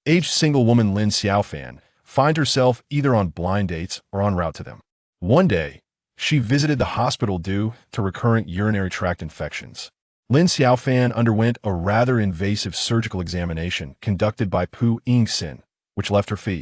Aged single woman Lin Xiaofan finds herself either on blind dates or en route to them. One day, she visited the hospital due to recurrent urinary tract infections. Lin Xiaofan underwent a rather invasive surgical examination conducted by Pu Yingxin, which left her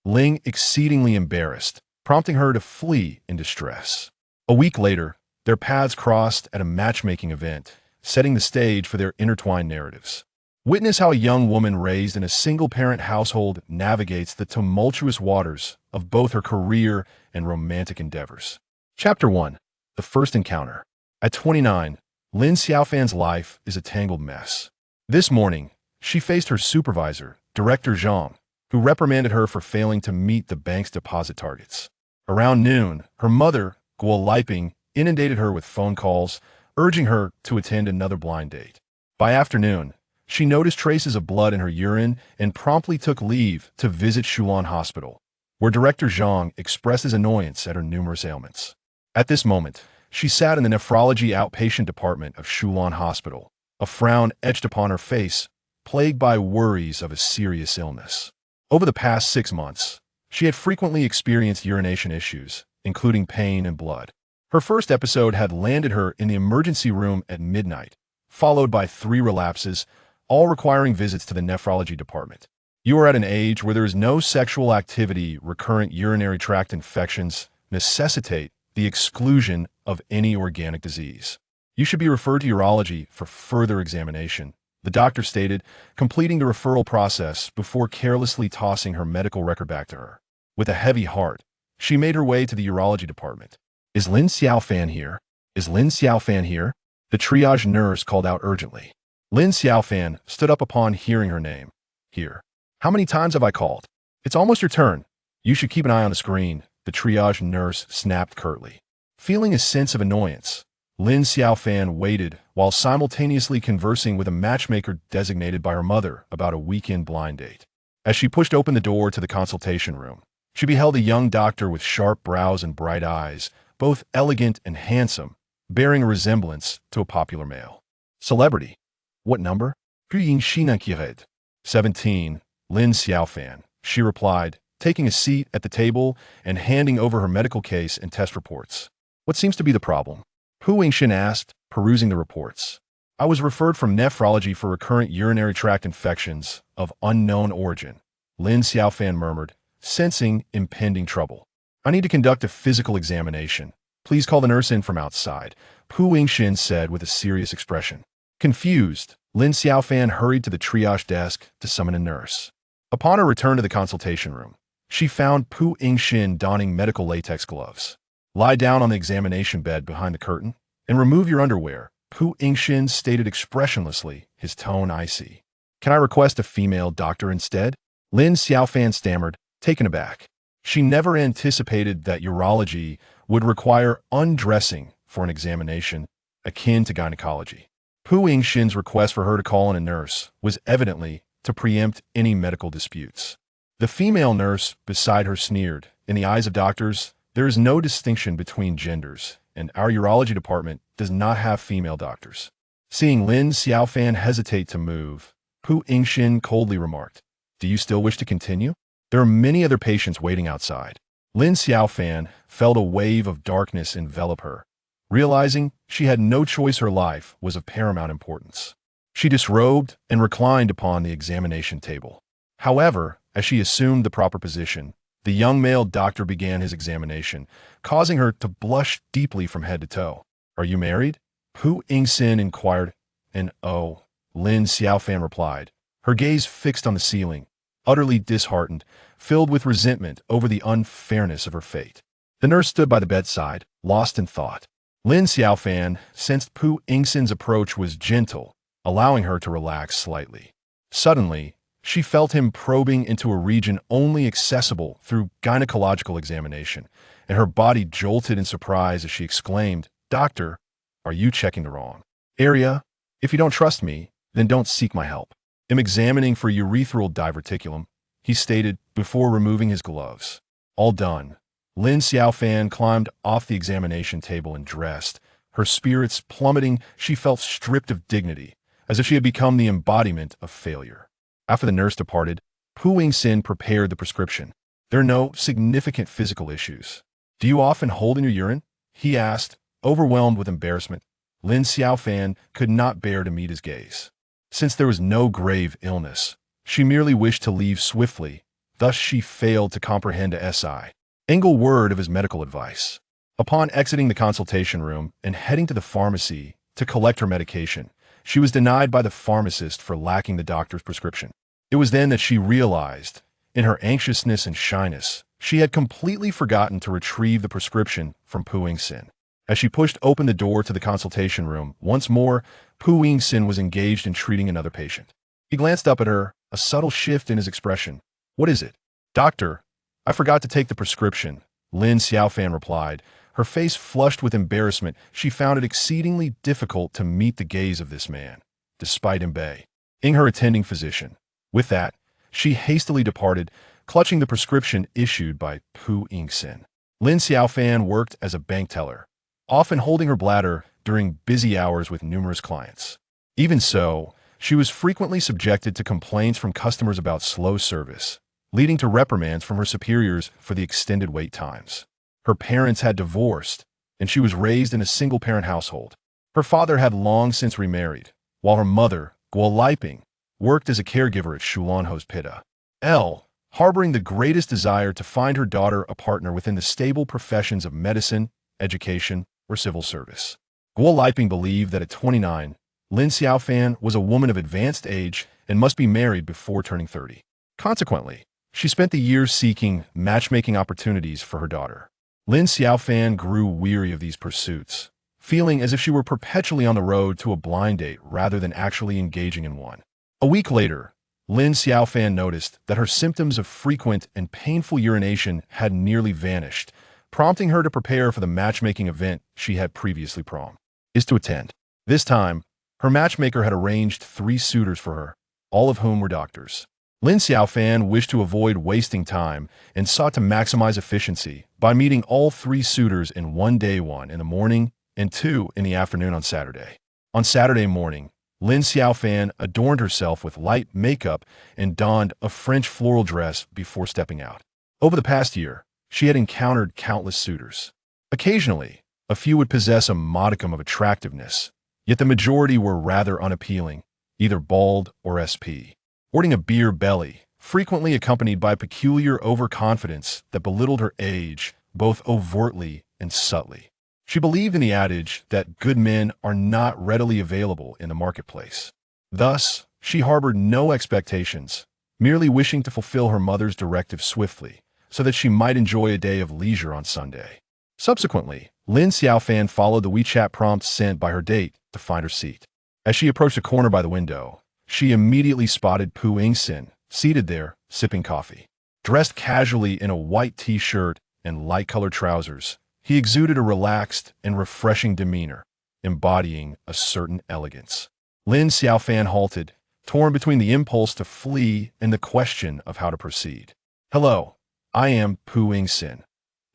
Ling exceedingly embarrassed, prompting her to flee in distress. A week later, their paths crossed at a matchmaking event, setting the stage for their intertwined narratives. Witness how a young woman raised in a single-parent household navigates the tumultuous waters of both her career and romantic endeavors. Chapter 1. The First Encounter. At 29, Lin Xiaofan's life is a tangled mess. This morning, she faced her supervisor, Director Zhang, who reprimanded her for failing to meet the bank's deposit targets. Around noon, her mother, Guo Liping, inundated her with phone calls, urging her to attend another blind date. By afternoon, she noticed traces of blood in her urine and promptly took leave to visit Shulan Hospital, where Director Zhang expressed his annoyance at her numerous ailments. At this moment, she sat in the nephrology outpatient department of Shulan Hospital, a frown etched upon her face, plagued by worries of a serious illness. Over the past 6 months, she had frequently experienced urination issues, including pain and blood. Her first episode had landed her in the emergency room at midnight, followed by 3 relapses, all requiring visits to the nephrology department. You are at an age where there is no sexual activity. Recurrent urinary tract infections necessitate the exclusion of any organic disease. You should be referred to urology for further examination, the doctor stated, completing the referral process before carelessly tossing her medical record back to her. With a heavy heart, she made her way to the urology department. "Is Lin Xiaofan here? Is Lin Xiaofan here?" The triage nurse called out urgently. Lin Xiaofan stood up upon hearing her name. "Here. How many times have I called? It's almost your turn. You should keep an eye on the screen," the triage nurse snapped curtly. Feeling a sense of annoyance, Lin Xiaofan waited while simultaneously conversing with a matchmaker designated by her mother about a weekend blind date. As she pushed open the door to the consultation room, she beheld a young doctor with sharp brows and bright eyes, both elegant and handsome, bearing a resemblance to a popular male. "Celebrity. What number?" "Pu Yingxin 17, Lin Xiaofan," she replied, taking a seat at the table and handing over her medical case and test reports. "What seems to be the problem?" Pu Yingxin asked, perusing the reports. "I was referred from nephrology for recurrent urinary tract infections of unknown origin," Lin Xiaofan murmured, sensing impending trouble. "I need to conduct a physical examination. Please call the nurse in from outside," Pu Yingxin said with a serious expression. Confused, Lin Xiaofan hurried to the triage desk to summon a nurse. Upon her return to the consultation room, she found Pu Yingxin donning medical latex gloves. "Lie down on the examination bed behind the curtain and remove your underwear," Pu Yingxin stated expressionlessly, his tone icy. "Can I request a female doctor instead?" Lin Xiaofan stammered, taken aback. She never anticipated that urology would require undressing for an examination akin to gynecology. Pu Yingxin's request for her to call in a nurse was evidently to preempt any medical disputes. The female nurse beside her sneered, "In the eyes of doctors, there is no distinction between genders, and our urology department does not have female doctors." Seeing Lin Xiaofan hesitate to move, Pu Yingxin coldly remarked, "Do you still wish to continue? There are many other patients waiting outside." Lin Xiaofan felt a wave of darkness envelop her, realizing she had no choice. Her life was of paramount importance. She disrobed and reclined upon the examination table. However, as she assumed the proper position, the young male doctor began his examination, causing her to blush deeply from head to toe. "Are you married?" Pu Yingxin inquired. "And oh," Lin Xiaofan replied, her gaze fixed on the ceiling, utterly disheartened, filled with resentment over the unfairness of her fate. The nurse stood by the bedside, lost in thought. Lin Xiaofan sensed Pu Yingxin's approach was gentle, allowing her to relax slightly. Suddenly, she felt him probing into a region only accessible through gynecological examination, and her body jolted in surprise as she exclaimed, "Doctor, are you checking the wrong area? If you don't trust me, then don't seek my help." "I'm examining for urethral diverticulum," he stated before removing his gloves. All done, Lin Xiaofan climbed off the examination table and dressed. Her spirits plummeting, she felt stripped of dignity, as if she had become the embodiment of failure. After the nurse departed, Pu Yingxin prepared the prescription. There are no significant physical issues. Do you often hold in your urine? He asked, overwhelmed with embarrassment. Lin Xiaofan could not bear to meet his gaze. Since there was no grave illness, she merely wished to leave swiftly, thus she failed to comprehend a single word of his medical advice. Upon exiting the consultation room and heading to the pharmacy to collect her medication, she was denied by the pharmacist for lacking the doctor's prescription. It was then that she realized, in her anxiousness and shyness, she had completely forgotten to retrieve the prescription from Pu Yingxin. As she pushed open the door to the consultation room, once more, Pu Yingxin was engaged in treating another patient. He glanced up at her, a subtle shift in his expression. "What is it?" "Doctor, I forgot to take the prescription," Lin Xiaofan replied. Her face flushed with embarrassment. She found it exceedingly difficult to meet the gaze of this man, despite him being her attending physician. With that, she hastily departed, clutching the prescription issued by Pu Yingxin. Lin Xiaofan worked as a bank teller, often holding her bladder during busy hours with numerous clients. Even so, she was frequently subjected to complaints from customers about slow service, leading to reprimands from her superiors for the extended wait times. Her parents had divorced, and she was raised in a single-parent household. Her father had long since remarried, while her mother, Guo Liping, worked as a caregiver at Shulan Hospital, harboring the greatest desire to find her daughter a partner within the stable professions of medicine, education, or civil service. Guo Liping believed that at 29, Lin Xiaofan was a woman of advanced age and must be married before turning 30. Consequently, she spent the years seeking matchmaking opportunities for her daughter. Lin Xiaofan grew weary of these pursuits, feeling as if she were perpetually on the road to a blind date rather than actually engaging in one. A week later, Lin Xiaofan noticed that her symptoms of frequent and painful urination had nearly vanished, prompting her to prepare for the matchmaking event she had previously promised to attend. This time, her matchmaker had arranged 3 suitors for her, all of whom were doctors. Lin Xiaofan wished to avoid wasting time and sought to maximize efficiency by meeting all 3 suitors in one day, 1 in the morning and 2 in the afternoon on Saturday. On Saturday morning, Lin Xiaofan adorned herself with light makeup and donned a French floral dress before stepping out. Over the past year, she had encountered countless suitors. Occasionally, a few would possess a modicum of attractiveness, yet the majority were rather unappealing, either bald or sporting a beer belly, frequently accompanied by peculiar overconfidence that belittled her age, both overtly and subtly. She believed in the adage that good men are not readily available in the marketplace. Thus, she harbored no expectations, merely wishing to fulfill her mother's directive swiftly, so that she might enjoy a day of leisure on Sunday. Subsequently, Lin Xiaofan followed the WeChat prompt sent by her date to find her seat. As she approached a corner by the window, she immediately spotted Pu Yingxin, seated there, sipping coffee. Dressed casually in a white t-shirt and light-colored trousers, he exuded a relaxed and refreshing demeanor, embodying a certain elegance. Lin Xiaofan halted, torn between the impulse to flee and the question of how to proceed. "Hello, I am Pu Yingxin."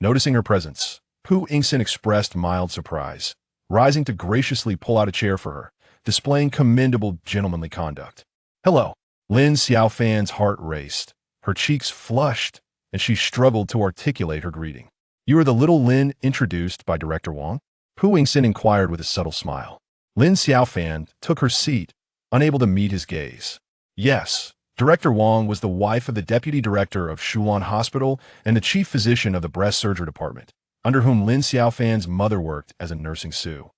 Noticing her presence, Pu Yingxin expressed mild surprise, rising to graciously pull out a chair for her, displaying commendable gentlemanly conduct. "Hello." Lin Xiaofan's heart raced, her cheeks flushed, and she struggled to articulate her greeting. "You are the little Lin introduced by Director Wang?" Pu Yingxin inquired with a subtle smile. Lin Xiaofan took her seat, unable to meet his gaze. Yes, Director Wang was the wife of the deputy director of Shulan Hospital and the chief physician of the breast surgery department, under whom Lin Xiaofan's mother worked as a nursing supervisor.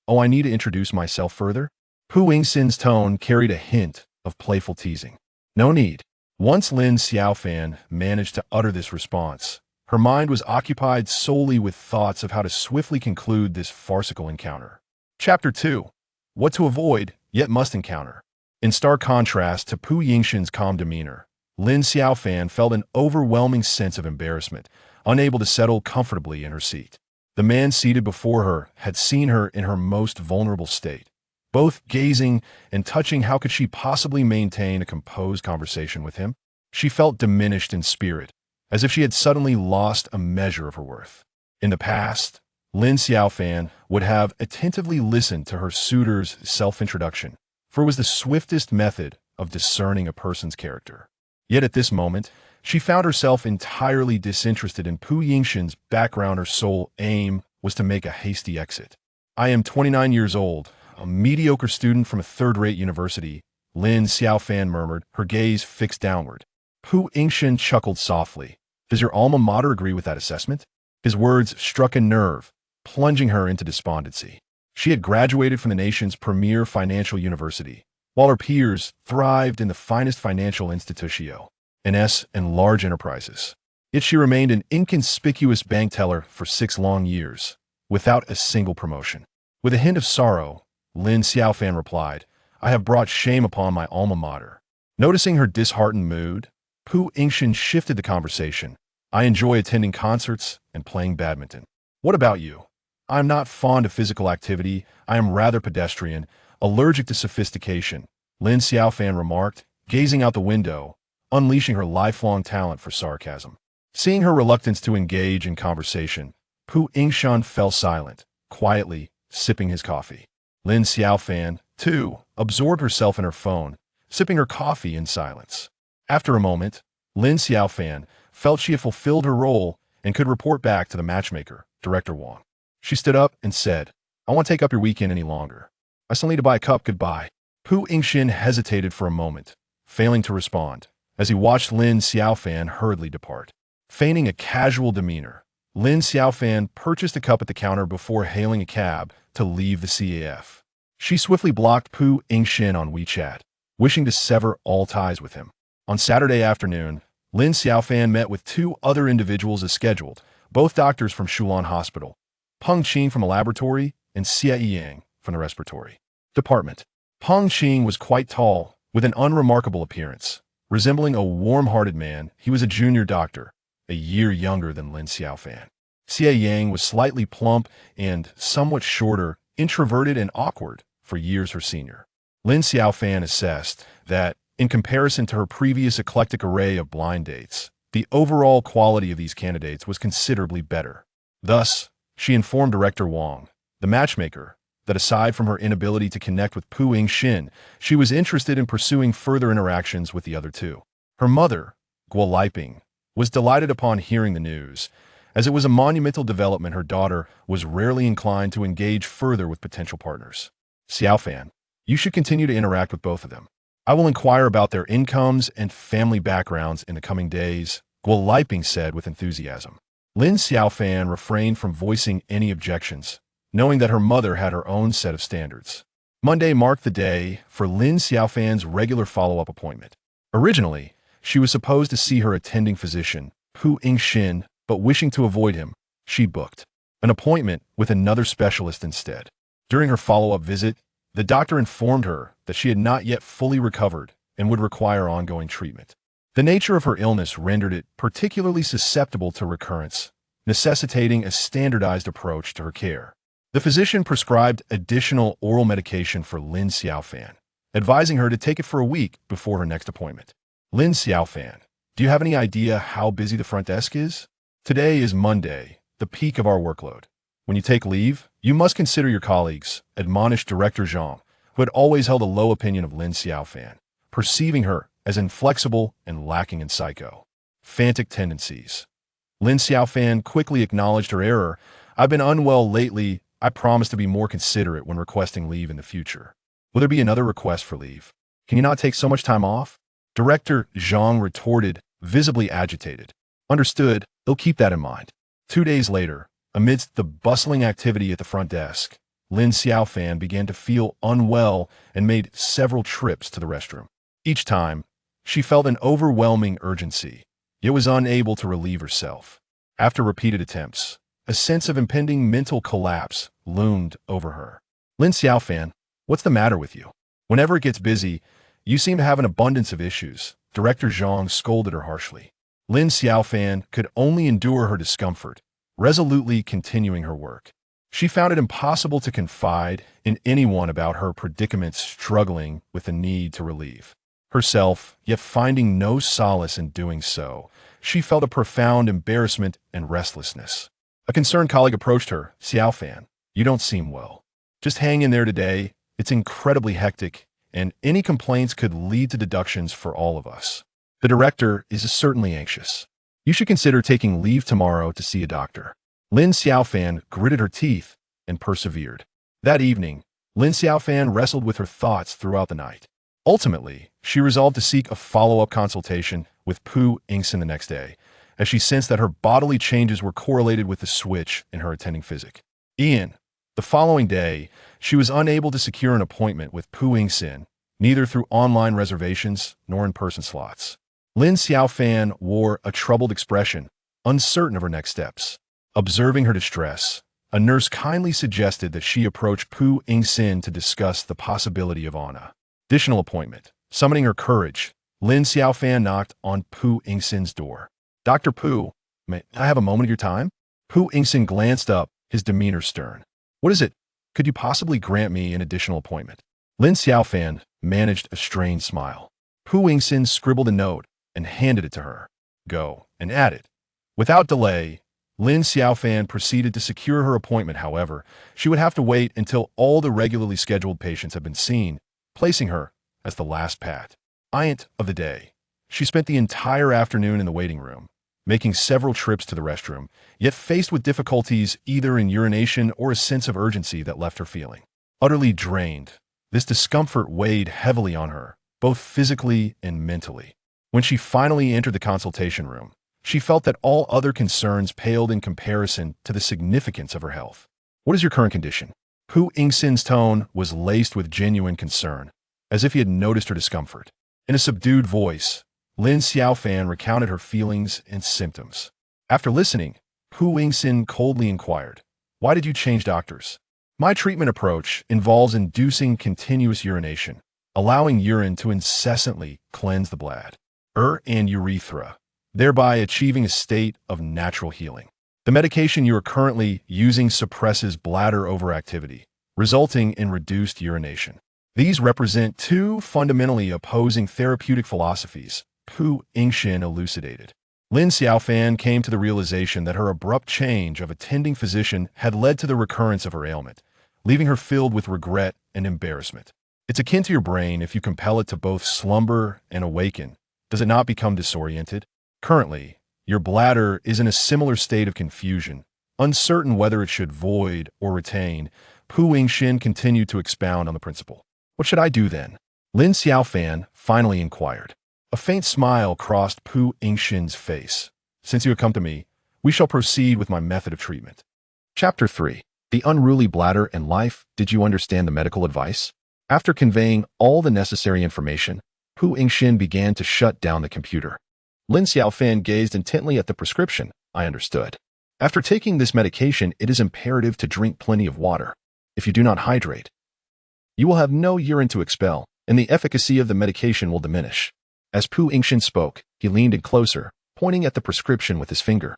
Oh, I need to introduce myself further? Pu Yingxin's tone carried a hint of playful teasing. "No need." Once Lin Xiaofan managed to utter this response, her mind was occupied solely with thoughts of how to swiftly conclude this farcical encounter. Chapter 2. What to avoid, yet must encounter. In stark contrast to Pu Yingxin's calm demeanor, Lin Xiaofan felt an overwhelming sense of embarrassment, unable to settle comfortably in her seat. The man seated before her had seen her in her most vulnerable state. Both gazing and touching, how could she possibly maintain a composed conversation with him? She felt diminished in spirit, as if she had suddenly lost a measure of her worth. In the past, Lin Xiaofan would have attentively listened to her suitor's self-introduction, for it was the swiftest method of discerning a person's character. Yet at this moment, she found herself entirely disinterested in Pu Yingxin's background. Her sole aim was to make a hasty exit. "I am 29 years old, a mediocre student from a third-rate university," Lin Xiaofan murmured, her gaze fixed downward. Pu Yingxin chuckled softly. "Does your alma mater agree with that assessment?" His words struck a nerve, plunging her into despondency. She had graduated from the nation's premier financial university, while her peers thrived in the finest financial institutio, NS and large enterprises. Yet she remained an inconspicuous bank teller for 6 long years, without a single promotion. With a hint of sorrow, Lin Xiaofan replied, "I have brought shame upon my alma mater." Noticing her disheartened mood, Pu Yingxin shifted the conversation. "I enjoy attending concerts and playing badminton. What about you?" "I am not fond of physical activity. I am rather pedestrian, allergic to sophistication," Lin Xiaofan remarked, gazing out the window, unleashing her lifelong talent for sarcasm. Seeing her reluctance to engage in conversation, Pu Yingxin fell silent, quietly sipping his coffee. Lin Xiaofan, too, absorbed herself in her phone, sipping her coffee in silence. After a moment, Lin Xiaofan felt she had fulfilled her role and could report back to the matchmaker, Director Wang. She stood up and said, "I won't take up your weekend any longer. I still need to buy a cup. Goodbye." Pu Yingxin hesitated for a moment, failing to respond, as he watched Lin Xiaofan hurriedly depart. Feigning a casual demeanor, Lin Xiaofan purchased a cup at the counter before hailing a cab to leave the CAF. She swiftly blocked Pu Yingxin on WeChat, wishing to sever all ties with him. On Saturday afternoon, Lin Xiaofan met with 2 other individuals as scheduled, both doctors from Shulan Hospital, Peng Qing from a laboratory and Xie Yang from the respiratory department. Peng Qing was quite tall, with an unremarkable appearance. Resembling a warm-hearted man, he was a junior doctor, a year younger than Lin Xiaofan. Xie Yang was slightly plump and somewhat shorter, introverted and awkward, for years her senior. Lin Xiaofan assessed that, in comparison to her previous eclectic array of blind dates, the overall quality of these candidates was considerably better. Thus, she informed Director Wang, the matchmaker, that aside from her inability to connect with Pu Yingxin, she was interested in pursuing further interactions with the other 2. Her mother, Guo Liping, was delighted upon hearing the news, as it was a monumental development. Her daughter was rarely inclined to engage further with potential partners. "Xiaofan, you should continue to interact with both of them. I will inquire about their incomes and family backgrounds in the coming days," Guo Liping said with enthusiasm. Lin Xiaofan refrained from voicing any objections, knowing that her mother had her own set of standards. Monday marked the day for Lin Xiaofan's regular follow-up appointment. Originally, she was supposed to see her attending physician, Pu Yingxin, but wishing to avoid him, she booked an appointment with another specialist instead. During her follow-up visit, the doctor informed her that she had not yet fully recovered and would require ongoing treatment. The nature of her illness rendered it particularly susceptible to recurrence, necessitating a standardized approach to her care. The physician prescribed additional oral medication for Lin Xiaofan, advising her to take it for a week before her next appointment. "Lin Xiaofan, do you have any idea how busy the front desk is? Today is Monday, the peak of our workload. When you take leave, you must consider your colleagues," admonished Director Zhang, who had always held a low opinion of Lin Xiaofan, perceiving her as inflexible and lacking in psycho-phantic tendencies. Lin Xiaofan quickly acknowledged her error. "I've been unwell lately. I promise to be more considerate when requesting leave in the future." "Will there be another request for leave? Can you not take so much time off?" Director Zhang retorted, visibly agitated. "Understood. They'll keep that in mind." 2 days later, amidst the bustling activity at the front desk, Lin Xiaofan began to feel unwell and made several trips to the restroom. Each time, she felt an overwhelming urgency, yet was unable to relieve herself. After repeated attempts, a sense of impending mental collapse loomed over her. "Lin Xiaofan, what's the matter with you? Whenever it gets busy, you seem to have an abundance of issues," Director Zhang scolded her harshly. Lin Xiaofan could only endure her discomfort, resolutely continuing her work. She found it impossible to confide in anyone about her predicament, struggling with the need to relieve herself, yet finding no solace in doing so. She felt a profound embarrassment and restlessness. A concerned colleague approached her. "Xiaofan, you don't seem well. Just hang in there today. It's incredibly hectic, and any complaints could lead to deductions for all of us. The director is certainly anxious. You should consider taking leave tomorrow to see a doctor. Lin Xiaofan gritted her teeth and persevered. That evening, Lin Xiaofan wrestled with her thoughts throughout the night. Ultimately, she resolved to seek a follow-up consultation with Pu Yingxin the next day, as she sensed that her bodily changes were correlated with the switch in her attending physic. The following day, she was unable to secure an appointment with Pu Yingxin, neither through online reservations nor in-person slots. Lin Xiaofan wore a troubled expression, uncertain of her next steps. Observing her distress, a nurse kindly suggested that she approach Pu Yingxin to discuss the possibility of an additional appointment. Summoning her courage, Lin Xiaofan knocked on Pu Yingxin's door. "Dr. Pu, may I have a moment of your time?" Pu Yingxin glanced up, his demeanor stern. "What is it? Could you possibly grant me an additional appointment?" Lin Xiaofan managed a strained smile. Pu Yingxin scribbled a note and handed it to her. "Go," and added. Without delay, Lin Xiaofan proceeded to secure her appointment. However, she would have to wait until all the regularly scheduled patients had been seen, placing her as the last patient of the day. She spent the entire afternoon in the waiting room, making several trips to the restroom, yet faced with difficulties either in urination or a sense of urgency that left her feeling utterly drained. This discomfort weighed heavily on her, both physically and mentally. When she finally entered the consultation room, she felt that all other concerns paled in comparison to the significance of her health. "What is your current condition?" Pu Yingxin's tone was laced with genuine concern, as if he had noticed her discomfort. In a subdued voice, Lin Xiaofan recounted her feelings and symptoms. After listening, Pu Yingxin coldly inquired, "Why did you change doctors?" "My treatment approach involves inducing continuous urination, allowing urine to incessantly cleanse the bladder and urethra, thereby achieving a state of natural healing. The medication you are currently using suppresses bladder overactivity, resulting in reduced urination. These represent two fundamentally opposing therapeutic philosophies," Pu Yingxin elucidated. Lin Xiaofan came to the realization that her abrupt change of attending physician had led to the recurrence of her ailment, leaving her filled with regret and embarrassment. It's akin to your brain. If you compel it to both slumber and awaken, does it not become disoriented? Currently, your bladder is in a similar state of confusion, uncertain whether it should void or retain. Pu Yingxin continued to expound on the principle. "What should I do then?" Lin Xiaofan finally inquired. A faint smile crossed Pu Yingxin's face. "Since you have come to me, we shall proceed with my method of treatment." Chapter 3. The Unruly Bladder and Life. Did you understand the medical advice? After conveying all the necessary information, Pu Yingxin began to shut down the computer. Lin Xiaofan gazed intently at the prescription. "I understood. After taking this medication, it is imperative to drink plenty of water. If you do not hydrate, you will have no urine to expel, and the efficacy of the medication will diminish." As Pu Yingxin spoke, he leaned in closer, pointing at the prescription with his finger.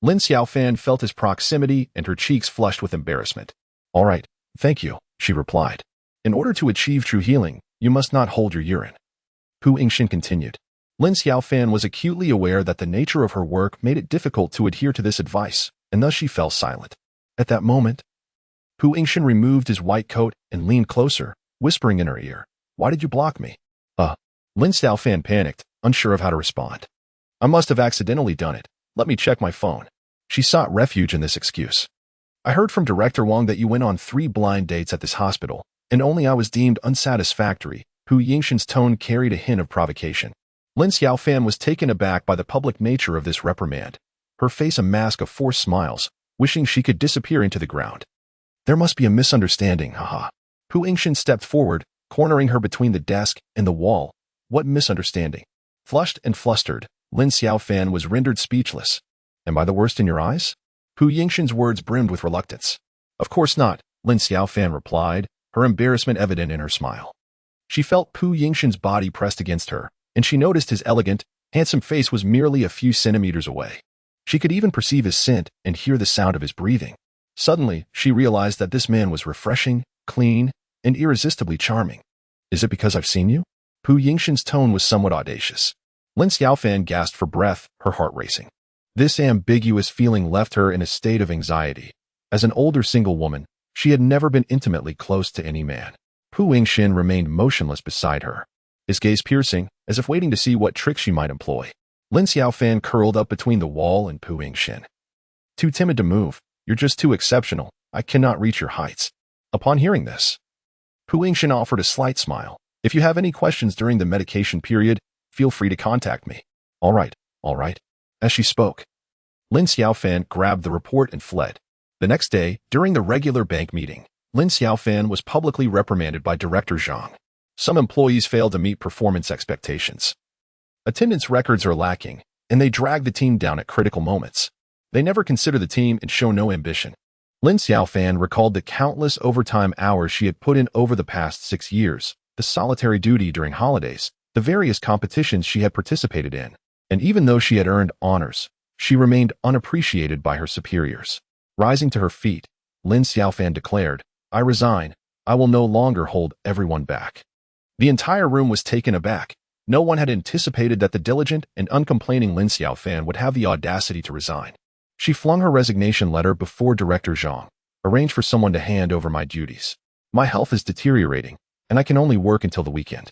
Lin Xiaofan felt his proximity and her cheeks flushed with embarrassment. "All right, thank you," she replied. "In order to achieve true healing, you must not hold your urine." Pu Yingxin continued. Lin Xiaofan was acutely aware that the nature of her work made it difficult to adhere to this advice, and thus she fell silent. At that moment, Pu Yingxin removed his white coat and leaned closer, whispering in her ear, "Why did you block me?" Lin Xiaofan panicked, unsure of how to respond. "I must have accidentally done it. Let me check my phone." She sought refuge in this excuse. "I heard from Director Wang that you went on 3 blind dates at this hospital, and only I was deemed unsatisfactory." Pu Yingxin's tone carried a hint of provocation. Lin Xiaofan was taken aback by the public nature of this reprimand, her face a mask of forced smiles, wishing she could disappear into the ground. "There must be a misunderstanding, haha." Pu Yingxin stepped forward, cornering her between the desk and the wall. "What misunderstanding?" Flushed and flustered, Lin Xiaofan was rendered speechless. "Am I the worst in your eyes?" Pu Yingxin's words brimmed with reluctance. "Of course not," Lin Xiaofan replied, her embarrassment evident in her smile. She felt Pu Yingxin's body pressed against her, and she noticed his elegant, handsome face was merely a few centimeters away. She could even perceive his scent and hear the sound of his breathing. Suddenly, she realized that this man was refreshing, clean, and irresistibly charming. "Is it because I've seen you?" Pu Yingxin's tone was somewhat audacious. Lin Xiaofan gasped for breath, her heart racing. This ambiguous feeling left her in a state of anxiety. As an older single woman, she had never been intimately close to any man. Pu Yingxin remained motionless beside her, his gaze piercing, as if waiting to see what trick she might employ. Lin Xiaofan curled up between the wall and Pu Yingxin. Too timid to move, you're just too exceptional, I cannot reach your heights. Upon hearing this, Pu Yingxin offered a slight smile. If you have any questions during the medication period, feel free to contact me. All right. As she spoke, Lin Xiaofan grabbed the report and fled. The next day, during the regular bank meeting, Lin Xiaofan was publicly reprimanded by Director Zhang. Some employees failed to meet performance expectations. Attendance records are lacking, and they drag the team down at critical moments. They never consider the team and show no ambition. Lin Xiaofan recalled the countless overtime hours she had put in over the past 6 years, the solitary duty during holidays, the various competitions she had participated in, and even though she had earned honors, she remained unappreciated by her superiors. Rising to her feet, Lin Xiaofan declared, "I resign. I will no longer hold everyone back." The entire room was taken aback. No one had anticipated that the diligent and uncomplaining Lin Xiaofan would have the audacity to resign. She flung her resignation letter before Director Zhang. "Arrange for someone to hand over my duties. My health is deteriorating, and I can only work until the weekend.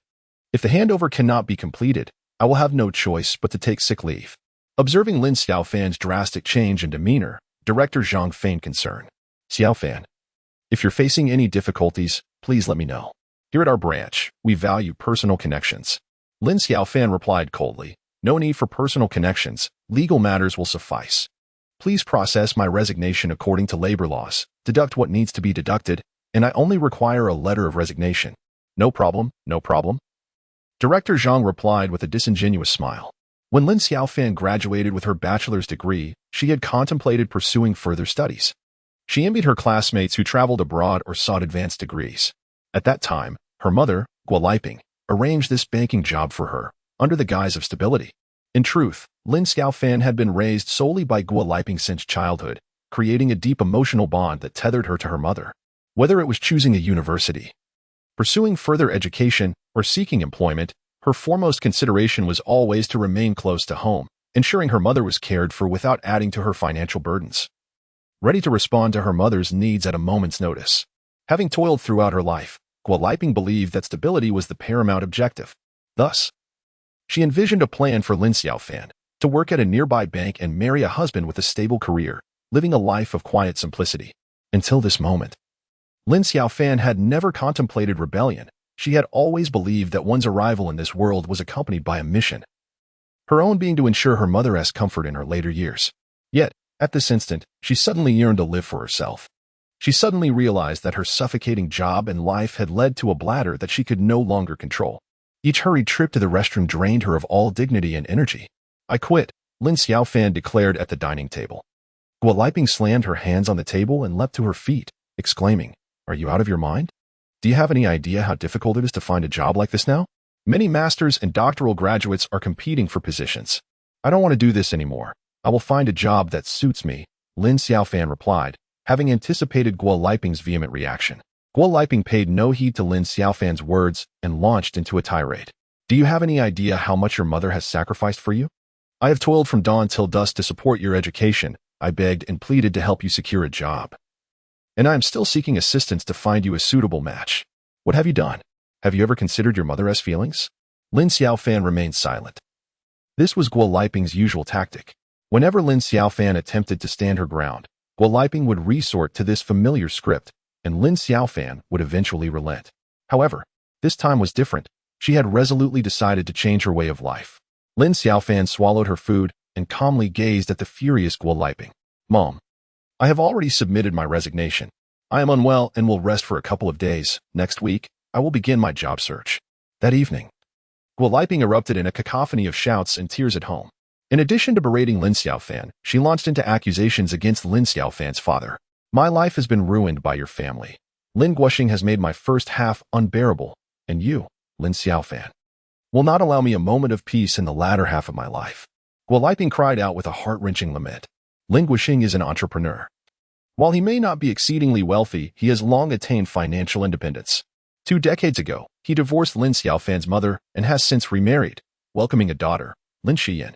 If the handover cannot be completed, I will have no choice but to take sick leave." Observing Lin Xiaofan's drastic change in demeanor, Director Zhang feigned concern. "Xiaofan, if you're facing any difficulties, please let me know. Here at our branch, we value personal connections." Lin Xiaofan replied coldly, "No need for personal connections. Legal matters will suffice. Please process my resignation according to labor laws, deduct what needs to be deducted, and I only require a letter of resignation." No problem. Director Zhang replied with a disingenuous smile. When Lin Xiaofan graduated with her bachelor's degree, she had contemplated pursuing further studies. She envied her classmates who traveled abroad or sought advanced degrees. At that time, her mother, Guo Liping, arranged this banking job for her, under the guise of stability. In truth, Lin Xiaofan had been raised solely by Guo Liping since childhood, creating a deep emotional bond that tethered her to her mother. Whether it was choosing a university, pursuing further education, or seeking employment, her foremost consideration was always to remain close to home, ensuring her mother was cared for without adding to her financial burdens. Ready to respond to her mother's needs at a moment's notice. Having toiled throughout her life, Guo Liping believed that stability was the paramount objective. Thus, she envisioned a plan for Lin Xiaofan to work at a nearby bank and marry a husband with a stable career, living a life of quiet simplicity. Until this moment, Lin Xiaofan had never contemplated rebellion. She had always believed that one's arrival in this world was accompanied by a mission, her own being to ensure her mother's comfort in her later years. Yet, at this instant, she suddenly yearned to live for herself. She suddenly realized that her suffocating job and life had led to a bladder that she could no longer control. Each hurried trip to the restroom drained her of all dignity and energy. "I quit," Lin Xiaofan declared at the dining table. Guo Liping slammed her hands on the table and leapt to her feet, exclaiming, "Are you out of your mind? Do you have any idea how difficult it is to find a job like this now? Many master's and doctoral graduates are competing for positions. I don't want to do this anymore. I will find a job that suits me," Lin Xiaofan replied, having anticipated Guo Liping's vehement reaction. Guo Liping paid no heed to Lin Xiaofan's words and launched into a tirade. "Do you have any idea how much your mother has sacrificed for you? I have toiled from dawn till dusk to support your education. I begged and pleaded to help you secure a job. And I am still seeking assistance to find you a suitable match. What have you done? Have you ever considered your mother's feelings?" Lin Xiaofan remained silent. This was Guo Liping's usual tactic. Whenever Lin Xiaofan attempted to stand her ground, Guo Liping would resort to this familiar script, and Lin Xiaofan would eventually relent. However, this time was different. She had resolutely decided to change her way of life. Lin Xiaofan swallowed her food and calmly gazed at the furious Guo Liping. "Mom, I have already submitted my resignation. I am unwell and will rest for a couple of days. Next week, I will begin my job search." That evening, Guo Liping erupted in a cacophony of shouts and tears at home. In addition to berating Lin Xiaofan, she launched into accusations against Lin Xiaofan's father. "My life has been ruined by your family. Lin Guoxing has made my first half unbearable, and you, Lin Xiaofan, will not allow me a moment of peace in the latter half of my life." Guo Liping cried out with a heart-wrenching lament. Lin Guoxing is an entrepreneur. While he may not be exceedingly wealthy, he has long attained financial independence. 2 decades ago, he divorced Lin Xiaofan's mother and has since remarried, welcoming a daughter, Lin Xiyin.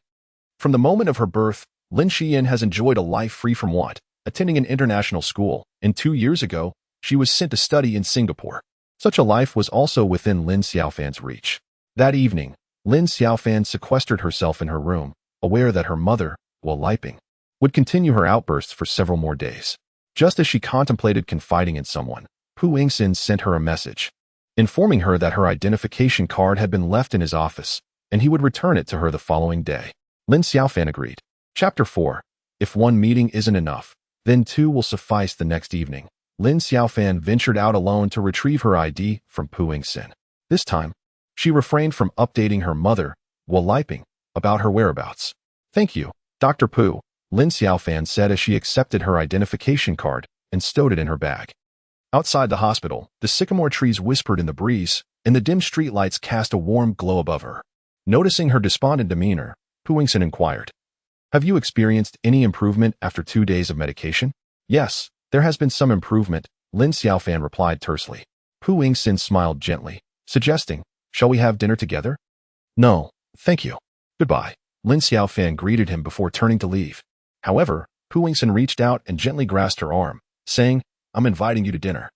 From the moment of her birth, Lin Xiyin has enjoyed a life free from want, attending an international school, and 2 years ago, she was sent to study in Singapore. Such a life was also within Lin Xiaofan's reach. That evening, Lin Xiaofan sequestered herself in her room, aware that her mother, Wu Liping, would continue her outbursts for several more days. Just as she contemplated confiding in someone, Pu Yingxin sent her a message, informing her that her identification card had been left in his office, and he would return it to her the following day. Lin Xiaofan agreed. Chapter 4. If one meeting isn't enough, then two will suffice. The next evening, Lin Xiaofan ventured out alone to retrieve her ID from Pu Yingxin. This time, she refrained from updating her mother, Wu Liping, about her whereabouts. "Thank you, Dr. Pu," Lin Xiaofan said as she accepted her identification card and stowed it in her bag. Outside the hospital, the sycamore trees whispered in the breeze, and the dim streetlights cast a warm glow above her. Noticing her despondent demeanor, Pu Yingxin inquired, "Have you experienced any improvement after 2 days of medication?" "Yes, there has been some improvement," Lin Xiaofan replied tersely. Pu Yingxin smiled gently, suggesting, "Shall we have dinner together?" "No, thank you. Goodbye," Lin Xiaofan greeted him before turning to leave. However, Pu Yingxin reached out and gently grasped her arm, saying, "I'm inviting you to dinner.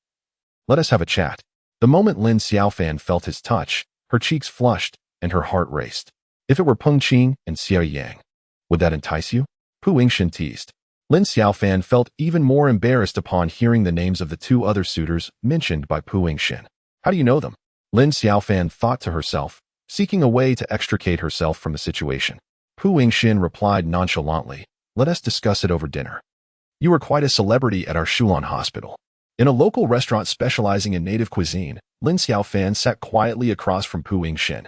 Let us have a chat." The moment Lin Xiaofan felt his touch, her cheeks flushed and her heart raced. If it were Peng Qing and Xia Yang, would that entice you? Pu Yingxin teased. Lin Xiaofan felt even more embarrassed upon hearing the names of the 2 other suitors mentioned by Pu Yingxin. "How do you know them?" Lin Xiaofan thought to herself, seeking a way to extricate herself from the situation. Pu Yingxin replied nonchalantly, "Let us discuss it over dinner. You are quite a celebrity at our Shulan hospital." In a local restaurant specializing in native cuisine, Lin Xiaofan sat quietly across from Pu Yingxin.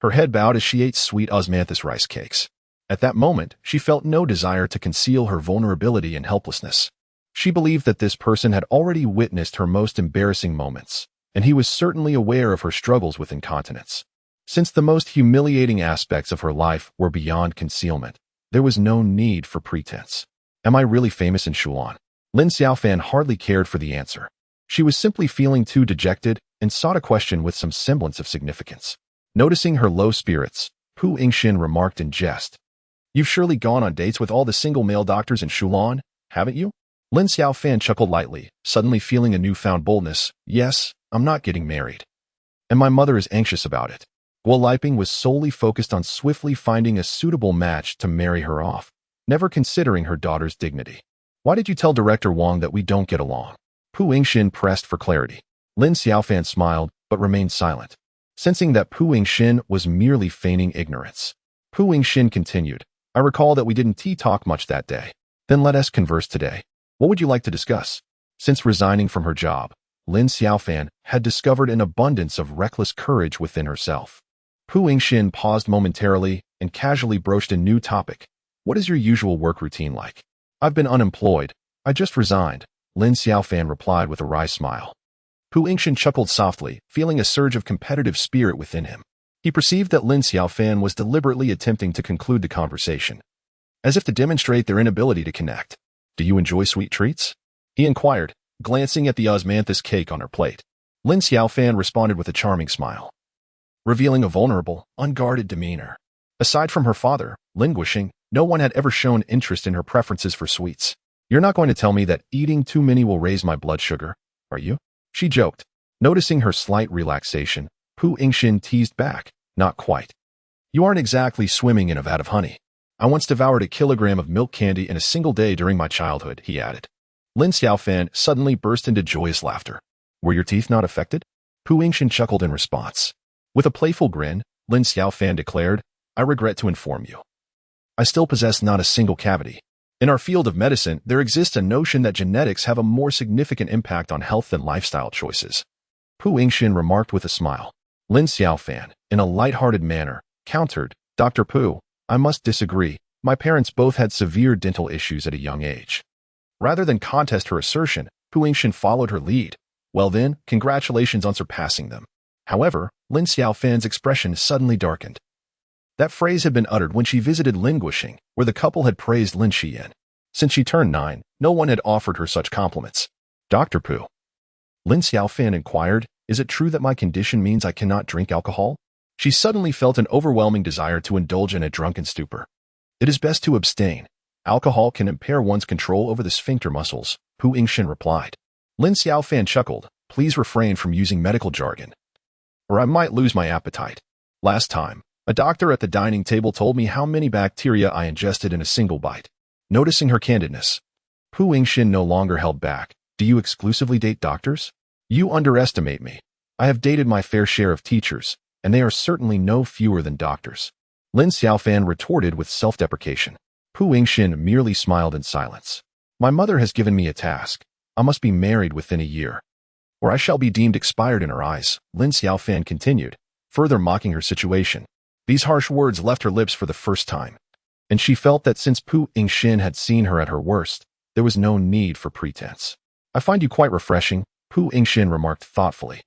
Her head bowed as she ate sweet osmanthus rice cakes. At that moment, she felt no desire to conceal her vulnerability and helplessness. She believed that this person had already witnessed her most embarrassing moments, and he was certainly aware of her struggles with incontinence. Since the most humiliating aspects of her life were beyond concealment, there was no need for pretense. "Am I really famous in Shulan?" Lin Xiaofan hardly cared for the answer. She was simply feeling too dejected and sought a question with some semblance of significance. Noticing her low spirits, Pu Yingxin remarked in jest, "You've surely gone on dates with all the single male doctors in Shulan, haven't you?" Lin Xiaofan chuckled lightly, suddenly feeling a newfound boldness. "Yes, I'm not getting married. And my mother is anxious about it." Wu Liping was solely focused on swiftly finding a suitable match to marry her off, never considering her daughter's dignity. "Why did you tell Director Wang that we don't get along?" Pu Yingxin pressed for clarity. Lin Xiaofan smiled, but remained silent, sensing that Pu Yingxin was merely feigning ignorance. Pu Yingxin continued, "I recall that we didn't tea-talk much that day. Then let us converse today. What would you like to discuss?" Since resigning from her job, Lin Xiaofan had discovered an abundance of reckless courage within herself. Pu Yingxin paused momentarily and casually broached a new topic. "What is your usual work routine like?" "I've been unemployed. I just resigned," Lin Xiaofan replied with a wry smile. Pu Yingxin chuckled softly, feeling a surge of competitive spirit within him. He perceived that Lin Xiaofan was deliberately attempting to conclude the conversation, as if to demonstrate their inability to connect. "Do you enjoy sweet treats?" he inquired, glancing at the osmanthus cake on her plate. Lin Xiaofan responded with a charming smile, revealing a vulnerable, unguarded demeanor. Aside from her father, Lin Guoxing, no one had ever shown interest in her preferences for sweets. "You're not going to tell me that eating too many will raise my blood sugar, are you?" she joked. Noticing her slight relaxation, Pu Yingxin teased back, "Not quite. You aren't exactly swimming in a vat of honey. I once devoured a kilogram of milk candy in a single day during my childhood," he added. Lin Xiaofan suddenly burst into joyous laughter. "Were your teeth not affected?" Pu Yingxin chuckled in response. With a playful grin, Lin Xiaofan declared, "I regret to inform you, I still possess not a single cavity. In our field of medicine, there exists a notion that genetics have a more significant impact on health than lifestyle choices." Pu Yingxin remarked with a smile. Lin Xiaofan, in a light-hearted manner, countered, "Dr. Pu, I must disagree. My parents both had severe dental issues at a young age." Rather than contest her assertion, Pu Yingxin followed her lead. "Well then, congratulations on surpassing them." However, Lin Xiaofan's expression suddenly darkened. That phrase had been uttered when she visited Lin Guoxing, where the couple had praised Lin Xiyan. Since she turned 9, no one had offered her such compliments. "Dr. Pu," Lin Xiaofan inquired, "is it true that my condition means I cannot drink alcohol?" She suddenly felt an overwhelming desire to indulge in a drunken stupor. "It is best to abstain. Alcohol can impair one's control over the sphincter muscles," Pu Yingxin replied. Lin Xiaofan chuckled, Please refrain from using medical jargon, or I might lose my appetite. Last time, a doctor at the dining table told me how many bacteria I ingested in a single bite. Noticing her candidness, Pu Yingxin no longer held back. Do you exclusively date doctors? You underestimate me. I have dated my fair share of teachers, and they are certainly no fewer than doctors. Lin Xiaofan retorted with self-deprecation. Pu Yingxin merely smiled in silence. My mother has given me a task. I must be married within a year, or I shall be deemed expired in her eyes, Lin Xiaofan continued, further mocking her situation. These harsh words left her lips for the first time, and she felt that since Pu Yingxin had seen her at her worst, there was no need for pretense. I find you quite refreshing, Pu Yingxin remarked thoughtfully.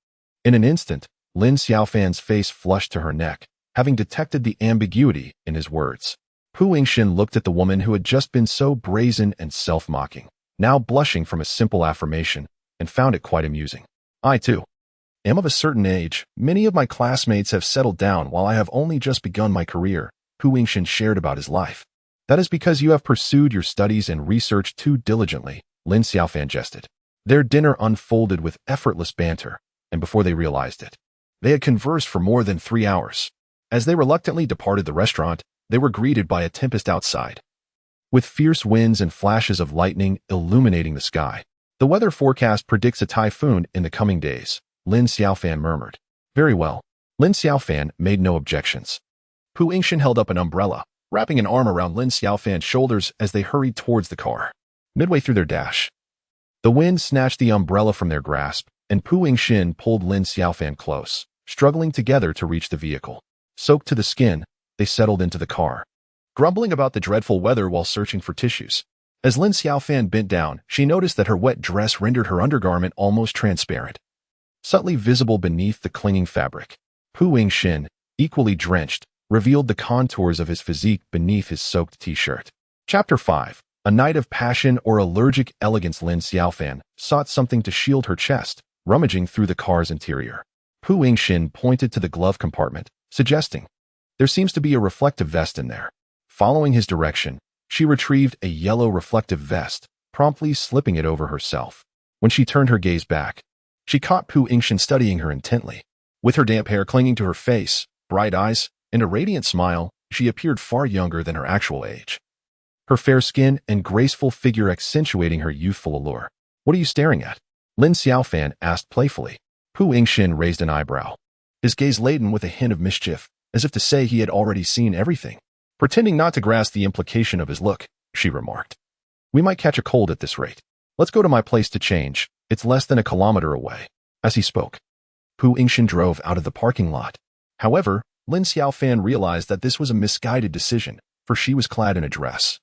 In an instant, Lin Xiaofan's face flushed to her neck, having detected the ambiguity in his words. Pu Yingxin looked at the woman who had just been so brazen and self-mocking, now blushing from a simple affirmation, and found it quite amusing. I, too, am of a certain age. Many of my classmates have settled down while I have only just begun my career, Pu Yingxin shared about his life. That is because you have pursued your studies and research too diligently, Lin Xiaofan jested. Their dinner unfolded with effortless banter, and before they realized it, they had conversed for more than 3 hours. As they reluctantly departed the restaurant, they were greeted by a tempest outside, with fierce winds and flashes of lightning illuminating the sky. The weather forecast predicts a typhoon in the coming days, Lin Xiaofan murmured. Very well. Lin Xiaofan made no objections. Pu Yingxin held up an umbrella, wrapping an arm around Lin Xiaofan's shoulders as they hurried towards the car. Midway through their dash, the wind snatched the umbrella from their grasp, and Pu Yingxin pulled Lin Xiaofan close, struggling together to reach the vehicle. Soaked to the skin, they settled into the car, grumbling about the dreadful weather while searching for tissues. As Lin Xiaofan bent down, she noticed that her wet dress rendered her undergarment almost transparent, subtly visible beneath the clinging fabric. Pu Yingxin, equally drenched, revealed the contours of his physique beneath his soaked t-shirt. Chapter 5. A night of passion or allergic elegance. Lin Xiaofan sought something to shield her chest, rummaging through the car's interior. Pu Yingxin pointed to the glove compartment, suggesting, there seems to be a reflective vest in there. Following his direction, she retrieved a yellow reflective vest, promptly slipping it over herself. When she turned her gaze back, she caught Pu Yingxin studying her intently. With her damp hair clinging to her face, bright eyes, and a radiant smile, she appeared far younger than her actual age, her fair skin and graceful figure accentuating her youthful allure. What are you staring at? Lin Xiaofan asked playfully. Pu Yingxin raised an eyebrow, his gaze laden with a hint of mischief, as if to say he had already seen everything. Pretending not to grasp the implication of his look, she remarked, we might catch a cold at this rate. Let's go to my place to change. It's less than a kilometer away. As he spoke, Pu Yingxin drove out of the parking lot. However, Lin Xiaofan realized that this was a misguided decision, for she was clad in a dress.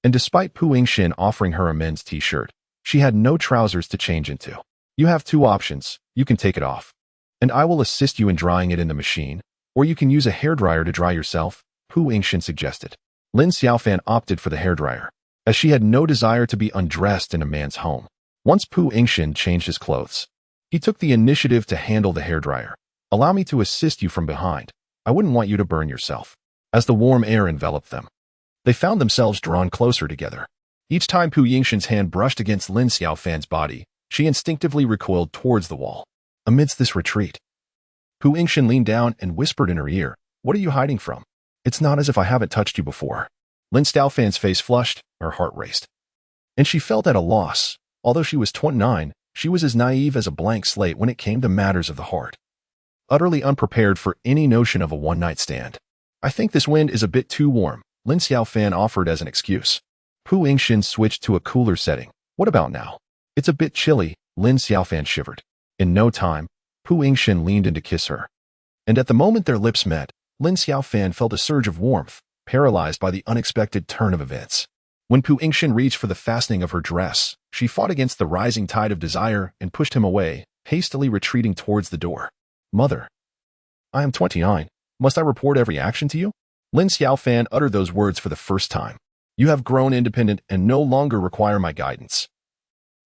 And despite Pu Yingxin offering her a men's t-shirt, she had no trousers to change into. You have 2 options. You can take it off, and I will assist you in drying it in the machine, or you can use a hairdryer to dry yourself, Pu Yingxin suggested. Lin Xiaofan opted for the hairdryer, as she had no desire to be undressed in a man's home. Once Pu Yingxin changed his clothes, he took the initiative to handle the hairdryer. Allow me to assist you from behind. I wouldn't want you to burn yourself. As the warm air enveloped them, they found themselves drawn closer together. Each time Pu Yingxin's hand brushed against Lin Xiaofan's body, she instinctively recoiled towards the wall. Amidst this retreat, Pu Yingxin leaned down and whispered in her ear, what are you hiding from? It's not as if I haven't touched you before. Lin Xiaofan's face flushed, her heart raced, and she felt at a loss. Although she was 29, she was as naive as a blank slate when it came to matters of the heart, utterly unprepared for any notion of a one-night stand. I think this wind is a bit too warm, Lin Xiaofan offered as an excuse. Pu Yingxin switched to a cooler setting. What about now? It's a bit chilly, Lin Xiaofan shivered. In no time, Pu Yingxin leaned in to kiss her, and at the moment their lips met, Lin Xiaofan felt a surge of warmth, paralyzed by the unexpected turn of events. When Pu Yingxin reached for the fastening of her dress, she fought against the rising tide of desire and pushed him away, hastily retreating towards the door. Mother, I am 29. Must I report every action to you? Lin Xiaofan uttered those words for the first time. You have grown independent and no longer require my guidance.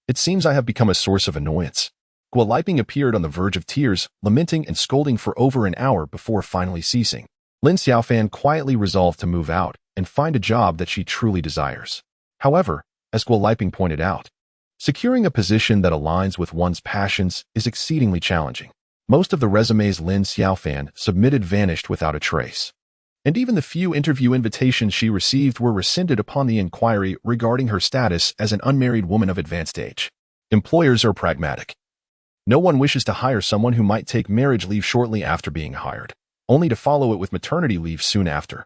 It seems I have become a source of annoyance. Guo Liping appeared on the verge of tears, lamenting and scolding for over an hour before finally ceasing. Lin Xiaofan quietly resolved to move out and find a job that she truly desires. However, as Guo Liping pointed out, Securing a position that aligns with one's passions is exceedingly challenging. Most of the resumes Lin Xiaofan submitted vanished without a trace. And even the few interview invitations she received were rescinded upon the inquiry regarding her status as an unmarried woman of advanced age. Employers are pragmatic. No one wishes to hire someone who might take marriage leave shortly after being hired, only to follow it with maternity leave soon after.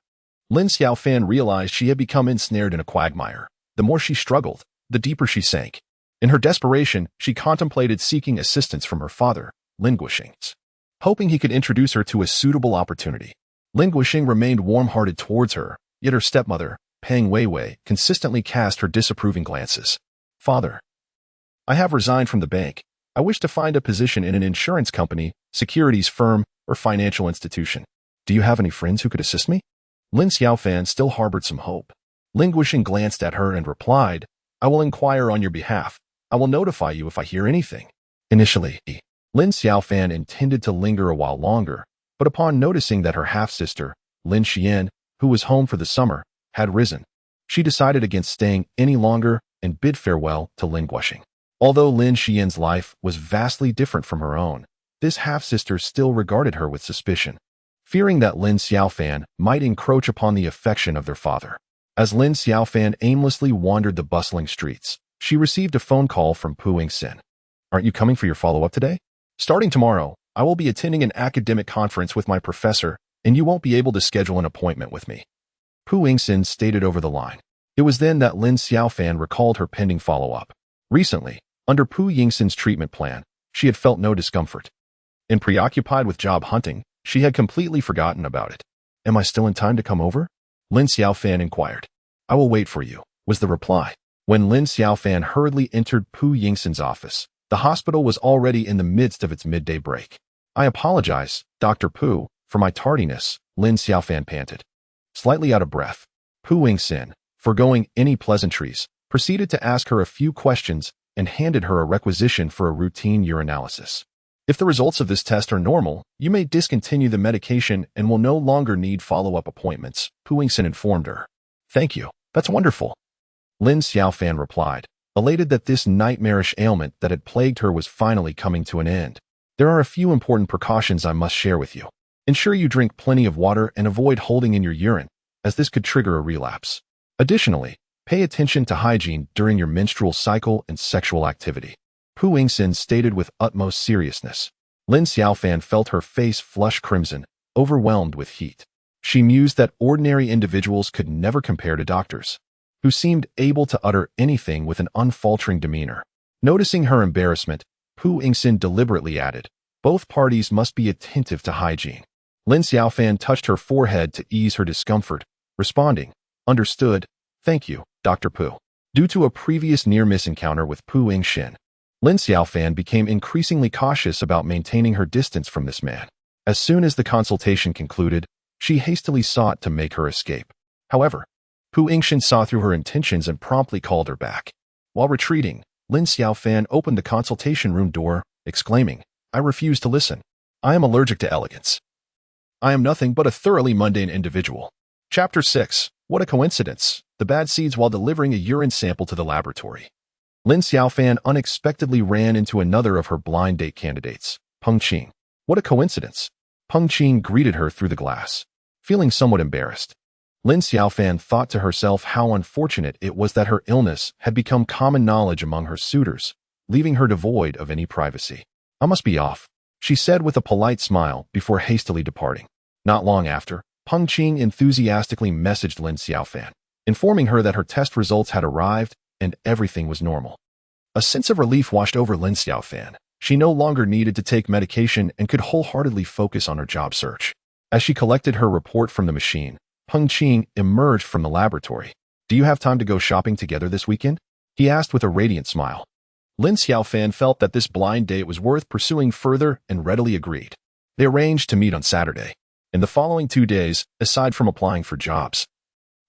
Lin Xiaofan realized she had become ensnared in a quagmire. The more she struggled, the deeper she sank. In her desperation, she contemplated seeking assistance from her father, Lin Xiaofan, hoping he could introduce her to a suitable opportunity. Lin Xiaofan remained warm-hearted towards her, yet her stepmother, Pang Weiwei, consistently cast her disapproving glances. Father, I have resigned from the bank. I wish to find a position in an insurance company, securities firm, or financial institution. Do you have any friends who could assist me? Lin Xiaofan still harbored some hope. Lin Xiaofan glanced at her and replied, I will inquire on your behalf. I will notify you if I hear anything. Initially, Lin Xiaofan intended to linger a while longer, but upon noticing that her half-sister, Lin Xian, who was home for the summer, had risen, she decided against staying any longer and bid farewell to Lin Xiaofan. Although Lin Xian's life was vastly different from her own, this half-sister still regarded her with suspicion, fearing that Lin Xiaofan might encroach upon the affection of their father. As Lin Xiaofan aimlessly wandered the bustling streets, she received a phone call from Pu Yingxin. Aren't you coming for your follow-up today? Starting tomorrow, I will be attending an academic conference with my professor, and you won't be able to schedule an appointment with me. Pu Yingxin stated over the line. It was then that Lin Xiaofan recalled her pending follow-up. Recently, under Pu Yingxin's treatment plan, she had felt no discomfort. And preoccupied with job hunting, she had completely forgotten about it. Am I still in time to come over? Lin Xiaofan inquired. I will wait for you, was the reply. When Lin Xiaofan hurriedly entered Pu Yingxin's office, the hospital was already in the midst of its midday break. I apologize, Dr. Pu, for my tardiness, Lin Xiaofan panted. Slightly out of breath, Pu Yingxin, foregoing any pleasantries, proceeded to ask her a few questions and handed her a requisition for a routine urinalysis. If the results of this test are normal, you may discontinue the medication and will no longer need follow-up appointments, Pu Yingxin informed her. Thank you, that's wonderful. Lin Xiaofan replied, elated that this nightmarish ailment that had plagued her was finally coming to an end. There are a few important precautions I must share with you. Ensure you drink plenty of water and avoid holding in your urine, as this could trigger a relapse. Additionally, pay attention to hygiene during your menstrual cycle and sexual activity. Pu Yingxin stated with utmost seriousness. Lin Xiaofan felt her face flush crimson, overwhelmed with heat. She mused that ordinary individuals could never compare to doctors, who seemed able to utter anything with an unfaltering demeanor. Noticing her embarrassment, Pu Yingxin deliberately added, both parties must be attentive to hygiene. Lin Xiaofan touched her forehead to ease her discomfort, responding, understood, thank you, Dr. Pu. Due to a previous near-miss encounter with Pu Yingxin, Lin Xiaofan became increasingly cautious about maintaining her distance from this man. As soon as the consultation concluded, she hastily sought to make her escape. However, Pu Yingxin saw through her intentions and promptly called her back. While retreating, Lin Xiaofan opened the consultation room door, exclaiming, I refuse to listen. I am allergic to elegance. I am nothing but a thoroughly mundane individual. Chapter 6. What a coincidence. The bad seeds while delivering a urine sample to the laboratory. Lin Xiaofan unexpectedly ran into another of her blind date candidates, Peng Qing. What a coincidence. Peng Qing greeted her through the glass. Feeling somewhat embarrassed, Lin Xiaofan thought to herself how unfortunate it was that her illness had become common knowledge among her suitors, leaving her devoid of any privacy. I must be off, she said with a polite smile before hastily departing. Not long after, Peng Qing enthusiastically messaged Lin Xiaofan, informing her that her test results had arrived and everything was normal. A sense of relief washed over Lin Xiaofan. She no longer needed to take medication and could wholeheartedly focus on her job search. As she collected her report from the machine, Peng Qing emerged from the laboratory. Do you have time to go shopping together this weekend? He asked with a radiant smile. Lin Xiaofan felt that this blind date was worth pursuing further and readily agreed. They arranged to meet on Saturday. In the following 2 days, aside from applying for jobs,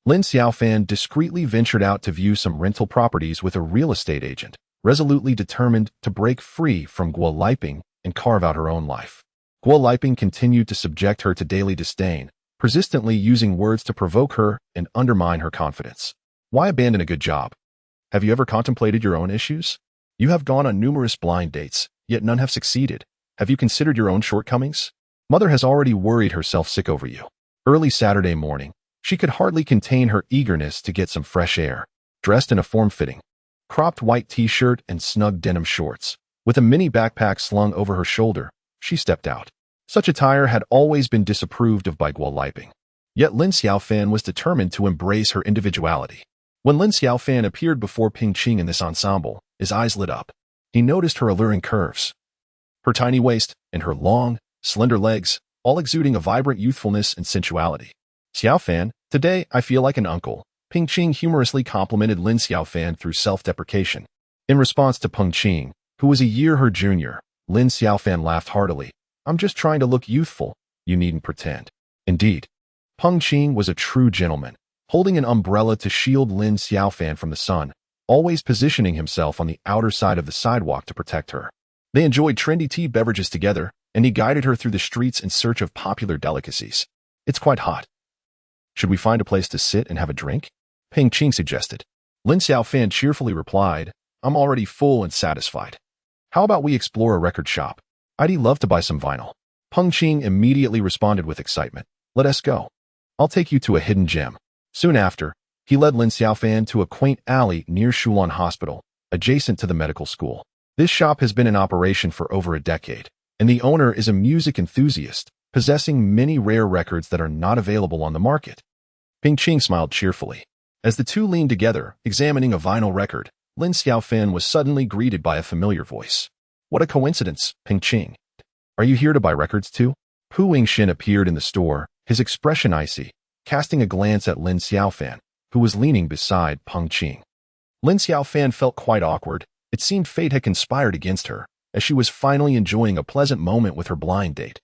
Lin Xiaofan discreetly ventured out to view some rental properties with a real estate agent, resolutely determined to break free from Guo Liping and carve out her own life. Guo Liping continued to subject her to daily disdain, persistently using words to provoke her and undermine her confidence. Why abandon a good job? Have you ever contemplated your own issues? You have gone on numerous blind dates, yet none have succeeded. Have you considered your own shortcomings? Mother has already worried herself sick over you. Early Saturday morning, she could hardly contain her eagerness to get some fresh air. Dressed in a form-fitting, cropped white t-shirt and snug denim shorts, with a mini backpack slung over her shoulder, she stepped out. Such attire had always been disapproved of by Guo Liping. Yet Lin Xiaofan was determined to embrace her individuality. When Lin Xiaofan appeared before Ping Qing in this ensemble, his eyes lit up. He noticed her alluring curves, her tiny waist, and her long, slender legs, all exuding a vibrant youthfulness and sensuality. Xiaofan, today I feel like an uncle. Ping Qing humorously complimented Lin Xiaofan through self-deprecation. In response to Peng Qing, who was a year her junior, Lin Xiaofan laughed heartily. I'm just trying to look youthful. You needn't pretend. Indeed, Peng Qing was a true gentleman, holding an umbrella to shield Lin Xiaofan from the sun, always positioning himself on the outer side of the sidewalk to protect her. They enjoyed trendy tea beverages together, and he guided her through the streets in search of popular delicacies. It's quite hot. Should we find a place to sit and have a drink? Peng Qing suggested. Lin Xiaofan cheerfully replied, I'm already full and satisfied. How about we explore a record shop? I'd love to buy some vinyl. Peng Qing immediately responded with excitement. Let us go. I'll take you to a hidden gem. Soon after, he led Lin Xiaofan to a quaint alley near Shulan Hospital, adjacent to the medical school. This shop has been in operation for over a decade, and the owner is a music enthusiast, possessing many rare records that are not available on the market. Ping Qing smiled cheerfully. As the two leaned together, examining a vinyl record, Lin Xiaofan was suddenly greeted by a familiar voice. What a coincidence, Ping Qing. Are you here to buy records too? Pu Yingxin appeared in the store, his expression icy, casting a glance at Lin Xiaofan, who was leaning beside Peng Qing. Lin Xiaofan felt quite awkward. It seemed fate had conspired against her, as she was finally enjoying a pleasant moment with her blind date,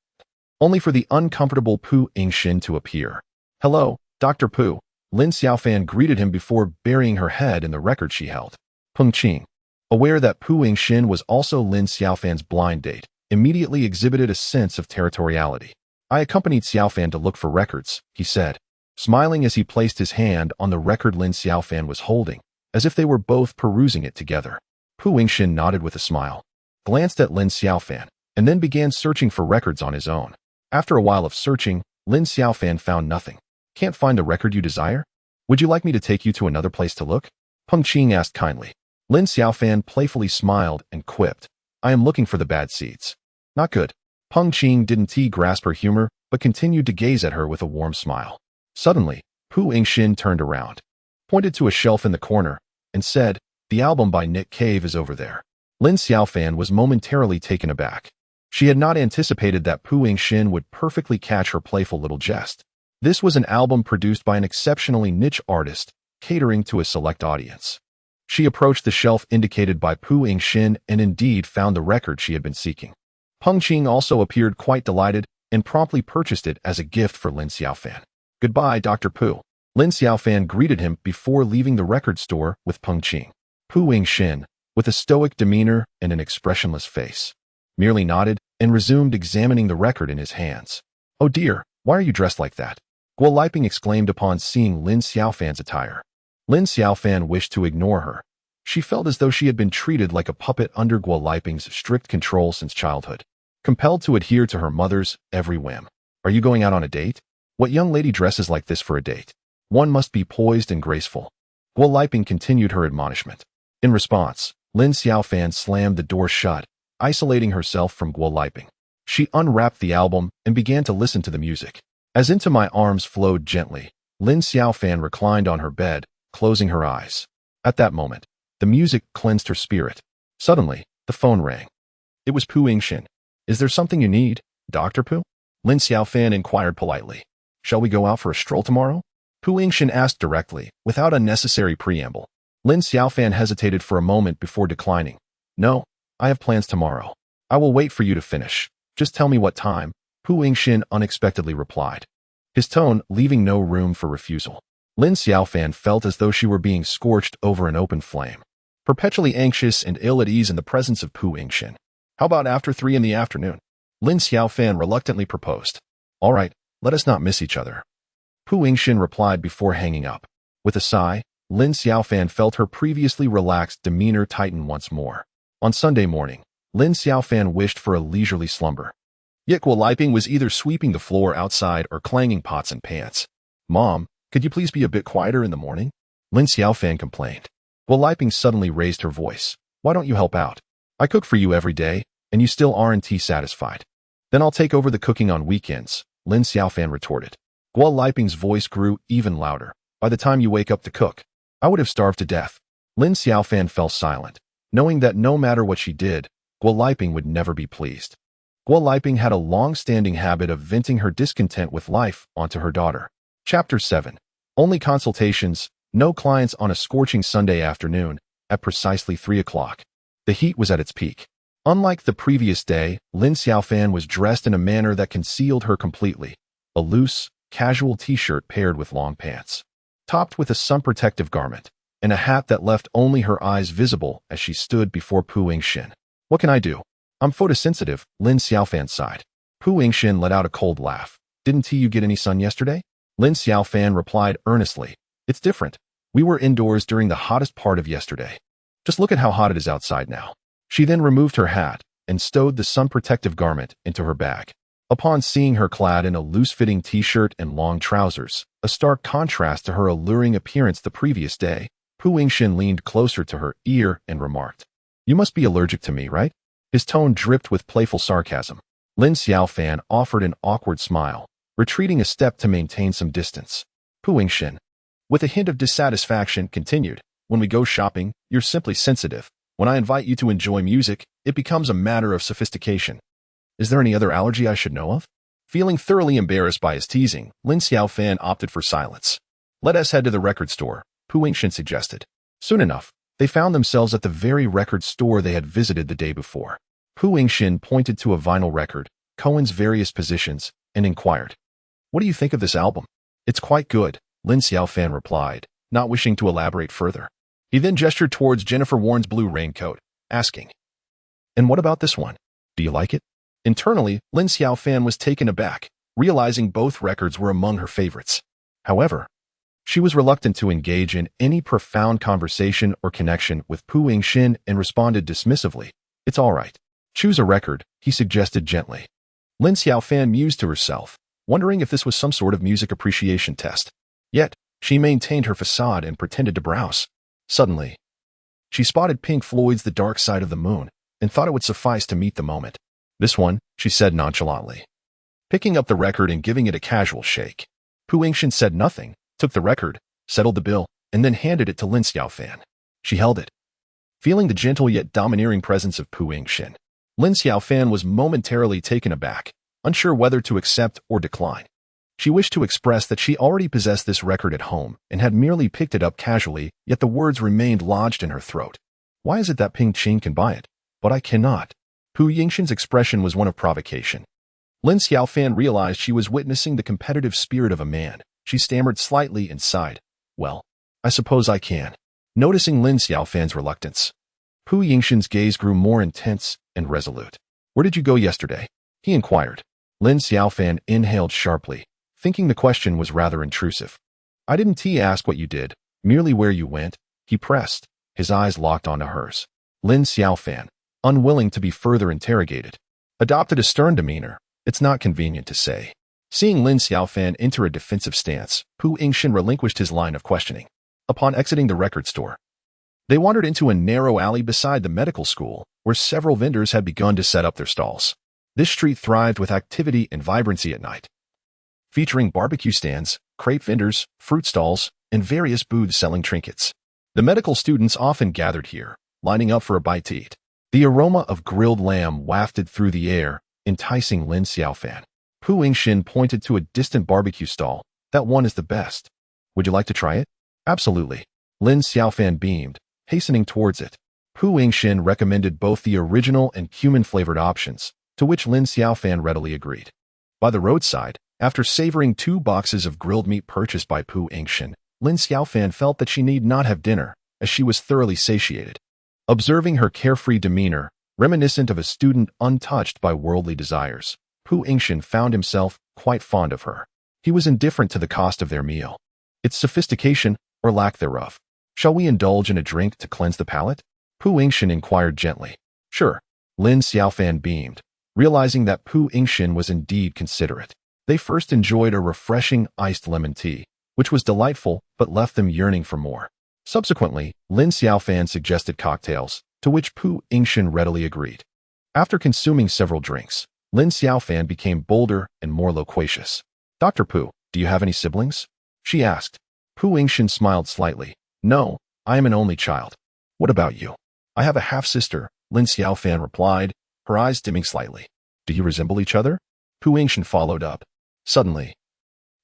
only for the uncomfortable Pu Yingxin to appear. Hello, Dr. Pu. Lin Xiaofan greeted him before burying her head in the record she held. Peng Qing, aware that Pu Yingxin was also Lin Xiaofan's blind date, immediately exhibited a sense of territoriality. I accompanied Xiaofan to look for records, he said, smiling as he placed his hand on the record Lin Xiaofan was holding, as if they were both perusing it together. Pu Yingxin nodded with a smile, glanced at Lin Xiaofan, and then began searching for records on his own. After a while of searching, Lin Xiaofan found nothing. Can't find the record you desire? Would you like me to take you to another place to look? Peng Qing asked kindly. Lin Xiaofan playfully smiled and quipped, I am looking for the bad seeds. Not good. Peng Qing didn't grasp her humor, but continued to gaze at her with a warm smile. Suddenly, Pu Yingxin turned around, pointed to a shelf in the corner, and said, the album by Nick Cave is over there. Lin Xiaofan was momentarily taken aback. She had not anticipated that Pu Yingxin would perfectly catch her playful little jest. This was an album produced by an exceptionally niche artist, catering to a select audience. She approached the shelf indicated by Pu Yingxin and indeed found the record she had been seeking. Peng Qing also appeared quite delighted and promptly purchased it as a gift for Lin Xiaofan. Goodbye, Dr. Pu. Lin Xiaofan greeted him before leaving the record store with Peng Qing. Pu Yingxin, with a stoic demeanor and an expressionless face, merely nodded and resumed examining the record in his hands. Oh dear, why are you dressed like that? Guo Liping exclaimed upon seeing Lin Xiaofan's attire. Lin Xiaofan wished to ignore her. She felt as though she had been treated like a puppet under Guo Liping's strict control since childhood, compelled to adhere to her mother's every whim. Are you going out on a date? What young lady dresses like this for a date? One must be poised and graceful. Guo Liping continued her admonishment. In response, Lin Xiaofan slammed the door shut, isolating herself from Guo Liping. She unwrapped the album and began to listen to the music. As Into My Arms flowed gently, Lin Xiaofan reclined on her bed, closing her eyes. At that moment, the music cleansed her spirit. Suddenly, the phone rang. It was Pu Yingxin. Is there something you need, Dr. Pu? Lin Xiaofan inquired politely. Shall we go out for a stroll tomorrow? Pu Yingxin asked directly, without unnecessary preamble. Lin Xiaofan hesitated for a moment before declining. No, I have plans tomorrow. I will wait for you to finish. Just tell me what time, Pu Yingxin unexpectedly replied, his tone leaving no room for refusal. Lin Xiaofan felt as though she were being scorched over an open flame, perpetually anxious and ill at ease in the presence of Pu Yingxin. How about after 3 in the afternoon? Lin Xiaofan reluctantly proposed. All right, let us not miss each other. Pu Yingxin replied before hanging up. With a sigh, Lin Xiaofan felt her previously relaxed demeanor tighten once more. On Sunday morning, Lin Xiaofan wished for a leisurely slumber. Yet Guo Liping was either sweeping the floor outside or clanging pots and pans. "Mom, could you please be a bit quieter in the morning?" Lin Xiaofan complained. Guo Liping suddenly raised her voice. "Why don't you help out? I cook for you every day, and you still aren't satisfied." "Then I'll take over the cooking on weekends," Lin Xiaofan retorted. Guo Liping's voice grew even louder. "By the time you wake up to cook, I would have starved to death." Lin Xiaofan fell silent, knowing that no matter what she did, Guo Liping would never be pleased. Guo Liping had a long-standing habit of venting her discontent with life onto her daughter. Chapter 7. Only consultations, no clients on a scorching Sunday afternoon at precisely 3 o'clock. The heat was at its peak. Unlike the previous day, Lin Xiaofan was dressed in a manner that concealed her completely. A loose, casual t-shirt paired with long pants, topped with a sun-protective garment, and a hat that left only her eyes visible as she stood before Pu Yingxin. "What can I do? I'm photosensitive," Lin Xiaofan sighed. Pu Yingxin let out a cold laugh. "Didn't you get any sun yesterday?" Lin Xiaofan replied earnestly. "It's different. We were indoors during the hottest part of yesterday. Just look at how hot it is outside now." She then removed her hat and stowed the sun-protective garment into her bag. Upon seeing her clad in a loose-fitting t-shirt and long trousers, a stark contrast to her alluring appearance the previous day, Pu Yingxin leaned closer to her ear and remarked, "You must be allergic to me, right?" His tone dripped with playful sarcasm. Lin Xiaofan offered an awkward smile, retreating a step to maintain some distance. Pu Yingxin, with a hint of dissatisfaction, continued, "When we go shopping, you're simply sensitive. When I invite you to enjoy music, it becomes a matter of sophistication. Is there any other allergy I should know of?" Feeling thoroughly embarrassed by his teasing, Lin Xiaofan opted for silence. "Let us head to the record store," Pu Yingxin suggested. Soon enough, they found themselves at the very record store they had visited the day before. Pu Yingxin pointed to a vinyl record, Cohen's various positions, and inquired, "What do you think of this album?" "It's quite good," Lin Xiaofan replied, not wishing to elaborate further. He then gestured towards Jennifer Warren's blue raincoat, asking, "And what about this one? Do you like it?" Internally, Lin Xiaofan was taken aback, realizing both records were among her favorites. However, she was reluctant to engage in any profound conversation or connection with Pu Yingxin and responded dismissively, "It's all right. Choose a record," he suggested gently. Lin Xiaofan mused to herself, wondering if this was some sort of music appreciation test. Yet, she maintained her facade and pretended to browse. Suddenly, she spotted Pink Floyd's The Dark Side of the Moon and thought it would suffice to meet the moment. "This one," she said nonchalantly, picking up the record and giving it a casual shake. Pu Yingxin said nothing, took the record, settled the bill, and then handed it to Lin Xiaofan. She held it, feeling the gentle yet domineering presence of Pu Yingxin. Lin Xiaofan was momentarily taken aback, unsure whether to accept or decline. She wished to express that she already possessed this record at home and had merely picked it up casually, yet the words remained lodged in her throat. "Why is it that Ping Qing can buy it, but I cannot?" Pu Yingxin's expression was one of provocation. Lin Xiaofan realized she was witnessing the competitive spirit of a man. She stammered slightly and sighed, "Well, I suppose I can." Noticing Lin Xiaofan's reluctance, Pu Yingxin's gaze grew more intense and resolute. "Where did you go yesterday?" he inquired. Lin Xiaofan inhaled sharply, thinking the question was rather intrusive. "I didn't ask what you did, merely where you went," he pressed, his eyes locked onto hers. Lin Xiaofan, unwilling to be further interrogated, adopted a stern demeanor. "It's not convenient to say." Seeing Lin Xiaofan enter a defensive stance, Pu Yingxin relinquished his line of questioning. Upon exiting the record store, they wandered into a narrow alley beside the medical school, where several vendors had begun to set up their stalls. This street thrived with activity and vibrancy at night, featuring barbecue stands, crepe vendors, fruit stalls, and various booths selling trinkets. The medical students often gathered here, lining up for a bite to eat. The aroma of grilled lamb wafted through the air, enticing Lin Xiaofan. Pu Yingxin pointed to a distant barbecue stall. "That one is the best. Would you like to try it?" "Absolutely." Lin Xiaofan beamed, hastening towards it. Pu Yingxin recommended both the original and cumin-flavored options, to which Lin Xiaofan readily agreed. By the roadside, after savoring 2 boxes of grilled meat purchased by Pu Yingxin, Lin Xiaofan felt that she need not have dinner, as she was thoroughly satiated. Observing her carefree demeanor, reminiscent of a student untouched by worldly desires, Pu Yingxin found himself quite fond of her. He was indifferent to the cost of their meal, its sophistication or lack thereof. "Shall we indulge in a drink to cleanse the palate?" Pu Yingxin inquired gently. Sure. Lin Xiaofan beamed, realizing that Pu Yingxin was indeed considerate. They first enjoyed a refreshing iced lemon tea, which was delightful but left them yearning for more. Subsequently, Lin Xiaofan suggested cocktails, to which Pu Yingxin readily agreed. After consuming several drinks, Lin Xiaofan became bolder and more loquacious. Dr. Pu, do you have any siblings? She asked. Pu Yingxin smiled slightly. No, I am an only child. What about you? I have a half-sister, Lin Xiaofan replied, her eyes dimming slightly. Do you resemble each other? Pu Yingxin followed up. Suddenly,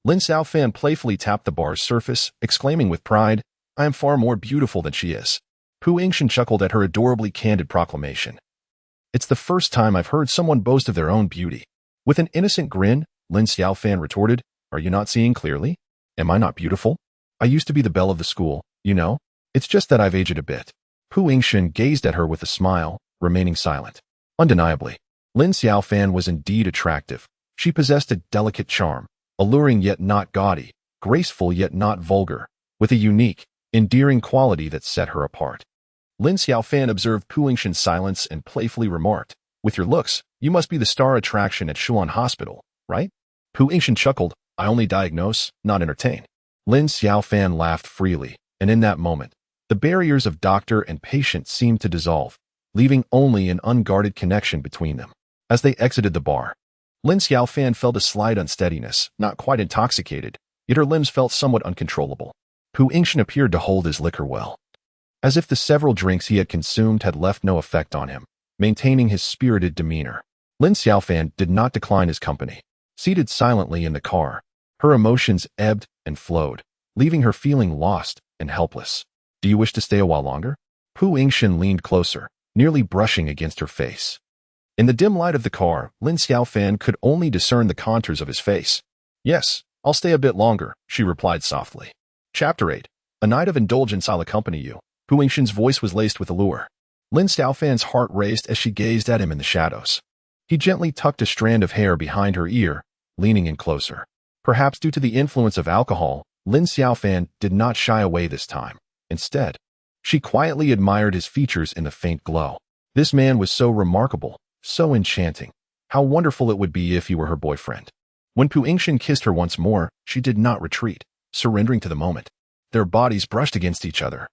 Lin Xiaofan playfully tapped the bar's surface, exclaiming with pride, I am far more beautiful than she is. Pu Yingxin chuckled at her adorably candid proclamation. It's the first time I've heard someone boast of their own beauty. With an innocent grin, Lin Xiaofan retorted, Are you not seeing clearly? Am I not beautiful? I used to be the belle of the school, you know? It's just that I've aged a bit. Pu Yingxin gazed at her with a smile, remaining silent. Undeniably, Lin Xiaofan was indeed attractive. She possessed a delicate charm, alluring yet not gaudy, graceful yet not vulgar, with a unique, endearing quality that set her apart. Lin Xiaofan observed Pu Yingxin's silence and playfully remarked, With your looks, you must be the star attraction at Shuan Hospital, right? Pu Yingxin chuckled, I only diagnose, not entertain. Lin Xiaofan laughed freely, and in that moment, the barriers of doctor and patient seemed to dissolve, leaving only an unguarded connection between them. As they exited the bar, Lin Xiaofan felt a slight unsteadiness, not quite intoxicated, yet her limbs felt somewhat uncontrollable. Pu Yingxin appeared to hold his liquor well, as if the several drinks he had consumed had left no effect on him, maintaining his spirited demeanor. Lin Xiaofan did not decline his company. Seated silently in the car, her emotions ebbed and flowed, leaving her feeling lost and helpless. Do you wish to stay a while longer? Pu Yingxin leaned closer, nearly brushing against her face. In the dim light of the car, Lin Xiaofan could only discern the contours of his face. Yes, I'll stay a bit longer, she replied softly. Chapter 8. A night of indulgence, I'll accompany you. Pu Yingxin's voice was laced with allure. Lin Xiaofan's heart raced as she gazed at him in the shadows. He gently tucked a strand of hair behind her ear, leaning in closer. Perhaps due to the influence of alcohol, Lin Xiaofan did not shy away this time. Instead, she quietly admired his features in the faint glow. This man was so remarkable, so enchanting. How wonderful it would be if he were her boyfriend. When Pu Yingxin kissed her once more, she did not retreat, surrendering to the moment. Their bodies brushed against each other.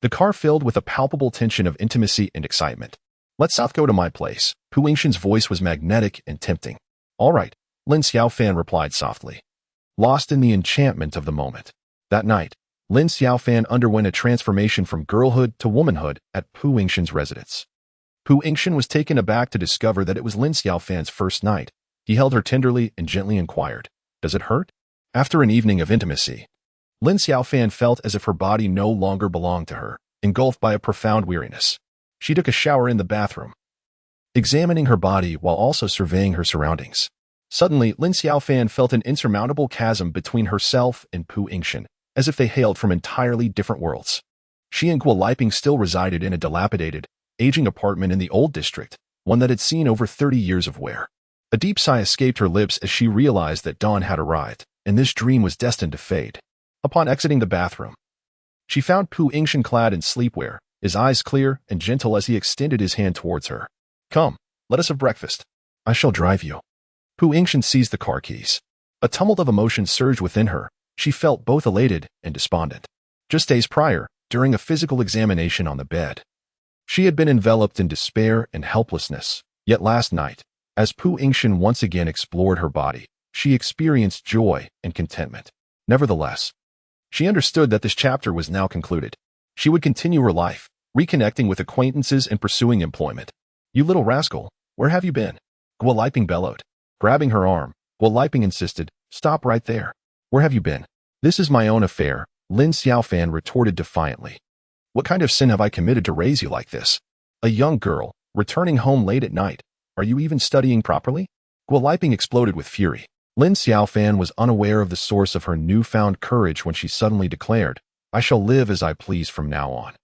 The car filled with a palpable tension of intimacy and excitement. Let's south go to my place. Pu Yingxin's voice was magnetic and tempting. All right, Lin Xiaofan replied softly, lost in the enchantment of the moment. That night, Lin Xiaofan underwent a transformation from girlhood to womanhood at Pu Yingxin's residence. Pu Yingxin was taken aback to discover that it was Lin Xiaofan's first night. He held her tenderly and gently inquired, Does it hurt? After an evening of intimacy, Lin Xiaofan felt as if her body no longer belonged to her, engulfed by a profound weariness. She took a shower in the bathroom, examining her body while also surveying her surroundings. Suddenly, Lin Xiaofan felt an insurmountable chasm between herself and Pu Yingxin, as if they hailed from entirely different worlds. She and Guo Liping still resided in a dilapidated, aging apartment in the old district, one that had seen over 30 years of wear. A deep sigh escaped her lips as she realized that dawn had arrived, and this dream was destined to fade. Upon exiting the bathroom, she found Pu Yingxin clad in sleepwear, his eyes clear and gentle as he extended his hand towards her. Come, let us have breakfast. I shall drive you. Pu Yingxin seized the car keys. A tumult of emotion surged within her. She felt both elated and despondent. Just days prior, during a physical examination on the bed, she had been enveloped in despair and helplessness. Yet last night, as Pu Yingxin once again explored her body, she experienced joy and contentment. Nevertheless, she understood that this chapter was now concluded. She would continue her life, reconnecting with acquaintances and pursuing employment. You little rascal, where have you been? Guo Liping bellowed. Grabbing her arm, Guo Liping insisted, Stop right there. Where have you been? This is my own affair, Lin Xiaofan retorted defiantly. What kind of sin have I committed to raise you like this? A young girl, returning home late at night. Are you even studying properly? Guo Liping exploded with fury. Lin Xiaofan was unaware of the source of her newfound courage when she suddenly declared, I shall live as I please from now on.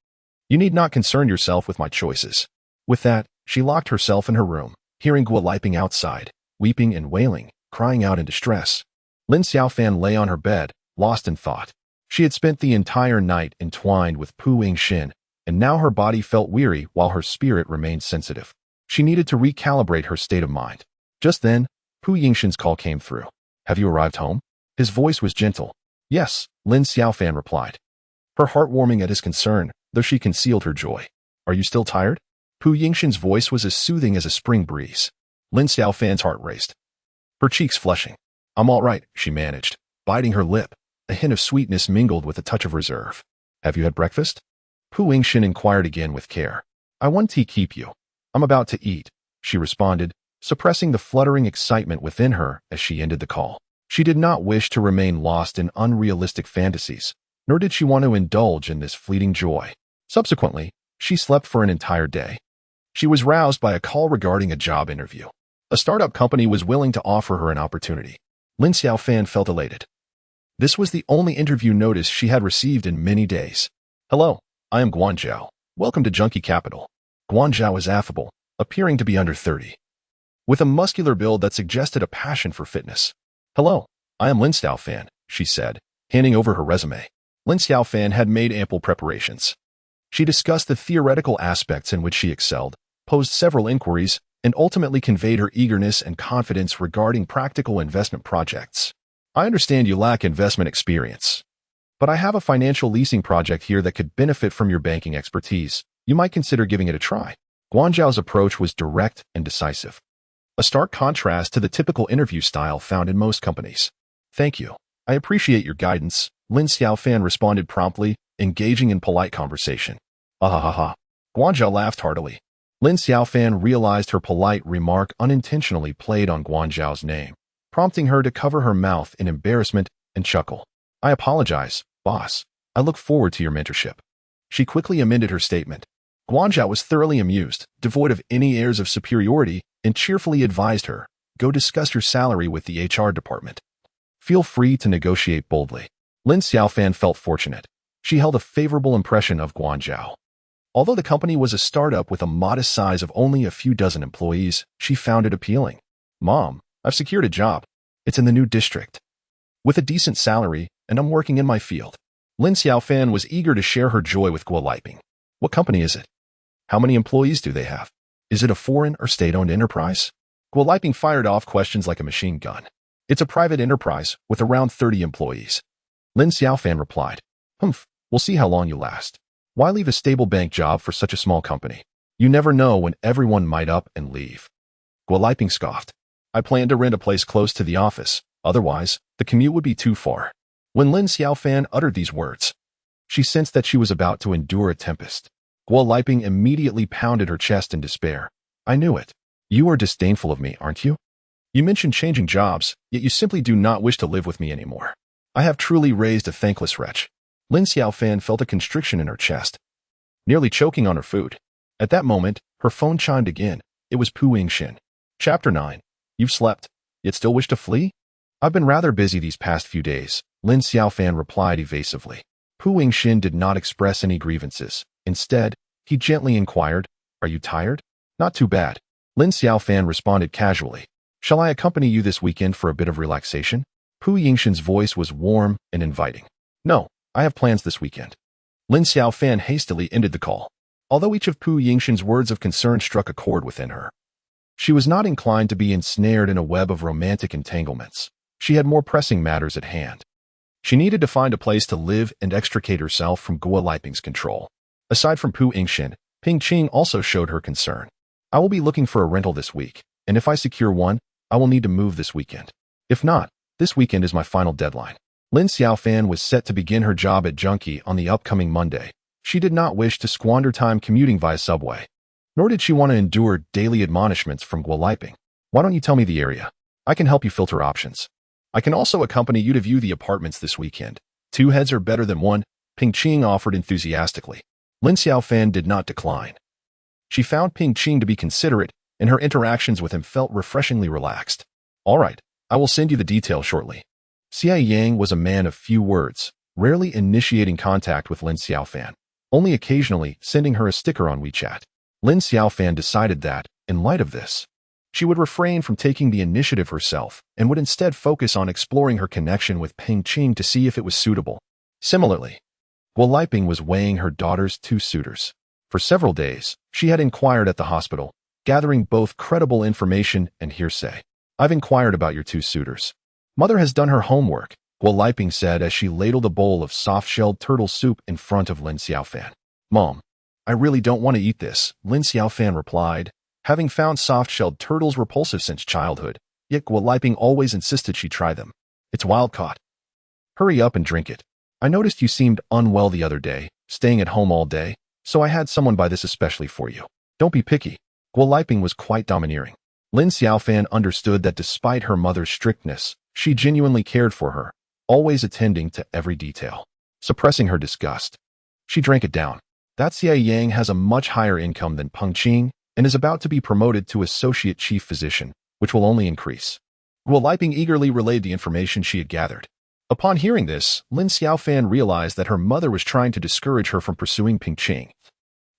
You need not concern yourself with my choices. With that, she locked herself in her room, hearing Guo Liping outside, weeping and wailing, crying out in distress. Lin Xiaofan lay on her bed, lost in thought. She had spent the entire night entwined with Pu Yingxin, and now her body felt weary while her spirit remained sensitive. She needed to recalibrate her state of mind. Just then, Pu Yingxin's call came through. "Have you arrived home?" His voice was gentle. "Yes," Lin Xiaofan replied, her heart warming at his concern, though she concealed her joy. "Are you still tired?" Pu Yingxin's voice was as soothing as a spring breeze. Lin Xiaofan's heart raced, her cheeks flushing. "I'm all right," she managed, biting her lip, a hint of sweetness mingled with a touch of reserve. "Have you had breakfast?" Pu Yingxin inquired again with care. "I want to keep you. I'm about to eat," she responded, suppressing the fluttering excitement within her as she ended the call. She did not wish to remain lost in unrealistic fantasies, nor did she want to indulge in this fleeting joy. Subsequently, she slept for an entire day. She was roused by a call regarding a job interview. A startup company was willing to offer her an opportunity. Lin Xiaofan felt elated. This was the only interview notice she had received in many days. "Hello, I am Guanzhao. Welcome to Junkie Capital." Guanzhao was affable, appearing to be under 30, with a muscular build that suggested a passion for fitness. "Hello, I am Lin Xiaofan," she said, handing over her resume. Lin Xiaofan had made ample preparations. She discussed the theoretical aspects in which she excelled, posed several inquiries, and ultimately conveyed her eagerness and confidence regarding practical investment projects. "I understand you lack investment experience, but I have a financial leasing project here that could benefit from your banking expertise. You might consider giving it a try." Guanzhao's approach was direct and decisive, a stark contrast to the typical interview style found in most companies. "Thank you. I appreciate your guidance," Lin Xiaofan responded promptly, engaging in polite conversation. "Ah ha ha ha." Guanzhao laughed heartily. Lin Xiaofan realized her polite remark unintentionally played on Guanzhao's name, prompting her to cover her mouth in embarrassment and chuckle. "I apologize, boss. I look forward to your mentorship." She quickly amended her statement. Guanzhao was thoroughly amused, devoid of any airs of superiority, and cheerfully advised her, "Go discuss your salary with the HR department. Feel free to negotiate boldly." Lin Xiaofan felt fortunate. She held a favorable impression of Guanzhao. Although the company was a startup with a modest size of only a few dozen employees, she found it appealing. "Mom, I've secured a job. It's in the new district, with a decent salary, and I'm working in my field." Lin Xiaofan was eager to share her joy with Guo Liping. "What company is it? How many employees do they have? Is it a foreign or state-owned enterprise?" Guo Liping fired off questions like a machine gun. "It's a private enterprise with around 30 employees." Lin Xiaofan replied, "Humph, we'll see how long you last. Why leave a stable bank job for such a small company? You never know when everyone might up and leave." Guo Liping scoffed. "I plan to rent a place close to the office. Otherwise, the commute would be too far." When Lin Xiaofan uttered these words, she sensed that she was about to endure a tempest. Guo Liping immediately pounded her chest in despair. "I knew it. You are disdainful of me, aren't you? You mentioned changing jobs, yet you simply do not wish to live with me anymore. I have truly raised a thankless wretch." Lin Xiaofan felt a constriction in her chest, nearly choking on her food. At that moment, her phone chimed again. It was Pu Yingxin. Chapter 9. "You've slept, yet still wish to flee?" "I've been rather busy these past few days," Lin Xiaofan replied evasively. Pu Yingxin did not express any grievances. Instead, he gently inquired, "Are you tired?" "Not too bad." Lin Xiaofan responded casually. "Shall I accompany you this weekend for a bit of relaxation?" Pu Yingxin's voice was warm and inviting. "No, I have plans this weekend." Lin Xiaofan hastily ended the call. Although each of Pu Yingxin's words of concern struck a chord within her, she was not inclined to be ensnared in a web of romantic entanglements. She had more pressing matters at hand. She needed to find a place to live and extricate herself from Guo Liping's control. Aside from Pu Yingxin, Ping Qing also showed her concern. "I will be looking for a rental this week, and if I secure one, I will need to move this weekend. If not, this weekend is my final deadline." Lin Xiaofan was set to begin her job at Junkie on the upcoming Monday. She did not wish to squander time commuting via subway, nor did she want to endure daily admonishments from Guo Liping. "Why don't you tell me the area? I can help you filter options. I can also accompany you to view the apartments this weekend. Two heads are better than one," Ping Qing offered enthusiastically. Lin Xiaofan did not decline. She found Ping Qing to be considerate, and her interactions with him felt refreshingly relaxed. "All right, I will send you the details shortly." Xia Yang was a man of few words, rarely initiating contact with Lin Xiaofan, only occasionally sending her a sticker on WeChat. Lin Xiaofan decided that, in light of this, she would refrain from taking the initiative herself and would instead focus on exploring her connection with Ping Qing to see if it was suitable. Similarly, Guo Liping was weighing her daughter's two suitors. For several days, she had inquired at the hospital, gathering both credible information and hearsay. I've inquired about your two suitors. Mother has done her homework, Guo Liping said as she ladled a bowl of soft-shelled turtle soup in front of Lin Xiaofan. Mom, I really don't want to eat this, Lin Xiaofan replied, having found soft-shelled turtles repulsive since childhood, yet Guo Liping always insisted she try them. It's wild-caught. Hurry up and drink it. I noticed you seemed unwell the other day, staying at home all day, so I had someone buy this especially for you. Don't be picky. Guo Liping was quite domineering. Lin Xiaofan understood that despite her mother's strictness, she genuinely cared for her, always attending to every detail. Suppressing her disgust, she drank it down. That Xia Yang has a much higher income than Peng Qing and is about to be promoted to associate chief physician, which will only increase. Guo Liping eagerly relayed the information she had gathered. Upon hearing this, Lin Xiaofan realized that her mother was trying to discourage her from pursuing Peng Qing,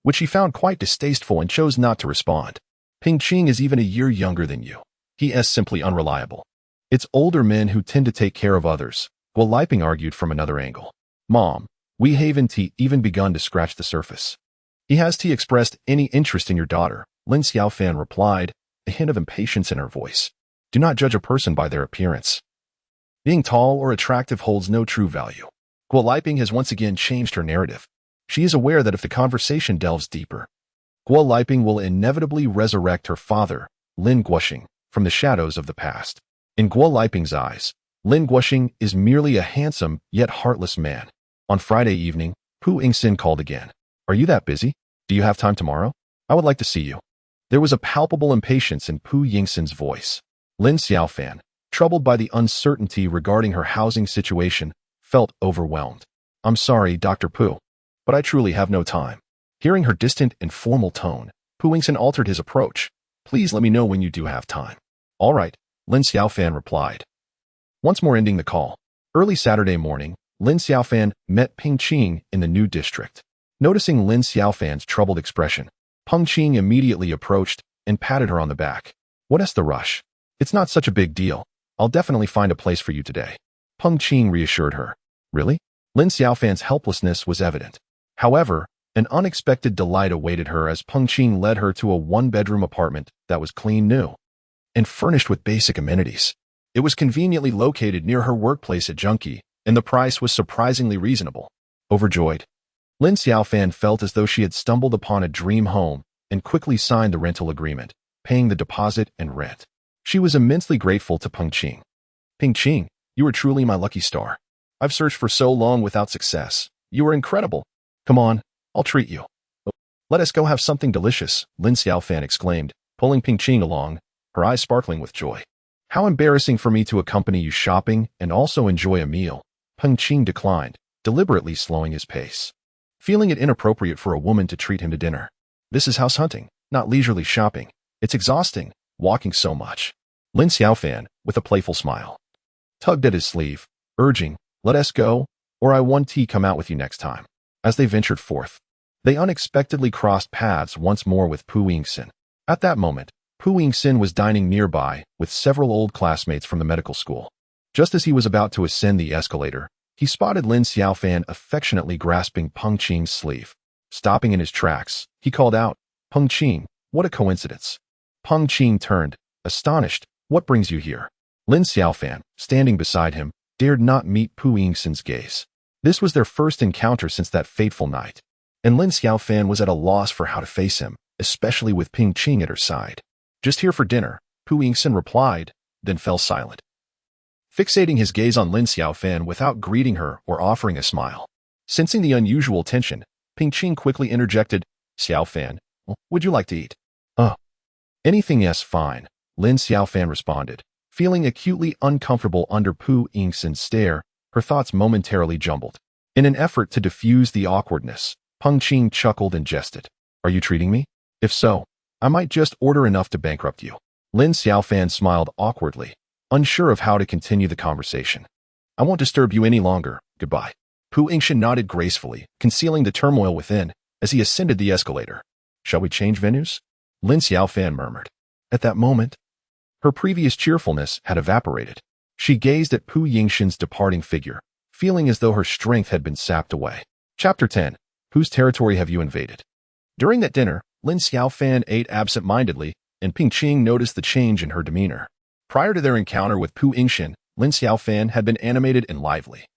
which she found quite distasteful and chose not to respond. Peng Qing is even a year younger than you. He is simply unreliable. It's older men who tend to take care of others, Guo Liping argued from another angle. Mom, we haven't even begun to scratch the surface. Has he expressed any interest in your daughter? Lin Xiaofan replied, a hint of impatience in her voice. Do not judge a person by their appearance. Being tall or attractive holds no true value. Guo Liping has once again changed her narrative. She is aware that if the conversation delves deeper, Guo Liping will inevitably resurrect her father, Lin Guoxing, from the shadows of the past. In Guo Liping's eyes, Lin Guoxing is merely a handsome yet heartless man. On Friday evening, Pu Yingxin called again. Are you that busy? Do you have time tomorrow? I would like to see you. There was a palpable impatience in Pu Yingxin's voice. Lin Xiaofan, troubled by the uncertainty regarding her housing situation, felt overwhelmed. I'm sorry, Dr. Pu, but I truly have no time. Hearing her distant and formal tone, Pu Yingxin altered his approach. Please let me know when you do have time. All right, Lin Xiaofan replied. Once more ending the call. Early Saturday morning, Lin Xiaofan met Peng Qing in the new district. Noticing Lin Xiaofan's troubled expression, Peng Qing immediately approached and patted her on the back. What's the rush? It's not such a big deal. I'll definitely find a place for you today. Peng Qing reassured her. Really? Lin Xiaofan's helplessness was evident. However, an unexpected delight awaited her as Peng Qing led her to a one-bedroom apartment that was clean new and furnished with basic amenities. It was conveniently located near her workplace at Junkie, and the price was surprisingly reasonable. Overjoyed, Lin Xiaofan felt as though she had stumbled upon a dream home and quickly signed the rental agreement, paying the deposit and rent. She was immensely grateful to Peng Qing. Peng Qing, you are truly my lucky star. I've searched for so long without success. You are incredible. Come on, I'll treat you. Let us go have something delicious, Lin Xiaofan exclaimed, pulling Peng Qing along, her eyes sparkling with joy. How embarrassing for me to accompany you shopping and also enjoy a meal. Peng Qing declined, deliberately slowing his pace, feeling it inappropriate for a woman to treat him to dinner. This is house hunting, not leisurely shopping. It's exhausting, walking so much. Lin Xiaofan, with a playful smile, tugged at his sleeve, urging, let us go, or I want to come out with you next time. As they ventured forth, they unexpectedly crossed paths once more with Pu Yingxin. At that moment, Pu Yingxin was dining nearby with several old classmates from the medical school. Just as he was about to ascend the escalator, he spotted Lin Xiaofan affectionately grasping Peng Qing's sleeve. Stopping in his tracks, he called out, Peng Qing, what a coincidence. Peng Qing turned, astonished. What brings you here? Lin Xiaofan, standing beside him, dared not meet Pu Yingxin's gaze. This was their first encounter since that fateful night, and Lin Xiaofan was at a loss for how to face him, especially with Peng Qing at her side. Just here for dinner, Pu Yingxin replied, then fell silent, fixating his gaze on Lin Xiaofan without greeting her or offering a smile. Sensing the unusual tension, Peng Qing quickly interjected, Xiaofan, would you like to eat? Anything, yes, fine, Lin Xiaofan responded. Feeling acutely uncomfortable under Pu Yingxin's stare, her thoughts momentarily jumbled. In an effort to diffuse the awkwardness, Peng Qing chuckled and jested. Are you treating me? If so, I might just order enough to bankrupt you. Lin Xiaofan smiled awkwardly, unsure of how to continue the conversation. I won't disturb you any longer, goodbye. Pu Yingxin nodded gracefully, concealing the turmoil within, as he ascended the escalator. Shall we change venues? Lin Xiaofan murmured. At that moment, her previous cheerfulness had evaporated. She gazed at Pu Yingxin's departing figure, feeling as though her strength had been sapped away. Chapter 10. Whose territory have you invaded? During that dinner, Lin Xiaofan ate absent-mindedly, and Ping Qing noticed the change in her demeanor. Prior to their encounter with Pu Yingxin, Lin Xiaofan had been animated and lively,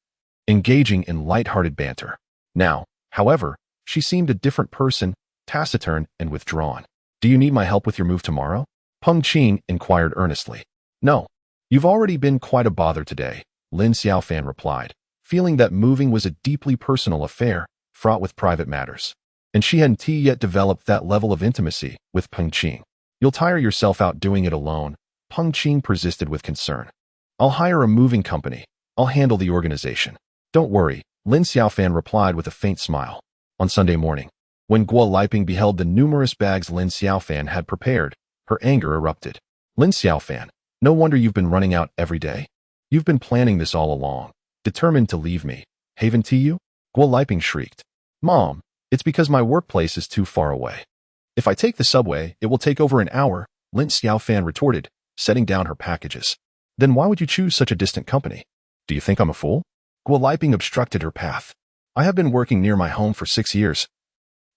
engaging in light-hearted banter. Now, however, she seemed a different person, taciturn and withdrawn. Do you need my help with your move tomorrow? Peng Qing inquired earnestly. No. You've already been quite a bother today, Lin Xiaofan replied, feeling that moving was a deeply personal affair, fraught with private matters. And she hadn't yet developed that level of intimacy with Peng Qing. You'll tire yourself out doing it alone, Peng Qing persisted with concern. I'll hire a moving company. I'll handle the organization. Don't worry, Lin Xiaofan replied with a faint smile. On Sunday morning, when Guo Liping beheld the numerous bags Lin Xiaofan had prepared, her anger erupted. Lin Xiaofan, no wonder you've been running out every day. You've been planning this all along, determined to leave me. Haven't you? Guo Liping shrieked. Mom, it's because my workplace is too far away. If I take the subway, it will take over an hour, Lin Xiaofan retorted, setting down her packages. Then why would you choose such a distant company? Do you think I'm a fool? Guo Liping obstructed her path. I have been working near my home for 6 years.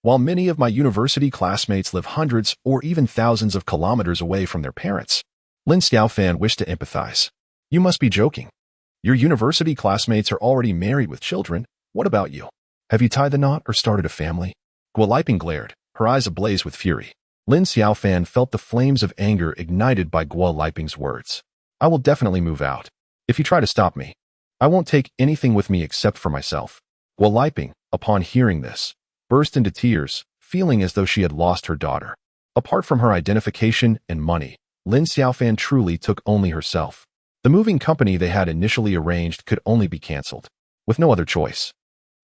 While many of my university classmates live hundreds or even thousands of kilometers away from their parents. Lin Xiaofan wished to empathize. You must be joking. Your university classmates are already married with children. What about you? Have you tied the knot or started a family? Guo Liping glared, her eyes ablaze with fury. Lin Xiaofan felt the flames of anger ignited by Guo Liping's words. I will definitely move out. If you try to stop me, I won't take anything with me except for myself. Guo Liping, upon hearing this, burst into tears, feeling as though she had lost her daughter. Apart from her identification and money, Lin Xiaofan truly took only herself. The moving company they had initially arranged could only be cancelled, with no other choice.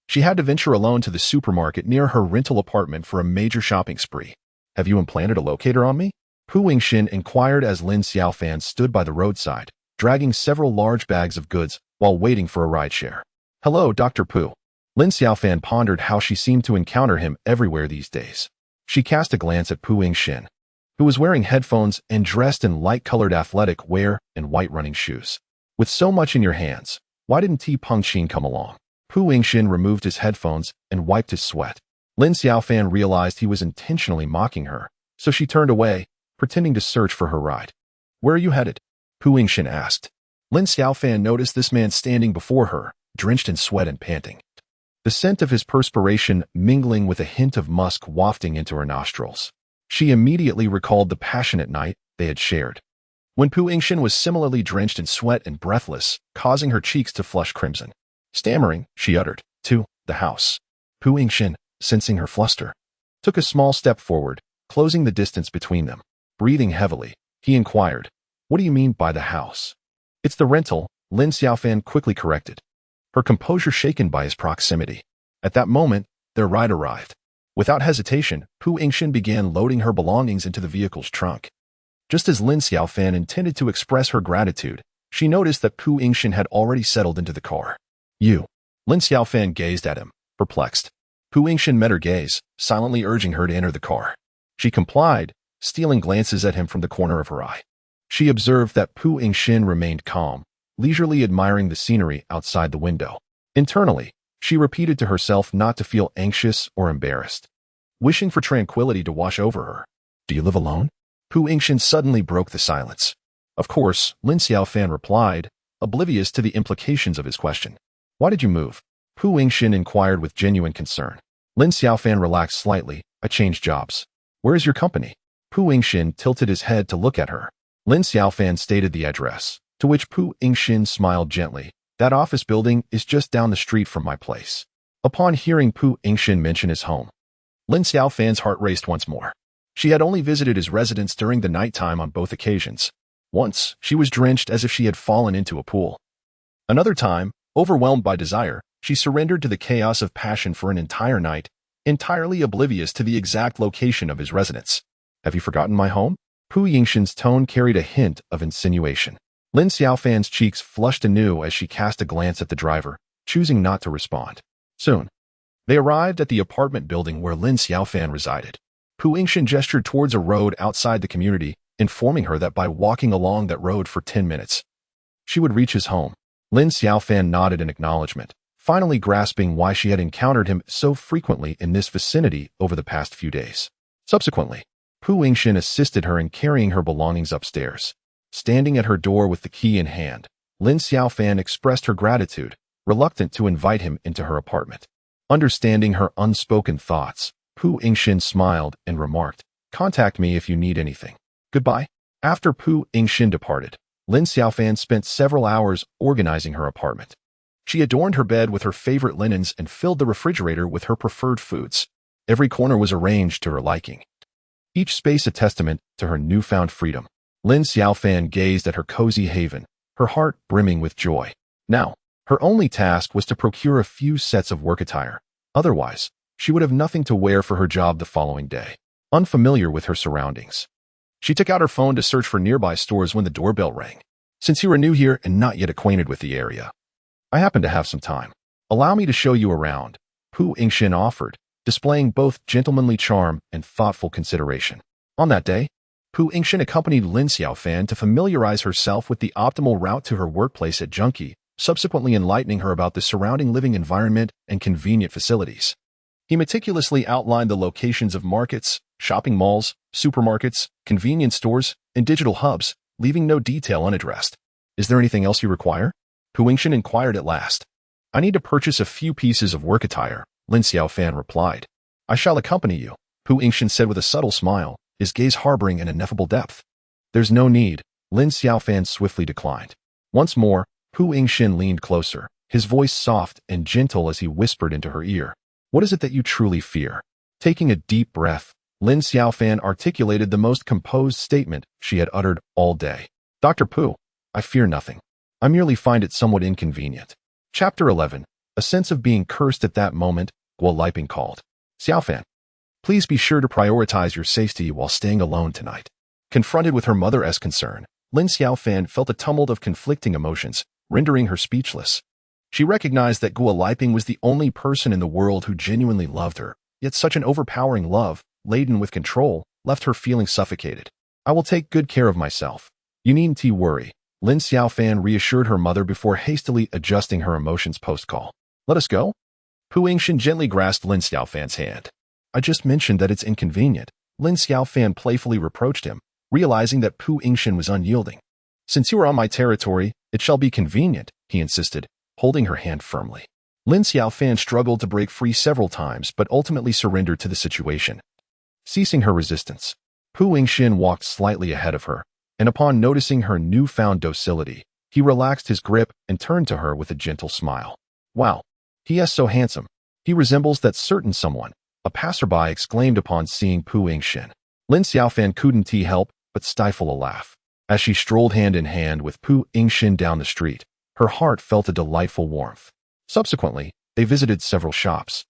She had to venture alone to the supermarket near her rental apartment for a major shopping spree. Have you implanted a locator on me? Pu Yingxin inquired as Lin Xiaofan stood by the roadside, dragging several large bags of goods while waiting for a rideshare. Hello, Dr. Pu. Lin Xiaofan pondered how she seemed to encounter him everywhere these days. She cast a glance at Pu Yingxin, who was wearing headphones and dressed in light-colored athletic wear and white running shoes. With so much in your hands, why didn't Peng Qing come along? Pu Yingxin removed his headphones and wiped his sweat. Lin Xiaofan realized he was intentionally mocking her, so she turned away, pretending to search for her ride. Where are you headed? Pu Yingxin asked. Lin Xiaofan noticed this man standing before her, drenched in sweat and panting. The scent of his perspiration mingling with a hint of musk wafting into her nostrils. She immediately recalled the passionate night they had shared, when Pu Yingxin was similarly drenched in sweat and breathless, causing her cheeks to flush crimson. Stammering, she uttered, "To the house." Pu Yingxin, sensing her fluster, took a small step forward, closing the distance between them. Breathing heavily, he inquired, "What do you mean by the house?" "It's the rental," Lin Xiaofan quickly corrected, her composure shaken by his proximity. At that moment, their ride arrived. Without hesitation, Pu Yingxin began loading her belongings into the vehicle's trunk. Just as Lin Xiaofan intended to express her gratitude, she noticed that Pu Yingxin had already settled into the car. You. Lin Xiaofan gazed at him, perplexed. Pu Yingxin met her gaze, silently urging her to enter the car. She complied, stealing glances at him from the corner of her eye. She observed that Pu Yingxin remained calm, leisurely admiring the scenery outside the window. Internally, she repeated to herself not to feel anxious or embarrassed, wishing for tranquility to wash over her. Do you live alone? Pu Yingxin suddenly broke the silence. Of course, Lin Xiaofan replied, oblivious to the implications of his question. Why did you move? Pu Yingxin inquired with genuine concern. Lin Xiaofan relaxed slightly. I changed jobs. Where is your company? Pu Yingxin tilted his head to look at her. Lin Xiaofan stated the address, to which Pu Yingxin smiled gently. That office building is just down the street from my place. Upon hearing Pu Yingxin mention his home, Lin Xiaofan's heart raced once more. She had only visited his residence during the nighttime on both occasions. Once, she was drenched as if she had fallen into a pool. Another time, overwhelmed by desire, she surrendered to the chaos of passion for an entire night, entirely oblivious to the exact location of his residence. Have you forgotten my home? Pu Yingxin's tone carried a hint of insinuation. Lin Xiaofan's cheeks flushed anew as she cast a glance at the driver, choosing not to respond. Soon, they arrived at the apartment building where Lin Xiaofan resided. Pu Yingxin gestured towards a road outside the community, informing her that by walking along that road for 10 minutes, she would reach his home. Lin Xiaofan nodded in acknowledgement, finally grasping why she had encountered him so frequently in this vicinity over the past few days. Subsequently, Pu Yingxin assisted her in carrying her belongings upstairs. Standing at her door with the key in hand, Lin Xiaofan expressed her gratitude, reluctant to invite him into her apartment. Understanding her unspoken thoughts, Pu Yingxin smiled and remarked, "Contact me if you need anything. Goodbye." After Pu Yingxin departed, Lin Xiaofan spent several hours organizing her apartment. She adorned her bed with her favorite linens and filled the refrigerator with her preferred foods. Every corner was arranged to her liking, each space a testament to her newfound freedom. Lin Xiaofan gazed at her cozy haven, her heart brimming with joy. Now, her only task was to procure a few sets of work attire. Otherwise, she would have nothing to wear for her job the following day. Unfamiliar with her surroundings, she took out her phone to search for nearby stores when the doorbell rang. "Since you are new here and not yet acquainted with the area, I happen to have some time. Allow me to show you around," Pu Yingxin offered, displaying both gentlemanly charm and thoughtful consideration. On that day, Pu Yingxin accompanied Lin Xiaofan to familiarize herself with the optimal route to her workplace at Junkie, subsequently enlightening her about the surrounding living environment and convenient facilities. He meticulously outlined the locations of markets, shopping malls, supermarkets, convenience stores, and digital hubs, leaving no detail unaddressed. "Is there anything else you require?" Pu Yingxin inquired at last. "I need to purchase a few pieces of work attire," Lin Xiaofan replied. "I shall accompany you," Pu Yingxin said with a subtle smile, his gaze harboring an ineffable depth. "There's no need," Lin Xiaofan swiftly declined. Once more, Pu Yingxin leaned closer, his voice soft and gentle as he whispered into her ear. "What is it that you truly fear?" Taking a deep breath, Lin Xiaofan articulated the most composed statement she had uttered all day. "Dr. Pu, I fear nothing. I merely find it somewhat inconvenient." Chapter 11. A sense of being cursed at that moment, Guo Liping called. "Xiaofan, please be sure to prioritize your safety while staying alone tonight." Confronted with her mother's concern, Lin Xiaofan felt a tumult of conflicting emotions, rendering her speechless. She recognized that Guo Liping was the only person in the world who genuinely loved her, yet such an overpowering love, laden with control, left her feeling suffocated. "I will take good care of myself. You needn't worry," Lin Xiaofan reassured her mother before hastily adjusting her emotions post-call. "Let us go?" Pu Yingxin gently grasped Lin Xiaofan's hand. "I just mentioned that it's inconvenient," Lin Xiaofan playfully reproached him, realizing that Pu Yingxin was unyielding. "Since you are on my territory, it shall be convenient," he insisted, holding her hand firmly. Lin Xiaofan struggled to break free several times but ultimately surrendered to the situation. Ceasing her resistance, Pu Yingxin walked slightly ahead of her, and upon noticing her newfound docility, he relaxed his grip and turned to her with a gentle smile. "Wow, he is so handsome. He resembles that certain someone," a passerby exclaimed upon seeing Pu Yingxin. Lin Xiaofan couldn't help but stifle a laugh. As she strolled hand in hand with Pu Yingxin down the street, her heart felt a delightful warmth. Subsequently, they visited several shops,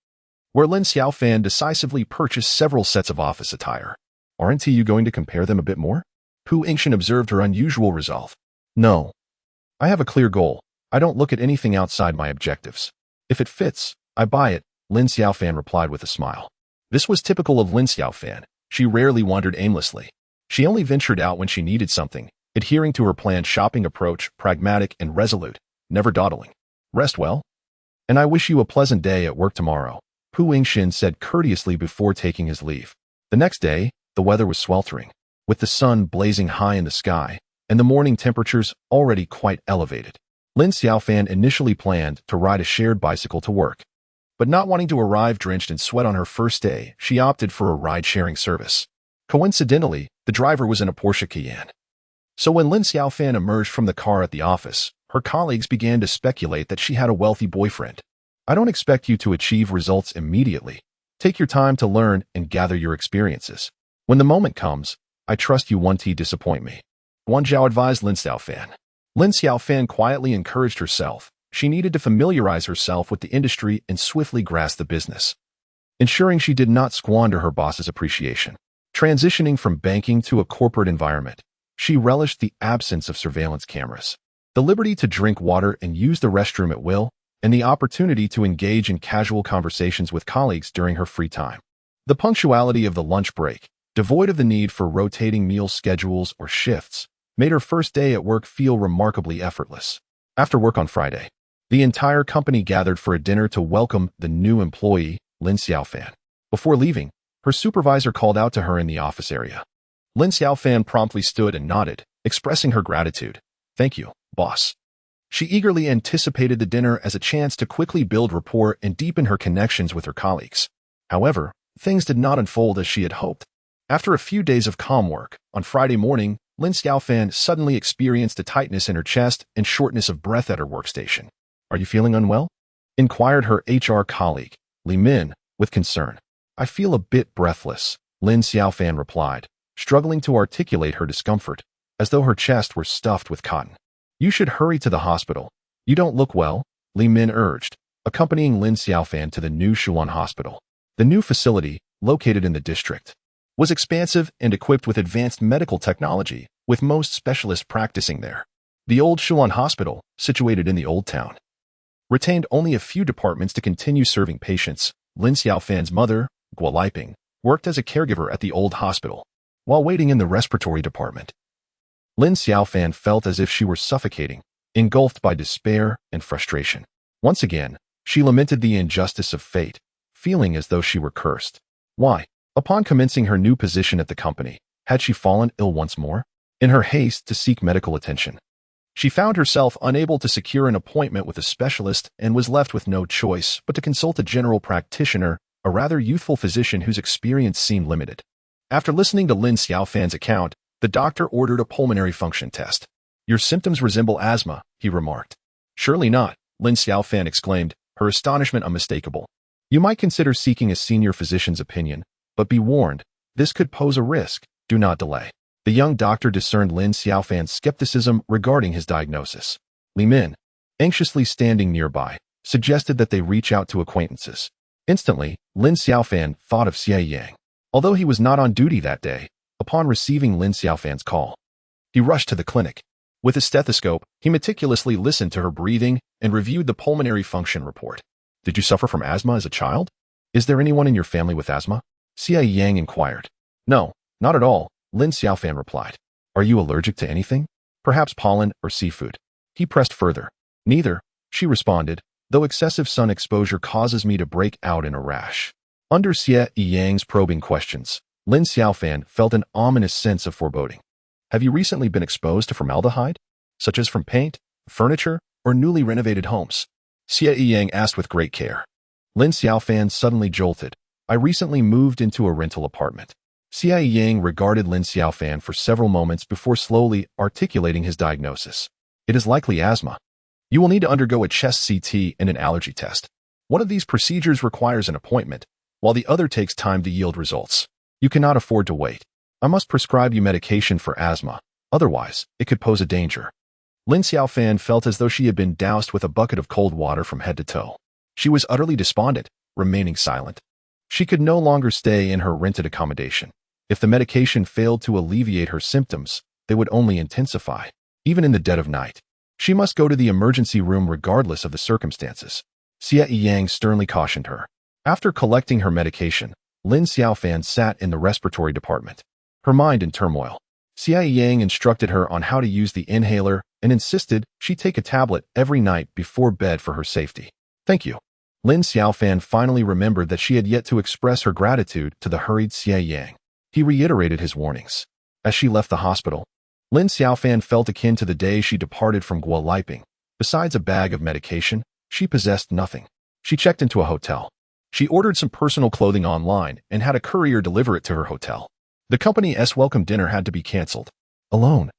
where Lin Xiaofan decisively purchased several sets of office attire. "Aren't you going to compare them a bit more?" Pu Yingxin observed her unusual resolve. "No. I have a clear goal. I don't look at anything outside my objectives. If it fits, I buy it," Lin Xiaofan replied with a smile. This was typical of Lin Xiaofan. She rarely wandered aimlessly. She only ventured out when she needed something, adhering to her planned shopping approach, pragmatic and resolute, never dawdling. "Rest well. And I wish you a pleasant day at work tomorrow," Pu Yingxin said courteously before taking his leave. The next day, the weather was sweltering, with the sun blazing high in the sky, and the morning temperatures already quite elevated. Lin Xiaofan initially planned to ride a shared bicycle to work. But not wanting to arrive drenched in sweat on her first day, she opted for a ride-sharing service. Coincidentally, the driver was in a Porsche Cayenne. So when Lin Xiaofan emerged from the car at the office, her colleagues began to speculate that she had a wealthy boyfriend. "I don't expect you to achieve results immediately. Take your time to learn and gather your experiences. When the moment comes, I trust you won't disappoint me," Guan Zhao advised Lin Xiaofan. Lin Xiaofan quietly encouraged herself. She needed to familiarize herself with the industry and swiftly grasp the business, ensuring she did not squander her boss's appreciation. Transitioning from banking to a corporate environment, she relished the absence of surveillance cameras, the liberty to drink water and use the restroom at will, and the opportunity to engage in casual conversations with colleagues during her free time. The punctuality of the lunch break, devoid of the need for rotating meal schedules or shifts, made her first day at work feel remarkably effortless. After work on Friday, The entire company gathered for a dinner to welcome the new employee, Lin Xiaofan. Before leaving, her supervisor called out to her in the office area. Lin Xiaofan promptly stood and nodded, expressing her gratitude. "Thank you, boss." She eagerly anticipated the dinner as a chance to quickly build rapport and deepen her connections with her colleagues. However, things did not unfold as she had hoped. After a few days of calm work, on Friday morning, Lin Xiaofan suddenly experienced a tightness in her chest and shortness of breath at her workstation. "Are you feeling unwell?" inquired her HR colleague, Li Min, with concern. "I feel a bit breathless," Lin Xiaofan replied, struggling to articulate her discomfort, as though her chest were stuffed with cotton. "You should hurry to the hospital. You don't look well," Li Min urged, accompanying Lin Xiaofan to the new Shuan Hospital. The new facility, located in the district, was expansive and equipped with advanced medical technology, with most specialists practicing there. The old Shuan Hospital, situated in the Old Town, retained only a few departments to continue serving patients. Lin Xiaofan's mother, Guo Liping, worked as a caregiver at the old hospital. While waiting in the respiratory department, Lin Xiaofan felt as if she were suffocating, engulfed by despair and frustration. Once again, she lamented the injustice of fate, feeling as though she were cursed. Why? Upon commencing her new position at the company, had she fallen ill once more? In her haste to seek medical attention, she found herself unable to secure an appointment with a specialist and was left with no choice but to consult a general practitioner, a rather youthful physician whose experience seemed limited. After listening to Lin Xiaofan's account, the doctor ordered a pulmonary function test. "Your symptoms resemble asthma," he remarked. "Surely not," Lin Xiaofan exclaimed, her astonishment unmistakable. "You might consider seeking a senior physician's opinion, but be warned, this could pose a risk. Do not delay." The young doctor discerned Lin Xiaofan's skepticism regarding his diagnosis. Li Min, anxiously standing nearby, suggested that they reach out to acquaintances. Instantly, Lin Xiaofan thought of Xie Yang. Although he was not on duty that day, upon receiving Lin Xiaofan's call, he rushed to the clinic. With a stethoscope, he meticulously listened to her breathing and reviewed the pulmonary function report. "Did you suffer from asthma as a child? Is there anyone in your family with asthma?" Xie Yang inquired. "No, not at all," Lin Xiaofan replied. "Are you allergic to anything? Perhaps pollen or seafood?" He pressed further. "Neither," she responded, "though excessive sun exposure causes me to break out in a rash." Under Xie Yang's probing questions, Lin Xiaofan felt an ominous sense of foreboding. "Have you recently been exposed to formaldehyde, such as from paint, furniture, or newly renovated homes?" Xie Yang asked with great care. Lin Xiaofan suddenly jolted. "I recently moved into a rental apartment." Xie Yang regarded Lin Xiaofan for several moments before slowly articulating his diagnosis. "It is likely asthma. You will need to undergo a chest CT and an allergy test. One of these procedures requires an appointment, while the other takes time to yield results. You cannot afford to wait. I must prescribe you medication for asthma, otherwise, it could pose a danger." Lin Xiaofan felt as though she had been doused with a bucket of cold water from head to toe. She was utterly despondent, remaining silent. She could no longer stay in her rented accommodation. If the medication failed to alleviate her symptoms, they would only intensify, even in the dead of night. She must go to the emergency room regardless of the circumstances. Xie Yang sternly cautioned her. After collecting her medication, Lin Xiaofan sat in the respiratory department, her mind in turmoil. Xie Yang instructed her on how to use the inhaler and insisted she take a tablet every night before bed for her safety. "Thank you." Lin Xiaofan finally remembered that she had yet to express her gratitude to the hurried Xie Yang. He reiterated his warnings. As she left the hospital, Lin Xiaofan felt akin to the day she departed from Guo Liping. Besides a bag of medication, she possessed nothing. She checked into a hotel. She ordered some personal clothing online and had a courier deliver it to her hotel. The company's welcome dinner had to be cancelled. Alone,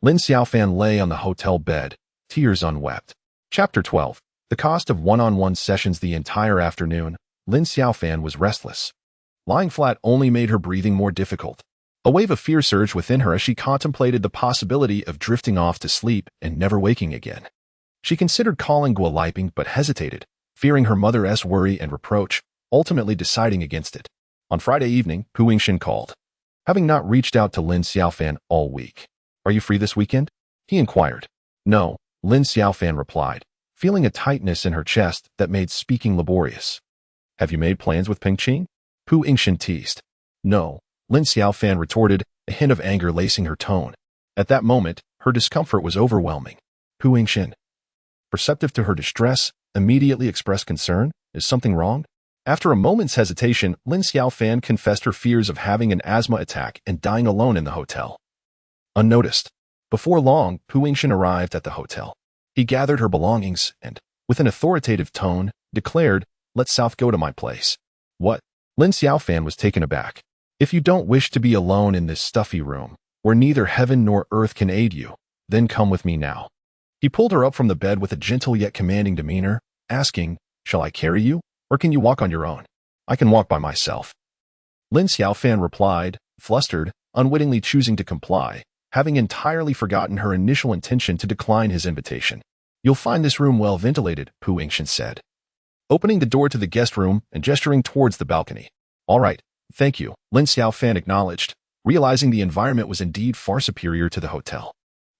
Lin Xiaofan lay on the hotel bed, tears unwept. Chapter 12. The cost of one-on-one sessions. The entire afternoon, Lin Xiaofan was restless. Lying flat only made her breathing more difficult. A wave of fear surged within her as she contemplated the possibility of drifting off to sleep and never waking again. She considered calling Guo Liping but hesitated, fearing her mother's worry and reproach, ultimately deciding against it. On Friday evening, Pu Yingxin called. Having not reached out to Lin Xiaofan all week. "Are you free this weekend?" he inquired. "No," Lin Xiaofan replied, feeling a tightness in her chest that made speaking laborious. "Have you made plans with Peng Qing?" Pu Yingxin teased. "No," Lin Xiaofan retorted, a hint of anger lacing her tone. At that moment, her discomfort was overwhelming. "Pu Yingxin, perceptive to her distress, immediately expressed concern. Is something wrong? After a moment's hesitation, Lin Xiaofan confessed her fears of having an asthma attack and dying alone in the hotel. Unnoticed. Before long, Pu Yingxin arrived at the hotel. He gathered her belongings and, with an authoritative tone, declared, "Let South go to my place." What? Lin Xiaofan was taken aback. "If you don't wish to be alone in this stuffy room, where neither heaven nor earth can aid you, then come with me now." He pulled her up from the bed with a gentle yet commanding demeanor, asking, "Shall I carry you, or can you walk on your own?" "I can walk by myself." Lin Xiaofan replied, flustered, unwittingly choosing to comply, having entirely forgotten her initial intention to decline his invitation. "You'll find this room well ventilated," Pu Yingxin said, opening the door to the guest room and gesturing towards the balcony. "All right, thank you," Lin Xiaofan acknowledged, realizing the environment was indeed far superior to the hotel.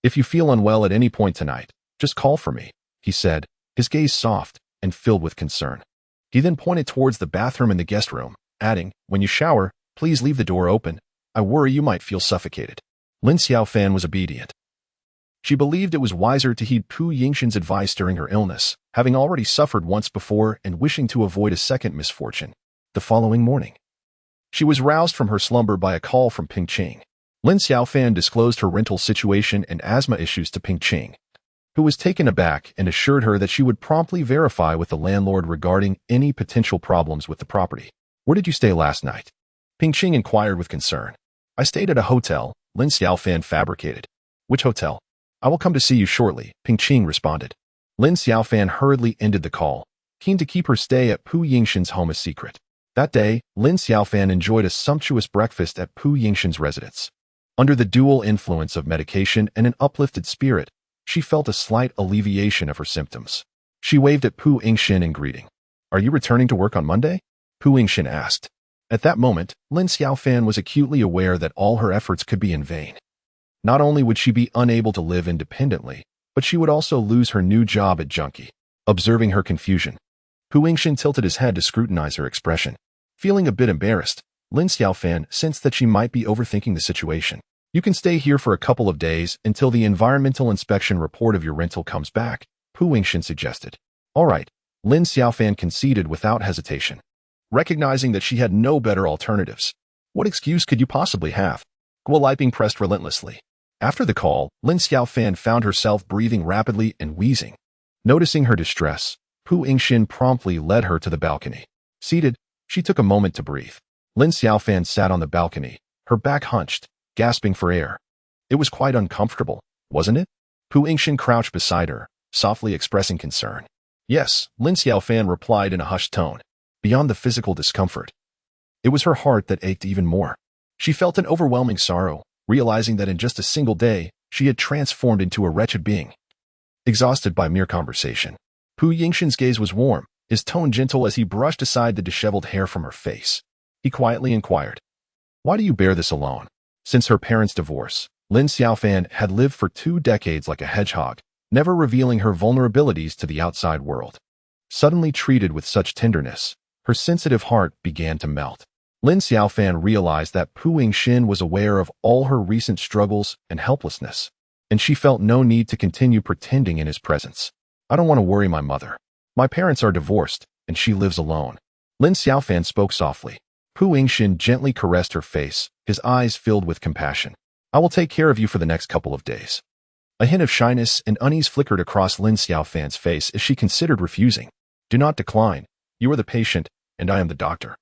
"If you feel unwell at any point tonight, just call for me," he said, his gaze soft and filled with concern. He then pointed towards the bathroom in the guest room, adding, "When you shower, please leave the door open. I worry you might feel suffocated." Lin Xiaofan was obedient. She believed it was wiser to heed Pu Yingxin's advice during her illness, having already suffered once before and wishing to avoid a second misfortune. The following morning, she was roused from her slumber by a call from Ping Qing. Lin Xiaofan disclosed her rental situation and asthma issues to Ping Qing, who was taken aback and assured her that she would promptly verify with the landlord regarding any potential problems with the property. "Where did you stay last night?" Ping Qing inquired with concern. "I stayed at a hotel," Lin Xiaofan fabricated. "Which hotel?" "I will come to see you shortly," Ping Qing responded. Lin Xiaofan hurriedly ended the call, keen to keep her stay at Pu Yingxin's home a secret. That day, Lin Xiaofan enjoyed a sumptuous breakfast at Pu Yingxin's residence. Under the dual influence of medication and an uplifted spirit, she felt a slight alleviation of her symptoms. She waved at Pu Yingxin in greeting. "Are you returning to work on Monday?" Pu Yingxin asked. At that moment, Lin Xiaofan was acutely aware that all her efforts could be in vain. Not only would she be unable to live independently, but she would also lose her new job at Junkie. Observing her confusion, Pu Yingxin tilted his head to scrutinize her expression. Feeling a bit embarrassed, Lin Xiaofan sensed that she might be overthinking the situation. "You can stay here for a couple of days until the environmental inspection report of your rental comes back," Pu Yingxin suggested. "All right," Lin Xiaofan conceded without hesitation, recognizing that she had no better alternatives. What excuse could you possibly have? Guoliping pressed relentlessly. After the call, Lin Xiaofan found herself breathing rapidly and wheezing. Noticing her distress, Pu Yingxin promptly led her to the balcony. Seated, she took a moment to breathe. Lin Xiaofan sat on the balcony, her back hunched, gasping for air. It was quite uncomfortable, wasn't it? Pu Yingxin crouched beside her, softly expressing concern. "Yes," Lin Xiaofan replied in a hushed tone. Beyond the physical discomfort, it was her heart that ached even more. She felt an overwhelming sorrow, realizing that in just a single day, she had transformed into a wretched being. Exhausted by mere conversation, Pu Yingxin's gaze was warm, his tone gentle as he brushed aside the disheveled hair from her face. He quietly inquired, "Why do you bear this alone?" Since her parents' divorce, Lin Xiaofan had lived for 2 decades like a hedgehog, never revealing her vulnerabilities to the outside world. Suddenly treated with such tenderness, her sensitive heart began to melt. Lin Xiaofan realized that Pu Yingxin was aware of all her recent struggles and helplessness, and she felt no need to continue pretending in his presence. "I don't want to worry my mother. My parents are divorced, and she lives alone." Lin Xiaofan spoke softly. Pu Yingxin gently caressed her face, his eyes filled with compassion. "I will take care of you for the next couple of days." A hint of shyness and unease flickered across Lin Xiaofan's face as she considered refusing. "Do not decline. You are the patient, and I am the doctor."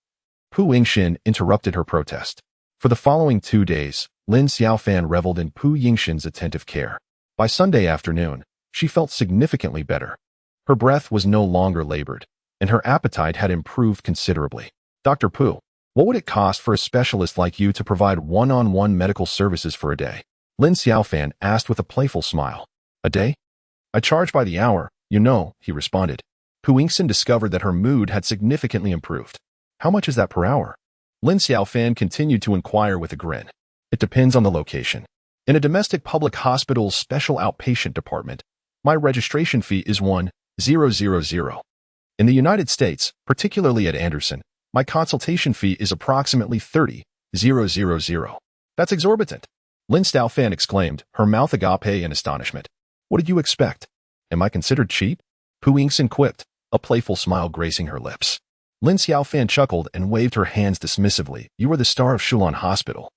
Pu Yingxin interrupted her protest. For the following 2 days, Lin Xiaofan reveled in Pu Yingxin's attentive care. By Sunday afternoon, she felt significantly better. Her breath was no longer labored, and her appetite had improved considerably. "Dr. Pu, what would it cost for a specialist like you to provide one-on-one medical services for a day?" Lin Xiaofan asked with a playful smile. "A day? I charge by the hour, you know," he responded. Pu Yingxin discovered that her mood had significantly improved. "How much is that per hour?" Lin Xiaofan continued to inquire with a grin. "It depends on the location. In a domestic public hospital's special outpatient department, my registration fee is $1,000. In the United States, particularly at Anderson, my consultation fee is approximately $30,000. That's exorbitant." Lin Xiaofan exclaimed, her mouth agape in astonishment. "What did you expect?" Am I considered cheap? Pu Yingxin quipped, a playful smile gracing her lips. Lin Xiaofan chuckled and waved her hands dismissively. You are the star of Shulon Hospital.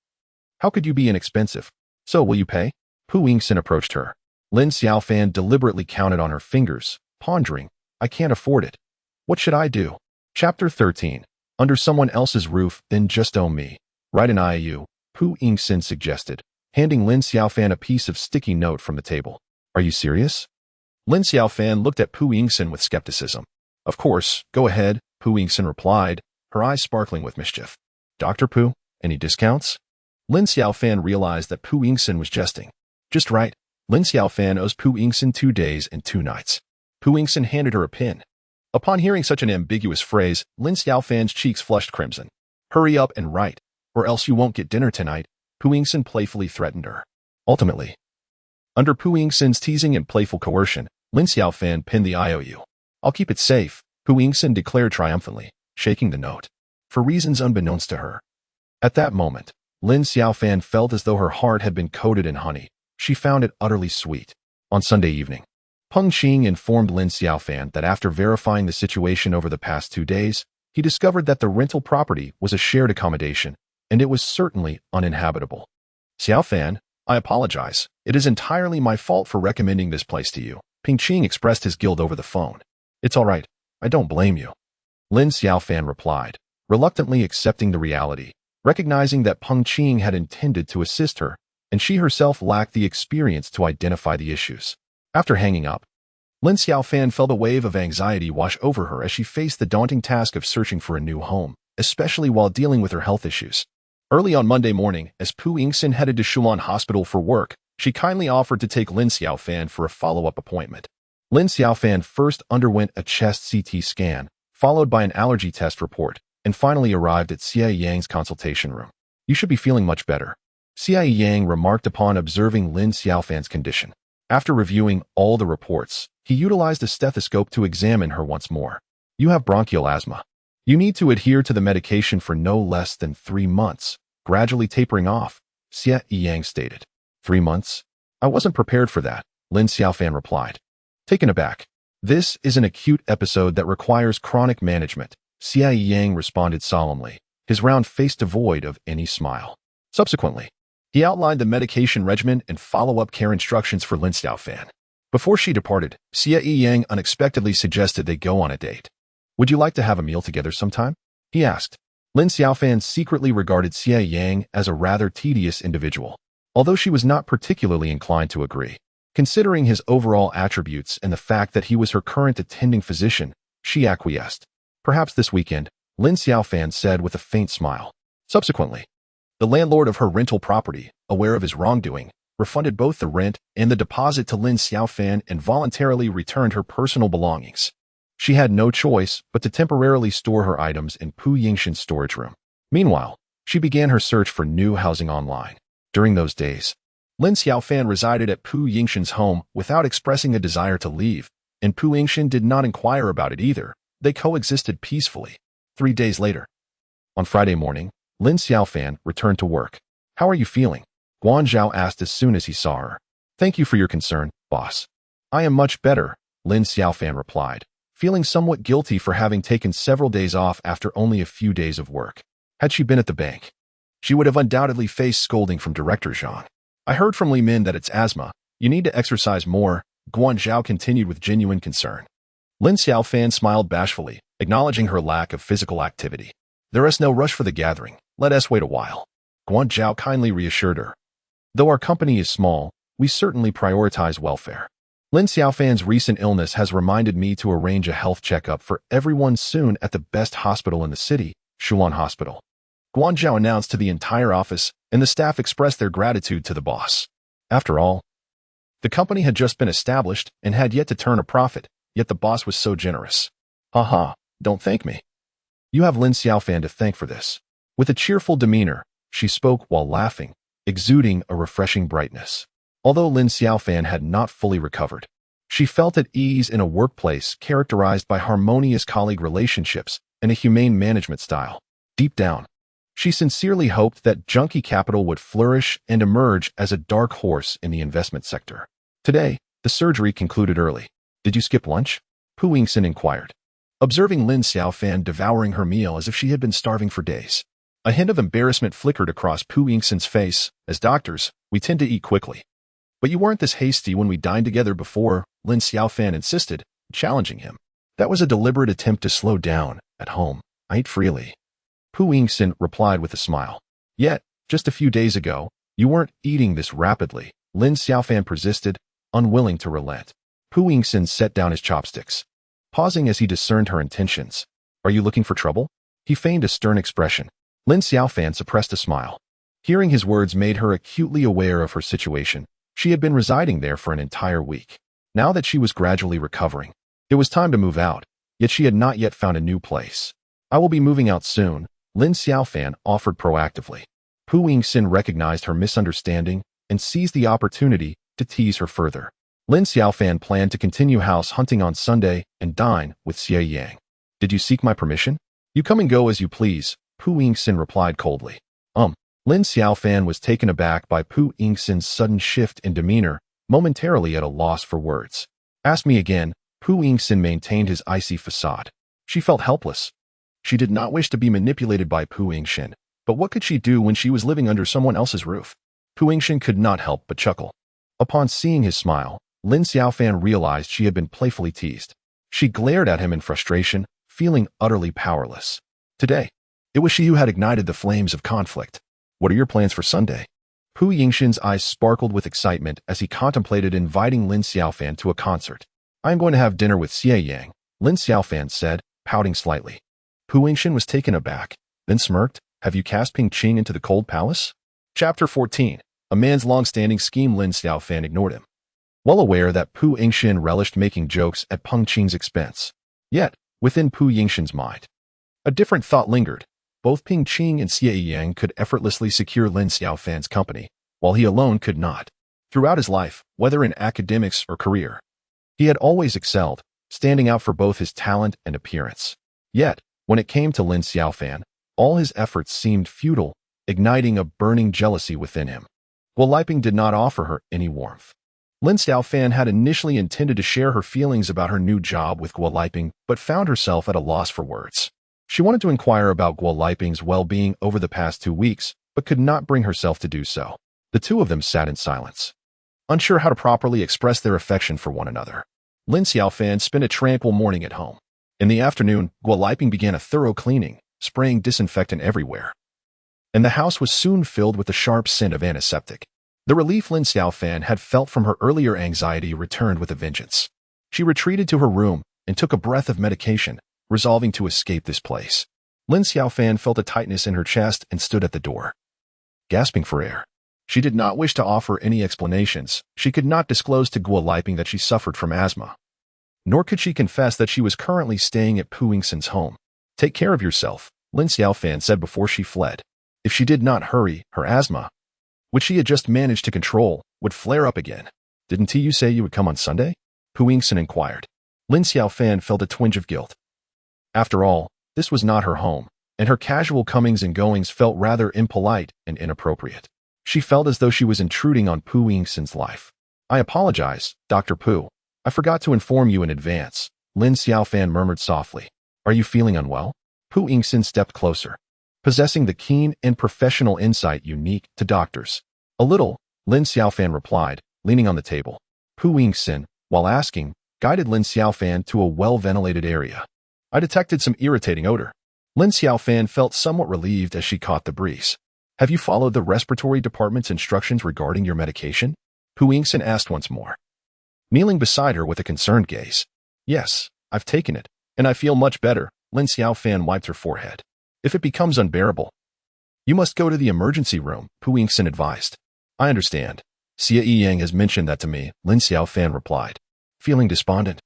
How could you be inexpensive? So will you pay? Pu Yingxin approached her. Lin Xiaofan deliberately counted on her fingers, pondering, I can't afford it. What should I do? Chapter 13. Under someone else's roof, then just own me. Write an IOU, Pu Yingxin suggested, handing Lin Xiaofan a piece of sticky note from the table. Are you serious? Lin Xiaofan looked at Pu Yingxin with skepticism. Of course, go ahead, Pu Yingxin replied, her eyes sparkling with mischief. Dr. Pu, any discounts? Lin Xiaofan realized that Pu Yingxin was jesting. Just right, Lin Xiaofan owes Pu Yingxin 2 days and 2 nights. Pu Yingxin handed her a pin. Upon hearing such an ambiguous phrase, Lin Xiaofan's cheeks flushed crimson. Hurry up and write, or else you won't get dinner tonight, Pu Yingxin playfully threatened her. Ultimately, under Pu Yingxin's teasing and playful coercion, Lin Xiaofan pinned the IOU. I'll keep it safe, Pu Yingxin declared triumphantly, shaking the note. For reasons unbeknownst to her. At that moment, Lin Xiaofan felt as though her heart had been coated in honey. She found it utterly sweet. On Sunday evening, Peng Qing informed Lin Xiaofan that after verifying the situation over the past 2 days, he discovered that the rental property was a shared accommodation, and it was certainly uninhabitable. Xiaofan, I apologize. It is entirely my fault for recommending this place to you. Peng Qing expressed his guilt over the phone. It's all right. I don't blame you. Lin Xiaofan replied, reluctantly accepting the reality, recognizing that Peng Qing had intended to assist her, and she herself lacked the experience to identify the issues. After hanging up, Lin Xiaofan felt a wave of anxiety wash over her as she faced the daunting task of searching for a new home, especially while dealing with her health issues. Early on Monday morning, as Pu Yingxin headed to Shulon Hospital for work, she kindly offered to take Lin Xiaofan for a follow-up appointment. Lin Xiaofan first underwent a chest CT scan, followed by an allergy test report, and finally arrived at Xia Yang's consultation room. You should be feeling much better, Xia Yang remarked upon observing Lin Xiaofan's condition. After reviewing all the reports, he utilized a stethoscope to examine her once more. You have bronchial asthma. You need to adhere to the medication for no less than 3 months, gradually tapering off, Xia Yang stated. 3 months? I wasn't prepared for that, Lin Xiaofan replied. Taken aback. This is an acute episode that requires chronic management, Xia Yang responded solemnly, his round face devoid of any smile. Subsequently, he outlined the medication regimen and follow-up care instructions for Lin Xiaofan. Before she departed, Xia Yang unexpectedly suggested they go on a date. Would you like to have a meal together sometime? He asked. Lin Xiaofan secretly regarded Xia Yang as a rather tedious individual, although she was not particularly inclined to agree. Considering his overall attributes and the fact that he was her current attending physician, she acquiesced. Perhaps this weekend, Lin Xiaofan said with a faint smile. Subsequently, the landlord of her rental property, aware of his wrongdoing, refunded both the rent and the deposit to Lin Xiaofan and voluntarily returned her personal belongings. She had no choice but to temporarily store her items in Pu Yingxin's storage room. Meanwhile, she began her search for new housing online. During those days, Lin Xiaofan resided at Pu Yingxin's home without expressing a desire to leave, and Pu Yingxin did not inquire about it either. They coexisted peacefully. 3 days later, on Friday morning, Lin Xiaofan returned to work. How are you feeling? Guan Zhao asked as soon as he saw her. Thank you for your concern, boss. I am much better, Lin Xiaofan replied, feeling somewhat guilty for having taken several days off after only a few days of work. Had she been at the bank, she would have undoubtedly faced scolding from Director Zhang. I heard from Li Min that it's asthma. You need to exercise more, Guan Zhao continued with genuine concern. Lin Xiaofan smiled bashfully, acknowledging her lack of physical activity. There is no rush for the gathering. Let us wait a while. Guan Zhao kindly reassured her. Though our company is small, we certainly prioritize welfare. Lin Xiaofan's recent illness has reminded me to arrange a health checkup for everyone soon at the best hospital in the city, Shulon Hospital. Guan Zhao announced to the entire office, and the staff expressed their gratitude to the boss. After all, the company had just been established and had yet to turn a profit, yet the boss was so generous. Haha, don't thank me. You have Lin Xiaofan to thank for this. With a cheerful demeanor, she spoke while laughing, exuding a refreshing brightness. Although Lin Xiaofan had not fully recovered, she felt at ease in a workplace characterized by harmonious colleague relationships and a humane management style. Deep down, she sincerely hoped that Junkie Capital would flourish and emerge as a dark horse in the investment sector. Today, the surgery concluded early. Did you skip lunch? Pu Yingxin inquired, observing Lin Xiaofan devouring her meal as if she had been starving for days. A hint of embarrassment flickered across Pu Yingxin's face. As doctors, we tend to eat quickly. But you weren't this hasty when we dined together before, Lin Xiaofan insisted, challenging him. That was a deliberate attempt to slow down. At home, I eat freely. Pu Yingxin replied with a smile. Yet, just a few days ago, you weren't eating this rapidly, Lin Xiaofan persisted, unwilling to relent. Pu Yingxin set down his chopsticks, pausing as he discerned her intentions. Are you looking for trouble? He feigned a stern expression. Lin Xiaofan suppressed a smile. Hearing his words made her acutely aware of her situation. She had been residing there for an entire week. Now that she was gradually recovering, it was time to move out, yet she had not yet found a new place. I will be moving out soon, Lin Xiaofan offered proactively. Pu Yingxin recognized her misunderstanding and seized the opportunity to tease her further. Lin Xiaofan planned to continue house hunting on Sunday and dine with Xie Yang. Did you seek my permission? You come and go as you please, Pu Yingxin replied coldly. Lin Xiaofan was taken aback by Pu Yingxin's sudden shift in demeanor, momentarily at a loss for words. Ask me again, Pu Yingxin maintained his icy facade. She felt helpless. She did not wish to be manipulated by Pu Yingxin, but what could she do when she was living under someone else's roof? Pu Yingxin could not help but chuckle. Upon seeing his smile, Lin Xiaofan realized she had been playfully teased. She glared at him in frustration, feeling utterly powerless. Today, it was she who had ignited the flames of conflict. What are your plans for Sunday? Pu Yingxin's eyes sparkled with excitement as he contemplated inviting Lin Xiaofan to a concert. I am going to have dinner with Xie Yang, Lin Xiaofan said, pouting slightly. Pu Yingxin was taken aback, then smirked. Have you cast Ping Qing into the cold palace? Chapter 14. A man's long-standing scheme. Lin Xiaofan ignored him, well aware that Pu Yingxin relished making jokes at Peng Qing's expense. Yet, within Pu Yingxin's mind, a different thought lingered. Both Ping Qing and Xie Yang could effortlessly secure Lin Xiaofan's company, while he alone could not. Throughout his life, whether in academics or career, he had always excelled, standing out for both his talent and appearance. Yet, when it came to Lin Xiaofan, all his efforts seemed futile, igniting a burning jealousy within him. Guoliping did not offer her any warmth. Lin Xiaofan had initially intended to share her feelings about her new job with Guoliping, but found herself at a loss for words. She wanted to inquire about Guoliping's well-being over the past 2 weeks, but could not bring herself to do so. The two of them sat in silence, unsure how to properly express their affection for one another. Lin Xiaofan spent a tranquil morning at home. In the afternoon, Guoliping began a thorough cleaning, spraying disinfectant everywhere, and the house was soon filled with the sharp scent of antiseptic. The relief Lin Xiaofan had felt from her earlier anxiety returned with a vengeance. She retreated to her room and took a breath of medication, resolving to escape this place. Lin Xiaofan felt a tightness in her chest and stood at the door, gasping for air. She did not wish to offer any explanations. She could not disclose to Guoliping that she suffered from asthma, nor could she confess that she was currently staying at Pu Yingxin's home. Take care of yourself, Lin Xiaofan said before she fled. If she did not hurry, her asthma, which she had just managed to control, would flare up again. Didn't you say you would come on Sunday? Pu Yingxin inquired. Lin Xiaofan felt a twinge of guilt. After all, this was not her home, and her casual comings and goings felt rather impolite and inappropriate. She felt as though she was intruding on Pu Yingxin's life. I apologize, Dr. Pu. I forgot to inform you in advance, Lin Xiaofan murmured softly. Are you feeling unwell? Pu Yingxin stepped closer, possessing the keen and professional insight unique to doctors. A little, Lin Xiaofan replied, leaning on the table. Pu Yingxin, while asking, guided Lin Xiaofan to a well-ventilated area. I detected some irritating odor. Lin Xiaofan felt somewhat relieved as she caught the breeze. Have you followed the respiratory department's instructions regarding your medication? Pu Yingxin asked once more, kneeling beside her with a concerned gaze. Yes, I've taken it, and I feel much better, Lin Xiaofan wiped her forehead. If it becomes unbearable, you must go to the emergency room, Pu Yingxin advised. I understand. Xie Yang has mentioned that to me, Lin Xiaofan replied, feeling despondent.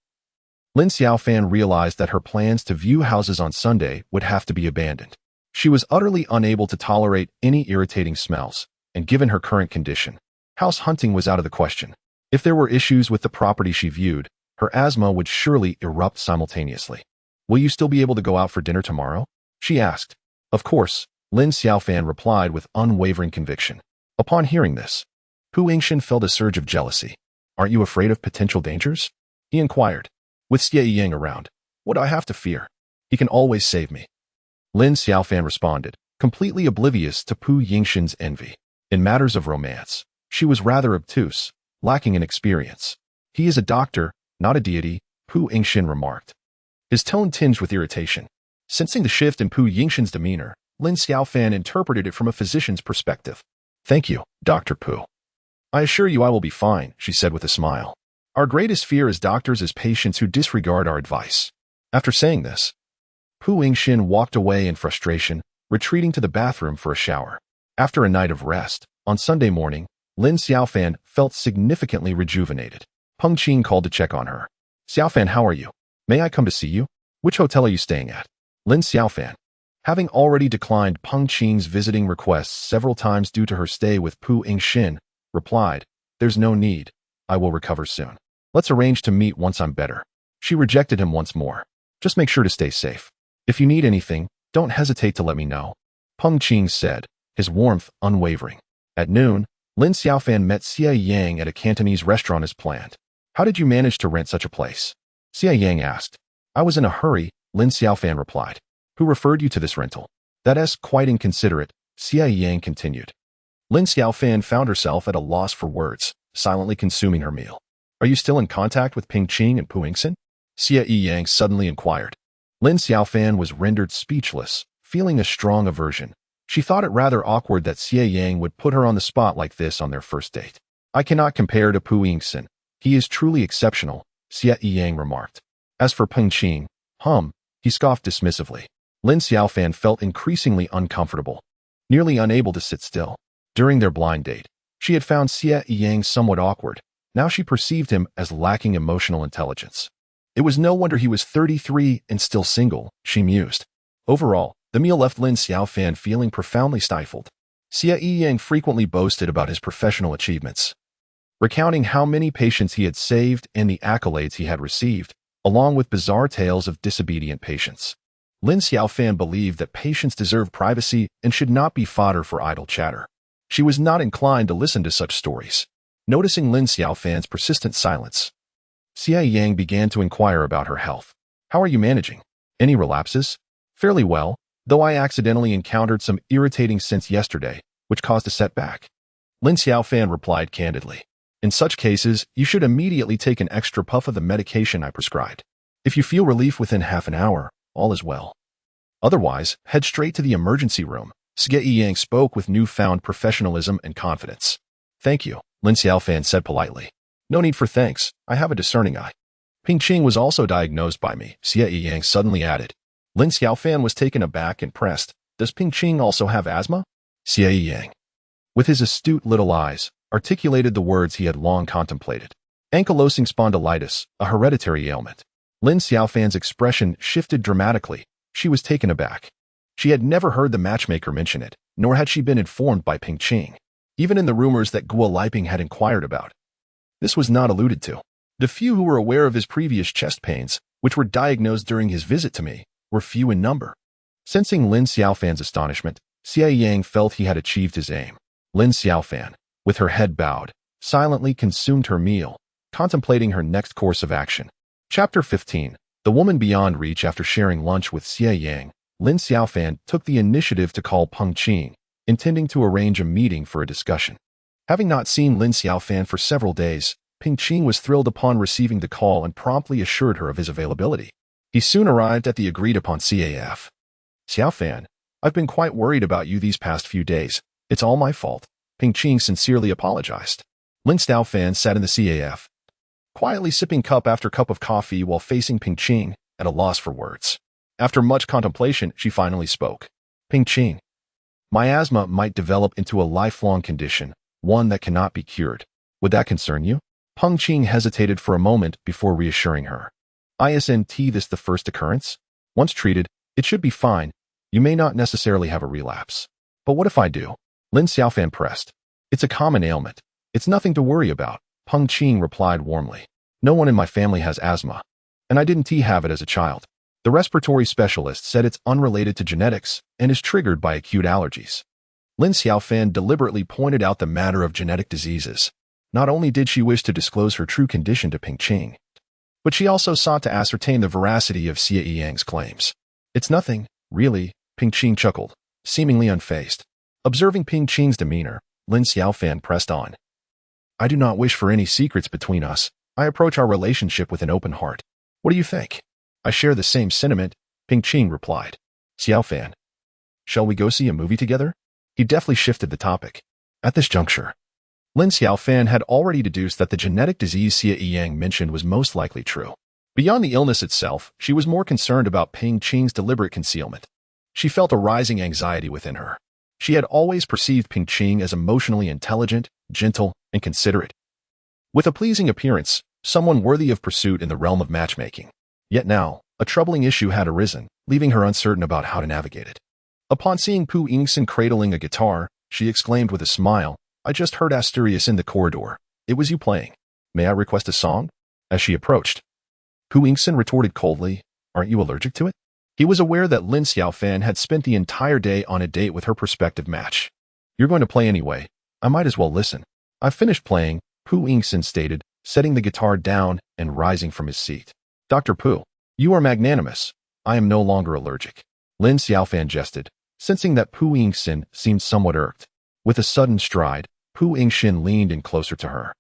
Lin Xiaofan realized that her plans to view houses on Sunday would have to be abandoned. She was utterly unable to tolerate any irritating smells, and given her current condition, house hunting was out of the question. If there were issues with the property she viewed, her asthma would surely erupt simultaneously. Will you still be able to go out for dinner tomorrow? She asked. Of course, Lin Xiaofan replied with unwavering conviction. Upon hearing this, Pu Yingxin felt a surge of jealousy. Aren't you afraid of potential dangers? he inquired. With Xie Yang around, what do I have to fear? He can always save me. Lin Xiaofan responded, completely oblivious to Pu Yingxin's envy. In matters of romance, she was rather obtuse, lacking in experience. He is a doctor, not a deity, Pu Yingxin remarked, his tone tinged with irritation. Sensing the shift in Pu Yingxin's demeanor, Lin Xiaofan interpreted it from a physician's perspective. Thank you, Dr. Pu. I assure you I will be fine, she said with a smile. Our greatest fear as doctors is patients who disregard our advice. After saying this, Pu Yingxin walked away in frustration, retreating to the bathroom for a shower. After a night of rest, on Sunday morning, Lin Xiaofan felt significantly rejuvenated. Peng Qing called to check on her. Xiaofan, how are you? May I come to see you? Which hotel are you staying at? Lin Xiaofan, having already declined Peng Qing's visiting requests several times due to her stay with Pu Yingxin, replied, There's no need. I will recover soon. Let's arrange to meet once I'm better. She rejected him once more. Just make sure to stay safe. If you need anything, don't hesitate to let me know. Peng Qing said, his warmth unwavering. At noon, Lin Xiaofan met Xie Yang at a Cantonese restaurant as planned. How did you manage to rent such a place? Xie Yang asked. I was in a hurry, Lin Xiaofan replied. Who referred you to this rental? That's quite inconsiderate, Xie Yang continued. Lin Xiaofan found herself at a loss for words, silently consuming her meal. Are you still in contact with Peng Qing and Pu Yingxin? Xie Yang suddenly inquired. Lin Xiaofan was rendered speechless, feeling a strong aversion. She thought it rather awkward that Xie Yang would put her on the spot like this on their first date. I cannot compare to Pu Yingxin. He is truly exceptional, Xie Yang remarked. As for Peng Qing, he scoffed dismissively. Lin Xiaofan felt increasingly uncomfortable, nearly unable to sit still. During their blind date, she had found Xie Yang somewhat awkward. Now she perceived him as lacking emotional intelligence. It was no wonder he was 33 and still single, she mused. Overall, the meal left Lin Xiaofan feeling profoundly stifled. Xie Yang frequently boasted about his professional achievements, recounting how many patients he had saved and the accolades he had received, along with bizarre tales of disobedient patients. Lin Xiaofan believed that patients deserve privacy and should not be fodder for idle chatter. She was not inclined to listen to such stories. Noticing Lin Xiaofan's persistent silence, Xie Yang began to inquire about her health. How are you managing? Any relapses? Fairly well, though I accidentally encountered some irritating scents yesterday, which caused a setback. Lin Xiaofan replied candidly. In such cases, you should immediately take an extra puff of the medication I prescribed. If you feel relief within half an hour, all is well. Otherwise, head straight to the emergency room. Xie Yang spoke with newfound professionalism and confidence. Thank you, Lin Xiaofan said politely. No need for thanks, I have a discerning eye. Peng Qing was also diagnosed by me, Xie Yang suddenly added. Lin Xiaofan was taken aback and pressed. Does Peng Qing also have asthma? Xie Yang, with his astute little eyes, articulated the words he had long contemplated. Ankylosing spondylitis, a hereditary ailment. Lin Xiaofan's expression shifted dramatically. She was taken aback. She had never heard the matchmaker mention it, nor had she been informed by Peng Qing, even in the rumors that Guo Liping had inquired about. This was not alluded to. The few who were aware of his previous chest pains, which were diagnosed during his visit to me, were few in number. Sensing Lin Xiaofan's astonishment, Xie Yang felt he had achieved his aim. Lin Xiaofan, with her head bowed, silently consumed her meal, contemplating her next course of action. Chapter 15. The Woman Beyond Reach. After sharing lunch with Xie Yang, Lin Xiaofan took the initiative to call Peng Qing, intending to arrange a meeting for a discussion. Having not seen Lin Xiaofan for several days, Peng Qing was thrilled upon receiving the call and promptly assured her of his availability. He soon arrived at the agreed-upon CAF. Xiaofan, I've been quite worried about you these past few days. It's all my fault. Peng Qing sincerely apologized. Lin Xiaofan sat in the CAF, quietly sipping cup after cup of coffee while facing Peng Qing, at a loss for words. After much contemplation, she finally spoke. Peng Qing, my asthma might develop into a lifelong condition, one that cannot be cured. Would that concern you? Peng Qing hesitated for a moment before reassuring her. Isn't this the first occurrence? Once treated, it should be fine. You may not necessarily have a relapse. But what if I do? Lin Xiaofan pressed. It's a common ailment. It's nothing to worry about, Peng Qing replied warmly. No one in my family has asthma, and I didn't have it as a child. The respiratory specialist said it's unrelated to genetics and is triggered by acute allergies. Lin Xiaofan deliberately pointed out the matter of genetic diseases. Not only did she wish to disclose her true condition to Peng Qing, but she also sought to ascertain the veracity of Xie Yang's claims. "It's nothing, really," Ping Qing chuckled, seemingly unfazed. Observing Ping Qing's demeanor, Lin Xiaofan pressed on. "I do not wish for any secrets between us. I approach our relationship with an open heart. What do you think?" "I share the same sentiment," Ping Qing replied. "Xiaofan, shall we go see a movie together?" He deftly shifted the topic. At this juncture, Lin Xiaofan had already deduced that the genetic disease Xie Yang mentioned was most likely true. Beyond the illness itself, she was more concerned about Ping Qing's deliberate concealment. She felt a rising anxiety within her. She had always perceived Ping Qing as emotionally intelligent, gentle, and considerate, with a pleasing appearance, someone worthy of pursuit in the realm of matchmaking. Yet now, a troubling issue had arisen, leaving her uncertain about how to navigate it. Upon seeing Pu Yingxin cradling a guitar, she exclaimed with a smile, "I just heard Asturias in the corridor. It was you playing. May I request a song?" As she approached, Pu Yingxin retorted coldly, "Aren't you allergic to it?" He was aware that Lin Xiaofan had spent the entire day on a date with her prospective match. "You're going to play anyway. I might as well listen." "I've finished playing," Pu Yingxin stated, setting the guitar down and rising from his seat. "Dr. Pu, you are magnanimous. I am no longer allergic." Lin Xiaofan jested, sensing that Pu Yingxin seemed somewhat irked. With a sudden stride, Pu Yingxin leaned in closer to her,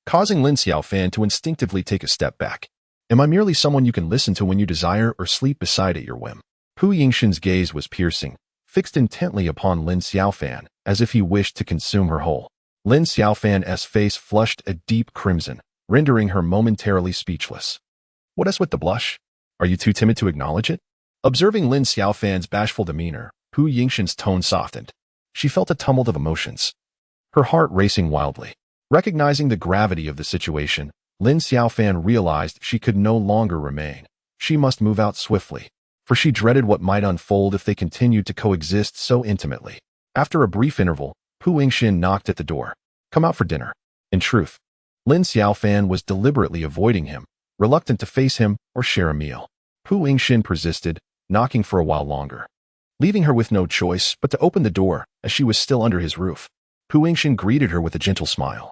causing Lin Xiaofan to instinctively take a step back. "Am I merely someone you can listen to when you desire or sleep beside at your whim?" Pu Yingxin's gaze was piercing, fixed intently upon Lin Xiaofan, as if he wished to consume her whole. Lin Xiaofan's face flushed a deep crimson, rendering her momentarily speechless. "What is with the blush? Are you too timid to acknowledge it?" Observing Lin Xiaofan's bashful demeanor, Pu Yingxin's tone softened. She felt a tumult of emotions, her heart racing wildly. Recognizing the gravity of the situation, Lin Xiaofan realized she could no longer remain. She must move out swiftly, for she dreaded what might unfold if they continued to coexist so intimately. After a brief interval, Pu Yingxin knocked at the door. "Come out for dinner." In truth, Lin Xiaofan was deliberately avoiding him, reluctant to face him or share a meal. Pu Yingxin persisted, knocking for a while longer, leaving her with no choice but to open the door as she was still under his roof. Pu Yingxin greeted her with a gentle smile,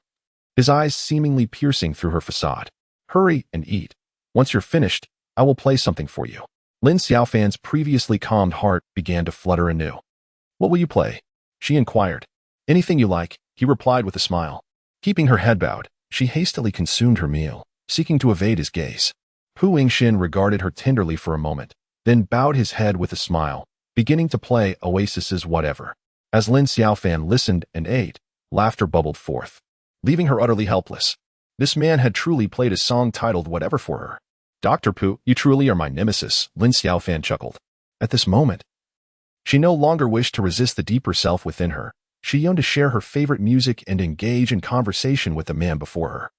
his eyes seemingly piercing through her facade. "Hurry and eat. Once you're finished, I will play something for you." Lin Xiaofan's previously calmed heart began to flutter anew. "What will you play?" she inquired. "Anything you like," he replied with a smile. Keeping her head bowed, she hastily consumed her meal, seeking to evade his gaze. Pu Yingxin regarded her tenderly for a moment, then bowed his head with a smile, beginning to play Oasis's Whatever. As Lin Xiaofan listened and ate, laughter bubbled forth, leaving her utterly helpless. This man had truly played a song titled Whatever for her. "Dr. Pu, you truly are my nemesis," Lin Xiaofan chuckled. At this moment, she no longer wished to resist the deeper self within her. She yearned to share her favorite music and engage in conversation with the man before her.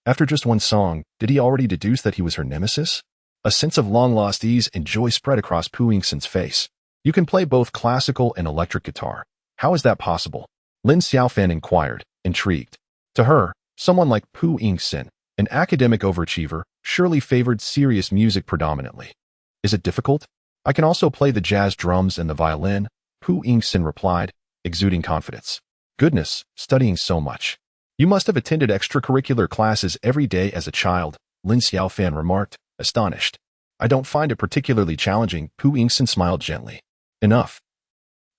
After just one song, did he already deduce that he was her nemesis? A sense of long-lost ease and joy spread across Pu Yingxin's face. "You can play both classical and electric guitar. How is that possible?" Lin Xiaofan inquired, intrigued. To her, someone like Pu Yingxin, an academic overachiever, surely favored serious music predominantly. "Is it difficult?" "I can also play the jazz drums and the violin," Pu Yingxin replied, exuding confidence. "Goodness, studying so much. You must have attended extracurricular classes every day as a child," Lin Xiaofan remarked, astonished. "I don't find it particularly challenging," Pu Yingxin smiled gently. "Enough.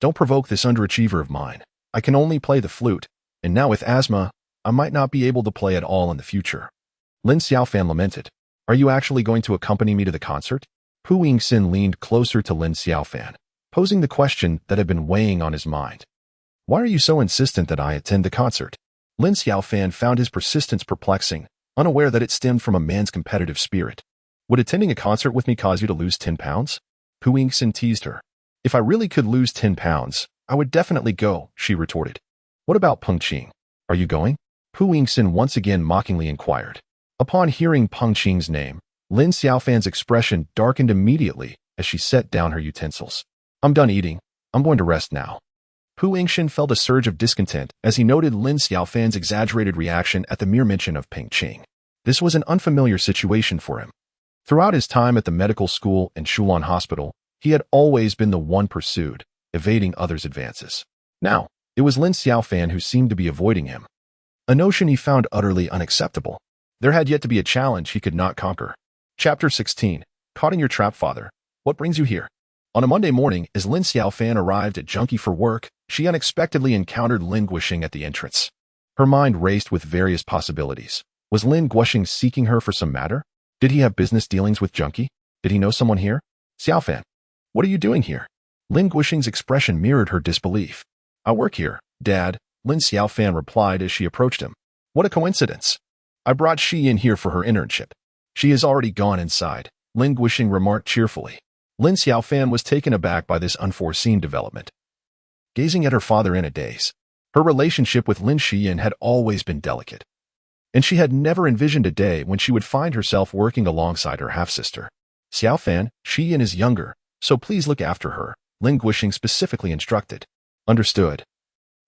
Don't provoke this underachiever of mine. I can only play the flute, and now with asthma, I might not be able to play at all in the future." Lin Xiaofan lamented. "Are you actually going to accompany me to the concert?" Pu Yingxin leaned closer to Lin Xiaofan, posing the question that had been weighing on his mind. "Why are you so insistent that I attend the concert?" Lin Xiaofan found his persistence perplexing, unaware that it stemmed from a man's competitive spirit. "Would attending a concert with me cause you to lose 10 pounds? Pu Yingxin teased her. "If I really could lose 10 pounds, I would definitely go," she retorted. "What about Peng Qing? Are you going?" Pu Yingxin once again mockingly inquired. Upon hearing Peng Qing's name, Lin Xiaofan's expression darkened immediately as she set down her utensils. "I'm done eating. I'm going to rest now." Pu Yingxin felt a surge of discontent as he noted Lin Xiaofan's exaggerated reaction at the mere mention of Peng Qing. This was an unfamiliar situation for him. Throughout his time at the medical school and Shulan Hospital, he had always been the one pursued, evading others' advances. Now, it was Lin Xiaofan who seemed to be avoiding him, a notion he found utterly unacceptable. There had yet to be a challenge he could not conquer. Chapter 16. Caught in your trap, father. What brings you here? On a Monday morning, as Lin Xiaofan arrived at Junkie for work, she unexpectedly encountered Lin Guoxing at the entrance. Her mind raced with various possibilities. Was Lin Guoxing seeking her for some matter? Did he have business dealings with Junkie? Did he know someone here? Xiaofan, what are you doing here? Lin Guoxing's expression mirrored her disbelief. I work here, Dad, Lin Xiaofan replied as she approached him. What a coincidence. I brought Shi in here for her internship. She has already gone inside, Lin Guoxing remarked cheerfully. Lin Xiaofan was taken aback by this unforeseen development. Gazing at her father in a daze, her relationship with Lin Xiyin had always been delicate, and she had never envisioned a day when she would find herself working alongside her half-sister. Xiaofan, Xiyin is younger, so please look after her, Lin Guoxing specifically instructed. Understood.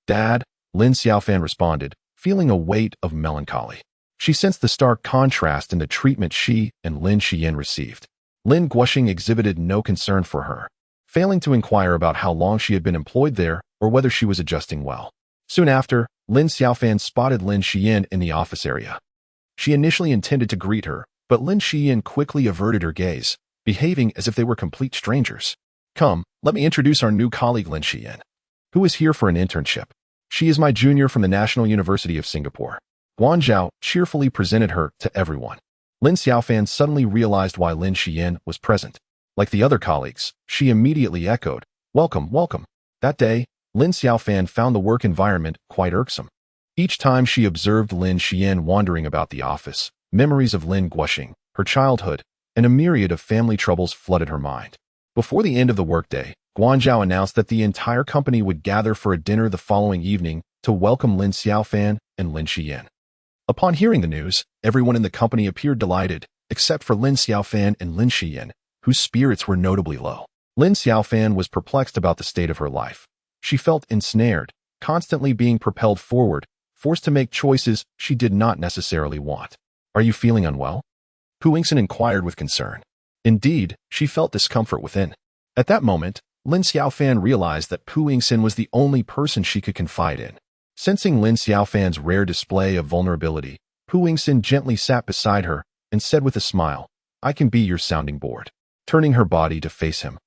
Dad, Lin Xiaofan responded, feeling a weight of melancholy. She sensed the stark contrast in the treatment she and Lin Xiyin received. Lin Guoxing exhibited no concern for her, failing to inquire about how long she had been employed there or whether she was adjusting well. Soon after, Lin Xiaofan spotted Lin Xiyin in the office area. She initially intended to greet her, but Lin Xiyin quickly averted her gaze, behaving as if they were complete strangers. Come, let me introduce our new colleague Lin Xiyin, who is here for an internship. She is my junior from the National University of Singapore. Guan Zhao cheerfully presented her to everyone. Lin Xiaofan suddenly realized why Lin Xiyin was present. Like the other colleagues, she immediately echoed, "Welcome, welcome." That day, Lin Xiaofan found the work environment quite irksome. Each time she observed Lin Xiyin wandering about the office, memories of Lin Guoxing, her childhood, and a myriad of family troubles flooded her mind. Before the end of the workday, Guan Zhao announced that the entire company would gather for a dinner the following evening to welcome Lin Xiaofan and Lin Xiyin. Upon hearing the news, everyone in the company appeared delighted, except for Lin Xiaofan and Lin Xiyin, whose spirits were notably low. Lin Xiaofan was perplexed about the state of her life. She felt ensnared, constantly being propelled forward, forced to make choices she did not necessarily want. Are you feeling unwell? Pu Yingxin inquired with concern. Indeed, she felt discomfort within. At that moment, Lin Xiaofan realized that Pu Yingxin was the only person she could confide in. Sensing Lin Xiaofan's rare display of vulnerability, Pu Yingxin gently sat beside her and said with a smile, "I can be your sounding board." Turning her body to face him,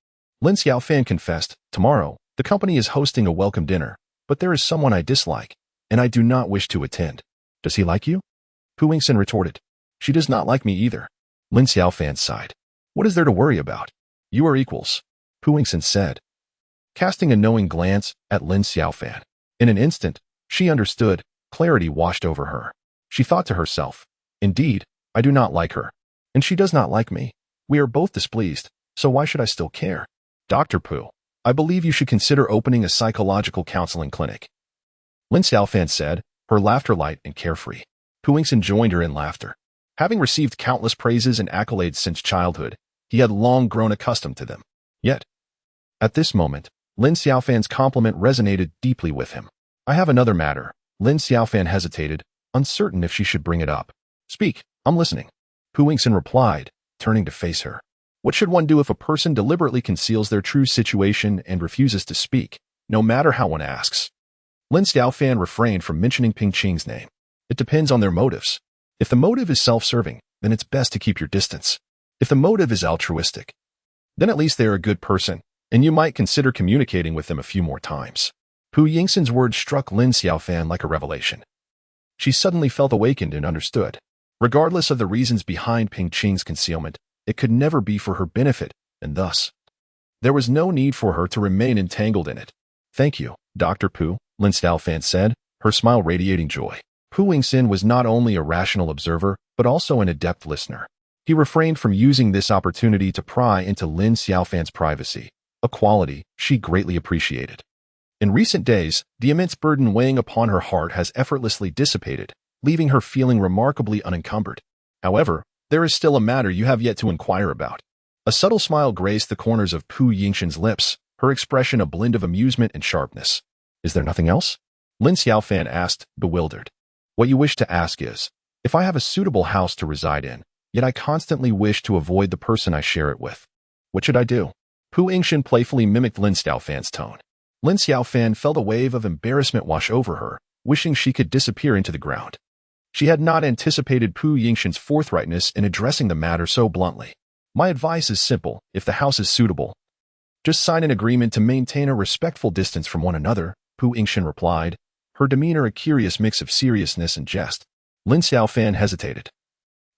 Lin Xiaofan confessed, "Tomorrow, the company is hosting a welcome dinner, but there is someone I dislike, and I do not wish to attend." "Does he like you?" Pu Yingxin retorted. "She does not like me either." Lin Xiaofan sighed. "What is there to worry about? You are equals," Pu Yingxin said, casting a knowing glance at Lin Xiaofan. In an instant, she understood. Clarity washed over her. She thought to herself, "Indeed, I do not like her, and she does not like me. We are both displeased, so why should I still care? Dr. Pu, I believe you should consider opening a psychological counseling clinic," Lin Xiaofan said, her laughter light and carefree. Pu Yingxin joined her in laughter. Having received countless praises and accolades since childhood, he had long grown accustomed to them. Yet, at this moment, Lin Xiaofan's compliment resonated deeply with him. "I have another matter." Lin Xiaofan hesitated, uncertain if she should bring it up. "Speak, I'm listening," Pu Yingxin replied, turning to face her. What should one do if a person deliberately conceals their true situation and refuses to speak, no matter how one asks? Lin Xiaofan refrained from mentioning Ping Qing's name. It depends on their motives. If the motive is self-serving, then it's best to keep your distance. If the motive is altruistic, then at least they are a good person, and you might consider communicating with them a few more times. Pu Yingxin's words struck Lin Xiaofan like a revelation. She suddenly felt awakened and understood. Regardless of the reasons behind Ping Qing's concealment, it could never be for her benefit, and thus, there was no need for her to remain entangled in it. "Thank you, Dr. Pu," Lin Xiaofan said, her smile radiating joy. Pu Yingxin was not only a rational observer, but also an adept listener. He refrained from using this opportunity to pry into Lin Xiaofan's privacy, a quality she greatly appreciated. In recent days, the immense burden weighing upon her heart has effortlessly dissipated, leaving her feeling remarkably unencumbered. However, there is still a matter you have yet to inquire about. A subtle smile graced the corners of Pu Yingxin's lips, her expression a blend of amusement and sharpness. "Is there nothing else?" Lin Xiaofan asked, bewildered. "What you wish to ask is, if I have a suitable house to reside in, yet I constantly wish to avoid the person I share it with, what should I do?" Pu Yingxin playfully mimicked Lin Xiaofan's tone. Lin Xiaofan felt a wave of embarrassment wash over her, wishing she could disappear into the ground. She had not anticipated Pu Yingxin's forthrightness in addressing the matter so bluntly. My advice is simple: if the house is suitable, just sign an agreement to maintain a respectful distance from one another, Pu Yingxin replied, her demeanor a curious mix of seriousness and jest. Lin Xiaofan hesitated,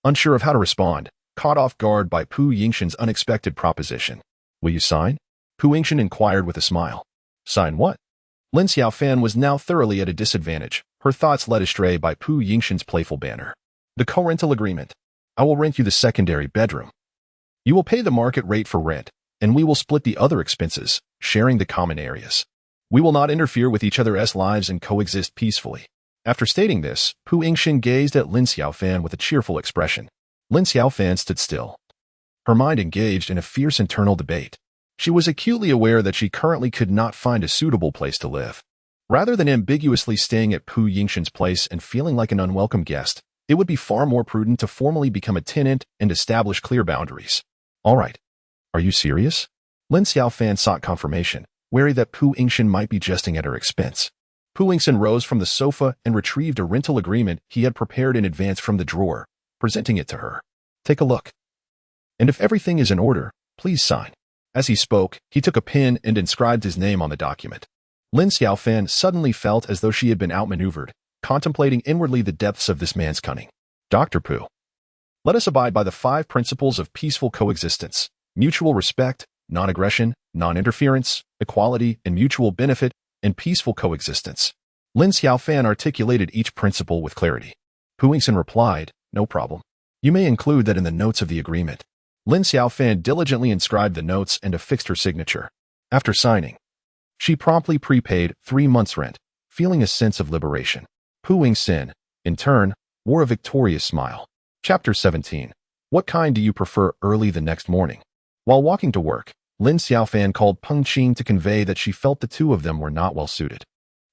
unsure of how to respond, caught off guard by Pu Yingxin's unexpected proposition. Will you sign? Pu Yingxin inquired with a smile. Sign what? Lin Xiaofan was now thoroughly at a disadvantage, her thoughts led astray by Pu Yingxin's playful banter. The co-rental agreement. I will rent you the secondary bedroom. You will pay the market rate for rent, and we will split the other expenses, sharing the common areas. We will not interfere with each other's lives and coexist peacefully. After stating this, Pu Yingxin gazed at Lin Xiaofan with a cheerful expression. Lin Xiaofan stood still, her mind engaged in a fierce internal debate. She was acutely aware that she currently could not find a suitable place to live. Rather than ambiguously staying at Pu Yingxin's place and feeling like an unwelcome guest, it would be far more prudent to formally become a tenant and establish clear boundaries. All right. Are you serious? Lin Xiaofan sought confirmation, wary that Pu Yingxin might be jesting at her expense. Pu Yingxin rose from the sofa and retrieved a rental agreement he had prepared in advance from the drawer, presenting it to her. Take a look. And if everything is in order, please sign. As he spoke, he took a pen and inscribed his name on the document. Lin Xiaofan suddenly felt as though she had been outmaneuvered, contemplating inwardly the depths of this man's cunning. Dr. Pu, let us abide by the 5 principles of peaceful coexistence: mutual respect, non-aggression, non-interference, equality and mutual benefit, and peaceful coexistence. Lin Xiaofan articulated each principle with clarity. Pu Yingxin replied, no problem. You may include that in the notes of the agreement. Lin Xiaofan diligently inscribed the notes and affixed her signature. After signing, she promptly prepaid 3 months' rent, feeling a sense of liberation. Pu Yingxin, in turn, wore a victorious smile. Chapter 17. What kind do you prefer? Early the next morning, while walking to work, Lin Xiaofan called Peng Qing to convey that she felt the two of them were not well suited.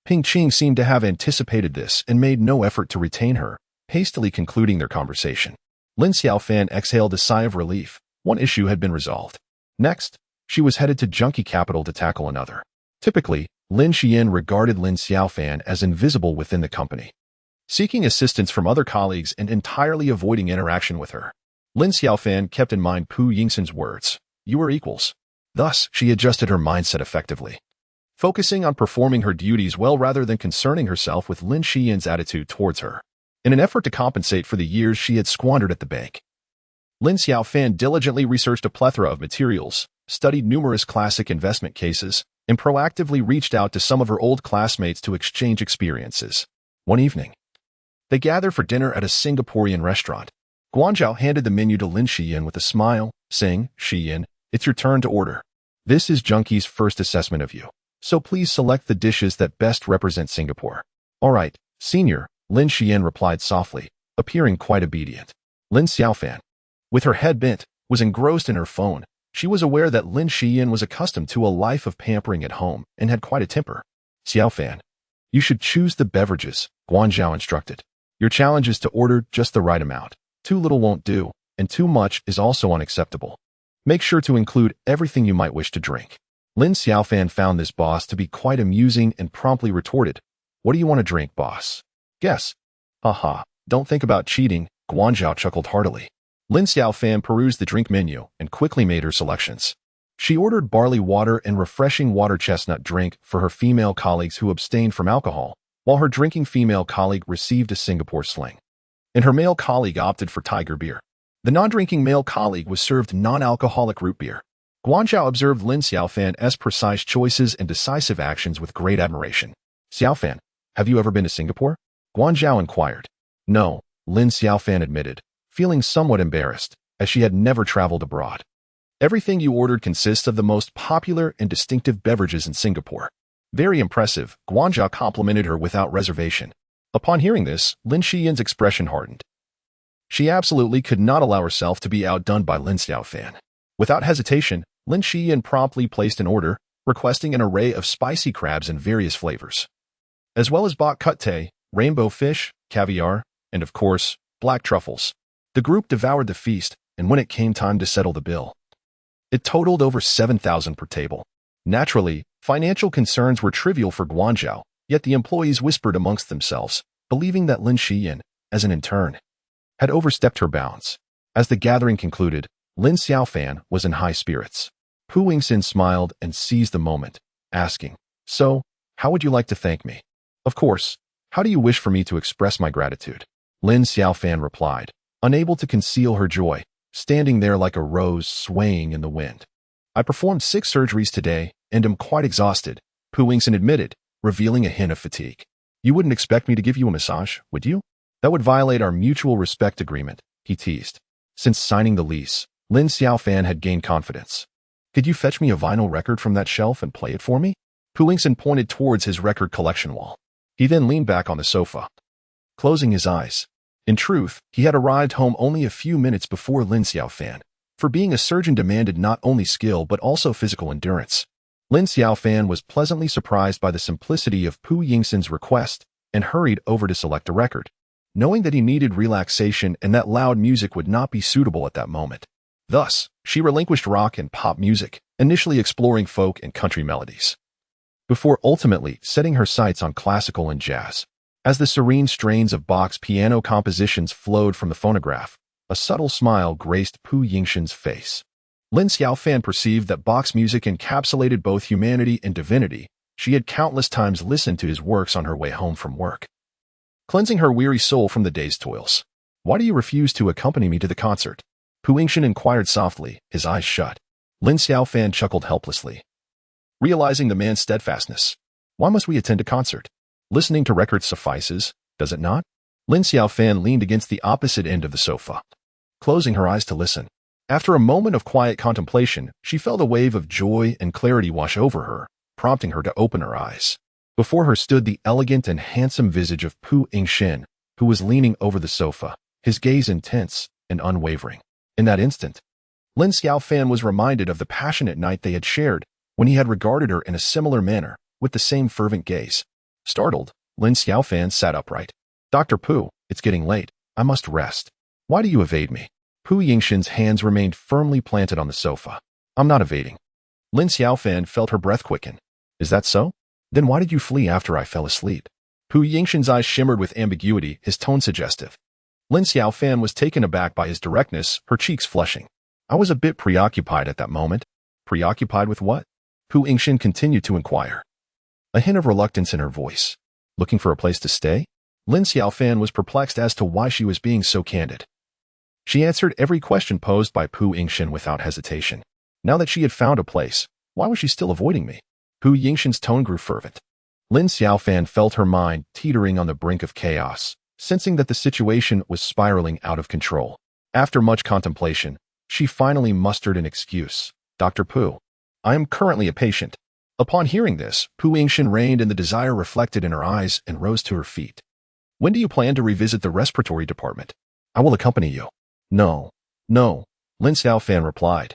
Peng Qing seemed to have anticipated this and made no effort to retain her, hastily concluding their conversation. Lin Xiaofan exhaled a sigh of relief. One issue had been resolved. Next, she was headed to Junkie Capital to tackle another. Typically, Lin Xian regarded Lin Xiaofan as invisible within the company, seeking assistance from other colleagues and entirely avoiding interaction with her. Lin Xiaofan kept in mind Pu Yingxin's words, "You are equals." Thus, she adjusted her mindset effectively, focusing on performing her duties well rather than concerning herself with Lin Xian's attitude towards her. In an effort to compensate for the years she had squandered at the bank, Lin Xiaofan diligently researched a plethora of materials, studied numerous classic investment cases, and proactively reached out to some of her old classmates to exchange experiences. One evening, they gathered for dinner at a Singaporean restaurant. Guanzhao handed the menu to Lin Xian with a smile, saying, Xian, it's your turn to order. This is Junkie's first assessment of you, so please select the dishes that best represent Singapore. All right, senior, Lin Xian replied softly, appearing quite obedient. Lin Xiaofan, with her head bent, was engrossed in her phone. She was aware that Lin Xian was accustomed to a life of pampering at home and had quite a temper. Xiaofan, you should choose the beverages, Guanzhao instructed. Your challenge is to order just the right amount. Too little won't do, and too much is also unacceptable. Make sure to include everything you might wish to drink. Lin Xiaofan found this boss to be quite amusing and promptly retorted, What do you want to drink, boss? Guess. Haha, don't think about cheating, Guanzhao chuckled heartily. Lin Xiaofan perused the drink menu and quickly made her selections. She ordered barley water and refreshing water chestnut drink for her female colleagues who abstained from alcohol, while her drinking female colleague received a Singapore Sling, and her male colleague opted for Tiger beer. The non-drinking male colleague was served non-alcoholic root beer. Guanzhao observed Lin Xiaofan's precise choices and decisive actions with great admiration. Xiaofan, have you ever been to Singapore? Guanzhao inquired. No, Lin Xiaofan admitted, feeling somewhat embarrassed, as she had never traveled abroad. Everything you ordered consists of the most popular and distinctive beverages in Singapore. Very impressive, Guanzhao complimented her without reservation. Upon hearing this, Lin Xian's expression hardened. She absolutely could not allow herself to be outdone by Lin Xiaofan. Without hesitation, Lin Xian promptly placed an order, requesting an array of spicy crabs in various flavors, as well as bok kut-teh, rainbow fish, caviar, and of course, black truffles. The group devoured the feast, and when it came time to settle the bill, it totaled over 7,000 per table. Naturally, financial concerns were trivial for Guanzhao, yet the employees whispered amongst themselves, believing that Lin Xian, as an intern, had overstepped her bounds. As the gathering concluded, Lin Xiaofan was in high spirits. Pu Yingxin smiled and seized the moment, asking, "So, how would you like to thank me?" "Of course. How do you wish for me to express my gratitude?" Lin Xiaofan replied, unable to conceal her joy, standing there like a rose swaying in the wind. "I performed 6 surgeries today and am quite exhausted," Pu Yingxin admitted, revealing a hint of fatigue. "You wouldn't expect me to give you a massage, would you? That would violate our mutual respect agreement," he teased. Since signing the lease, Lin Xiaofan had gained confidence. "Could you fetch me a vinyl record from that shelf and play it for me?" Pu Yingxin pointed towards his record collection wall. He then leaned back on the sofa, closing his eyes. In truth, he had arrived home only a few minutes before Lin Xiaofan, for being a surgeon demanded not only skill but also physical endurance. Lin Xiaofan was pleasantly surprised by the simplicity of Pu Yingxin's request and hurried over to select a record, knowing that he needed relaxation and that loud music would not be suitable at that moment. Thus, she relinquished rock and pop music, initially exploring folk and country melodies, before ultimately setting her sights on classical and jazz. As the serene strains of Bach's piano compositions flowed from the phonograph, a subtle smile graced Pu Yingxin's face. Lin Xiaofan perceived that Bach's music encapsulated both humanity and divinity. She had countless times listened to his works on her way home from work, cleansing her weary soul from the day's toils. "Why do you refuse to accompany me to the concert?" Pu Yingxin inquired softly, his eyes shut. Lin Xiaofan chuckled helplessly, realizing the man's steadfastness. "Why must we attend a concert? Listening to records suffices, does it not?" Lin Xiaofan leaned against the opposite end of the sofa, closing her eyes to listen. After a moment of quiet contemplation, she felt a wave of joy and clarity wash over her, prompting her to open her eyes. Before her stood the elegant and handsome visage of Pu Yingxin, who was leaning over the sofa, his gaze intense and unwavering. In that instant, Lin Xiaofan was reminded of the passionate night they had shared when he had regarded her in a similar manner, with the same fervent gaze. Startled, Lin Xiaofan sat upright. "Dr. Pu, it's getting late. I must rest. Why do you evade me?" Pu Yingxin's hands remained firmly planted on the sofa. "I'm not evading." Lin Xiaofan felt her breath quicken. "Is that so? Then why did you flee after I fell asleep?" Pu Yingxin's eyes shimmered with ambiguity, his tone suggestive. Lin Xiaofan was taken aback by his directness, her cheeks flushing. "I was a bit preoccupied at that moment." "Preoccupied with what?" Pu Yingxin continued to inquire, a hint of reluctance in her voice. "Looking for a place to stay?" Lin Xiaofan was perplexed as to why she was being so candid. She answered every question posed by Pu Yingxin without hesitation. Now that she had found a place, why was she still avoiding me? Pu Yingxin's tone grew fervent. Lin Xiaofan felt her mind teetering on the brink of chaos, sensing that the situation was spiraling out of control. After much contemplation, she finally mustered an excuse. "Dr. Pu, I am currently a patient." Upon hearing this, Pu Yingxin reined in the desire reflected in her eyes and rose to her feet. "When do you plan to revisit the respiratory department?" "I will accompany you." No, Lin Xiaofan replied,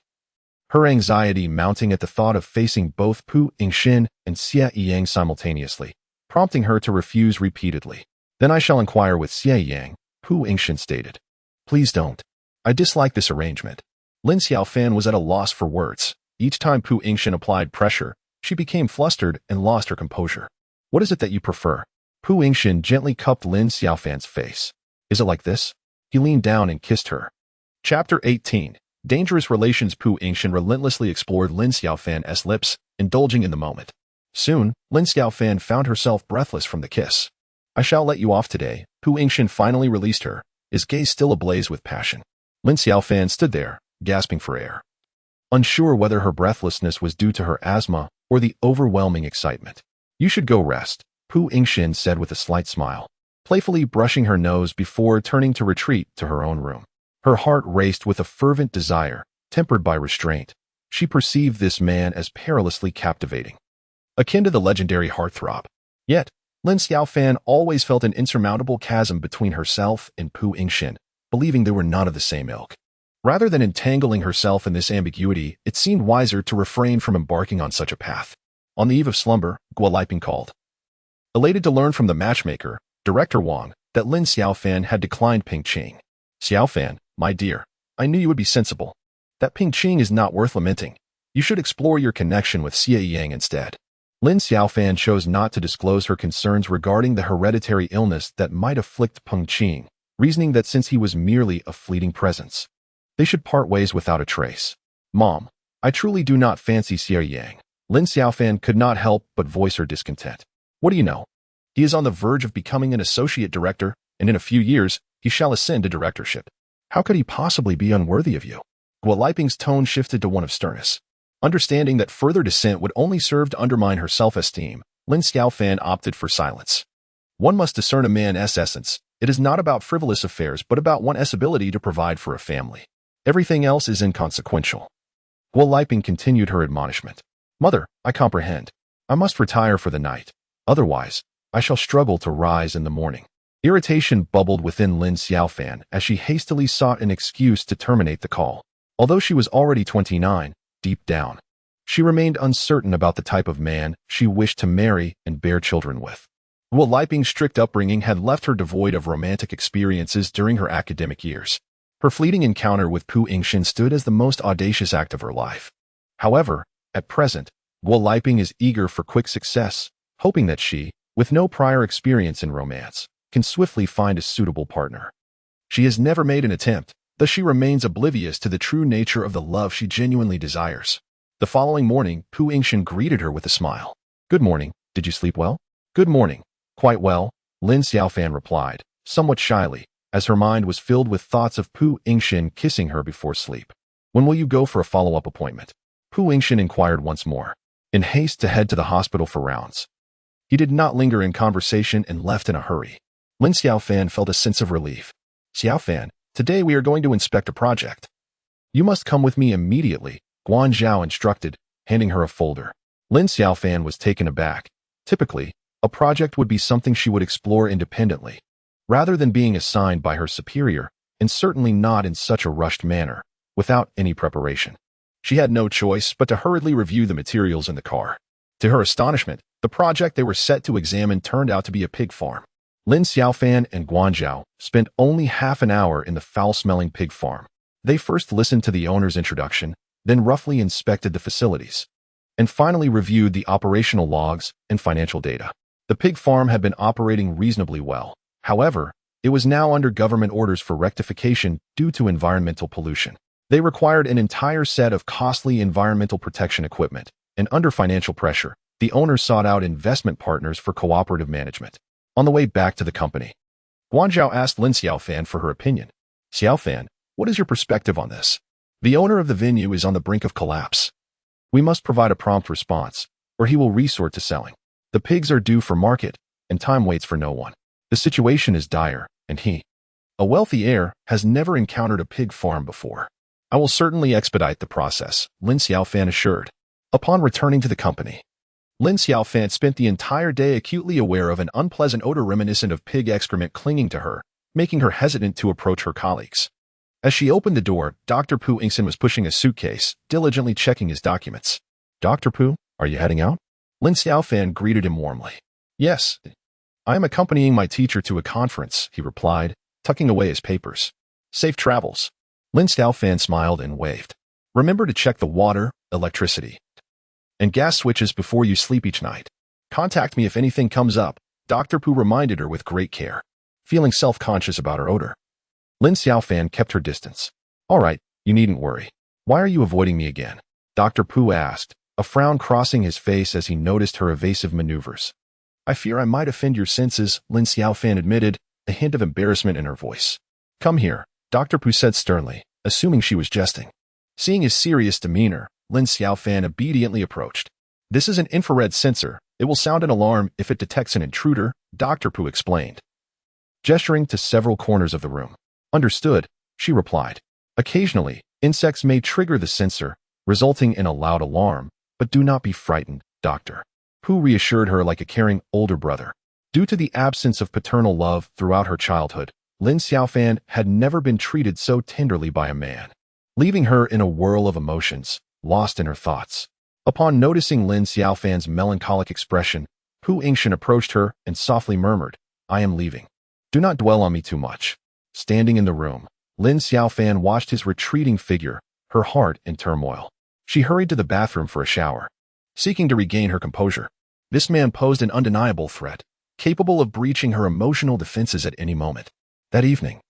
her anxiety mounting at the thought of facing both Pu Yingxin and Xie Yang simultaneously, prompting her to refuse repeatedly. "Then I shall inquire with Xie Yang," Pu Yingxin stated. "Please don't. I dislike this arrangement." Lin Xiaofan was at a loss for words. Each time Pu Yingxin applied pressure, she became flustered and lost her composure. "What is it that you prefer?" Pu Yingxin gently cupped Lin Xiaofan's face. "Is it like this?" He leaned down and kissed her. Chapter 18. Dangerous Relations. Pu Yingxin relentlessly explored Lin Xiaofan's lips, indulging in the moment. Soon, Lin Xiaofan found herself breathless from the kiss. "I shall let you off today." Pu Yingxin finally released her, his gaze still ablaze with passion. Lin Xiaofan stood there, gasping for air, unsure whether her breathlessness was due to her asthma or the overwhelming excitement. "You should go rest," Pu Yingxin said with a slight smile, playfully brushing her nose before turning to retreat to her own room. Her heart raced with a fervent desire, tempered by restraint. She perceived this man as perilously captivating, akin to the legendary heartthrob. Yet, Lin Xiaofan always felt an insurmountable chasm between herself and Pu Yingxin, believing they were not of the same ilk. Rather than entangling herself in this ambiguity, it seemed wiser to refrain from embarking on such a path. On the eve of slumber, Guo Liping called, elated to learn from the matchmaker, Director Wang, that Lin Xiaofan had declined Ping Qing. "Xiaofan, my dear, I knew you would be sensible. That Ping Qing is not worth lamenting. You should explore your connection with Xie Yang instead." Lin Xiaofan chose not to disclose her concerns regarding the hereditary illness that might afflict Peng Qing, reasoning that since he was merely a fleeting presence, they should part ways without a trace. Mom, I truly do not fancy Xie Yang. Lin Xiaofan could not help but voice her discontent. What do you know? He is on the verge of becoming an associate director, and in a few years, he shall ascend to directorship. How could he possibly be unworthy of you? Guo Liping's tone shifted to one of sternness. Understanding that further dissent would only serve to undermine her self-esteem, Lin Xiaofan opted for silence. One must discern a man's essence. It is not about frivolous affairs, but about one's ability to provide for a family. Everything else is inconsequential. Guo Liping continued her admonishment. Mother, I comprehend. I must retire for the night. Otherwise, I shall struggle to rise in the morning. Irritation bubbled within Lin Xiaofan as she hastily sought an excuse to terminate the call. Although she was already 29, deep down, she remained uncertain about the type of man she wished to marry and bear children with. Guo Liping's strict upbringing had left her devoid of romantic experiences during her academic years. Her fleeting encounter with Pu Yingxin stood as the most audacious act of her life. However, at present, Guo Liping is eager for quick success, hoping that she, with no prior experience in romance, can swiftly find a suitable partner. She has never made an attempt, thus she remains oblivious to the true nature of the love she genuinely desires. The following morning, Pu Yingxin greeted her with a smile. Good morning, did you sleep well? Good morning, quite well, Lin Xiaofan replied, somewhat shyly, as her mind was filled with thoughts of Pu Yingxin kissing her before sleep. When will you go for a follow-up appointment? Pu Yingxin inquired once more, in haste to head to the hospital for rounds. He did not linger in conversation and left in a hurry. Lin Xiaofan felt a sense of relief. Xiaofan, today we are going to inspect a project. You must come with me immediately, Guan Zhao instructed, handing her a folder. Lin Xiaofan was taken aback. Typically, a project would be something she would explore independently, rather than being assigned by her superior, and certainly not in such a rushed manner, without any preparation. She had no choice but to hurriedly review the materials in the car. To her astonishment, the project they were set to examine turned out to be a pig farm. Lin Xiaofan and Guan Zhao spent only half an hour in the foul-smelling pig farm. They first listened to the owner's introduction, then roughly inspected the facilities, and finally reviewed the operational logs and financial data. The pig farm had been operating reasonably well. However, it was now under government orders for rectification due to environmental pollution. They required an entire set of costly environmental protection equipment, and under financial pressure, the owner sought out investment partners for cooperative management. On the way back to the company, Guan Zhao asked Lin Xiaofan for her opinion. Xiaofan, what is your perspective on this? The owner of the venue is on the brink of collapse. We must provide a prompt response, or he will resort to selling. The pigs are due for market, and time waits for no one. The situation is dire, and he, a wealthy heir, has never encountered a pig farm before. I will certainly expedite the process, Lin Xiaofan assured. Upon returning to the company, Lin Xiaofan spent the entire day acutely aware of an unpleasant odor reminiscent of pig excrement clinging to her, making her hesitant to approach her colleagues. As she opened the door, Dr. Pu Yingxin was pushing a suitcase, diligently checking his documents. Dr. Pu, are you heading out? Lin Xiaofan greeted him warmly. Yes, I am accompanying my teacher to a conference, he replied, tucking away his papers. Safe travels. Lin Xiaofan smiled and waved. Remember to check the water, electricity, and gas switches before you sleep each night. Contact me if anything comes up, Dr. Pu reminded her with great care, feeling self-conscious about her odor. Lin Xiaofan kept her distance. All right, you needn't worry. Why are you avoiding me again? Dr. Pu asked, a frown crossing his face as he noticed her evasive maneuvers. I fear I might offend your senses, Lin Xiaofan admitted, a hint of embarrassment in her voice. Come here, Dr. Pu said sternly, assuming she was jesting. Seeing his serious demeanor, Lin Xiaofan obediently approached. This is an infrared sensor. It will sound an alarm if it detects an intruder, Dr. Pu explained, gesturing to several corners of the room. Understood, she replied. Occasionally, insects may trigger the sensor, resulting in a loud alarm, but do not be frightened, Dr. Pu reassured her like a caring older brother. Due to the absence of paternal love throughout her childhood, Lin Xiaofan had never been treated so tenderly by a man, leaving her in a whirl of emotions, lost in her thoughts. Upon noticing Lin Xiaofan's melancholic expression, Pu Yingxin approached her and softly murmured, I am leaving. Do not dwell on me too much. Standing in the room, Lin Xiaofan watched his retreating figure, her heart in turmoil. She hurried to the bathroom for a shower, seeking to regain her composure. This man posed an undeniable threat, capable of breaching her emotional defenses at any moment. That evening,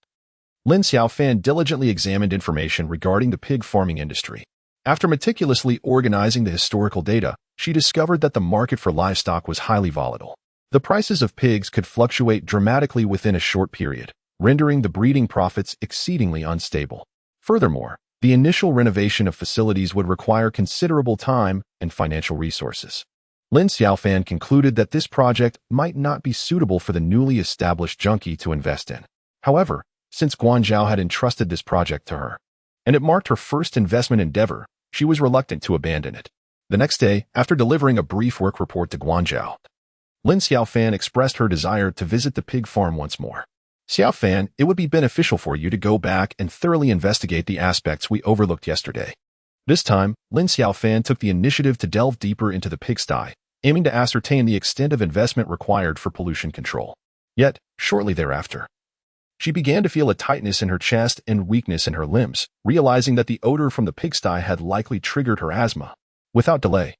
Lin Xiaofan diligently examined information regarding the pig farming industry. After meticulously organizing the historical data, she discovered that the market for livestock was highly volatile. The prices of pigs could fluctuate dramatically within a short period, rendering the breeding profits exceedingly unstable. Furthermore, the initial renovation of facilities would require considerable time and financial resources. Lin Xiaofan concluded that this project might not be suitable for the newly established junkie to invest in. However, since Guanzhao had entrusted this project to her, and it marked her first investment endeavor, she was reluctant to abandon it. The next day, after delivering a brief work report to Guanzhao, Lin Xiaofan expressed her desire to visit the pig farm once more. Xiaofan, it would be beneficial for you to go back and thoroughly investigate the aspects we overlooked yesterday. This time, Lin Xiaofan took the initiative to delve deeper into the pigsty, aiming to ascertain the extent of investment required for pollution control. Yet, shortly thereafter, she began to feel a tightness in her chest and weakness in her limbs, realizing that the odor from the pigsty had likely triggered her asthma. Without delay,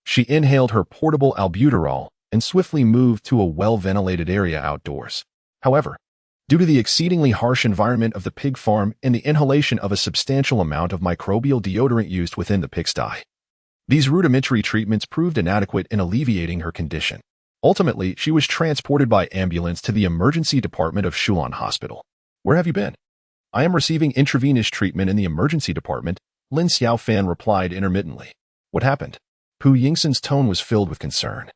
she inhaled her portable albuterol and swiftly moved to a well-ventilated area outdoors. However, due to the exceedingly harsh environment of the pig farm and the inhalation of a substantial amount of microbial deodorant used within the pigsty, these rudimentary treatments proved inadequate in alleviating her condition. Ultimately, she was transported by ambulance to the emergency department of Shulan Hospital. Where have you been? I am receiving intravenous treatment in the emergency department, Lin Xiaofan replied intermittently. What happened? Pu Yingxin's tone was filled with concern,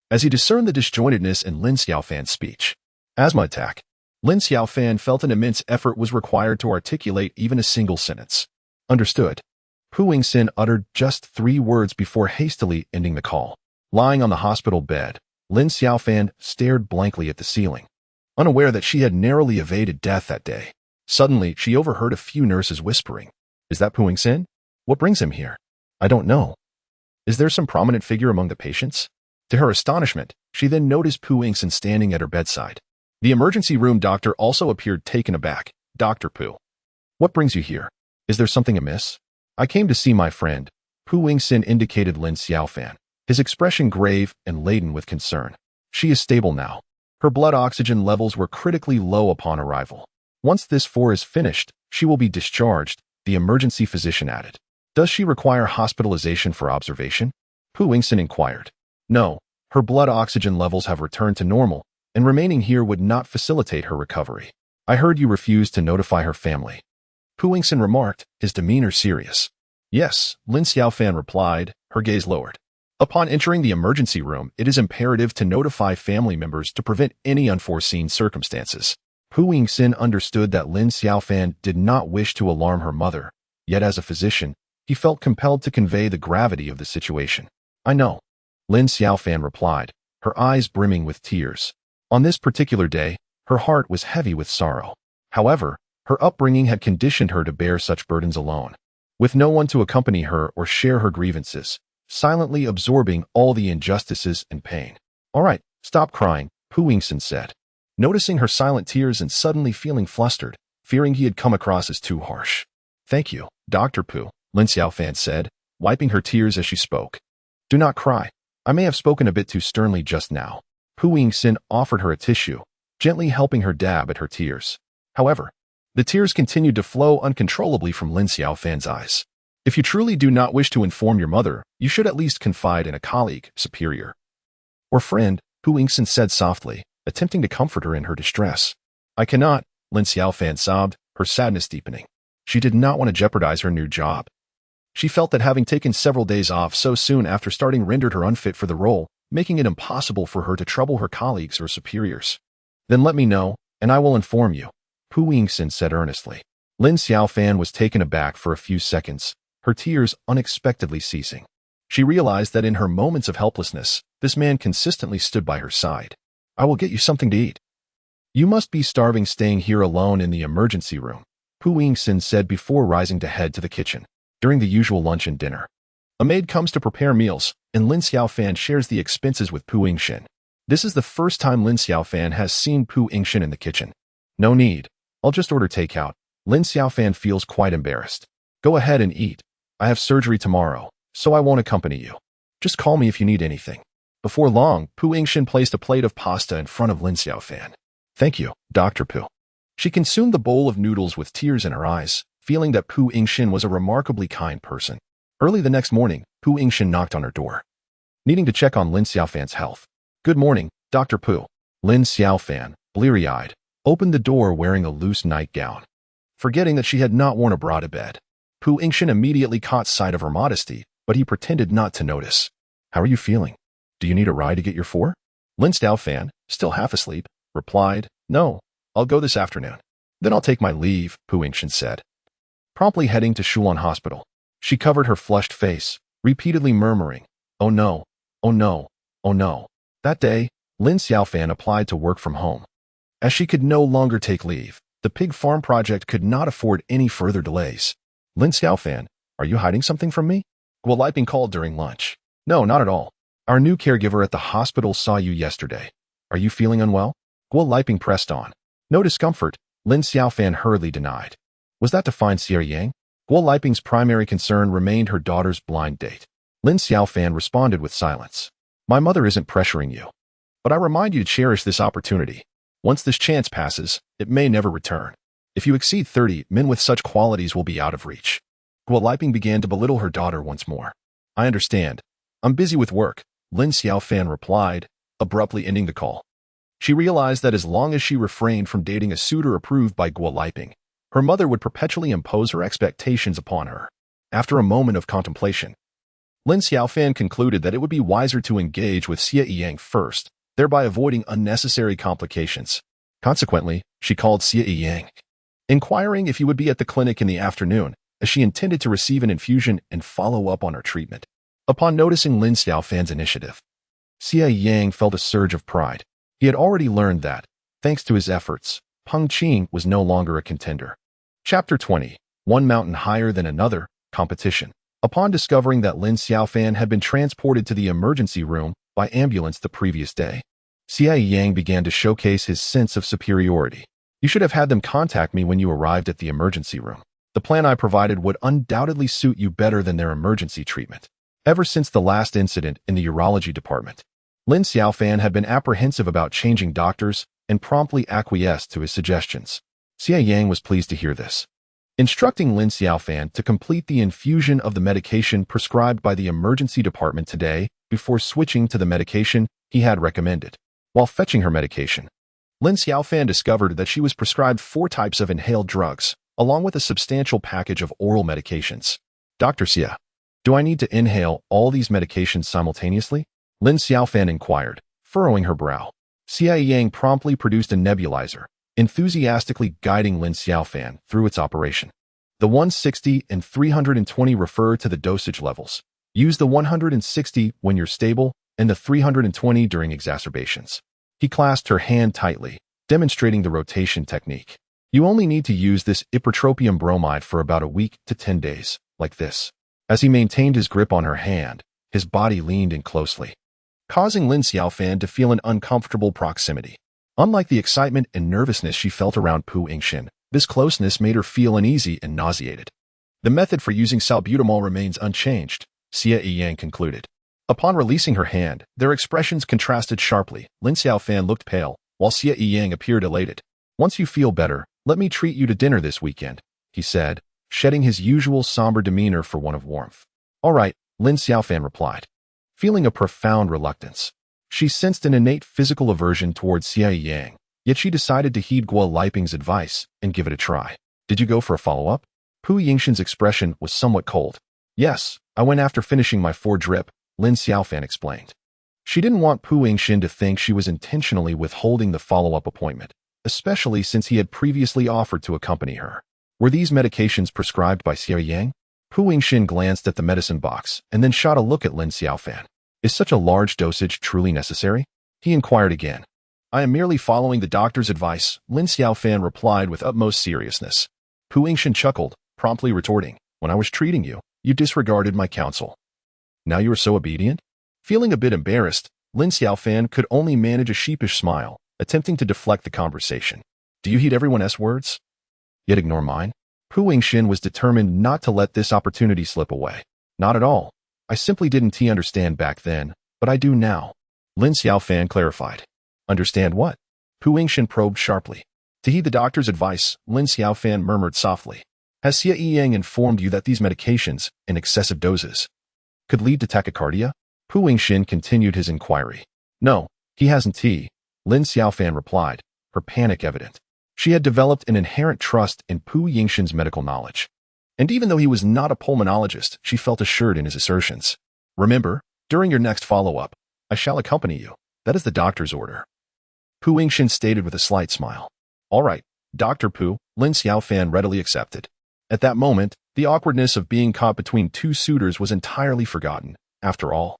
as he discerned the disjointedness in Lin Xiaofan's speech. Asthma attack. Lin Xiaofan felt an immense effort was required to articulate even a single sentence. Understood. Pu Yingxin uttered just 3 words before hastily ending the call. Lying on the hospital bed, Lin Xiaofan stared blankly at the ceiling, unaware that she had narrowly evaded death that day. Suddenly, she overheard a few nurses whispering, "Is that Pu Yingxin? What brings him here?" "I don't know. Is there some prominent figure among the patients?" To her astonishment, she then noticed Pu Yingxin standing at her bedside. The emergency room doctor also appeared taken aback. "Dr. Pu, what brings you here? Is there something amiss?" "I came to see my friend," Pu Yingxin indicated Lin Xiaofan, his expression grave and laden with concern. "She is stable now. Her blood oxygen levels were critically low upon arrival. Once this 4 is finished, she will be discharged," the emergency physician added. "Does she require hospitalization for observation?" Pu Yingxin inquired. "No, her blood oxygen levels have returned to normal, and remaining here would not facilitate her recovery." "I heard you refused to notify her family," Pu Yingxin remarked, his demeanor serious. "Yes," Lin Xiaofan replied, her gaze lowered. "Upon entering the emergency room, it is imperative to notify family members to prevent any unforeseen circumstances." Pu Yingxin understood that Lin Xiaofan did not wish to alarm her mother, yet as a physician, he felt compelled to convey the gravity of the situation. "I know," Lin Xiaofan replied, her eyes brimming with tears. On this particular day, her heart was heavy with sorrow. However, her upbringing had conditioned her to bear such burdens alone, with no one to accompany her or share her grievances, silently absorbing all the injustices and pain. "All right, stop crying," Pu Yingxin said, noticing her silent tears and suddenly feeling flustered, fearing he had come across as too harsh. "Thank you, Dr. Pu," Lin Xiaofan said, wiping her tears as she spoke. "Do not cry. I may have spoken a bit too sternly just now." Pu Yingxin offered her a tissue, gently helping her dab at her tears. However, the tears continued to flow uncontrollably from Lin Xiaofan's eyes. "If you truly do not wish to inform your mother, you should at least confide in a colleague, superior, or friend," Pu Yingxin said softly, attempting to comfort her in her distress. "I cannot," Lin Xiaofan sobbed, her sadness deepening. She did not want to jeopardize her new job. She felt that having taken several days off so soon after starting rendered her unfit for the role, making it impossible for her to trouble her colleagues or superiors. "Then let me know, and I will inform you," Pu Yingxin said earnestly. Lin Xiaofan was taken aback for a few seconds, her tears unexpectedly ceasing. She realized that in her moments of helplessness, this man consistently stood by her side. "I will get you something to eat." "You must be starving staying here alone in the emergency room," Pu Yingxin said before rising to head to the kitchen. During the usual lunch and dinner, a maid comes to prepare meals, and Lin Xiaofan shares the expenses with Pu Yingxin. This is the first time Lin Xiaofan has seen Pu Yingxin in the kitchen. "No need. I'll just order takeout." Lin Xiaofan feels quite embarrassed. "Go ahead and eat. I have surgery tomorrow, so I won't accompany you. Just call me if you need anything." Before long, Pu Yingxin placed a plate of pasta in front of Lin Xiaofan. "Thank you, Dr. Pu." She consumed the bowl of noodles with tears in her eyes, feeling that Pu Yingxin was a remarkably kind person. Early the next morning, Pu Yingxin knocked on her door, needing to check on Lin Xiaofan's health. "Good morning, Dr. Pu." Lin Xiaofan, bleary-eyed, opened the door wearing a loose nightgown, forgetting that she had not worn a bra to bed. Pu Yingxin immediately caught sight of her modesty, but he pretended not to notice. "How are you feeling? Do you need a ride to get your four?" Lin Xiaofan, still half asleep, replied, "No, I'll go this afternoon. Then I'll take my leave," Pu Yingxin said. Promptly heading to Shulon Hospital, she covered her flushed face, repeatedly murmuring, "Oh no, oh no, oh no." That day, Lin Xiaofan applied to work from home. As she could no longer take leave, the pig farm project could not afford any further delays. "Lin Xiaofan, are you hiding something from me?" Guo Liping called during lunch. "No, not at all. Our new caregiver at the hospital saw you yesterday. Are you feeling unwell?" Guo Liping pressed on. "No discomfort," Lin Xiaofan hurriedly denied. Was that to find Xie Yang? Guo Liping's primary concern remained her daughter's blind date. Lin Xiaofan responded with silence. "My mother isn't pressuring you. But I remind you to cherish this opportunity. Once this chance passes, it may never return. If you exceed 30, men with such qualities will be out of reach." Guo Liping began to belittle her daughter once more. "I understand. I'm busy with work," Lin Xiaofan replied, abruptly ending the call. She realized that as long as she refrained from dating a suitor approved by Guo Liping, her mother would perpetually impose her expectations upon her. After a moment of contemplation, Lin Xiaofan concluded that it would be wiser to engage with Xie Yang first, thereby avoiding unnecessary complications. Consequently, she called Xie Yang, inquiring if he would be at the clinic in the afternoon, as she intended to receive an infusion and follow up on her treatment. Upon noticing Lin Xiaofan's initiative, Xie Yang felt a surge of pride. He had already learned that, thanks to his efforts, Peng Qing was no longer a contender. Chapter 20. One Mountain Higher Than Another, Competition. Upon discovering that Lin Xiaofan had been transported to the emergency room by ambulance the previous day, Xie Yang began to showcase his sense of superiority. "You should have had them contact me when you arrived at the emergency room. The plan I provided would undoubtedly suit you better than their emergency treatment." Ever since the last incident in the urology department, Lin Xiaofan had been apprehensive about changing doctors and promptly acquiesced to his suggestions. Xie Yang was pleased to hear this, instructing Lin Xiaofan to complete the infusion of the medication prescribed by the emergency department today before switching to the medication he had recommended. While fetching her medication, Lin Xiaofan discovered that she was prescribed 4 types of inhaled drugs, along with a substantial package of oral medications. "Dr. Xie, do I need to inhale all these medications simultaneously?" Lin Xiaofan inquired, furrowing her brow. Xie Yang promptly produced a nebulizer, enthusiastically guiding Lin Xiaofan through its operation. The 160 and 320 refer to the dosage levels. Use the 160 when you're stable and the 320 during exacerbations. He clasped her hand tightly, demonstrating the rotation technique. "You only need to use this ipratropium bromide for about a week to 10 days, like this." As he maintained his grip on her hand, his body leaned in closely, causing Lin Xiaofan to feel an uncomfortable proximity. Unlike the excitement and nervousness she felt around Pu Yingxin, this closeness made her feel uneasy and nauseated. "The method for using salbutamol remains unchanged," Xie Yang concluded. Upon releasing her hand, their expressions contrasted sharply. Lin Xiaofan looked pale, while Xie Yang appeared elated. "Once you feel better, let me treat you to dinner this weekend," he said, shedding his usual somber demeanor for one of warmth. "All right," Lin Xiaofan replied, feeling a profound reluctance. She sensed an innate physical aversion towards Xie Yang, yet she decided to heed Guo Liping's advice and give it a try. "Did you go for a follow-up?" Pu Yingxin's expression was somewhat cold. "Yes, I went after finishing my 4 drip, Lin Xiaofan explained. She didn't want Pu Yingxin to think she was intentionally withholding the follow-up appointment, especially since he had previously offered to accompany her. Were these medications prescribed by Xie Yang? Pu Yingxin glanced at the medicine box and then shot a look at Lin Xiaofan. "Is such a large dosage truly necessary?" he inquired again. "I am merely following the doctor's advice," Lin Xiaofan replied with utmost seriousness. Pu Yingxin chuckled, promptly retorting, "When I was treating you, you disregarded my counsel. Now you are so obedient?" Feeling a bit embarrassed, Lin Xiaofan could only manage a sheepish smile, attempting to deflect the conversation. "Do you heed everyone else's words, yet ignore mine?" Pu Yingxin was determined not to let this opportunity slip away. "Not at all. I simply didn't understand back then, but I do now," Lin Xiaofan clarified. "Understand what?" Pu Yingxin probed sharply. To heed the doctor's advice, Lin Xiaofan murmured softly. Has Xie Yang informed you that these medications, in excessive doses, could lead to tachycardia? Pu Yingxin continued his inquiry. No, he hasn't. Lin Xiaofan replied, her panic evident. She had developed an inherent trust in Pu Yingxin's medical knowledge. And even though he was not a pulmonologist, she felt assured in his assertions. Remember, during your next follow-up, I shall accompany you. That is the doctor's order. Pu Yingxin stated with a slight smile. All right, Dr. Pu, Lin Xiaofan readily accepted. At that moment, the awkwardness of being caught between two suitors was entirely forgotten. After all,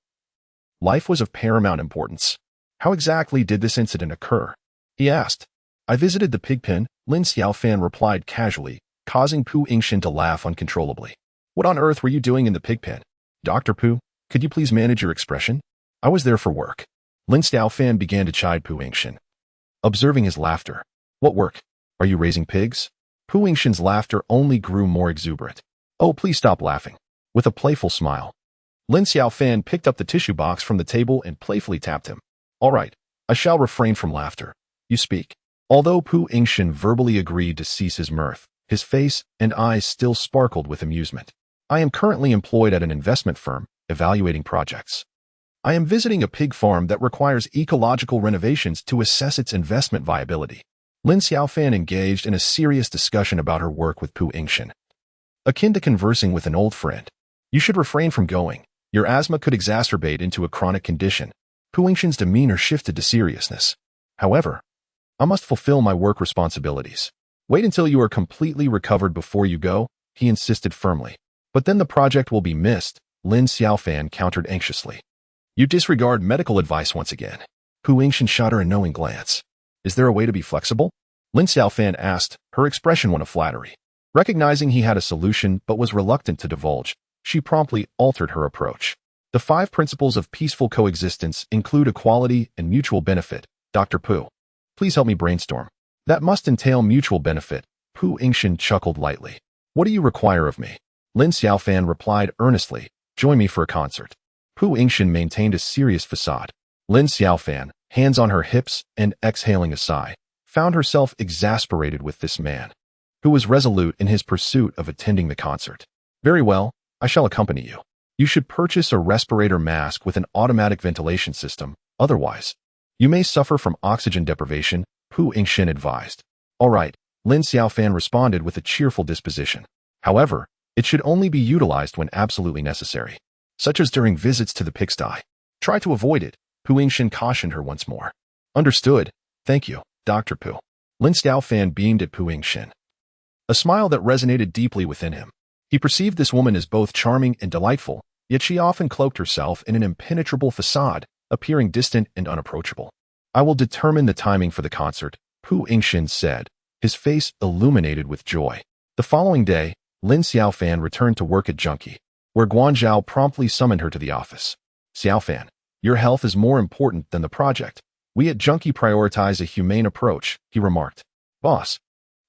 life was of paramount importance. How exactly did this incident occur? He asked. I visited the pig pen, Lin Xiaofan replied casually, causing Pu Yingxin to laugh uncontrollably. What on earth were you doing in the pig pen? Dr. Pu, could you please manage your expression? I was there for work. Lin Xiaofan began to chide Pu Yingxin. Observing his laughter. What work? Are you raising pigs? Pu Yingxin's laughter only grew more exuberant. Oh, please stop laughing. With a playful smile, Lin Xiaofan picked up the tissue box from the table and playfully tapped him. All right, I shall refrain from laughter. You speak. Although Pu Yingxin verbally agreed to cease his mirth, his face and eyes still sparkled with amusement. I am currently employed at an investment firm, evaluating projects. I am visiting a pig farm that requires ecological renovations to assess its investment viability. Lin Xiaofan engaged in a serious discussion about her work with Pu Yingxin. Akin to conversing with an old friend. You should refrain from going. Your asthma could exacerbate into a chronic condition. Pu Yingxin's demeanor shifted to seriousness. However, I must fulfill my work responsibilities. Wait until you are completely recovered before you go, he insisted firmly. But then the project will be missed, Lin Xiaofan countered anxiously. You disregard medical advice once again. Pu Yingxin shot her a knowing glance. Is there a way to be flexible? Lin Xiaofan asked, her expression one of flattery. Recognizing he had a solution but was reluctant to divulge, she promptly altered her approach. The 5 principles of peaceful coexistence include equality and mutual benefit. Dr. Pu, please help me brainstorm. That must entail mutual benefit. Pu Yingxin chuckled lightly. What do you require of me? Lin Xiaofan replied earnestly. Join me for a concert. Pu Yingxin maintained a serious facade. Lin Xiaofan, hands on her hips and exhaling a sigh, found herself exasperated with this man, who was resolute in his pursuit of attending the concert. Very well, I shall accompany you. You should purchase a respirator mask with an automatic ventilation system, otherwise, you may suffer from oxygen deprivation, Pu Yingxin advised. All right, Lin Xiaofan responded with a cheerful disposition. However, it should only be utilized when absolutely necessary, such as during visits to the pigsty. Try to avoid it, Pu Yingxin cautioned her once more. Understood. Thank you, Dr. Pu. Lin Xiaofan beamed at Pu Yingxin. A smile that resonated deeply within him. He perceived this woman as both charming and delightful, yet she often cloaked herself in an impenetrable facade, appearing distant and unapproachable. I will determine the timing for the concert, Pu Yingxin said, his face illuminated with joy. The following day, Lin Xiaofan returned to work at Junkie, where Guanzhao promptly summoned her to the office. Xiaofan, your health is more important than the project. We at Junkie prioritize a humane approach, he remarked. Boss,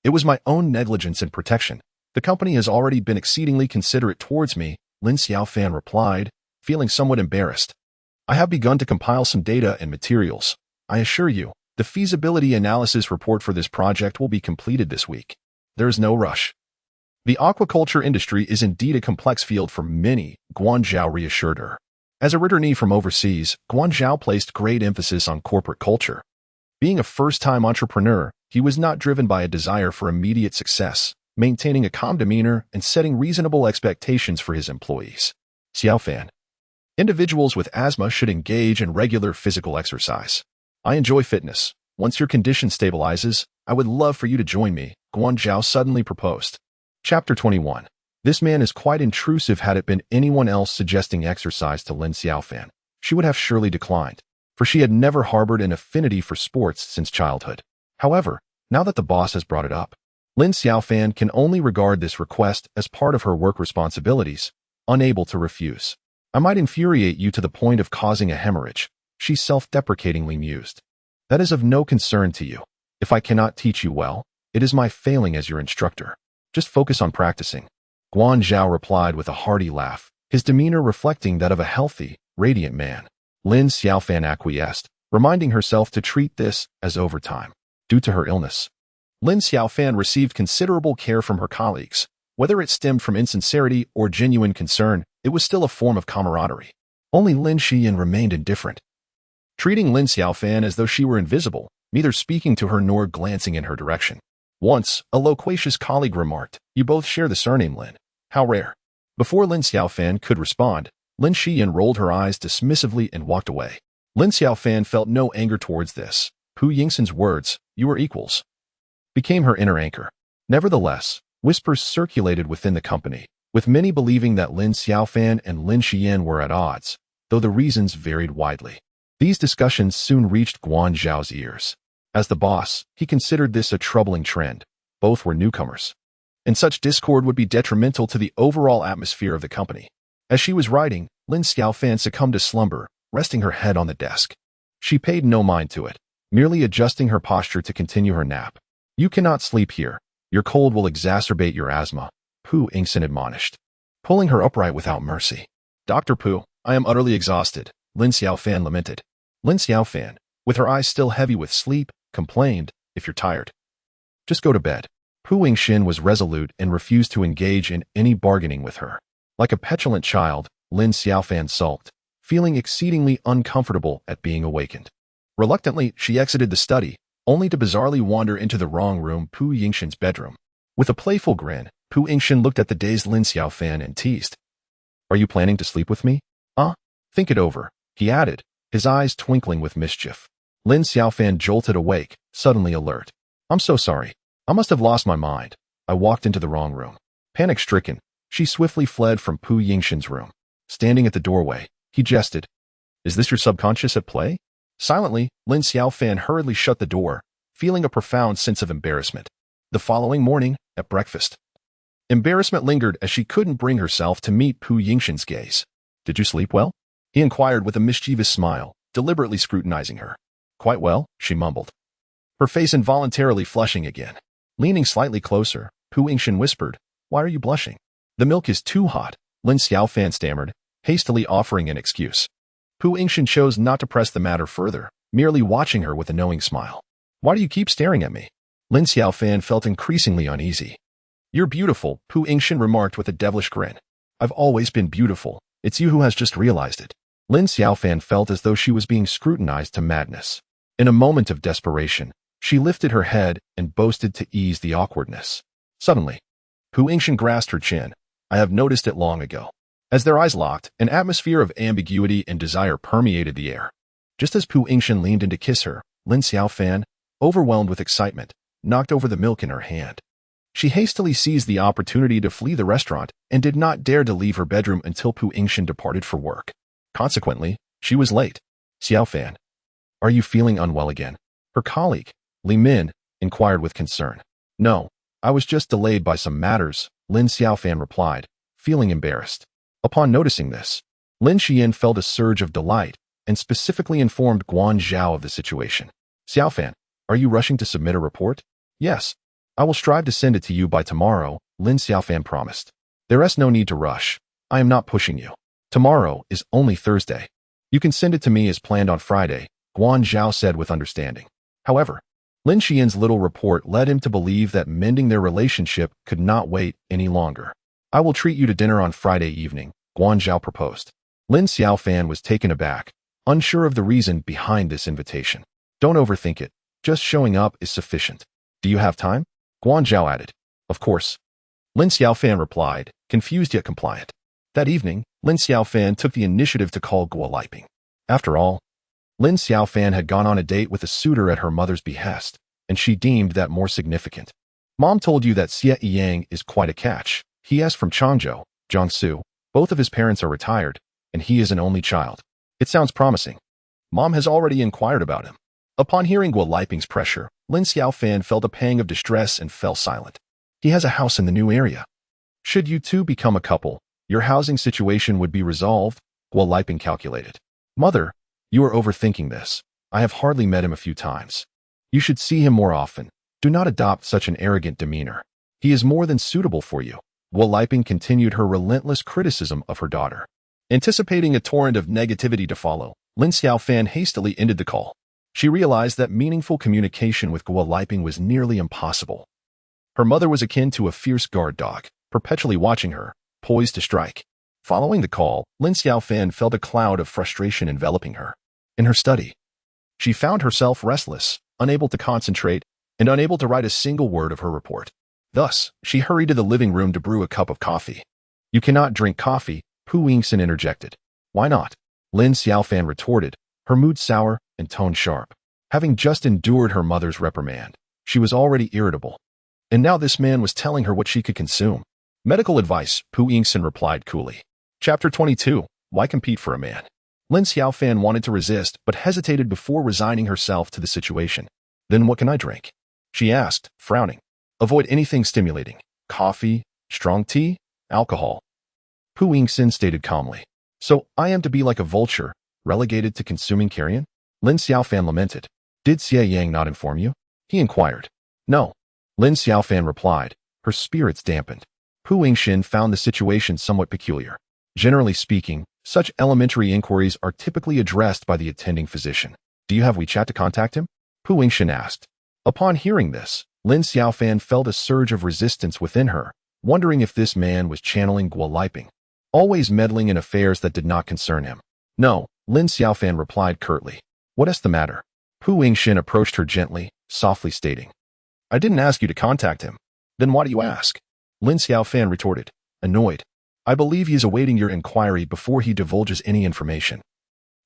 it was my own negligence and protection. The company has already been exceedingly considerate towards me, Lin Xiaofan replied, feeling somewhat embarrassed. I have begun to compile some data and materials. I assure you, the feasibility analysis report for this project will be completed this week. There is no rush. The aquaculture industry is indeed a complex field for many, Guanzhao reassured her. As a returnee from overseas, Guanzhao placed great emphasis on corporate culture. Being a first-time entrepreneur, he was not driven by a desire for immediate success, maintaining a calm demeanor and setting reasonable expectations for his employees. Xiaofan, individuals with asthma should engage in regular physical exercise. I enjoy fitness. Once your condition stabilizes, I would love for you to join me, Guanzhao suddenly proposed. Chapter 21. This man is quite intrusive. Had it been anyone else suggesting exercise to Lin Xiaofan, she would have surely declined, for she had never harbored an affinity for sports since childhood. However, now that the boss has brought it up, Lin Xiaofan can only regard this request as part of her work responsibilities, unable to refuse. I might infuriate you to the point of causing a hemorrhage, she self-deprecatingly mused. That is of no concern to you. If I cannot teach you well, it is my failing as your instructor. Just focus on practicing. Guanzhao replied with a hearty laugh, his demeanor reflecting that of a healthy, radiant man. Lin Xiaofan acquiesced, reminding herself to treat this as overtime. Due to her illness, Lin Xiaofan received considerable care from her colleagues. Whether it stemmed from insincerity or genuine concern, it was still a form of camaraderie. Only Lin Xian remained indifferent, treating Lin Xiaofan as though she were invisible, neither speaking to her nor glancing in her direction. Once, a loquacious colleague remarked, "You both share the surname Lin. How rare." Before Lin Xiaofan could respond, Lin Xian rolled her eyes dismissively and walked away. Lin Xiaofan felt no anger towards this. Pu Yingxin's words, "You are equals," became her inner anchor. Nevertheless, whispers circulated within the company, with many believing that Lin Xiaofan and Lin Xian were at odds, though the reasons varied widely. These discussions soon reached Guan Zhao's ears. As the boss, he considered this a troubling trend. Both were newcomers, and such discord would be detrimental to the overall atmosphere of the company. As she was writing, Lin Xiaofan succumbed to slumber, resting her head on the desk. She paid no mind to it, merely adjusting her posture to continue her nap. "You cannot sleep here. Your cold will exacerbate your asthma," Pu Yingxin admonished, pulling her upright without mercy. "Dr. Pu, I am utterly exhausted," Lin Xiaofan lamented. Lin Xiaofan, with her eyes still heavy with sleep, complained, "If you're tired, just go to bed." Pu Yingxin was resolute and refused to engage in any bargaining with her. Like a petulant child, Lin Xiaofan sulked, feeling exceedingly uncomfortable at being awakened. Reluctantly, she exited the study, only to bizarrely wander into the wrong room, Pu Yingxin's bedroom. With a playful grin, Pu Yingxin looked at the dazed Lin Xiaofan and teased, "Are you planning to sleep with me? Think it over," he added, his eyes twinkling with mischief. Lin Xiaofan jolted awake, suddenly alert. "I'm so sorry. I must have lost my mind. I walked into the wrong room." Panic-stricken, she swiftly fled from Pu Yingxin's room. Standing at the doorway, he jested, "Is this your subconscious at play?" Silently, Lin Xiaofan hurriedly shut the door, feeling a profound sense of embarrassment. The following morning, at breakfast, embarrassment lingered as she couldn't bring herself to meet Pu Yingxin's gaze. "Did you sleep well?" he inquired with a mischievous smile, deliberately scrutinizing her. "Quite well," she mumbled, her face involuntarily flushing again. Leaning slightly closer, Pu Yingxin whispered, "Why are you blushing?" "The milk is too hot," Lin Xiaofan stammered, hastily offering an excuse. Pu Yingxin chose not to press the matter further, merely watching her with a knowing smile. "Why do you keep staring at me?" Lin Xiaofan felt increasingly uneasy. "You're beautiful," Pu Yingxin remarked with a devilish grin. "I've always been beautiful. It's you who has just realized it." Lin Xiaofan felt as though she was being scrutinized to madness. In a moment of desperation, she lifted her head and boasted to ease the awkwardness. Suddenly, Pu Yingxin grasped her chin. "I have noticed it long ago." As their eyes locked, an atmosphere of ambiguity and desire permeated the air. Just as Pu Yingxin leaned in to kiss her, Lin Xiaofan, overwhelmed with excitement, knocked over the milk in her hand. She hastily seized the opportunity to flee the restaurant and did not dare to leave her bedroom until Pu Yingxin departed for work. Consequently, she was late. "Xiaofan, are you feeling unwell again?" her colleague, Li Min, inquired with concern. "No, I was just delayed by some matters," Lin Xiaofan replied, feeling embarrassed. Upon noticing this, Lin Xian felt a surge of delight and specifically informed Guan Zhao of the situation. "Xiaofan, are you rushing to submit a report?" "Yes. I will strive to send it to you by tomorrow," Lin Xiaofan promised. "There is no need to rush. I am not pushing you. Tomorrow is only Thursday. You can send it to me as planned on Friday," Guan Zhao said with understanding. However, Lin Xian's little report led him to believe that mending their relationship could not wait any longer. "I will treat you to dinner on Friday evening," Guan Zhao proposed. Lin Xiaofan was taken aback, unsure of the reason behind this invitation. "Don't overthink it. Just showing up is sufficient." "Do you have time?" Guan Zhao added. "Of course," Lin Xiaofan replied, confused yet compliant. That evening, Lin Xiaofan took the initiative to call Guo Liping. After all, Lin Xiaofan had gone on a date with a suitor at her mother's behest, and she deemed that more significant. "Mom told you that Xie Yang is quite a catch. He is from Changzhou, Jiangsu. Both of his parents are retired, and he is an only child. It sounds promising. Mom has already inquired about him." Upon hearing Guo Liping's pressure, Lin Xiaofan felt a pang of distress and fell silent. "He has a house in the new area. Should you two become a couple, your housing situation would be resolved," Guo Liping calculated. "Mother, you are overthinking this. I have hardly met him a few times. You should see him more often. Do not adopt such an arrogant demeanor. He is more than suitable for you." Guo Liping continued her relentless criticism of her daughter. Anticipating a torrent of negativity to follow, Lin Xiaofan hastily ended the call. She realized that meaningful communication with Guo Liping was nearly impossible. Her mother was akin to a fierce guard dog, perpetually watching her, poised to strike. Following the call, Lin Xiaofan felt a cloud of frustration enveloping her. In her study, she found herself restless, unable to concentrate, and unable to write a single word of her report. Thus, she hurried to the living room to brew a cup of coffee. "You cannot drink coffee," Pu Yingxin interjected. "Why not?" Lin Xiaofan retorted, her mood sour and tone sharp. Having just endured her mother's reprimand, she was already irritable. And now this man was telling her what she could consume. "Medical advice," Pu Yingxin replied coolly. Chapter 22. Why compete for a man? Lin Xiaofan wanted to resist, but hesitated before resigning herself to the situation. "Then what can I drink?" she asked, frowning. "Avoid anything stimulating. Coffee, strong tea, alcohol." Pu Yingxin stated calmly. "So I am to be like a vulture, relegated to consuming carrion?" Lin Xiaofan lamented. "Did Xie Yang not inform you?" he inquired. "No." Lin Xiaofan replied, her spirits dampened. Pu Yingxin found the situation somewhat peculiar. Generally speaking, such elementary inquiries are typically addressed by the attending physician. "Do you have WeChat to contact him?" Pu Yingxin asked. Upon hearing this, Lin Xiaofan felt a surge of resistance within her, wondering if this man was channeling Guo Liping, always meddling in affairs that did not concern him. "No," Lin Xiaofan replied curtly. "What is the matter?" Pu Yingxin approached her gently, softly stating, "I didn't ask you to contact him." "Then why do you ask?" Lin Xiaofan retorted, annoyed. "I believe he is awaiting your inquiry before he divulges any information."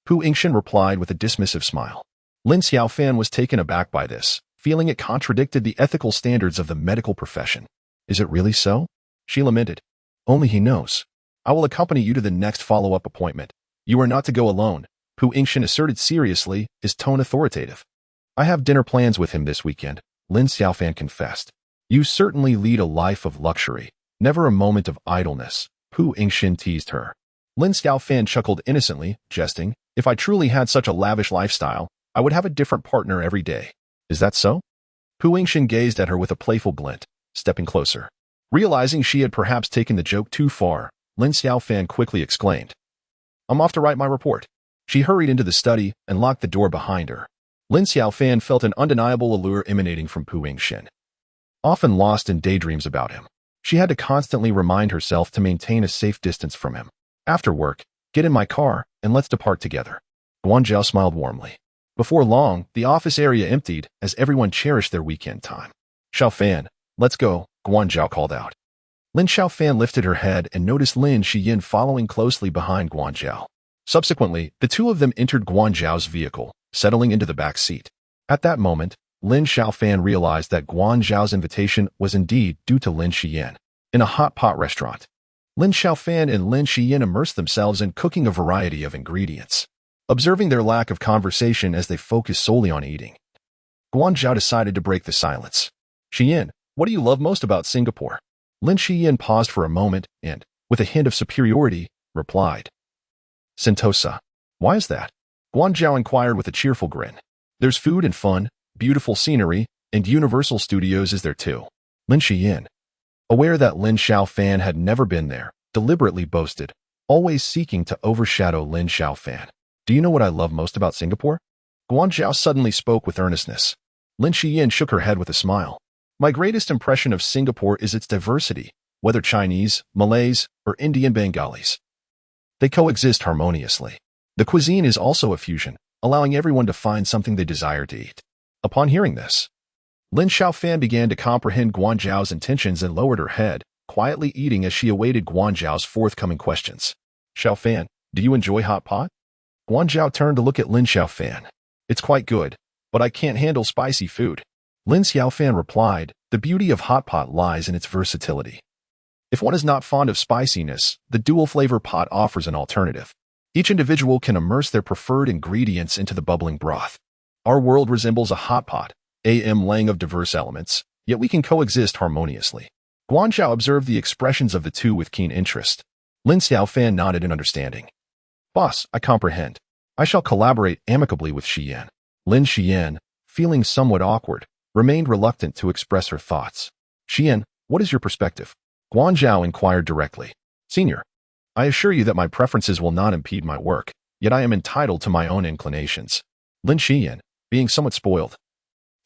Pu Yingxin replied with a dismissive smile. Lin Xiaofan was taken aback by this, feeling it contradicted the ethical standards of the medical profession. "Is it really so?" she lamented. "Only he knows. I will accompany you to the next follow-up appointment. You are not to go alone," Pu Yingxin asserted seriously, his tone authoritative. "I have dinner plans with him this weekend," Lin Xiaofan confessed. "You certainly lead a life of luxury, never a moment of idleness," Pu Yingxin teased her. Lin Xiaofan chuckled innocently, jesting, "If I truly had such a lavish lifestyle, I would have a different partner every day. Is that so?" Pu Yingxin gazed at her with a playful glint, stepping closer. Realizing she had perhaps taken the joke too far, Lin Xiaofan quickly exclaimed, "I'm off to write my report." She hurried into the study and locked the door behind her. Lin Xiaofan felt an undeniable allure emanating from Pu Yingxin. Often lost in daydreams about him, she had to constantly remind herself to maintain a safe distance from him. "After work, get in my car and let's depart together." Guanzhao smiled warmly. Before long, the office area emptied as everyone cherished their weekend time. "Xiaofan, let's go," Guanzhao called out. Lin Xiaofan lifted her head and noticed Lin Xiyin following closely behind Guanzhao. Subsequently, the two of them entered Guanzhao's vehicle, settling into the back seat. At that moment, Lin Xiaofan realized that Guanzhao's invitation was indeed due to Lin Xiyin. In a hot pot restaurant, Lin Xiaofan and Lin Xiyin immersed themselves in cooking a variety of ingredients. Observing their lack of conversation as they focused solely on eating, Guanzhao decided to break the silence. "Xiyin, what do you love most about Singapore?" Lin Xiyin paused for a moment and, with a hint of superiority, replied, "Sentosa." "Why is that?" Guanzhao inquired with a cheerful grin. "There's food and fun, beautiful scenery, and Universal Studios is there too." Lin Xiyin, aware that Lin Xiaofan had never been there, deliberately boasted, always seeking to overshadow Lin Xiaofan. "Do you know what I love most about Singapore?" Guanzhao suddenly spoke with earnestness. Lin Xiyin shook her head with a smile. "My greatest impression of Singapore is its diversity, whether Chinese, Malays, or Indian Bengalis. They coexist harmoniously. The cuisine is also a fusion, allowing everyone to find something they desire to eat." Upon hearing this, Lin Xiaofan began to comprehend Guanzhao's intentions and lowered her head, quietly eating as she awaited Guanzhao's forthcoming questions. "Xiaofan, do you enjoy hot pot?" Guanzhao turned to look at Lin Xiaofan. "It's quite good, but I can't handle spicy food." Lin Xiaofan replied, "The beauty of hot pot lies in its versatility. If one is not fond of spiciness, the dual flavor pot offers an alternative. Each individual can immerse their preferred ingredients into the bubbling broth. Our world resembles a hot pot, laying of diverse elements, yet we can coexist harmoniously." Guanzhao observed the expressions of the two with keen interest. Lin Xiaofan nodded in understanding. "Boss, I comprehend. I shall collaborate amicably with Xiyin." Lin Xiyin, feeling somewhat awkward, remained reluctant to express her thoughts. "Xiyin, what is your perspective?" Guanzhao inquired directly. "Senior, I assure you that my preferences will not impede my work, yet I am entitled to my own inclinations." Lin Xiyin, being somewhat spoiled,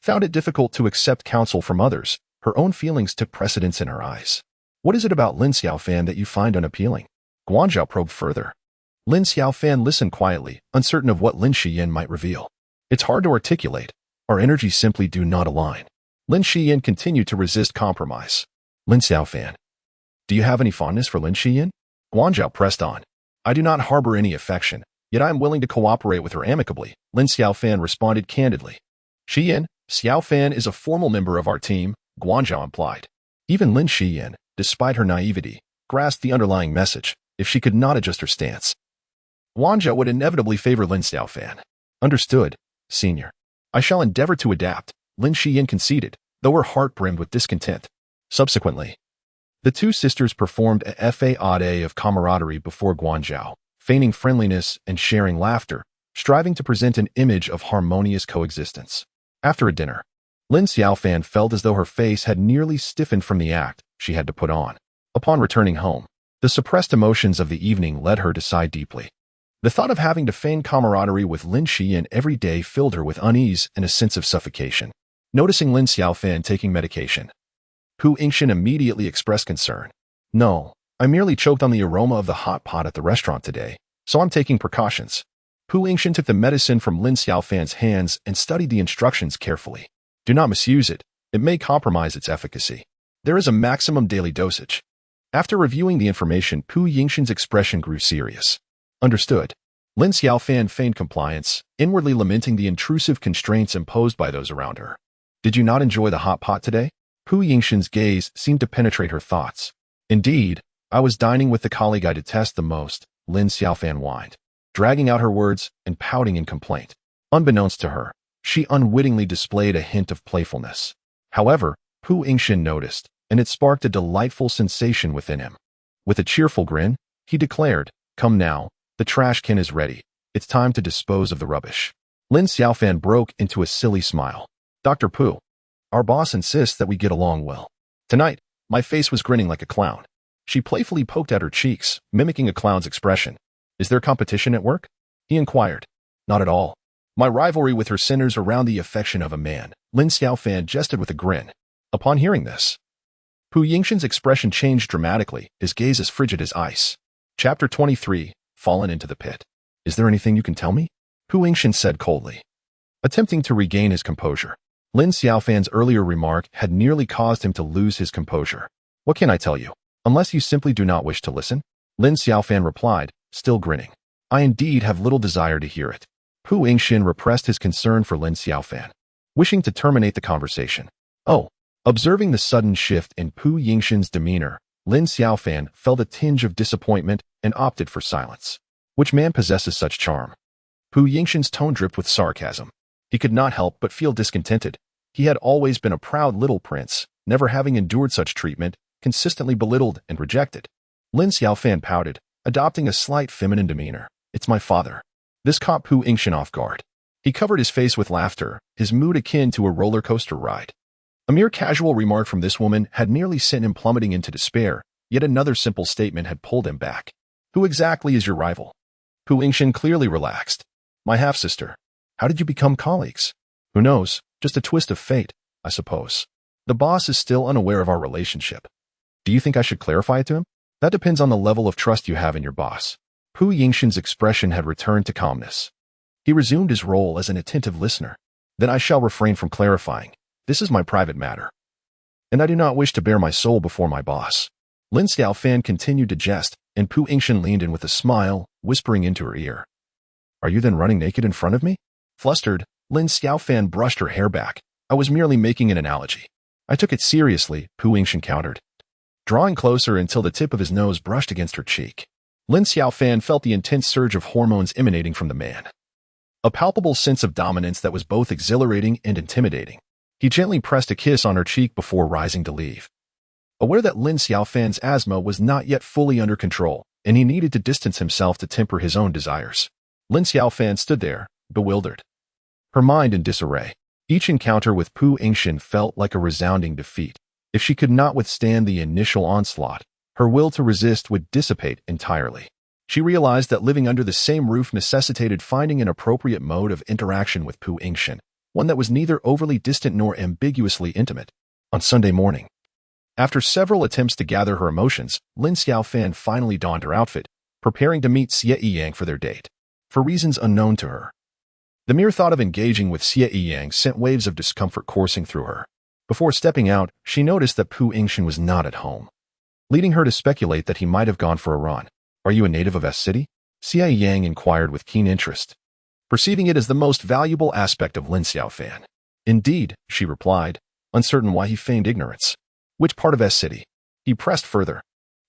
found it difficult to accept counsel from others. Her own feelings took precedence in her eyes. What is it about Lin Xiaofan that you find unappealing? Guanzhao probed further. Lin Xiaofan listened quietly, uncertain of what Lin Xiyin might reveal. It's hard to articulate. Our energies simply do not align. Lin Xiyin continued to resist compromise. Lin Xiaofan, do you have any fondness for Lin Xiyin? Guanzhao pressed on. I do not harbor any affection, yet I am willing to cooperate with her amicably, Lin Xiaofan responded candidly. Xiaofan is a formal member of our team, Guanzhao implied. Even Lin Xiyin, despite her naivety, grasped the underlying message. If she could not adjust her stance, Guanzhao would inevitably favor Lin Xiaofan. Understood, senior. I shall endeavor to adapt, Lin Xiyin conceded, though her heart brimmed with discontent. Subsequently, the two sisters performed a fade of camaraderie before Guanzhao, feigning friendliness and sharing laughter, striving to present an image of harmonious coexistence. After a dinner, Lin Xiaofan felt as though her face had nearly stiffened from the act she had to put on. Upon returning home, the suppressed emotions of the evening led her to sigh deeply. The thought of having to feign camaraderie with Lin Xiyin every day filled her with unease and a sense of suffocation. Noticing Lin Xiaofan taking medication, Pu Yingxin immediately expressed concern. No, I merely choked on the aroma of the hot pot at the restaurant today, so I'm taking precautions. Pu Yingxin took the medicine from Lin Xiaofan's hands and studied the instructions carefully. Do not misuse it. It may compromise its efficacy. There is a maximum daily dosage. After reviewing the information, Pu Yingxin's expression grew serious. Understood. Lin Xiaofan feigned compliance, inwardly lamenting the intrusive constraints imposed by those around her. Did you not enjoy the hot pot today? Pu Yingxin's gaze seemed to penetrate her thoughts. Indeed, I was dining with the colleague I detest the most, Lin Xiaofan whined, dragging out her words and pouting in complaint. Unbeknownst to her, she unwittingly displayed a hint of playfulness. However, Pu Yingxin noticed, and it sparked a delightful sensation within him. With a cheerful grin, he declared, Come now, the trash can is ready. It's time to dispose of the rubbish. Lin Xiaofan broke into a silly smile. Dr. Pu, our boss insists that we get along well. Tonight, my face was grinning like a clown. She playfully poked at her cheeks, mimicking a clown's expression. Is there competition at work? He inquired. Not at all. My rivalry with her centers around the affection of a man, Lin Xiaofan jested with a grin. Upon hearing this, Pu Yingxin's expression changed dramatically, his gaze as frigid as ice. Chapter 23, Fallen into the Pit. Is there anything you can tell me? Pu Yingxin said coldly. Attempting to regain his composure, Lin Xiaofan's earlier remark had nearly caused him to lose his composure. What can I tell you? Unless you simply do not wish to listen? Lin Xiaofan replied, still grinning. I indeed have little desire to hear it. Pu Yingxin repressed his concern for Lin Xiaofan, wishing to terminate the conversation. Oh. Observing the sudden shift in Pu Yingxin's demeanor, Lin Xiaofan felt a tinge of disappointment and opted for silence. Which man possesses such charm? Pu Yingxin's tone dripped with sarcasm. He could not help but feel discontented. He had always been a proud little prince, never having endured such treatment, consistently belittled and rejected. Lin Xiaofan pouted, adopting a slight feminine demeanor. It's my father. This caught Pu Yingxin off guard. He covered his face with laughter, his mood akin to a roller coaster ride. A mere casual remark from this woman had nearly sent him plummeting into despair, yet another simple statement had pulled him back. Who exactly is your rival? Pu Yingxin clearly relaxed. My half-sister. How did you become colleagues? Who knows, just a twist of fate, I suppose. The boss is still unaware of our relationship. Do you think I should clarify it to him? That depends on the level of trust you have in your boss. Pu Yingxin's expression had returned to calmness. He resumed his role as an attentive listener. Then I shall refrain from clarifying. This is my private matter, and I do not wish to bare my soul before my boss. Lin Xiaofan continued to jest, and Pu Yingxin leaned in with a smile, whispering into her ear. Are you then running naked in front of me? Flustered, Lin Xiaofan brushed her hair back. I was merely making an analogy. I took it seriously, Pu Yingxin countered, drawing closer until the tip of his nose brushed against her cheek. Lin Xiaofan felt the intense surge of hormones emanating from the man. A palpable sense of dominance that was both exhilarating and intimidating. He gently pressed a kiss on her cheek before rising to leave. Aware that Lin Xiaofan's asthma was not yet fully under control, and he needed to distance himself to temper his own desires, Lin Xiaofan stood there, bewildered, her mind in disarray. Each encounter with Pu Yingxin felt like a resounding defeat. If she could not withstand the initial onslaught, her will to resist would dissipate entirely. She realized that living under the same roof necessitated finding an appropriate mode of interaction with Pu Yingxin, one that was neither overly distant nor ambiguously intimate. On Sunday morning, after several attempts to gather her emotions, Lin Xiaofan finally donned her outfit, preparing to meet Xie Yang for their date. For reasons unknown to her, the mere thought of engaging with Xie Yang sent waves of discomfort coursing through her. Before stepping out, she noticed that Pu Yingxin was not at home, leading her to speculate that he might have gone for a run. "Are you a native of S City?" Xie Yang inquired with keen interest, perceiving it as the most valuable aspect of Lin Xiaofan. "Indeed," she replied, uncertain why he feigned ignorance. "Which part of S City?" He pressed further.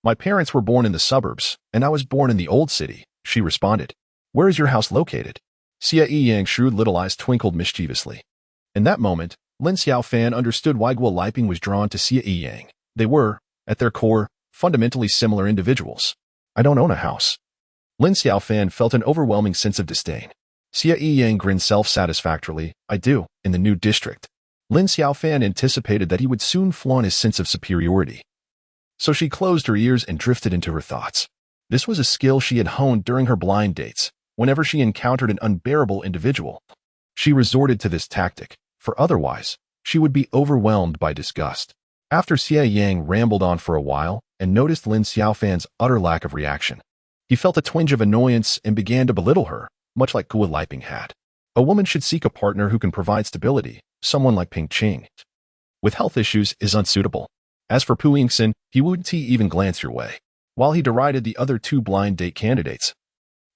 "My parents were born in the suburbs, and I was born in the old city," she responded. "Where is your house located?" Xie Yang's shrewd little eyes twinkled mischievously. In that moment, Lin Xiaofan understood why Guo Liping was drawn to Xie Yang. They were, at their core, fundamentally similar individuals. "I don't own a house." Lin Xiaofan felt an overwhelming sense of disdain. Xie Yang grinned self-satisfactorily. "I do, in the new district." Lin Xiaofan anticipated that he would soon flaunt his sense of superiority, so she closed her ears and drifted into her thoughts. This was a skill she had honed during her blind dates. Whenever she encountered an unbearable individual, she resorted to this tactic, for otherwise, she would be overwhelmed by disgust. After Xie Yang rambled on for a while and noticed Lin Xiaofan's utter lack of reaction, he felt a twinge of annoyance and began to belittle her, much like Guo Liping had. A woman should seek a partner who can provide stability. Someone like Ping Qing, with health issues, is unsuitable. As for Pu Yingxin, he wouldn't even glance your way. While he derided the other two blind date candidates,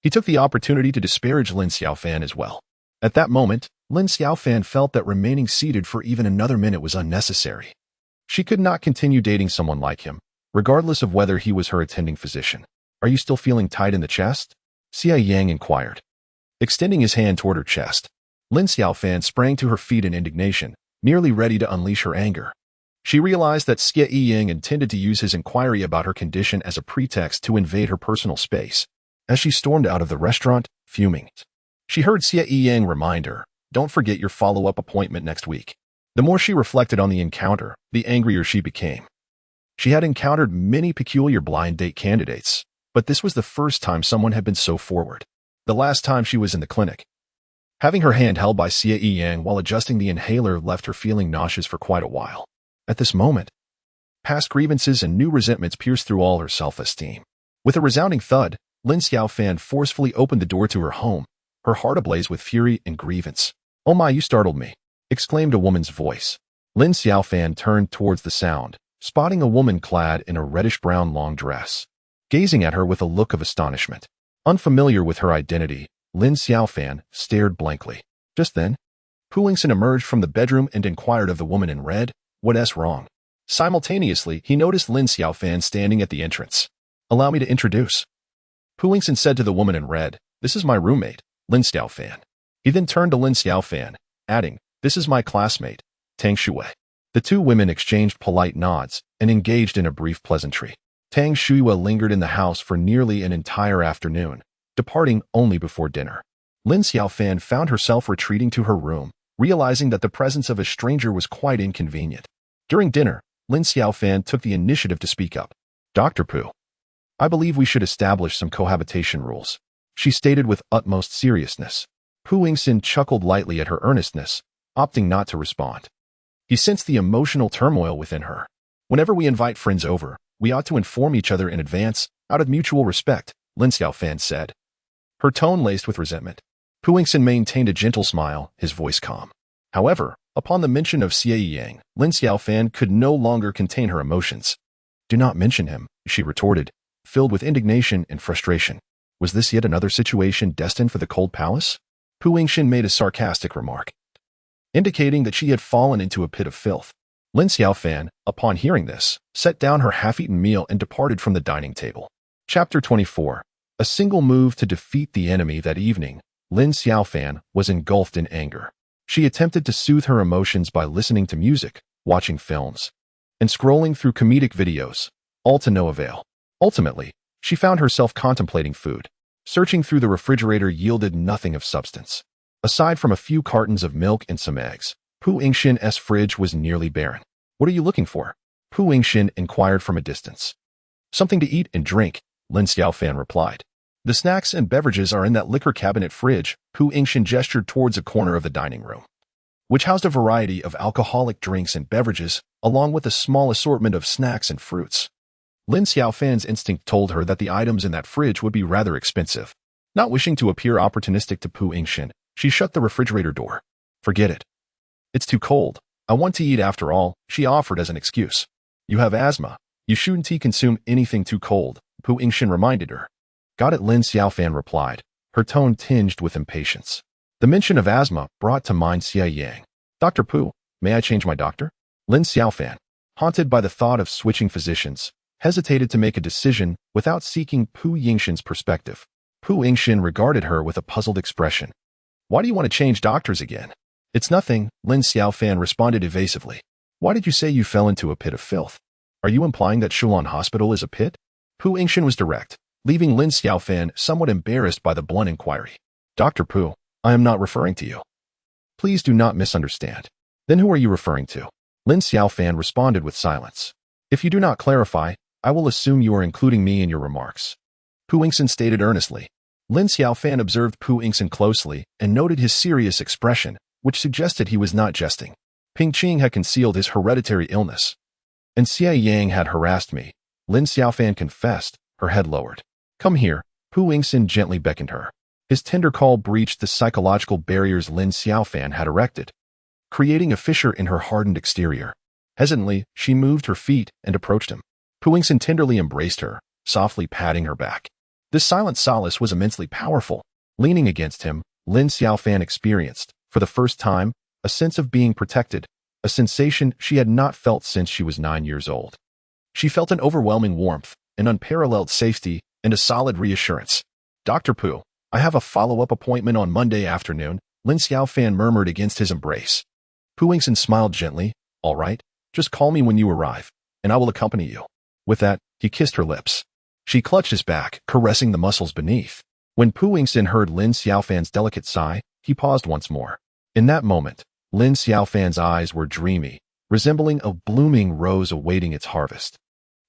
he took the opportunity to disparage Lin Xiaofan as well. At that moment, Lin Xiaofan felt that remaining seated for even another minute was unnecessary. She could not continue dating someone like him, regardless of whether he was her attending physician. "Are you still feeling tight in the chest?" Xie Yang inquired, extending his hand toward her chest. Lin Xiaofan sprang to her feet in indignation, nearly ready to unleash her anger. She realized that Xie Yang intended to use his inquiry about her condition as a pretext to invade her personal space. As she stormed out of the restaurant, fuming, she heard Xie Yang remind her, "Don't forget your follow-up appointment next week." The more she reflected on the encounter, the angrier she became. She had encountered many peculiar blind date candidates, but this was the first time someone had been so forward. The last time she was in the clinic, having her hand held by Xie Yang while adjusting the inhaler left her feeling nauseous for quite a while. At this moment, past grievances and new resentments pierced through all her self-esteem. With a resounding thud, Lin Xiaofan forcefully opened the door to her home, her heart ablaze with fury and grievance. "Oh my, you startled me," exclaimed a woman's voice. Lin Xiaofan turned towards the sound, spotting a woman clad in a reddish-brown long dress, gazing at her with a look of astonishment. Unfamiliar with her identity, Lin Xiaofan stared blankly. Just then, Pu Yingxin emerged from the bedroom and inquired of the woman in red, "What's wrong?" Simultaneously, he noticed Lin Xiaofan standing at the entrance. "Allow me to introduce." Pu Yingxin said to the woman in red, "This is my roommate, Lin Xiaofan." He then turned to Lin Xiaofan, adding, "This is my classmate, Tang Shui." The two women exchanged polite nods and engaged in a brief pleasantry. Tang Shui lingered in the house for nearly an entire afternoon, departing only before dinner. Lin Xiaofan found herself retreating to her room, realizing that the presence of a stranger was quite inconvenient. During dinner, Lin Xiaofan took the initiative to speak up. "Dr. Pu, I believe we should establish some cohabitation rules," she stated with utmost seriousness. Pu Yingxin chuckled lightly at her earnestness, opting not to respond. He sensed the emotional turmoil within her. "Whenever we invite friends over, we ought to inform each other in advance, out of mutual respect," Lin Xiaofan said, her tone laced with resentment. Pu Yingxin maintained a gentle smile, his voice calm. However, upon the mention of Xie Yang, Lin Xiaofan could no longer contain her emotions. "Do not mention him," she retorted, filled with indignation and frustration. Was this yet another situation destined for the cold palace? Pu Yingxin made a sarcastic remark, indicating that she had fallen into a pit of filth. Lin Xiaofan, upon hearing this, set down her half-eaten meal and departed from the dining table. Chapter 24. A single move to defeat the enemy. That evening, Lin Xiaofan was engulfed in anger. She attempted to soothe her emotions by listening to music, watching films, and scrolling through comedic videos, all to no avail. Ultimately, she found herself contemplating food. Searching through the refrigerator yielded nothing of substance. Aside from a few cartons of milk and some eggs, Pu Yingxin's fridge was nearly barren. "What are you looking for?" Pu Yingxin inquired from a distance. "Something to eat and drink," Lin Xiaofan replied. "The snacks and beverages are in that liquor cabinet fridge." Pu Yingxin gestured towards a corner of the dining room. which housed a variety of alcoholic drinks and beverages, along with a small assortment of snacks and fruits. Lin Xiaofan's instinct told her that the items in that fridge would be rather expensive. Not wishing to appear opportunistic to Pu Yingxin, she shut the refrigerator door. Forget it. It's too cold. I want to eat after all, she offered as an excuse. You have asthma. You shouldn't consume anything too cold, Pu Yingxin reminded her. Got it, Lin Xiaofan replied, her tone tinged with impatience. The mention of asthma brought to mind Xia Yang. Dr. Pu, may I change my doctor? Lin Xiaofan, haunted by the thought of switching physicians, hesitated to make a decision without seeking Pu Yingxin's perspective. Pu Yingxin regarded her with a puzzled expression. Why do you want to change doctors again? It's nothing, Lin Xiaofan responded evasively. Why did you say you fell into a pit of filth? Are you implying that Shulan Hospital is a pit? Pu Yingxin was direct, leaving Lin Xiaofan somewhat embarrassed by the blunt inquiry. Dr. Pu, I am not referring to you. Please do not misunderstand. Then who are you referring to? Lin Xiaofan responded with silence. If you do not clarify, I will assume you are including me in your remarks. Pu Yingxin stated earnestly. Lin Xiaofan observed Pu Yingxin closely and noted his serious expression, which suggested he was not jesting. Ping Qing had concealed his hereditary illness. And Xia Yang had harassed me, Lin Xiaofan confessed, her head lowered. Come here, Pu Yingxin gently beckoned her. His tender call breached the psychological barriers Lin Xiaofan had erected, creating a fissure in her hardened exterior. Hesitantly, she moved her feet and approached him. Pu Yingxin tenderly embraced her, softly patting her back. This silent solace was immensely powerful. Leaning against him, Lin Xiaofan experienced, for the first time, a sense of being protected, a sensation she had not felt since she was 9 years old. She felt an overwhelming warmth, an unparalleled safety, and a solid reassurance. Dr. Pu, I have a follow-up appointment on Monday afternoon, Lin Xiaofan murmured against his embrace. Pu Yingxin smiled gently. All right, just call me when you arrive, and I will accompany you. With that, he kissed her lips. She clutched his back, caressing the muscles beneath. When Pu Yingxin heard Lin Xiaofan's delicate sigh, he paused once more. In that moment, Lin Xiaofan's eyes were dreamy, resembling a blooming rose awaiting its harvest.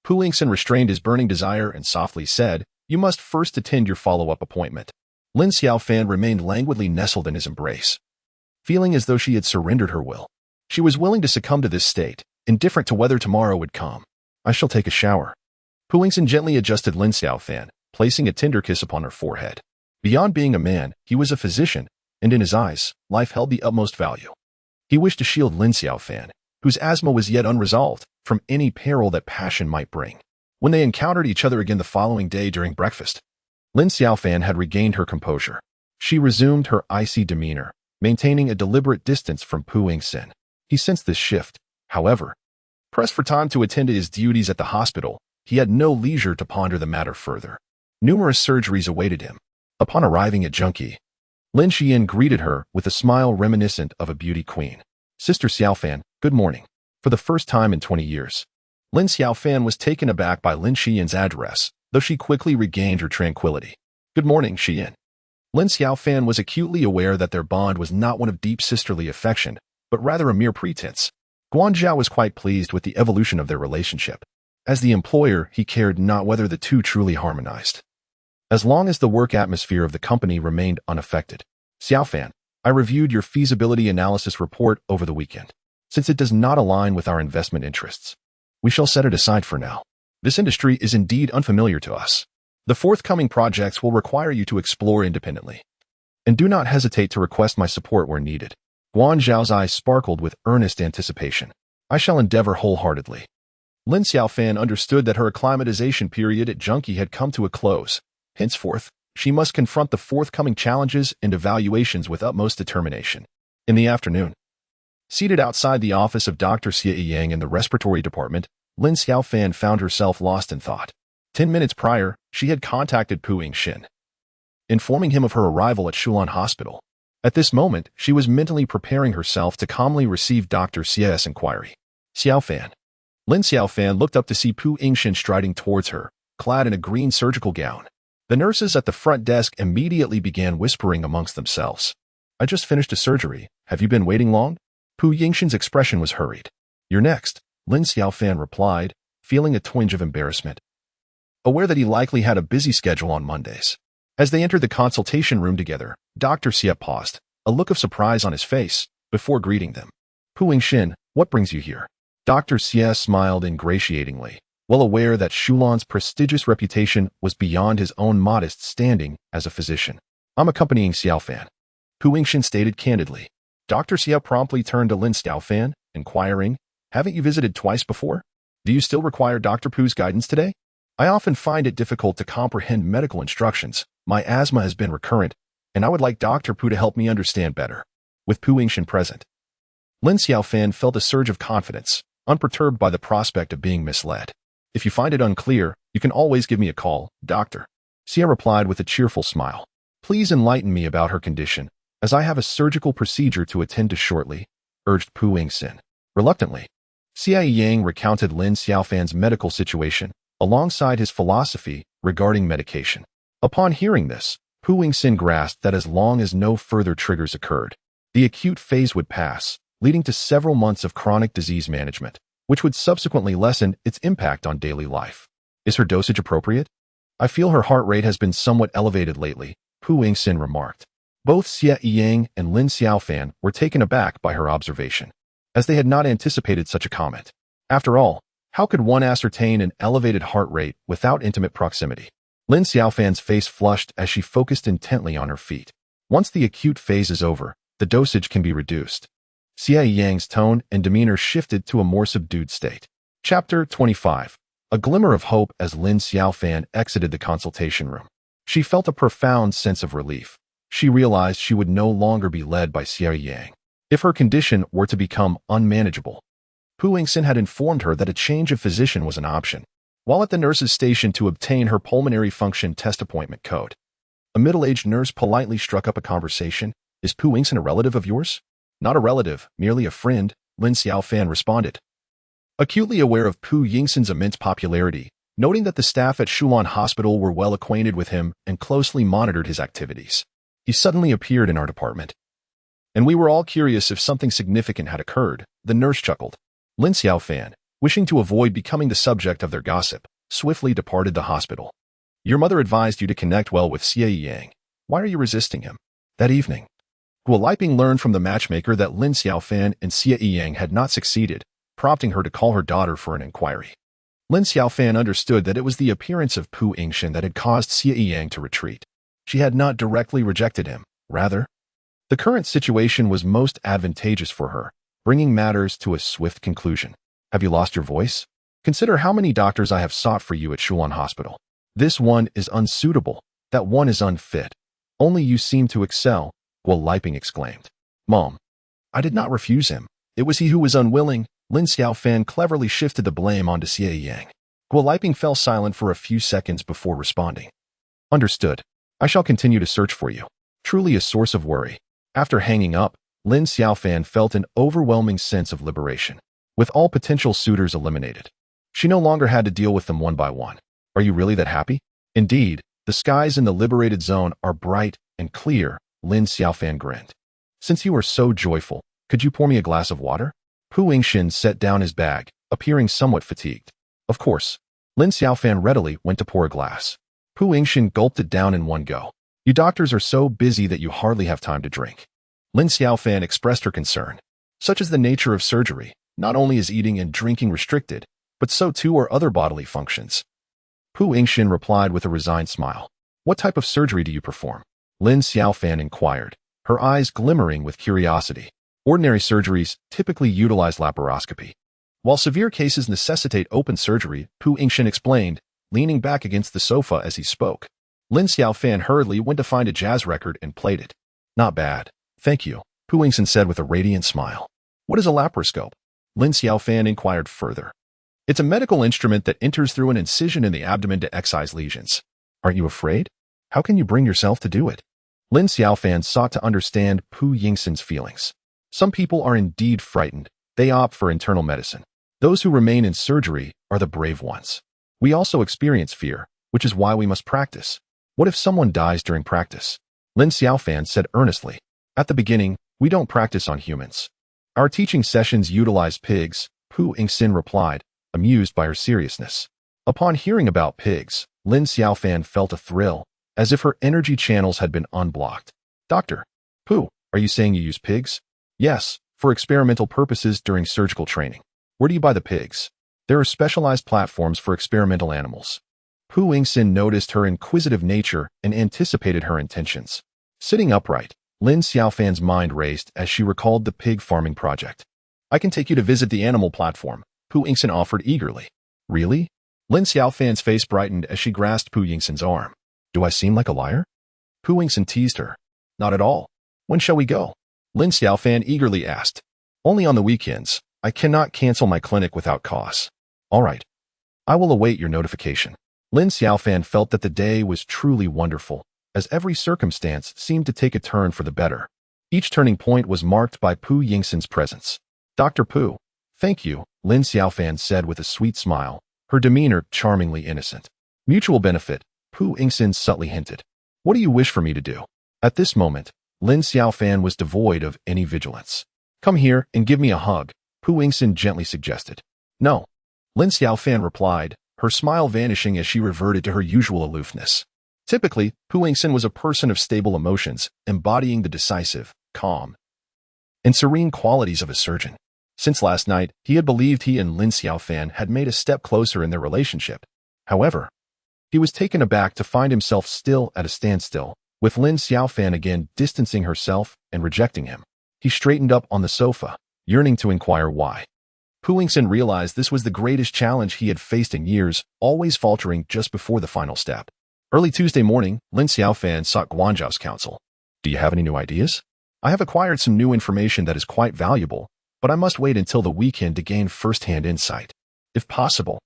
Pu Yingxin restrained his burning desire and softly said, You must first attend your follow-up appointment. Lin Xiaofan remained languidly nestled in his embrace, feeling as though she had surrendered her will. She was willing to succumb to this state, indifferent to whether tomorrow would come. I shall take a shower. Pu Yingxin gently adjusted Lin Xiaofan, placing a tender kiss upon her forehead. Beyond being a man, he was a physician, and in his eyes, life held the utmost value. He wished to shield Lin Xiaofan, whose asthma was yet unresolved, from any peril that passion might bring. When they encountered each other again the following day during breakfast, Lin Xiaofan had regained her composure. She resumed her icy demeanor, maintaining a deliberate distance from Pu Yingxin. He sensed this shift, however. Pressed for time to attend to his duties at the hospital, he had no leisure to ponder the matter further. Numerous surgeries awaited him. Upon arriving at Junkie, Lin Xian greeted her with a smile reminiscent of a beauty queen. Sister Xiaofan, good morning. For the first time in 20 years, Lin Xiaofan was taken aback by Lin Xian's address, though she quickly regained her tranquility. Good morning, Xian. Lin Xiaofan was acutely aware that their bond was not one of deep sisterly affection, but rather a mere pretense. Guanzhao was quite pleased with the evolution of their relationship. As the employer, he cared not whether the two truly harmonized, as long as the work atmosphere of the company remained unaffected. Xiaofan, I reviewed your feasibility analysis report over the weekend. Since it does not align with our investment interests, we shall set it aside for now. This industry is indeed unfamiliar to us. The forthcoming projects will require you to explore independently. And do not hesitate to request my support where needed. Guanzhao's eyes sparkled with earnest anticipation. I shall endeavor wholeheartedly. Lin Xiaofan understood that her acclimatization period at Junkie had come to a close. Henceforth, she must confront the forthcoming challenges and evaluations with utmost determination. In the afternoon, seated outside the office of Dr. Xia Yang in the respiratory department, Lin Xiaofan found herself lost in thought. 10 minutes prior, she had contacted Pu Yingxin, informing him of her arrival at Shulan Hospital. At this moment, she was mentally preparing herself to calmly receive Dr. Xia's inquiry. Xiaofan. Lin Xiaofan looked up to see Pu Yingxin striding towards her, clad in a green surgical gown. The nurses at the front desk immediately began whispering amongst themselves. I just finished a surgery. Have you been waiting long? Pu Yingxin's expression was hurried. You're next, Lin Xiaofan replied, feeling a twinge of embarrassment, aware that he likely had a busy schedule on Mondays. As they entered the consultation room together, Dr. Xia paused, a look of surprise on his face, before greeting them. Pu Yingxin, what brings you here? Dr. Xie smiled ingratiatingly, well aware that Shulan's prestigious reputation was beyond his own modest standing as a physician. I'm accompanying Xiaofan, Pu Yingxin stated candidly. Dr. Xie promptly turned to Lin Xiaofan, inquiring, haven't you visited twice before? Do you still require Dr. Pu's guidance today? I often find it difficult to comprehend medical instructions. My asthma has been recurrent, and I would like Dr. Pu to help me understand better. With Pu Yingxin present, Lin Xiaofan felt a surge of confidence, unperturbed by the prospect of being misled. If you find it unclear, you can always give me a call, doctor. Xie replied with a cheerful smile. Please enlighten me about her condition, as I have a surgical procedure to attend to shortly, urged Pu Yingxin. Reluctantly, Xie Yang recounted Lin Xiaofan's medical situation, alongside his philosophy regarding medication. Upon hearing this, Pu Yingxin grasped that as long as no further triggers occurred, the acute phase would pass, leading to several months of chronic disease management, which would subsequently lessen its impact on daily life. Is her dosage appropriate? I feel her heart rate has been somewhat elevated lately, Pu Yingxin remarked. Both Xie Yang and Lin Xiaofan were taken aback by her observation, as they had not anticipated such a comment. After all, how could one ascertain an elevated heart rate without intimate proximity? Lin Xiaofan's face flushed as she focused intently on her feet. Once the acute phase is over, the dosage can be reduced. Xie Yang's tone and demeanor shifted to a more subdued state. Chapter 25. A glimmer of hope as Lin Xiaofan exited the consultation room. She felt a profound sense of relief. She realized she would no longer be led by Xie Yang. If her condition were to become unmanageable, Pu Yingxin had informed her that a change of physician was an option. While at the nurse's station to obtain her pulmonary function test appointment code, a middle-aged nurse politely struck up a conversation. Is Pu Yingxin a relative of yours? Not a relative, merely a friend, Lin Xiaofan responded. Acutely aware of Pu Yingxin's immense popularity, noting that the staff at Shulan Hospital were well acquainted with him and closely monitored his activities, he suddenly appeared in our department. And we were all curious if something significant had occurred, the nurse chuckled. Lin Xiaofan, wishing to avoid becoming the subject of their gossip, swiftly departed the hospital. Your mother advised you to connect well with Xie Yang. Why are you resisting him? That evening, Guo Liping learned from the matchmaker that Lin Xiaofan and Xie Yang had not succeeded, prompting her to call her daughter for an inquiry. Lin Xiaofan understood that it was the appearance of Pu Yingxin that had caused Xie Yang to retreat. She had not directly rejected him. Rather, the current situation was most advantageous for her, bringing matters to a swift conclusion. Have you lost your voice? Consider how many doctors I have sought for you at Shulan Hospital. This one is unsuitable. That one is unfit. Only you seem to excel, Guo Liping exclaimed. Mom, I did not refuse him. It was he who was unwilling. Lin Xiaofan cleverly shifted the blame onto Xie Yang. Guo Liping fell silent for a few seconds before responding. Understood. I shall continue to search for you. Truly a source of worry. After hanging up, Lin Xiaofan felt an overwhelming sense of liberation. With all potential suitors eliminated, she no longer had to deal with them one by one. Are you really that happy? Indeed, the skies in the liberated zone are bright and clear, Lin Xiaofan grinned. Since you are so joyful, could you pour me a glass of water? Pu Yingxin set down his bag, appearing somewhat fatigued. Of course. Lin Xiaofan readily went to pour a glass. Pu Yingxin gulped it down in one go. You doctors are so busy that you hardly have time to drink. Lin Xiaofan expressed her concern. Such is the nature of surgery. Not only is eating and drinking restricted, but so too are other bodily functions. Pu Yingxin replied with a resigned smile. What type of surgery do you perform? Lin Xiaofan inquired, her eyes glimmering with curiosity. Ordinary surgeries typically utilize laparoscopy, while severe cases necessitate open surgery, Pu Yingxin explained, leaning back against the sofa as he spoke. Lin Xiaofan hurriedly went to find a jazz record and played it. Not bad. Thank you, Pu Yingxin said with a radiant smile. What is a laparoscope? Lin Xiaofan inquired further. It's a medical instrument that enters through an incision in the abdomen to excise lesions. Aren't you afraid? How can you bring yourself to do it? Lin Xiaofan sought to understand Pu Yingxin's feelings. Some people are indeed frightened. They opt for internal medicine. Those who remain in surgery are the brave ones. We also experience fear, which is why we must practice. What if someone dies during practice? Lin Xiaofan said earnestly. At the beginning, we don't practice on humans. Our teaching sessions utilize pigs, Pu Yingxin replied, amused by her seriousness. Upon hearing about pigs, Lin Xiaofan felt a thrill, as if her energy channels had been unblocked. Doctor, Pu, are you saying you use pigs? Yes, for experimental purposes during surgical training. Where do you buy the pigs? There are specialized platforms for experimental animals. Pu Yingxin noticed her inquisitive nature and anticipated her intentions. Sitting upright, Lin Xiaofan's mind raced as she recalled the pig farming project. I can take you to visit the animal platform, Pu Yingxin offered eagerly. Really? Lin Xiaofan's face brightened as she grasped Pu Yingxin's arm. Do I seem like a liar? Pu Yingxin teased her. Not at all. When shall we go? Lin Xiaofan eagerly asked. Only on the weekends. I cannot cancel my clinic without cause. All right. I will await your notification. Lin Xiaofan felt that the day was truly wonderful, as every circumstance seemed to take a turn for the better. Each turning point was marked by Pu Yingxin's presence. Dr. Pu, thank you, Lin Xiaofan said with a sweet smile, her demeanor charmingly innocent. Mutual benefit, Pu Yingxin subtly hinted. What do you wish for me to do? At this moment, Lin Xiaofan was devoid of any vigilance. Come here and give me a hug, Pu Yingxin gently suggested. No. Lin Xiaofan replied, her smile vanishing as she reverted to her usual aloofness. Typically, Pu Yingxin was a person of stable emotions, embodying the decisive, calm, and serene qualities of a surgeon. Since last night, he had believed he and Lin Xiaofan had made a step closer in their relationship. However, he was taken aback to find himself still at a standstill, with Lin Xiaofan again distancing herself and rejecting him. He straightened up on the sofa, yearning to inquire why. Pu Yingxin realized this was the greatest challenge he had faced in years, always faltering just before the final step. Early Tuesday morning, Lin Xiaofan sought Guanzhao's counsel. Do you have any new ideas? I have acquired some new information that is quite valuable, but I must wait until the weekend to gain first-hand insight. If possible,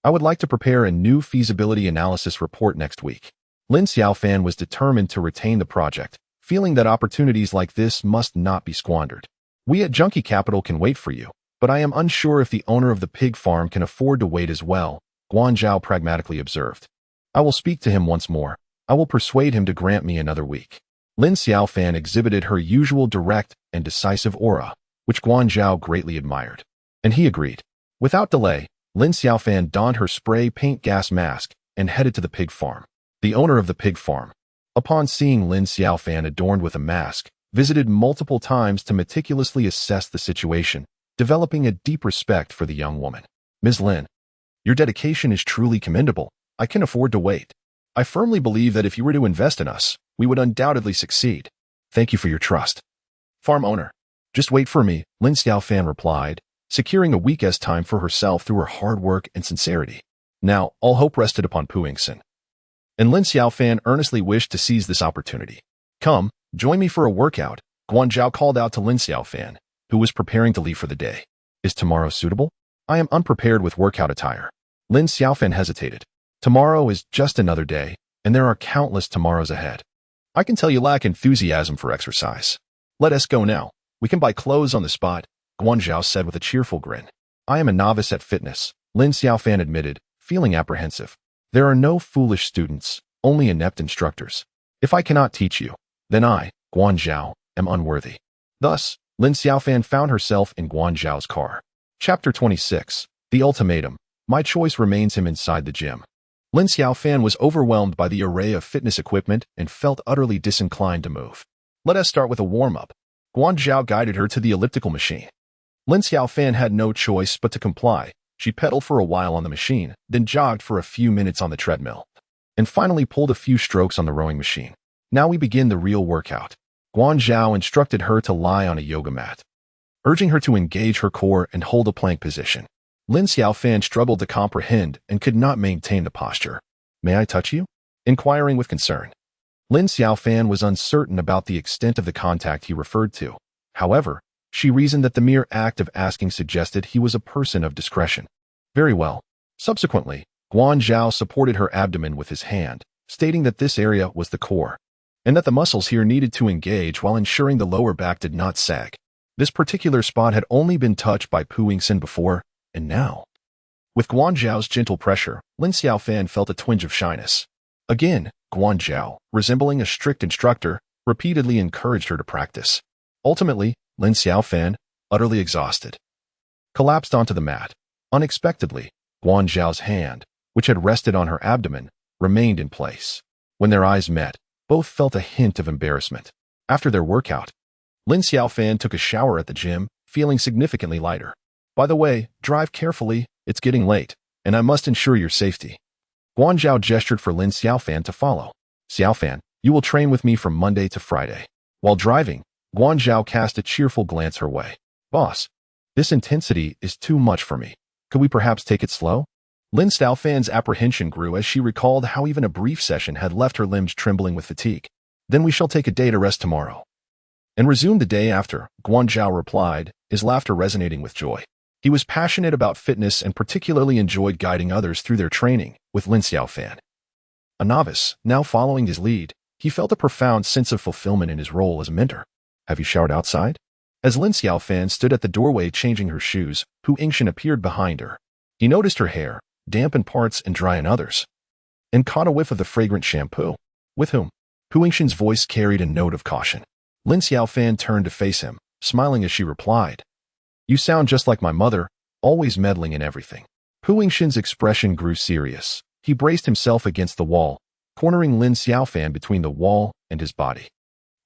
I would like to prepare a new feasibility analysis report next week. Lin Xiaofan was determined to retain the project, feeling that opportunities like this must not be squandered. We at Junkie Capital can wait for you, but I am unsure if the owner of the pig farm can afford to wait as well, Guanzhao pragmatically observed. I will speak to him once more. I will persuade him to grant me another week. Lin Xiaofan exhibited her usual direct and decisive aura, which Guanzhao greatly admired. And he agreed. Without delay, Lin Xiaofan donned her spray paint gas mask and headed to the pig farm. The owner of the pig farm, upon seeing Lin Xiaofan adorned with a mask, visited multiple times to meticulously assess the situation, developing a deep respect for the young woman. Ms. Lin, your dedication is truly commendable. I can afford to wait. I firmly believe that if you were to invest in us, we would undoubtedly succeed. Thank you for your trust. Farm owner. Just wait for me, Lin Xiaofan replied, securing a week's time for herself through her hard work and sincerity. Now, all hope rested upon Pu Yingxin. And Lin Xiaofan earnestly wished to seize this opportunity. Come, join me for a workout, Guanzhao called out to Lin Xiaofan, who was preparing to leave for the day. Is tomorrow suitable? I am unprepared with workout attire. Lin Xiaofan hesitated. Tomorrow is just another day, and there are countless tomorrows ahead. I can tell you lack enthusiasm for exercise. Let us go now. We can buy clothes on the spot, Guanzhao said with a cheerful grin. I am a novice at fitness, Lin Xiaofan admitted, feeling apprehensive. There are no foolish students, only inept instructors. If I cannot teach you, then I, Guanzhao, am unworthy. Thus, Lin Xiaofan found herself in Guanzhao's car. Chapter 26. The Ultimatum. My choice remains him inside the gym. Lin Xiaofan was overwhelmed by the array of fitness equipment and felt utterly disinclined to move. Let us start with a warm-up. Guanzhao guided her to the elliptical machine. Lin Xiaofan had no choice but to comply. She pedaled for a while on the machine, then jogged for a few minutes on the treadmill, and finally pulled a few strokes on the rowing machine. Now we begin the real workout. Guanzhao instructed her to lie on a yoga mat, urging her to engage her core and hold a plank position. Lin Xiaofan struggled to comprehend and could not maintain the posture. May I touch you? Inquiring with concern. Lin Xiaofan was uncertain about the extent of the contact he referred to. However, she reasoned that the mere act of asking suggested he was a person of discretion. Very well. Subsequently, Guanzhao supported her abdomen with his hand, stating that this area was the core, and that the muscles here needed to engage while ensuring the lower back did not sag. This particular spot had only been touched by Pu Yingxin before, and now, with Guanzhao's gentle pressure, Lin Xiaofan felt a twinge of shyness. Again, Guanzhao, resembling a strict instructor, repeatedly encouraged her to practice. Ultimately, Lin Xiaofan, utterly exhausted, collapsed onto the mat. Unexpectedly, Guanzhao's hand, which had rested on her abdomen, remained in place. When their eyes met, both felt a hint of embarrassment. After their workout, Lin Xiaofan took a shower at the gym, feeling significantly lighter. By the way, drive carefully, it's getting late, and I must ensure your safety. Guanzhao gestured for Lin Xiaofan to follow. Xiaofan, you will train with me from Monday to Friday. While driving, Guanzhao cast a cheerful glance her way. Boss, this intensity is too much for me. Could we perhaps take it slow? Lin Xiaofan's apprehension grew as she recalled how even a brief session had left her limbs trembling with fatigue. Then we shall take a day to rest tomorrow. And resume the day after, Guanzhao replied, his laughter resonating with joy. He was passionate about fitness and particularly enjoyed guiding others through their training with Lin Xiaofan. A novice, now following his lead, he felt a profound sense of fulfillment in his role as a mentor. Have you showered outside? As Lin Xiaofan stood at the doorway changing her shoes, Pu Yingxin appeared behind her. He noticed her hair, damp in parts and dry in others, and caught a whiff of the fragrant shampoo. With whom? Pu Yingxin's voice carried a note of caution. Lin Xiaofan turned to face him, smiling as she replied, You sound just like my mother, always meddling in everything. Pu Yingxin's expression grew serious. He braced himself against the wall, cornering Lin Xiaofan between the wall and his body.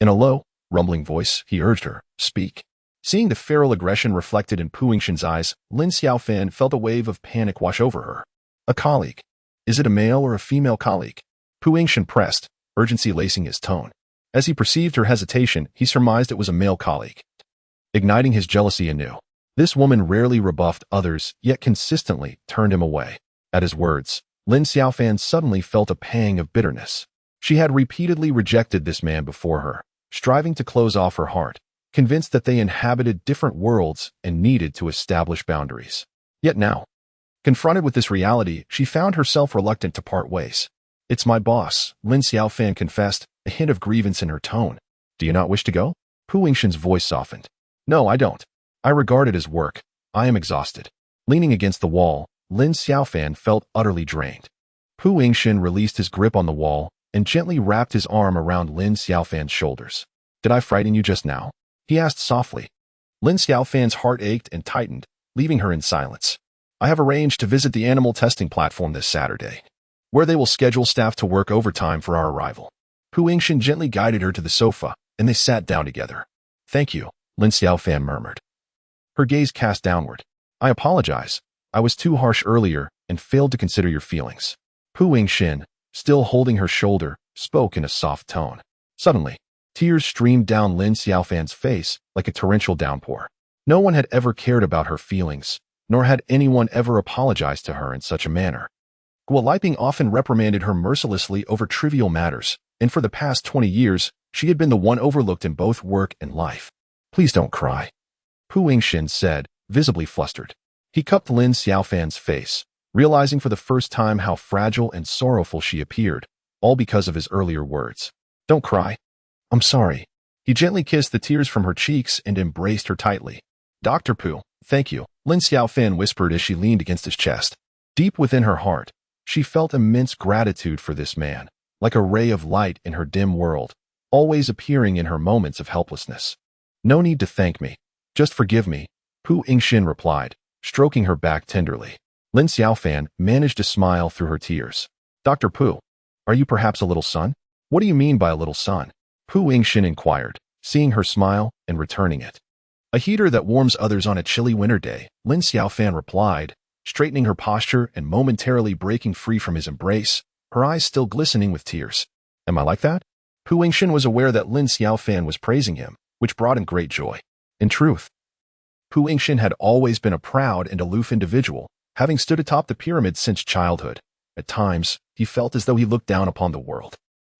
In a low, rumbling voice, he urged her, Speak. Seeing the feral aggression reflected in Pu Yingxin's eyes, Lin Xiaofan felt a wave of panic wash over her. A colleague. Is it a male or a female colleague? Pu Yingxin pressed, urgency lacing his tone. As he perceived her hesitation, he surmised it was a male colleague. Igniting his jealousy anew. This woman rarely rebuffed others, yet consistently turned him away. At his words, Lin Xiaofan suddenly felt a pang of bitterness. She had repeatedly rejected this man before her, striving to close off her heart, convinced that they inhabited different worlds and needed to establish boundaries. Yet now, confronted with this reality, she found herself reluctant to part ways. It's my boss, Lin Xiaofan confessed, a hint of grievance in her tone. Do you not wish to go? Pu Yingxin's voice softened. No, I don't. I regard it as work. I am exhausted. Leaning against the wall, Lin Xiaofan felt utterly drained. Pu Yingxin released his grip on the wall and gently wrapped his arm around Lin Xiaofan's shoulders. Did I frighten you just now? He asked softly. Lin Xiaofan's heart ached and tightened, leaving her in silence. I have arranged to visit the animal testing platform this Saturday, where they will schedule staff to work overtime for our arrival. Pu Yingxin gently guided her to the sofa, and they sat down together. Thank you, Lin Xiaofan murmured. Her gaze cast downward. I apologize. I was too harsh earlier and failed to consider your feelings. Pu Yingxin, still holding her shoulder, spoke in a soft tone. Suddenly, tears streamed down Lin Xiaofan's face like a torrential downpour. No one had ever cared about her feelings, nor had anyone ever apologized to her in such a manner. Guoliping often reprimanded her mercilessly over trivial matters, and for the past 20 years, she had been the one overlooked in both work and life. Please don't cry, Pu Yingxin said, visibly flustered. He cupped Lin Xiaofan's face, realizing for the first time how fragile and sorrowful she appeared, all because of his earlier words. Don't cry. I'm sorry. He gently kissed the tears from her cheeks and embraced her tightly. Dr. Pu, thank you, Lin Xiaofan whispered as she leaned against his chest. Deep within her heart, she felt immense gratitude for this man, like a ray of light in her dim world, always appearing in her moments of helplessness. No need to thank me. Just forgive me, Pu Yingxin replied, stroking her back tenderly. Lin Xiaofan managed to smile through her tears. Dr. Pu, are you perhaps a little son? What do you mean by a little son? Pu Yingxin inquired, seeing her smile and returning it. A heater that warms others on a chilly winter day, Lin Xiaofan replied, straightening her posture and momentarily breaking free from his embrace, her eyes still glistening with tears. Am I like that? Pu Yingxin was aware that Lin Xiaofan was praising him, which brought him great joy. In truth, Pu Yingxin had always been a proud and aloof individual, having stood atop the pyramid since childhood. At times, he felt as though he looked down upon the world.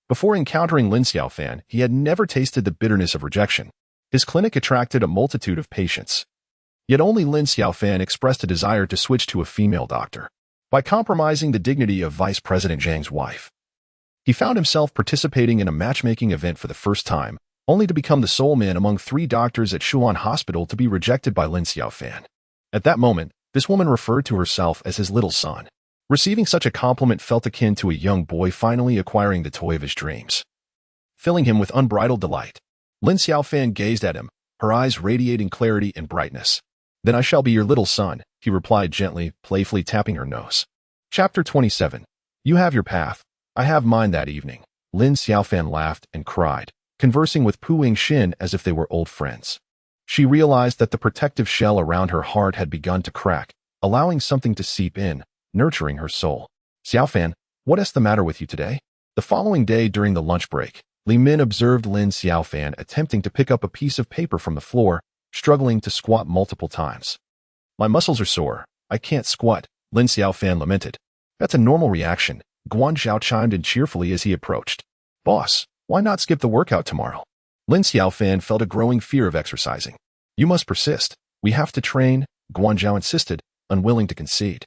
Before encountering Lin Xiaofan, he had never tasted the bitterness of rejection. His clinic attracted a multitude of patients. Yet only Lin Xiaofan expressed a desire to switch to a female doctor. By compromising the dignity of Vice President Zhang's wife, he found himself participating in a matchmaking event for the first time, only to become the sole man among 3 doctors at Shuan Hospital to be rejected by Lin Xiaofan. At that moment, this woman referred to herself as his little son. Receiving such a compliment felt akin to a young boy finally acquiring the toy of his dreams, filling him with unbridled delight. Lin Xiaofan gazed at him, her eyes radiating clarity and brightness. Then I shall be your little son, he replied gently, playfully tapping her nose. Chapter 27. You have your path. I have mine that evening. Lin Xiaofan laughed and cried. conversing with Pu Yingxin as if they were old friends. She realized that the protective shell around her heart had begun to crack, allowing something to seep in, nurturing her soul. Xiaofan, what is the matter with you today? The following day during the lunch break, Li Min observed Lin Xiaofan attempting to pick up a piece of paper from the floor, struggling to squat multiple times. My muscles are sore. I can't squat, Lin Xiaofan lamented. That's a normal reaction, Guan Zhao chimed in cheerfully as he approached. Boss, why not skip the workout tomorrow? Lin Xiaofan felt a growing fear of exercising. You must persist. We have to train, Guan Zhao insisted, unwilling to concede.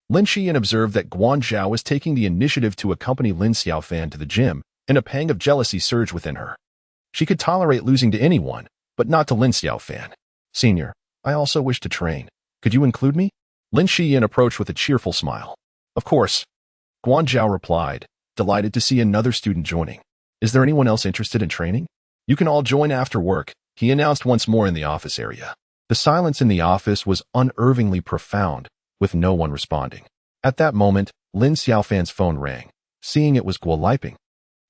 Lin Xian observed that Guan Zhao was taking the initiative to accompany Lin Xiaofan to the gym, and a pang of jealousy surged within her. She could tolerate losing to anyone, but not to Lin Xiaofan. Senior, I also wish to train. Could you include me? Lin Xian approached with a cheerful smile. Of course. Guan Zhao replied, delighted to see another student joining. Is there anyone else interested in training? You can all join after work, he announced once more in the office area. The silence in the office was unervingly profound, with no one responding. At that moment, Lin Xiaofan's phone rang. Seeing it was Guo Liping.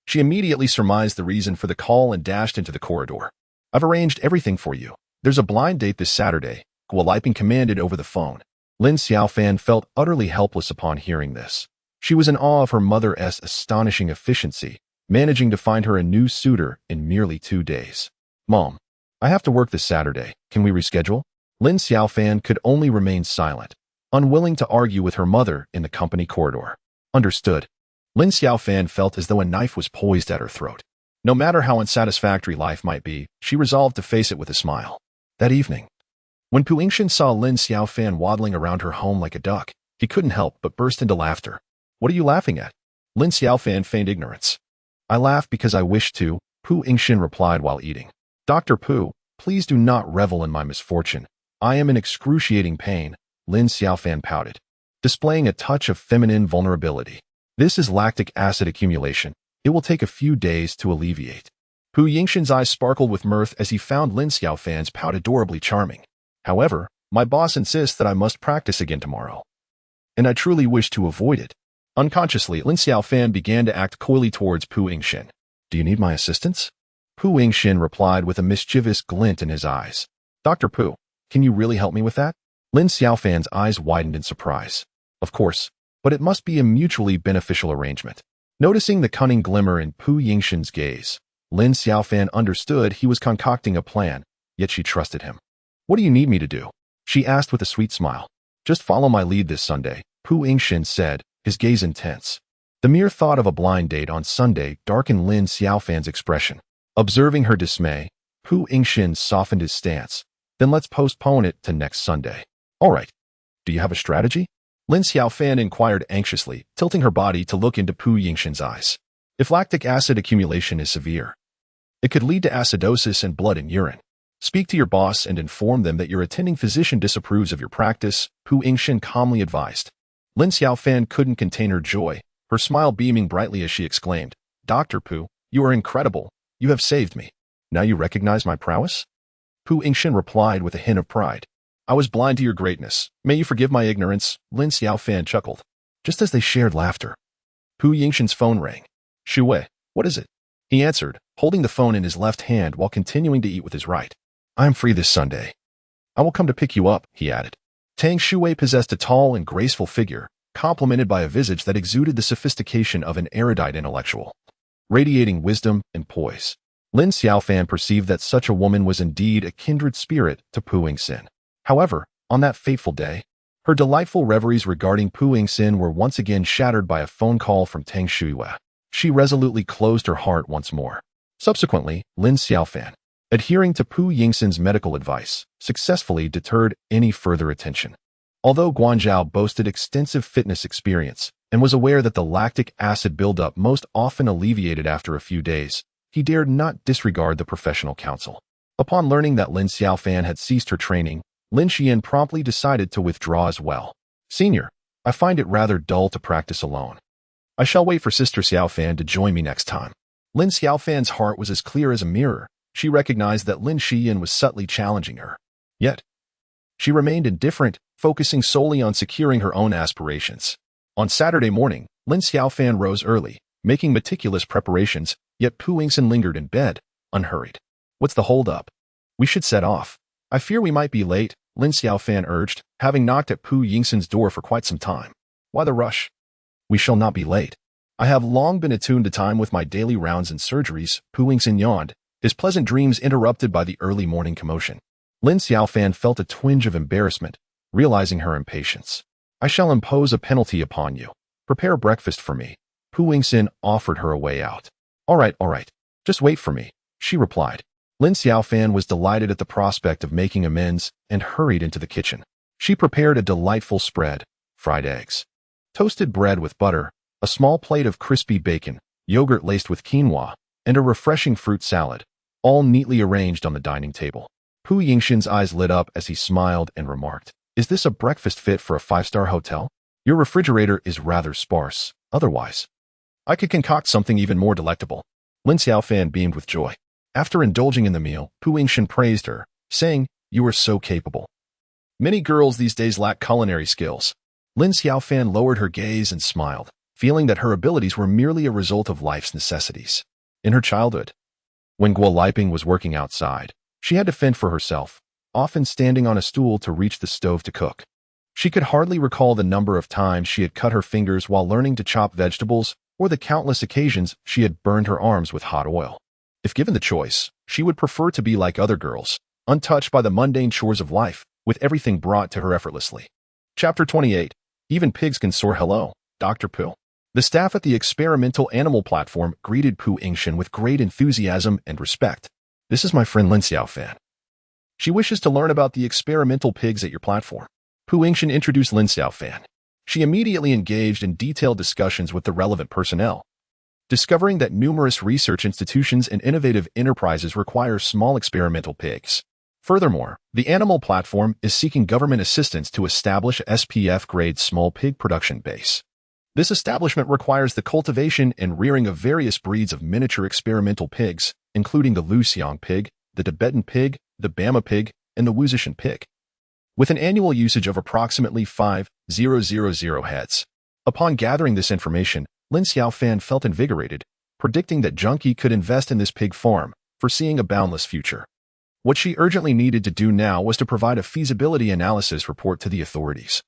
She immediately surmised the reason for the call and dashed into the corridor. I've arranged everything for you. There's a blind date this Saturday, Guo Liping commanded over the phone. Lin Xiaofan felt utterly helpless upon hearing this. She was in awe of her mother's astonishing efficiency, managing to find her a new suitor in merely 2 days. Mom, I have to work this Saturday. Can we reschedule? Lin Xiaofan could only remain silent, unwilling to argue with her mother in the company corridor. Understood. Lin Xiaofan felt as though a knife was poised at her throat. No matter how unsatisfactory life might be, she resolved to face it with a smile. That evening, when Pu Yingxin saw Lin Xiaofan waddling around her home like a duck, he couldn't help but burst into laughter. What are you laughing at? Lin Xiaofan feigned ignorance. I laugh because I wish to, Pu Yingxin replied while eating. Dr. Pu, please do not revel in my misfortune. I am in excruciating pain, Lin Xiaofan pouted, displaying a touch of feminine vulnerability. This is lactic acid accumulation. It will take a few days to alleviate. Pu Yingxin's eyes sparkled with mirth as he found Lin Xiaofan's pout adorably charming. However, my boss insists that I must practice again tomorrow, and I truly wish to avoid it. Unconsciously, Lin Xiaofan began to act coyly towards Pu Yingxin. Do you need my assistance? Pu Yingxin replied with a mischievous glint in his eyes. Dr. Pu, can you really help me with that? Lin Xiaofan's eyes widened in surprise. Of course, but it must be a mutually beneficial arrangement. Noticing the cunning glimmer in Pu Yingxin's gaze, Lin Xiaofan understood he was concocting a plan, yet she trusted him. What do you need me to do? She asked with a sweet smile. Just follow my lead this Sunday, Pu Yingxin said, his gaze intense. The mere thought of a blind date on Sunday darkened Lin Xiaofan's expression. Observing her dismay, Pu Yingxin softened his stance. Then let's postpone it to next Sunday. All right. Do you have a strategy? Lin Xiaofan inquired anxiously, tilting her body to look into Pu Yingxin's eyes. If lactic acid accumulation is severe, it could lead to acidosis and blood in urine. Speak to your boss and inform them that your attending physician disapproves of your practice, Pu Yingxin calmly advised. Lin Xiaofan couldn't contain her joy, her smile beaming brightly as she exclaimed, Dr. Pu, you are incredible. You have saved me. Now you recognize my prowess? Pu Yingxin replied with a hint of pride. I was blind to your greatness. May you forgive my ignorance, Lin Xiaofan chuckled. Just as they shared laughter, Pu Yingxin's phone rang. Shuwei, what is it? He answered, holding the phone in his left hand while continuing to eat with his right. I am free this Sunday. I will come to pick you up, he added. Tang Shuwei possessed a tall and graceful figure, complemented by a visage that exuded the sophistication of an erudite intellectual, radiating wisdom and poise. Lin Xiaofan perceived that such a woman was indeed a kindred spirit to Pu Yingxin. However, on that fateful day, her delightful reveries regarding Pu Yingxin were once again shattered by a phone call from Tang Shuwei. She resolutely closed her heart once more. Subsequently, Lin Xiaofan, adhering to Pu Yingxin's medical advice, successfully deterred any further attention. Although Guan Zhao boasted extensive fitness experience and was aware that the lactic acid buildup most often alleviated after a few days, he dared not disregard the professional counsel. Upon learning that Lin Xiaofan had ceased her training, Lin Xian promptly decided to withdraw as well. Senior, I find it rather dull to practice alone. I shall wait for Sister Xiaofan to join me next time. Lin Xiaofan's heart was as clear as a mirror. She recognized that Lin Xian was subtly challenging her. Yet, she remained indifferent, focusing solely on securing her own aspirations. On Saturday morning, Lin Xiaofan rose early, making meticulous preparations, yet Pu Yingxin lingered in bed, unhurried. What's the hold-up? We should set off. I fear we might be late, Lin Xiaofan urged, having knocked at Pu Yingxin's door for quite some time. Why the rush? We shall not be late. I have long been attuned to time with my daily rounds and surgeries, Pu Yingxin yawned, his pleasant dreams interrupted by the early morning commotion. Lin Xiaofan felt a twinge of embarrassment, realizing her impatience. I shall impose a penalty upon you. Prepare breakfast for me. Pu Yingxin offered her a way out. All right. Just wait for me, she replied. Lin Xiaofan was delighted at the prospect of making amends and hurried into the kitchen. She prepared a delightful spread, fried eggs, toasted bread with butter, a small plate of crispy bacon, yogurt laced with quinoa, and a refreshing fruit salad, all neatly arranged on the dining table. Pu Yingxin's eyes lit up as he smiled and remarked, "Is this a breakfast fit for a five-star hotel? Your refrigerator is rather sparse. Otherwise, I could concoct something even more delectable." Lin Xiaofan beamed with joy. After indulging in the meal, Pu Yingxin praised her, saying, "You are so capable. Many girls these days lack culinary skills." Lin Xiaofan lowered her gaze and smiled, feeling that her abilities were merely a result of life's necessities. In her childhood, when Guo Liping was working outside, she had to fend for herself, often standing on a stool to reach the stove to cook. She could hardly recall the number of times she had cut her fingers while learning to chop vegetables, or the countless occasions she had burned her arms with hot oil. If given the choice, she would prefer to be like other girls, untouched by the mundane chores of life, with everything brought to her effortlessly. Chapter 28. Even pigs can soar. Hello, Dr. Pu. The staff at the experimental animal platform greeted Pu Yingxin with great enthusiasm and respect. This is my friend Lin Xiaofan. She wishes to learn about the experimental pigs at your platform. Pu Yingxin introduced Lin Xiaofan. She immediately engaged in detailed discussions with the relevant personnel, discovering that numerous research institutions and innovative enterprises require small experimental pigs. Furthermore, the animal platform is seeking government assistance to establish a SPF-grade small pig production base. This establishment requires the cultivation and rearing of various breeds of miniature experimental pigs, including the Luxiang pig, the Tibetan pig, the Bama pig, and the Wuzishan pig, with an annual usage of approximately 5,000 heads. Upon gathering this information, Lin Xiaofan felt invigorated, predicting that Junkie could invest in this pig farm, foreseeing a boundless future. What she urgently needed to do now was to provide a feasibility analysis report to the authorities,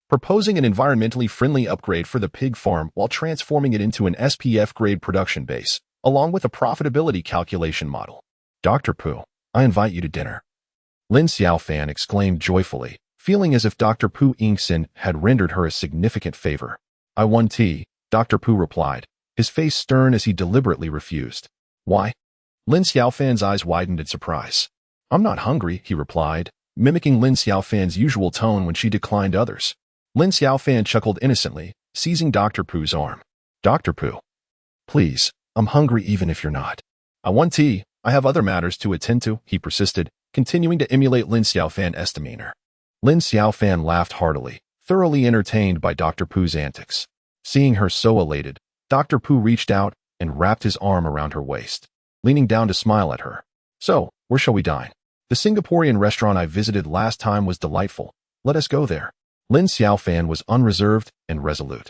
proposing an environmentally friendly upgrade for the pig farm while transforming it into an SPF-grade production base, along with a profitability calculation model. Dr. Pu, I invite you to dinner. Lin Xiaofan exclaimed joyfully, feeling as if Dr. Pu Yingxin had rendered her a significant favor. I want tea, Dr. Pu replied, his face stern as he deliberately refused. Why? Lin Xiaofan's eyes widened in surprise. I'm not hungry, he replied, mimicking Lin Xiaofan's usual tone when she declined others. Lin Xiaofan chuckled innocently, seizing Dr. Pu's arm. Dr. Pu, please, I'm hungry even if you're not. I want tea. I have other matters to attend to, he persisted, continuing to emulate Lin Xiaofan's demeanor. Lin Xiaofan laughed heartily, thoroughly entertained by Dr. Pu's antics. Seeing her so elated, Dr. Pu reached out and wrapped his arm around her waist, leaning down to smile at her. So, where shall we dine? The Singaporean restaurant I visited last time was delightful. Let us go there. Lin Xiaofan was unreserved and resolute,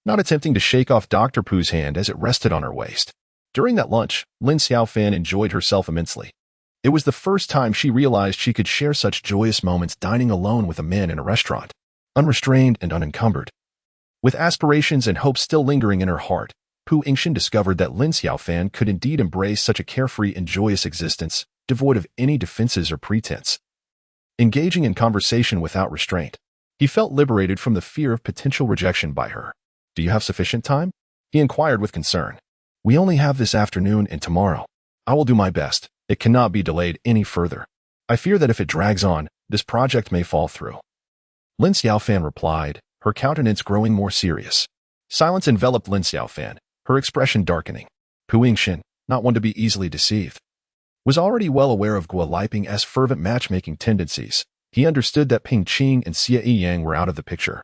not attempting to shake off Dr. Pu's hand as it rested on her waist. During that lunch, Lin Xiaofan enjoyed herself immensely. It was the first time she realized she could share such joyous moments dining alone with a man in a restaurant, unrestrained and unencumbered. With aspirations and hopes still lingering in her heart, Pu Yingxin discovered that Lin Xiaofan could indeed embrace such a carefree and joyous existence, devoid of any defenses or pretense. Engaging in conversation without restraint, he felt liberated from the fear of potential rejection by her. Do you have sufficient time? He inquired with concern. We only have this afternoon and tomorrow. I will do my best. It cannot be delayed any further. I fear that if it drags on, this project may fall through. Lin Xiaofan replied, her countenance growing more serious. Silence enveloped Lin Xiaofan, her expression darkening. Pu Yingxin, not one to be easily deceived, was already well aware of Guo Liping's fervent matchmaking tendencies. He understood that Ping Qing and Xie Yang were out of the picture.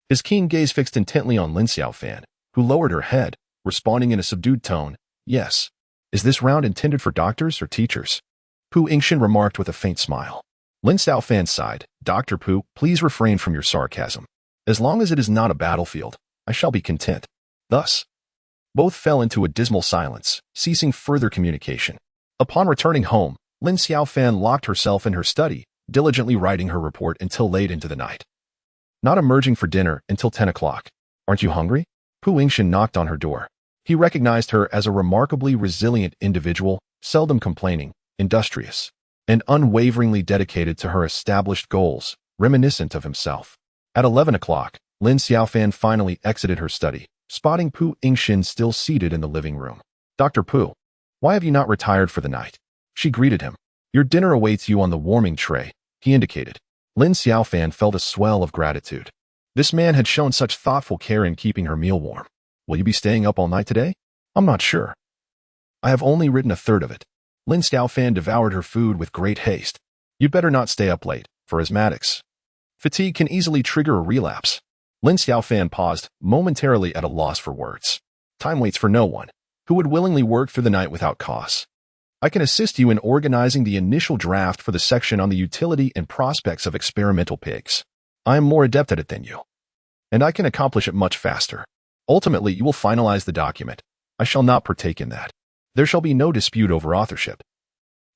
His keen gaze fixed intently on Lin Xiaofan, who lowered her head, responding in a subdued tone, yes. Is this round intended for doctors or teachers? Pu Yingxin remarked with a faint smile. Lin Xiaofan sighed. Dr. Pu, please refrain from your sarcasm. As long as it is not a battlefield, I shall be content. Thus, both fell into a dismal silence, ceasing further communication. Upon returning home, Lin Xiaofan locked herself in her study, diligently writing her report until late into the night. Not emerging for dinner until 10 o'clock. Aren't you hungry? Pu Yingxin knocked on her door. He recognized her as a remarkably resilient individual, seldom complaining, industrious, and unwaveringly dedicated to her established goals, reminiscent of himself. At 11 o'clock, Lin Xiaofan finally exited her study, spotting Pu Yingxin still seated in the living room. Dr. Pu, why have you not retired for the night? She greeted him. Your dinner awaits you on the warming tray, he indicated. Lin Xiaofan felt a swell of gratitude. This man had shown such thoughtful care in keeping her meal warm. Will you be staying up all night today? I'm not sure. I have only written a third of it. Lin Xiaofan devoured her food with great haste. You'd better not stay up late, for asthmatics. Fatigue can easily trigger a relapse. Lin Xiaofan paused, momentarily at a loss for words. Time waits for no one. Who would willingly work through the night without cause? I can assist you in organizing the initial draft for the section on the utility and prospects of experimental pigs. I am more adept at it than you, and I can accomplish it much faster. Ultimately, you will finalize the document. I shall not partake in that. There shall be no dispute over authorship.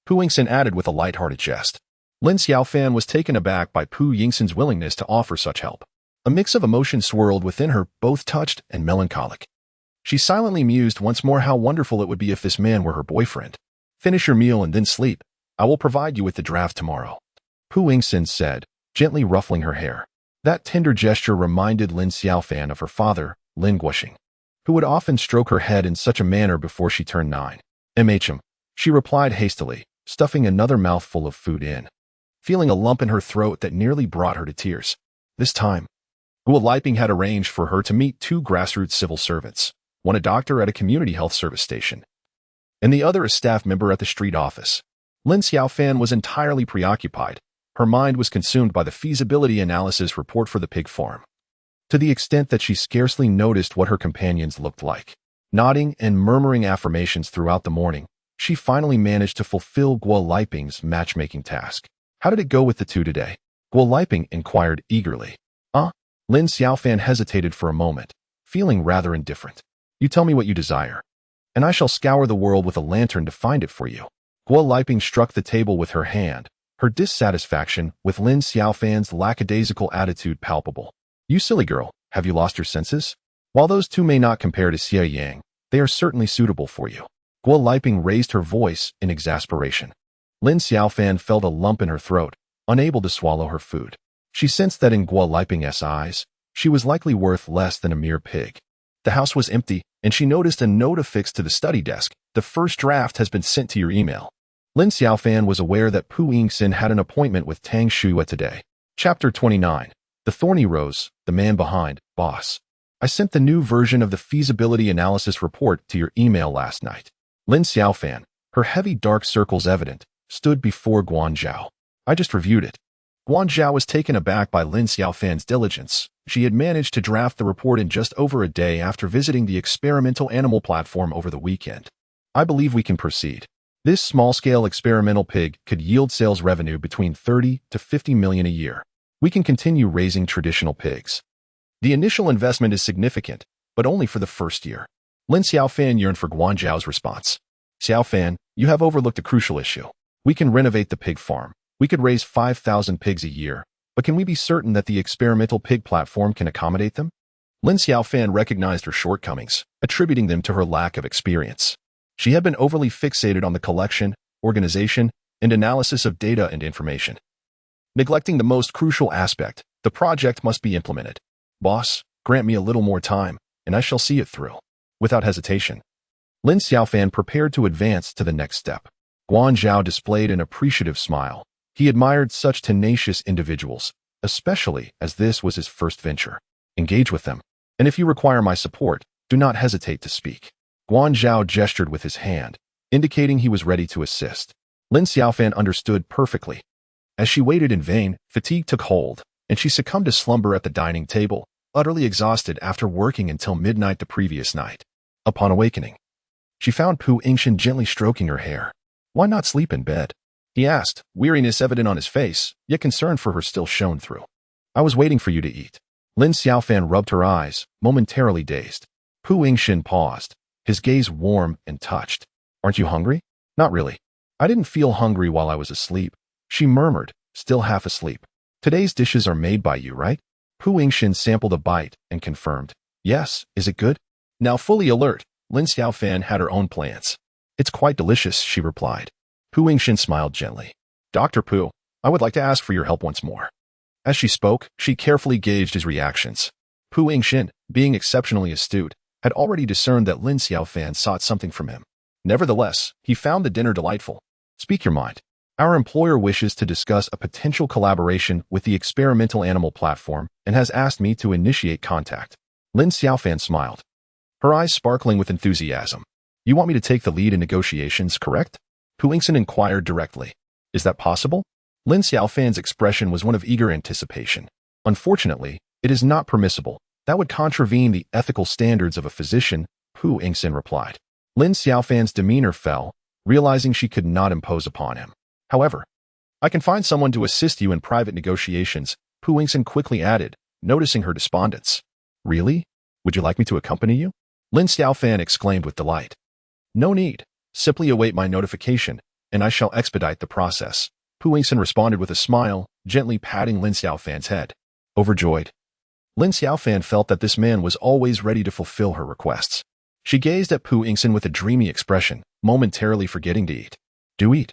Pu Yingxin added with a light-hearted jest. Lin Xiaofan was taken aback by Pu Yingxin's willingness to offer such help. A mix of emotions swirled within her, both touched and melancholic. She silently mused once more how wonderful it would be if this man were her boyfriend. Finish your meal and then sleep. I will provide you with the draft tomorrow, Pu Yingxin said, gently ruffling her hair. That tender gesture reminded Lin Xiaofan of her father, Lin Guoxing, who would often stroke her head in such a manner before she turned 9. She replied hastily, stuffing another mouthful of food in, feeling a lump in her throat that nearly brought her to tears. This time, Guo Liping had arranged for her to meet 2 grassroots civil servants, one a doctor at a community health service station, and the other a staff member at the street office. Lin Xiaofan was entirely preoccupied. Her mind was consumed by the feasibility analysis report for the pig farm, to the extent that she scarcely noticed what her companions looked like. Nodding and murmuring affirmations throughout the morning, she finally managed to fulfill Guo Liping's matchmaking task. How did it go with the 2 today? Guo Liping inquired eagerly. Lin Xiaofan hesitated for a moment, feeling rather indifferent. You tell me what you desire, and I shall scour the world with a lantern to find it for you. Guo Liping struck the table with her hand, her dissatisfaction with Lin Xiaofan's lackadaisical attitude palpable. You silly girl, have you lost your senses? While those 2 may not compare to Xie Yang, they are certainly suitable for you. Guo Liping raised her voice in exasperation. Lin Xiaofan felt a lump in her throat, unable to swallow her food. She sensed that in Guo Liping's eyes, she was likely worth less than a mere pig. The house was empty, and she noticed a note affixed to the study desk. The first draft has been sent to your email. Lin Xiaofan was aware that Pu Yingxin had an appointment with Tang Shua today. Chapter 29. The Thorny Rose, the man behind, boss. I sent the new version of the feasibility analysis report to your email last night. Lin Xiaofan, her heavy dark circles evident, stood before Guanzhao. I just reviewed it. Guanzhao was taken aback by Lin Xiaofan's diligence. She had managed to draft the report in just over a day after visiting the experimental animal platform over the weekend. I believe we can proceed. This small-scale experimental pig could yield sales revenue between 30 to 50 million a year. We can continue raising traditional pigs. The initial investment is significant, but only for the first year. Lin Xiaofan yearned for Guanzhao's response. Xiaofan, you have overlooked a crucial issue. We can renovate the pig farm. We could raise 5,000 pigs a year, but can we be certain that the experimental pig platform can accommodate them? Lin Xiaofan recognized her shortcomings, attributing them to her lack of experience. She had been overly fixated on the collection, organization, and analysis of data and information, neglecting the most crucial aspect. The project must be implemented. Boss, grant me a little more time, and I shall see it through. Without hesitation, Lin Xiaofan prepared to advance to the next step. Guanzhao displayed an appreciative smile. He admired such tenacious individuals, especially as this was his first venture. Engage with them, and if you require my support, do not hesitate to speak. Guanzhao gestured with his hand, indicating he was ready to assist. Lin Xiaofan understood perfectly. As she waited in vain, fatigue took hold, and she succumbed to slumber at the dining table, utterly exhausted after working until midnight the previous night. Upon awakening, she found Pu Yingxin gently stroking her hair. Why not sleep in bed? He asked, weariness evident on his face, yet concern for her still shone through. I was waiting for you to eat. Lin Xiaofan rubbed her eyes, momentarily dazed. Pu Yingxin paused, his gaze warm and touched. Aren't you hungry? Not really. I didn't feel hungry while I was asleep, she murmured, still half asleep. Today's dishes are made by you, right? Pu Yingxin sampled a bite and confirmed. Yes, is it good? Now fully alert, Lin Xiaofan had her own plans. It's quite delicious, she replied. Pu Yingxin smiled gently. Dr. Pu, I would like to ask for your help once more. As she spoke, she carefully gauged his reactions. Pu Yingxin, being exceptionally astute, had already discerned that Lin Xiaofan sought something from him. Nevertheless, he found the dinner delightful. Speak your mind. Our employer wishes to discuss a potential collaboration with the experimental animal platform and has asked me to initiate contact. Lin Xiaofan smiled, her eyes sparkling with enthusiasm. You want me to take the lead in negotiations, correct? Pu Yingxin inquired directly. Is that possible? Lin Xiaofan's expression was one of eager anticipation. Unfortunately, it is not permissible. That would contravene the ethical standards of a physician, Pu Yingxin replied. Lin Xiaofan's demeanor fell, realizing she could not impose upon him. However, I can find someone to assist you in private negotiations, Pu Yingxin quickly added, noticing her despondence. Really? Would you like me to accompany you? Lin Xiaofan exclaimed with delight. No need. Simply await my notification, and I shall expedite the process. Pu Yingxin responded with a smile, gently patting Lin Xiaofan's head. Overjoyed, Lin Xiaofan felt that this man was always ready to fulfill her requests. She gazed at Pu Yingxin with a dreamy expression, momentarily forgetting to eat. Do eat.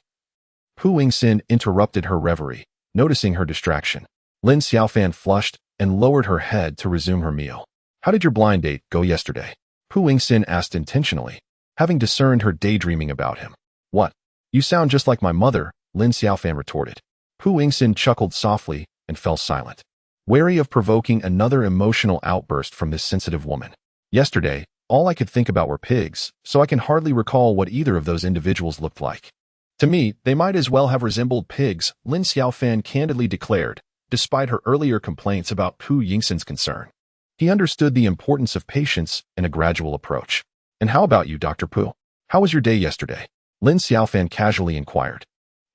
Pu Yingxin interrupted her reverie, noticing her distraction. Lin Xiaofan flushed and lowered her head to resume her meal. How did your blind date go yesterday? Pu Yingxin asked intentionally, having discerned her daydreaming about him. What? You sound just like my mother, Lin Xiaofan retorted. Pu Yingxin chuckled softly and fell silent, wary of provoking another emotional outburst from this sensitive woman. Yesterday, all I could think about were pigs, so I can hardly recall what either of those individuals looked like. To me, they might as well have resembled pigs, Lin Xiaofan candidly declared, despite her earlier complaints about Pu Yingxin's concern. He understood the importance of patience and a gradual approach. And how about you, Dr. Pu? How was your day yesterday? Lin Xiaofan casually inquired.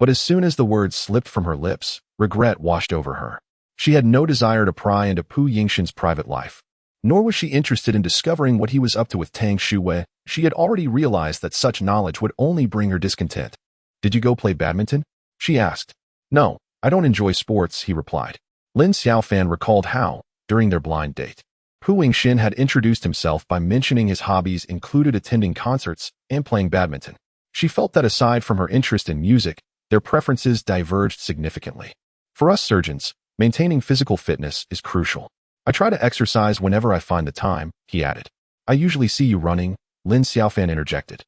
But as soon as the words slipped from her lips, regret washed over her. She had no desire to pry into Pu Yingxin's private life. Nor was she interested in discovering what he was up to with Tang Shuwei. She had already realized that such knowledge would only bring her discontent. Did you go play badminton? She asked. No, I don't enjoy sports, he replied. Lin Xiaofan recalled how, during their blind date, Pu Yingxin had introduced himself by mentioning his hobbies included attending concerts and playing badminton. She felt that aside from her interest in music, their preferences diverged significantly. For us surgeons, maintaining physical fitness is crucial. I try to exercise whenever I find the time, he added. I usually see you running, Lin Xiaofan interjected.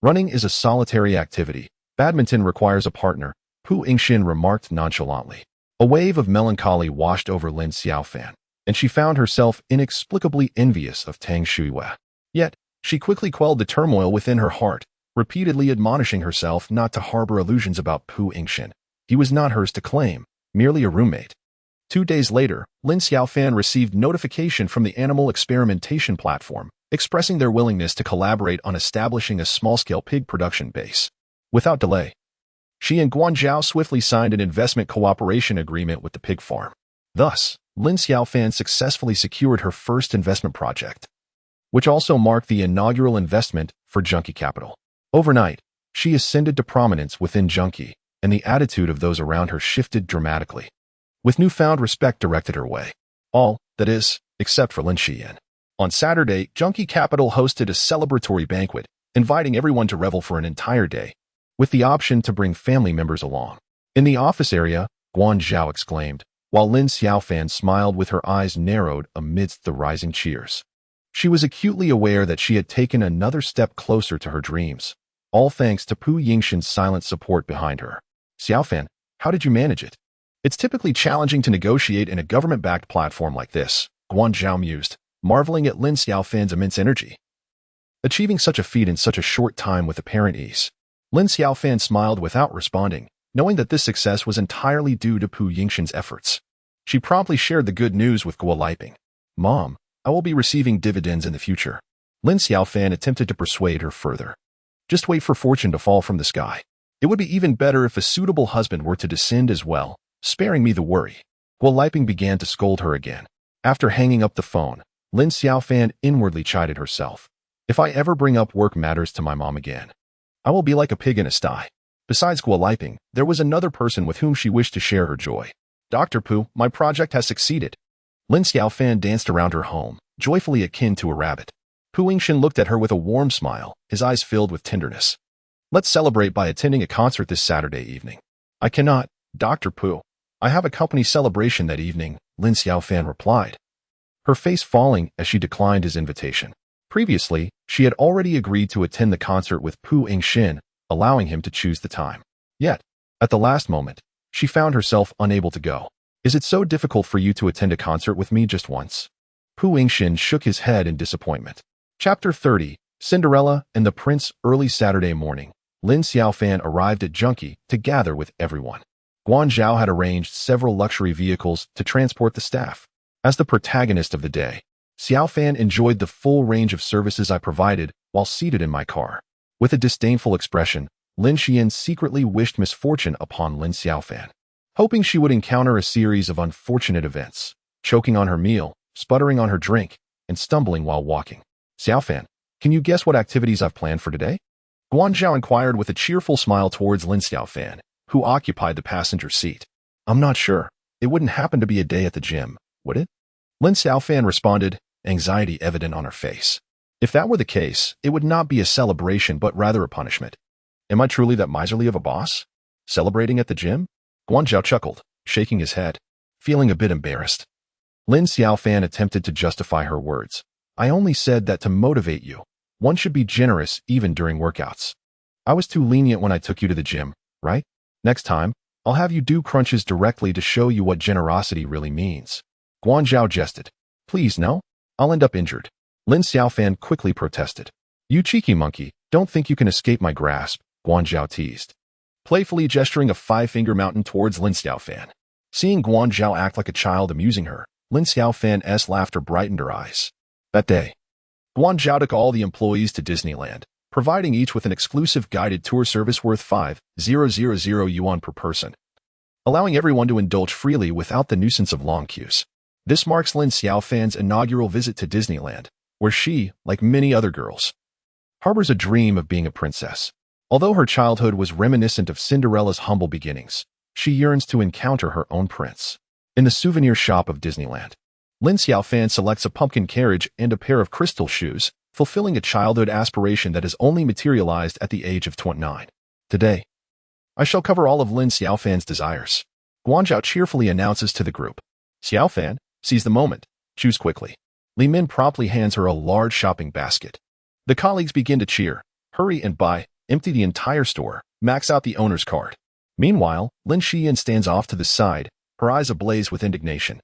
Running is a solitary activity. Badminton requires a partner, Pu Yingxin remarked nonchalantly. A wave of melancholy washed over Lin Xiaofan, and she found herself inexplicably envious of Tang Shuwei. Yet, she quickly quelled the turmoil within her heart, repeatedly admonishing herself not to harbor illusions about Pu Yingxin. He was not hers to claim, merely a roommate. 2 days later, Lin Xiaofan received notification from the animal experimentation platform, expressing their willingness to collaborate on establishing a small-scale pig production base. Without delay, she and Guanzhou swiftly signed an investment cooperation agreement with the pig farm. Thus, Lin Xiaofan successfully secured her first investment project, which also marked the inaugural investment for Junkie Capital. Overnight, she ascended to prominence within Junkie, and the attitude of those around her shifted dramatically. With newfound respect directed her way. All, that is, except for Lin Xiaofan. On Saturday, Junkie Capital hosted a celebratory banquet, inviting everyone to revel for an entire day, with the option to bring family members along. In the office area, Guanzhou exclaimed, while Lin Xiaofan smiled with her eyes narrowed amidst the rising cheers. She was acutely aware that she had taken another step closer to her dreams, all thanks to Pu Yingxin's silent support behind her. Xiaofan, how did you manage it? It's typically challenging to negotiate in a government-backed platform like this, Guanzhou mused, marveling at Lin Xiaofan's immense energy. Achieving such a feat in such a short time with apparent ease. Lin Xiaofan smiled without responding, knowing that this success was entirely due to Pu Yingxin's efforts. She promptly shared the good news with Guo Liping. Mom, I will be receiving dividends in the future. Lin Xiaofan attempted to persuade her further. Just wait for fortune to fall from the sky. It would be even better if a suitable husband were to descend as well, sparing me the worry. Guo Liping began to scold her again. After hanging up the phone, Lin Xiaofan inwardly chided herself. If I ever bring up work matters to my mom again, I will be like a pig in a sty. Besides Guoliping, there was another person with whom she wished to share her joy. Dr. Pu, my project has succeeded. Lin Xiaofan danced around her home, joyfully akin to a rabbit. Pu Yingxin looked at her with a warm smile, his eyes filled with tenderness. Let's celebrate by attending a concert this Saturday evening. I cannot, Dr. Pu. I have a company celebration that evening, Lin Xiaofan replied, her face falling as she declined his invitation. Previously, she had already agreed to attend the concert with Pu Yingxin, allowing him to choose the time. Yet, at the last moment, she found herself unable to go. Is it so difficult for you to attend a concert with me just once? Pu Yingxin shook his head in disappointment. Chapter 30, Cinderella and the Prince. Early Saturday morning, Lin Xiaofan arrived at Junkie to gather with everyone. Guanzhao had arranged several luxury vehicles to transport the staff. As the protagonist of the day, Xiaofan enjoyed the full range of services I provided while seated in my car. With a disdainful expression, Lin Xian secretly wished misfortune upon Lin Xiaofan, hoping she would encounter a series of unfortunate events, choking on her meal, sputtering on her drink, and stumbling while walking. Xiaofan, can you guess what activities I've planned for today? Guanzhao inquired with a cheerful smile towards Lin Xiaofan, who occupied the passenger seat. I'm not sure. It wouldn't happen to be a day at the gym, would it? Lin Xiaofan responded, anxiety evident on her face. If that were the case, it would not be a celebration but rather a punishment. Am I truly that miserly of a boss? Celebrating at the gym? Guanzhao chuckled, shaking his head, feeling a bit embarrassed. Lin Xiaofan attempted to justify her words. I only said that to motivate you. One should be generous even during workouts. I was too lenient when I took you to the gym, right? Next time, I'll have you do crunches directly to show you what generosity really means. Guanzhao jested. Please no, I'll end up injured. Lin Xiaofan quickly protested. You cheeky monkey, don't think you can escape my grasp, Guanzhao teased, playfully gesturing a five-finger mountain towards Lin Xiaofan. Seeing Guanzhao act like a child amusing her, Lin Xiaofan's laughter brightened her eyes. That day, Guanzhao took all the employees to Disneyland, providing each with an exclusive guided tour service worth 5,000 yuan per person, allowing everyone to indulge freely without the nuisance of long queues. This marks Lin Xiaofan's inaugural visit to Disneyland, where she, like many other girls, harbors a dream of being a princess. Although her childhood was reminiscent of Cinderella's humble beginnings, she yearns to encounter her own prince. In the souvenir shop of Disneyland, Lin Xiaofan selects a pumpkin carriage and a pair of crystal shoes, fulfilling a childhood aspiration that has only materialized at the age of 29. Today, I shall cover all of Lin Xiaofan's desires. Guanzhao cheerfully announces to the group. Xiaofan, seize the moment. Choose quickly. Li Min promptly hands her a large shopping basket. The colleagues begin to cheer. Hurry and buy. Empty the entire store. Max out the owner's card. Meanwhile, Lin Xian stands off to the side, her eyes ablaze with indignation.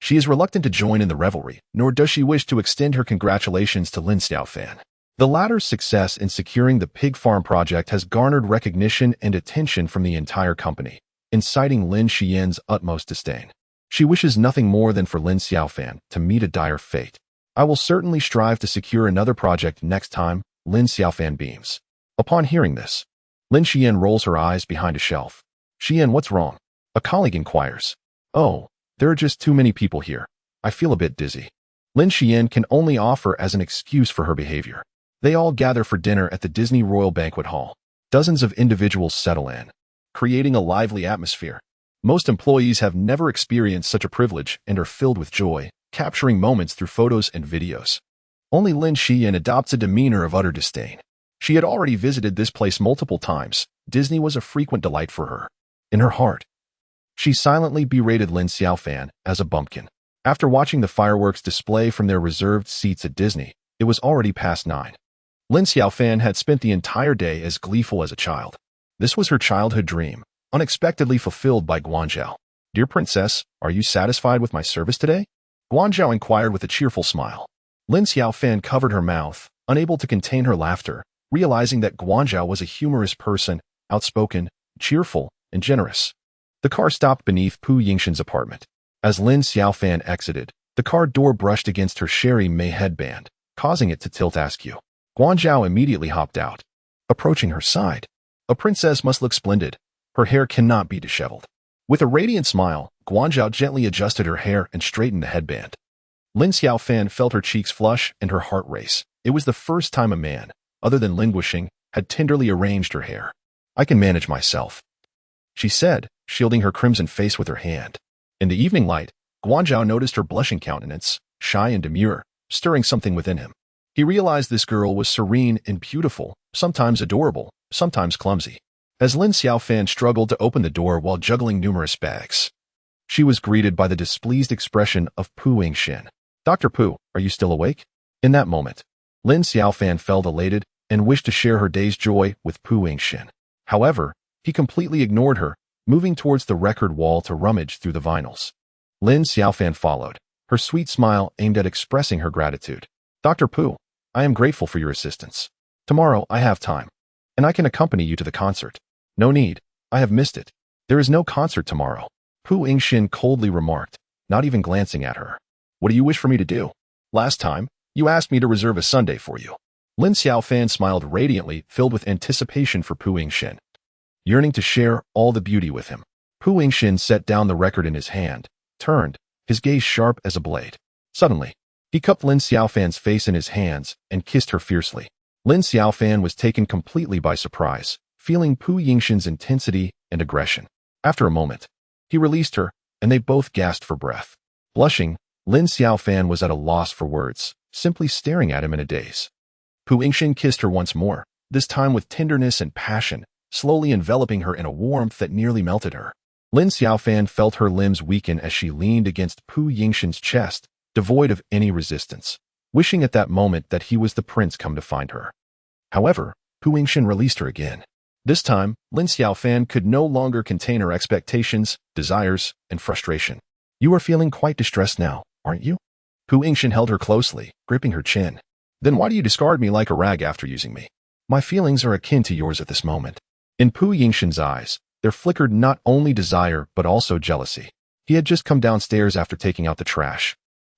She is reluctant to join in the revelry, nor does she wish to extend her congratulations to Lin Xiaofan. The latter's success in securing the pig farm project has garnered recognition and attention from the entire company, inciting Lin Xian's utmost disdain. She wishes nothing more than for Lin Xiaofan to meet a dire fate. I will certainly strive to secure another project next time, Lin Xiaofan beams. Upon hearing this, Lin Xian rolls her eyes behind a shelf. Xian, what's wrong? A colleague inquires. Oh, there are just too many people here. I feel a bit dizzy. Lin Xian can only offer as an excuse for her behavior. They all gather for dinner at the Disney Royal Banquet Hall. Dozens of individuals settle in, creating a lively atmosphere. Most employees have never experienced such a privilege and are filled with joy, capturing moments through photos and videos. Only Lin Xian adopts a demeanor of utter disdain. She had already visited this place multiple times. Disney was a frequent delight for her. In her heart, she silently berated Lin Xiaofan as a bumpkin. After watching the fireworks display from their reserved seats at Disney, it was already past 9. Lin Xiaofan had spent the entire day as gleeful as a child. This was her childhood dream, unexpectedly fulfilled by Guanzhao. Dear princess, are you satisfied with my service today? Guanzhao inquired with a cheerful smile. Lin Xiaofan covered her mouth, unable to contain her laughter, realizing that Guanzhao was a humorous person, outspoken, cheerful, and generous. The car stopped beneath Pu Yingxin's apartment. As Lin Xiaofan exited, the car door brushed against her Sherry May headband, causing it to tilt askew. Guanzhao immediately hopped out, approaching her side. A princess must look splendid. Her hair cannot be disheveled. With a radiant smile, Guanzhao gently adjusted her hair and straightened the headband. Lin Xiaofan felt her cheeks flush and her heart race. It was the first time a man, other than Lin Guixing, had tenderly arranged her hair. I can manage myself," she said, shielding her crimson face with her hand. In the evening light, Guanzhao noticed her blushing countenance, shy and demure, stirring something within him. He realized this girl was serene and beautiful, sometimes adorable, sometimes clumsy. As Lin Xiaofan struggled to open the door while juggling numerous bags, she was greeted by the displeased expression of Pu Yingxin. "Dr. Pu, are you still awake?" In that moment, Lin Xiaofan felt elated and wished to share her day's joy with Pu Yingxin. However, he completely ignored her, moving towards the record wall to rummage through the vinyls. Lin Xiaofan followed, her sweet smile aimed at expressing her gratitude. "Dr. Pu, I am grateful for your assistance. Tomorrow I have time, and I can accompany you to the concert." "No need, I have missed it. There is no concert tomorrow," Pu Yingxin coldly remarked, not even glancing at her. "What do you wish for me to do? Last time, you asked me to reserve a Sunday for you." Lin Xiaofan smiled radiantly, filled with anticipation for Pu Yingxin, yearning to share all the beauty with him. Pu Yingxin set down the record in his hand, turned, his gaze sharp as a blade. Suddenly, he cupped Lin Xiaofan's face in his hands and kissed her fiercely. Lin Xiaofan was taken completely by surprise, feeling Pu Yingxin's intensity and aggression. After a moment, he released her, and they both gasped for breath. Blushing, Lin Xiaofan was at a loss for words, simply staring at him in a daze. Pu Yingxin kissed her once more, this time with tenderness and passion, slowly enveloping her in a warmth that nearly melted her. Lin Xiaofan felt her limbs weaken as she leaned against Pu Yingxin's chest, devoid of any resistance, wishing at that moment that he was the prince come to find her. However, Pu Yingxin released her again. This time, Lin Xiaofan could no longer contain her expectations, desires, and frustration. "You are feeling quite distressed now, aren't you?" Pu Yingxin held her closely, gripping her chin. "Then why do you discard me like a rag after using me?" "My feelings are akin to yours at this moment." In Pu Yingxin's eyes, there flickered not only desire but also jealousy. He had just come downstairs after taking out the trash.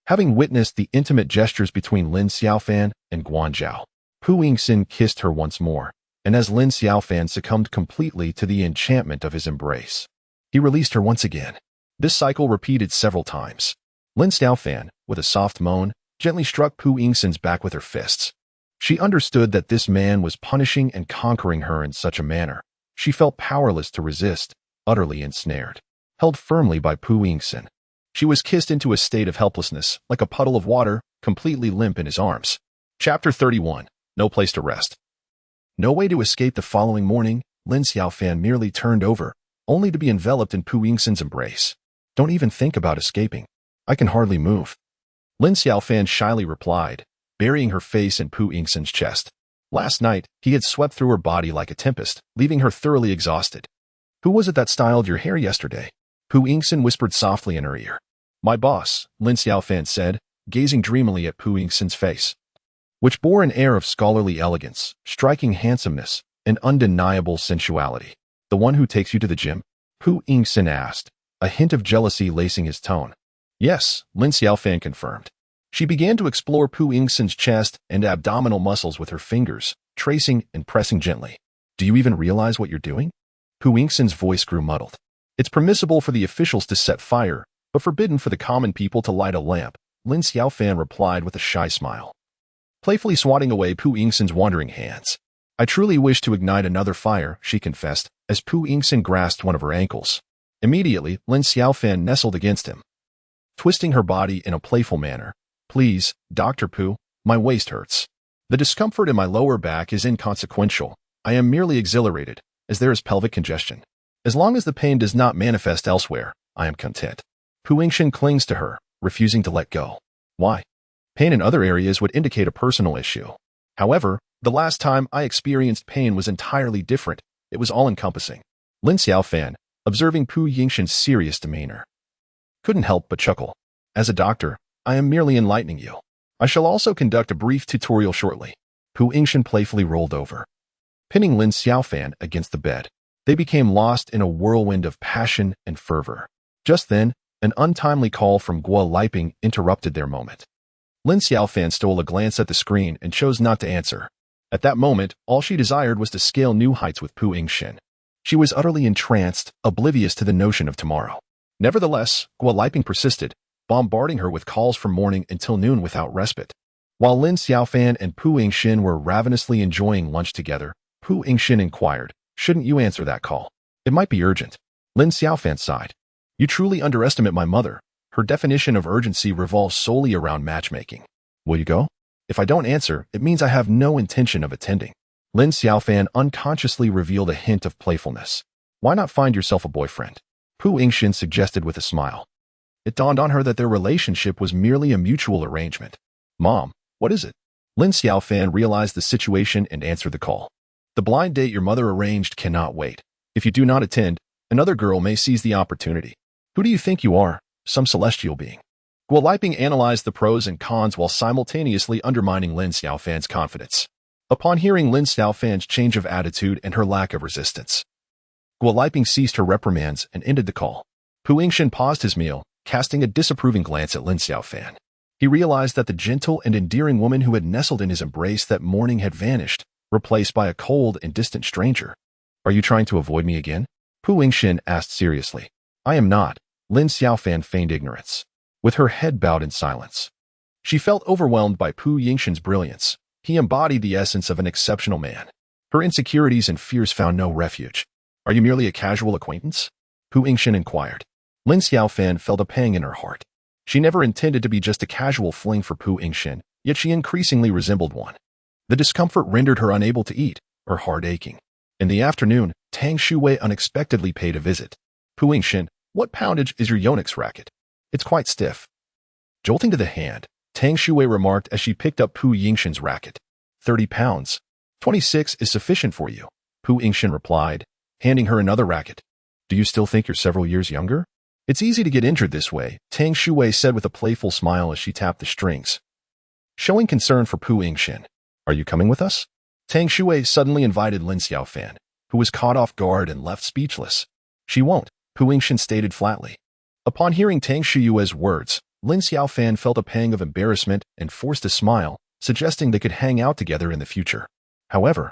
Having witnessed the intimate gestures between Lin Xiaofan and Guanzhao, Pu Yingxin kissed her once more, and as Lin Xiaofan succumbed completely to the enchantment of his embrace, he released her once again. This cycle repeated several times. Lin Xiaofan, with a soft moan, gently struck Pu Yingxin's back with her fists. She understood that this man was punishing and conquering her in such a manner. She felt powerless to resist, utterly ensnared, held firmly by Pu Yingxin. She was kissed into a state of helplessness, like a puddle of water, completely limp in his arms. Chapter 31. No place to rest. No way to escape. The following morning, Lin Xiaofan merely turned over, only to be enveloped in Pu Yingxin's embrace. "Don't even think about escaping. I can hardly move," Lin Xiaofan shyly replied, burying her face in Pu Yingxin's chest. Last night, he had swept through her body like a tempest, leaving her thoroughly exhausted. "Who was it that styled your hair yesterday?" Pu Yingxin whispered softly in her ear. "My boss," Lin Xiaofan said, gazing dreamily at Pu Yingxin's face, which bore an air of scholarly elegance, striking handsomeness, and undeniable sensuality. "The one who takes you to the gym?" Pu Yingxin asked, a hint of jealousy lacing his tone. "Yes," Lin Xiaofan confirmed. She began to explore Pu Yingxin's chest and abdominal muscles with her fingers, tracing and pressing gently. "Do you even realize what you're doing?" Pu Yingxin's voice grew muddled. "It's permissible for the officials to set fire, but forbidden for the common people to light a lamp," Lin Xiaofan replied with a shy smile, playfully swatting away Pu Yingxin's wandering hands. "I truly wish to ignite another fire," she confessed, as Pu Yingxin grasped one of her ankles. Immediately, Lin Xiaofan nestled against him, twisting her body in a playful manner. "Please, Dr. Pu, my waist hurts. The discomfort in my lower back is inconsequential. I am merely exhilarated, as there is pelvic congestion. As long as the pain does not manifest elsewhere, I am content." Pu Yingxin clings to her, refusing to let go. "Why? Pain in other areas would indicate a personal issue. However, the last time I experienced pain was entirely different. It was all-encompassing." Lin Xiaofan, observing Pu Yingxin's serious demeanor, couldn't help but chuckle. "As a doctor, I am merely enlightening you. I shall also conduct a brief tutorial shortly." Pu Yingxin playfully rolled over, pinning Lin Xiaofan against the bed. They became lost in a whirlwind of passion and fervor. Just then, an untimely call from Guo Liping interrupted their moment. Lin Xiaofan stole a glance at the screen and chose not to answer. At that moment, all she desired was to scale new heights with Pu Yingxin. She was utterly entranced, oblivious to the notion of tomorrow. Nevertheless, Guo Liping persisted, bombarding her with calls from morning until noon without respite. While Lin Xiaofan and Pu Yingxin were ravenously enjoying lunch together, Pu Yingxin inquired, Shouldn't you answer that call? It might be urgent. Lin Xiaofan sighed. You truly underestimate my mother. Her definition of urgency revolves solely around matchmaking. Will you go? If I don't answer, it means I have no intention of attending. Lin Xiaofan unconsciously revealed a hint of playfulness. Why not find yourself a boyfriend? Pu Yingxin suggested with a smile. It dawned on her that their relationship was merely a mutual arrangement. Mom, what is it? Lin Xiaofan realized the situation and answered the call. The blind date your mother arranged cannot wait. If you do not attend, another girl may seize the opportunity. Who do you think you are? Some celestial being. Guo Liping analyzed the pros and cons while simultaneously undermining Lin Xiaofan's confidence. Upon hearing Lin Xiaofan's change of attitude and her lack of resistance, Guo Liping ceased her reprimands and ended the call. Pu Yingxin paused his meal, casting a disapproving glance at Lin Xiaofan. He realized that the gentle and endearing woman who had nestled in his embrace that morning had vanished, replaced by a cold and distant stranger. Are you trying to avoid me again? Pu Yingxin asked seriously. I am not. Lin Xiaofan feigned ignorance, with her head bowed in silence. She felt overwhelmed by Pu Yingxin's brilliance. He embodied the essence of an exceptional man. Her insecurities and fears found no refuge. Are you merely a casual acquaintance? Pu Yingxin inquired. Lin Xiaofan felt a pang in her heart. She never intended to be just a casual fling for Pu Yingxin, yet she increasingly resembled one. The discomfort rendered her unable to eat, her heart aching. In the afternoon, Tang Shuwei unexpectedly paid a visit. Pu Yingxin, what poundage is your Yonex racket? It's quite stiff. Jolting to the hand, Tang Shuwei remarked as she picked up Pu Yingxin's racket. 30 pounds. 26 is sufficient for you, Pu Yingxin replied, handing her another racket. Do you still think you're several years younger? It's easy to get injured this way, Tang Shuwei said with a playful smile as she tapped the strings. Showing concern for Pu Yingxin. Are you coming with us? Tang Shuwei suddenly invited Lin Xiaofan, who was caught off guard and left speechless. She won't, Pu Yingxin stated flatly. Upon hearing Tang Shuwei's words, Lin Xiaofan felt a pang of embarrassment and forced a smile, suggesting they could hang out together in the future. However,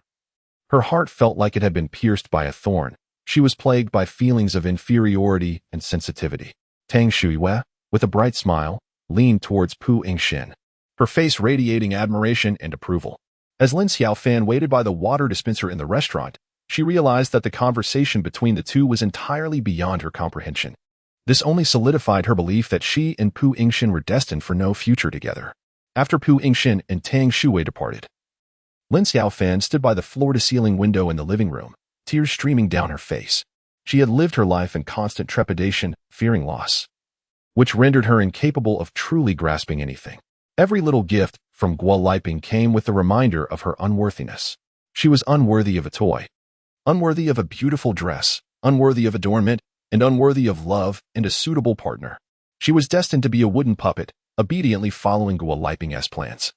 her heart felt like it had been pierced by a thorn. She was plagued by feelings of inferiority and sensitivity. Tang Shuwei, with a bright smile, leaned towards Pu Yingxin, her face radiating admiration and approval. As Lin Xiaofan waited by the water dispenser in the restaurant, she realized that the conversation between the two was entirely beyond her comprehension. This only solidified her belief that she and Pu Yingxin were destined for no future together. After Pu Yingxin and Tang Shuwei departed, Lin Xiaofan stood by the floor-to-ceiling window in the living room, tears streaming down her face. She had lived her life in constant trepidation, fearing loss, which rendered her incapable of truly grasping anything. Every little gift from Guo Liping came with the reminder of her unworthiness. She was unworthy of a toy, unworthy of a beautiful dress, unworthy of adornment, and unworthy of love and a suitable partner. She was destined to be a wooden puppet, obediently following Guo Liping's plans.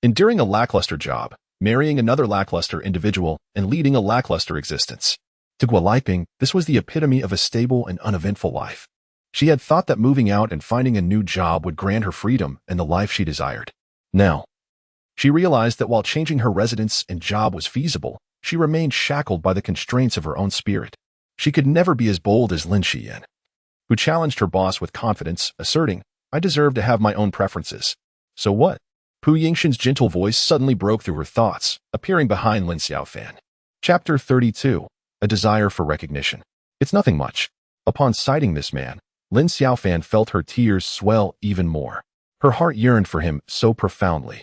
Enduring a lackluster job, marrying another lackluster individual, and leading a lackluster existence. To Guo Liping, this was the epitome of a stable and uneventful life. She had thought that moving out and finding a new job would grant her freedom and the life she desired. Now, she realized that while changing her residence and job was feasible, she remained shackled by the constraints of her own spirit. She could never be as bold as Lin Xiaofan, who challenged her boss with confidence, asserting, I deserve to have my own preferences. So what? Pu Yingxin's gentle voice suddenly broke through her thoughts, appearing behind Lin Xiaofan. Chapter 32. A Desire for Recognition. It's nothing much. Upon sighting this man, Lin Xiaofan felt her tears swell even more. Her heart yearned for him so profoundly.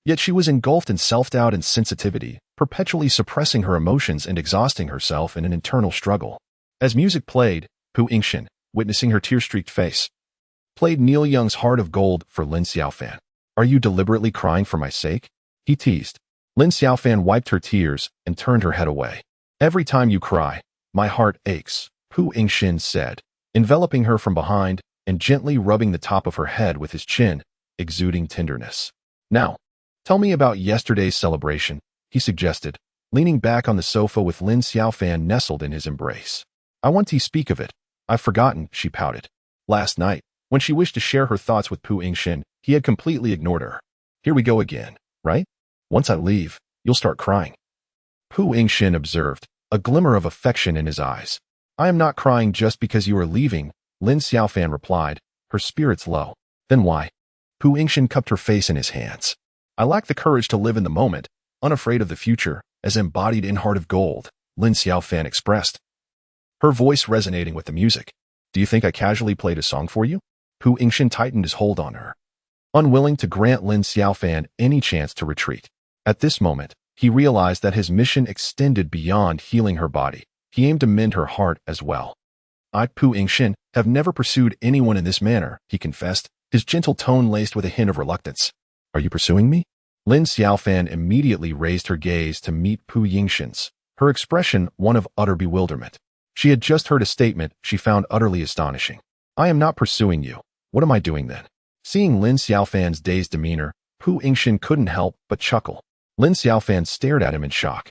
Yet she was engulfed in self-doubt and sensitivity, perpetually suppressing her emotions and exhausting herself in an internal struggle. As music played, Pu Yingxin, witnessing her tear-streaked face, played Neil Young's Heart of Gold for Lin Xiaofan. Are you deliberately crying for my sake? He teased. Lin Xiaofan wiped her tears and turned her head away. Every time you cry, my heart aches, Pu Yingxin said, enveloping her from behind and gently rubbing the top of her head with his chin, exuding tenderness. Now, tell me about yesterday's celebration, he suggested, leaning back on the sofa with Lin Xiaofan nestled in his embrace. I want to speak of it. I've forgotten, she pouted. Last night, when she wished to share her thoughts with Pu Yingxin, he had completely ignored her. Here we go again, right? Once I leave, you'll start crying. Pu Yingxin observed, a glimmer of affection in his eyes. I am not crying just because you are leaving, Lin Xiaofan replied, her spirits low. Then why? Pu Yingxin cupped her face in his hands. I lack the courage to live in the moment, unafraid of the future, as embodied in Heart of Gold. Lin Xiaofan expressed, her voice resonating with the music. Do you think I casually played a song for you? Pu Yingxin tightened his hold on her, unwilling to grant Lin Xiaofan any chance to retreat. At this moment, he realized that his mission extended beyond healing her body. He aimed to mend her heart as well. I, Pu Yingxin, have never pursued anyone in this manner, he confessed, his gentle tone laced with a hint of reluctance. Are you pursuing me? Lin Xiaofan immediately raised her gaze to meet Pu Yingxin's, her expression one of utter bewilderment. She had just heard a statement she found utterly astonishing. I am not pursuing you. What am I doing then? Seeing Lin Xiaofan's dazed demeanor, Pu Yingxin couldn't help but chuckle. Lin Xiaofan stared at him in shock.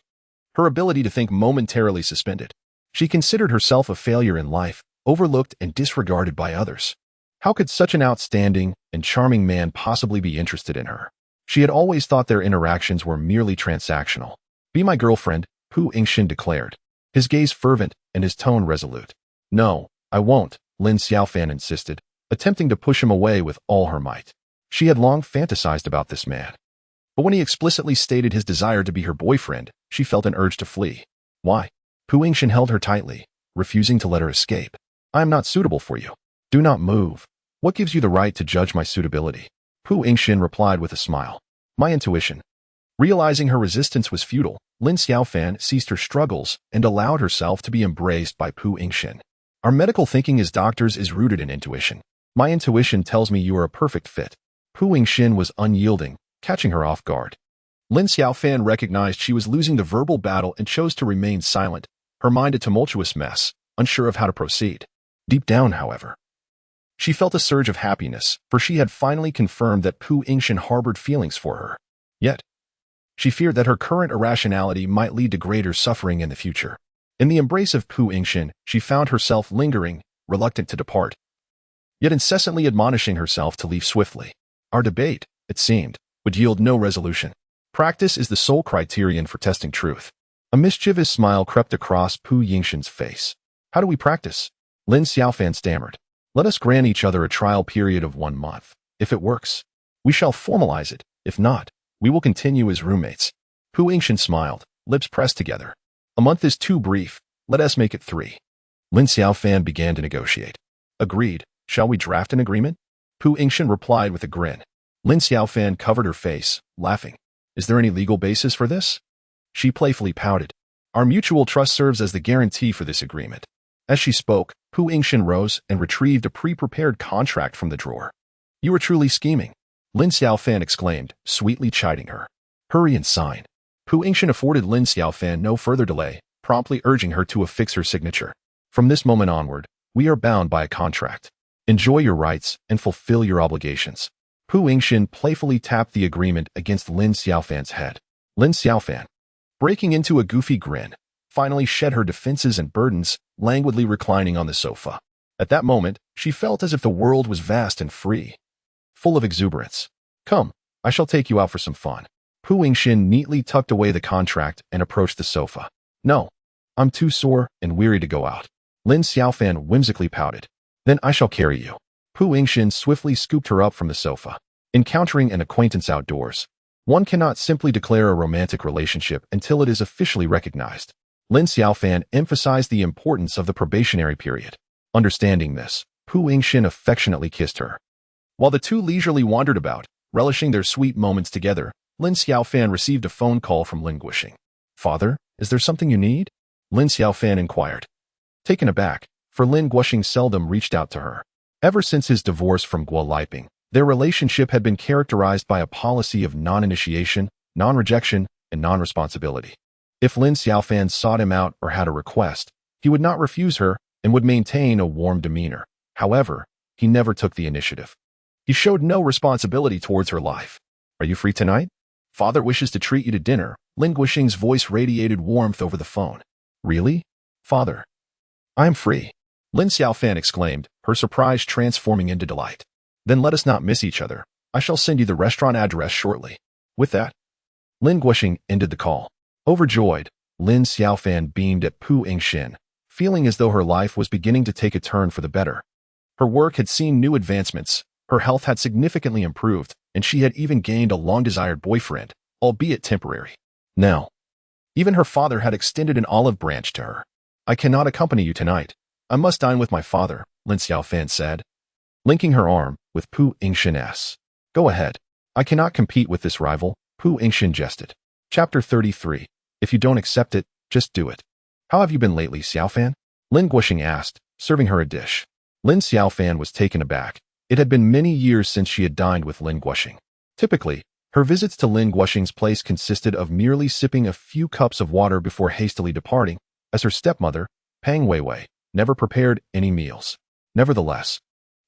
Her ability to think momentarily suspended. She considered herself a failure in life, overlooked and disregarded by others. How could such an outstanding and charming man possibly be interested in her? She had always thought their interactions were merely transactional. Be my girlfriend, Pu Yingxin declared, his gaze fervent and his tone resolute. No, I won't, Lin Xiaofan insisted, attempting to push him away with all her might. She had long fantasized about this man. But when he explicitly stated his desire to be her boyfriend, she felt an urge to flee. Why? Pu Yingxin held her tightly, refusing to let her escape. I am not suitable for you. Do not move. What gives you the right to judge my suitability? Pu Yingxin replied with a smile. My intuition. Realizing her resistance was futile, Lin Xiaofan ceased her struggles and allowed herself to be embraced by Pu Yingxin. Our medical thinking as doctors is rooted in intuition. My intuition tells me you are a perfect fit. Pu Yingxin was unyielding, catching her off guard. Lin Xiaofan recognized she was losing the verbal battle and chose to remain silent, her mind a tumultuous mess, unsure of how to proceed. Deep down, however, she felt a surge of happiness, for she had finally confirmed that Pu Yingxin harbored feelings for her. Yet, she feared that her current irrationality might lead to greater suffering in the future. In the embrace of Pu Yingxin, she found herself lingering, reluctant to depart, yet incessantly admonishing herself to leave swiftly. Our debate, it seemed, would yield no resolution. Practice is the sole criterion for testing truth. A mischievous smile crept across Pu Yingxin's face. How do we practice? Lin Xiaofan stammered. Let us grant each other a trial period of 1 month. If it works, we shall formalize it. If not, we will continue as roommates. Pu Yingxin smiled, lips pressed together. A month is too brief. Let us make it 3. Lin Xiaofan began to negotiate. Agreed. Shall we draft an agreement? Pu Yingxin replied with a grin. Lin Xiaofan covered her face, laughing. Is there any legal basis for this? She playfully pouted. Our mutual trust serves as the guarantee for this agreement. As she spoke, Pu Yingxin rose and retrieved a pre-prepared contract from the drawer. You are truly scheming, Lin Xiaofan exclaimed, sweetly chiding her. Hurry and sign. Pu Yingxin afforded Lin Xiaofan no further delay, promptly urging her to affix her signature. From this moment onward, we are bound by a contract. Enjoy your rights and fulfill your obligations. Pu Yingxin playfully tapped the agreement against Lin Xiaofan's head. Lin Xiaofan, breaking into a goofy grin, finally shed her defenses and burdens, languidly reclining on the sofa. At that moment, she felt as if the world was vast and free, full of exuberance. Come, I shall take you out for some fun. Pu Yingxin neatly tucked away the contract and approached the sofa. No, I'm too sore and weary to go out. Lin Xiaofan whimsically pouted. Then I shall carry you. Pu Yingxin swiftly scooped her up from the sofa. Encountering an acquaintance outdoors, one cannot simply declare a romantic relationship until it is officially recognized. Lin Xiaofan emphasized the importance of the probationary period. Understanding this, Pu Yingxin affectionately kissed her. While the two leisurely wandered about, relishing their sweet moments together, Lin Xiaofan received a phone call from Lin Guoxing. Father, is there something you need? Lin Xiaofan inquired. Taken aback, for Lin Guoxing seldom reached out to her. Ever since his divorce from Guo Liping, their relationship had been characterized by a policy of non-initiation, non-rejection, and non-responsibility. If Lin Xiaofan sought him out or had a request, he would not refuse her and would maintain a warm demeanor. However, he never took the initiative. He showed no responsibility towards her life. Are you free tonight? Father wishes to treat you to dinner. Lin Guoxing's voice radiated warmth over the phone. Really? Father, I am free, Lin Xiaofan exclaimed, her surprise transforming into delight. Then let us not miss each other. I shall send you the restaurant address shortly. With that, Lin Guoxing ended the call. Overjoyed, Lin Xiaofan beamed at Pu Yingxin, feeling as though her life was beginning to take a turn for the better. Her work had seen new advancements, her health had significantly improved, and she had even gained a long-desired boyfriend, albeit temporary. Now, Even her father had extended an olive branch to her. I cannot accompany you tonight. I must dine with my father, Lin Xiaofan said, linking her arm with Pu Yingxin's. Go ahead. I cannot compete with this rival, Pu Yingxin jested. Chapter 33. If you don't accept it, just do it. How have you been lately, Xiaofan? Lin Guoxing asked, serving her a dish. Lin Xiaofan was taken aback. It had been many years since she had dined with Lin Guoxing. Typically, her visits to Lin Guoxing's place consisted of merely sipping a few cups of water before hastily departing, as her stepmother, Pang Weiwei, never prepared any meals. Nevertheless,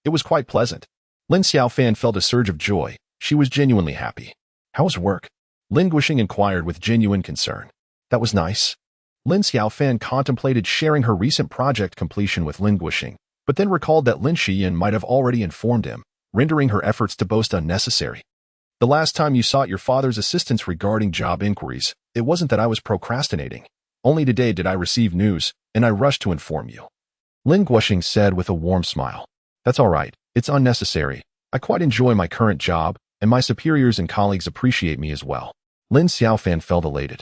it was quite pleasant. Lin Xiaofan felt a surge of joy. She was genuinely happy. How's work? Lin Guoxing inquired with genuine concern. That was nice. Lin Xiaofan contemplated sharing her recent project completion with Lin Guoxing, but then recalled that Lin Xiyan might have already informed him, rendering her efforts to boast unnecessary. The last time you sought your father's assistance regarding job inquiries, it wasn't that I was procrastinating. Only today did I receive news, and I rushed to inform you. Lin Guoxing said with a warm smile. That's all right. It's unnecessary. I quite enjoy my current job, and my superiors and colleagues appreciate me as well. Lin Xiaofan felt elated.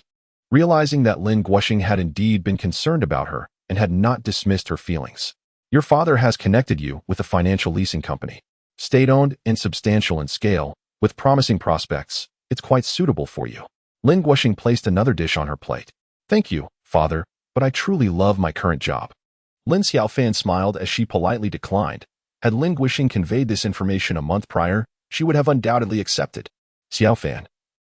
Realizing that Lin Guoxing had indeed been concerned about her and had not dismissed her feelings. Your father has connected you with a financial leasing company. State-owned and substantial in scale, with promising prospects. It's quite suitable for you. Lin Guoxing placed another dish on her plate. Thank you, father, but I truly love my current job. Lin Xiaofan smiled as she politely declined. Had Lin Guoxing conveyed this information a month prior, she would have undoubtedly accepted. Xiaofan,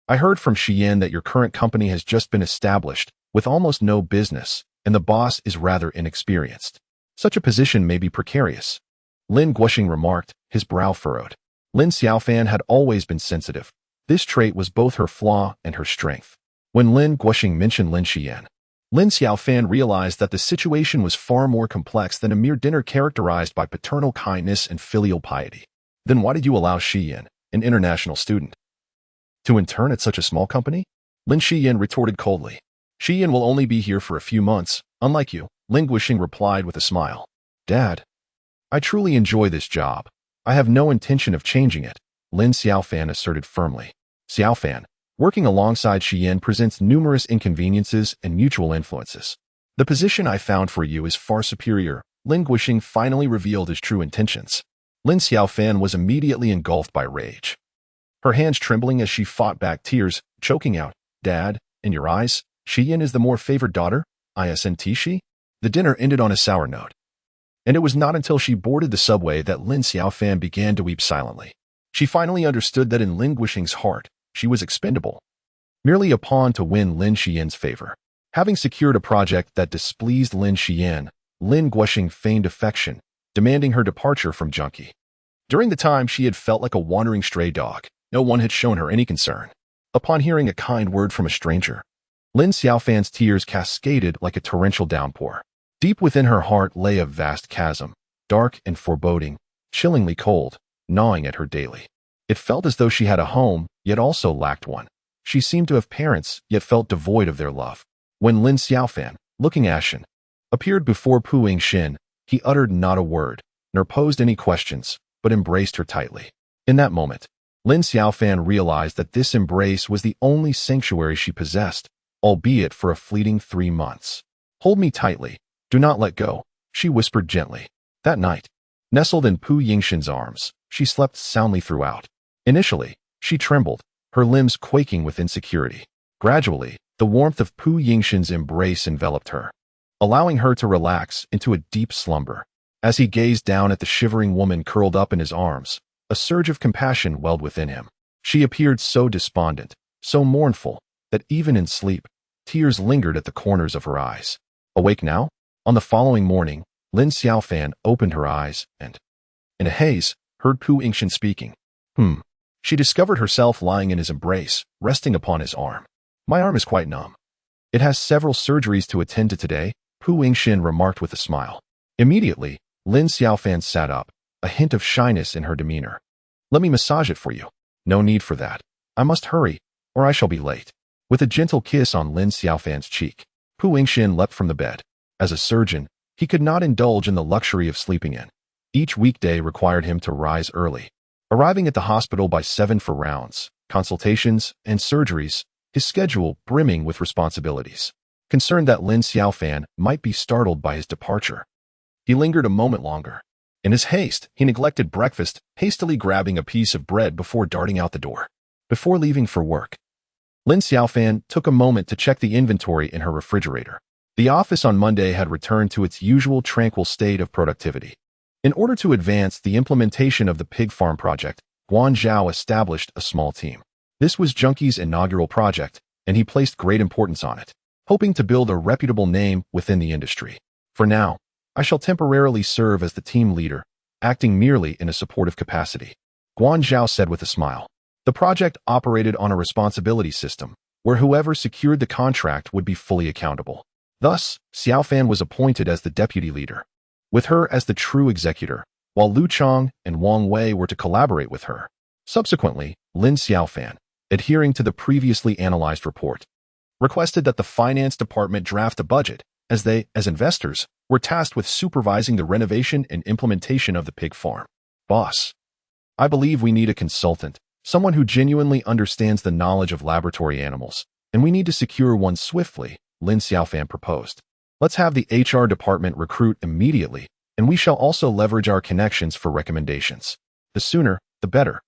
I heard from Xiyan that your current company has just been established, with almost no business, and the boss is rather inexperienced. Such a position may be precarious. Lin Guoxing remarked, his brow furrowed. Lin Xiaofan had always been sensitive. This trait was both her flaw and her strength. When Lin Guoxing mentioned Lin Xiyan, Lin Xiaofan realized that the situation was far more complex than a mere dinner characterized by paternal kindness and filial piety. Then why did you allow Xiyan, an international student, to intern at such a small company? Lin Xiyan retorted coldly. Xiyan will only be here for a few months, unlike you, Lin Guoxing replied with a smile. Dad, I truly enjoy this job. I have no intention of changing it, Lin Xiaofan asserted firmly. Xiaofan, working alongside Xiyan presents numerous inconveniences and mutual influences. The position I found for you is far superior, Lin Guoxing finally revealed his true intentions. Lin Xiaofan was immediately engulfed by rage. Her hands trembling as she fought back tears, choking out, Dad, in your eyes, Xiyan is the more favored daughter? Isn't she? The dinner ended on a sour note. And it was not until she boarded the subway that Lin Xiaofan began to weep silently. She finally understood that in Lin Guoxing's heart, she was expendable. Merely a pawn to win Lin Xiyan's favor. Having secured a project that displeased Lin Xiyan, Lin Guoxing feigned affection, demanding her departure from Junkie. During the time she had felt like a wandering stray dog, no one had shown her any concern. Upon hearing a kind word from a stranger, Lin Xiaofan's tears cascaded like a torrential downpour. Deep within her heart lay a vast chasm, dark and foreboding, chillingly cold, gnawing at her daily. It felt as though she had a home, yet also lacked one. She seemed to have parents, yet felt devoid of their love. When Lin Xiaofan, looking ashen, appeared before Pu Yingxin, he uttered not a word, nor posed any questions, but embraced her tightly. In that moment, Lin Xiaofan realized that this embrace was the only sanctuary she possessed, albeit for a fleeting 3 months. Hold me tightly. Do not let go, she whispered gently. That night, nestled in Pu Yingxin's arms, she slept soundly throughout. Initially, she trembled, her limbs quaking with insecurity. Gradually, the warmth of Pu Yingxin's embrace enveloped her, allowing her to relax into a deep slumber. As he gazed down at the shivering woman curled up in his arms, a surge of compassion welled within him. She appeared so despondent, so mournful, that even in sleep, tears lingered at the corners of her eyes. Awake now? On the following morning, Lin Xiaofan opened her eyes and, in a haze, heard Pu Yingxin speaking. She discovered herself lying in his embrace, resting upon his arm. My arm is quite numb. It has several surgeries to attend to today, Pu Yingxin remarked with a smile. Immediately, Lin Xiaofan sat up, a hint of shyness in her demeanor. Let me massage it for you. No need for that. I must hurry, or I shall be late. With a gentle kiss on Lin Xiaofan's cheek, Pu Yingxin leapt from the bed. As a surgeon, he could not indulge in the luxury of sleeping in. Each weekday required him to rise early. Arriving at the hospital by 7 for rounds, consultations, and surgeries, his schedule brimming with responsibilities. Concerned that Lin Xiaofan might be startled by his departure, he lingered a moment longer. In his haste, he neglected breakfast, hastily grabbing a piece of bread before darting out the door. Before leaving for work, Lin Xiaofan took a moment to check the inventory in her refrigerator. The office on Monday had returned to its usual tranquil state of productivity. In order to advance the implementation of the pig farm project, Guanzhao established a small team. This was Junkie's inaugural project, and he placed great importance on it, hoping to build a reputable name within the industry. For now, I shall temporarily serve as the team leader, acting merely in a supportive capacity, Guanzhao said with a smile. The project operated on a responsibility system, where whoever secured the contract would be fully accountable. Thus, Xiaofan was appointed as the deputy leader, with her as the true executor, while Lu Chang and Wang Wei were to collaborate with her. Subsequently, Lin Xiaofan, adhering to the previously analyzed report, requested that the finance department draft a budget, as they, as investors, were tasked with supervising the renovation and implementation of the pig farm. Boss, I believe we need a consultant, someone who genuinely understands the knowledge of laboratory animals, and we need to secure one swiftly, Lin Xiaofan proposed. Let's have the HR department recruit immediately, and we shall also leverage our connections for recommendations. The sooner, the better.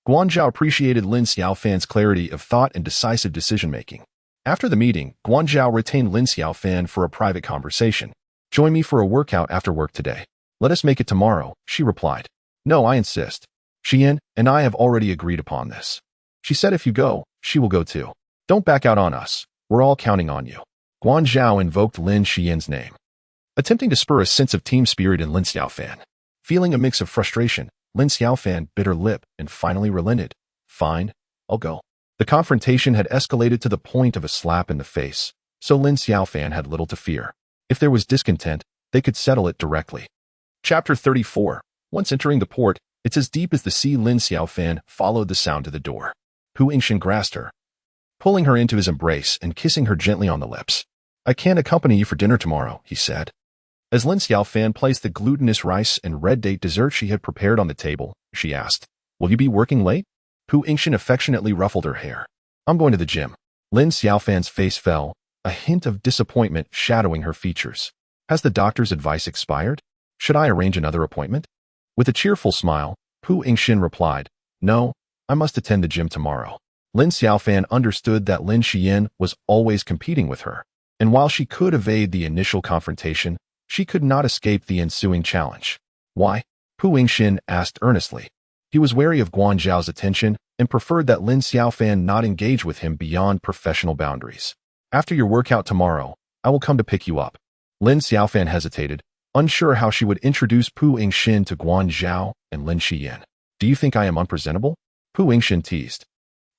Guanzhao appreciated Lin Xiaofan's clarity of thought and decisive decision-making. After the meeting, Guanzhao retained Lin Xiaofan for a private conversation. Join me for a workout after work today. Let us make it tomorrow, she replied. No, I insist. Xian and I have already agreed upon this. She said if you go, she will go too. Don't back out on us. We're all counting on you. Guanzhao invoked Lin Xian's name, attempting to spur a sense of team spirit in Lin Xiaofan. Feeling a mix of frustration, Lin Xiaofan bit her lip and finally relented. Fine, I'll go. The confrontation had escalated to the point of a slap in the face, so Lin Xiaofan had little to fear. If there was discontent, they could settle it directly. Chapter 34. Once entering the port, it's as deep as the sea. Lin Xiaofan followed the sound to the door. Pu Yingxin grasped her, pulling her into his embrace and kissing her gently on the lips. I can't accompany you for dinner tomorrow, he said. As Lin Xiaofan placed the glutinous rice and red date dessert she had prepared on the table, she asked, Will you be working late? Pu Yingxin affectionately ruffled her hair. I'm going to the gym. Lin Xiaofan's face fell, a hint of disappointment shadowing her features. Has the doctor's advice expired? Should I arrange another appointment? With a cheerful smile, Pu Yingxin replied, No, I must attend the gym tomorrow. Lin Xiaofan understood that Lin Xian was always competing with her, and while she could evade the initial confrontation, she could not escape the ensuing challenge. Why? Pu Yingxin asked earnestly. He was wary of Guanzhao's attention and preferred that Lin Xiaofan not engage with him beyond professional boundaries. After your workout tomorrow, I will come to pick you up. Lin Xiaofan hesitated, unsure how she would introduce Pu Yingxin to Guanzhao and Lin Xian. Do you think I am unpresentable? Pu Yingxin teased,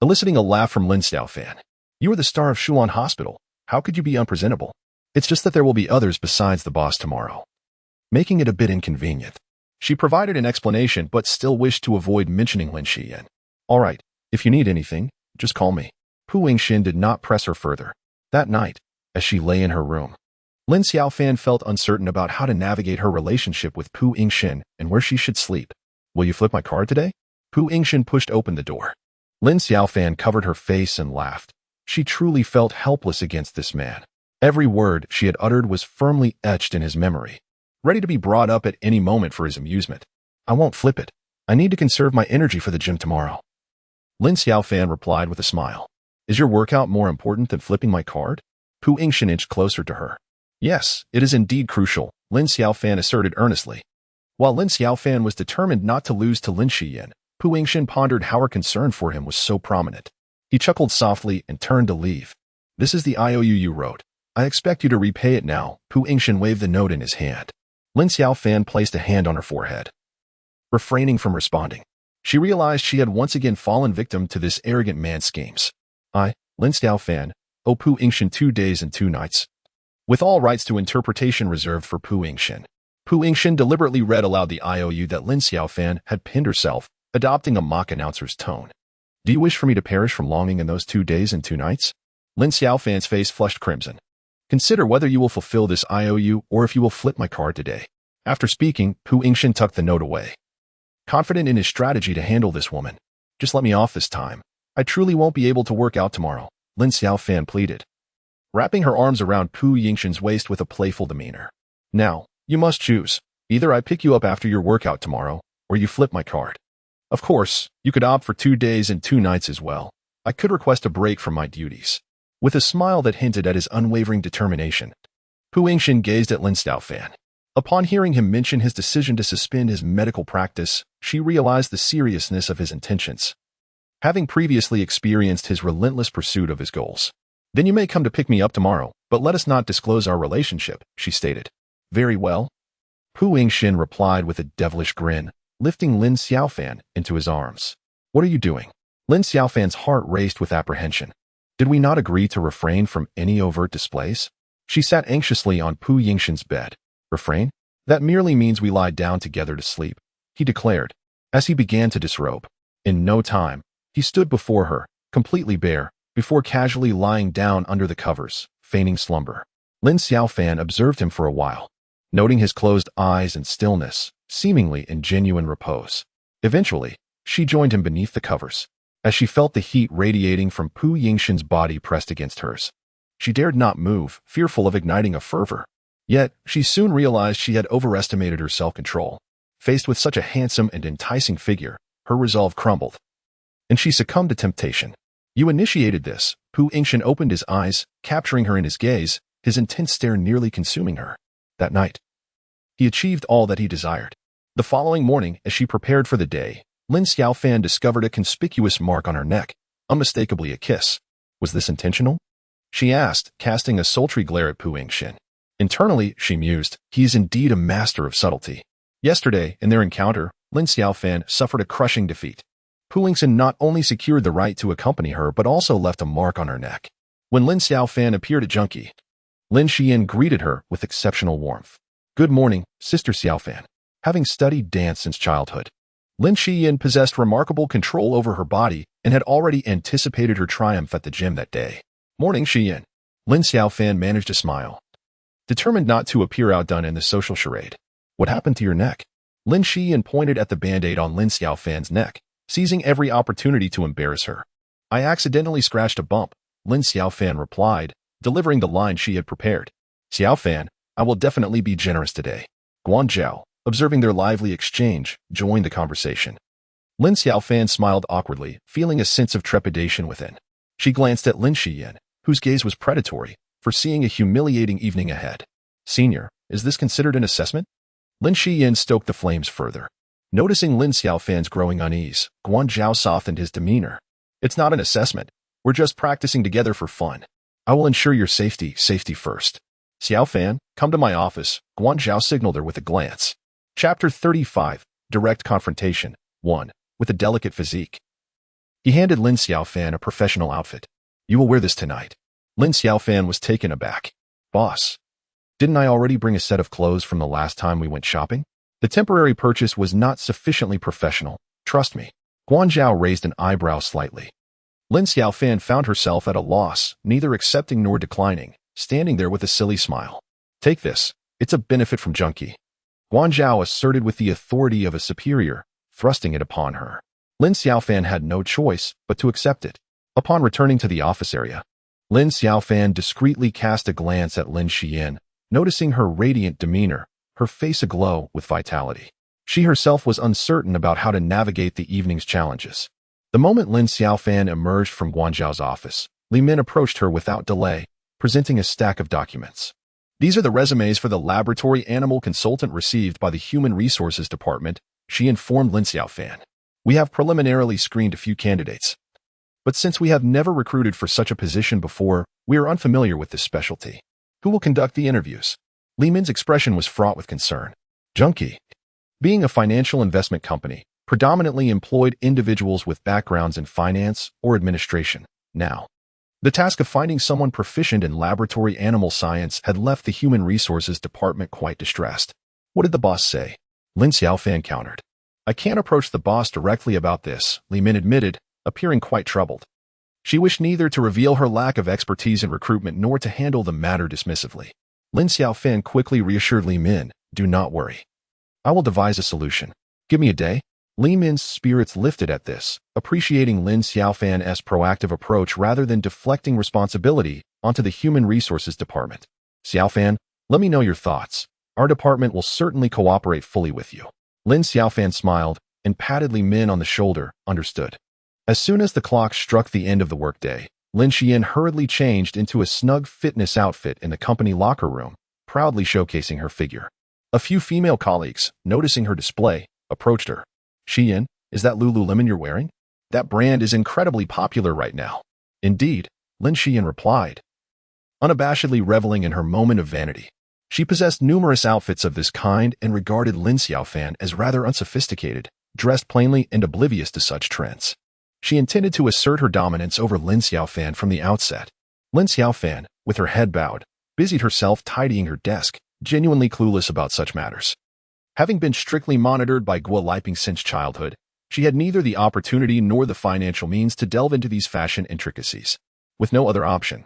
eliciting a laugh from Lin Xiaofan. You are the star of Shulan Hospital. How could you be unpresentable? It's just that there will be others besides the boss tomorrow, making it a bit inconvenient. She provided an explanation but still wished to avoid mentioning Lin Xian. All right, if you need anything, just call me. Pu Yingxin did not press her further. That night, as she lay in her room, Lin Xiaofan felt uncertain about how to navigate her relationship with Pu Yingxin and where she should sleep. Will you flip my card today? Pu Yingxin pushed open the door. Lin Xiaofan covered her face and laughed. She truly felt helpless against this man. Every word she had uttered was firmly etched in his memory, ready to be brought up at any moment for his amusement. I won't flip it. I need to conserve my energy for the gym tomorrow. Lin Xiaofan replied with a smile. Is your workout more important than flipping my card? Pu Yingxin inched closer to her. Yes, it is indeed crucial, Lin Xiaofan asserted earnestly. While Lin Xiaofan was determined not to lose to Lin Xian, Pu Yingxin pondered how her concern for him was so prominent. He chuckled softly and turned to leave. This is the IOU you wrote. I expect you to repay it now. Pu Yingxin waved the note in his hand. Lin Xiaofan placed a hand on her forehead, refraining from responding. She realized she had once again fallen victim to this arrogant man's schemes. I, Lin Xiaofan, owe Pu Yingxin 2 days and 2 nights. With all rights to interpretation reserved for Pu Yingxin. Pu Yingxin deliberately read aloud the IOU that Lin Xiaofan had pinned herself, adopting a mock announcer's tone. Do you wish for me to perish from longing in those 2 days and 2 nights? Lin Xiaofan's face flushed crimson. Consider whether you will fulfill this IOU or if you will flip my card today. After speaking, Pu Yingxin tucked the note away, confident in his strategy to handle this woman. Just let me off this time. I truly won't be able to work out tomorrow. Lin Xiaofan pleaded, wrapping her arms around Pu Yingxin's waist with a playful demeanor. Now, you must choose. Either I pick you up after your workout tomorrow, or you flip my card. Of course, you could opt for 2 days and 2 nights as well. I could request a break from my duties. With a smile that hinted at his unwavering determination, Pu Yingxin gazed at Lin Xiaofan. Upon hearing him mention his decision to suspend his medical practice, she realized the seriousness of his intentions, having previously experienced his relentless pursuit of his goals. Then you may come to pick me up tomorrow, but let us not disclose our relationship, she stated. Very well. Pu Yingxin replied with a devilish grin, lifting Lin Xiaofan into his arms. What are you doing? Lin Xiaofan's heart raced with apprehension. Did we not agree to refrain from any overt displays? She sat anxiously on Pu Yingxin's bed. Refrain? That merely means we lie down together to sleep, he declared, as he began to disrobe. In no time, he stood before her, completely bare, before casually lying down under the covers, feigning slumber. Lin Xiaofan observed him for a while, noting his closed eyes and stillness, seemingly in genuine repose. Eventually, she joined him beneath the covers, as she felt the heat radiating from Pu Yingxin's body pressed against hers. She dared not move, fearful of igniting a fervor. Yet, she soon realized she had overestimated her self-control. Faced with such a handsome and enticing figure, her resolve crumbled, and she succumbed to temptation. You initiated this. Pu Yingxin opened his eyes, capturing her in his gaze, his intense stare nearly consuming her. That night, he achieved all that he desired. The following morning, as she prepared for the day, Lin Xiaofan discovered a conspicuous mark on her neck, unmistakably a kiss. Was this intentional? She asked, casting a sultry glare at Pu Yingxin. Internally, she mused, he is indeed a master of subtlety. Yesterday, in their encounter, Lin Xiaofan suffered a crushing defeat. Pu Yingxin not only secured the right to accompany her but also left a mark on her neck. When Lin Xiaofan appeared at Junkie, Lin Xian greeted her with exceptional warmth. Good morning, Sister Xiaofan. Having studied dance since childhood, Lin Xian possessed remarkable control over her body and had already anticipated her triumph at the gym that day. Morning, Xian. Lin Xiaofan managed a smile, determined not to appear outdone in the social charade. What happened to your neck? Lin Xian pointed at the band-aid on Lin Xiaofan's neck, seizing every opportunity to embarrass her. I accidentally scratched a bump, Lin Xiaofan replied, delivering the line she had prepared. Xiaofan, I will definitely be generous today. Guanzhao, observing their lively exchange, joined the conversation. Lin Xiaofan smiled awkwardly, feeling a sense of trepidation within. She glanced at Lin Xian, whose gaze was predatory, foreseeing a humiliating evening ahead. Senior, is this considered an assessment? Lin Xian stoked the flames further. Noticing Lin Xiaofan's growing unease, Guanzhao softened his demeanor. It's not an assessment. We're just practicing together for fun. I will ensure your safety first. Xiaofan, come to my office, Guanzhao signaled her with a glance. Chapter 35, Direct Confrontation, 1, with a delicate physique. He handed Lin Xiaofan a professional outfit. You will wear this tonight. Lin Xiaofan was taken aback. Boss, didn't I already bring a set of clothes from the last time we went shopping? The temporary purchase was not sufficiently professional, trust me. Guanzhao raised an eyebrow slightly. Lin Xiaofan found herself at a loss, neither accepting nor declining, standing there with a silly smile. Take this, it's a benefit from Junkie. Guanzhao asserted with the authority of a superior, thrusting it upon her. Lin Xiaofan had no choice but to accept it. Upon returning to the office area, Lin Xiaofan discreetly cast a glance at Lin Xian, noticing her radiant demeanor, her face aglow with vitality. She herself was uncertain about how to navigate the evening's challenges. The moment Lin Xiaofan emerged from Guanzhao's office, Li Min approached her without delay, presenting a stack of documents. These are the resumes for the laboratory animal consultant received by the Human Resources Department, she informed Lin Xiaofan. We have preliminarily screened a few candidates, but since we have never recruited for such a position before, we are unfamiliar with this specialty. Who will conduct the interviews? Li Min's expression was fraught with concern. Junkie, being a financial investment company, predominantly employed individuals with backgrounds in finance or administration. Now, the task of finding someone proficient in laboratory animal science had left the Human Resources Department quite distressed. What did the boss say? Lin Xiaofan countered. I can't approach the boss directly about this, Li Min admitted, appearing quite troubled. She wished neither to reveal her lack of expertise in recruitment nor to handle the matter dismissively. Lin Xiaofan quickly reassured Li Min, do not worry. I will devise a solution. Give me a day. Li Min's spirits lifted at this, appreciating Lin Xiaofan's proactive approach rather than deflecting responsibility onto the Human Resources Department. Xiaofan, let me know your thoughts. Our department will certainly cooperate fully with you. Lin Xiaofan smiled and patted Li Min on the shoulder, understood. As soon as the clock struck the end of the workday, Lin Xian hurriedly changed into a snug fitness outfit in the company locker room, proudly showcasing her figure. A few female colleagues, noticing her display, approached her. Xian, is that Lululemon you're wearing? That brand is incredibly popular right now. Indeed, Lin Xian replied, unabashedly reveling in her moment of vanity. She possessed numerous outfits of this kind and regarded Lin Xiaofan as rather unsophisticated, dressed plainly and oblivious to such trends. She intended to assert her dominance over Lin Xiaofan from the outset. Lin Xiaofan, with her head bowed, busied herself tidying her desk, genuinely clueless about such matters. Having been strictly monitored by Pu Yingxin since childhood, she had neither the opportunity nor the financial means to delve into these fashion intricacies. With no other option,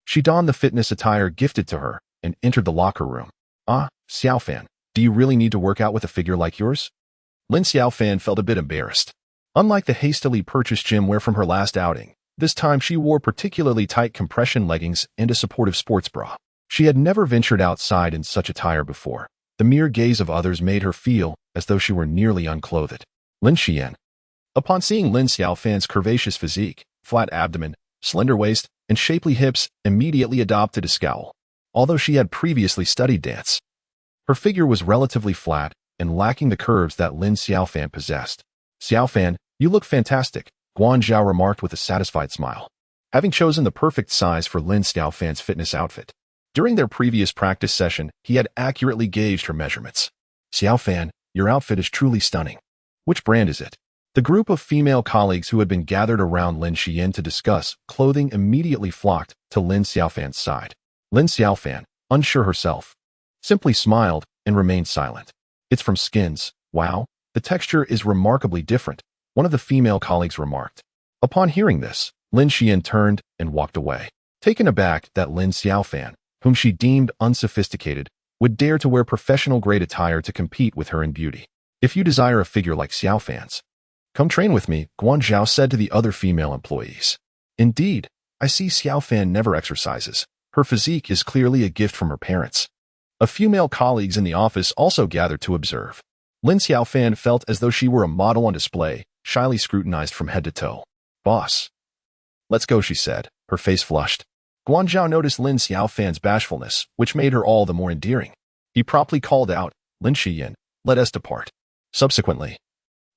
she donned the fitness attire gifted to her and entered the locker room. Ah, Xiaofan, do you really need to work out with a figure like yours? Lin Xiaofan felt a bit embarrassed. Unlike the hastily purchased gym wear from her last outing, this time she wore particularly tight compression leggings and a supportive sports bra. She had never ventured outside in such attire before. The mere gaze of others made her feel as though she were nearly unclothed. Lin Xian. Upon seeing Lin Xiaofan's curvaceous physique, flat abdomen, slender waist, and shapely hips, immediately adopted a scowl. Although she had previously studied dance, her figure was relatively flat and lacking the curves that Lin Xiaofan possessed. Xiaofan, you look fantastic, Guan Zhao remarked with a satisfied smile, having chosen the perfect size for Lin Xiaofan's fitness outfit. During their previous practice session, he had accurately gauged her measurements. Xiaofan, your outfit is truly stunning. Which brand is it? The group of female colleagues who had been gathered around Lin Xian to discuss clothing immediately flocked to Lin Xiaofan's side. Lin Xiaofan, unsure herself, simply smiled and remained silent. It's from Skins. Wow, the texture is remarkably different, one of the female colleagues remarked. Upon hearing this, Lin Xian turned and walked away, taken aback that Lin Xiaofan, whom she deemed unsophisticated, would dare to wear professional-grade attire to compete with her in beauty. If you desire a figure like Xiaofan's, come train with me, Guan Zhao said to the other female employees. Indeed, I see Xiaofan never exercises. Her physique is clearly a gift from her parents. A few male colleagues in the office also gathered to observe. Lin Xiaofan felt as though she were a model on display, shyly scrutinized from head to toe. Boss. Let's go, she said, her face flushed. Guan Zhao noticed Lin Xiaofan's bashfulness, which made her all the more endearing. He promptly called out, Lin Xian, let us depart. Subsequently,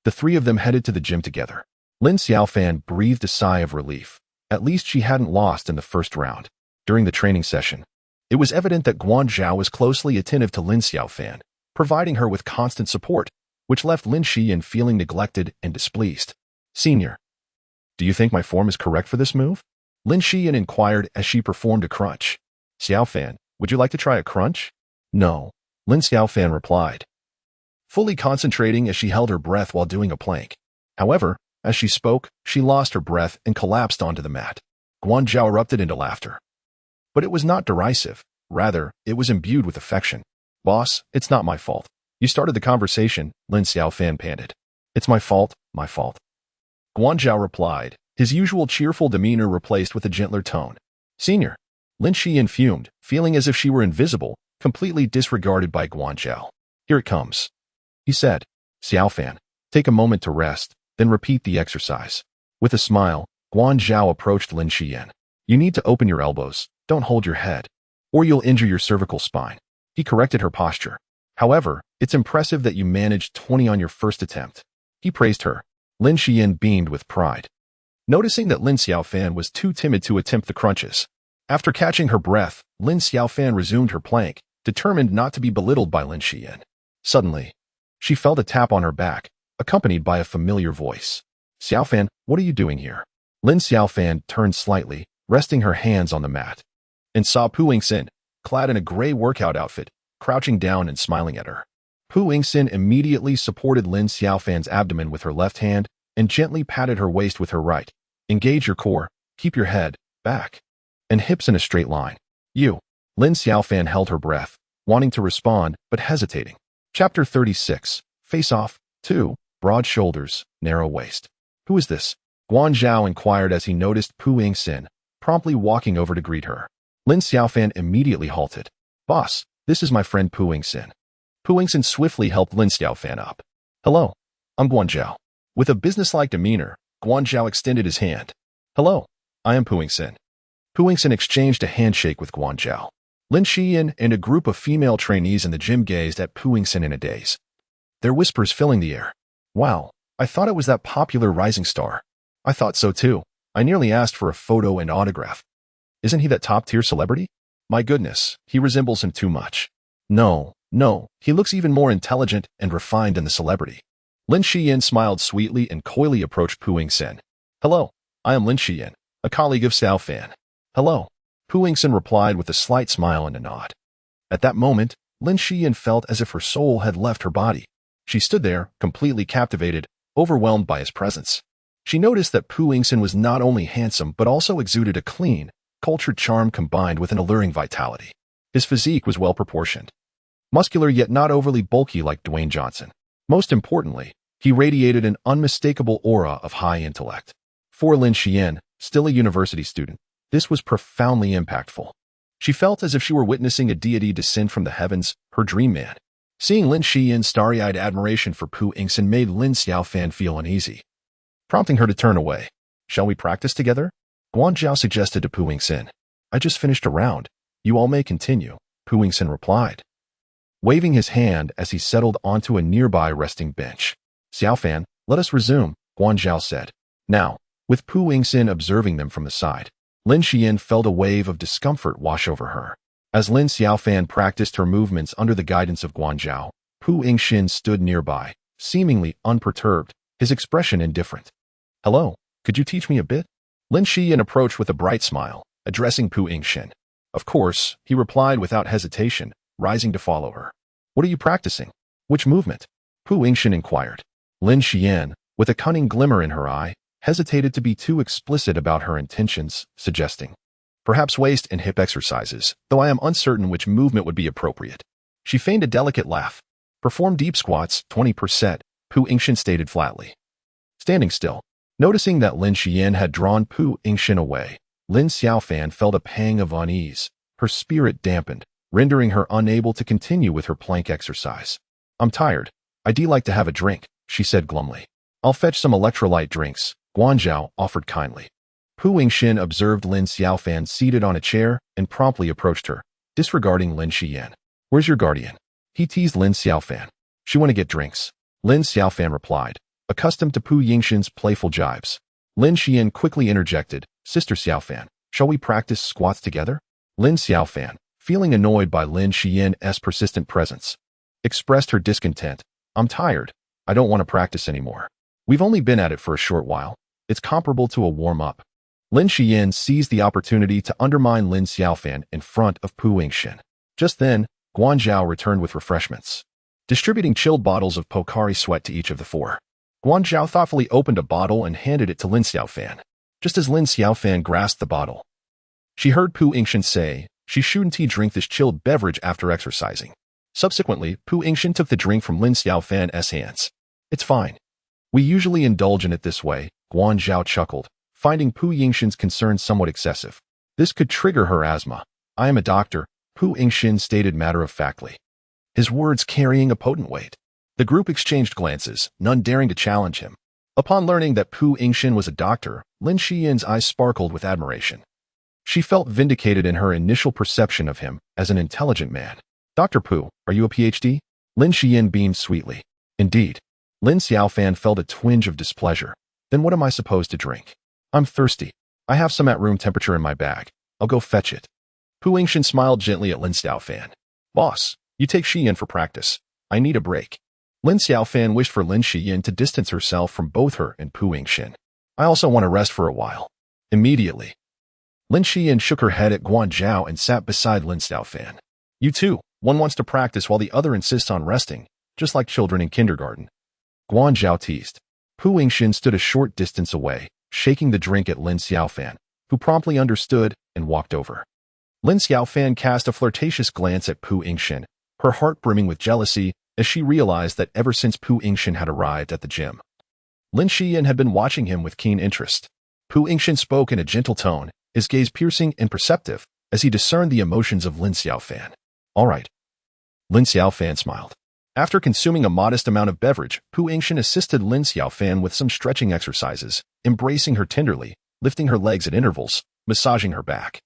the three of them headed to the gym together. Lin Xiaofan breathed a sigh of relief. At least she hadn't lost in the first round. During the training session, it was evident that Guan Zhao was closely attentive to Lin Xiaofan, providing her with constant support, which left Lin Xian feeling neglected and displeased. Senior, do you think my form is correct for this move? Lin Xian inquired as she performed a crunch. Xiaofan, would you like to try a crunch? No, Lin Xiaofan replied, fully concentrating as she held her breath while doing a plank. However, as she spoke, she lost her breath and collapsed onto the mat. Guan Zhao erupted into laughter. But it was not derisive. Rather, it was imbued with affection. Boss, it's not my fault. You started the conversation, Lin Xiaofan panted. It's my fault, my fault. Guan Zhao replied, his usual cheerful demeanor replaced with a gentler tone. Senior. Lin Xian fumed, feeling as if she were invisible, completely disregarded by Guan Zhao. Here it comes, he said. Xiaofan, take a moment to rest, then repeat the exercise. With a smile, Guan Zhao approached Lin Xian. You need to open your elbows, don't hold your head, or you'll injure your cervical spine. He corrected her posture. However, it's impressive that you managed 20 on your first attempt. He praised her. Lin Xian beamed with pride, noticing that Lin Xiaofan was too timid to attempt the crunches. After catching her breath, Lin Xiaofan resumed her plank, determined not to be belittled by Lin Xian. Suddenly, she felt a tap on her back, accompanied by a familiar voice. Xiaofan, what are you doing here? Lin Xiaofan turned slightly, resting her hands on the mat, and saw Pu Yingxin, clad in a gray workout outfit, crouching down and smiling at her. Pu Yingxin immediately supported Lin Xiaofan's abdomen with her left hand and gently patted her waist with her right. Engage your core, keep your head, back, and hips in a straight line. You. Lin Xiaofan held her breath, wanting to respond but hesitating. Chapter 36, Face Off, 2. broad shoulders, narrow waist. Who is this? Guan Zhao inquired as he noticed Pu Yingxin, promptly walking over to greet her. Lin Xiaofan immediately halted. Boss, this is my friend Pu Yingxin. Pu Yingxin swiftly helped Lin Xiaofan up. Hello, I'm Guan Zhao. With a businesslike demeanor, Guan Zhao extended his hand. Hello, I am Pu Yingxin. Pu Yingxin exchanged a handshake with Guan Zhao. Lin Xian and a group of female trainees in the gym gazed at Pu Yingxin in a daze, their whispers filling the air. Wow, I thought it was that popular rising star. I thought so too. I nearly asked for a photo and autograph. Isn't he that top-tier celebrity? My goodness, he resembles him too much. No, he looks even more intelligent and refined than the celebrity. Lin Xian smiled sweetly and coyly approached Pu Yingxin. Hello, I am Lin Xian, a colleague of Xiaofan. Hello. Pu Yingxin replied with a slight smile and a nod. At that moment, Lin Xian felt as if her soul had left her body. She stood there, completely captivated, overwhelmed by his presence. She noticed that Pu Yingxin was not only handsome but also exuded a clean, cultured charm combined with an alluring vitality. His physique was well-proportioned. Muscular yet not overly bulky like Dwayne Johnson. Most importantly, he radiated an unmistakable aura of high intellect. For Lin Xian, still a university student, this was profoundly impactful. She felt as if she were witnessing a deity descend from the heavens, her dream man. Seeing Lin Xian's starry-eyed admiration for Pu Yingxin made Lin Xiaofan feel uneasy, prompting her to turn away. Shall we practice together? Guan Zhao suggested to Pu Yingxin. I just finished a round. You all may continue, Pu Yingxin replied, waving his hand as he settled onto a nearby resting bench. Xiaofan, let us resume, Guan Zhao said. Now, with Pu Yingxin observing them from the side, Lin Xian felt a wave of discomfort wash over her. As Lin Xiaofan practiced her movements under the guidance of Guan Zhao, Pu Yingxin stood nearby, seemingly unperturbed, his expression indifferent. Hello, could you teach me a bit? Lin Xian approached with a bright smile, addressing Pu Yingxin. Of course, he replied without hesitation, rising to follow her. What are you practicing? Which movement? Pu Yingxin inquired. Lin Xian, with a cunning glimmer in her eye, hesitated to be too explicit about her intentions, suggesting, perhaps waist and hip exercises, though I am uncertain which movement would be appropriate. She feigned a delicate laugh. Perform deep squats, 20%, Pu Yingxin stated flatly. Standing still, noticing that Lin Xian had drawn Pu Yingxin away, Lin Xiaofan felt a pang of unease. Her spirit dampened, rendering her unable to continue with her plank exercise. I'm tired. I'd like to have a drink, she said glumly. I'll fetch some electrolyte drinks, Guan Zhao offered kindly. Pu Yingxin observed Lin Xiaofan seated on a chair and promptly approached her, disregarding Lin Xian. Where's your guardian? He teased Lin Xiaofan. She want to get drinks, Lin Xiaofan replied, accustomed to Pu Yingxin's playful jibes. Lin Xian quickly interjected, Sister Xiaofan, shall we practice squats together? Lin Xiaofan, feeling annoyed by Lin Xian's persistent presence, expressed her discontent. I'm tired. I don't want to practice anymore. We've only been at it for a short while. It's comparable to a warm-up. Lin Xian seized the opportunity to undermine Lin Xiaofan in front of Pu Yingxin. Just then, Guan Zhao returned with refreshments, distributing chilled bottles of Pocari Sweat to each of the four. Guan Zhao thoughtfully opened a bottle and handed it to Lin Xiaofan. Just as Lin Xiaofan grasped the bottle, she heard Pu Yingxin say, she shouldn't drink this chilled beverage after exercising. Subsequently, Pu Yingxin took the drink from Lin Xiaofan's hands. It's fine. We usually indulge in it this way, Guan Zhao chuckled, finding Pu Yingxin's concern somewhat excessive. This could trigger her asthma. I am a doctor, Pu Yingxin stated matter-of-factly, his words carrying a potent weight. The group exchanged glances, none daring to challenge him. Upon learning that Pu Yingxin was a doctor, Lin Xian's eyes sparkled with admiration. She felt vindicated in her initial perception of him as an intelligent man. Dr. Pu, are you a PhD? Lin Xian beamed sweetly. Indeed. Lin Xiaofan felt a twinge of displeasure. Then what am I supposed to drink? I'm thirsty. I have some at room temperature in my bag. I'll go fetch it. Pu Yingxin smiled gently at Lin Xiaofan. Boss, you take Xian for practice. I need a break. Lin Xiaofan wished for Lin Xian to distance herself from both her and Pu Yingxin. I also want to rest for a while. Immediately. Lin Xian shook her head at Guan Zhao and sat beside Lin Xiaofan. You too. One wants to practice while the other insists on resting, just like children in kindergarten. Guan Zhao teased. Pu Yingxin stood a short distance away, shaking the drink at Lin Xiaofan, who promptly understood and walked over. Lin Xiaofan cast a flirtatious glance at Pu Yingxin, her heart brimming with jealousy as she realized that ever since Pu Yingxin had arrived at the gym, Lin Xiaofan had been watching him with keen interest. Pu Yingxin spoke in a gentle tone, his gaze piercing and perceptive as he discerned the emotions of Lin Xiaofan. All right. Lin Xiaofan smiled. After consuming a modest amount of beverage, Pu Yingxin assisted Lin Xiaofan with some stretching exercises, embracing her tenderly, lifting her legs at intervals, massaging her back,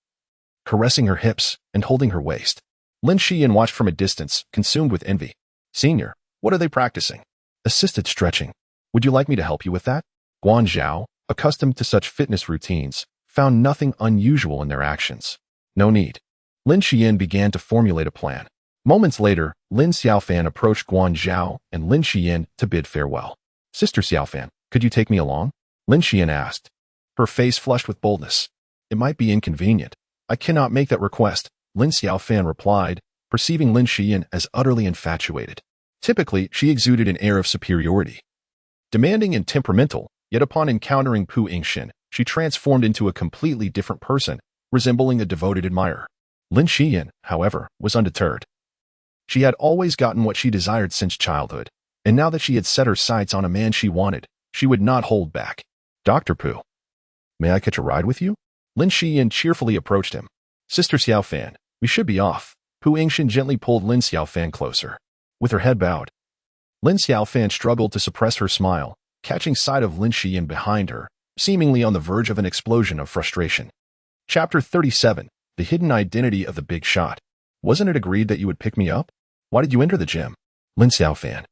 caressing her hips, and holding her waist. Lin Xiaofan watched from a distance, consumed with envy. Senior, what are they practicing? Assisted stretching. Would you like me to help you with that? Guan Zhao, accustomed to such fitness routines, found nothing unusual in their actions. No need. Lin Xiaofan began to formulate a plan. Moments later, Lin Xiaofan approached Guan Zhao and Lin Xiaofan to bid farewell. Sister Xiaofan, could you take me along? Lin Xiaofan asked. Her face flushed with boldness. It might be inconvenient. I cannot make that request, Lin Xiaofan replied, perceiving Lin Xiaofan as utterly infatuated. Typically, she exuded an air of superiority. Demanding and temperamental, yet upon encountering Pu Yingxin, she transformed into a completely different person, resembling a devoted admirer. Lin Xiaofan, however, was undeterred. She had always gotten what she desired since childhood, and now that she had set her sights on a man she wanted, she would not hold back. Dr. Pu, may I catch a ride with you? Lin Xiaofan cheerfully approached him. Sister Xiaofan, we should be off. Pu Yingxin gently pulled Lin Xiaofan closer. With her head bowed, Lin Xiaofan struggled to suppress her smile, catching sight of Lin Xiaofan behind her, seemingly on the verge of an explosion of frustration. Chapter 37, The Hidden Identity of the Big Shot. Wasn't it agreed that you would pick me up? Why did you enter the gym? Lin Xiaofan,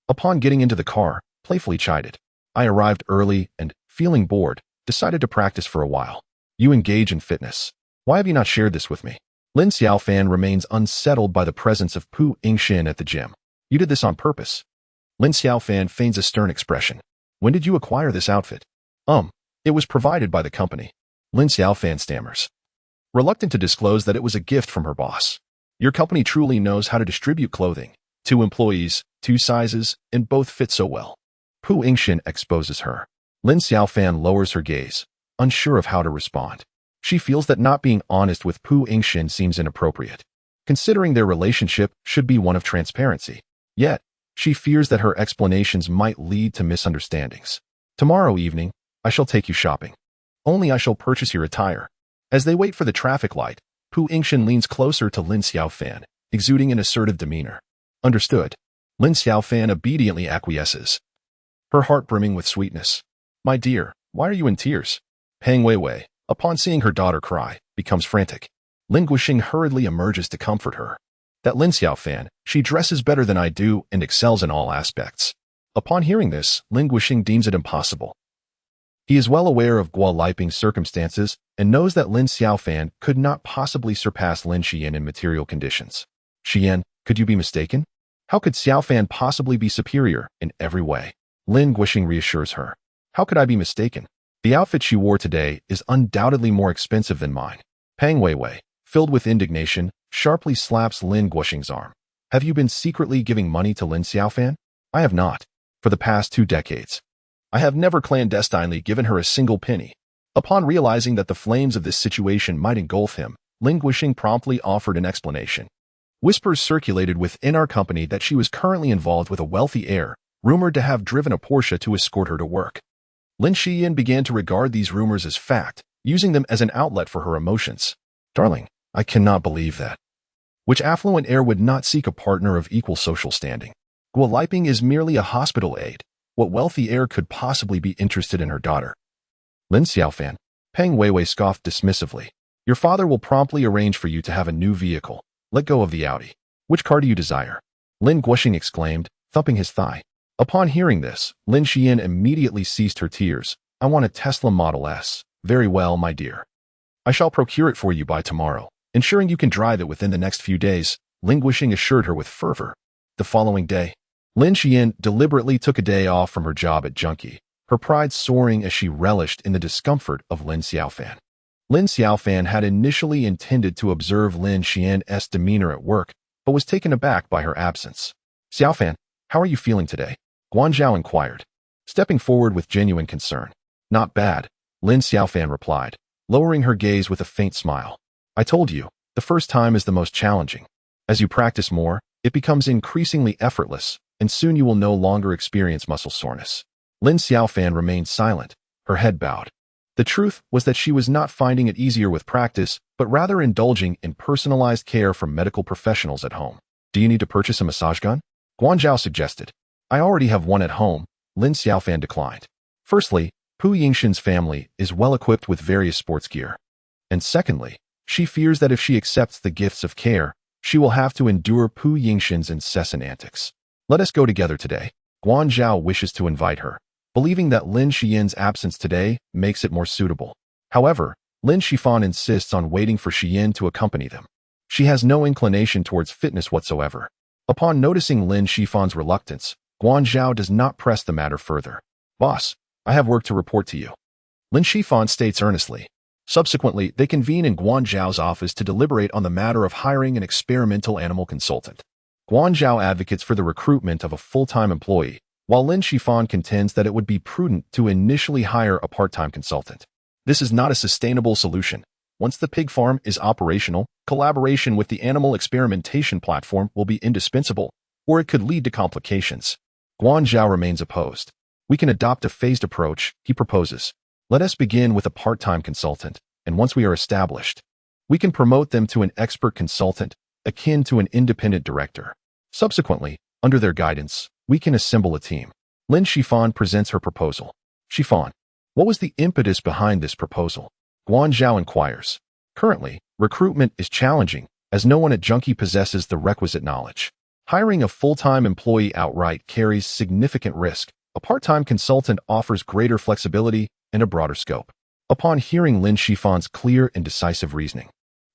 upon getting into the car, playfully chided. I arrived early and, feeling bored, decided to practice for a while. You engage in fitness. Why have you not shared this with me? Lin Xiaofan remains unsettled by the presence of Pu Yingxin at the gym. You did this on purpose. Lin Xiaofan feigns a stern expression. When did you acquire this outfit? It was provided by the company. Lin Xiaofan stammers, reluctant to disclose that it was a gift from her boss. Your company truly knows how to distribute clothing. 2 employees, 2 sizes, and both fit so well. Pu Yingxin exposes her. Lin Xiaofan lowers her gaze, unsure of how to respond. She feels that not being honest with Pu Yingxin seems inappropriate, considering their relationship should be one of transparency. Yet, she fears that her explanations might lead to misunderstandings. Tomorrow evening, I shall take you shopping. Only I shall purchase your attire. As they wait for the traffic light, Pu Yingxin leans closer to Lin Xiaofan, exuding an assertive demeanor. Understood. Lin Xiaofan obediently acquiesces, her heart brimming with sweetness. My dear, why are you in tears? Peng Weiwei, upon seeing her daughter cry, becomes frantic. Lin Guixing hurriedly emerges to comfort her. That Lin Xiaofan, she dresses better than I do and excels in all aspects. Upon hearing this, Lin Guixing deems it impossible. He is well aware of Guo Liping's circumstances and knows that Lin Xiaofan could not possibly surpass Lin Xiaofan in material conditions. Xian, could you be mistaken? How could Xiaofan possibly be superior in every way? Lin Guixing reassures her. How could I be mistaken? The outfit she wore today is undoubtedly more expensive than mine. Peng Weiwei, filled with indignation, sharply slaps Lin Guixing's arm. Have you been secretly giving money to Lin Xiaofan? I have not. For the past 2 decades. I have never clandestinely given her a single penny. Upon realizing that the flames of this situation might engulf him, Lin Guixing promptly offered an explanation. Whispers circulated within our company that she was currently involved with a wealthy heir, rumored to have driven a Porsche to escort her to work. Lin Xiaofan began to regard these rumors as fact, using them as an outlet for her emotions. Darling, I cannot believe that. Which affluent heir would not seek a partner of equal social standing? Guo Liping is merely a hospital aide. What wealthy heir could possibly be interested in her daughter? Lin Xiaofan, Peng Weiwei scoffed dismissively. Your father will promptly arrange for you to have a new vehicle. Let go of the Audi. Which car do you desire? Lin Guixing exclaimed, thumping his thigh. Upon hearing this, Lin Xiaofan immediately ceased her tears. I want a Tesla Model S. Very well, my dear. I shall procure it for you by tomorrow, ensuring you can drive it within the next few days, Lin Guixing assured her with fervor. The following day, Lin Xiaofan deliberately took a day off from her job at Junkie, her pride soaring as she relished in the discomfort of Lin Xiaofan. Lin Xiaofan had initially intended to observe Lin Xiaofan's demeanor at work, but was taken aback by her absence. Xiaofan, how are you feeling today? Guan Zhao inquired, stepping forward with genuine concern. Not bad, Lin Xiaofan replied, lowering her gaze with a faint smile. I told you, the first time is the most challenging. As you practice more, It becomes increasingly effortless, and soon you will no longer experience muscle soreness. Lin Xiaofan remained silent, her head bowed. The truth was that she was not finding it easier with practice, but rather indulging in personalized care from medical professionals at home. Do you need to purchase a massage gun? Guan Zhao suggested. I already have one at home, Lin Xiaofan declined. Firstly, Pu Yingxin's family is well equipped with various sports gear. And secondly, she fears that if she accepts the gifts of care, she will have to endure Pu Yingxin's incessant antics. Let us go together today. Guan Zhao wishes to invite her, believing that Lin Xian's absence today makes it more suitable. However, Lin Xiaofan insists on waiting for Xian to accompany them. She has no inclination towards fitness whatsoever. Upon noticing Lin Xiaofan's reluctance, Guan Zhao does not press the matter further. Boss, I have work to report to you, Lin Xiaofan states earnestly. Subsequently, they convene in Guan Zhao's office to deliberate on the matter of hiring an experimental animal consultant. Guan Zhao advocates for the recruitment of a full-time employee, while Lin Xiaofan contends that it would be prudent to initially hire a part-time consultant. This is not a sustainable solution. Once the pig farm is operational, collaboration with the animal experimentation platform will be indispensable, or it could lead to complications. Guan Zhao remains opposed. We can adopt a phased approach, he proposes. Let us begin with a part-time consultant, and once we are established, we can promote them to an expert consultant, akin to an independent director. Subsequently, under their guidance, we can assemble a team. Lin Xiaofan presents her proposal. Xiaofan, what was the impetus behind this proposal? Guan Zhao inquires. Currently, recruitment is challenging, as no one at Junkie possesses the requisite knowledge. Hiring a full-time employee outright carries significant risk. A part-time consultant offers greater flexibility and a broader scope. Upon hearing Lin Xiaofan's clear and decisive reasoning,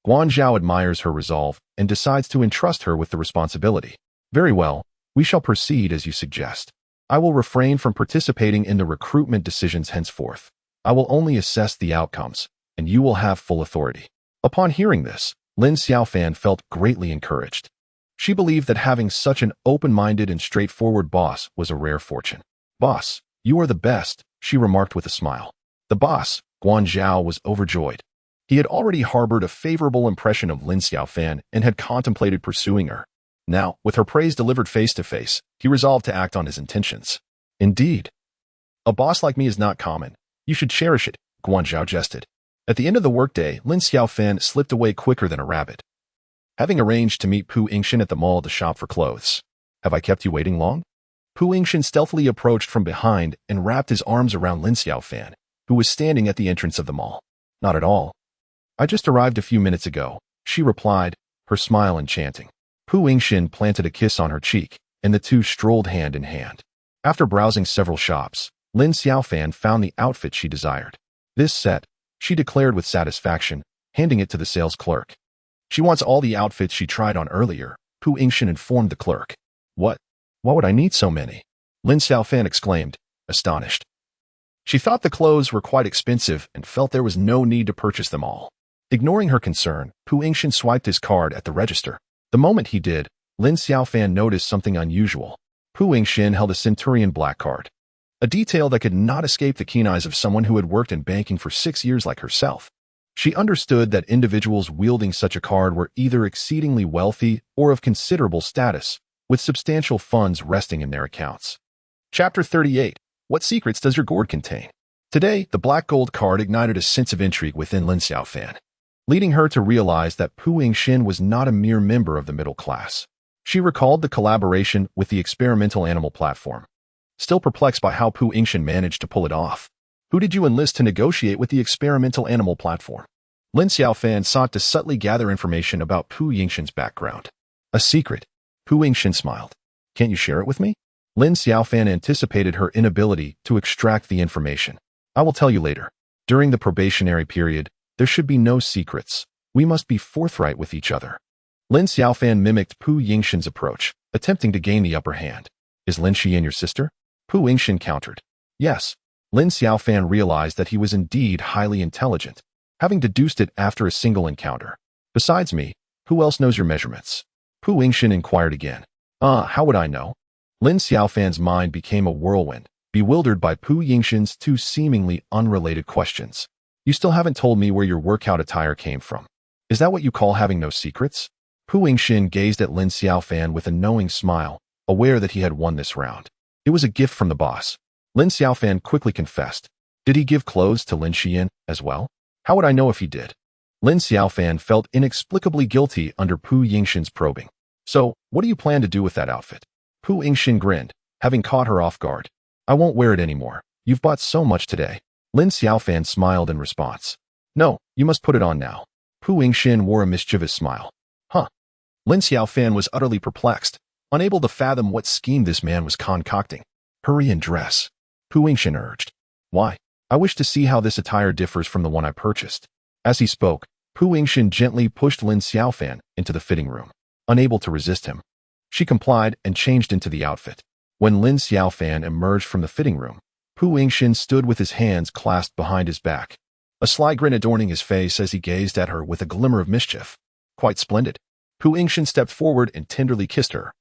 Guan Zhao admires her resolve and decides to entrust her with the responsibility. Very well, we shall proceed as you suggest. I will refrain from participating in the recruitment decisions henceforth. I will only assess the outcomes, and you will have full authority. Upon hearing this, Lin Xiaofan felt greatly encouraged. She believed that having such an open-minded and straightforward boss was a rare fortune. Boss, you are the best, she remarked with a smile. The boss, Guan Zhao, was overjoyed. He had already harbored a favorable impression of Lin Xiaofan and had contemplated pursuing her. Now, with her praise delivered face-to-face, he resolved to act on his intentions. Indeed, a boss like me is not common. You should cherish it, Guan Zhao jested. At the end of the workday, Lin Xiaofan slipped away quicker than a rabbit. Having arranged to meet Pu Yingxin at the mall to shop for clothes. Have I kept you waiting long? Pu Yingxin stealthily approached from behind and wrapped his arms around Lin Xiaofan, who was standing at the entrance of the mall. Not at all. I just arrived a few minutes ago, she replied, her smile enchanting. Pu Yingxin planted a kiss on her cheek, and the two strolled hand in hand. After browsing several shops, Lin Xiaofan found the outfit she desired. This set, she declared with satisfaction, handing it to the sales clerk. She wants all the outfits she tried on earlier, Pu Yingxin informed the clerk. What? Why would I need so many? Lin Xiaofan exclaimed, astonished. She thought the clothes were quite expensive and felt there was no need to purchase them all. Ignoring her concern, Pu Yingxin swiped his card at the register. The moment he did, Lin Xiaofan noticed something unusual. Pu Yingxin held a Centurion black card, a detail that could not escape the keen eyes of someone who had worked in banking for 6 years like herself. She understood that individuals wielding such a card were either exceedingly wealthy or of considerable status, with substantial funds resting in their accounts. Chapter 38. What secrets does your gourd contain? Today, the black gold card ignited a sense of intrigue within Lin Xiaofan, leading her to realize that Pu Yingxin was not a mere member of the middle class. She recalled the collaboration with the experimental animal platform, still perplexed by how Pu Yingxin managed to pull it off. Who did you enlist to negotiate with the experimental animal platform? Lin Xiaofan sought to subtly gather information about Pu Yingxin's background. A secret. Pu Yingxin smiled. Can't you share it with me? Lin Xiaofan anticipated her inability to extract the information. I will tell you later. During the probationary period, there should be no secrets. We must be forthright with each other. Lin Xiaofan mimicked Pu Yingxin's approach, attempting to gain the upper hand. Is Lin Xian your sister? Pu Yingxin countered. Yes. Lin Xiaofan realized that he was indeed highly intelligent, having deduced it after a single encounter. Besides me, who else knows your measurements? Pu Yingxin inquired again. How would I know? Lin Xiaofan's mind became a whirlwind, bewildered by Pu Yingxin's two seemingly unrelated questions. You still haven't told me where your workout attire came from. Is that what you call having no secrets? Pu Yingxin gazed at Lin Xiaofan with a knowing smile, aware that he had won this round. It was a gift from the boss. Lin Xiaofan quickly confessed. Did he give clothes to Lin Xian as well? How would I know if he did? Lin Xiaofan felt inexplicably guilty under Pu Yingxin's probing. So, what do you plan to do with that outfit? Pu Yingxin grinned, having caught her off guard. I won't wear it anymore. You've bought so much today. Lin Xiaofan smiled in response. No, you must put it on now. Pu Yingxin wore a mischievous smile. Huh. Lin Xiaofan was utterly perplexed, unable to fathom what scheme this man was concocting. Hurry and dress. Pu Yingxin urged. Why? I wish to see how this attire differs from the one I purchased. As he spoke, Pu Yingxin gently pushed Lin Xiaofan into the fitting room. Unable to resist him, she complied and changed into the outfit. When Lin Xiaofan emerged from the fitting room, Pu Yingxin stood with his hands clasped behind his back, a sly grin adorning his face as he gazed at her with a glimmer of mischief. Quite splendid. Pu Yingxin stepped forward and tenderly kissed her,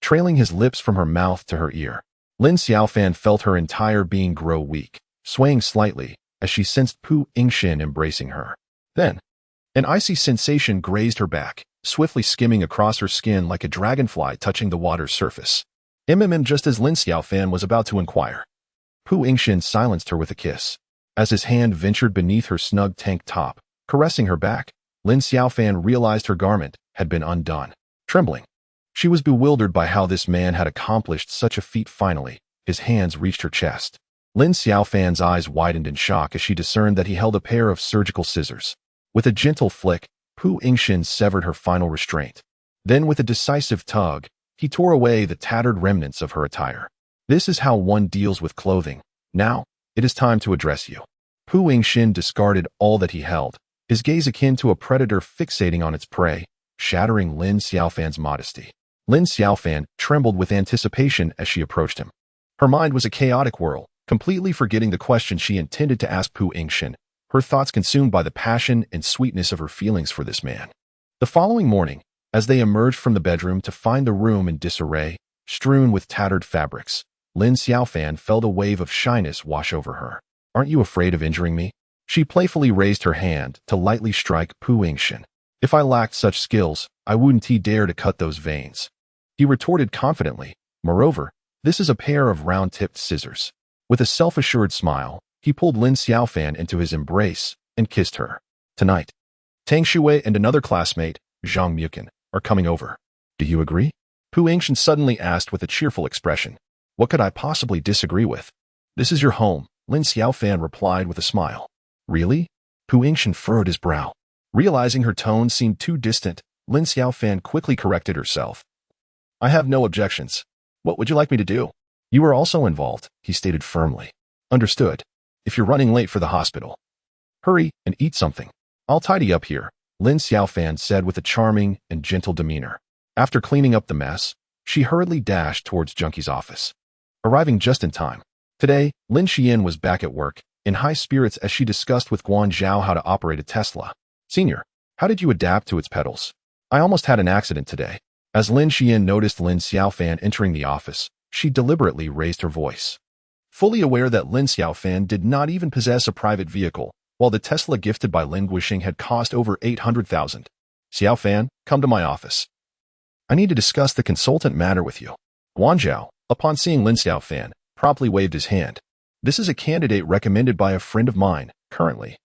trailing his lips from her mouth to her ear. Lin Xiaofan felt her entire being grow weak, swaying slightly as she sensed Pu Yingxin embracing her. Then, an icy sensation grazed her back, swiftly skimming across her skin like a dragonfly touching the water's surface. Just as Lin Xiaofan was about to inquire, Pu Yingxin silenced her with a kiss. As his hand ventured beneath her snug tank top, caressing her back, Lin Xiaofan realized her garment had been undone. Trembling, she was bewildered by how this man had accomplished such a feat. Finally, his hands reached her chest. Lin Xiaofan's eyes widened in shock as she discerned that he held a pair of surgical scissors. With a gentle flick, Pu Yingxin severed her final restraint. Then with a decisive tug, he tore away the tattered remnants of her attire. This is how one deals with clothing. Now, it is time to address you. Pu Yingxin discarded all that he held, his gaze akin to a predator fixating on its prey, shattering Lin Xiaofan's modesty. Lin Xiaofan trembled with anticipation as she approached him. Her mind was a chaotic whirl, completely forgetting the question she intended to ask Pu Yingxin, her thoughts consumed by the passion and sweetness of her feelings for this man. The following morning, as they emerged from the bedroom to find the room in disarray, strewn with tattered fabrics, Lin Xiaofan felt a wave of shyness wash over her. Aren't you afraid of injuring me? She playfully raised her hand to lightly strike Pu Yingxin. If I lacked such skills, I wouldn't dare to cut those veins. He retorted confidently. Moreover, this is a pair of round-tipped scissors. With a self-assured smile, he pulled Lin Xiaofan into his embrace and kissed her. Tonight, Tang Shui and another classmate, Zhang Muqin, are coming over. Do you agree? Pu Yingxin suddenly asked with a cheerful expression. What could I possibly disagree with? This is your home, Lin Xiaofan replied with a smile. Really? Pu Yingxin furrowed his brow. Realizing her tone seemed too distant, Lin Xiaofan quickly corrected herself. I have no objections. What would you like me to do? You are also involved, he stated firmly. Understood. If you're running late for the hospital, hurry and eat something. I'll tidy up here, Lin Xiaofan said with a charming and gentle demeanor. After cleaning up the mess, she hurriedly dashed towards Junkie's office. Arriving just in time. Today, Lin Xian was back at work, in high spirits as she discussed with Guan Zhao how to operate a Tesla. Senior, how did you adapt to its pedals? I almost had an accident today. As Lin Xian noticed Lin Xiaofan entering the office, she deliberately raised her voice. Fully aware that Lin Xiaofan did not even possess a private vehicle, while the Tesla gifted by Lin Guixing had cost over 800,000. Xiaofan, come to my office. I need to discuss the consultant matter with you. Guan Zhao, upon seeing Lin Xiaofan, promptly waved his hand. This is a candidate recommended by a friend of mine, currently.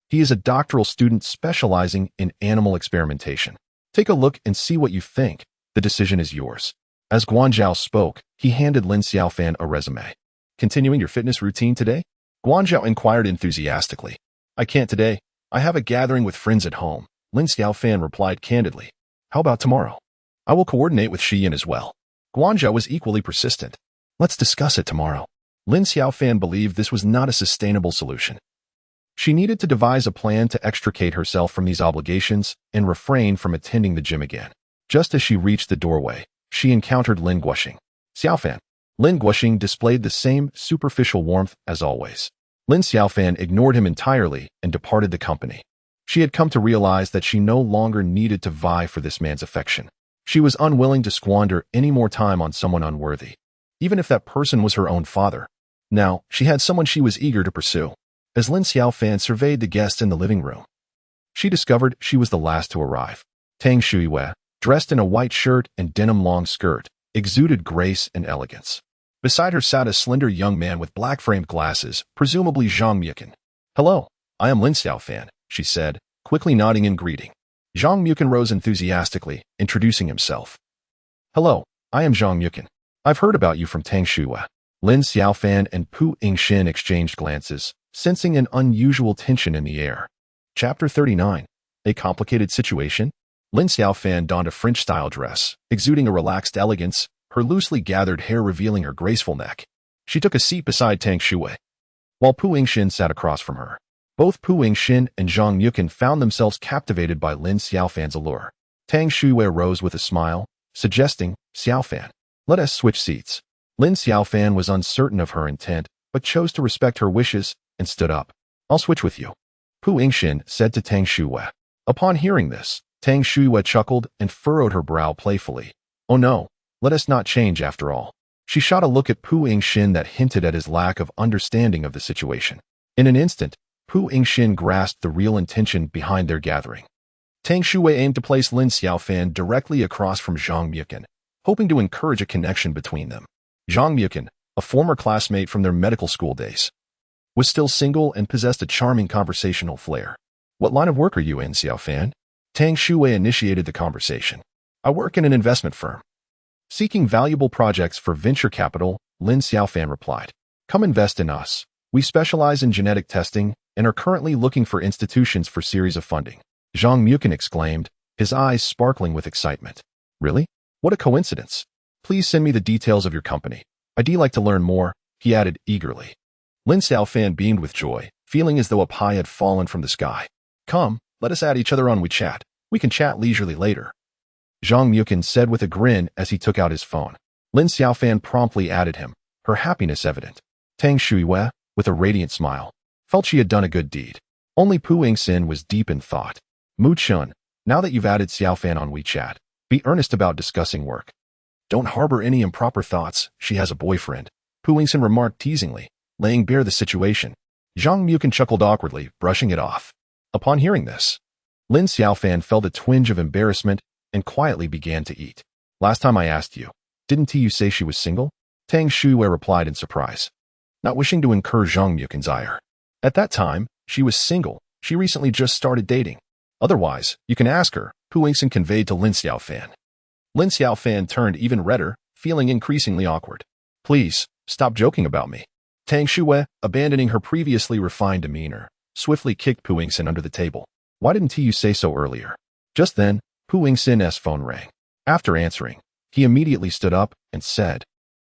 He is a doctoral student specializing in animal experimentation. Take a look and see what you think. The decision is yours. As Guan Zhao spoke, he handed Lin Xiaofan a resume. Continuing your fitness routine today? Guan Zhao inquired enthusiastically. I can't today. I have a gathering with friends at home, Lin Xiaofan replied candidly. How about tomorrow? I will coordinate with Xian as well. Guan Zhao was equally persistent. Let's discuss it tomorrow. Lin Xiaofan believed this was not a sustainable solution. She needed to devise a plan to extricate herself from these obligations and refrain from attending the gym again. Just as she reached the doorway, she encountered Lin Guixing. Xiaofan. Lin Guixing displayed the same superficial warmth as always. Lin Xiaofan ignored him entirely and departed the company. She had come to realize that she no longer needed to vie for this man's affection. She was unwilling to squander any more time on someone unworthy, even if that person was her own father. Now, she had someone she was eager to pursue. As Lin Xiaofan surveyed the guests in the living room, she discovered she was the last to arrive. Tang Shuiwei, dressed in a white shirt and denim long skirt, exuded grace and elegance. Beside her sat a slender young man with black-framed glasses, presumably Zhang Mukin. "Hello, I am Lin Xiaofan," she said, quickly nodding in greeting. Zhang Mukin rose enthusiastically, introducing himself. "Hello, I am Zhang Mukin. I've heard about you from Tang Shuhe." Lin Xiaofan and Pu Yingxin exchanged glances, sensing an unusual tension in the air. Chapter 39. A complicated situation? Lin Xiaofan donned a French-style dress, exuding a relaxed elegance, her loosely gathered hair revealing her graceful neck. She took a seat beside Tang Shuhe, while Pu Yingxin sat across from her. Both Pu Yingxin and Zhang Mukin found themselves captivated by Lin Xiaofan's allure. Tang Shuhe rose with a smile, suggesting, "Xiaofan, let us switch seats." Lin Xiaofan was uncertain of her intent, but chose to respect her wishes and stood up. "I'll switch with you," Pu Yingxin said to Tang Shuhe. Upon hearing this, Tang Shuhe chuckled and furrowed her brow playfully. "Oh no, let us not change after all." She shot a look at Pu Yingxin that hinted at his lack of understanding of the situation. In an instant, Pu Yingxin grasped the real intention behind their gathering. Tang Shuhe aimed to place Lin Xiaofan directly across from Zhang Mukin, hoping to encourage a connection between them. Zhang Mukin, a former classmate from their medical school days, was still single and possessed a charming conversational flair. "What line of work are you in, Xiaofan?" Tang Shuhe initiated the conversation. "I work in an investment firm, seeking valuable projects for venture capital," Lin Xiaofan replied. "Come invest in us. We specialize in genetic testing and are currently looking for institutions for series of funding." Zhang Mukin exclaimed, his eyes sparkling with excitement. "Really? What a coincidence. Please send me the details of your company. I'd like to learn more," he added eagerly. Lin Xiaofan beamed with joy, feeling as though a pie had fallen from the sky. "Come, let us add each other on WeChat. We can chat leisurely later," Zhang Mukin said with a grin as he took out his phone. Lin Xiaofan promptly added him, her happiness evident. Tang Shuhe, with a radiant smile, felt she had done a good deed. Only Pu Yingxin was deep in thought. "Mu Chun, now that you've added Xiaofan on WeChat, be earnest about discussing work. Don't harbor any improper thoughts, she has a boyfriend," Pu Yingxin remarked teasingly, laying bare the situation. Zhang Mukin chuckled awkwardly, brushing it off. Upon hearing this, Lin Xiaofan felt a twinge of embarrassment and quietly began to eat. "Last time I asked you, didn't you say she was single?" Tang Shuhe replied in surprise, not wishing to incur Zhang Mukin's ire. "At that time, she was single. She recently just started dating. Otherwise, you can ask her," Pu Yingxin conveyed to Lin Xiaofan. Lin Xiaofan turned even redder, feeling increasingly awkward. "Please, stop joking about me." Tang Shuhe, abandoning her previously refined demeanor, swiftly kicked Pu Yingxin under the table. "Why didn't you say so earlier?" Just then, Pu Yingxin's phone rang. After answering, he immediately stood up and said,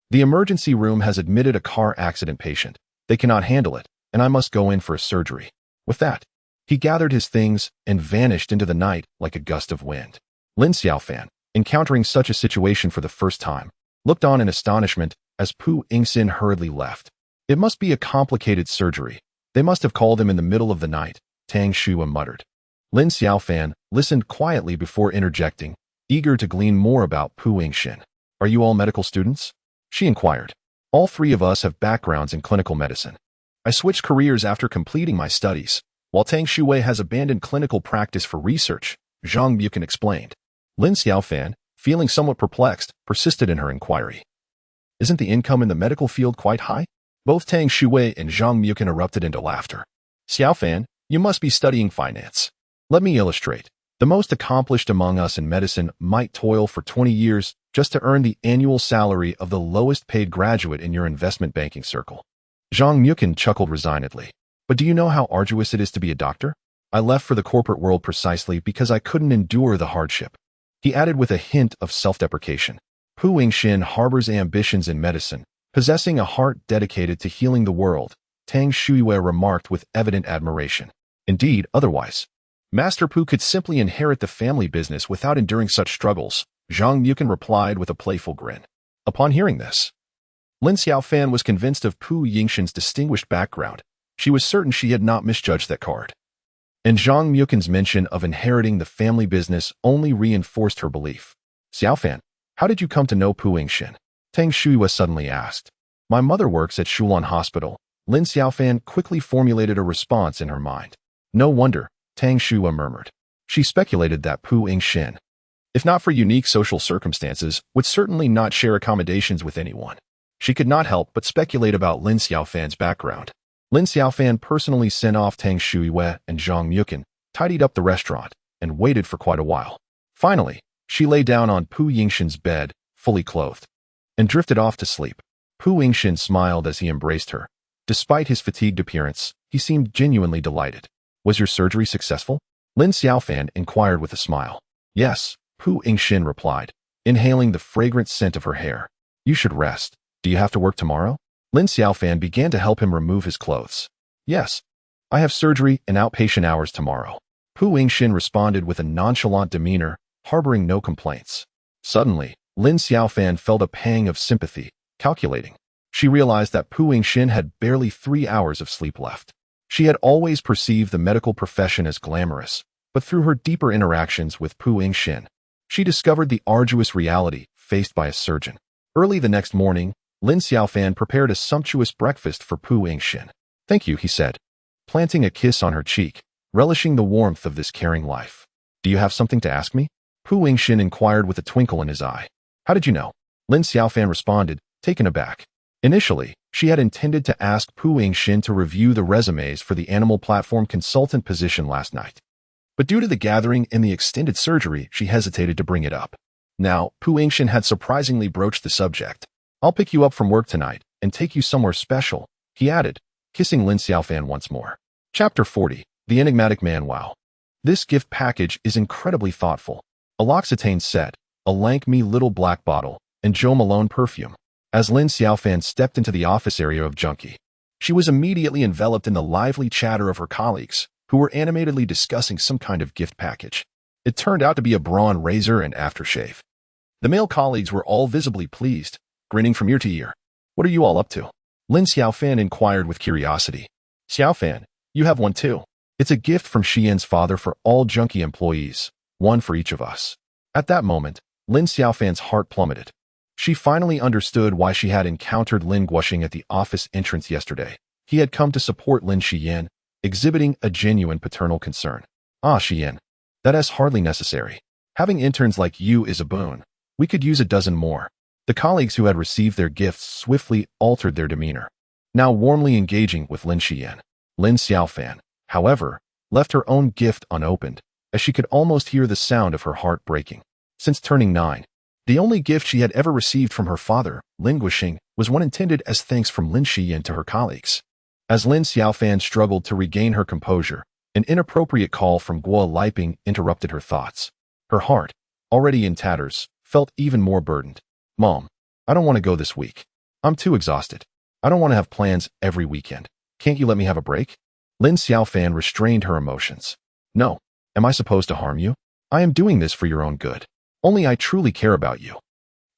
"The emergency room has admitted a car accident patient. They cannot handle it, and I must go in for a surgery." With that, he gathered his things and vanished into the night like a gust of wind. Lin Xiaofan, encountering such a situation for the first time, looked on in astonishment as Pu Yingxin hurriedly left. "It must be a complicated surgery. They must have called him in the middle of the night," Tang Shuhe muttered. Lin Xiaofan listened quietly before interjecting, eager to glean more about Pu Yingxin. "Are you all medical students?" she inquired. "All three of us have backgrounds in clinical medicine. I switched careers after completing my studies, while Tang Shuhe has abandoned clinical practice for research," Zhang Mukin explained. Lin Xiaofan, feeling somewhat perplexed, persisted in her inquiry. "Isn't the income in the medical field quite high?" Both Tang Shuhe and Zhang Mukin erupted into laughter. "Xiaofan, you must be studying finance. Let me illustrate. The most accomplished among us in medicine might toil for 20 years just to earn the annual salary of the lowest paid graduate in your investment banking circle." Zhang Mukin chuckled resignedly. "But do you know how arduous it is to be a doctor? I left for the corporate world precisely because I couldn't endure the hardship," he added with a hint of self-deprecation. Pu Yingxin harbors ambitions in medicine, possessing a heart dedicated to healing the world, Tang Shuhe remarked with evident admiration. "Indeed, otherwise, Master Pu could simply inherit the family business without enduring such struggles," Zhang Mukin replied with a playful grin. Upon hearing this, Lin Xiaofan was convinced of Pu Yingxin's distinguished background. She was certain she had not misjudged that card. And Zhang Mukin's mention of inheriting the family business only reinforced her belief. "Xiaofan, how did you come to know Pu Yingxin?" Tang Shuhe suddenly asked. "My mother works at Shulan Hospital." Lin Xiaofan quickly formulated a response in her mind. "No wonder," Tang Shuhe murmured. She speculated that Pu Yingxin If not for unique social circumstances, would certainly not share accommodations with anyone. She could not help but speculate about Lin Xiaofan's background. Lin Xiaofan personally sent off Tang Shuiwei and Zhang Mukin, tidied up the restaurant, and waited for quite a while. Finally, she lay down on Pu Yingxin's bed, fully clothed, and drifted off to sleep. Pu Yingxin smiled as he embraced her. Despite his fatigued appearance, he seemed genuinely delighted. Was your surgery successful? Lin Xiaofan inquired with a smile. Yes, Pu Yingxin replied, inhaling the fragrant scent of her hair. You should rest. Do you have to work tomorrow? Lin Xiaofan began to help him remove his clothes. Yes. I have surgery and outpatient hours tomorrow. Pu Yingxin responded with a nonchalant demeanor, harboring no complaints. Suddenly, Lin Xiaofan felt a pang of sympathy, calculating. She realized that Pu Yingxin had barely 3 hours of sleep left. She had always perceived the medical profession as glamorous, but through her deeper interactions with Pu Yingxin, she discovered the arduous reality faced by a surgeon. Early the next morning, Lin Xiaofan prepared a sumptuous breakfast for Pu Yingxin. Thank you, he said, planting a kiss on her cheek, relishing the warmth of this caring life. Do you have something to ask me? Pu Yingxin inquired with a twinkle in his eye. How did you know? Lin Xiaofan responded, taken aback. Initially, she had intended to ask Pu Yingxin to review the resumes for the animal platform consultant position last night. But due to the gathering and the extended surgery, she hesitated to bring it up. Now, Pu Yingxin had surprisingly broached the subject. I'll pick you up from work tonight and take you somewhere special, he added, kissing Lin Xiaofan once more. Chapter 40. The Enigmatic Man. Wow. This gift package is incredibly thoughtful. A L'Occitane set, a Lank Me little black bottle, and Jo Malone perfume. As Lin Xiaofan stepped into the office area of Junkie, she was immediately enveloped in the lively chatter of her colleagues, who were animatedly discussing some kind of gift package. It turned out to be a brawn razor and aftershave. The male colleagues were all visibly pleased, grinning from ear to ear. What are you all up to? Lin Xiaofan inquired with curiosity. Xiaofan, you have one too. It's a gift from Xian's father for all Junkie employees, one for each of us. At that moment, Lin Xiaofan's heart plummeted. She finally understood why she had encountered Lin Guoxing at the office entrance yesterday. He had come to support Lin Xian, exhibiting a genuine paternal concern. Ah, Xian, that is hardly necessary. Having interns like you is a boon. We could use a dozen more. The colleagues who had received their gifts swiftly altered their demeanor, now warmly engaging with Lin Xian. Lin Xiaofan, however, left her own gift unopened, as she could almost hear the sound of her heart breaking. Since turning 9, the only gift she had ever received from her father, Lin Guoxing, was one intended as thanks from Lin Xian to her colleagues. As Lin Xiaofan struggled to regain her composure, an inappropriate call from Guo Liping interrupted her thoughts. Her heart, already in tatters, felt even more burdened. Mom, I don't want to go this week. I'm too exhausted. I don't want to have plans every weekend. Can't you let me have a break? Lin Xiaofan restrained her emotions. No. Am I supposed to harm you? I am doing this for your own good. Only I truly care about you.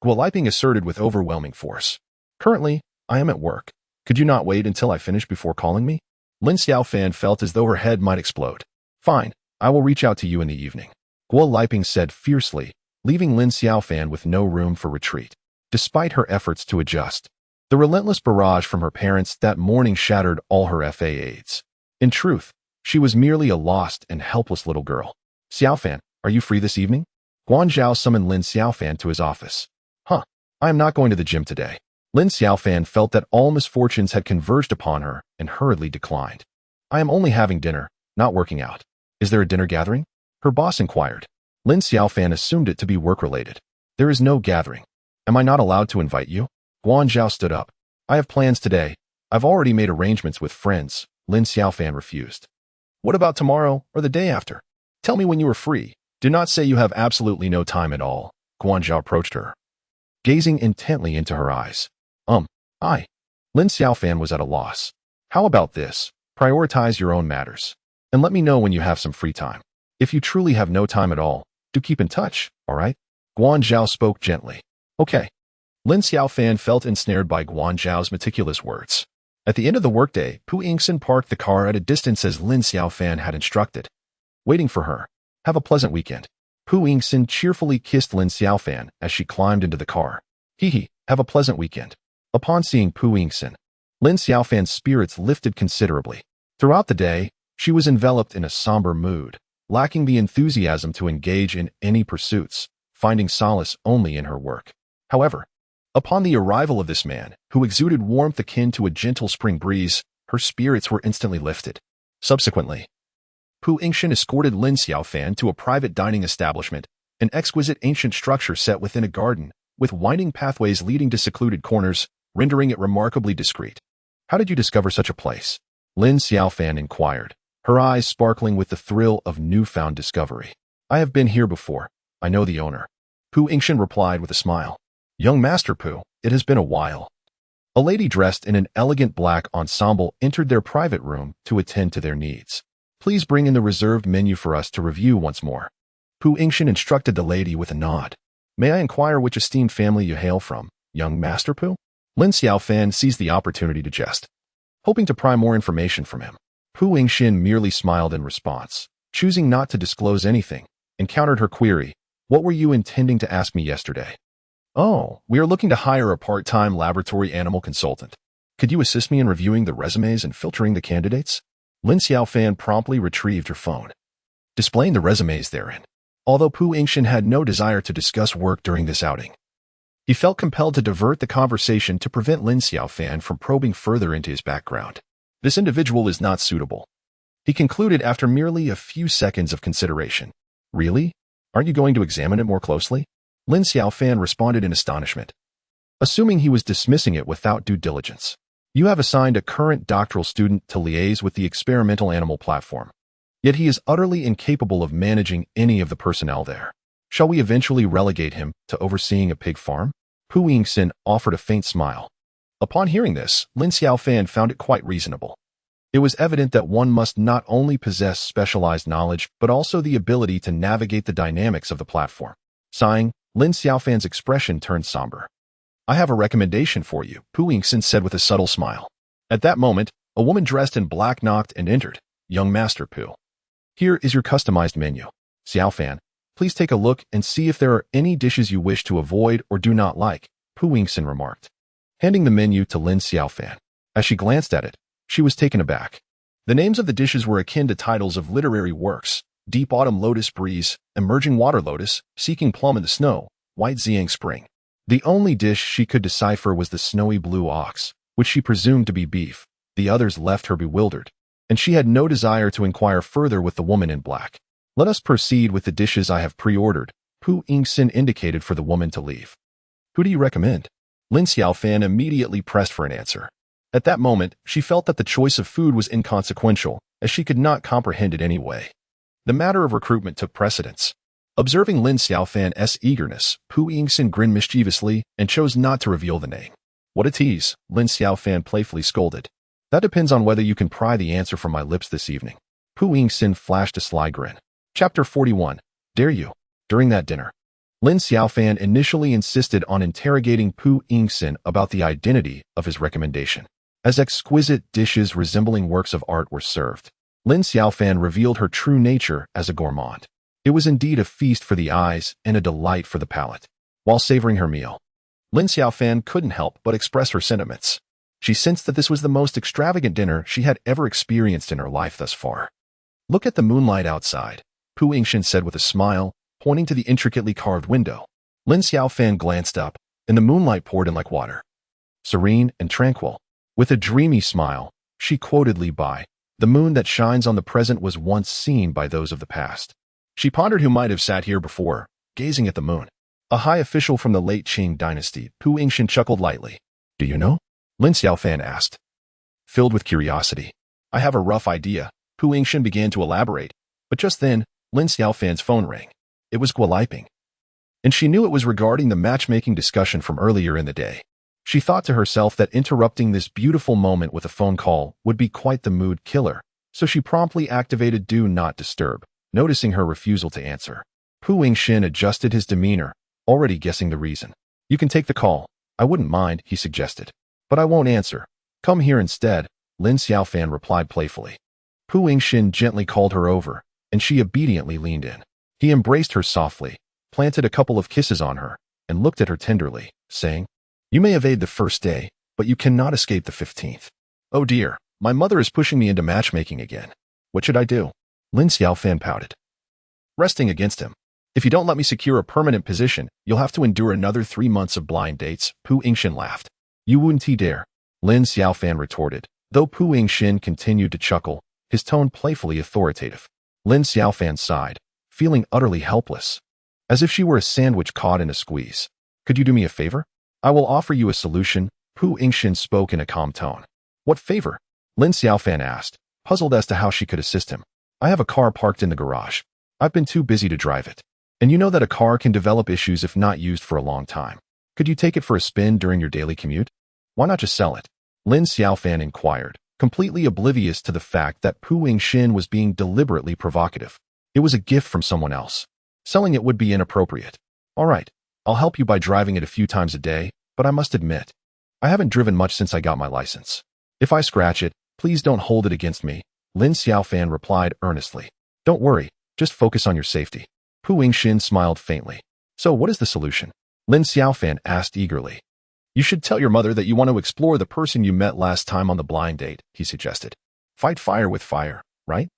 Guo Liping asserted with overwhelming force. Currently, I am at work. Could you not wait until I finish before calling me? Lin Xiaofan felt as though her head might explode. Fine, I will reach out to you in the evening. Guo Liping said fiercely, leaving Lin Xiaofan with no room for retreat. Despite her efforts to adjust, the relentless barrage from her parents that morning shattered all her FAAs. In truth, she was merely a lost and helpless little girl. Xiaofan, are you free this evening? Guanzhao summoned Lin Xiaofan to his office. Huh, I am not going to the gym today. Lin Xiaofan felt that all misfortunes had converged upon her and hurriedly declined. I am only having dinner, not working out. Is there a dinner gathering? Her boss inquired. Lin Xiaofan assumed it to be work-related. There is no gathering. Am I not allowed to invite you? Guanzhao stood up. I have plans today. I've already made arrangements with friends. Lin Xiaofan refused. What about tomorrow or the day after? Tell me when you are free. Do not say you have absolutely no time at all. Guanzhao approached her, gazing intently into her eyes. I. Lin Xiaofan was at a loss. How about this? Prioritize your own matters. And let me know when you have some free time. If you truly have no time at all, do keep in touch, all right? Guanzhao spoke gently. Okay. Lin Xiaofan felt ensnared by Guanzhao's meticulous words. At the end of the workday, Pu Yingxin parked the car at a distance as Lin Xiaofan had instructed, waiting for her. Have a pleasant weekend. Pu Yingxin cheerfully kissed Lin Xiaofan as she climbed into the car. Hee, have a pleasant weekend. Upon seeing Pu Yingxin, Lin Xiaofan's spirits lifted considerably. Throughout the day, she was enveloped in a somber mood, lacking the enthusiasm to engage in any pursuits, finding solace only in her work. However, upon the arrival of this man, who exuded warmth akin to a gentle spring breeze, her spirits were instantly lifted. Subsequently, Pu Yingxin escorted Lin Xiaofan to a private dining establishment, an exquisite ancient structure set within a garden, with winding pathways leading to secluded corners, rendering it remarkably discreet. "How did you discover such a place?" Lin Xiaofan inquired, her eyes sparkling with the thrill of newfound discovery. "I have been here before. I know the owner." Pu Yingxin replied with a smile. "Young Master Pu, it has been a while." A lady dressed in an elegant black ensemble entered their private room to attend to their needs. "Please bring in the reserved menu for us to review once more." Pu Yingxin instructed the lady with a nod. "May I inquire which esteemed family you hail from, young Master Pu?" Lin Xiaofan seized the opportunity to jest, hoping to pry more information from him. Pu Yingxin merely smiled in response, choosing not to disclose anything, and countered her query. "What were you intending to ask me yesterday?" "Oh, we are looking to hire a part-time laboratory animal consultant. Could you assist me in reviewing the resumes and filtering the candidates?" Lin Xiaofan promptly retrieved her phone, displaying the resumes therein. Although Pu Yingxin had no desire to discuss work during this outing, he felt compelled to divert the conversation to prevent Lin Xiaofan from probing further into his background. "This individual is not suitable," he concluded after merely a few seconds of consideration. "Really? Aren't you going to examine it more closely?" Lin Xiaofan responded in astonishment, assuming he was dismissing it without due diligence. "You have assigned a current doctoral student to liaise with the experimental animal platform, yet he is utterly incapable of managing any of the personnel there. Shall we eventually relegate him to overseeing a pig farm?" Pu Yingxin offered a faint smile. Upon hearing this, Lin Xiaofan found it quite reasonable. It was evident that one must not only possess specialized knowledge, but also the ability to navigate the dynamics of the platform. Sighing, Lin Xiaofan's expression turned somber. "I have a recommendation for you," Pu Yingxin said with a subtle smile. At that moment, a woman dressed in black knocked and entered. "Young Master Pu, here is your customized menu. Xiaofan, please take a look and see if there are any dishes you wish to avoid or do not like," Pu Yingxin remarked, handing the menu to Lin Xiaofan. As she glanced at it, she was taken aback. The names of the dishes were akin to titles of literary works: Deep Autumn Lotus Breeze, Emerging Water Lotus, Seeking Plum in the Snow, White Xiang Spring. The only dish she could decipher was the snowy blue ox, which she presumed to be beef. The others left her bewildered, and she had no desire to inquire further with the woman in black. "Let us proceed with the dishes I have pre-ordered," Pu Yingxin indicated for the woman to leave. "Who do you recommend?" Lin Xiaofan immediately pressed for an answer. At that moment, she felt that the choice of food was inconsequential, as she could not comprehend it anyway. The matter of recruitment took precedence. Observing Lin Xiaofan's eagerness, Pu Yingxin grinned mischievously and chose not to reveal the name. "What a tease," Lin Xiaofan playfully scolded. "That depends on whether you can pry the answer from my lips this evening." Pu Yingxin flashed a sly grin. Chapter 41. Dare you? During that dinner, Lin Xiaofan initially insisted on interrogating Pu Yingxin about the identity of his recommendation. As exquisite dishes resembling works of art were served, Lin Xiaofan revealed her true nature as a gourmand. It was indeed a feast for the eyes and a delight for the palate. While savoring her meal, Lin Xiaofan couldn't help but express her sentiments. She sensed that this was the most extravagant dinner she had ever experienced in her life thus far. "Look at the moonlight outside," Pu Yingxin said with a smile, pointing to the intricately carved window. Lin Xiaofan glanced up, and the moonlight poured in like water, serene and tranquil. With a dreamy smile, she quoted Li Bai, "The moon that shines on the present was once seen by those of the past." She pondered who might have sat here before, gazing at the moon. A high official from the late Qing dynasty. Pu Yingxin chuckled lightly. "Do you know?" Lin Xiaofan asked, filled with curiosity. "I have a rough idea." Pu Yingxin began to elaborate, but just then, Lin Xiaofan's phone rang. It was Guiliping, and she knew it was regarding the matchmaking discussion from earlier in the day. She thought to herself that interrupting this beautiful moment with a phone call would be quite the mood killer, so she promptly activated Do Not Disturb, noticing her refusal to answer. Pu Yingxin adjusted his demeanor, already guessing the reason. "You can take the call. I wouldn't mind," he suggested. "But I won't answer. Come here instead," Lin Xiaofan replied playfully. Pu Yingxin gently called her over, and she obediently leaned in. He embraced her softly, planted a couple of kisses on her, and looked at her tenderly, saying, "You may evade the first day, but you cannot escape the 15th. Oh dear, my mother is pushing me into matchmaking again. What should I do?" Lin Xiaofan pouted, resting against him. If you don't let me secure a permanent position, you'll have to endure another 3 months of blind dates, Pu Yingxin laughed. You wouldn't dare, Lin Xiaofan retorted, though Pu Yingxin continued to chuckle, his tone playfully authoritative. Lin Xiaofan sighed, feeling utterly helpless, as if she were a sandwich caught in a squeeze. Could you do me a favor? I will offer you a solution, Pu Yingxin spoke in a calm tone. What favor? Lin Xiaofan asked, puzzled as to how she could assist him. I have a car parked in the garage. I've been too busy to drive it. And you know that a car can develop issues if not used for a long time. Could you take it for a spin during your daily commute? Why not just sell it? Lin Xiaofan inquired, completely oblivious to the fact that Pu Yingxin was being deliberately provocative. It was a gift from someone else. Selling it would be inappropriate. All right, I'll help you by driving it a few times a day, but I must admit, I haven't driven much since I got my license. If I scratch it, please don't hold it against me, Lin Xiaofan replied earnestly. Don't worry, just focus on your safety. Pu Yingxin smiled faintly. So what is the solution? Lin Xiaofan asked eagerly. You should tell your mother that you want to explore the person you met last time on the blind date, he suggested. Fight fire with fire, right?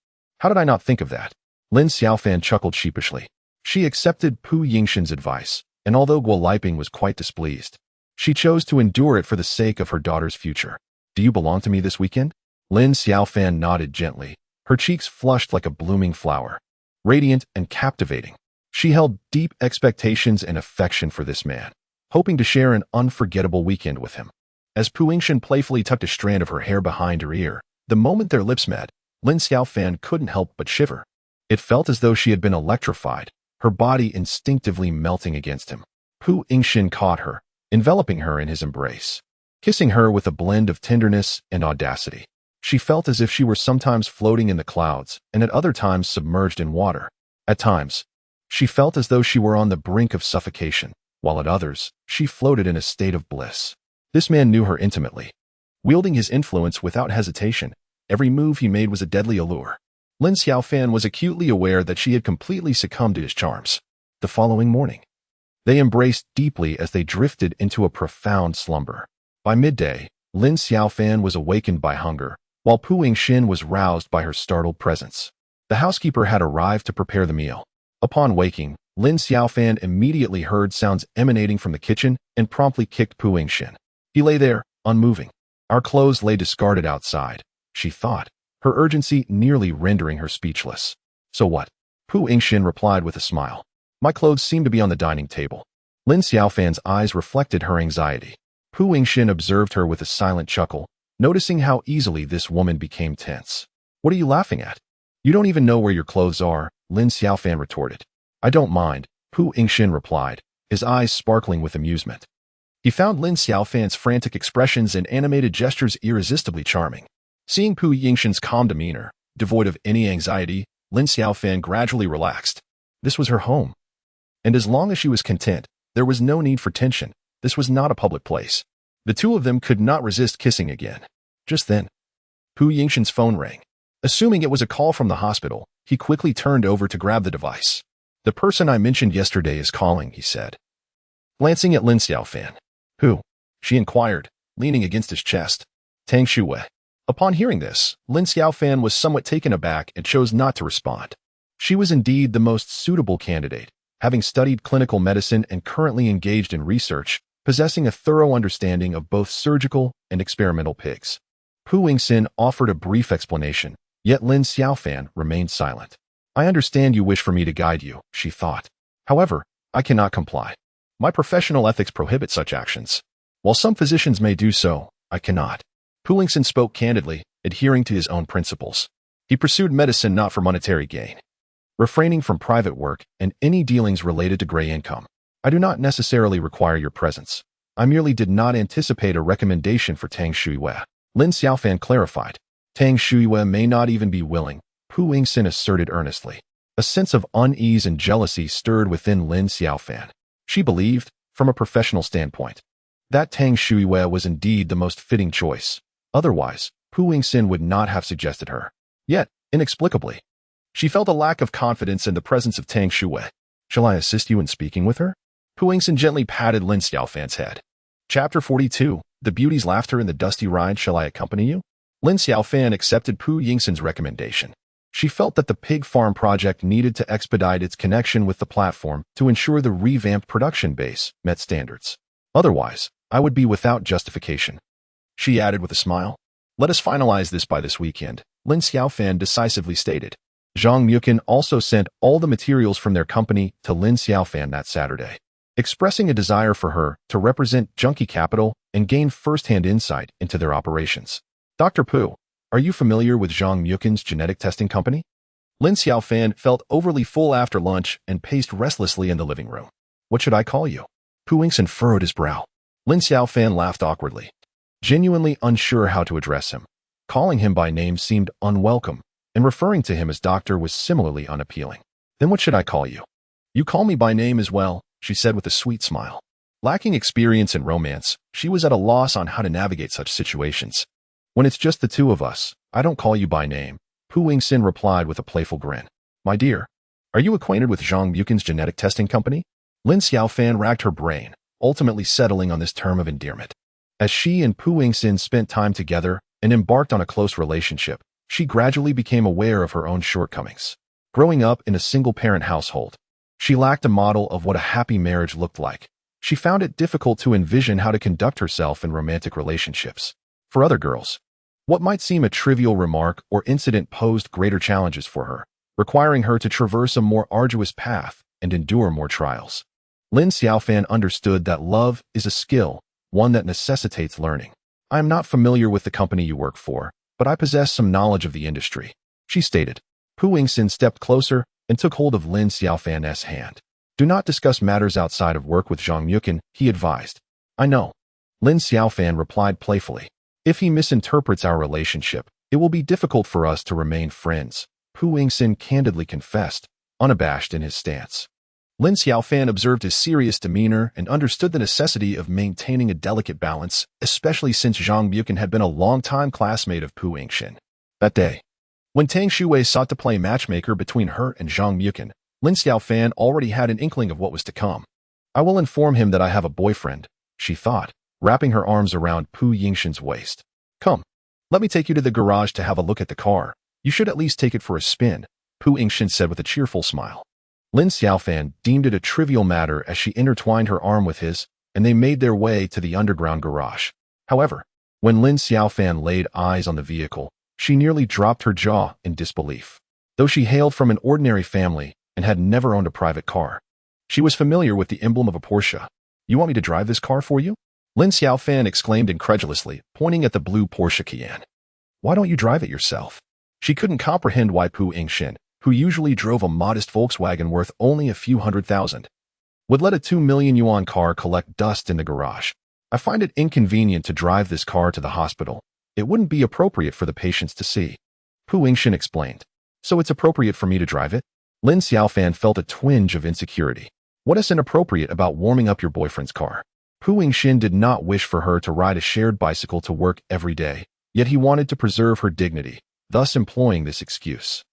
How did I not think of that? Lin Xiaofan chuckled sheepishly. She accepted Pu Yingxin's advice, and although Guo Liping was quite displeased, she chose to endure it for the sake of her daughter's future. Do you belong to me this weekend? Lin Xiaofan nodded gently, her cheeks flushed like a blooming flower. Radiant and captivating, she held deep expectations and affection for this man, hoping to share an unforgettable weekend with him. As Pu Yingxin playfully tucked a strand of her hair behind her ear, the moment their lips met, Lin Xiaofan couldn't help but shiver. It felt as though she had been electrified, her body instinctively melting against him. Pu Yingxin caught her, enveloping her in his embrace, kissing her with a blend of tenderness and audacity. She felt as if she were sometimes floating in the clouds and at other times submerged in water. At times, she felt as though she were on the brink of suffocation, while at others, she floated in a state of bliss. This man knew her intimately. Wielding his influence without hesitation, every move he made was a deadly allure. Lin Xiaofan was acutely aware that she had completely succumbed to his charms. The following morning, they embraced deeply as they drifted into a profound slumber. By midday, Lin Xiaofan was awakened by hunger, while Pu Yingxin was roused by her startled presence. The housekeeper had arrived to prepare the meal. Upon waking, Lin Xiaofan immediately heard sounds emanating from the kitchen and promptly kicked Pu Yingxin. He lay there, unmoving. Our clothes lay discarded outside, she thought, her urgency nearly rendering her speechless. So what? Pu Yingxin replied with a smile. My clothes seem to be on the dining table. Lin Xiaofan's eyes reflected her anxiety. Pu Yingxin observed her with a silent chuckle, noticing how easily this woman became tense. What are you laughing at? You don't even know where your clothes are, Lin Xiaofan retorted. I don't mind, Pu Yingxin replied, his eyes sparkling with amusement. He found Lin Xiaofan's frantic expressions and animated gestures irresistibly charming. Seeing Pu Yingxin's calm demeanor, devoid of any anxiety, Lin Xiaofan gradually relaxed. This was her home. And as long as she was content, there was no need for tension. This was not a public place. The two of them could not resist kissing again. Just then, Pu Yingxin's phone rang. Assuming it was a call from the hospital, he quickly turned over to grab the device. The person I mentioned yesterday is calling, he said, glancing at Lin Xiaofan. Who? She inquired, leaning against his chest. Tang Shui. Upon hearing this, Lin Xiaofan was somewhat taken aback and chose not to respond. She was indeed the most suitable candidate, having studied clinical medicine and currently engaged in research, possessing a thorough understanding of both surgical and experimental pigs. Pu Yingxin offered a brief explanation, yet Lin Xiaofan remained silent. I understand you wish for me to guide you, she thought. However, I cannot comply. My professional ethics prohibit such actions. While some physicians may do so, I cannot. Pu Yingxin spoke candidly, adhering to his own principles. He pursued medicine not for monetary gain, refraining from private work and any dealings related to gray income. I do not necessarily require your presence. I merely did not anticipate a recommendation for Tang Shui. Lin Xiaofan clarified. Tang Shui may not even be willing, Pu Yingxin asserted earnestly. A sense of unease and jealousy stirred within Lin Xiaofan. She believed, from a professional standpoint, that Tang Shui was indeed the most fitting choice. Otherwise, Pu Yingxin would not have suggested her. Yet, inexplicably, she felt a lack of confidence in the presence of Tang Shui. Shall I assist you in speaking with her? Pu Yingxin gently patted Lin Xiaofan's head. Chapter 42, The Beauty's Laughter in the Dusty Ride. Shall I accompany you? Lin Xiaofan accepted Pu Yingxin's recommendation. She felt that the pig farm project needed to expedite its connection with the platform to ensure the revamped production base met standards. Otherwise, I would be without justification. She added with a smile. Let us finalize this by this weekend, Lin Xiaofan decisively stated. Zhang Muqin also sent all the materials from their company to Lin Xiaofan that Saturday, expressing a desire for her to represent Junkie Capital and gain first-hand insight into their operations. Dr. Pu, are you familiar with Zhang Muqin's genetic testing company? Lin Xiaofan felt overly full after lunch and paced restlessly in the living room. What should I call you? Pu Yingxin furrowed his brow. Lin Xiaofan laughed awkwardly, genuinely unsure how to address him. Calling him by name seemed unwelcome, and referring to him as doctor was similarly unappealing. Then what should I call you? You call me by name as well, she said with a sweet smile. Lacking experience in romance, she was at a loss on how to navigate such situations. When it's just the two of us, I don't call you by name, Pu Yingxin replied with a playful grin. My dear, are you acquainted with Zhang Muqin's genetic testing company? Lin Xiaofan racked her brain, ultimately settling on this term of endearment. As she and Pu Yingxin spent time together and embarked on a close relationship, she gradually became aware of her own shortcomings. Growing up in a single-parent household, she lacked a model of what a happy marriage looked like. She found it difficult to envision how to conduct herself in romantic relationships. For other girls, what might seem a trivial remark or incident posed greater challenges for her, requiring her to traverse a more arduous path and endure more trials. Lin Xiaofan understood that love is a skill, one that necessitates learning. I am not familiar with the company you work for, but I possess some knowledge of the industry, she stated. Pu Yingxin stepped closer and took hold of Lin Xiaofan's hand. Do not discuss matters outside of work with Zhang Muqin, he advised. I know. Lin Xiaofan replied playfully. If he misinterprets our relationship, it will be difficult for us to remain friends, Pu Yingxin candidly confessed, unabashed in his stance. Lin Xiaofan observed his serious demeanor and understood the necessity of maintaining a delicate balance, especially since Zhang Muqin had been a long-time classmate of Pu Yingxin. That day, when Tang Shuwei sought to play matchmaker between her and Zhang Muqin, Lin Xiaofan already had an inkling of what was to come. I will inform him that I have a boyfriend, she thought, wrapping her arms around Pu Yingxin's waist. Come, let me take you to the garage to have a look at the car. You should at least take it for a spin, Pu Yingxin said with a cheerful smile. Lin Xiaofan deemed it a trivial matter as she intertwined her arm with his, and they made their way to the underground garage. However, when Lin Xiaofan laid eyes on the vehicle, she nearly dropped her jaw in disbelief. Though she hailed from an ordinary family and had never owned a private car, she was familiar with the emblem of a Porsche. You want me to drive this car for you? Lin Xiaofan exclaimed incredulously, pointing at the blue Porsche Cayenne. Why don't you drive it yourself? She couldn't comprehend why Pu Yingxin, who usually drove a modest Volkswagen worth only a few $100,000, would let a 2 million yuan car collect dust in the garage. I find it inconvenient to drive this car to the hospital. It wouldn't be appropriate for the patients to see. Pu Yingxin explained. So it's appropriate for me to drive it? Lin Xiaofan felt a twinge of insecurity. What is inappropriate about warming up your boyfriend's car? Pu Yingxin did not wish for her to ride a shared bicycle to work every day, yet he wanted to preserve her dignity, thus employing this excuse.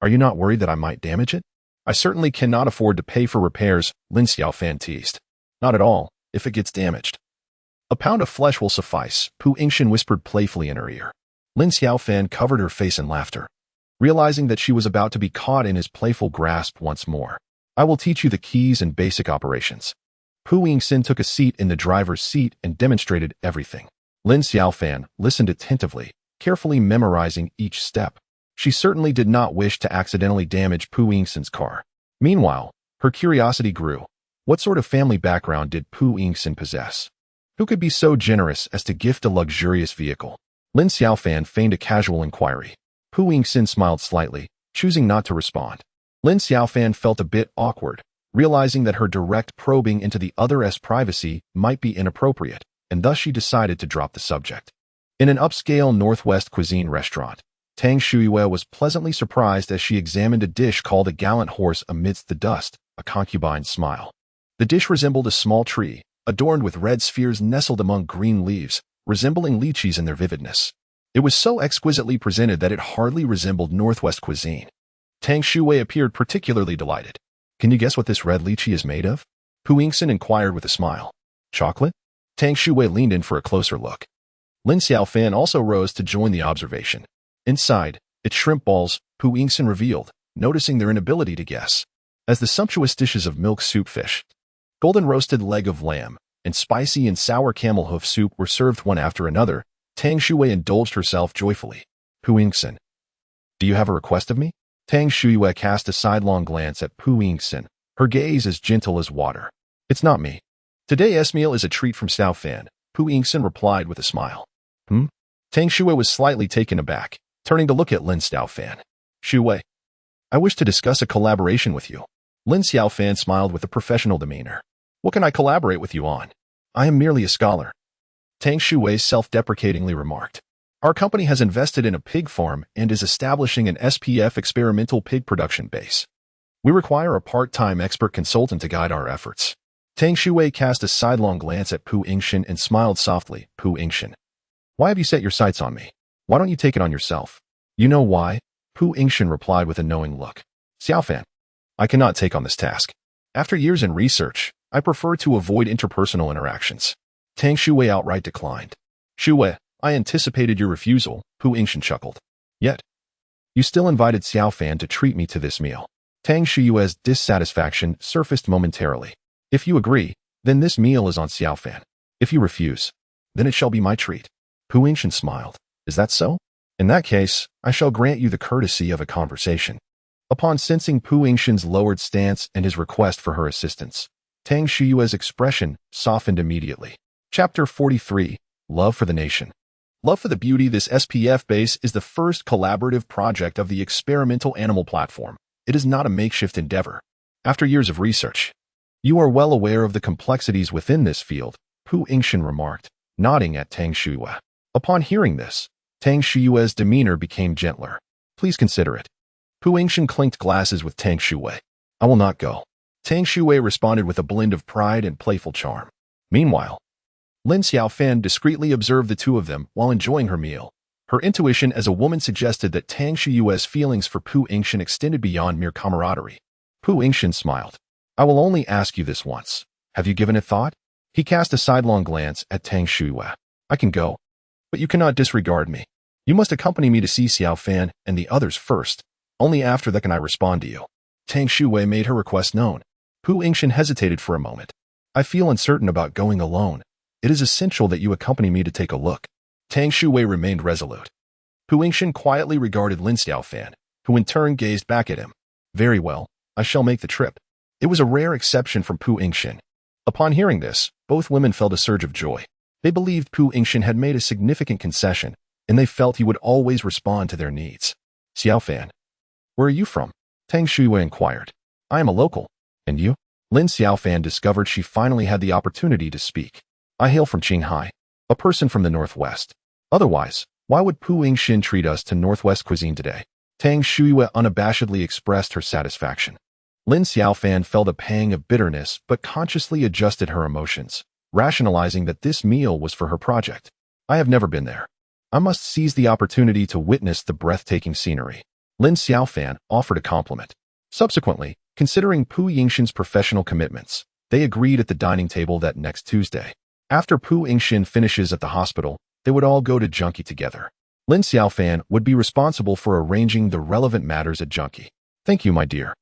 Are you not worried that I might damage it? I certainly cannot afford to pay for repairs, Lin Xiaofan teased. Not at all, if it gets damaged. A pound of flesh will suffice, Pu Yingxin whispered playfully in her ear. Lin Xiaofan covered her face in laughter, realizing that she was about to be caught in his playful grasp once more. I will teach you the keys and basic operations. Pu Yingxin took a seat in the driver's seat and demonstrated everything. Lin Xiaofan listened attentively, carefully memorizing each step. She certainly did not wish to accidentally damage Pu Yingxin's car. Meanwhile, her curiosity grew. What sort of family background did Pu Yingxin possess? Who could be so generous as to gift a luxurious vehicle? Lin Xiaofan feigned a casual inquiry. Pu Yingxin smiled slightly, choosing not to respond. Lin Xiaofan felt a bit awkward, realizing that her direct probing into the other's privacy might be inappropriate, and thus she decided to drop the subject. In an upscale Northwest cuisine restaurant, Tang Shuiwei was pleasantly surprised as she examined a dish called a gallant horse amidst the dust, a concubine's smile. The dish resembled a small tree, adorned with red spheres nestled among green leaves, resembling lychees in their vividness. It was so exquisitely presented that it hardly resembled Northwest cuisine. Tang Shuiwei appeared particularly delighted. Can you guess what this red lychee is made of? Pu Yingxin inquired with a smile. Chocolate? Tang Shuiwei leaned in for a closer look. Lin Xiaofan also rose to join the observation. Inside, its shrimp balls, Pu Yingxin revealed, noticing their inability to guess. As the sumptuous dishes of milk soup fish, golden roasted leg of lamb, and spicy and sour camel hoof soup were served one after another, Tang Shuwei indulged herself joyfully. Pu Yingxin, do you have a request of me? Tang Shuwei cast a sidelong glance at Pu Yingxin, her gaze as gentle as water. It's not me. Today's meal is a treat from Xiaofan, Pu Yingxin replied with a smile. Tang Shuwei was slightly taken aback, turning to look at Lin Xiaofan. Shuwei, I wish to discuss a collaboration with you. Lin Xiaofan smiled with a professional demeanor. What can I collaborate with you on? I am merely a scholar. Tang Shuwei self-deprecatingly remarked. Our company has invested in a pig farm and is establishing an SPF experimental pig production base. We require a part-time expert consultant to guide our efforts. Tang Shuwei cast a sidelong glance at Pu Yingxin and smiled softly. Pu Yingxin, why have you set your sights on me? Why don't you take it on yourself? You know why? Pu Yingxin replied with a knowing look. Xiaofan, I cannot take on this task. After years in research, I prefer to avoid interpersonal interactions. Tang Shuwei outright declined. Shuwei, I anticipated your refusal, Pu Yingxin chuckled. Yet, you still invited Xiaofan to treat me to this meal. Tang Shuwei's dissatisfaction surfaced momentarily. If you agree, then this meal is on Xiaofan. If you refuse, then it shall be my treat. Pu Yingxin smiled. Is that so? In that case, I shall grant you the courtesy of a conversation. Upon sensing Pu Yingxin's lowered stance and his request for her assistance, Tang Shuwei's expression softened immediately. Chapter 43, Love for the Nation. Love for the Beauty. This SPF base is the first collaborative project of the experimental animal platform. It is not a makeshift endeavor. After years of research, you are well aware of the complexities within this field, Pu Yingxin remarked, nodding at Tang Shuwei. Upon hearing this, Tang Shuwei's demeanor became gentler. Please consider it. Pu Yingxin clinked glasses with Tang Shuwei. I will not go. Tang Shuwei responded with a blend of pride and playful charm. Meanwhile, Lin Xiaofan discreetly observed the two of them while enjoying her meal. Her intuition as a woman suggested that Tang Shuwei's feelings for Pu Yingxin extended beyond mere camaraderie. Pu Yingxin smiled. I will only ask you this once. Have you given it thought? He cast a sidelong glance at Tang Shuwei. I can go, but you cannot disregard me. You must accompany me to see Xiaofan and the others first. Only after that can I respond to you. Tang Shuwei made her request known. Pu Yingxin hesitated for a moment. I feel uncertain about going alone. It is essential that you accompany me to take a look. Tang Shuwei remained resolute. Pu Yingxin quietly regarded Lin Xiaofan, who in turn gazed back at him. Very well, I shall make the trip. It was a rare exception from Pu Yingxin. Upon hearing this, both women felt a surge of joy. They believed Pu Yingxin had made a significant concession, and they felt he would always respond to their needs. Xiaofan, where are you from? Tang Shuwei inquired. I am a local. And you? Lin Xiaofan discovered she finally had the opportunity to speak. I hail from Qinghai, a person from the northwest. Otherwise, why would Pu Yingxin treat us to northwest cuisine today? Tang Shuwei unabashedly expressed her satisfaction. Lin Xiaofan felt a pang of bitterness but consciously adjusted her emotions, rationalizing that this meal was for her project. I have never been there. I must seize the opportunity to witness the breathtaking scenery. Lin Xiaofan offered a compliment. Subsequently, considering Pu Yingxin's professional commitments, they agreed at the dining table that next Tuesday, after Pu Yingxin finishes at the hospital, they would all go to Junkie together. Lin Xiaofan would be responsible for arranging the relevant matters at Junkie. Thank you, my dear.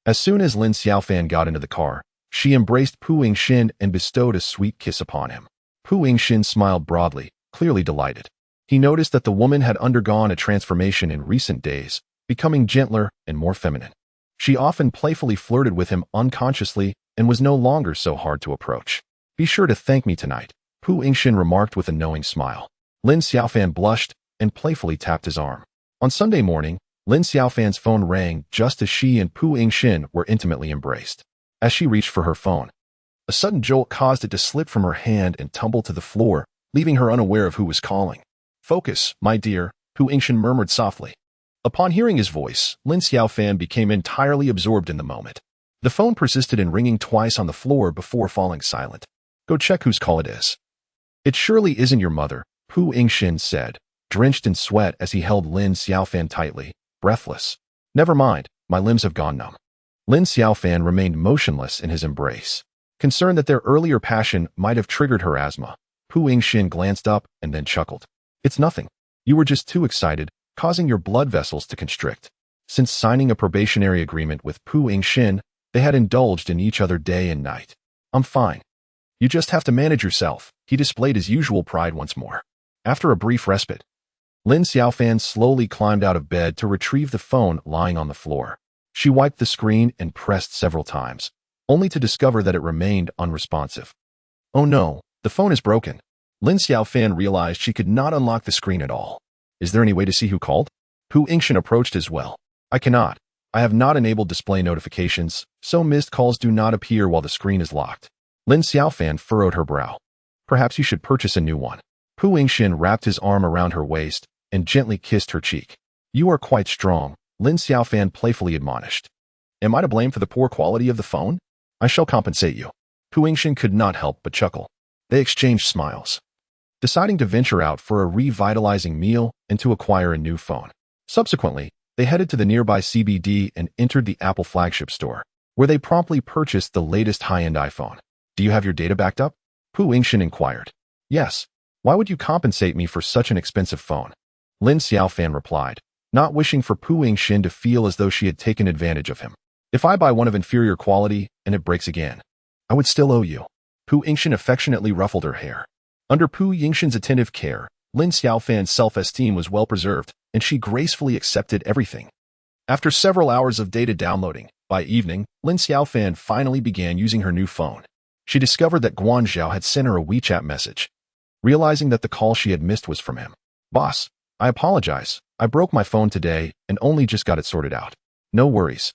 As soon as Lin Xiaofan got into the car, she embraced Pu Yingxin and bestowed a sweet kiss upon him. Pu Yingxin smiled broadly, clearly delighted. He noticed that the woman had undergone a transformation in recent days, becoming gentler and more feminine. She often playfully flirted with him unconsciously and was no longer so hard to approach. Be sure to thank me tonight, Pu Yingxin remarked with a knowing smile. Lin Xiaofan blushed and playfully tapped his arm. On Sunday morning, Lin Xiaofan's phone rang just as she and Pu Yingxin were intimately embraced. As she reached for her phone, a sudden jolt caused it to slip from her hand and tumble to the floor, leaving her unaware of who was calling. Focus, my dear, Pu Yingxin murmured softly. Upon hearing his voice, Lin Xiaofan became entirely absorbed in the moment. The phone persisted in ringing twice on the floor before falling silent. Go check whose call it is. It surely isn't your mother, Pu Yingxin said, drenched in sweat as he held Lin Xiaofan tightly, breathless. Never mind, my limbs have gone numb. Lin Xiaofan remained motionless in his embrace. Concerned that their earlier passion might have triggered her asthma, Pu Yingxin glanced up and then chuckled. It's nothing. You were just too excited, causing your blood vessels to constrict. Since signing a probationary agreement with Pu Yingxin, they had indulged in each other day and night. I'm fine. You just have to manage yourself. He displayed his usual pride once more. After a brief respite, Lin Xiaofan slowly climbed out of bed to retrieve the phone lying on the floor. She wiped the screen and pressed several times, only to discover that it remained unresponsive. Oh no, the phone is broken. Lin Xiaofan realized she could not unlock the screen at all. Is there any way to see who called? Pu Yingxin approached as well. I cannot. I have not enabled display notifications, so missed calls do not appear while the screen is locked. Lin Xiaofan furrowed her brow. Perhaps you should purchase a new one. Pu Yingxin wrapped his arm around her waist and gently kissed her cheek. You are quite strong, Lin Xiaofan playfully admonished. Am I to blame for the poor quality of the phone? I shall compensate you. Pu Yingxin could not help but chuckle. They exchanged smiles, deciding to venture out for a revitalizing meal and to acquire a new phone. Subsequently, they headed to the nearby CBD and entered the Apple flagship store, where they promptly purchased the latest high-end iPhone. Do you have your data backed up? Pu Yingxin inquired. Yes. Why would you compensate me for such an expensive phone? Lin Xiaofan replied, not wishing for Pu Yingxin to feel as though she had taken advantage of him. If I buy one of inferior quality and it breaks again, I would still owe you. Pu Yingxin affectionately ruffled her hair. Under Pu Yingxin's attentive care, Lin Xiaofan's self-esteem was well preserved, and she gracefully accepted everything. After several hours of data downloading, by evening, Lin Xiaofan finally began using her new phone. She discovered that Guanzhao had sent her a WeChat message. Realizing that the call she had missed was from him. Boss, I apologize. I broke my phone today and only just got it sorted out. No worries.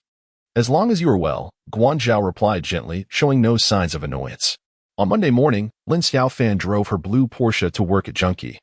As long as you are well, Guanzhao replied gently, showing no signs of annoyance. On Monday morning, Lin Xiaofan drove her blue Porsche to work at Junkie,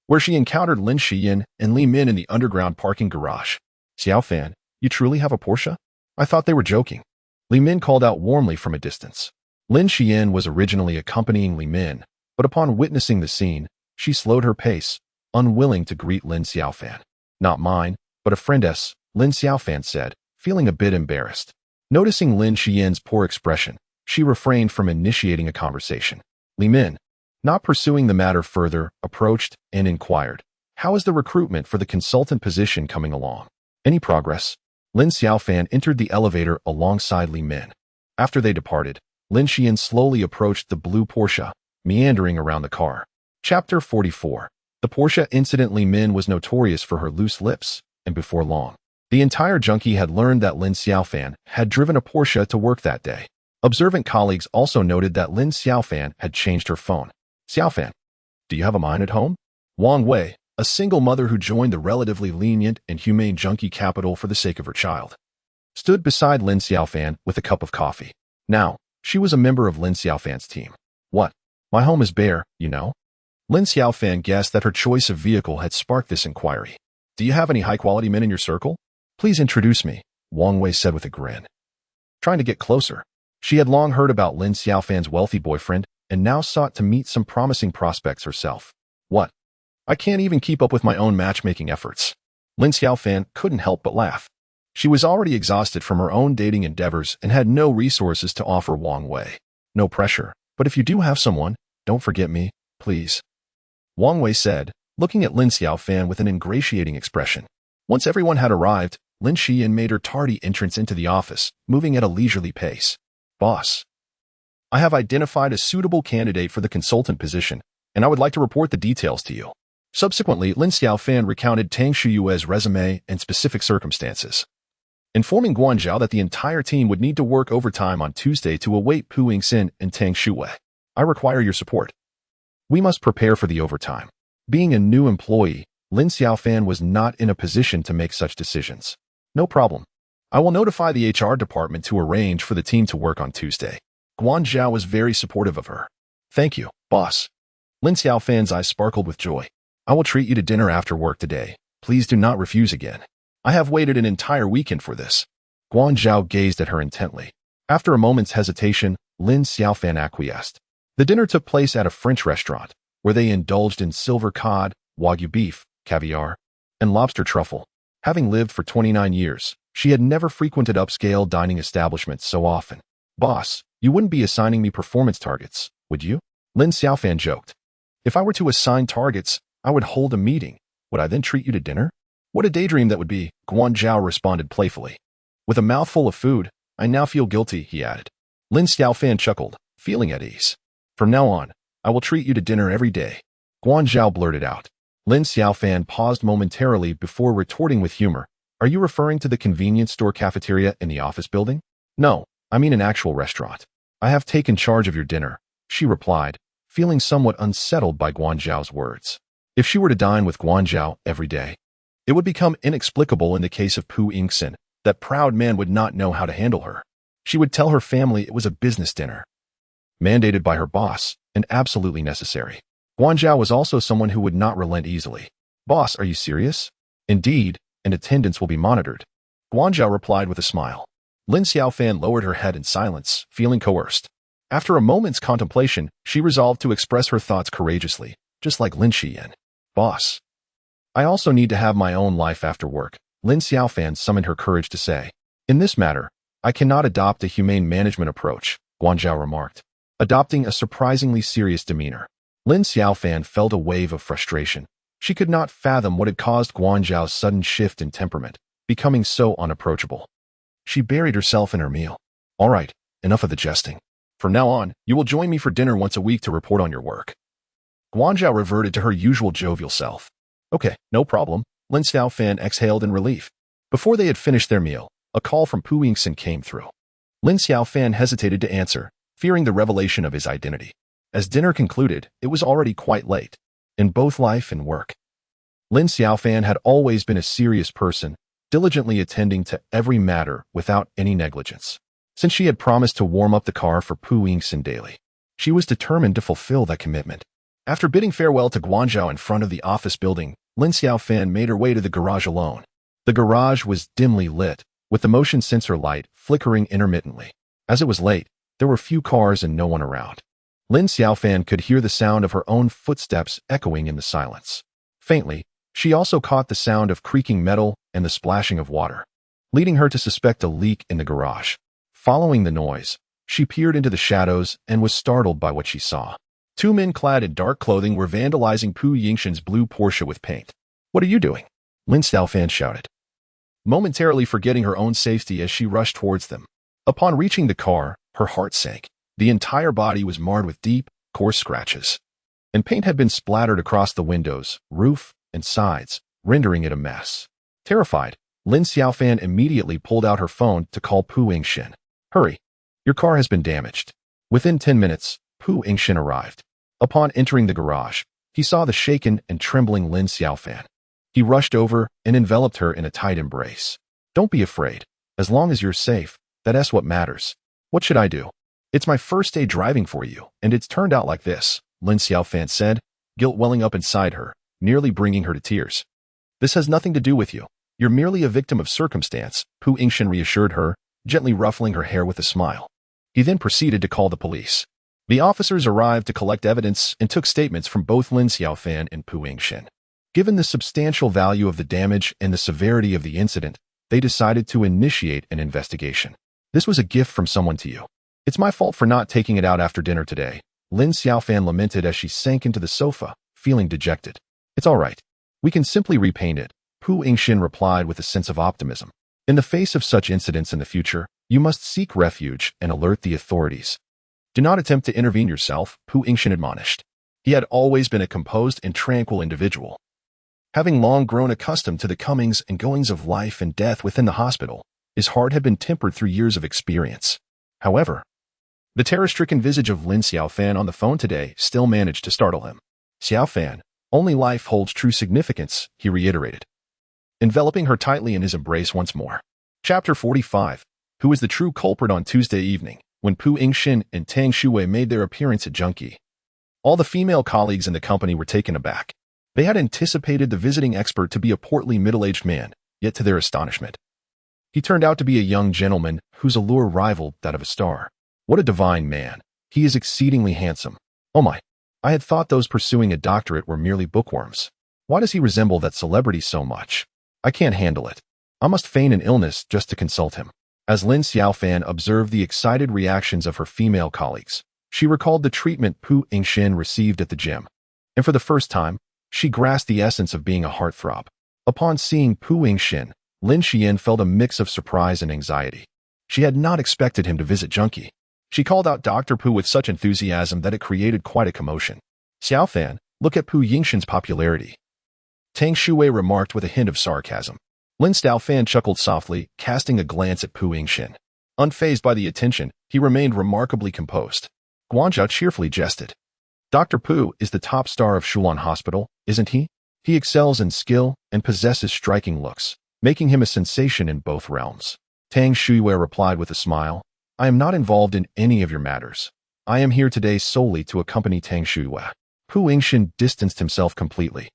where she encountered Lin Xiyin and Li Min in the underground parking garage. Xiaofan, you truly have a Porsche? I thought they were joking. Li Min called out warmly from a distance. Lin Xiyin was originally accompanying Li Min, but upon witnessing the scene, she slowed her pace, unwilling to greet Lin Xiaofan. Not mine, but a friendess, Lin Xiaofan said, feeling a bit embarrassed. Noticing Lin Xiyin's poor expression, she refrained from initiating a conversation. Li Min, not pursuing the matter further, approached and inquired, how is the recruitment for the consultant position coming along? Any progress? Lin Xiaofan entered the elevator alongside Li Min. After they departed, Lin Xiyin slowly approached the blue Porsche, meandering around the car. Chapter 44. The Porsche incident. Li Min was notorious for her loose lips, and before long, the entire Junkie had learned that Lin Xiaofan had driven a Porsche to work that day. Observant colleagues also noted that Lin Xiaofan had changed her phone. Xiaofan, do you have a mine at home? Wang Wei, a single mother who joined the relatively lenient and humane Junkie capital for the sake of her child, stood beside Lin Xiaofan with a cup of coffee. Now, she was a member of Lin Xiaofan's team. What? My home is bare, you know? Lin Xiaofan guessed that her choice of vehicle had sparked this inquiry. Do you have any high-quality men in your circle? Please introduce me, Wang Wei said with a grin. Trying to get closer. She had long heard about Lin Xiaofan's wealthy boyfriend and now sought to meet some promising prospects herself. What? I can't even keep up with my own matchmaking efforts. Lin Xiaofan couldn't help but laugh. She was already exhausted from her own dating endeavors and had no resources to offer Wang Wei. No pressure, but if you do have someone, don't forget me, please. Wang Wei said, looking at Lin Xiaofan with an ingratiating expression. Once everyone had arrived, Lin Xiyin made her tardy entrance into the office, moving at a leisurely pace. Boss, I have identified a suitable candidate for the consultant position, and I would like to report the details to you. Subsequently, Lin Xiaofan recounted Tang Shuyue's resume and specific circumstances, informing Guanzhao that the entire team would need to work overtime on Tuesday to await Pu Yingxin and Tang Shuyue. I require your support. We must prepare for the overtime. Being a new employee, Lin Xiaofan was not in a position to make such decisions. No problem. I will notify the HR department to arrange for the team to work on Tuesday. Guanzhao was very supportive of her. Thank you, boss. Lin Xiaofan's eyes sparkled with joy. I will treat you to dinner after work today. Please do not refuse again. I have waited an entire weekend for this. Guanzhao gazed at her intently. After a moment's hesitation, Lin Xiaofan acquiesced. The dinner took place at a French restaurant, where they indulged in silver cod, wagyu beef, caviar, and lobster truffle. Having lived for 29 years, she had never frequented upscale dining establishments so often. Boss, you wouldn't be assigning me performance targets, would you? Lin Xiaofan joked. If I were to assign targets, I would hold a meeting. Would I then treat you to dinner? What a daydream that would be, Guan Zhao responded playfully. With a mouthful of food, I now feel guilty, he added. Lin Xiaofan chuckled, feeling at ease. From now on, I will treat you to dinner every day, Guan Zhao blurted out. Lin Xiaofan paused momentarily before retorting with humor. Are you referring to the convenience store cafeteria in the office building? No, I mean an actual restaurant. I have taken charge of your dinner, she replied, feeling somewhat unsettled by Guan Zhao's words. If she were to dine with Guan Zhao every day, it would become inexplicable in the case of Pu Yingxin. That proud man would not know how to handle her. She would tell her family it was a business dinner, mandated by her boss, and absolutely necessary. Guan Zhao was also someone who would not relent easily. Boss, are you serious? Indeed, and attendance will be monitored, Guan Zhao replied with a smile. Lin Xiaofan lowered her head in silence, feeling coerced. After a moment's contemplation, she resolved to express her thoughts courageously, just like Lin Xiaofan. Boss, I also need to have my own life after work, Lin Xiaofan summoned her courage to say. In this matter, I cannot adopt a humane management approach, Guan Zhao remarked, adopting a surprisingly serious demeanor. Lin Xiaofan felt a wave of frustration. She could not fathom what had caused Guan Zhao's sudden shift in temperament, becoming so unapproachable. She buried herself in her meal. All right, enough of the jesting. From now on, you will join me for dinner once a week to report on your work. Guan Zhao reverted to her usual jovial self. Okay, no problem, Lin Xiaofan exhaled in relief. Before they had finished their meal, a call from Pu Yingxin came through. Lin Xiaofan hesitated to answer, fearing the revelation of his identity. As dinner concluded, it was already quite late. In both life and work, Lin Xiaofan had always been a serious person, diligently attending to every matter without any negligence. Since she had promised to warm up the car for Pu Yingxin daily, she was determined to fulfill that commitment. After bidding farewell to Guan Zhao in front of the office building, Lin Xiaofan made her way to the garage alone. The garage was dimly lit, with the motion sensor light flickering intermittently. As it was late, there were few cars and no one around. Lin Xiaofan could hear the sound of her own footsteps echoing in the silence. Faintly, she also caught the sound of creaking metal and the splashing of water, leading her to suspect a leak in the garage. Following the noise, she peered into the shadows and was startled by what she saw. Two men clad in dark clothing were vandalizing Pu Yingxin's blue Porsche with paint. What are you doing? Lin Xiaofan shouted, momentarily forgetting her own safety as she rushed towards them. Upon reaching the car, her heart sank. The entire body was marred with deep, coarse scratches, and paint had been splattered across the windows, roof, and sides, rendering it a mess. Terrified, Lin Xiaofan immediately pulled out her phone to call Pu Yingxin. Hurry, your car has been damaged. Within 10 minutes, Pu Yingxin arrived. Upon entering the garage, he saw the shaken and trembling Lin Xiaofan. He rushed over and enveloped her in a tight embrace. Don't be afraid. As long as you're safe, that's what matters. What should I do? It's my first day driving for you, and it's turned out like this, Lin Xiaofan said, guilt welling up inside her, nearly bringing her to tears. This has nothing to do with you. You're merely a victim of circumstance, Pu Yingxin reassured her, gently ruffling her hair with a smile. He then proceeded to call the police. The officers arrived to collect evidence and took statements from both Lin Xiaofan and Pu Yingxin. Given the substantial value of the damage and the severity of the incident, they decided to initiate an investigation. This was a gift from someone to you. It's my fault for not taking it out after dinner today, Lin Xiaofan lamented as she sank into the sofa, feeling dejected. It's all right. We can simply repaint it, Pu Yingxin replied with a sense of optimism. In the face of such incidents in the future, you must seek refuge and alert the authorities. Do not attempt to intervene yourself, Pu Yingxin admonished. He had always been a composed and tranquil individual, having long grown accustomed to the comings and goings of life and death within the hospital. His heart had been tempered through years of experience. However, the terror-stricken visage of Lin Xiaofan on the phone today still managed to startle him. Xiaofan, only life holds true significance, he reiterated, enveloping her tightly in his embrace once more. Chapter 45. Who is the true culprit? On Tuesday evening, when Pu Yingxin and Tang Shuwei made their appearance at Junkie, all the female colleagues in the company were taken aback. They had anticipated the visiting expert to be a portly middle-aged man, yet to their astonishment, he turned out to be a young gentleman whose allure rivaled that of a star. What a divine man. He is exceedingly handsome. Oh my, I had thought those pursuing a doctorate were merely bookworms. Why does he resemble that celebrity so much? I can't handle it. I must feign an illness just to consult him. As Lin Xiaofan observed the excited reactions of her female colleagues, she recalled the treatment Pu Yingxin received at the gym, and for the first time, she grasped the essence of being a heartthrob. Upon seeing Pu Yingxin, Lin Xiaofan felt a mix of surprise and anxiety. She had not expected him to visit Junkie. She called out Dr. Pu with such enthusiasm that it created quite a commotion. Xiaofan, look at Pu Yingxin's popularity, Tang Shuwei remarked with a hint of sarcasm. Lin Xiaofan chuckled softly, casting a glance at Pu Yingxin. Unfazed by the attention, he remained remarkably composed. Guanzhao cheerfully jested. Dr. Pu is the top star of Shulan Hospital, isn't he? He excels in skill and possesses striking looks, making him a sensation in both realms. Tang Shuwei replied with a smile. I am not involved in any of your matters. I am here today solely to accompany Tang Shuwei. Pu Yingxin distanced himself completely.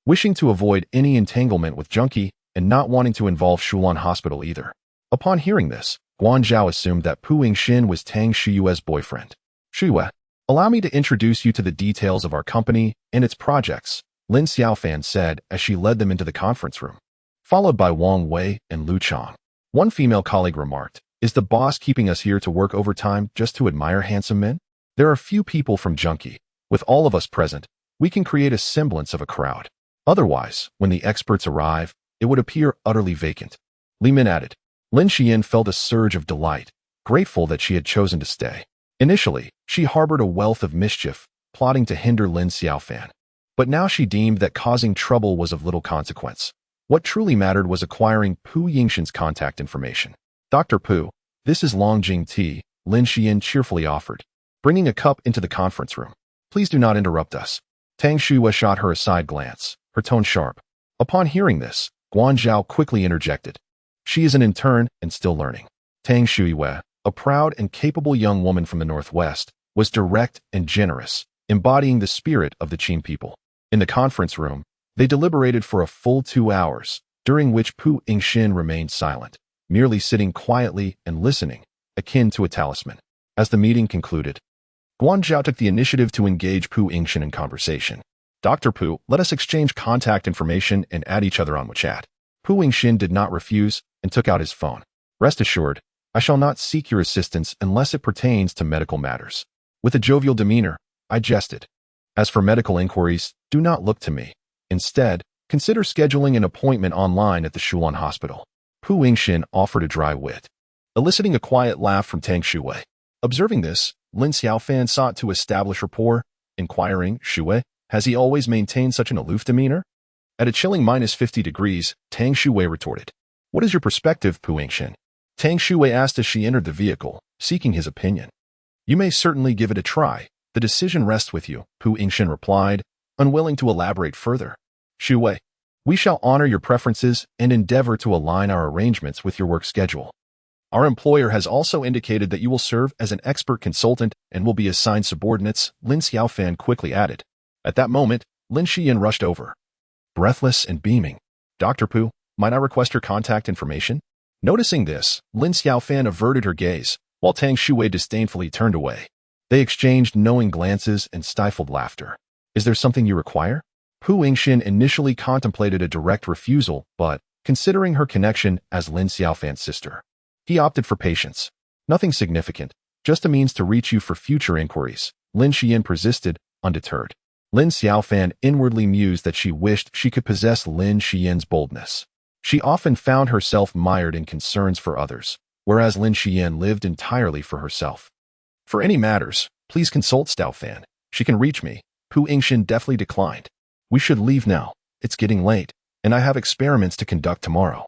Wishing to avoid any entanglement with Junkie and not wanting to involve Shulan Hospital either. Upon hearing this, Guanzhao assumed that Pu Yingxin was Tang Shui's boyfriend. Shuiwei, allow me to introduce you to the details of our company and its projects, Lin Xiaofan said as she led them into the conference room. Followed by Wang Wei and Lu Chang. One female colleague remarked, is the boss keeping us here to work overtime just to admire handsome men? There are few people from Junkie. With all of us present, we can create a semblance of a crowd. Otherwise, when the experts arrive, it would appear utterly vacant. Li Min added. Lin Xiaofan felt a surge of delight, grateful that she had chosen to stay. Initially, she harbored a wealth of mischief, plotting to hinder Lin Xiaofan. But now she deemed that causing trouble was of little consequence. What truly mattered was acquiring Pu Yingxin's contact information. Dr. Pu, this is Longjing tea, Lin Xiaofan cheerfully offered, bringing a cup into the conference room. Please do not interrupt us. Tang Shuwei shot her a side glance, her tone sharp. Upon hearing this, Guanzhao quickly interjected. She is an intern and still learning. Tang Shuiwei, a proud and capable young woman from the Northwest, was direct and generous, embodying the spirit of the Qin people. In the conference room, they deliberated for a full 2 hours, during which Pu Yingxin remained silent, merely sitting quietly and listening, akin to a talisman. As the meeting concluded, Guanzhao took the initiative to engage Pu Yingxin in conversation. Dr. Pu, let us exchange contact information and add each other on WeChat. Pu Yingxin did not refuse and took out his phone. Rest assured, I shall not seek your assistance unless it pertains to medical matters. With a jovial demeanor, I jested. As for medical inquiries, do not look to me. Instead, consider scheduling an appointment online at the Shulan Hospital. Pu Yingxin offered a dry wit, eliciting a quiet laugh from Tang Shuwei. Observing this, Lin Xiaofan sought to establish rapport, inquiring, Shuwei, has he always maintained such an aloof demeanor? At a chilling -50 degrees, Tang Shuwei retorted. What is your perspective, Pu Yingxin? Tang Shuwei asked as she entered the vehicle, seeking his opinion. You may certainly give it a try. The decision rests with you, Pu Yingxin replied, unwilling to elaborate further. Shuwei, we shall honor your preferences and endeavor to align our arrangements with your work schedule. Our employer has also indicated that you will serve as an expert consultant and will be assigned subordinates, Lin Xiaofan quickly added. At that moment, Lin Xiaofan rushed over. Breathless and beaming. Dr. Pu, might I request her contact information? Noticing this, Lin Xiaofan averted her gaze, while Tang Shuwei disdainfully turned away. They exchanged knowing glances and stifled laughter. Is there something you require? Pu Yingxin initially contemplated a direct refusal, but, considering her connection as Lin Xiaofan's sister, he opted for patience. Nothing significant, just a means to reach you for future inquiries. Lin Xiaofan persisted, undeterred. Lin Xiaofan inwardly mused that she wished she could possess Lin Xiaofan's boldness. She often found herself mired in concerns for others, whereas Lin Xiaofan lived entirely for herself. For any matters, please consult Xiaofan. She can reach me. Pu Yingxin deftly declined. We should leave now. It's getting late, and I have experiments to conduct tomorrow,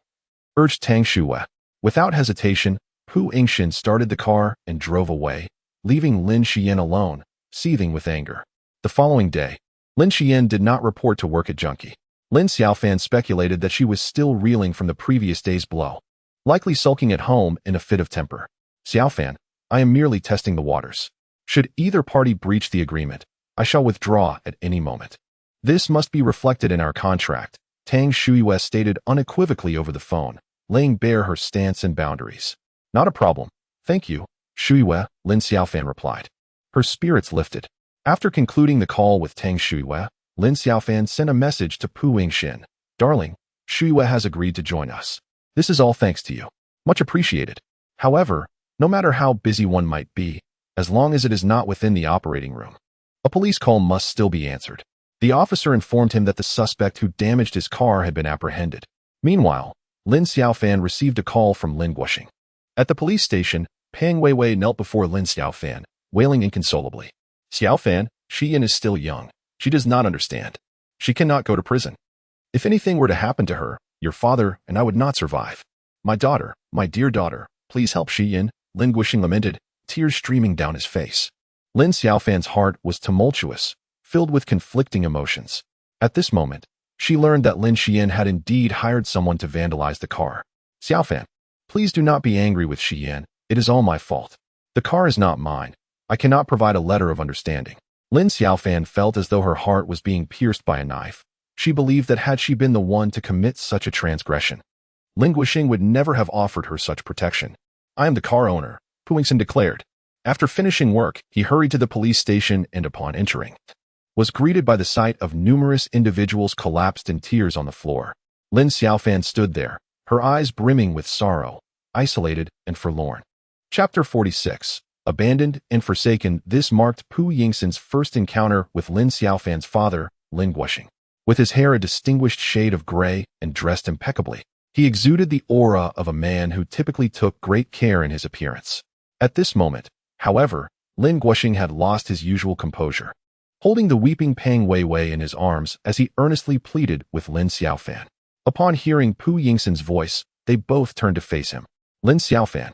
urged Tang Shuwei. Without hesitation, Pu Yingxin started the car and drove away, leaving Lin Xiaofan alone, seething with anger. The following day, Lin Xiaofan did not report to work at Junkie. Lin Xiaofan speculated that she was still reeling from the previous day's blow, likely sulking at home in a fit of temper. Xiaofan, I am merely testing the waters. Should either party breach the agreement, I shall withdraw at any moment. This must be reflected in our contract, Tang Shuiwei stated unequivocally over the phone, laying bare her stance and boundaries. Not a problem. Thank you, Shuiwei, Lin Xiaofan replied. Her spirits lifted. After concluding the call with Tang Shuiwei, Lin Xiaofan sent a message to Pu Yingxin. Darling, Shuiwei has agreed to join us. This is all thanks to you. Much appreciated. However, no matter how busy one might be, as long as it is not within the operating room, a police call must still be answered. The officer informed him that the suspect who damaged his car had been apprehended. Meanwhile, Lin Xiaofan received a call from Lin Guoxing. At the police station, Pang Weiwei knelt before Lin Xiaofan, wailing inconsolably. Xiaofan, Xiyan is still young. She does not understand. She cannot go to prison. If anything were to happen to her, your father and I would not survive. My daughter, my dear daughter, please help Xiyan, Lin Guoxing lamented, tears streaming down his face. Lin Xiaofan's heart was tumultuous, filled with conflicting emotions. At this moment, she learned that Lin Xiyan had indeed hired someone to vandalize the car. Xiaofan, please do not be angry with Xiyan. It is all my fault. The car is not mine. I cannot provide a letter of understanding. Lin Xiaofan felt as though her heart was being pierced by a knife. She believed that had she been the one to commit such a transgression, Lin Guoxing would never have offered her such protection. I am the car owner, Pu Yingxin declared. After finishing work, he hurried to the police station and upon entering, was greeted by the sight of numerous individuals collapsed in tears on the floor. Lin Xiaofan stood there, her eyes brimming with sorrow, isolated and forlorn. Chapter 46. Abandoned and forsaken. This marked Pu Yingxin's first encounter with Lin Xiaofan's father, Lin Guoxing. With his hair a distinguished shade of gray and dressed impeccably, he exuded the aura of a man who typically took great care in his appearance. At this moment, however, Lin Guoxing had lost his usual composure, holding the weeping Pang Weiwei in his arms as he earnestly pleaded with Lin Xiaofan. Upon hearing Pu Yingxin's voice, they both turned to face him. Lin Xiaofan,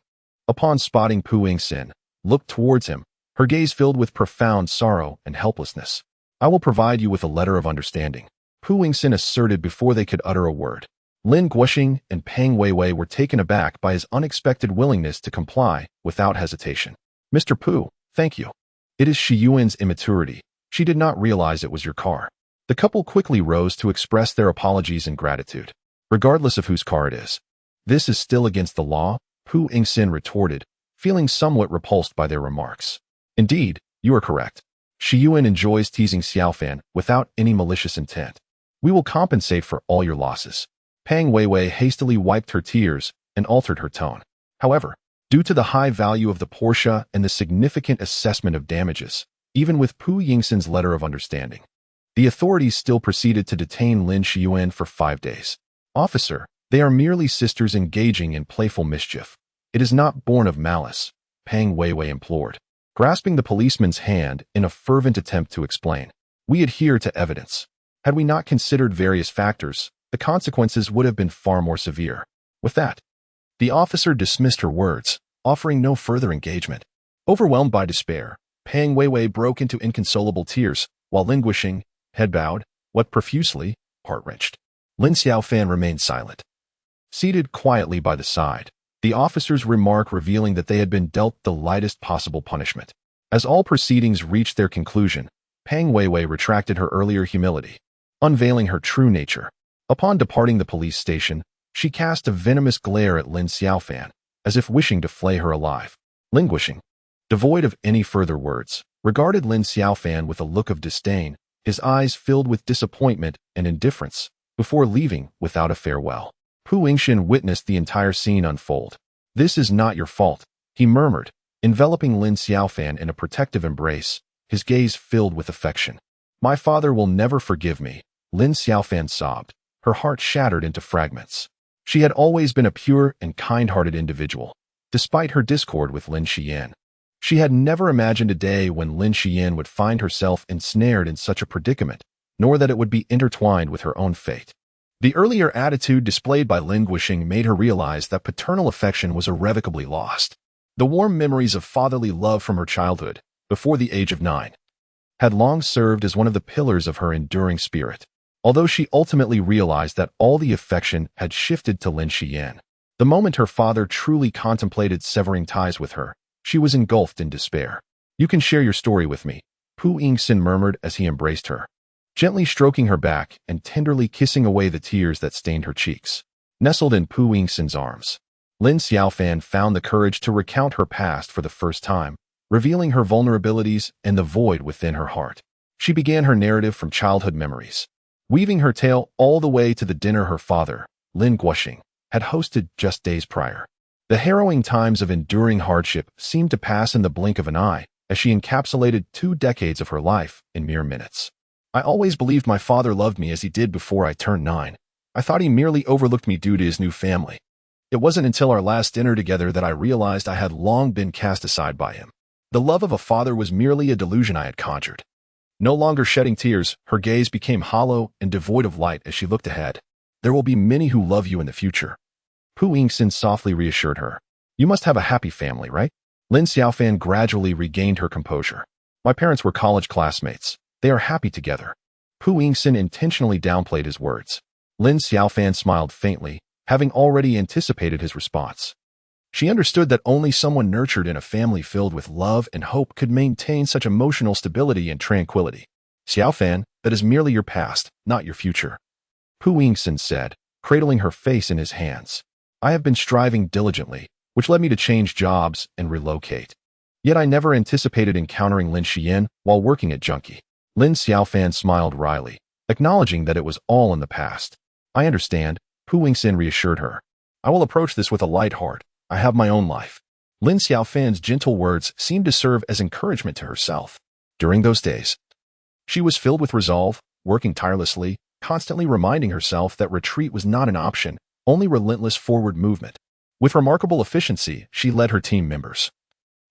upon spotting Pu Yingxin, looked towards him, her gaze filled with profound sorrow and helplessness. I will provide you with a letter of understanding, Pu Yingxin asserted before they could utter a word. Lin Guoxing and Pang Weiwei were taken aback by his unexpected willingness to comply without hesitation. Mr. Pu, thank you. It is Shiyuan's immaturity. She did not realize it was your car. The couple quickly rose to express their apologies and gratitude. Regardless of whose car it is. This is still against the law, Pu Yingxin retorted, feeling somewhat repulsed by their remarks. Indeed, you are correct. Shiyuan enjoys teasing Xiaofan without any malicious intent. We will compensate for all your losses. Pang Weiwei hastily wiped her tears and altered her tone. However, due to the high value of the Porsche and the significant assessment of damages, even with Pu Yingxin's letter of understanding, the authorities still proceeded to detain Lin Xiaofan for 5 days. Officer, they are merely sisters engaging in playful mischief. It is not born of malice, Pang Weiwei implored, grasping the policeman's hand in a fervent attempt to explain. We adhere to evidence. Had we not considered various factors, the consequences would have been far more severe. With that, the officer dismissed her words, offering no further engagement. Overwhelmed by despair, Pang Weiwei broke into inconsolable tears, while Lin Guoxing, head bowed, wept profusely, heart-wrenched. Lin Xiaofan remained silent, seated quietly by the side, the officer's remark revealing that they had been dealt the lightest possible punishment. As all proceedings reached their conclusion, Pang Weiwei retracted her earlier humility, unveiling her true nature. Upon departing the police station, she cast a venomous glare at Lin Xiaofan, as if wishing to flay her alive. Lin Guoxing, devoid of any further words, regarded Lin Xiaofan with a look of disdain, his eyes filled with disappointment and indifference, before leaving without a farewell. Pu Yingxin witnessed the entire scene unfold. This is not your fault, he murmured, enveloping Lin Xiaofan in a protective embrace, his gaze filled with affection. My father will never forgive me, Lin Xiaofan sobbed, her heart shattered into fragments. She had always been a pure and kind-hearted individual, despite her discord with Lin Xiyan. She had never imagined a day when Lin Xiyan would find herself ensnared in such a predicament, nor that it would be intertwined with her own fate. The earlier attitude displayed by Lin Guoxing made her realize that paternal affection was irrevocably lost. The warm memories of fatherly love from her childhood, before the age of 9, had long served as one of the pillars of her enduring spirit. Although she ultimately realized that all the affection had shifted to Lin Xiyan, the moment her father truly contemplated severing ties with her, she was engulfed in despair. You can share your story with me, Pu Yingxin murmured as he embraced her, gently stroking her back and tenderly kissing away the tears that stained her cheeks. Nestled in Pu Yingxin's arms, Lin Xiaofan found the courage to recount her past for the first time, revealing her vulnerabilities and the void within her heart. She began her narrative from childhood memories, weaving her tale all the way to the dinner her father, Lin Guoxing, had hosted just days prior. The harrowing times of enduring hardship seemed to pass in the blink of an eye as she encapsulated 2 decades of her life in mere minutes. I always believed my father loved me as he did before I turned 9. I thought he merely overlooked me due to his new family. It wasn't until our last dinner together that I realized I had long been cast aside by him. The love of a father was merely a delusion I had conjured. No longer shedding tears, her gaze became hollow and devoid of light as she looked ahead. There will be many who love you in the future. Pu Yingxin softly reassured her. You must have a happy family, right? Lin Xiaofan gradually regained her composure. My parents were college classmates. They are happy together. Pu Yingxin intentionally downplayed his words. Lin Xiaofan smiled faintly, having already anticipated his response. She understood that only someone nurtured in a family filled with love and hope could maintain such emotional stability and tranquility. Xiaofan, that is merely your past, not your future. Pu Yingxin said, cradling her face in his hands. I have been striving diligently, which led me to change jobs and relocate. Yet I never anticipated encountering Lin Xian while working at Junkie. Lin Xiaofan smiled wryly, acknowledging that it was all in the past. I understand, Pu Yingxin reassured her. I will approach this with a light heart. I have my own life. Lin Xiaofan's gentle words seemed to serve as encouragement to herself. During those days, she was filled with resolve, working tirelessly, constantly reminding herself that retreat was not an option, only relentless forward movement. With remarkable efficiency, she led her team members,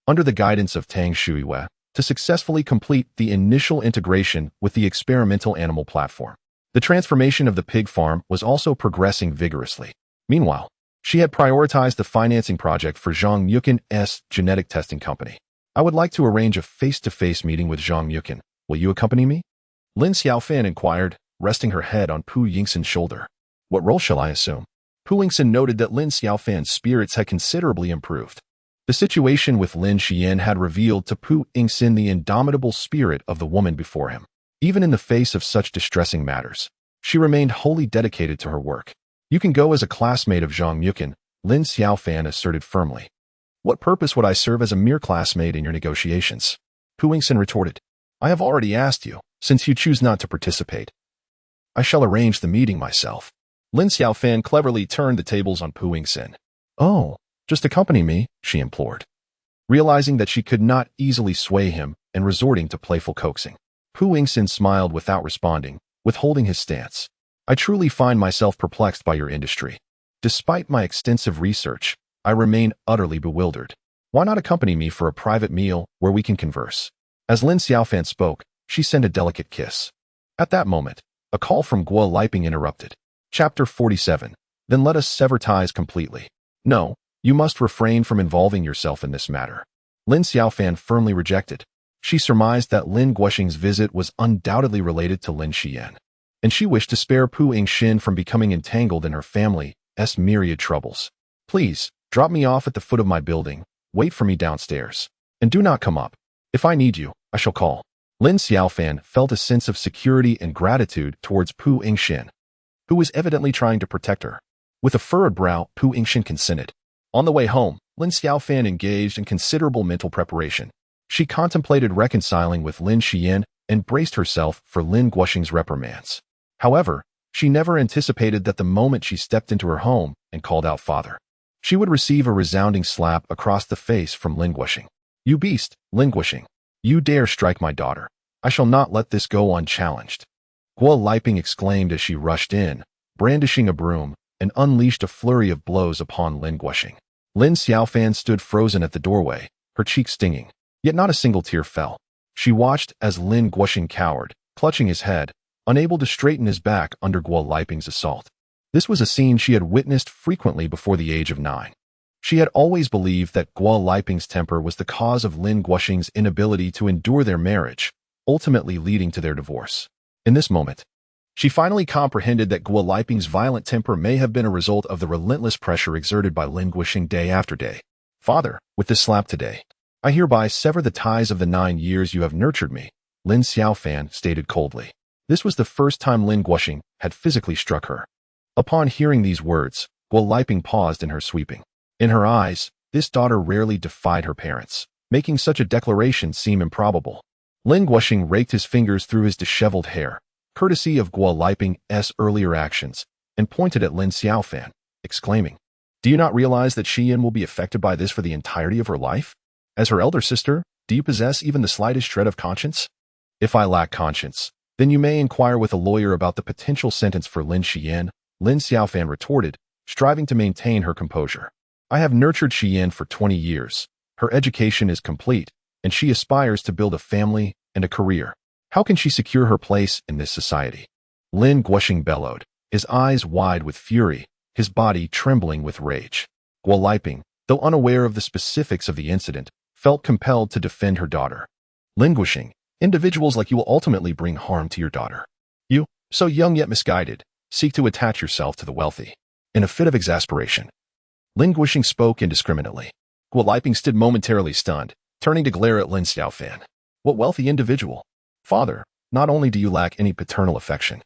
under the guidance of Tang Shuiwei, to successfully complete the initial integration with the experimental animal platform. The transformation of the pig farm was also progressing vigorously. Meanwhile, she had prioritized the financing project for Zhang Yukin's genetic testing company. I would like to arrange a face-to-face meeting with Zhang Yukin. Will you accompany me? Lin Xiaofan inquired, resting her head on Pu Yingxin's shoulder. What role shall I assume? Pu Yingxin noted that Lin Xiaofan's spirits had considerably improved. The situation with Lin Xian had revealed to Pu Yingxin the indomitable spirit of the woman before him. Even in the face of such distressing matters, she remained wholly dedicated to her work. You can go as a classmate of Zhang Yukin, Lin Xiaofan asserted firmly. What purpose would I serve as a mere classmate in your negotiations? Pu Yingxin retorted. I have already asked you, since you choose not to participate. I shall arrange the meeting myself. Lin Xiaofan cleverly turned the tables on Pu Yingxin. Oh, just accompany me, she implored. Realizing that she could not easily sway him and resorting to playful coaxing, Pu Yingxin smiled without responding, withholding his stance. I truly find myself perplexed by your industry. Despite my extensive research, I remain utterly bewildered. Why not accompany me for a private meal where we can converse? As Lin Xiaofan spoke, she sent a delicate kiss. At that moment, a call from Guo Liping interrupted. Chapter 47. Then let us sever ties completely. No, you must refrain from involving yourself in this matter. Lin Xiaofan firmly rejected. She surmised that Lin Guoxing's visit was undoubtedly related to Lin Xian, and she wished to spare Pu Yingxin from becoming entangled in her family's myriad troubles. Please, drop me off at the foot of my building, wait for me downstairs, and do not come up. If I need you, I shall call. Lin Xiaofan felt a sense of security and gratitude towards Pu Yingxin, who was evidently trying to protect her. With a furrowed brow, Pu Yingxin consented. On the way home, Lin Xiaofan engaged in considerable mental preparation. She contemplated reconciling with Lin Xian and braced herself for Lin Guoxing's reprimands. However, she never anticipated that the moment she stepped into her home and called out father, she would receive a resounding slap across the face from Lin Guoxing. You beast, Lin Guoxing. You dare strike my daughter. I shall not let this go unchallenged. Guo Liping exclaimed as she rushed in, brandishing a broom, and unleashed a flurry of blows upon Lin Guoxing. Lin Xiaofan stood frozen at the doorway, her cheeks stinging. Yet not a single tear fell. She watched as Lin Guoxing cowered, clutching his head, unable to straighten his back under Guo Liping's assault. This was a scene she had witnessed frequently before the age of 9. She had always believed that Guo Liping's temper was the cause of Lin Guoxing's inability to endure their marriage, ultimately leading to their divorce. In this moment, she finally comprehended that Guo Liping's violent temper may have been a result of the relentless pressure exerted by Lin Guoxing day after day. Father, with this slap today, I hereby sever the ties of the 9 years you have nurtured me, Lin Xiaofan stated coldly. This was the first time Lin Guoxing had physically struck her. Upon hearing these words, Guo Liping paused in her sweeping. In her eyes, this daughter rarely defied her parents, making such a declaration seem improbable. Lin Guoxing raked his fingers through his disheveled hair, courtesy of Guo Liping's earlier actions, and pointed at Lin Xiaofan, exclaiming, Do you not realize that Xian will be affected by this for the entirety of her life? As her elder sister, do you possess even the slightest shred of conscience? If I lack conscience, Then you may inquire with a lawyer about the potential sentence for Lin Xian, Lin Xiaofan retorted, striving to maintain her composure. I have nurtured Xian for 20 years. Her education is complete, and she aspires to build a family and a career. How can she secure her place in this society? Lin Guoxing bellowed, his eyes wide with fury, his body trembling with rage. Guo Liping, though unaware of the specifics of the incident, felt compelled to defend her daughter. Lin Guoxing, individuals like you will ultimately bring harm to your daughter. You, so young yet misguided, seek to attach yourself to the wealthy. In a fit of exasperation, Lin Guoxing spoke indiscriminately. Guo Liping stood momentarily stunned, turning to glare at Lin Xiaofan. What wealthy individual? Father, not only do you lack any paternal affection,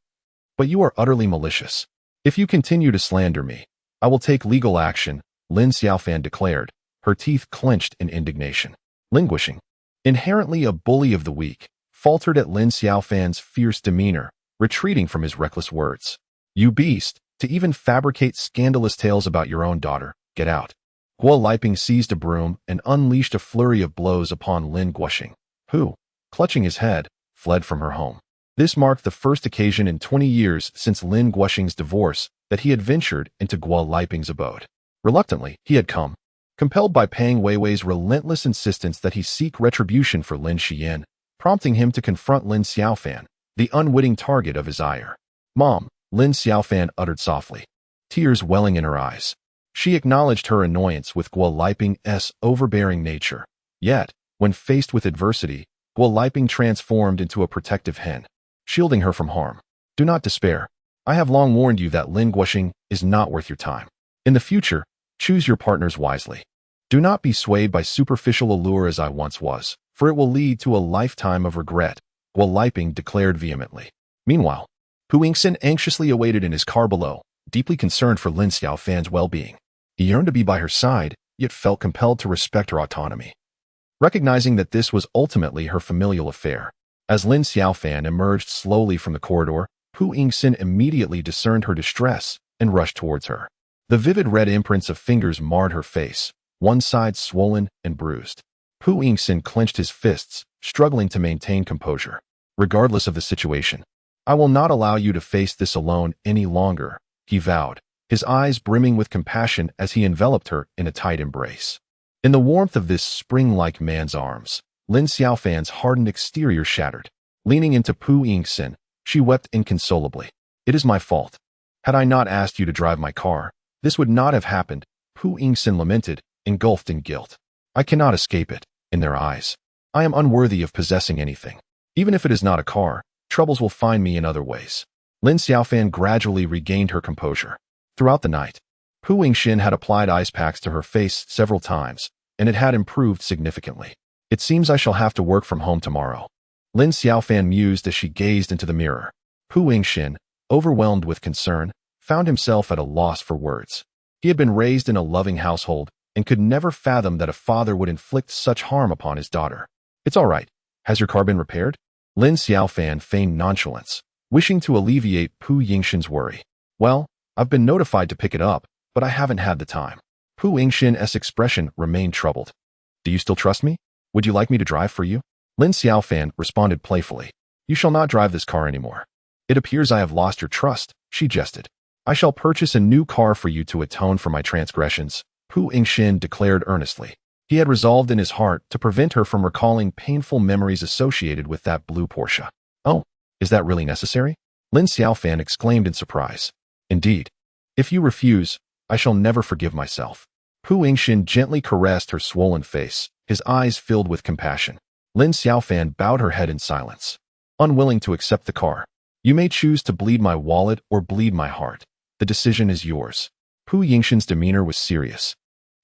but you are utterly malicious. If you continue to slander me, I will take legal action, Lin Xiaofan declared, her teeth clenched in indignation. Lin Guoxing, inherently a bully of the weak, faltered at Lin Xiaofan's fierce demeanor, retreating from his reckless words. You beast, to even fabricate scandalous tales about your own daughter, get out. Guo Liping seized a broom and unleashed a flurry of blows upon Lin Guoxing, who, clutching his head, fled from her home. This marked the first occasion in 20 years since Lin Guoxing's divorce that he had ventured into Guo Liping's abode. Reluctantly, he had come, compelled by Pang Weiwei's relentless insistence that he seek retribution for Lin Xian, prompting him to confront Lin Xiaofan, the unwitting target of his ire. Mom, Lin Xiaofan uttered softly, tears welling in her eyes. She acknowledged her annoyance with Guo Liping's overbearing nature. Yet, when faced with adversity, Guo Liping transformed into a protective hen, shielding her from harm. Do not despair. I have long warned you that Lin Guoxing is not worth your time. In the future, choose your partners wisely. Do not be swayed by superficial allure as I once was, for it will lead to a lifetime of regret, Guo Liping declared vehemently. Meanwhile, Pu Yingxin anxiously awaited in his car below, deeply concerned for Lin Xiaofan's well-being. He yearned to be by her side, yet felt compelled to respect her autonomy, recognizing that this was ultimately her familial affair. As Lin Xiaofan emerged slowly from the corridor, Pu Yingxin immediately discerned her distress and rushed towards her. The vivid red imprints of fingers marred her face, one side swollen and bruised. Pu Yingxin clenched his fists, struggling to maintain composure. Regardless of the situation, I will not allow you to face this alone any longer, he vowed, his eyes brimming with compassion as he enveloped her in a tight embrace. In the warmth of this spring-like man's arms, Lin Xiaofan's hardened exterior shattered. Leaning into Pu Yingxin, she wept inconsolably. It is my fault. Had I not asked you to drive my car, this would not have happened, Pu Yingxin lamented, engulfed in guilt. I cannot escape it, in their eyes. I am unworthy of possessing anything. Even if it is not a car, troubles will find me in other ways. Lin Xiaofan gradually regained her composure. Throughout the night, Pu Yingxin had applied ice packs to her face several times, and it had improved significantly. It seems I shall have to work from home tomorrow, Lin Xiaofan mused as she gazed into the mirror. Pu Yingxin, overwhelmed with concern, found himself at a loss for words. He had been raised in a loving household and could never fathom that a father would inflict such harm upon his daughter. It's all right. Has your car been repaired? Lin Xiaofan feigned nonchalance, wishing to alleviate Pu Yingxin's worry. Well, I've been notified to pick it up, but I haven't had the time. Pu Yingxin's expression remained troubled. Do you still trust me? Would you like me to drive for you? Lin Xiaofan responded playfully. You shall not drive this car anymore. It appears I have lost your trust, she jested. I shall purchase a new car for you to atone for my transgressions, Pu Yingxin declared earnestly. He had resolved in his heart to prevent her from recalling painful memories associated with that blue Porsche. Oh, is that really necessary? Lin Xiaofan exclaimed in surprise. Indeed. If you refuse, I shall never forgive myself. Pu Yingxin gently caressed her swollen face, his eyes filled with compassion. Lin Xiaofan bowed her head in silence, unwilling to accept the car. You may choose to bleed my wallet or bleed my heart. The decision is yours. Pu Yingxin's demeanor was serious,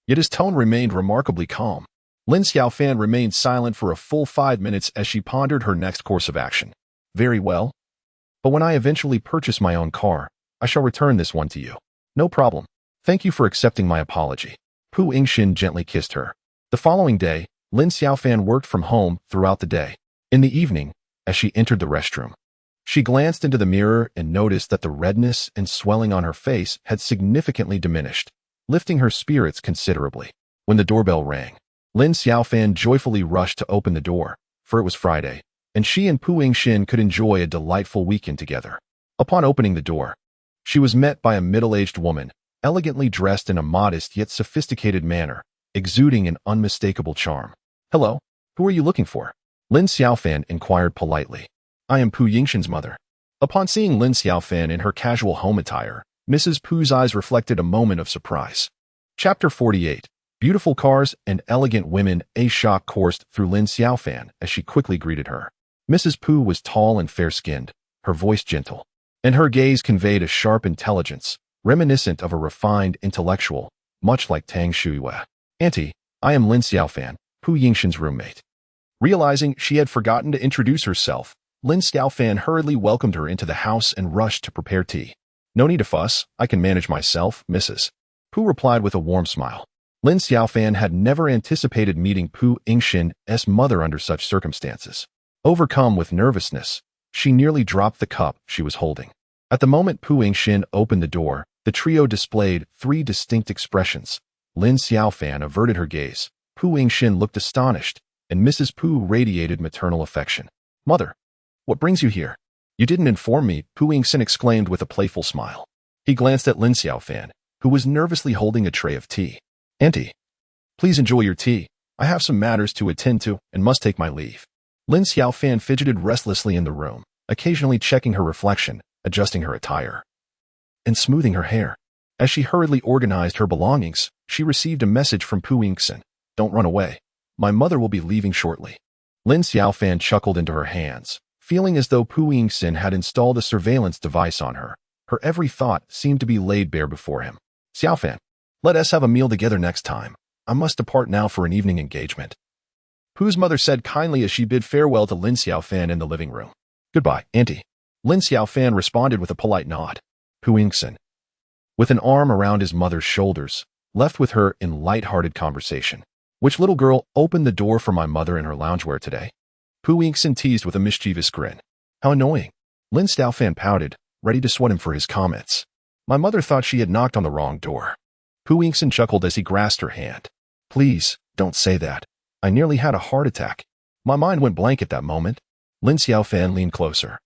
yet his tone remained remarkably calm. Lin Xiaofan remained silent for a full 5 minutes as she pondered her next course of action. Very well. But when I eventually purchase my own car, I shall return this one to you. No problem. Thank you for accepting my apology. Pu Yingxin gently kissed her. The following day, Lin Xiaofan worked from home throughout the day. In the evening, as she entered the restroom, she glanced into the mirror and noticed that the redness and swelling on her face had significantly diminished, lifting her spirits considerably. When the doorbell rang, Lin Xiaofan joyfully rushed to open the door, for it was Friday, and she and Pu Yingxin could enjoy a delightful weekend together. Upon opening the door, she was met by a middle-aged woman, elegantly dressed in a modest yet sophisticated manner, exuding an unmistakable charm. "Hello, who are you looking for?" Lin Xiaofan inquired politely. "I am Pu Yingxin's mother." Upon seeing Lin Xiaofan in her casual home attire, Mrs. Pu's eyes reflected a moment of surprise. Chapter 48. Beautiful cars and elegant women. A shock coursed through Lin Xiaofan as she quickly greeted her. Mrs. Pu was tall and fair-skinned, her voice gentle, and her gaze conveyed a sharp intelligence, reminiscent of a refined intellectual, much like Tang Shuiwei. "Auntie, I am Lin Xiaofan, Pu Yingxin's roommate." Realizing she had forgotten to introduce herself, Lin Xiaofan hurriedly welcomed her into the house and rushed to prepare tea. "No need to fuss, I can manage myself, Mrs. Pu replied with a warm smile. Lin Xiaofan had never anticipated meeting Pu Yingxin's mother under such circumstances. Overcome with nervousness, she nearly dropped the cup she was holding. At the moment Pu Yingxin opened the door, the trio displayed three distinct expressions. Lin Xiaofan averted her gaze, Pu Yingxin looked astonished, and Mrs. Pu radiated maternal affection. "Mother, what brings you here?" "You didn't inform me," Pu Yingxin exclaimed with a playful smile. He glanced at Lin Xiaofan, who was nervously holding a tray of tea. "Auntie, please enjoy your tea. I have some matters to attend to and must take my leave." Lin Xiaofan fidgeted restlessly in the room, occasionally checking her reflection, adjusting her attire, and smoothing her hair. As she hurriedly organized her belongings, she received a message from Pu Yingxin. "Don't run away. My mother will be leaving shortly." Lin Xiaofan chuckled into her hands, feeling as though Pu Yingxin had installed a surveillance device on her. Her every thought seemed to be laid bare before him. "Xiaofan, let us have a meal together next time. I must depart now for an evening engagement," Pu's mother said kindly as she bid farewell to Lin Xiaofan in the living room. "Goodbye, Auntie." Lin Xiaofan responded with a polite nod. Pu Yingxin, with an arm around his mother's shoulders, left with her in light-hearted conversation. "Which little girl opened the door for my mother in her loungewear today?" Pu Yingxin teased with a mischievous grin. "How annoying." Lin Xiaofan pouted, ready to sweat him for his comments. "My mother thought she had knocked on the wrong door." Pu Yingxin chuckled as he grasped her hand. "Please, don't say that. I nearly had a heart attack." My mind went blank at that moment. Lin Xiaofan leaned closer,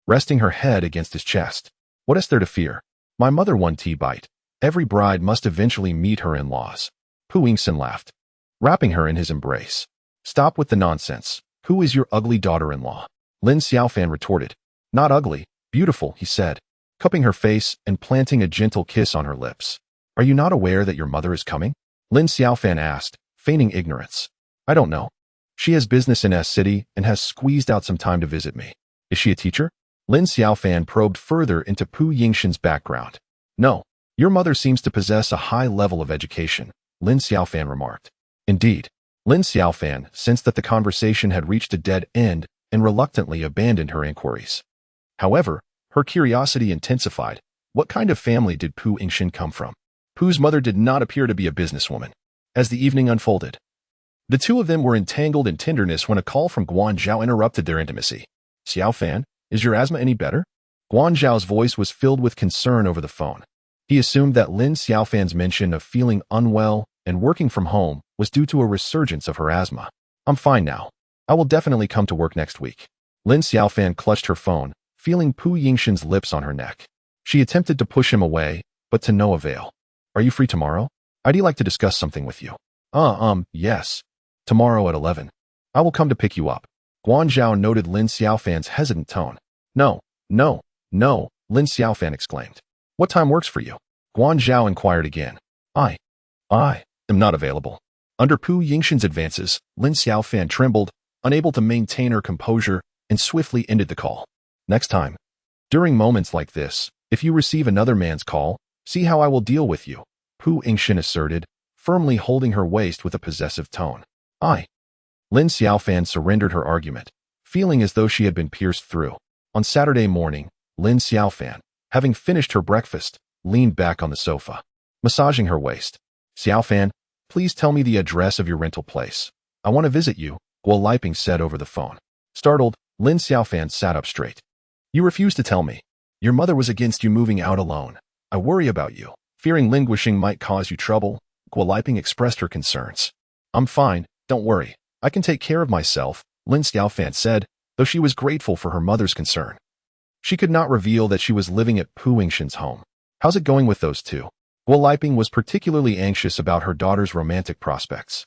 resting her head against his chest. "What is there to fear? My mother won tea bite. Every bride must eventually meet her in-laws." Pu Yingxin laughed, wrapping her in his embrace. "Stop with the nonsense. Who is your ugly daughter-in-law?" Lin Xiaofan retorted. "Not ugly, beautiful," he said, cupping her face and planting a gentle kiss on her lips. "Are you not aware that your mother is coming?" Lin Xiaofan asked, feigning ignorance. "I don't know. She has business in S City and has squeezed out some time to visit me." "Is she a teacher?" Lin Xiaofan probed further into Pu Yingxin's background. "No, your mother seems to possess a high level of education," Lin Xiaofan remarked. Indeed, Lin Xiaofan sensed that the conversation had reached a dead end and reluctantly abandoned her inquiries. However, her curiosity intensified. What kind of family did Pu Yingxin come from? Pu's mother did not appear to be a businesswoman. As the evening unfolded, the two of them were entangled in tenderness when a call from Guanzhao interrupted their intimacy. "Xiaofan, is your asthma any better?" Guanzhao's voice was filled with concern over the phone. He assumed that Lin Xiaofan's mention of feeling unwell and working from home was due to a resurgence of her asthma. "I'm fine now. I will definitely come to work next week." Lin Xiaofan clutched her phone, feeling Pu Yingxin's lips on her neck. She attempted to push him away, but to no avail. "Are you free tomorrow? I'd like to discuss something with you." Yes. Tomorrow at 11. I will come to pick you up." Guanzhao noted Lin Xiaofan's hesitant tone. No, Lin Xiaofan exclaimed. "What time works for you?" Guanzhao inquired again. I am not available." Under Pu Yingxin's advances, Lin Xiaofan trembled, unable to maintain her composure, and swiftly ended the call. "Next time. During moments like this, if you receive another man's call, see how I will deal with you," Pu Yingxin asserted, firmly holding her waist with a possessive tone. Lin Xiaofan surrendered her argument, feeling as though she had been pierced through. On Saturday morning, Lin Xiaofan, having finished her breakfast, leaned back on the sofa, massaging her waist. "Xiaofan, please tell me the address of your rental place. I want to visit you," Guo Liping said over the phone. Startled, Lin Xiaofan sat up straight. "You refuse to tell me. Your mother was against you moving out alone. I worry about you. Fearing languishing might cause you trouble," Guo Liping expressed her concerns. "I'm fine, don't worry. I can take care of myself," Lin Xiaofan said, though she was grateful for her mother's concern. She could not reveal that she was living at Pu Yingxin's home. How's it going with those two? Guo Liping was particularly anxious about her daughter's romantic prospects.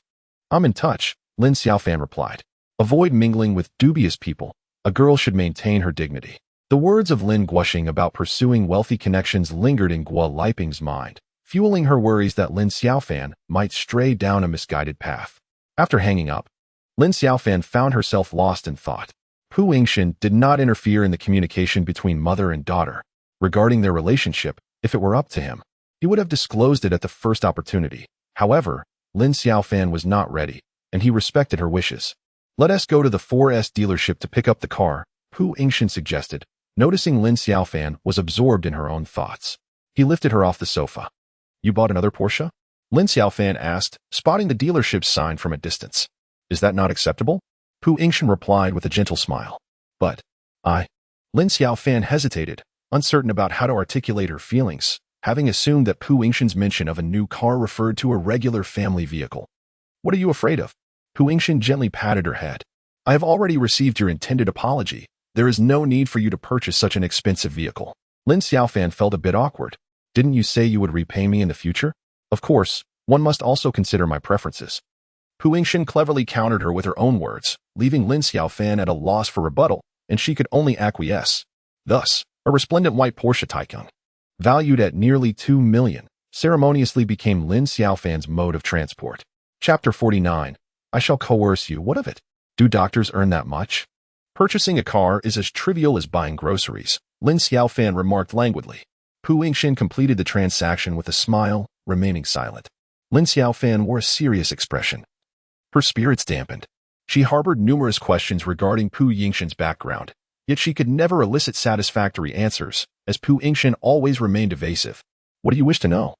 I'm in touch, Lin Xiaofan replied. Avoid mingling with dubious people. A girl should maintain her dignity. The words of Lin Guoxing about pursuing wealthy connections lingered in Guo Liping's mind, fueling her worries that Lin Xiaofan might stray down a misguided path. After hanging up, Lin Xiaofan found herself lost in thought. Pu Yingxin did not interfere in the communication between mother and daughter. Regarding their relationship, if it were up to him, he would have disclosed it at the first opportunity. However, Lin Xiaofan was not ready, and he respected her wishes. Let us go to the 4S dealership to pick up the car, Pu Yingxin suggested, noticing Lin Xiaofan was absorbed in her own thoughts. He lifted her off the sofa. You bought another Porsche? Lin Xiaofan asked, spotting the dealership's sign from a distance. Is that not acceptable? Pu Yingxin replied with a gentle smile. But, Lin Xiaofan hesitated, uncertain about how to articulate her feelings, having assumed that Pu Yingxin's mention of a new car referred to a regular family vehicle. What are you afraid of? Pu Yingxin gently patted her head. I have already received your intended apology. There is no need for you to purchase such an expensive vehicle. Lin Xiaofan felt a bit awkward. Didn't you say you would repay me in the future? Of course, one must also consider my preferences. Pu Yingxin cleverly countered her with her own words, leaving Lin Xiaofan at a loss for rebuttal, and she could only acquiesce. Thus, a resplendent white Porsche Taycan, valued at nearly 2 million, ceremoniously became Lin Xiaofan's mode of transport. Chapter 49. I shall coerce you. What of it? Do doctors earn that much? Purchasing a car is as trivial as buying groceries, Lin Xiaofan remarked languidly. Pu Yingxin completed the transaction with a smile, remaining silent. Lin Xiaofan wore a serious expression. Her spirits dampened. She harbored numerous questions regarding Pu Yingxin's background, yet she could never elicit satisfactory answers, as Pu Yingxin always remained evasive. What do you wish to know?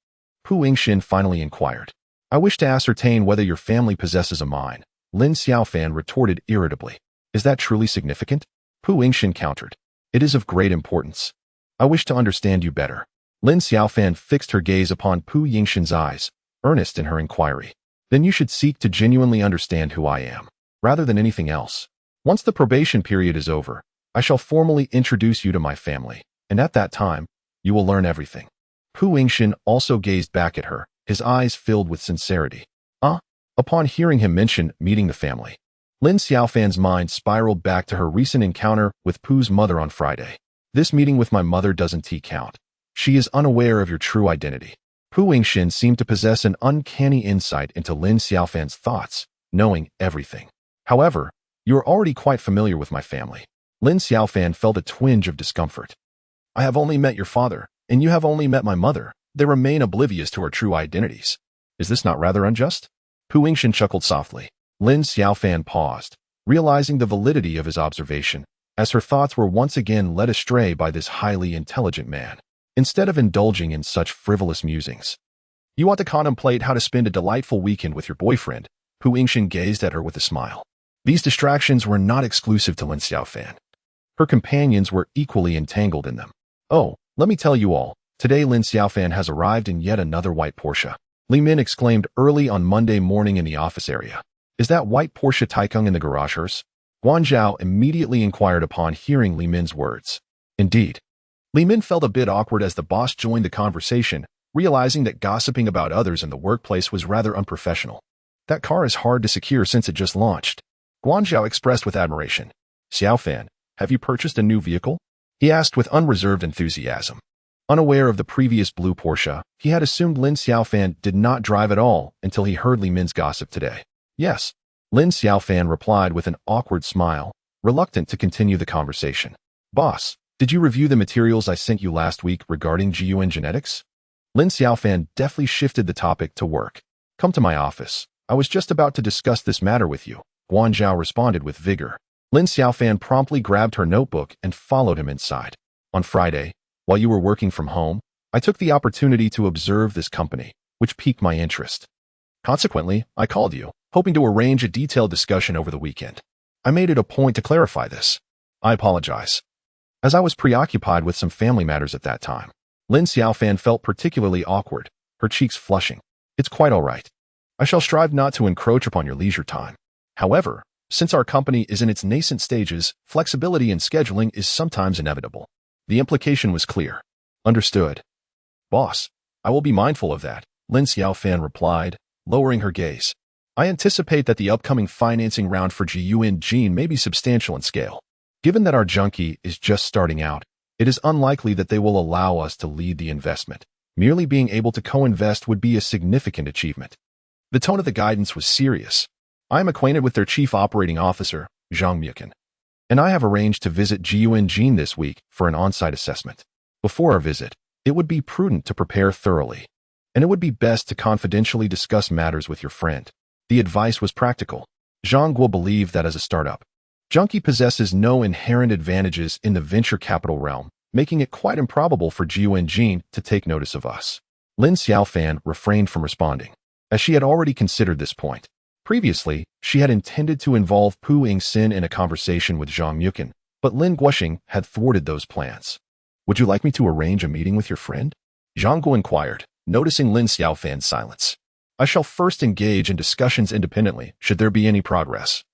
Pu Yingxin finally inquired. I wish to ascertain whether your family possesses a mine, Lin Xiaofan retorted irritably. Is that truly significant? Pu Yingxin countered. It is of great importance. I wish to understand you better. Lin Xiaofan fixed her gaze upon Pu Yingxin's eyes, earnest in her inquiry. Then you should seek to genuinely understand who I am, rather than anything else. Once the probation period is over, I shall formally introduce you to my family, and at that time, you will learn everything. Pu Yingxin also gazed back at her, his eyes filled with sincerity. Upon hearing him mention meeting the family, Lin Xiaofan's mind spiraled back to her recent encounter with Pu's mother on Friday. This meeting with my mother doesn't count. She is unaware of your true identity. Pu Yingxin seemed to possess an uncanny insight into Lin Xiaofan's thoughts, knowing everything. However, you are already quite familiar with my family. Lin Xiaofan felt a twinge of discomfort. I have only met your father, and you have only met my mother. They remain oblivious to our true identities. Is this not rather unjust? Pu Yingxin chuckled softly. Lin Xiaofan paused, realizing the validity of his observation, as her thoughts were once again led astray by this highly intelligent man. Instead of indulging in such frivolous musings, you want to contemplate how to spend a delightful weekend with your boyfriend. Pu Yingxin gazed at her with a smile. These distractions were not exclusive to Lin Xiaofan. Her companions were equally entangled in them. Oh, let me tell you all, today Lin Xiaofan has arrived in yet another white Porsche. Li Min exclaimed early on Monday morning in the office area. Is that white Porsche Taycan in the garage hers? Guanzhao immediately inquired upon hearing Li Min's words. Indeed. Li Min felt a bit awkward as the boss joined the conversation, realizing that gossiping about others in the workplace was rather unprofessional. That car is hard to secure since it just launched. Guanzhao expressed with admiration. Xiaofan, have you purchased a new vehicle? He asked with unreserved enthusiasm. Unaware of the previous blue Porsche, he had assumed Lin Xiaofan did not drive at all until he heard Li Min's gossip today. Yes. Lin Xiaofan replied with an awkward smile, reluctant to continue the conversation. Boss, did you review the materials I sent you last week regarding GUN genetics? Lin Xiaofan deftly shifted the topic to work. Come to my office. I was just about to discuss this matter with you. Guanzhao responded with vigor. Lin Xiaofan promptly grabbed her notebook and followed him inside. On Friday, while you were working from home, I took the opportunity to observe this company, which piqued my interest. Consequently, I called you, hoping to arrange a detailed discussion over the weekend. I made it a point to clarify this. I apologize, as I was preoccupied with some family matters at that time. Lin Xiaofan felt particularly awkward, her cheeks flushing. It's quite all right. I shall strive not to encroach upon your leisure time. However, Since our company is in its nascent stages, flexibility in scheduling is sometimes inevitable. The implication was clear. Understood. Boss, I will be mindful of that, Lin Xiaofan replied, lowering her gaze. I anticipate that the upcoming financing round for Pu Yingxin may be substantial in scale. Given that our junkie is just starting out, it is unlikely that they will allow us to lead the investment. Merely being able to co-invest would be a significant achievement. The tone of the guidance was serious. I am acquainted with their chief operating officer, Zhang Mukin, and I have arranged to visit Pu Yingxin this week for an on-site assessment. Before our visit, it would be prudent to prepare thoroughly, and it would be best to confidentially discuss matters with your friend. The advice was practical. Zhang Guo believed that as a startup, Junkie possesses no inherent advantages in the venture capital realm, making it quite improbable for Pu Yingxin to take notice of us. Lin Xiaofan refrained from responding, as she had already considered this point. Previously, she had intended to involve Pu Yingxin in a conversation with Zhang Mukin, but Lin Guoxing had thwarted those plans. Would you like me to arrange a meeting with your friend? Zhang Guo inquired, noticing Lin Xiaofan's silence. I shall first engage in discussions independently, should there be any progress.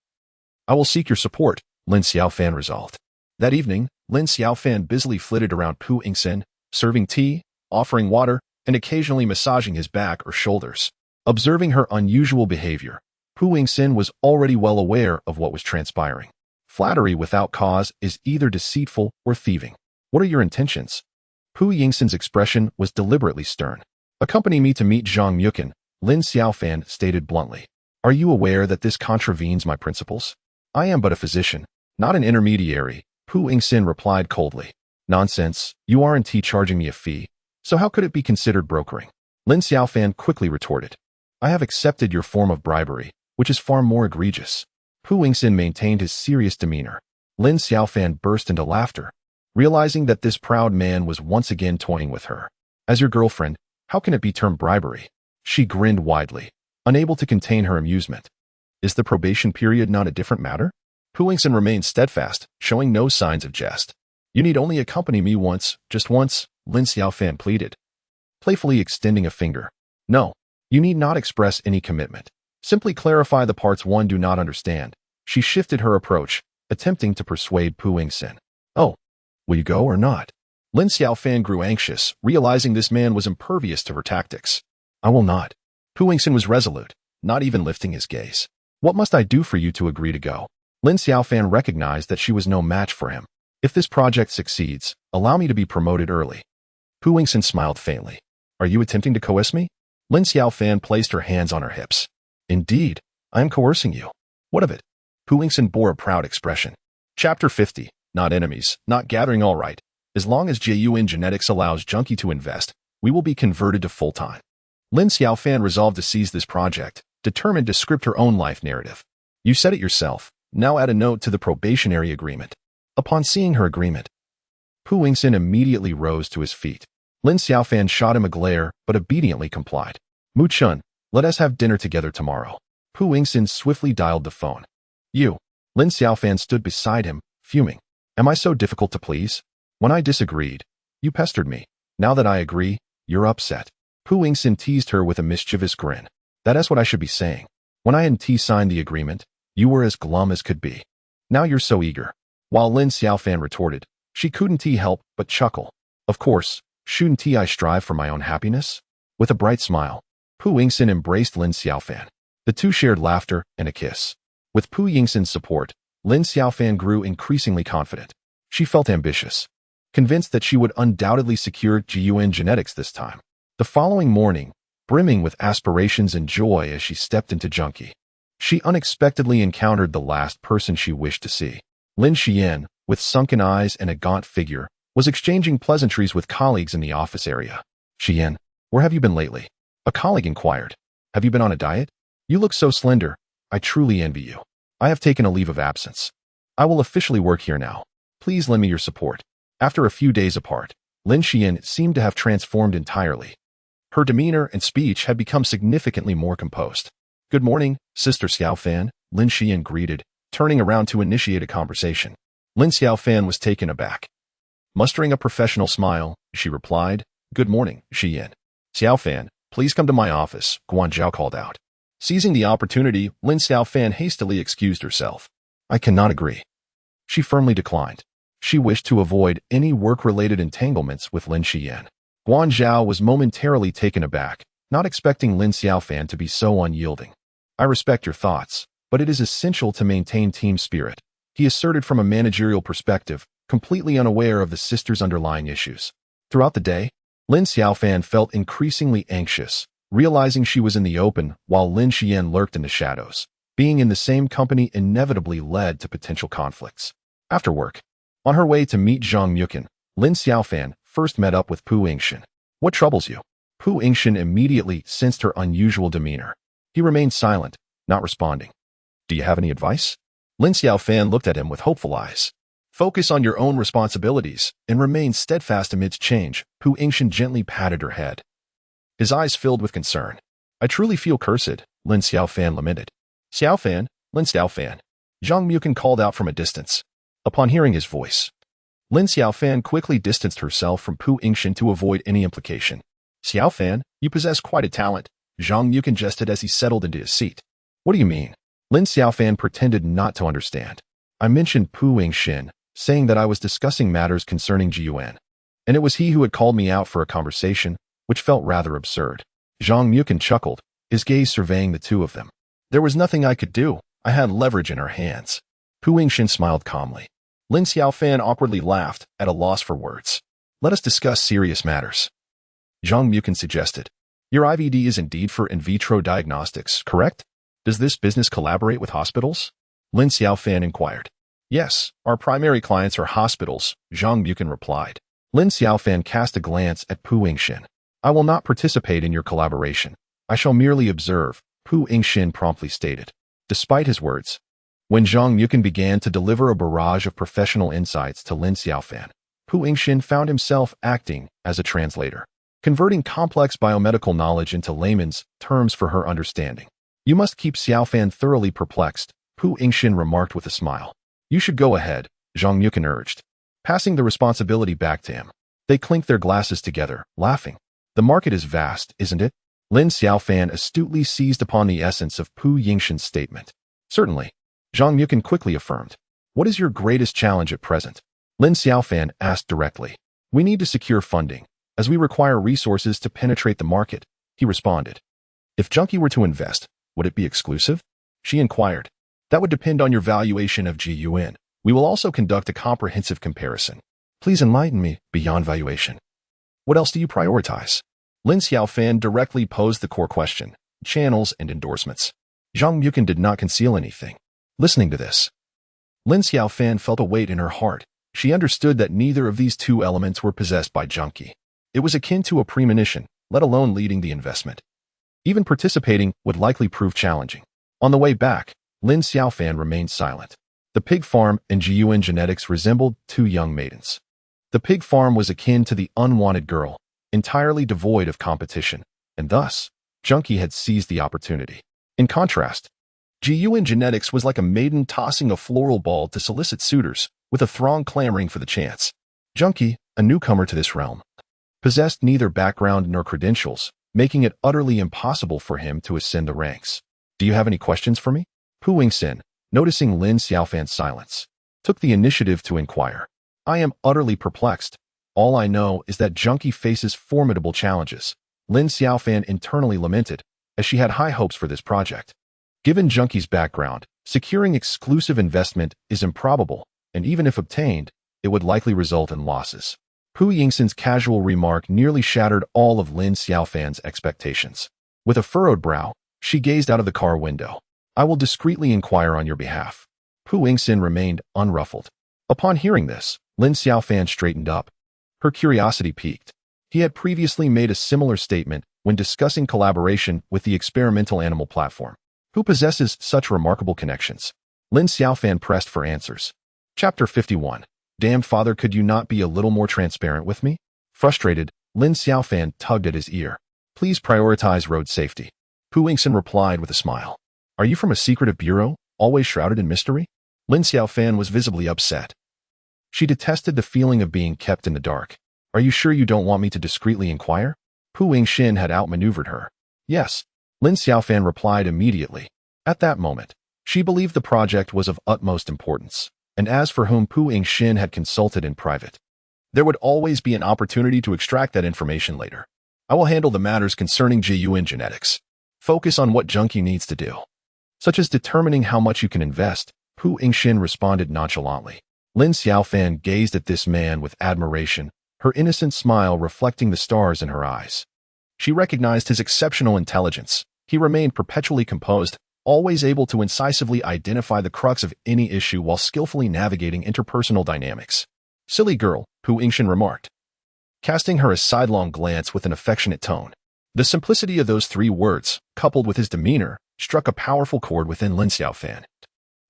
I will seek your support, Lin Xiaofan resolved. That evening, Lin Xiaofan busily flitted around Pu Yingxin, serving tea, offering water, and occasionally massaging his back or shoulders. Observing her unusual behavior, Pu Yingxin was already well aware of what was transpiring. Flattery without cause is either deceitful or thieving. What are your intentions? Pu Yingxin's expression was deliberately stern. Accompany me to meet Zhang Mukin, Lin Xiaofan stated bluntly. Are you aware that this contravenes my principles? I am but a physician, not an intermediary, Pu Yingxin replied coldly. Nonsense, you aren't charging me a fee, so how could it be considered brokering? Lin Xiaofan quickly retorted. I have accepted your form of bribery, which is far more egregious. Pu Yingxin maintained his serious demeanor. Lin Xiaofan burst into laughter, realizing that this proud man was once again toying with her. As your girlfriend, how can it be termed bribery? She grinned widely, unable to contain her amusement. Is the probation period not a different matter? Pu Yingxin remained steadfast, showing no signs of jest. You need only accompany me once, just once, Lin Xiaofan pleaded, playfully extending a finger. No, you need not express any commitment. Simply clarify the parts one do not understand. She shifted her approach, attempting to persuade Pu Yingxin. Oh, will you go or not? Lin Xiaofan grew anxious, realizing this man was impervious to her tactics. I will not. Pu Yingxin was resolute, not even lifting his gaze. What must I do for you to agree to go? Lin Xiaofan recognized that she was no match for him. If this project succeeds, allow me to be promoted early. Pu Yingxin smiled faintly. Are you attempting to coerce me? Lin Xiaofan placed her hands on her hips. Indeed, I am coercing you. What of it? Pu Yingxin bore a proud expression. Chapter 50. Not enemies, not gathering all right. As long as JUN Genetics allows Junkie to invest, we will be converted to full-time. Lin Xiaofan resolved to seize this project, determined to script her own life narrative. You said it yourself. Now add a note to the probationary agreement. Upon seeing her agreement, Pu Yingxin immediately rose to his feet. Lin Xiaofan shot him a glare, but obediently complied. Mu Chun, let us have dinner together tomorrow. Pu Yingxin swiftly dialed the phone. You. Lin Xiaofan stood beside him, fuming. Am I so difficult to please? When I disagreed, you pestered me. Now that I agree, you're upset. Pu Yingxin teased her with a mischievous grin. That is what I should be saying. When I and T signed the agreement, you were as glum as could be. Now you're so eager. While Lin Xiaofan retorted, she couldn't help but chuckle. Of course, shouldn't I strive for my own happiness? With a bright smile, Pu Yingxin embraced Lin Xiaofan. The two shared laughter and a kiss. With Pu Yingxin's support, Lin Xiaofan grew increasingly confident. She felt ambitious, convinced that she would undoubtedly secure JUN Genetics this time. The following morning, brimming with aspirations and joy as she stepped into Junkie, she unexpectedly encountered the last person she wished to see. Lin Xian, with sunken eyes and a gaunt figure, was exchanging pleasantries with colleagues in the office area. Xian, where have you been lately? A colleague inquired. Have you been on a diet? You look so slender. I truly envy you. I have taken a leave of absence. I will officially work here now. Please lend me your support. After a few days apart, Lin Xian seemed to have transformed entirely. Her demeanor and speech had become significantly more composed. Good morning, Sister Xiaofan, Lin Xian greeted, turning around to initiate a conversation. Lin Xiaofan was taken aback. Mustering a professional smile, she replied, Good morning, Xian. Xiaofan, please come to my office, Guan Zhao called out. Seizing the opportunity, Lin Xiaofan hastily excused herself. I cannot agree. She firmly declined. She wished to avoid any work-related entanglements with Lin Xian. Guan Zhao was momentarily taken aback, not expecting Lin Xiaofan to be so unyielding. I respect your thoughts, but it is essential to maintain team spirit, he asserted from a managerial perspective, completely unaware of the sisters' underlying issues. Throughout the day, Lin Xiaofan felt increasingly anxious, realizing she was in the open while Lin Xian lurked in the shadows. Being in the same company inevitably led to potential conflicts. After work, on her way to meet Zhang Yukin, Lin Xiaofan first met up with Pu Yingxin. What troubles you? Pu Yingxin immediately sensed her unusual demeanor. He remained silent, not responding. Do you have any advice? Lin Xiaofan looked at him with hopeful eyes. Focus on your own responsibilities and remain steadfast amidst change. Pu Yingxin gently patted her head. His eyes filled with concern. I truly feel cursed, Lin Xiaofan lamented. Xiaofan, Lin Xiaofan. Zhang Yukin called out from a distance. Upon hearing his voice, Lin Xiaofan quickly distanced herself from Pu Yingxin to avoid any implication. Xiaofan, you possess quite a talent, Zhang Yukin jested as he settled into his seat. What do you mean? Lin Xiaofan pretended not to understand. I mentioned Pu Yingxin, saying that I was discussing matters concerning Jiyuan, and it was he who had called me out for a conversation, which felt rather absurd. Zhang Yukin chuckled, his gaze surveying the two of them. There was nothing I could do. I had leverage in her hands. Pu Yingxin smiled calmly. Lin Xiaofan awkwardly laughed, at a loss for words. Let us discuss serious matters. Zhang Yukin suggested. Your IVD is indeed for in vitro diagnostics, correct? Does this business collaborate with hospitals? Lin Xiaofan inquired. Yes, our primary clients are hospitals, Zhang Yukin replied. Lin Xiaofan cast a glance at Pu Yingxin. I will not participate in your collaboration. I shall merely observe, Pu Yingxin promptly stated. Despite his words, when Zhang Yukin began to deliver a barrage of professional insights to Lin Xiaofan, Pu Yingxin found himself acting as a translator, converting complex biomedical knowledge into layman's terms for her understanding. You must keep Xiaofan thoroughly perplexed, Pu Yingxin remarked with a smile. You should go ahead, Zhang Yukin urged, passing the responsibility back to him. They clinked their glasses together, laughing. The market is vast, isn't it? Lin Xiaofan astutely seized upon the essence of Pu Yingxin's statement. Certainly. Zhang Yukin quickly affirmed. What is your greatest challenge at present? Lin Xiaofan asked directly. We need to secure funding, as we require resources to penetrate the market, he responded. If Junkie were to invest, would it be exclusive? She inquired. That would depend on your valuation of GUN. We will also conduct a comprehensive comparison. Please enlighten me beyond valuation. What else do you prioritize? Lin Xiaofan directly posed the core question, channels and endorsements. Zhang Yukin did not conceal anything. Listening to this, Lin Xiaofan felt a weight in her heart. She understood that neither of these two elements were possessed by Junkie. It was akin to a premonition, let alone leading the investment. Even participating would likely prove challenging. On the way back, Lin Xiaofan remained silent. The pig farm and GUN genetics resembled two young maidens. The pig farm was akin to the unwanted girl, entirely devoid of competition, and thus, Junkie had seized the opportunity. In contrast, GUN genetics was like a maiden tossing a floral ball to solicit suitors, with a throng clamoring for the chance. Junkie, a newcomer to this realm, possessed neither background nor credentials, making it utterly impossible for him to ascend the ranks. Do you have any questions for me? Pu Yingxin, noticing Lin Xiaofan's silence, took the initiative to inquire. I am utterly perplexed. All I know is that Junkie faces formidable challenges. Lin Xiaofan internally lamented, as she had high hopes for this project. Given Junkie's background, securing exclusive investment is improbable, and even if obtained, it would likely result in losses. Pu Yingxin's casual remark nearly shattered all of Lin Xiaofan's expectations. With a furrowed brow, she gazed out of the car window. I will discreetly inquire on your behalf. Pu Yingxin remained unruffled. Upon hearing this, Lin Xiaofan straightened up. Her curiosity piqued. He had previously made a similar statement when discussing collaboration with the experimental animal platform. Who possesses such remarkable connections? Lin Xiaofan pressed for answers. Chapter 51. Damned father, could you not be a little more transparent with me? Frustrated, Lin Xiaofan tugged at his ear. Please prioritize road safety. Pu Yingxin replied with a smile. Are you from a secretive bureau, always shrouded in mystery? Lin Xiaofan was visibly upset. She detested the feeling of being kept in the dark. Are you sure you don't want me to discreetly inquire? Pu Yingxin had outmaneuvered her. Yes, Lin Xiaofan replied immediately. At that moment, she believed the project was of utmost importance, and as for whom Pu Yingxin had consulted in private, there would always be an opportunity to extract that information later. I will handle the matters concerning GUN genetics. Focus on what Junkie needs to do, such as determining how much you can invest, Pu Yingxin responded nonchalantly. Lin Xiaofan gazed at this man with admiration, her innocent smile reflecting the stars in her eyes. She recognized his exceptional intelligence. He remained perpetually composed, always able to incisively identify the crux of any issue while skillfully navigating interpersonal dynamics. Silly girl, Pu Yingxin remarked, casting her a sidelong glance with an affectionate tone. The simplicity of those 3 words, coupled with his demeanor, struck a powerful chord within Lin Xiaofan,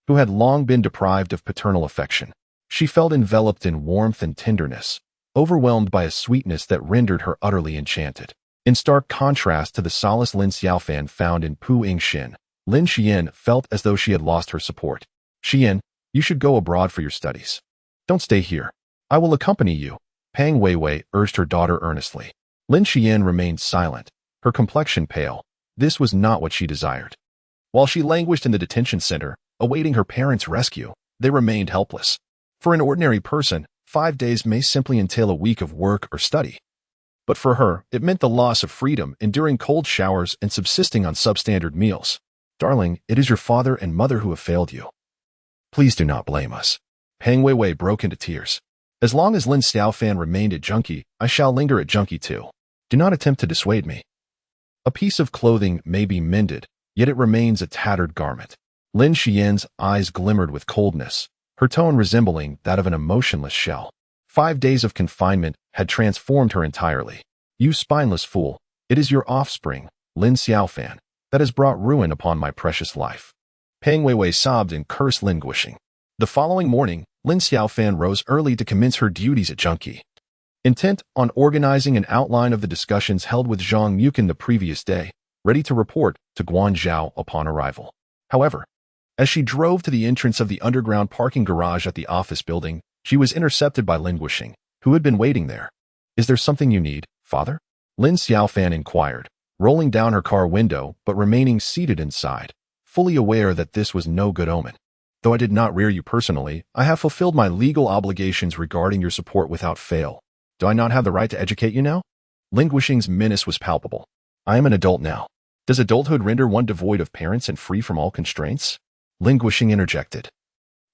who had long been deprived of paternal affection. She felt enveloped in warmth and tenderness, overwhelmed by a sweetness that rendered her utterly enchanted. In stark contrast to the solace Lin Xiaofan found in Pu Yingxin, Lin Xian felt as though she had lost her support. Xian, you should go abroad for your studies. Don't stay here. I will accompany you, Pang Weiwei urged her daughter earnestly. Lin Xian remained silent, her complexion pale. This was not what she desired. While she languished in the detention center, awaiting her parents' rescue, they remained helpless. For an ordinary person, 5 days may simply entail a week of work or study. But for her, it meant the loss of freedom, enduring cold showers and subsisting on substandard meals. Darling, it is your father and mother who have failed you. Please do not blame us. Pang Weiwei broke into tears. As long as Lin Xiaofan remained at Junkie, I shall linger at Junkie too. Do not attempt to dissuade me. A piece of clothing may be mended, yet it remains a tattered garment. Lin Xian's eyes glimmered with coldness, her tone resembling that of an emotionless shell. 5 days of confinement had transformed her entirely. You spineless fool, it is your offspring, Lin Xiaofan, that has brought ruin upon my precious life. Pang Weiwei sobbed and cursed languishing. The following morning, Lin Xiaofan rose early to commence her duties at Junkie. Intent on organizing an outline of the discussions held with Zhang Mukin the previous day, ready to report to Guanzhou upon arrival. However, as she drove to the entrance of the underground parking garage at the office building, she was intercepted by Languishing, who had been waiting there. Is there something you need, father? Lin Xiaofan inquired, rolling down her car window but remaining seated inside, fully aware that this was no good omen. Though I did not rear you personally, I have fulfilled my legal obligations regarding your support without fail. Do I not have the right to educate you now? Languishing's menace was palpable. I am an adult now. Does adulthood render one devoid of parents and free from all constraints? Languishing interjected.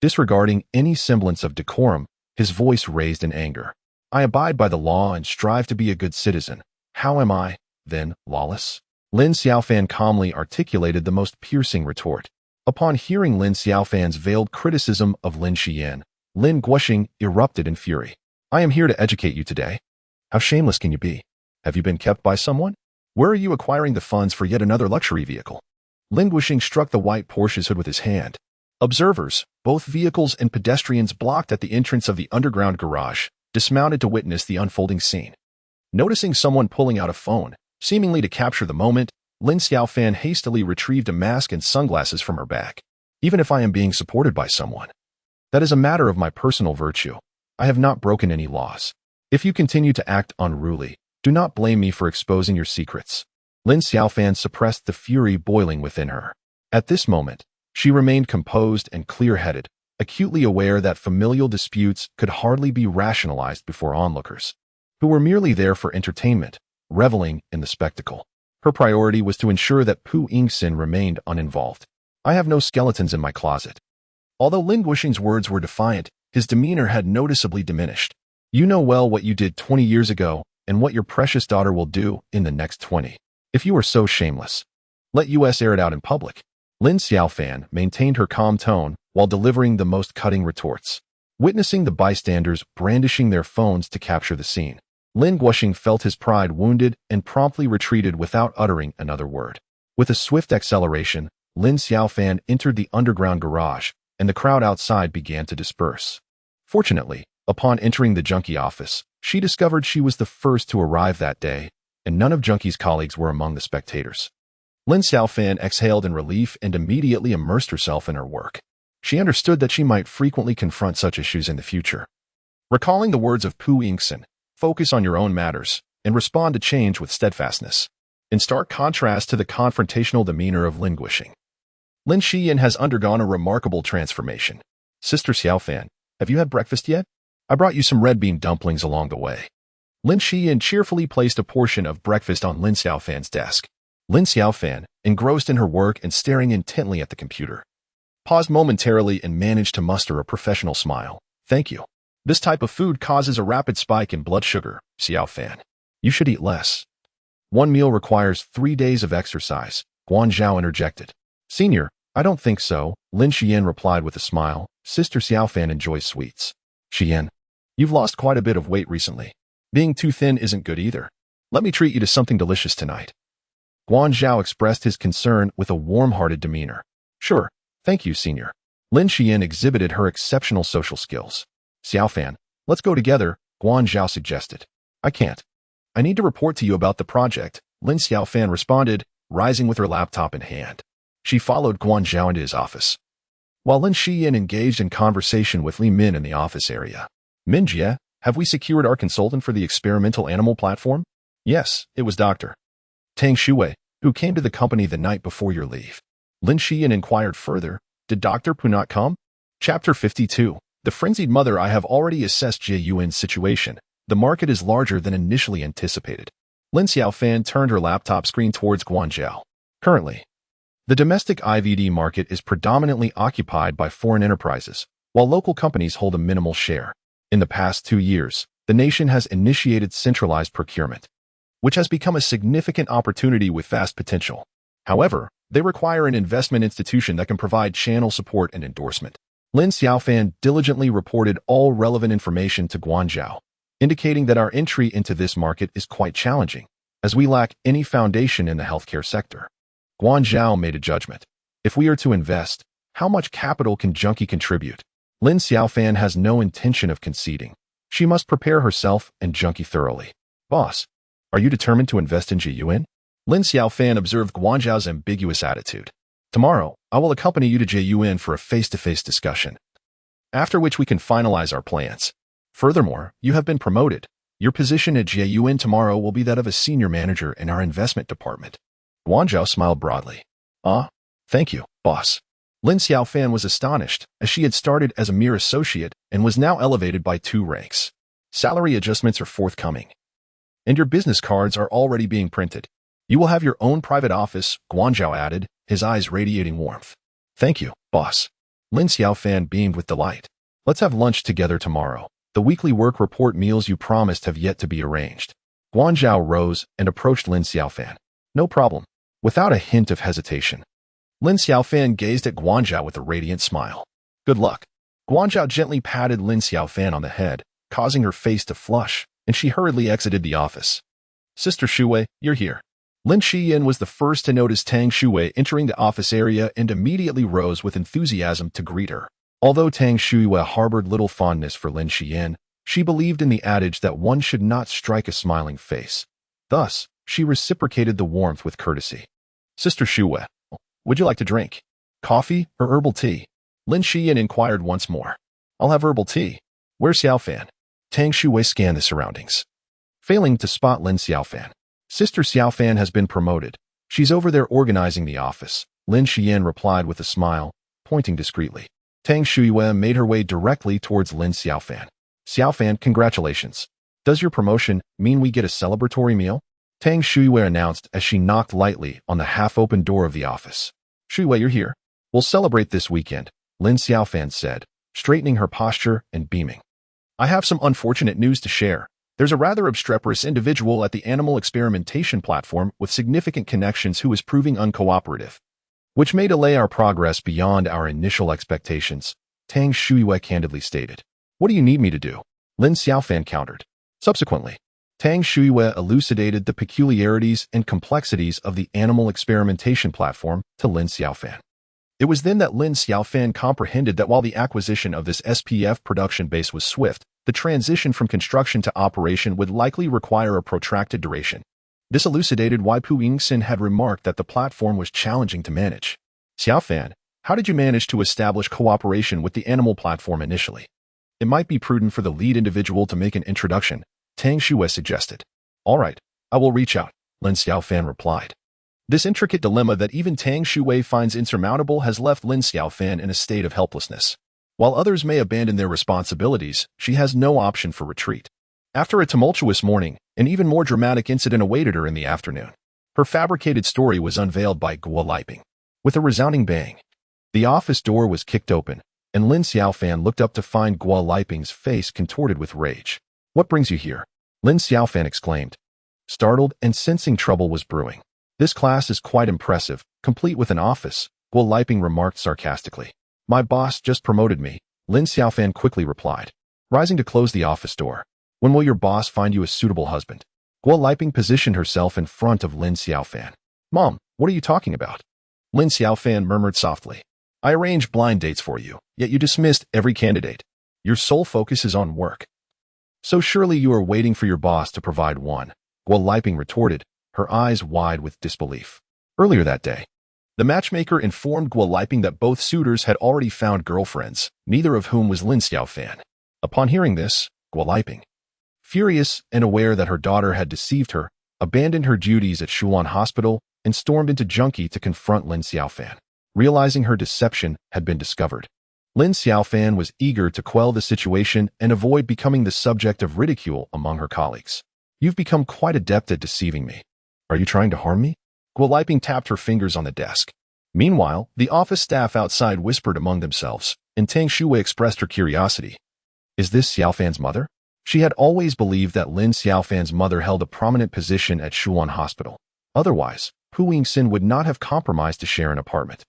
Disregarding any semblance of decorum, his voice raised in anger. I abide by the law and strive to be a good citizen. How am I, then, lawless? Lin Xiaofan calmly articulated the most piercing retort. Upon hearing Lin Xiaofan's veiled criticism of Lin Xian, Lin Guoxing erupted in fury. I am here to educate you today. How shameless can you be? Have you been kept by someone? Where are you acquiring the funds for yet another luxury vehicle? Lin Guoxing struck the white Porsche's hood with his hand. Observers, both vehicles and pedestrians blocked at the entrance of the underground garage, dismounted to witness the unfolding scene. Noticing someone pulling out a phone, seemingly to capture the moment, Lin Xiaofan hastily retrieved a mask and sunglasses from her bag. Even if I am being supported by someone, that is a matter of my personal virtue. I have not broken any laws. If you continue to act unruly, do not blame me for exposing your secrets. Lin Xiaofan suppressed the fury boiling within her. At this moment, she remained composed and clear-headed, acutely aware that familial disputes could hardly be rationalized before onlookers, who were merely there for entertainment, reveling in the spectacle. Her priority was to ensure that Pu Yingxin remained uninvolved. I have no skeletons in my closet. Although Lin Guoxing's words were defiant, his demeanor had noticeably diminished. You know well what you did 20 years ago and what your precious daughter will do in the next 20. If you are so shameless, let us air it out in public. Lin Xiaofan maintained her calm tone while delivering the most cutting retorts. Witnessing the bystanders brandishing their phones to capture the scene, Lin Guoxing felt his pride wounded and promptly retreated without uttering another word. With a swift acceleration, Lin Xiaofan entered the underground garage, and the crowd outside began to disperse. Fortunately, upon entering the Junkie office, she discovered she was the first to arrive that day, and none of Junkie's colleagues were among the spectators. Lin Xiaofan exhaled in relief and immediately immersed herself in her work. She understood that she might frequently confront such issues in the future. Recalling the words of Pu Yingxin, focus on your own matters, and respond to change with steadfastness. in stark contrast to the confrontational demeanor of Lin Xiaofan. Lin Xiaofan has undergone a remarkable transformation. Sister Xiaofan, have you had breakfast yet? I brought you some red bean dumplings along the way. Lin Xiaofan cheerfully placed a portion of breakfast on Lin Xiaofan's desk. Lin Xiaofan, engrossed in her work and staring intently at the computer, paused momentarily and managed to muster a professional smile. Thank you. This type of food causes a rapid spike in blood sugar, Xiaofan. You should eat less. One meal requires 3 days of exercise, Guan Zhao interjected. Senior, I don't think so, Lin Xiaofan replied with a smile. Sister Xiaofan enjoys sweets. Xiaofan, you've lost quite a bit of weight recently. Being too thin isn't good either. Let me treat you to something delicious tonight. Guan Zhao expressed his concern with a warm-hearted demeanor. Sure, thank you, Senior. Lin Xiaofan exhibited her exceptional social skills. Xiaofan, let's go together, Guan Zhao suggested. I can't. I need to report to you about the project, Lin Xiaofan responded, rising with her laptop in hand. She followed Guan Zhao into his office. While Lin Xiaofan engaged in conversation with Li Min in the office area. Minjie, have we secured our consultant for the experimental animal platform? Yes, it was Dr. Tang Shuwei, who came to the company the night before your leave. Lin Xiaofan inquired further, did Dr. Pu not come? Chapter 52. The frenzied mother. I have already assessed Jie Yuan's situation. The market is larger than initially anticipated. Lin Xiaofan turned her laptop screen towards Guan Zhao. Currently, the domestic IVD market is predominantly occupied by foreign enterprises, while local companies hold a minimal share. In the past 2 years, the nation has initiated centralized procurement, which has become a significant opportunity with vast potential. However, they require an investment institution that can provide channel support and endorsement. Lin Xiaofan diligently reported all relevant information to Guan Zhao, indicating that our entry into this market is quite challenging, as we lack any foundation in the healthcare sector. Guan Zhao made a judgment. If we are to invest, how much capital can Junkie contribute? Lin Xiaofan has no intention of conceding. She must prepare herself and Junkie thoroughly. Boss, are you determined to invest in Jie Yuan? Lin Xiaofan observed Guan Zhao's ambiguous attitude. Tomorrow, I will accompany you to Jie Yuan for a face-to-face discussion, after which we can finalize our plans. Furthermore, you have been promoted. Your position at Jie Yuan tomorrow will be that of a senior manager in our investment department. Guan Zhao smiled broadly. Thank you, boss. Lin Xiaofan was astonished, as she had started as a mere associate and was now elevated by 2 ranks. Salary adjustments are forthcoming, and your business cards are already being printed. You will have your own private office, Guan Zhao added, his eyes radiating warmth. Thank you, boss. Lin Xiaofan beamed with delight. Let's have lunch together tomorrow. The weekly work report meals you promised have yet to be arranged. Guan Zhao rose and approached Lin Xiaofan. No problem. Without a hint of hesitation, Lin Xiaofan gazed at Guan Zhao with a radiant smile. Good luck. Guan Zhao gently patted Lin Xiaofan on the head, causing her face to flush, and she hurriedly exited the office. Sister Shuwei, you're here. Lin Xiaofan was the first to notice Tang Shuwei entering the office area and immediately rose with enthusiasm to greet her. Although Tang Shuwei harbored little fondness for Lin Xiaofan, she believed in the adage that one should not strike a smiling face. Thus, she reciprocated the warmth with courtesy. Sister Shuwei, would you like to drink coffee or herbal tea? Lin Xiaofan inquired once more. I'll have herbal tea. Where's Xiaofan? Tang Shuwei scanned the surroundings, failing to spot Lin Xiaofan. Sister Xiaofan has been promoted. She's over there organizing the office, Lin Xiaofan replied with a smile, pointing discreetly. Tang Shuwei made her way directly towards Lin Xiaofan. Xiaofan, congratulations. Does your promotion mean we get a celebratory meal? Tang Shuwei announced as she knocked lightly on the half-open door of the office. Shuwei, you're here. We'll celebrate this weekend, Lin Xiaofan said, straightening her posture and beaming. I have some unfortunate news to share. There's a rather obstreperous individual at the animal experimentation platform with significant connections who is proving uncooperative, which may delay our progress beyond our initial expectations, Tang Shuwei candidly stated. What do you need me to do? Lin Xiaofan countered. Subsequently, Tang Shuwei elucidated the peculiarities and complexities of the animal experimentation platform to Lin Xiaofan. It was then that Lin Xiaofan comprehended that while the acquisition of this SPF production base was swift, the transition from construction to operation would likely require a protracted duration. This elucidated why Pu Yingxin had remarked that the platform was challenging to manage. Xiaofan, how did you manage to establish cooperation with the animal platform initially? It might be prudent for the lead individual to make an introduction, Tang Shuwei suggested. All right, I will reach out, Lin Xiaofan replied. This intricate dilemma that even Tang Shuwei finds insurmountable has left Lin Xiaofan in a state of helplessness. While others may abandon their responsibilities, she has no option for retreat. After a tumultuous morning, an even more dramatic incident awaited her in the afternoon. Her fabricated story was unveiled by Guo Liping. With a resounding bang, the office door was kicked open, and Lin Xiaofan looked up to find Guo Liping's face contorted with rage. "What brings you here?" Lin Xiaofan exclaimed, startled and sensing trouble was brewing. "This class is quite impressive, complete with an office," Guo Liping remarked sarcastically. "My boss just promoted me," Lin Xiaofan quickly replied, rising to close the office door. "When will your boss find you a suitable husband?" Guo Liping positioned herself in front of Lin Xiaofan. "Mom, what are you talking about?" Lin Xiaofan murmured softly. "I arranged blind dates for you, yet you dismissed every candidate. Your sole focus is on work. So surely you are waiting for your boss to provide one," Guo Liping retorted, her eyes wide with disbelief. Earlier that day, the matchmaker informed Guo Liping that both suitors had already found girlfriends, neither of whom was Lin Xiaofan. Upon hearing this, Guo Liping, furious and aware that her daughter had deceived her, abandoned her duties at Shuan Hospital and stormed into Junkie to confront Lin Xiaofan. Realizing her deception had been discovered, Lin Xiaofan was eager to quell the situation and avoid becoming the subject of ridicule among her colleagues. "You've become quite adept at deceiving me. Are you trying to harm me?" Guo Liping tapped her fingers on the desk. Meanwhile, the office staff outside whispered among themselves, and Tang Shuwei expressed her curiosity. Is this Xiaofan's mother? She had always believed that Lin Xiaofan's mother held a prominent position at Shuan Hospital. Otherwise, Pu Yingxin would not have compromised to share an apartment.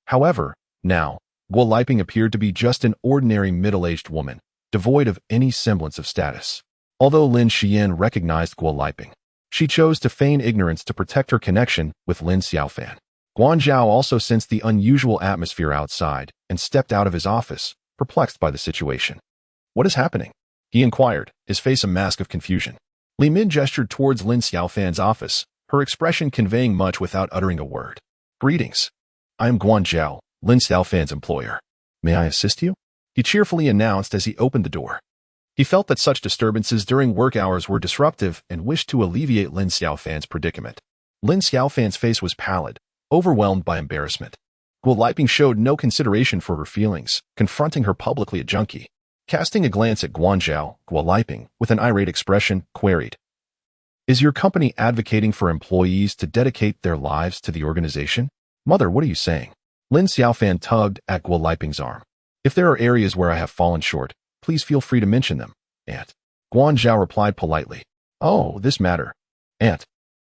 However, now, Guo Liping appeared to be just an ordinary middle-aged woman, devoid of any semblance of status. Although Lin Xian recognized Guo Liping, she chose to feign ignorance to protect her connection with Lin Xiaofan. Guan Zhao also sensed the unusual atmosphere outside and stepped out of his office, perplexed by the situation. "What is happening?" he inquired, his face a mask of confusion. Li Min gestured towards Lin Xiaofan's office, her expression conveying much without uttering a word. "Greetings. I am Guan Zhao, Lin Xiaofan's employer. May I assist you?" he cheerfully announced as he opened the door. He felt that such disturbances during work hours were disruptive and wished to alleviate Lin Xiaofan's predicament. Lin Xiaofan's face was pallid, overwhelmed by embarrassment. Guo Liping showed no consideration for her feelings, confronting her publicly at Junkie. Casting a glance at Guan Zhao, Guo Liping, with an irate expression, queried, "Is your company advocating for employees to dedicate their lives to the organization?" "Mother, what are you saying?" Lin Xiaofan tugged at Guo Liping's arm. "If there are areas where I have fallen short, please feel free to mention them, Aunt." Guan Zhao replied politely. "Oh, this matter. Aunt,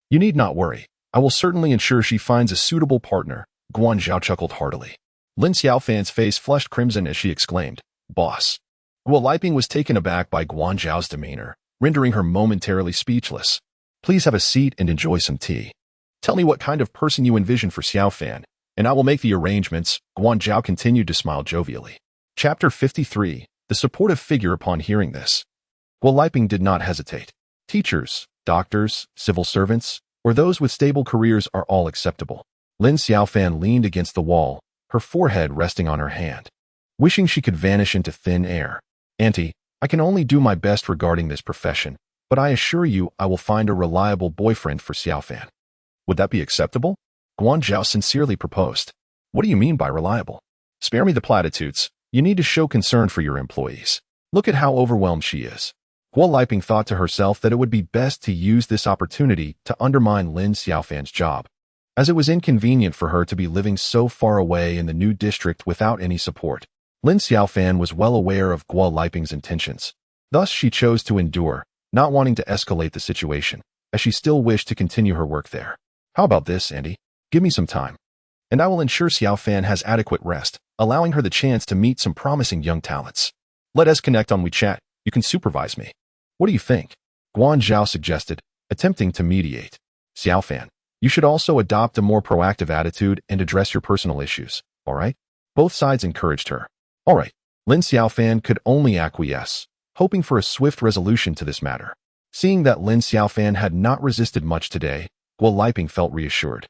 you need not worry. I will certainly ensure she finds a suitable partner." Guan Zhao chuckled heartily. Lin Xiaofan's face flushed crimson as she exclaimed, "Boss." Guo Liping was taken aback by Guan Zhao's demeanor, rendering her momentarily speechless. "Please have a seat and enjoy some tea. Tell me what kind of person you envision for Xiaofan, and I will make the arrangements." Guan Zhao continued to smile jovially. Chapter 53. The supportive figure. Upon hearing this, Guo Liping did not hesitate. Teachers, doctors, civil servants, or those with stable careers are all acceptable. Lin Xiaofan leaned against the wall, her forehead resting on her hand, wishing she could vanish into thin air. "Auntie, I can only do my best regarding this profession, but I assure you I will find a reliable boyfriend for Xiaofan." "Would that be acceptable?" Guan Zhao sincerely proposed. "What do you mean by reliable?" "Spare me the platitudes. You need to show concern for your employees. Look at how overwhelmed she is." Guo Liping thought to herself that it would be best to use this opportunity to undermine Lin Xiaofan's job, as it was inconvenient for her to be living so far away in the new district without any support. Lin Xiaofan was well aware of Guo Liping's intentions. Thus she chose to endure, not wanting to escalate the situation, as she still wished to continue her work there. "How about this, Andy? Give me some time, and I will ensure Xiaofan has adequate rest, allowing her the chance to meet some promising young talents. Let us connect on WeChat. You can supervise me. What do you think?" Guan Zhao suggested, attempting to mediate. "Xiaofan, you should also adopt a more proactive attitude and address your personal issues, all right?" Both sides encouraged her. "All right." Lin Xiaofan could only acquiesce, hoping for a swift resolution to this matter. Seeing that Lin Xiaofan had not resisted much today, Guo Liping felt reassured.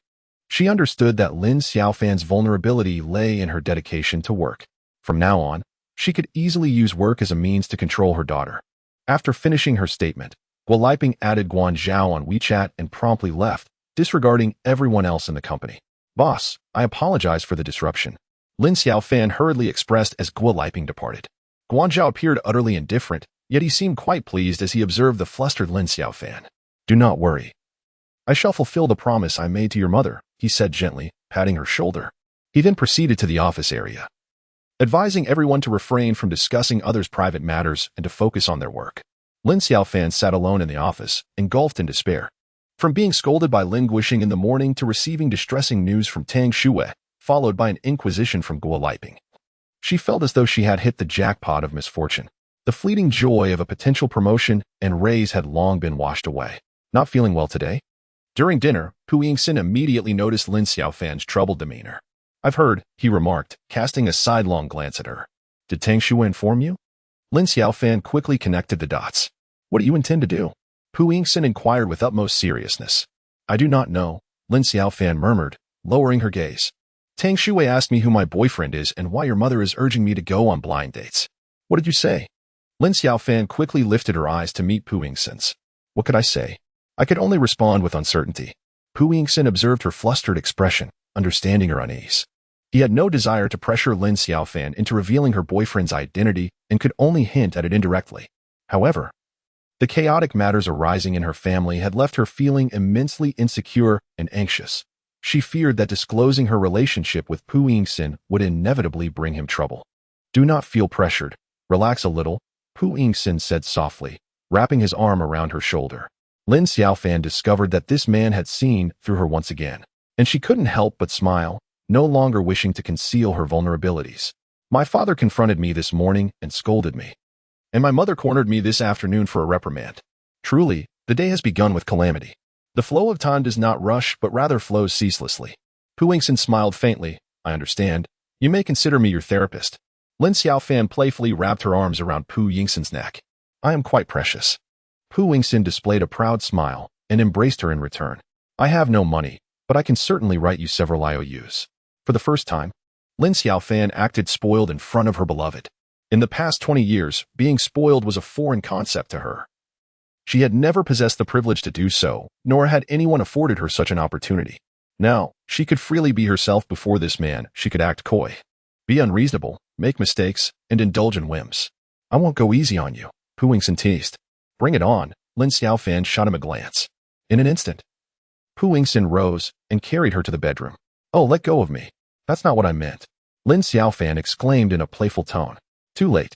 She understood that Lin Xiaofan's vulnerability lay in her dedication to work. From now on, she could easily use work as a means to control her daughter. After finishing her statement, Guo Liping added Guan Zhao on WeChat and promptly left, disregarding everyone else in the company. Boss, I apologize for the disruption. Lin Xiaofan hurriedly expressed as Guo Liping departed. Guanzhao appeared utterly indifferent, yet he seemed quite pleased as he observed the flustered Lin Xiaofan. Do not worry. I shall fulfill the promise I made to your mother, he said gently, patting her shoulder. He then proceeded to the office area, advising everyone to refrain from discussing others' private matters and to focus on their work. Lin Xiaofan sat alone in the office, engulfed in despair. From being scolded by Lin Guixing in the morning to receiving distressing news from Tang Shuai, followed by an inquisition from Guo Liping, she felt as though she had hit the jackpot of misfortune. The fleeting joy of a potential promotion and raise had long been washed away. Not feeling well today? During dinner, Pu Yingxin immediately noticed Lin Xiaofan's troubled demeanor. I've heard, he remarked, casting a sidelong glance at her. Did Tang Shuai inform you? Lin Xiaofan quickly connected the dots. What do you intend to do? Pu Yingxin inquired with utmost seriousness. I do not know, Lin Xiaofan murmured, lowering her gaze. Tang Shuai asked me who my boyfriend is and why your mother is urging me to go on blind dates. What did you say? Lin Xiaofan quickly lifted her eyes to meet Pu Yingxin's. What could I say? I could only respond with uncertainty. Pu Yingxin observed her flustered expression, understanding her unease. He had no desire to pressure Lin Xiaofan into revealing her boyfriend's identity and could only hint at it indirectly. However, the chaotic matters arising in her family had left her feeling immensely insecure and anxious. She feared that disclosing her relationship with Pu Yingxin would inevitably bring him trouble. Do not feel pressured. Relax a little, Pu Yingxin said softly, wrapping his arm around her shoulder. Lin Xiaofan discovered that this man had seen through her once again, and she couldn't help but smile, no longer wishing to conceal her vulnerabilities. My father confronted me this morning and scolded me, and my mother cornered me this afternoon for a reprimand. Truly, the day has begun with calamity. The flow of time does not rush, but rather flows ceaselessly. Pu Yingxin smiled faintly. I understand. You may consider me your therapist. Lin Xiaofan playfully wrapped her arms around Pu Yingxin's neck. I am quite precious. Pu Yingxin displayed a proud smile and embraced her in return. I have no money, but I can certainly write you several IOUs. For the first time, Lin Xiaofan acted spoiled in front of her beloved. In the past 20 years, being spoiled was a foreign concept to her. She had never possessed the privilege to do so, nor had anyone afforded her such an opportunity. Now, she could freely be herself before this man. She could act coy, be unreasonable, make mistakes, and indulge in whims. I won't go easy on you, Pu Yingxin teased. Bring it on, Lin Xiaofan shot him a glance. In an instant, Pu Yingxin rose and carried her to the bedroom. Oh, let go of me. That's not what I meant, Lin Xiaofan exclaimed in a playful tone. Too late.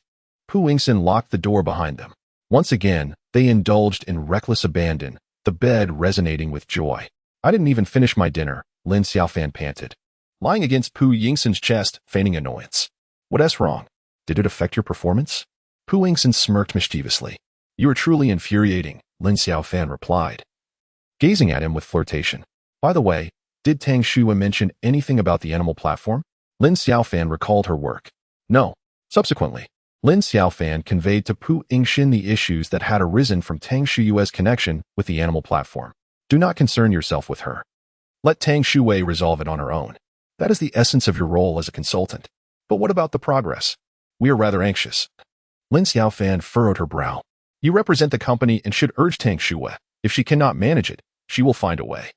Pu Yingxin locked the door behind them. Once again, they indulged in reckless abandon, the bed resonating with joy. I didn't even finish my dinner, Lin Xiaofan panted, lying against Pu Yingxin's chest, feigning annoyance. What's wrong? Did it affect your performance? Pu Yingxin smirked mischievously. You are truly infuriating, Lin Xiaofan replied, gazing at him with flirtation. By the way, did Tang Shuai mention anything about the animal platform? Lin Xiaofan recalled her work. No. Subsequently, Lin Xiaofan conveyed to Pu Yingxin the issues that had arisen from Tang Shuai's connection with the animal platform. Do not concern yourself with her. Let Tang Shuai resolve it on her own. That is the essence of your role as a consultant. But what about the progress? We are rather anxious. Lin Xiaofan furrowed her brow. You represent the company and should urge Tang Shuai. If she cannot manage it, she will find a way.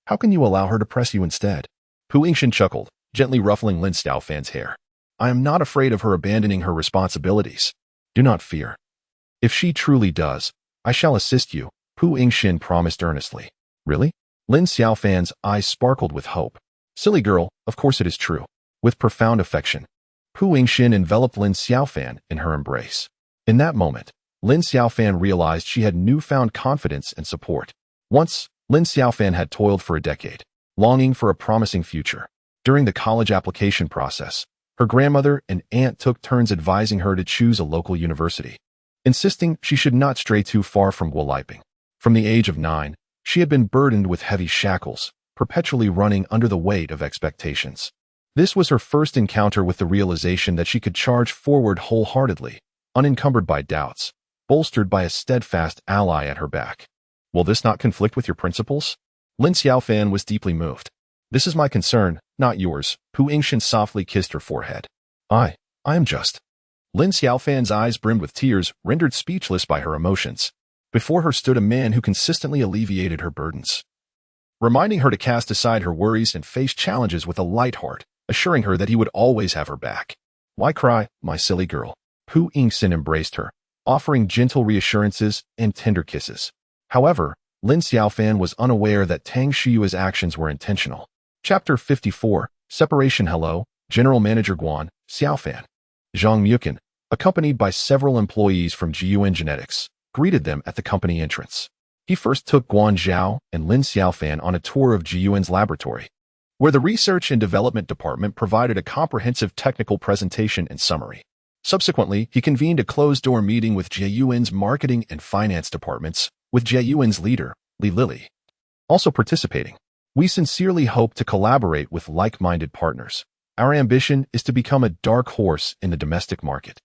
How can you allow her to press you instead? Pu Yingxin chuckled, gently ruffling Lin Xiaofan's hair. I am not afraid of her abandoning her responsibilities. Do not fear. If she truly does, I shall assist you, Pu Yingxin promised earnestly. Really? Lin Xiaofan's eyes sparkled with hope. Silly girl, of course it is true. With profound affection, Pu Yingxin enveloped Lin Xiaofan in her embrace. In that moment, Lin Xiaofan realized she had newfound confidence and support. Once, Lin Xiaofan had toiled for a decade, longing for a promising future. During the college application process, her grandmother and aunt took turns advising her to choose a local university, insisting she should not stray too far from Guo Liping. From the age of 9, she had been burdened with heavy shackles, perpetually running under the weight of expectations. This was her first encounter with the realization that she could charge forward wholeheartedly, unencumbered by doubts, bolstered by a steadfast ally at her back. Will this not conflict with your principles? Lin Xiaofan was deeply moved. This is my concern, not yours. Pu Yingxin softly kissed her forehead. I am just. Lin Xiaofan's eyes brimmed with tears, rendered speechless by her emotions. Before her stood a man who consistently alleviated her burdens. reminding her to cast aside her worries and face challenges with a light heart, assuring her that he would always have her back. Why cry, my silly girl? Pu Yingxin embraced her, offering gentle reassurances and tender kisses. However, Lin Xiaofan was unaware that Tang Shiyue's actions were intentional. Chapter 54, Separation. Hello, General Manager Guan Xiaofan. Zhang Mukin, accompanied by several employees from Jiyuan Genetics, greeted them at the company entrance. He first took Guan Zhao and Lin Xiaofan on a tour of Jiyuan's laboratory, where the Research and Development Department provided a comprehensive technical presentation and summary. Subsequently, he convened a closed-door meeting with Jiyuan's marketing and finance departments, with Jiyuan's leader, Li Lili, also participating. We sincerely hope to collaborate with like-minded partners. Our ambition is to become a dark horse in the domestic market,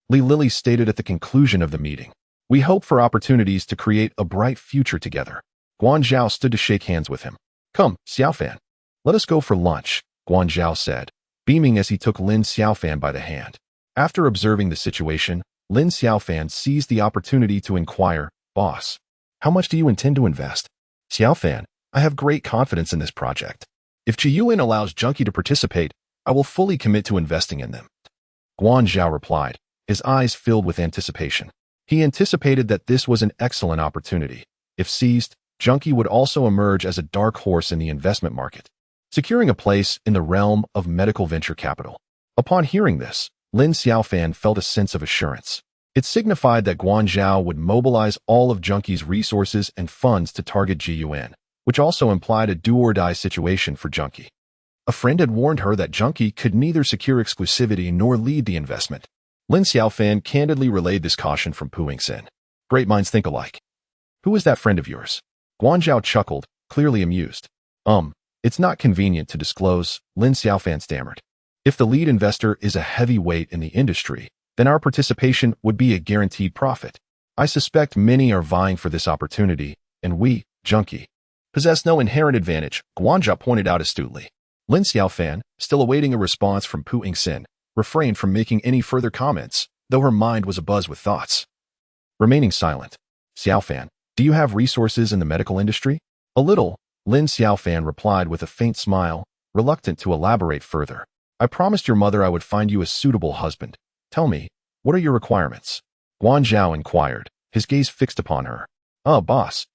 Li Lili stated at the conclusion of the meeting. We hope for opportunities to create a bright future together. Guan Zhao stood to shake hands with him. Come, Xiaofan. Let us go for lunch, Guan Zhao said, beaming as he took Lin Xiaofan by the hand. After observing the situation, Lin Xiaofan seized the opportunity to inquire, Boss, how much do you intend to invest? Xiaofan, I have great confidence in this project. If Jiyuan allows Junkie to participate, I will fully commit to investing in them. Guan Zhao replied, his eyes filled with anticipation. He anticipated that this was an excellent opportunity. If seized, Junkie would also emerge as a dark horse in the investment market, securing a place in the realm of medical venture capital. Upon hearing this, Lin Xiaofan felt a sense of assurance. It signified that Guan Zhao would mobilize all of Junkie's resources and funds to target Jiyuan, which also implied a do-or-die situation for Junkie. A friend had warned her that Junkie could neither secure exclusivity nor lead the investment. Lin Xiaofan candidly relayed this caution from Pu Yingxin. Great minds think alike. Who is that friend of yours? Guan Zhao chuckled, clearly amused. It's not convenient to disclose, Lin Xiaofan stammered. If the lead investor is a heavyweight in the industry, then our participation would be a guaranteed profit. I suspect many are vying for this opportunity, and we, Junkie, possess no inherent advantage, Guan Zhao pointed out astutely. Lin Xiaofan, still awaiting a response from Pu Yingxin, refrained from making any further comments, though her mind was abuzz with thoughts. Remaining silent, Xiaofan, do you have resources in the medical industry? A little, Lin Xiaofan replied with a faint smile, reluctant to elaborate further. I promised your mother I would find you a suitable husband. Tell me, what are your requirements? Guan Zhao inquired, his gaze fixed upon her. Boss.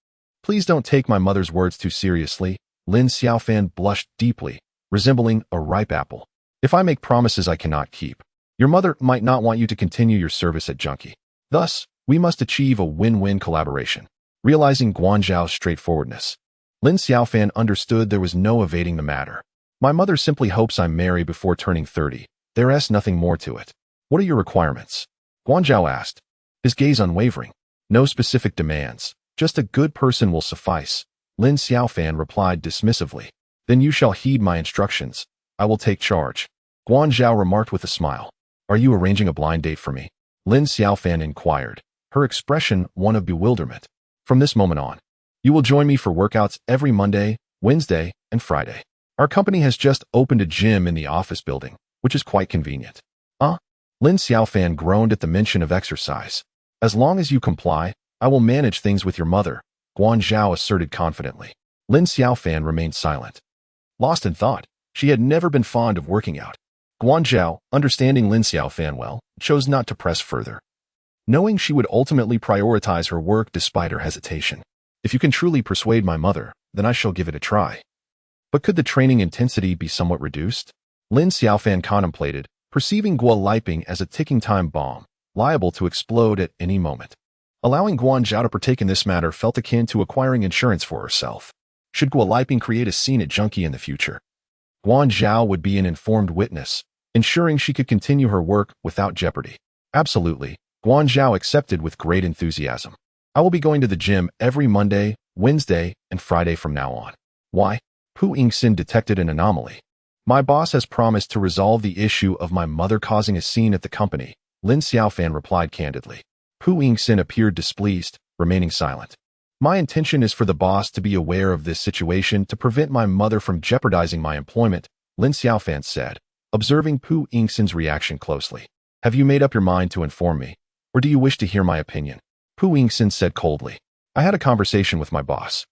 Please don't take my mother's words too seriously. Lin Xiaofan blushed deeply, resembling a ripe apple. If I make promises I cannot keep, your mother might not want you to continue your service at Junkie. Thus, we must achieve a win-win collaboration. Realizing Guan Zhao's straightforwardness, Lin Xiaofan understood there was no evading the matter. My mother simply hopes I marry before turning 30. There is nothing more to it. What are your requirements? Guan Zhao asked, his gaze unwavering. No specific demands, just a good person will suffice. Lin Xiaofan replied dismissively. Then you shall heed my instructions. I will take charge. Guan Zhao remarked with a smile. Are you arranging a blind date for me? Lin Xiaofan inquired, her expression one of bewilderment. From this moment on, you will join me for workouts every Monday, Wednesday, and Friday. Our company has just opened a gym in the office building, which is quite convenient. Lin Xiaofan groaned at the mention of exercise. As long as you comply, I will manage things with your mother, Guan Zhao asserted confidently. Lin Xiaofan remained silent, lost in thought. She had never been fond of working out. Guan Zhao, understanding Lin Xiaofan well, chose not to press further, knowing she would ultimately prioritize her work despite her hesitation. If you can truly persuade my mother, then I shall give it a try. But could the training intensity be somewhat reduced? Lin Xiaofan contemplated, perceiving Guo Liping as a ticking time bomb, liable to explode at any moment. Allowing Guan Zhao to partake in this matter felt akin to acquiring insurance for herself. Should Guo Liping create a scene at Junkie in the future, Guan Zhao would be an informed witness, ensuring she could continue her work without jeopardy. Absolutely, Guan Zhao accepted with great enthusiasm. I will be going to the gym every Monday, Wednesday, and Friday from now on. Why? Pu Yingxin detected an anomaly. My boss has promised to resolve the issue of my mother causing a scene at the company, Lin Xiaofan replied candidly. Pu Yingxin appeared displeased, remaining silent. My intention is for the boss to be aware of this situation to prevent my mother from jeopardizing my employment, Lin Xiaofan said, observing Pu Yingxin's reaction closely. Have you made up your mind to inform me, or do you wish to hear my opinion? Pu Yingxin said coldly. I had a conversation with my boss.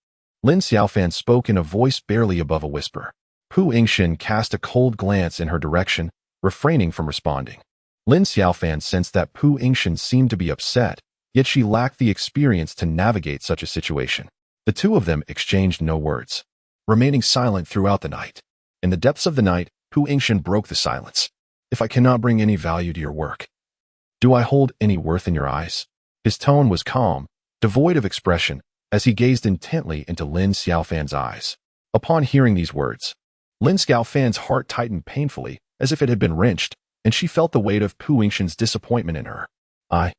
Lin Xiaofan spoke in a voice barely above a whisper. Pu Yingxin cast a cold glance in her direction, refraining from responding. Lin Xiaofan sensed that Pu Yingxin seemed to be upset, yet she lacked the experience to navigate such a situation. The two of them exchanged no words, remaining silent throughout the night. In the depths of the night, Pu Yingxin broke the silence. If I cannot bring any value to your work, do I hold any worth in your eyes? His tone was calm, devoid of expression, as he gazed intently into Lin Xiaofan's eyes. Upon hearing these words, Lin Xiaofan's heart tightened painfully, as if it had been wrenched, and she felt the weight of Pu Yingxin's disappointment in her. I.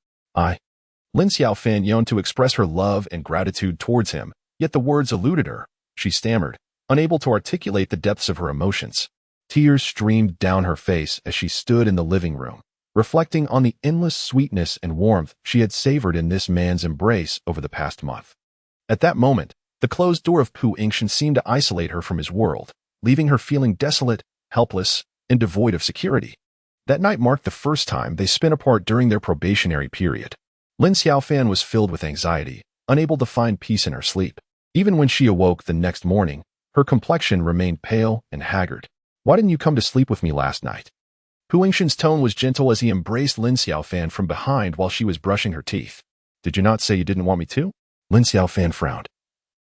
Lin Xiaofan yearned to express her love and gratitude towards him, yet the words eluded her. She stammered, unable to articulate the depths of her emotions. Tears streamed down her face as she stood in the living room, reflecting on the endless sweetness and warmth she had savored in this man's embrace over the past month. At that moment, the closed door of Pu Yingxin seemed to isolate her from his world, leaving her feeling desolate, helpless, and devoid of security. That night marked the first time they spent apart during their probationary period. Lin Xiaofan was filled with anxiety, unable to find peace in her sleep. Even when she awoke the next morning, her complexion remained pale and haggard. Why didn't you come to sleep with me last night? Pu Yingxin's tone was gentle as he embraced Lin Xiaofan from behind while she was brushing her teeth. Did you not say you didn't want me to? Lin Xiaofan frowned,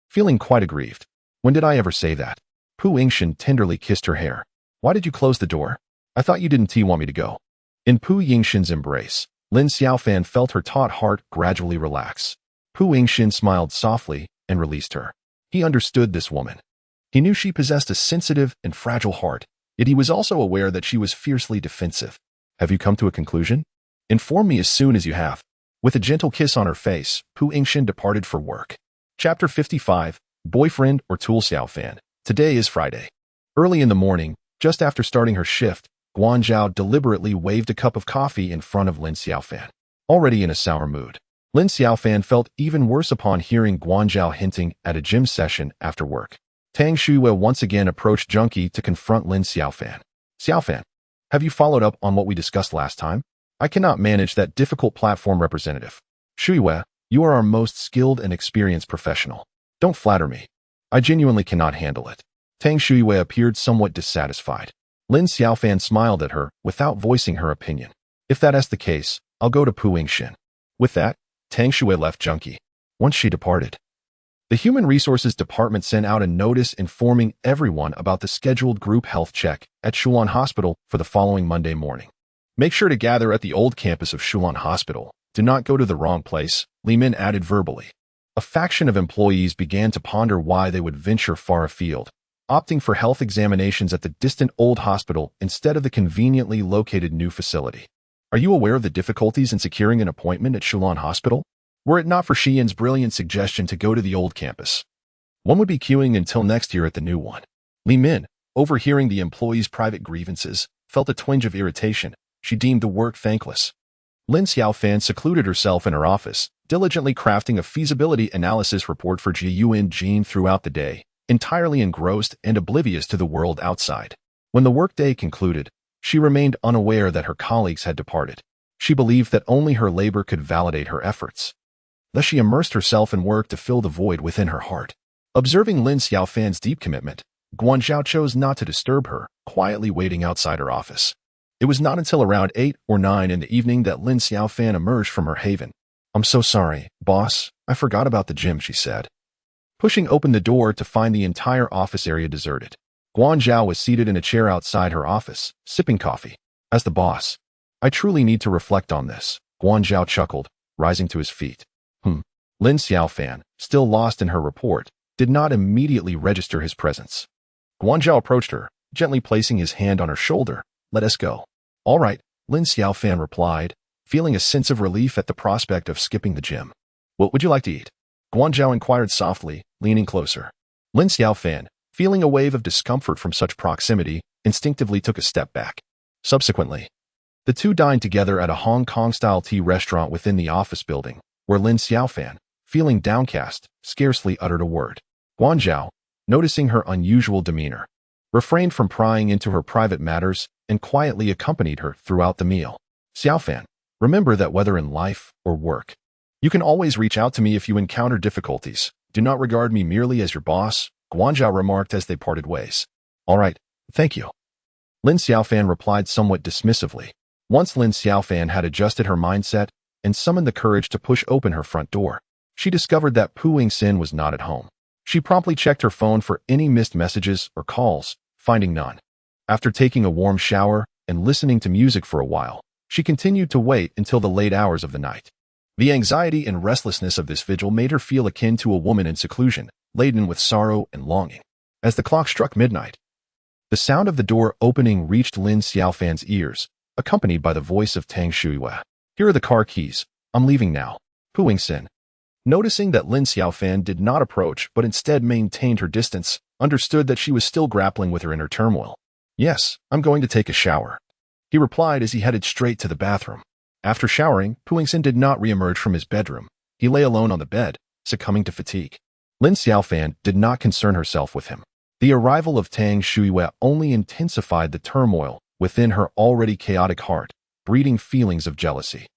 feeling quite aggrieved. When did I ever say that? Pu Yingxin tenderly kissed her hair. Why did you close the door? I thought you didn't want me to go. In Pu Yingxin's embrace, Lin Xiaofan felt her taut heart gradually relax. Pu Yingxin smiled softly and released her. He understood this woman. He knew she possessed a sensitive and fragile heart, yet he was also aware that she was fiercely defensive. Have you come to a conclusion? Inform me as soon as you have. With a gentle kiss on her face, Pu Yingxin departed for work. Chapter 55, Boyfriend or Tool Xiaofan. Today is Friday. Early in the morning, just after starting her shift, Guanzhao deliberately waved a cup of coffee in front of Lin Xiaofan. Already in a sour mood, Lin Xiaofan felt even worse upon hearing Guanzhao hinting at a gym session after work. Tang Shuiwei once again approached Junkie to confront Lin Xiaofan. Xiaofan, have you followed up on what we discussed last time? I cannot manage that difficult platform representative. Shuiwei, you are our most skilled and experienced professional. Don't flatter me. I genuinely cannot handle it. Tang Shuiwei appeared somewhat dissatisfied. Lin Xiaofan smiled at her without voicing her opinion. If that is the case, I'll go to Pu Yingxin. With that, Tang Shuiwei left Junkie. Once she departed, the Human Resources Department sent out a notice informing everyone about the scheduled group health check at Shulan Hospital for the following Monday morning. Make sure to gather at the old campus of Shulan Hospital. Do not go to the wrong place, Li Min added verbally. A faction of employees began to ponder why they would venture far afield, opting for health examinations at the distant old hospital instead of the conveniently located new facility. Are you aware of the difficulties in securing an appointment at Shulan Hospital? Were it not for Xian's brilliant suggestion to go to the old campus, one would be queuing until next year at the new one. Li Min, overhearing the employees' private grievances, felt a twinge of irritation. She deemed the work thankless. Lin Xiaofan secluded herself in her office, diligently crafting a feasibility analysis report for Ji Yunjin throughout the day, entirely engrossed and oblivious to the world outside. When the workday concluded, she remained unaware that her colleagues had departed. She believed that only her labor could validate her efforts. Thus she immersed herself in work to fill the void within her heart. Observing Lin Xiaofan's deep commitment, Guanzhao chose not to disturb her, quietly waiting outside her office. It was not until around 8 or 9 in the evening that Lin Xiaofan emerged from her haven. I'm so sorry, boss. I forgot about the gym, she said, pushing open the door to find the entire office area deserted. Guanzhao was seated in a chair outside her office, sipping coffee. As the boss, I truly need to reflect on this, Guanzhao chuckled, rising to his feet. Lin Xiaofan, still lost in her report, did not immediately register his presence. Guanzhao approached her, gently placing his hand on her shoulder. Let us go. All right, Lin Xiaofan replied, feeling a sense of relief at the prospect of skipping the gym. What would you like to eat? Guanzhao inquired softly, leaning closer. Lin Xiaofan, feeling a wave of discomfort from such proximity, instinctively took a step back. Subsequently, the two dined together at a Hong Kong-style tea restaurant within the office building, where Lin Xiaofan, feeling downcast, scarcely uttered a word. Guanzhao, noticing her unusual demeanor, refrained from prying into her private matters and quietly accompanied her throughout the meal. Xiaofan, remember that whether in life or work, you can always reach out to me if you encounter difficulties, Do not regard me merely as your boss, Guanzhao remarked as they parted ways. All right, thank you. Lin Xiaofan replied somewhat dismissively. Once Lin Xiaofan had adjusted her mindset and summoned the courage to push open her front door, she discovered that Pu Yingxin was not at home. She promptly checked her phone for any missed messages or calls, finding none. After taking a warm shower and listening to music for a while, she continued to wait until the late hours of the night. The anxiety and restlessness of this vigil made her feel akin to a woman in seclusion, laden with sorrow and longing. As the clock struck midnight, the sound of the door opening reached Lin Xiaofan's ears, accompanied by the voice of Tang Shuiwe. Here are the car keys. I'm leaving now. Pu Yingxin, noticing that Lin Xiaofan did not approach but instead maintained her distance, understood that she was still grappling with her inner turmoil. Yes, I'm going to take a shower, he replied as he headed straight to the bathroom. After showering, Pu Yingxin did not reemerge from his bedroom. He lay alone on the bed, succumbing to fatigue. Lin Xiaofan did not concern herself with him. The arrival of Tang Shuiwe only intensified the turmoil within her already chaotic heart, breeding feelings of jealousy.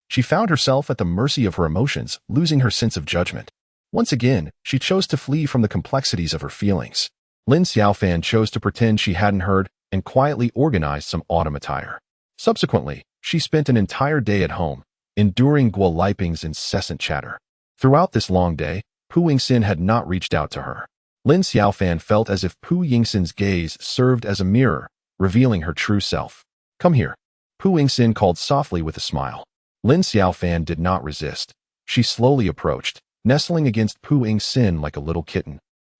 She found herself at the mercy of her emotions, losing her sense of judgment. Once again, she chose to flee from the complexities of her feelings. Lin Xiaofan chose to pretend she hadn't heard and quietly organized some autumn attire. Subsequently, she spent an entire day at home, enduring Guo Liping's incessant chatter. Throughout this long day, Pu Yingxin had not reached out to her. Lin Xiaofan felt as if Pu Yingxin's gaze served as a mirror, revealing her true self. Come here, Pu Yingxin called softly with a smile. Lin Xiaofan did not resist. She slowly approached, nestling against Pu Yingxin like a little kitten.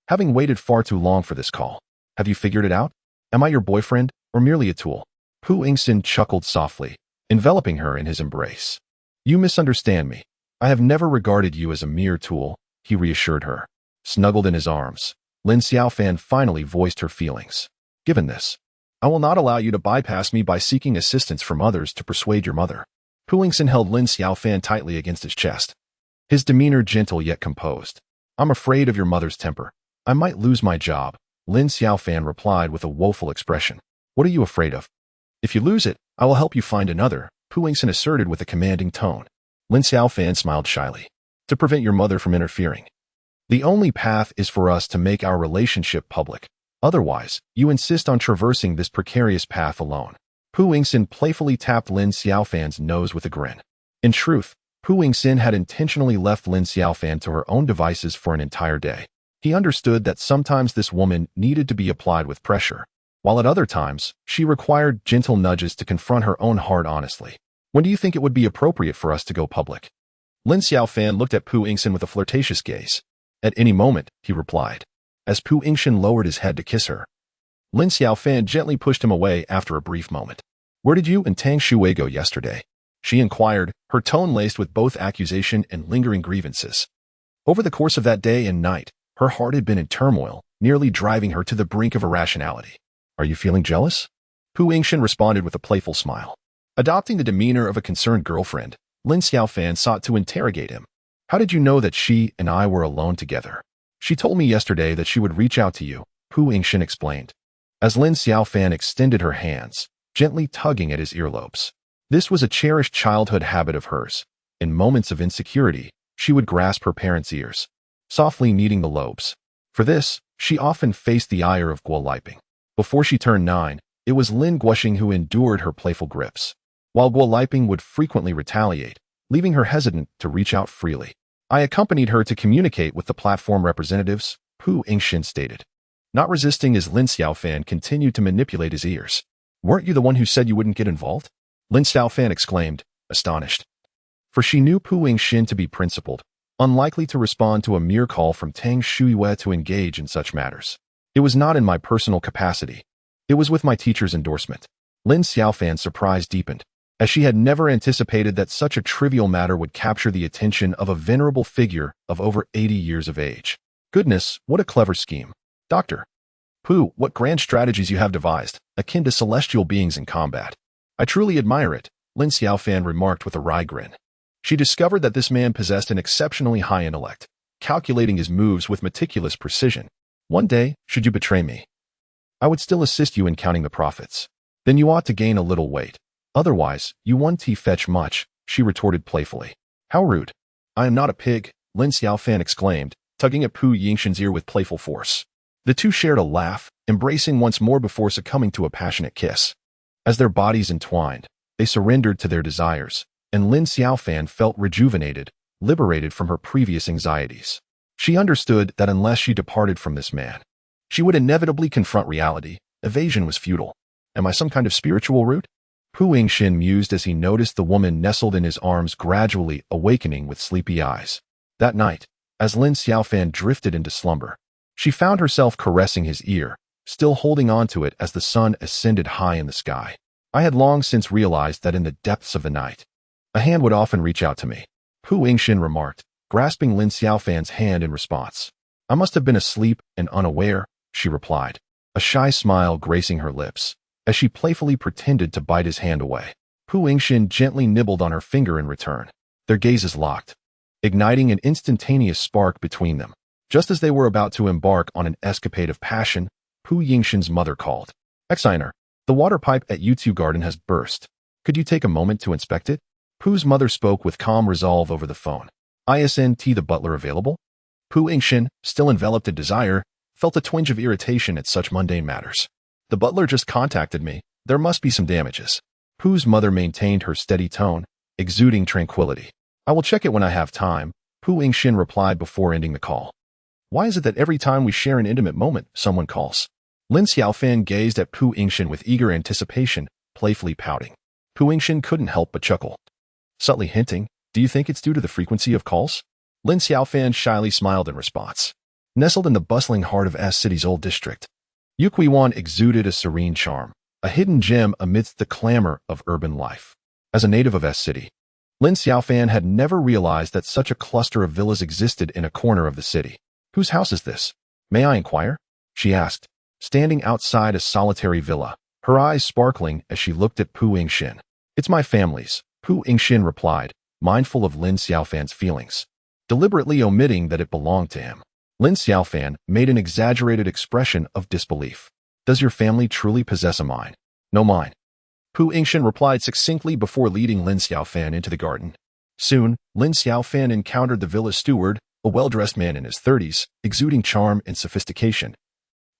Having waited far too long for this call, have you figured it out? Am I your boyfriend, or merely a tool? Pu Yingxin chuckled softly, enveloping her in his embrace. You misunderstand me. I have never regarded you as a mere tool, he reassured her. Snuggled in his arms, Lin Xiaofan finally voiced her feelings. Given this, I will not allow you to bypass me by seeking assistance from others to persuade your mother. Pu Yingxin held Lin Xiaofan tightly against his chest, his demeanor gentle yet composed. I'm afraid of your mother's temper. I might lose my job, Lin Xiaofan replied with a woeful expression. What are you afraid of? If you lose it, I will help you find another, Pu Yingxin asserted with a commanding tone. Lin Xiaofan smiled shyly. To prevent your mother from interfering. The only path is for us to make our relationship public. Otherwise, you insist on traversing this precarious path alone. Pu Yingxin playfully tapped Lin Xiaofan's nose with a grin. In truth, Pu Yingxin had intentionally left Lin Xiaofan to her own devices for an entire day. He understood that sometimes this woman needed to be applied with pressure, while at other times, she required gentle nudges to confront her own heart honestly. When do you think it would be appropriate for us to go public? Lin Xiaofan looked at Pu Yingxin with a flirtatious gaze. At any moment, he replied, as Pu Yingxin lowered his head to kiss her. Lin Xiaofan gently pushed him away after a brief moment. Where did you and Tang Shuiwe go yesterday? She inquired, her tone laced with both accusation and lingering grievances. Over the course of that day and night, her heart had been in turmoil, nearly driving her to the brink of irrationality. Are you feeling jealous? Pu Yingxin responded with a playful smile. Adopting the demeanor of a concerned girlfriend, Lin Xiaofan sought to interrogate him. How did you know that she and I were alone together? She told me yesterday that she would reach out to you, Pu Yingxin explained, as Lin Xiaofan extended her hands, gently tugging at his earlobes. This was a cherished childhood habit of hers. In moments of insecurity, she would grasp her parents' ears, softly kneading the lobes. For this, she often faced the ire of Guo Liping. Before she turned 9, it was Lin Guoxing who endured her playful grips, while Guo Liping would frequently retaliate, leaving her hesitant to reach out freely. I accompanied her to communicate with the platform representatives, Pu Yingxin stated, not resisting as Lin Xiaofan continued to manipulate his ears. Weren't you the one who said you wouldn't get involved? Lin Xiaofan exclaimed, astonished. For she knew Pu Yingxin to be principled, unlikely to respond to a mere call from Tang Shuiwe to engage in such matters. It was not in my personal capacity. It was with my teacher's endorsement. Lin Xiaofan's surprise deepened, as she had never anticipated that such a trivial matter would capture the attention of a venerable figure of over 80 years of age. Goodness, what a clever scheme. Doctor Pu, what grand strategies you have devised, akin to celestial beings in combat. I truly admire it, Lin Xiaofan remarked with a wry grin. She discovered that this man possessed an exceptionally high intellect, calculating his moves with meticulous precision. One day, should you betray me, I would still assist you in counting the profits. Then you ought to gain a little weight. Otherwise, you won't fetch much, she retorted playfully. How rude. I am not a pig, Lin Xiaofan exclaimed, tugging at Pu Yingxin's ear with playful force. The two shared a laugh, embracing once more before succumbing to a passionate kiss. As their bodies entwined, they surrendered to their desires, and Lin Xiaofan felt rejuvenated, liberated from her previous anxieties. She understood that unless she departed from this man, she would inevitably confront reality. Evasion was futile. Am I some kind of spiritual root? Pu Yingxin mused as he noticed the woman nestled in his arms, gradually awakening with sleepy eyes. That night, as Lin Xiaofan drifted into slumber, she found herself caressing his ear, still holding on to it as the sun ascended high in the sky. I had long since realized that in the depths of the night, a hand would often reach out to me, Pu Yingxin remarked, grasping Lin Xiaofan's hand in response. I must have been asleep and unaware, she replied, a shy smile gracing her lips, as she playfully pretended to bite his hand away. Pu Yingxin gently nibbled on her finger in return. Their gazes locked, igniting an instantaneous spark between them. Just as they were about to embark on an escapade of passion, Pu Yingxin's mother called. Exiner, the water pipe at U2 Garden has burst. Could you take a moment to inspect it? Pu's mother spoke with calm resolve over the phone. Isn't the butler available? Pu Yingxin, still enveloped in desire, felt a twinge of irritation at such mundane matters. The butler just contacted me. There must be some damages. Pu's mother maintained her steady tone, exuding tranquility. I will check it when I have time, Pu Yingxin replied before ending the call. Why is it that every time we share an intimate moment, someone calls? Lin Xiaofan gazed at Pu Yingxin with eager anticipation, playfully pouting. Pu Yingxin couldn't help but chuckle, subtly hinting, do you think it's due to the frequency of calls? Lin Xiaofan shyly smiled in response. Nestled in the bustling heart of S City's old district, Yuqiwan exuded a serene charm, a hidden gem amidst the clamor of urban life. As a native of S City, Lin Xiaofan had never realized that such a cluster of villas existed in a corner of the city. Whose house is this? May I inquire? She asked, standing outside a solitary villa, her eyes sparkling as she looked at Pu Yingxin. It's my family's, Pu Yingxin replied, mindful of Lin Xiaofan's feelings, deliberately omitting that it belonged to him. Lin Xiaofan made an exaggerated expression of disbelief. Does your family truly possess a mine? No mine. Pu Yingxin replied succinctly before leading Lin Xiaofan into the garden. Soon, Lin Xiaofan encountered the villa's steward, a well-dressed man in his 30s, exuding charm and sophistication,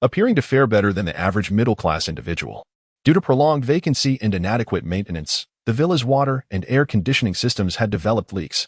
appearing to fare better than the average middle-class individual. Due to prolonged vacancy and inadequate maintenance, the villa's water and air conditioning systems had developed leaks,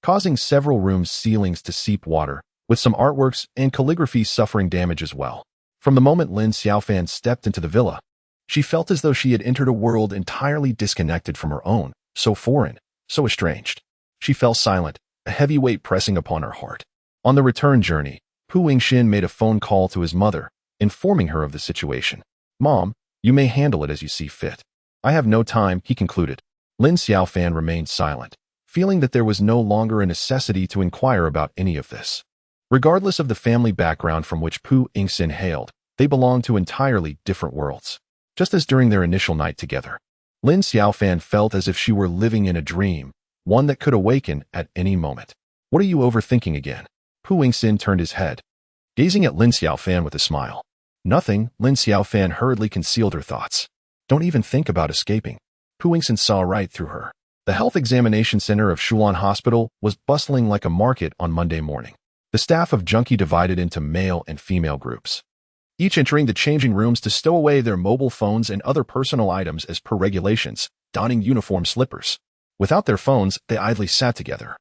causing several rooms' ceilings to seep water, with some artworks and calligraphy suffering damage as well. From the moment Lin Xiaofan stepped into the villa, she felt as though she had entered a world entirely disconnected from her own, so foreign, so estranged. She fell silent, a heavy weight pressing upon her heart. On the return journey, Pu Yingxin made a phone call to his mother, informing her of the situation. Mom, you may handle it as you see fit. I have no time, he concluded. Lin Xiaofan remained silent, feeling that there was no longer a necessity to inquire about any of this. Regardless of the family background from which Pu Yingxin hailed, they belonged to entirely different worlds. Just as during their initial night together, Lin Xiaofan felt as if she were living in a dream, one that could awaken at any moment. What are you overthinking again? Pu Yingxin turned his head, gazing at Lin Xiaofan with a smile. Nothing, Lin Xiaofan hurriedly concealed her thoughts. Don't even think about escaping. Pu Yingxin saw right through her. The health examination center of Shulan Hospital was bustling like a market on Monday morning. The staff of Junkie divided into male and female groups, each entering the changing rooms to stow away their mobile phones and other personal items as per regulations, donning uniform slippers. Without their phones, they idly sat together,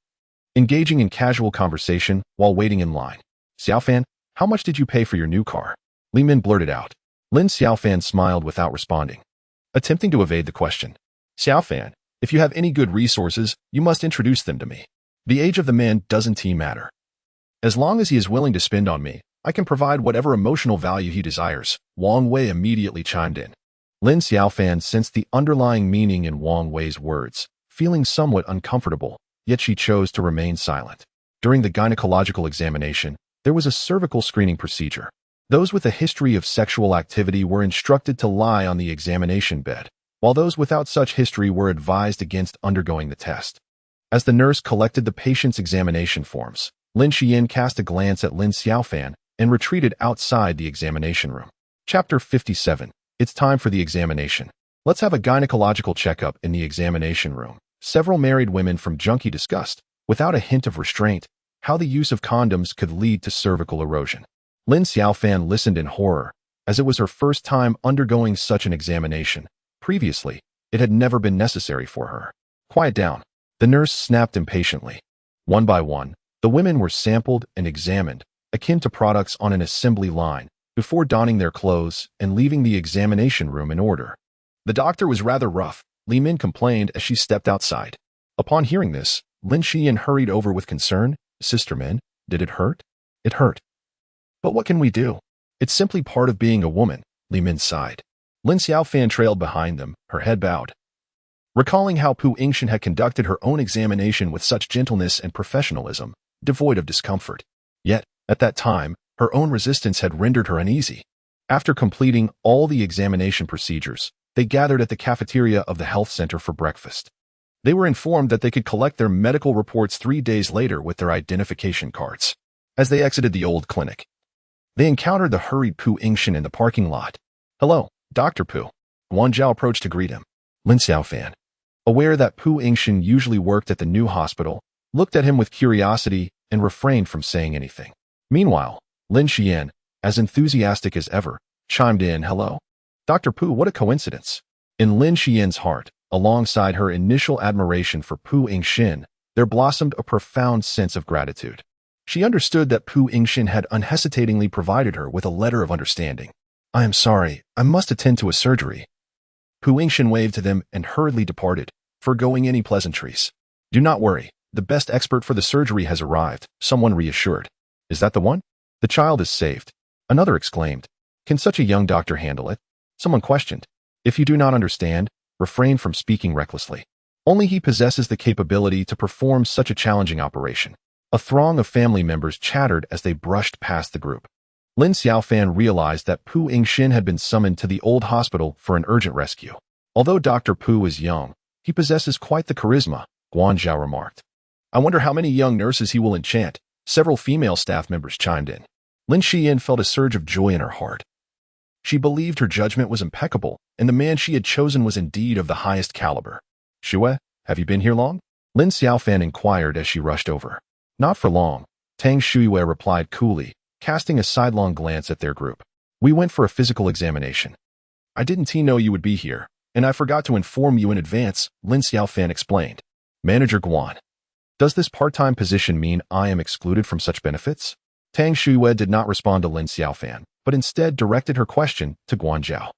engaging in casual conversation while waiting in line. Xiaofan, how much did you pay for your new car? Li Min blurted out. Lin Xiaofan smiled without responding, attempting to evade the question. Xiaofan, if you have any good resources, you must introduce them to me. The age of the man doesn't matter. As long as he is willing to spend on me, I can provide whatever emotional value he desires. Wang Wei immediately chimed in. Lin Xiaofan sensed the underlying meaning in Wang Wei's words, feeling somewhat uncomfortable, yet she chose to remain silent. During the gynecological examination, there was a cervical screening procedure. Those with a history of sexual activity were instructed to lie on the examination bed, while those without such history were advised against undergoing the test. As the nurse collected the patient's examination forms, Lin Xian cast a glance at Lin Xiaofan and retreated outside the examination room. Chapter 57. It's time for the examination. Let's have a gynecological checkup in the examination room. Several married women from Junkie discussed. Without a hint of restraint, how the use of condoms could lead to cervical erosion. Lin Xiaofan listened in horror, as it was her first time undergoing such an examination. Previously, it had never been necessary for her. Quiet down. The nurse snapped impatiently. One by one, the women were sampled and examined, akin to products on an assembly line, before donning their clothes and leaving the examination room in order. The doctor was rather rough, Li Min complained as she stepped outside. Upon hearing this, Lin Xian hurried over with concern. Sister Min, did it hurt? It hurt. But what can we do? It's simply part of being a woman, Li Min sighed. Lin Xiaofan trailed behind them, her head bowed. Recalling how Pu Yingxin had conducted her own examination with such gentleness and professionalism, devoid of discomfort. Yet, at that time, her own resistance had rendered her uneasy. After completing all the examination procedures, they gathered at the cafeteria of the health center for breakfast. They were informed that they could collect their medical reports 3 days later with their identification cards. As they exited the old clinic, they encountered the hurried Pu Yingxin in the parking lot. Hello, Dr. Pu. Guanzhao approached to greet him. Lin Xiaofan, aware that Pu Yingxin usually worked at the new hospital, looked at him with curiosity and refrained from saying anything. Meanwhile, Lin Xian, as enthusiastic as ever, chimed in, hello. Dr. Pu, what a coincidence. In Lin Xian's heart, alongside her initial admiration for Pu Yingxin, there blossomed a profound sense of gratitude. She understood that Pu Yingxin had unhesitatingly provided her with a letter of understanding. I am sorry, I must attend to a surgery. Pu Yingxin waved to them and hurriedly departed, foregoing any pleasantries. Do not worry, the best expert for the surgery has arrived, someone reassured. Is that the one? The child is saved. Another exclaimed. Can such a young doctor handle it? Someone questioned. If you do not understand, refrain from speaking recklessly. Only he possesses the capability to perform such a challenging operation. A throng of family members chattered as they brushed past the group. Lin Xiaofan realized that Pu Yingxin had been summoned to the old hospital for an urgent rescue. Although Dr. Pu is young, he possesses quite the charisma, Guanzhao remarked. I wonder how many young nurses he will enchant. Several female staff members chimed in. Lin Xian felt a surge of joy in her heart. She believed her judgment was impeccable, and the man she had chosen was indeed of the highest caliber. Xue, have you been here long? Lin Xiaofan inquired as she rushed over. Not for long, Tang Shuiwei replied coolly, casting a sidelong glance at their group. We went for a physical examination. I didn't know you would be here, and I forgot to inform you in advance, Lin Xiaofan explained. Manager Guan. Does this part-time position mean I am excluded from such benefits? Tang Shuiwei did not respond to Lin Xiaofan, but instead directed her question to Guanzhao.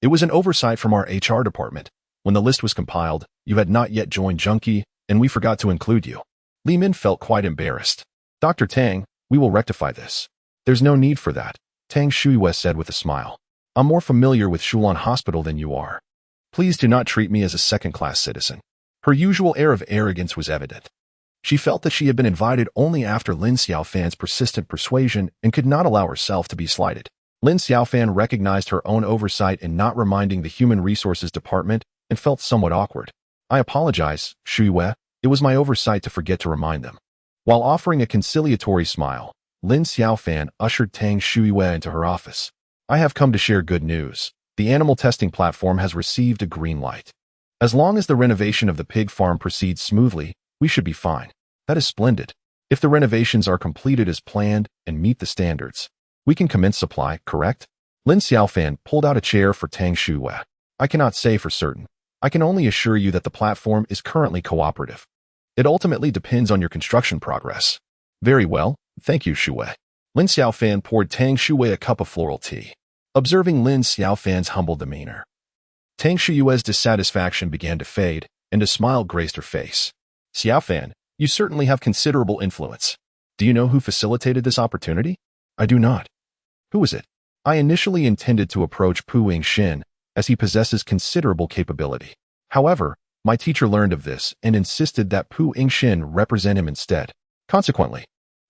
It was an oversight from our HR department. When the list was compiled, you had not yet joined Junkie, and we forgot to include you. Li Min felt quite embarrassed. Dr. Tang, we will rectify this. There's no need for that, Tang Shuiwei said with a smile. I'm more familiar with Shulan Hospital than you are. Please do not treat me as a second-class citizen. Her usual air of arrogance was evident. She felt that she had been invited only after Lin Xiaofan's persistent persuasion and could not allow herself to be slighted. Lin Xiaofan recognized her own oversight in not reminding the Human Resources Department and felt somewhat awkward. I apologize, Shuiwei. It was my oversight to forget to remind them. While offering a conciliatory smile, Lin Xiaofan ushered Tang Shuiwei into her office. I have come to share good news. The animal testing platform has received a green light. As long as the renovation of the pig farm proceeds smoothly, we should be fine. That is splendid. If the renovations are completed as planned and meet the standards, we can commence supply, correct? Lin Xiaofan pulled out a chair for Tang Shuiwei. I cannot say for certain. I can only assure you that the platform is currently cooperative. It ultimately depends on your construction progress. Very well, thank you, Shuiwei. Lin Xiaofan poured Tang Shuiwei a cup of floral tea. Observing Lin Xiaofan's humble demeanor, Tang Shuiwei's dissatisfaction began to fade, and a smile graced her face. Xiaofan, you certainly have considerable influence. Do you know who facilitated this opportunity? I do not. Who is it? I initially intended to approach Pu Yingxin, as he possesses considerable capability. However, my teacher learned of this and insisted that Pu Yingxin represent him instead. Consequently,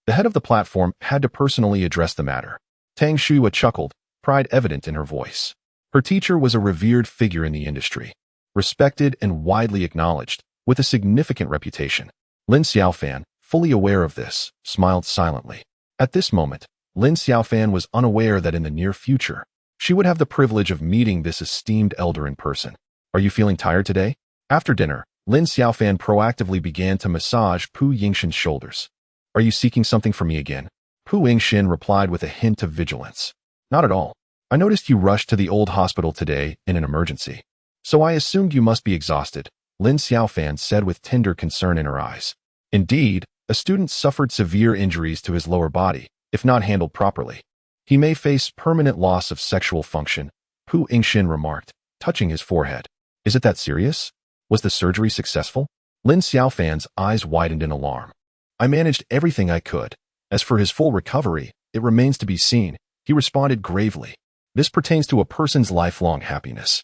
the head of the platform had to personally address the matter. Tang Shuiwei chuckled, pride evident in her voice. Her teacher was a revered figure in the industry, respected and widely acknowledged, with a significant reputation. Lin Xiaofan, fully aware of this, smiled silently. At this moment, Lin Xiaofan was unaware that in the near future, she would have the privilege of meeting this esteemed elder in person. Are you feeling tired today? After dinner, Lin Xiaofan proactively began to massage Pu Yingxin's shoulders. Are you seeking something from me again? Pu Yingxin replied with a hint of vigilance. Not at all. I noticed you rushed to the old hospital today in an emergency. So I assumed you must be exhausted, Lin Xiaofan said with tender concern in her eyes. Indeed, a student suffered severe injuries to his lower body, if not handled properly. He may face permanent loss of sexual function, Pu Yingxin remarked, touching his forehead. Is it that serious? Was the surgery successful? Lin Xiaofan's eyes widened in alarm. I managed everything I could. As for his full recovery, it remains to be seen, he responded gravely. This pertains to a person's lifelong happiness.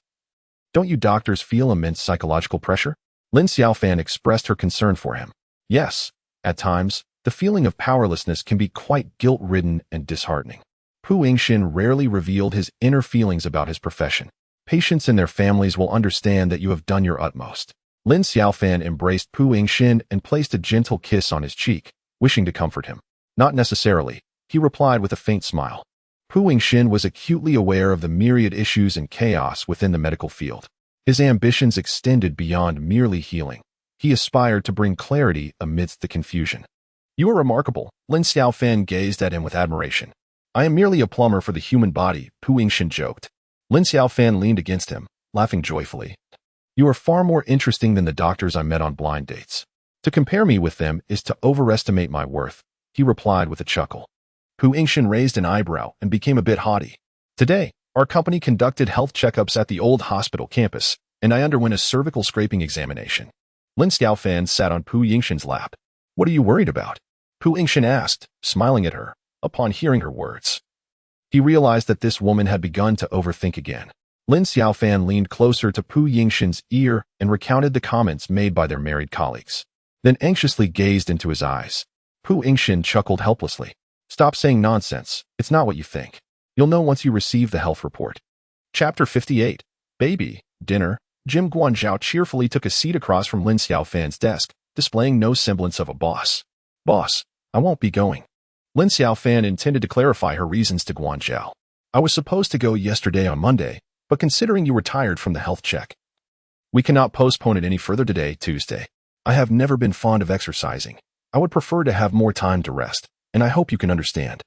Don't you doctors feel immense psychological pressure? Lin Xiaofan expressed her concern for him. Yes, at times, the feeling of powerlessness can be quite guilt-ridden and disheartening. Pu Yingxin rarely revealed his inner feelings about his profession. Patients and their families will understand that you have done your utmost. Lin Xiaofan embraced Pu Yingxin and placed a gentle kiss on his cheek, wishing to comfort him. Not necessarily, he replied with a faint smile. Pu Yingxin was acutely aware of the myriad issues and chaos within the medical field. His ambitions extended beyond merely healing. He aspired to bring clarity amidst the confusion. You are remarkable, Lin Xiaofan gazed at him with admiration. I am merely a plumber for the human body, Pu Yingxin joked. Lin Xiaofan leaned against him, laughing joyfully. You are far more interesting than the doctors I met on blind dates. To compare me with them is to overestimate my worth, he replied with a chuckle. Pu Yingxin raised an eyebrow and became a bit haughty. Today, our company conducted health checkups at the old hospital campus, and I underwent a cervical scraping examination. Lin Xiaofan sat on Pu Yingxin's lap. What are you worried about? Pu Yingxin asked, smiling at her, upon hearing her words. He realized that this woman had begun to overthink again. Lin Xiaofan leaned closer to Pu Yingxin's ear and recounted the comments made by their married colleagues. Then anxiously gazed into his eyes. Pu Yingxin chuckled helplessly. Stop saying nonsense. It's not what you think. You'll know once you receive the health report. Chapter 58. Baby, dinner. Jim Guanzhao cheerfully took a seat across from Lin Xiaofan's desk, displaying no semblance of a boss. Boss, I won't be going. Lin Xiaofan intended to clarify her reasons to Guanzhao. I was supposed to go yesterday on Monday, but considering you were tired from the health check, we cannot postpone it any further today, Tuesday. I have never been fond of exercising. I would prefer to have more time to rest, and I hope you can understand.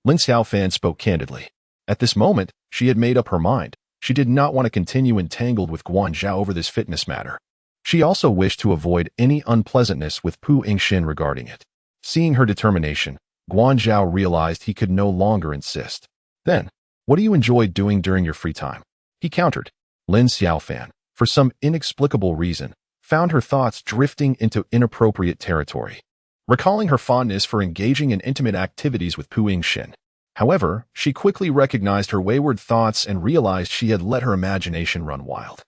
Lin Xiaofan spoke candidly. At this moment, she had made up her mind. She did not want to continue entangled with Guanzhao over this fitness matter. She also wished to avoid any unpleasantness with Pu Yingxin regarding it. Seeing her determination, Guanzhao realized he could no longer insist. Then, what do you enjoy doing during your free time? He countered. Lin Xiaofan, for some inexplicable reason, found her thoughts drifting into inappropriate territory, recalling her fondness for engaging in intimate activities with Pu Yingxin. However, she quickly recognized her wayward thoughts and realized she had let her imagination run wild.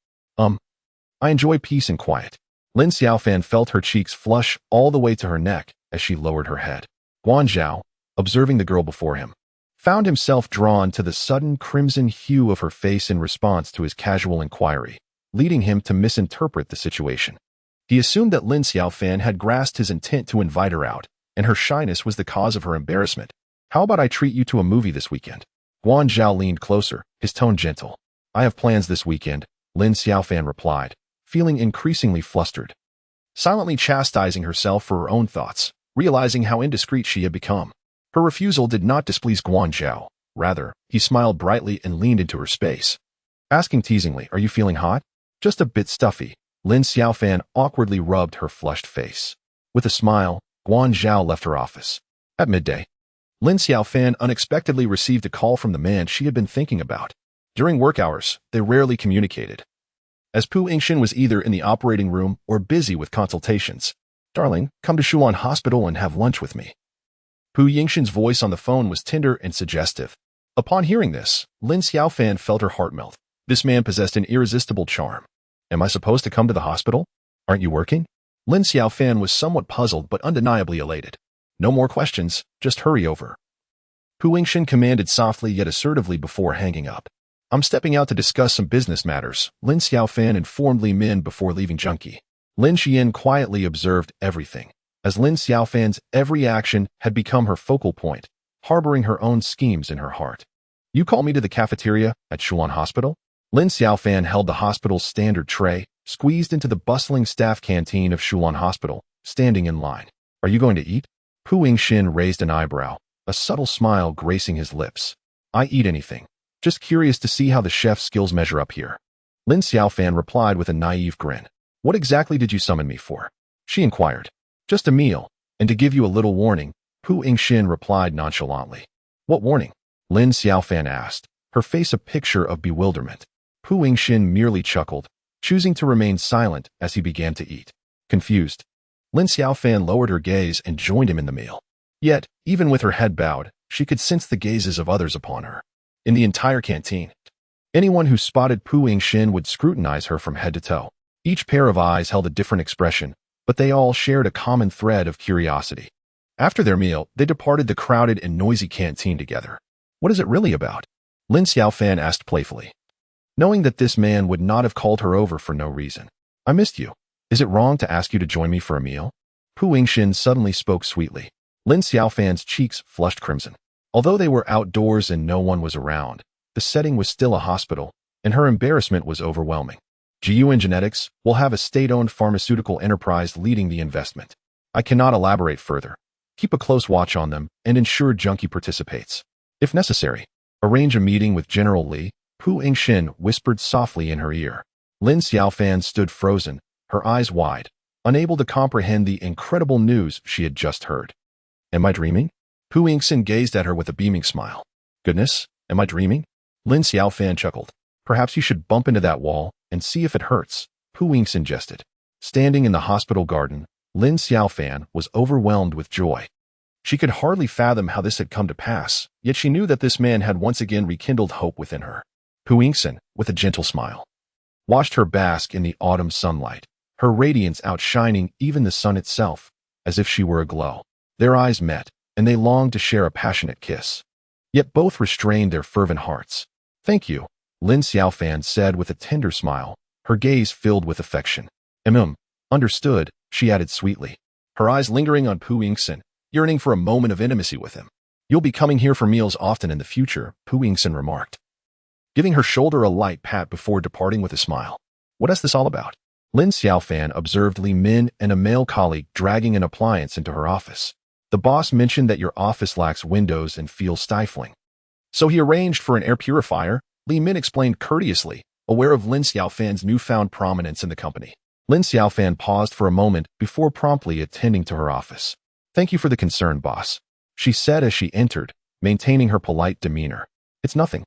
I enjoy peace and quiet. Lin Xiaofan felt her cheeks flush all the way to her neck as she lowered her head. Guanzhao, observing the girl before him, found himself drawn to the sudden crimson hue of her face in response to his casual inquiry, leading him to misinterpret the situation. He assumed that Lin Xiaofan had grasped his intent to invite her out, and her shyness was the cause of her embarrassment. How about I treat you to a movie this weekend? Guanzhao leaned closer, his tone gentle. I have plans this weekend, Lin Xiaofan replied, feeling increasingly flustered. Silently chastising herself for her own thoughts, realizing how indiscreet she had become. Her refusal did not displease Guanzhao. Rather, he smiled brightly and leaned into her space. Asking teasingly, are you feeling hot? Just a bit stuffy. Lin Xiaofan awkwardly rubbed her flushed face. With a smile, Guanzhao left her office. At midday, Lin Xiaofan unexpectedly received a call from the man she had been thinking about. During work hours, they rarely communicated, as Pu Yingxin was either in the operating room or busy with consultations. Darling, come to Shuan Hospital and have lunch with me. Pu Yingxin's voice on the phone was tender and suggestive. Upon hearing this, Lin Xiaofan felt her heart melt. This man possessed an irresistible charm. Am I supposed to come to the hospital? Aren't you working? Lin Xiaofan was somewhat puzzled but undeniably elated. No more questions, just hurry over. Pu Yingxin commanded softly yet assertively before hanging up. I'm stepping out to discuss some business matters, Lin Xiaofan informed Li Min before leaving Junkie. Lin Xian quietly observed everything, as Lin Xiaofan's every action had become her focal point, harboring her own schemes in her heart. You call me to the cafeteria at Shuan Hospital? Lin Xiaofan held the hospital's standard tray, squeezed into the bustling staff canteen of Shuan Hospital, standing in line. Are you going to eat? Pu Yingxin raised an eyebrow, a subtle smile gracing his lips. I eat anything. Just curious to see how the chef's skills measure up here. Lin Xiaofan replied with a naive grin. What exactly did you summon me for? She inquired. Just a meal, and to give you a little warning, Pu Yingxin replied nonchalantly. What warning? Lin Xiaofan asked, her face a picture of bewilderment. Pu Yingxin merely chuckled, choosing to remain silent as he began to eat. Confused, Lin Xiaofan lowered her gaze and joined him in the meal. Yet, even with her head bowed, she could sense the gazes of others upon her. In the entire canteen, anyone who spotted Pu Yingxin would scrutinize her from head to toe. Each pair of eyes held a different expression, but they all shared a common thread of curiosity. After their meal, they departed the crowded and noisy canteen together. What is it really about? Lin Xiaofan asked playfully, knowing that this man would not have called her over for no reason. I missed you. Is it wrong to ask you to join me for a meal? Pu Yingxin suddenly spoke sweetly. Lin Xiaofan's cheeks flushed crimson. Although they were outdoors and no one was around, the setting was still a hospital, and her embarrassment was overwhelming. Zhiyuan Genetics will have a state-owned pharmaceutical enterprise leading the investment. I cannot elaborate further. Keep a close watch on them and ensure Junkie participates. If necessary, arrange a meeting with General Li, Pu Yingxin whispered softly in her ear. Lin Xiaofan stood frozen, her eyes wide, unable to comprehend the incredible news she had just heard. Am I dreaming? Pu Yingxin gazed at her with a beaming smile. Goodness, am I dreaming? Lin Xiaofan chuckled. Perhaps you should bump into that wall and see if it hurts, Pu Yingxin suggested. Standing in the hospital garden, Lin Xiaofan was overwhelmed with joy. She could hardly fathom how this had come to pass, yet she knew that this man had once again rekindled hope within her. Pu Yingxin, with a gentle smile, watched her bask in the autumn sunlight, her radiance outshining even the sun itself, as if she were aglow. Their eyes met, and they longed to share a passionate kiss. Yet both restrained their fervent hearts. Thank you, Lin Xiaofan said with a tender smile, her gaze filled with affection. Understood, she added sweetly, her eyes lingering on Pu Yingxin, yearning for a moment of intimacy with him. You'll be coming here for meals often in the future, Pu Yingxin remarked, giving her shoulder a light pat before departing with a smile. What is this all about? Lin Xiaofan observed Li Min and a male colleague dragging an appliance into her office. The boss mentioned that your office lacks windows and feels stifling. So he arranged for an air purifier, Li Min explained courteously, aware of Lin Xiaofan's newfound prominence in the company. Lin Xiaofan paused for a moment before promptly attending to her office. Thank you for the concern, boss, she said as she entered, maintaining her polite demeanor. It's nothing,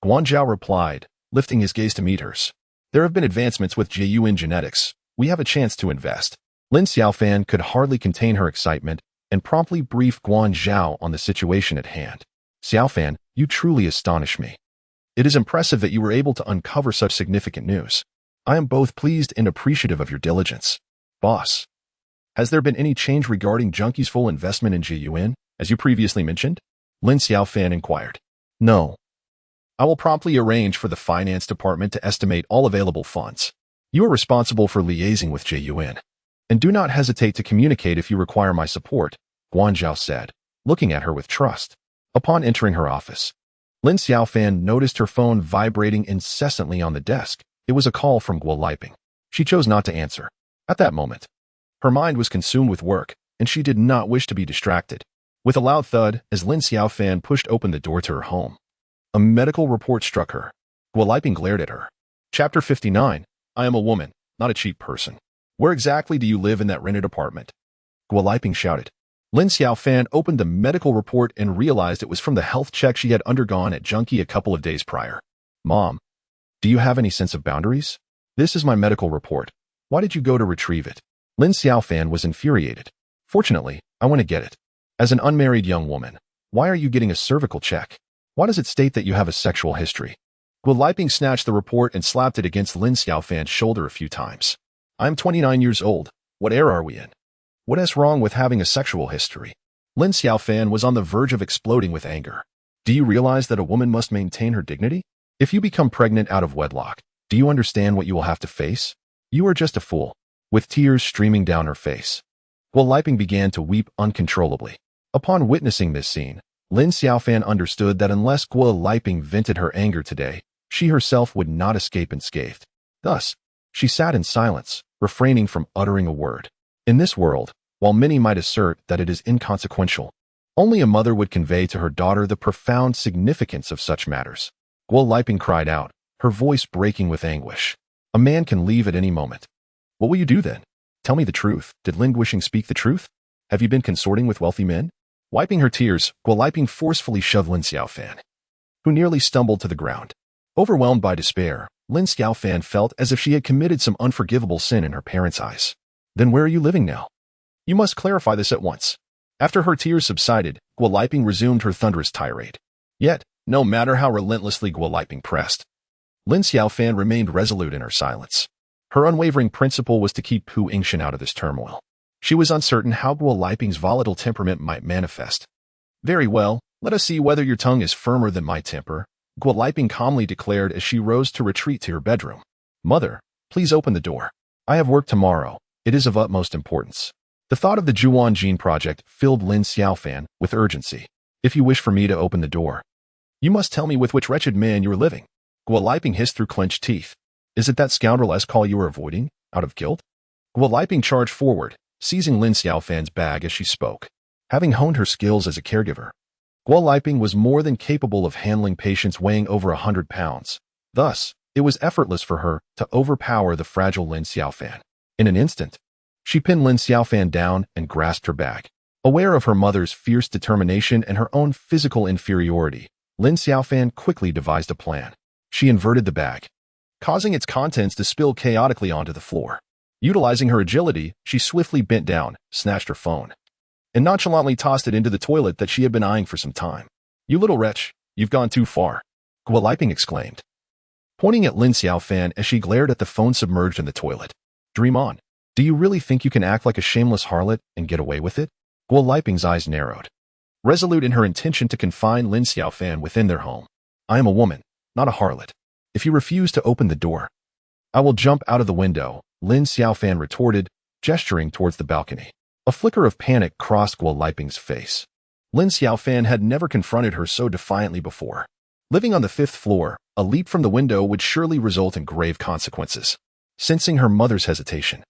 Guanzhao replied, lifting his gaze to meet hers. There have been advancements with Zhiyuan Genetics. We have a chance to invest. Lin Xiaofan could hardly contain her excitement and promptly briefed Guanzhao on the situation at hand. Xiaofan, you truly astonish me. It is impressive that you were able to uncover such significant news. I am both pleased and appreciative of your diligence. Boss, has there been any change regarding Junkie's full investment in Zhiyuan, as you previously mentioned? Lin Xiaofan inquired. No. I will promptly arrange for the finance department to estimate all available funds. You are responsible for liaising with Zhiyuan. And do not hesitate to communicate if you require my support, Guanzhao said, looking at her with trust. Upon entering her office, Lin Xiaofan noticed her phone vibrating incessantly on the desk. It was a call from Guo Liping. She chose not to answer. At that moment, her mind was consumed with work, and she did not wish to be distracted. With a loud thud, as Lin Xiaofan pushed open the door to her home, a medical report struck her. Guo Liping glared at her. Chapter 59. I am a woman, not a cheap person. Where exactly do you live in that rented apartment? Guo Liping shouted. Lin Xiaofan opened the medical report and realized it was from the health check she had undergone at Junkie a couple of days prior. Mom, do you have any sense of boundaries? This is my medical report. Why did you go to retrieve it? Lin Xiaofan was infuriated. Fortunately, I want to get it. As an unmarried young woman, why are you getting a cervical check? Why does it state that you have a sexual history? Guo Liping snatched the report and slapped it against Lin Xiaofan's shoulder a few times. I'm 29 years old. What era are we in? What is wrong with having a sexual history? Lin Xiaofan was on the verge of exploding with anger. Do you realize that a woman must maintain her dignity? If you become pregnant out of wedlock, do you understand what you will have to face? You are just a fool. With tears streaming down her face, Guo Liping began to weep uncontrollably. Upon witnessing this scene, Lin Xiaofan understood that unless Guo Liping vented her anger today, she herself would not escape unscathed. Thus, she sat in silence, refraining from uttering a word. In this world, while many might assert that it is inconsequential. Only a mother would convey to her daughter the profound significance of such matters. Guo Liping cried out, her voice breaking with anguish. A man can leave at any moment. What will you do then? Tell me the truth. Did Lin Xiaofan speak the truth? Have you been consorting with wealthy men? Wiping her tears, Guo Liping forcefully shoved Lin Xiaofan, who nearly stumbled to the ground. Overwhelmed by despair, Lin Xiaofan felt as if she had committed some unforgivable sin in her parents' eyes. Then where are you living now? You must clarify this at once. After her tears subsided, Guo Liping resumed her thunderous tirade. Yet, no matter how relentlessly Guo Liping pressed, Lin Xiaofan remained resolute in her silence. Her unwavering principle was to keep Pu Yingxin out of this turmoil. She was uncertain how Guo Liping's volatile temperament might manifest. Very well, let us see whether your tongue is firmer than my temper, Guo Liping calmly declared as she rose to retreat to her bedroom. Mother, please open the door. I have work tomorrow. It is of utmost importance. The thought of the Zhuan Jin project filled Lin Xiaofan with urgency. If you wish for me to open the door, you must tell me with which wretched man you are living. Guo Liping hissed through clenched teeth. Is it that scoundrel Escall you are avoiding, out of guilt? Guo Liping charged forward, seizing Lin Xiaofan's bag as she spoke. Having honed her skills as a caregiver, Guo Liping was more than capable of handling patients weighing over 100 pounds. Thus, it was effortless for her to overpower the fragile Lin Xiaofan. In an instant, she pinned Lin Xiaofan down and grasped her bag. Aware of her mother's fierce determination and her own physical inferiority, Lin Xiaofan quickly devised a plan. She inverted the bag, causing its contents to spill chaotically onto the floor. Utilizing her agility, she swiftly bent down, snatched her phone, and nonchalantly tossed it into the toilet that she had been eyeing for some time. You little wretch, you've gone too far, Guo Liping exclaimed, pointing at Lin Xiaofan as she glared at the phone submerged in the toilet. Dream on. Do you really think you can act like a shameless harlot and get away with it? Guo Liping's eyes narrowed, resolute in her intention to confine Lin Xiaofan within their home. I am a woman, not a harlot. If you refuse to open the door, I will jump out of the window, Lin Xiaofan retorted, gesturing towards the balcony. A flicker of panic crossed Guo Liping's face. Lin Xiaofan had never confronted her so defiantly before. Living on the 5th floor, a leap from the window would surely result in grave consequences. Sensing her mother's hesitation,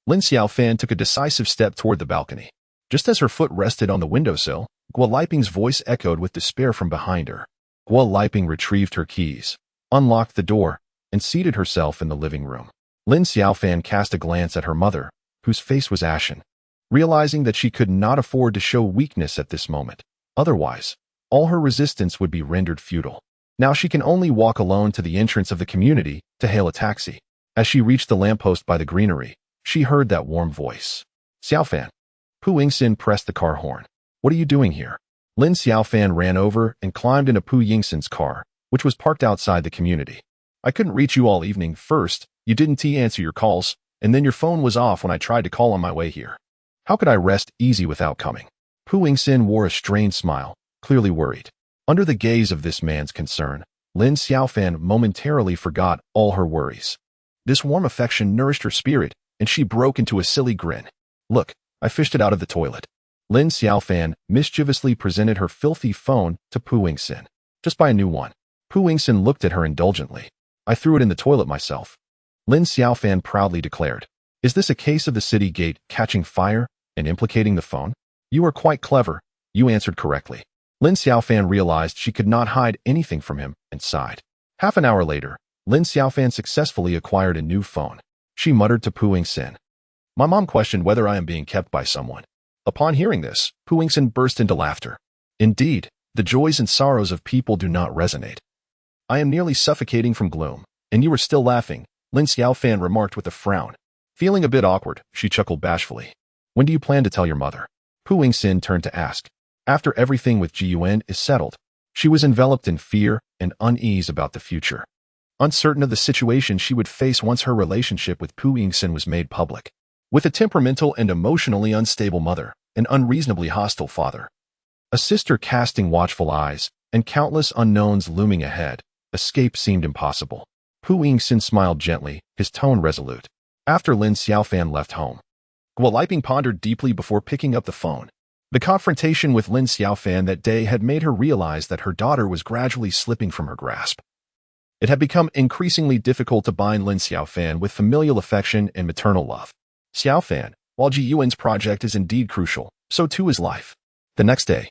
Lin Xiaofan took a decisive step toward the balcony. Just as her foot rested on the windowsill, Guo Liping's voice echoed with despair from behind her. Guo Liping retrieved her keys, unlocked the door, and seated herself in the living room. Lin Xiaofan cast a glance at her mother, whose face was ashen, realizing that she could not afford to show weakness at this moment. Otherwise, all her resistance would be rendered futile. Now she can only walk alone to the entrance of the community to hail a taxi. As she reached the lamppost by the greenery, she heard that warm voice. Xiaofan. Pu Yingxin pressed the car horn. What are you doing here? Lin Xiaofan ran over and climbed into Pu Yingxin's car, which was parked outside the community. I couldn't reach you all evening. First, you didn't answer your calls, and then your phone was off when I tried to call on my way here. How could I rest easy without coming? Pu Yingxin wore a strained smile, clearly worried. Under the gaze of this man's concern, Lin Xiaofan momentarily forgot all her worries. This warm affection nourished her spirit, and she broke into a silly grin. Look, I fished it out of the toilet. Lin Xiaofan mischievously presented her filthy phone to Pu Yingxin. Just buy a new one. Pu Yingxin looked at her indulgently. I threw it in the toilet myself, Lin Xiaofan proudly declared. Is this a case of the city gate catching fire and implicating the phone? You are quite clever. You answered correctly. Lin Xiaofan realized she could not hide anything from him and sighed. Half an hour later, Lin Xiaofan successfully acquired a new phone. She muttered to Pu Yingxin. My mom questioned whether I am being kept by someone. Upon hearing this, Pu Yingxin burst into laughter. Indeed, the joys and sorrows of people do not resonate. I am nearly suffocating from gloom, and you are still laughing, Lin Xiaofan remarked with a frown. Feeling a bit awkward, she chuckled bashfully. When do you plan to tell your mother? Pu Yingxin turned to ask. After everything with Jiyuan is settled. She was enveloped in fear and unease about the future, uncertain of the situation she would face once her relationship with Pu Yingxin was made public. With a temperamental and emotionally unstable mother, an unreasonably hostile father, a sister casting watchful eyes, and countless unknowns looming ahead, escape seemed impossible. Pu Yingxin smiled gently, his tone resolute. After Lin Xiaofan left home, Guo Liping pondered deeply before picking up the phone. The confrontation with Lin Xiaofan that day had made her realize that her daughter was gradually slipping from her grasp. It had become increasingly difficult to bind Lin Xiaofan with familial affection and maternal love. Xiaofan, While Ji Yuan's project is indeed crucial, so too is life. The next day,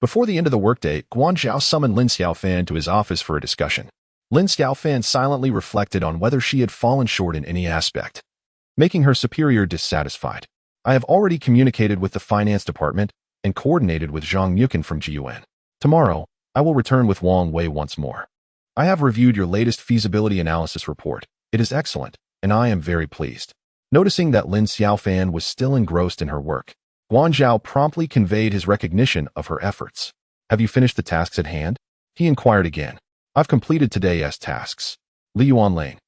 before the end of the workday, Guan Zhao summoned Lin Xiaofan to his office for a discussion. Lin Xiaofan silently reflected on whether she had fallen short in any aspect, making her superior dissatisfied. I have already communicated with the finance department and coordinated with Zhang Mukin from Ji Yuan. Tomorrow, I will return with Wang Wei once more. I have reviewed your latest feasibility analysis report. It is excellent, and I am very pleased. Noticing that Lin Xiaofan was still engrossed in her work, Guan Zhao promptly conveyed his recognition of her efforts. Have you finished the tasks at hand? He inquired again. I've completed today's tasks. Li Yuan Lane.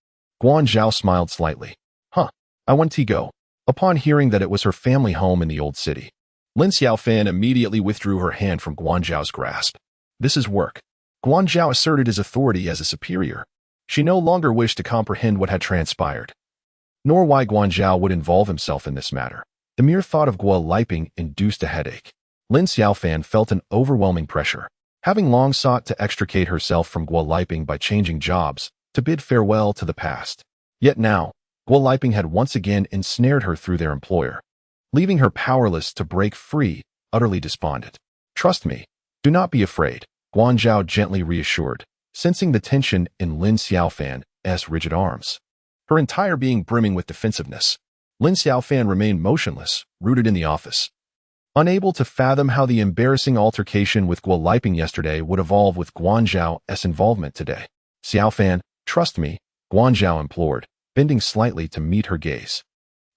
Guan Zhao smiled slightly. Huh. I went to go. Upon hearing that it was her family home in the old city, Lin Xiaofan immediately withdrew her hand from Guan Zhao's grasp. This is work. Guan Zhao asserted his authority as a superior. She no longer wished to comprehend what had transpired, nor why Guan Zhao would involve himself in this matter. The mere thought of Guo Liping induced a headache. Lin Xiaofan felt an overwhelming pressure. Having long sought to extricate herself from Guo Liping by changing jobs, to bid farewell to the past. Yet now, Guo Liping had once again ensnared her through their employer, leaving her powerless to break free, utterly despondent. Trust me, do not be afraid, Guan Zhao gently reassured, sensing the tension in Lin Xiaofan's rigid arms, her entire being brimming with defensiveness. Lin Xiaofan remained motionless, rooted in the office, unable to fathom how the embarrassing altercation with Guo Liping yesterday would evolve with Guan Zhao's involvement today. Xiaofan, trust me, Guan Zhao implored, bending slightly to meet her gaze,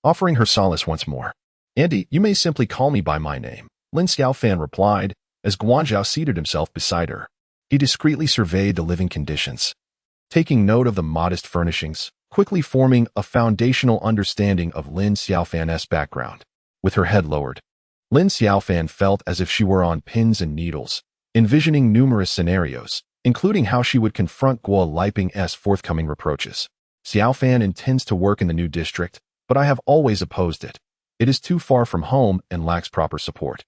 offering her solace once more. Auntie, you may simply call me by my name, Lin Xiaofan replied, as Guan Zhao seated himself beside her. He discreetly surveyed the living conditions, taking note of the modest furnishings, quickly forming a foundational understanding of Lin Xiaofan's background. With her head lowered, Lin Xiaofan felt as if she were on pins and needles, envisioning numerous scenarios, including how she would confront Guo Liping's forthcoming reproaches. Xiaofan intends to work in the new district, but I have always opposed it. It is too far from home and lacks proper support.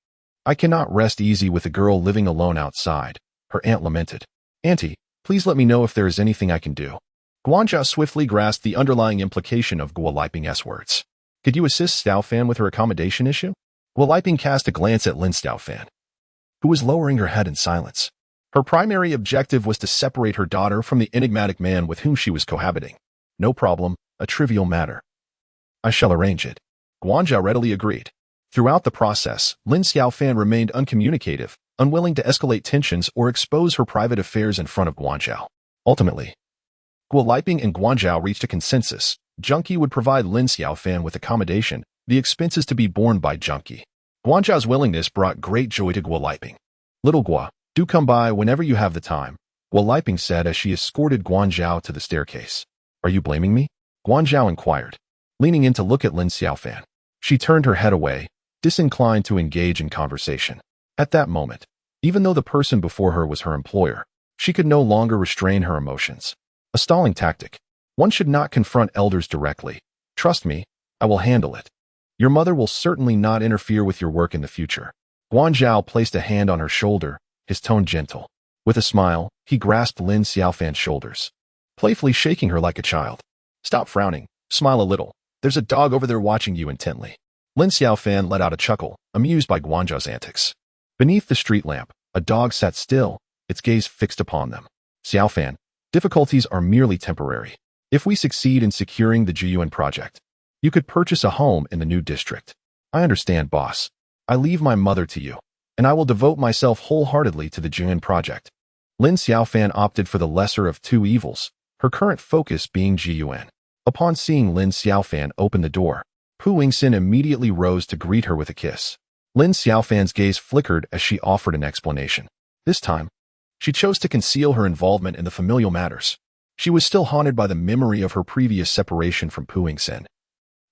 I cannot rest easy with a girl living alone outside, her aunt lamented. Auntie, please let me know if there is anything I can do. Guan Zhao swiftly grasped the underlying implication of Guo Liping's words. Could you assist Xiaofan with her accommodation issue? Guo Liping cast a glance at Lin Xiaofan, who was lowering her head in silence. Her primary objective was to separate her daughter from the enigmatic man with whom she was cohabiting. No problem, a trivial matter. I shall arrange it. Guan Zhao readily agreed. Throughout the process, Lin Xiaofan remained uncommunicative, unwilling to escalate tensions or expose her private affairs in front of Guan Zhao. Ultimately, Guo Liping and Guan Zhao reached a consensus. Junkie would provide Lin Xiaofan with accommodation, the expenses to be borne by Junkie. Guan Zhao's willingness brought great joy to Guo Liping. Little Guo, do come by whenever you have the time, Guo Liping said as she escorted Guan Zhao to the staircase. Are you blaming me? Guan Zhao inquired, leaning in to look at Lin Xiaofan. She turned her head away, disinclined to engage in conversation. At that moment, even though the person before her was her employer, she could no longer restrain her emotions. A stalling tactic. One should not confront elders directly. Trust me, I will handle it. Your mother will certainly not interfere with your work in the future. Guan Zhao placed a hand on her shoulder, his tone gentle. With a smile, he grasped Lin Xiaofan's shoulders, playfully shaking her like a child. Stop frowning, smile a little. There's a dog over there watching you intently. Lin Xiaofan let out a chuckle, amused by Guan Zhao's antics. Beneath the street lamp, a dog sat still, its gaze fixed upon them. Xiaofan, difficulties are merely temporary. If we succeed in securing the Ji Yuan project, you could purchase a home in the new district. I understand, boss. I leave my mother to you, and I will devote myself wholeheartedly to the Ji Yuan project. Lin Xiaofan opted for the lesser of two evils, her current focus being Ji Yuan. Upon seeing Lin Xiaofan open the door, Pu Yingxin immediately rose to greet her with a kiss. Lin Xiaofan's gaze flickered as she offered an explanation. This time, she chose to conceal her involvement in the familial matters. She was still haunted by the memory of her previous separation from Pu Yingxin,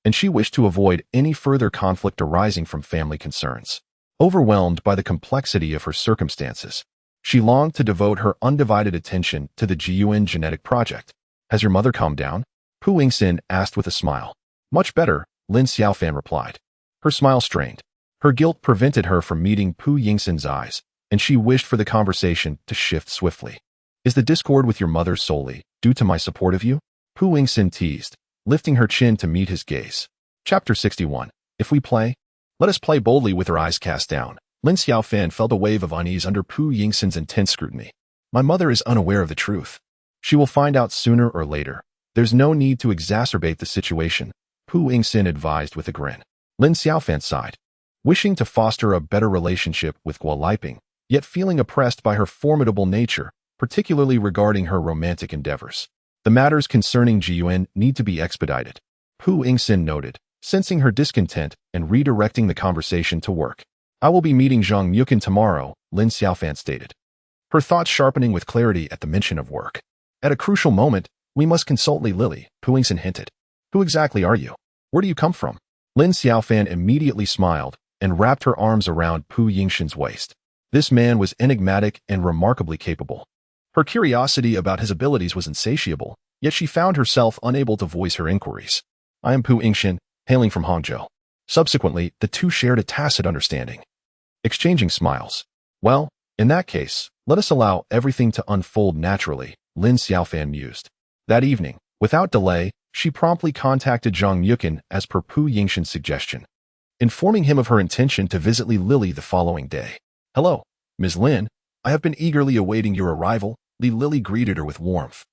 and she wished to avoid any further conflict arising from family concerns. Overwhelmed by the complexity of her circumstances, she longed to devote her undivided attention to the Ji Yuan genetic project. Has your mother calmed down? Pu Yingxin asked with a smile. Much better, Lin Xiaofan replied. Her smile strained. Her guilt prevented her from meeting Pu Yingxin's eyes, and she wished for the conversation to shift swiftly. Is the discord with your mother solely due to my support of you? Pu Yingxin teased, lifting her chin to meet his gaze. Chapter 61. If we play, let us play boldly with her eyes cast down. Lin Xiaofan felt a wave of unease under Pu Yingxin's intense scrutiny. My mother is unaware of the truth. She will find out sooner or later. There's no need to exacerbate the situation, Pu Yingxin advised with a grin. Lin Xiaofan sighed, wishing to foster a better relationship with Guo Liping, yet feeling oppressed by her formidable nature, particularly regarding her romantic endeavors. The matters concerning Jiyuan need to be expedited, Pu Yingxin noted, sensing her discontent and redirecting the conversation to work. I will be meeting Zhang Mukin tomorrow, Lin Xiaofan stated, her thoughts sharpening with clarity at the mention of work. At a crucial moment, we must consult Li Lily, Pu Yingxin hinted. Who exactly are you? Where do you come from? Lin Xiaofan immediately smiled and wrapped her arms around Pu Yingxin's waist. This man was enigmatic and remarkably capable. Her curiosity about his abilities was insatiable, yet she found herself unable to voice her inquiries. I am Pu Yingxin, hailing from Hangzhou. Subsequently, the two shared a tacit understanding, exchanging smiles. Well, in that case, let us allow everything to unfold naturally, Lin Xiaofan mused. That evening, without delay, she promptly contacted Zhang Mukin as per Pu Yingxin's suggestion, informing him of her intention to visit Li Lily the following day. Hello, Ms. Lin. I have been eagerly awaiting your arrival, Li Lily greeted her with warmth,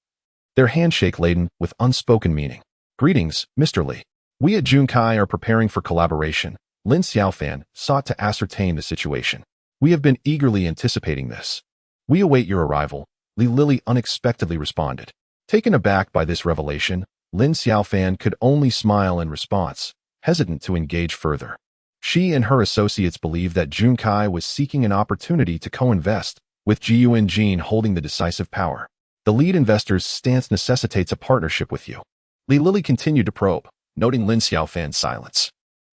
their handshake laden with unspoken meaning. Greetings, Mr. Li. We at Junkai are preparing for collaboration. Lin Xiaofan sought to ascertain the situation. We have been eagerly anticipating this. We await your arrival, Li Lily unexpectedly responded. Taken aback by this revelation, Lin Xiaofan could only smile in response, hesitant to engage further. She and her associates believed that Junkai was seeking an opportunity to co-invest, with Jiyuan holding the decisive power. The lead investor's stance necessitates a partnership with you. Li Lily continued to probe, noting Lin Xiaofan's silence.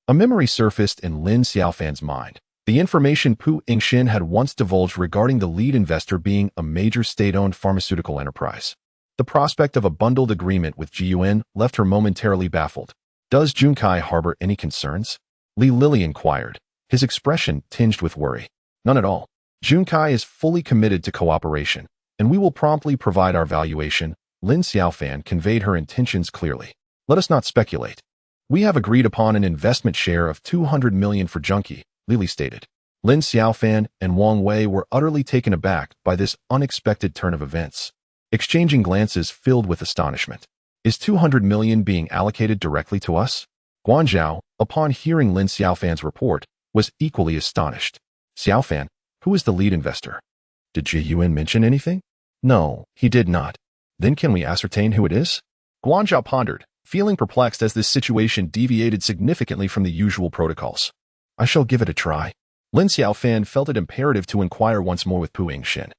A memory surfaced in Lin Xiaofan's mind. The information Pu Yingxin had once divulged regarding the lead investor being a major state-owned pharmaceutical enterprise. The prospect of a bundled agreement with Jiyuan left her momentarily baffled. Does Junkai harbor any concerns? Li Lily inquired, his expression tinged with worry. None at all. Junkai is fully committed to cooperation, and we will promptly provide our valuation. Lin Xiaofan conveyed her intentions clearly. Let us not speculate. We have agreed upon an investment share of 200 million for Junkai, Lily stated. Lin Xiaofan and Wang Wei were utterly taken aback by this unexpected turn of events, exchanging glances filled with astonishment. Is 200 million being allocated directly to us? Guanzhao, upon hearing Lin Xiaofan's report, was equally astonished. Xiaofan, who is the lead investor? Did Jiyuan mention anything? No, he did not. Then can we ascertain who it is? Guanzhao pondered, feeling perplexed as this situation deviated significantly from the usual protocols. I shall give it a try. Lin Xiaofan felt it imperative to inquire once more with Pu Yingxin.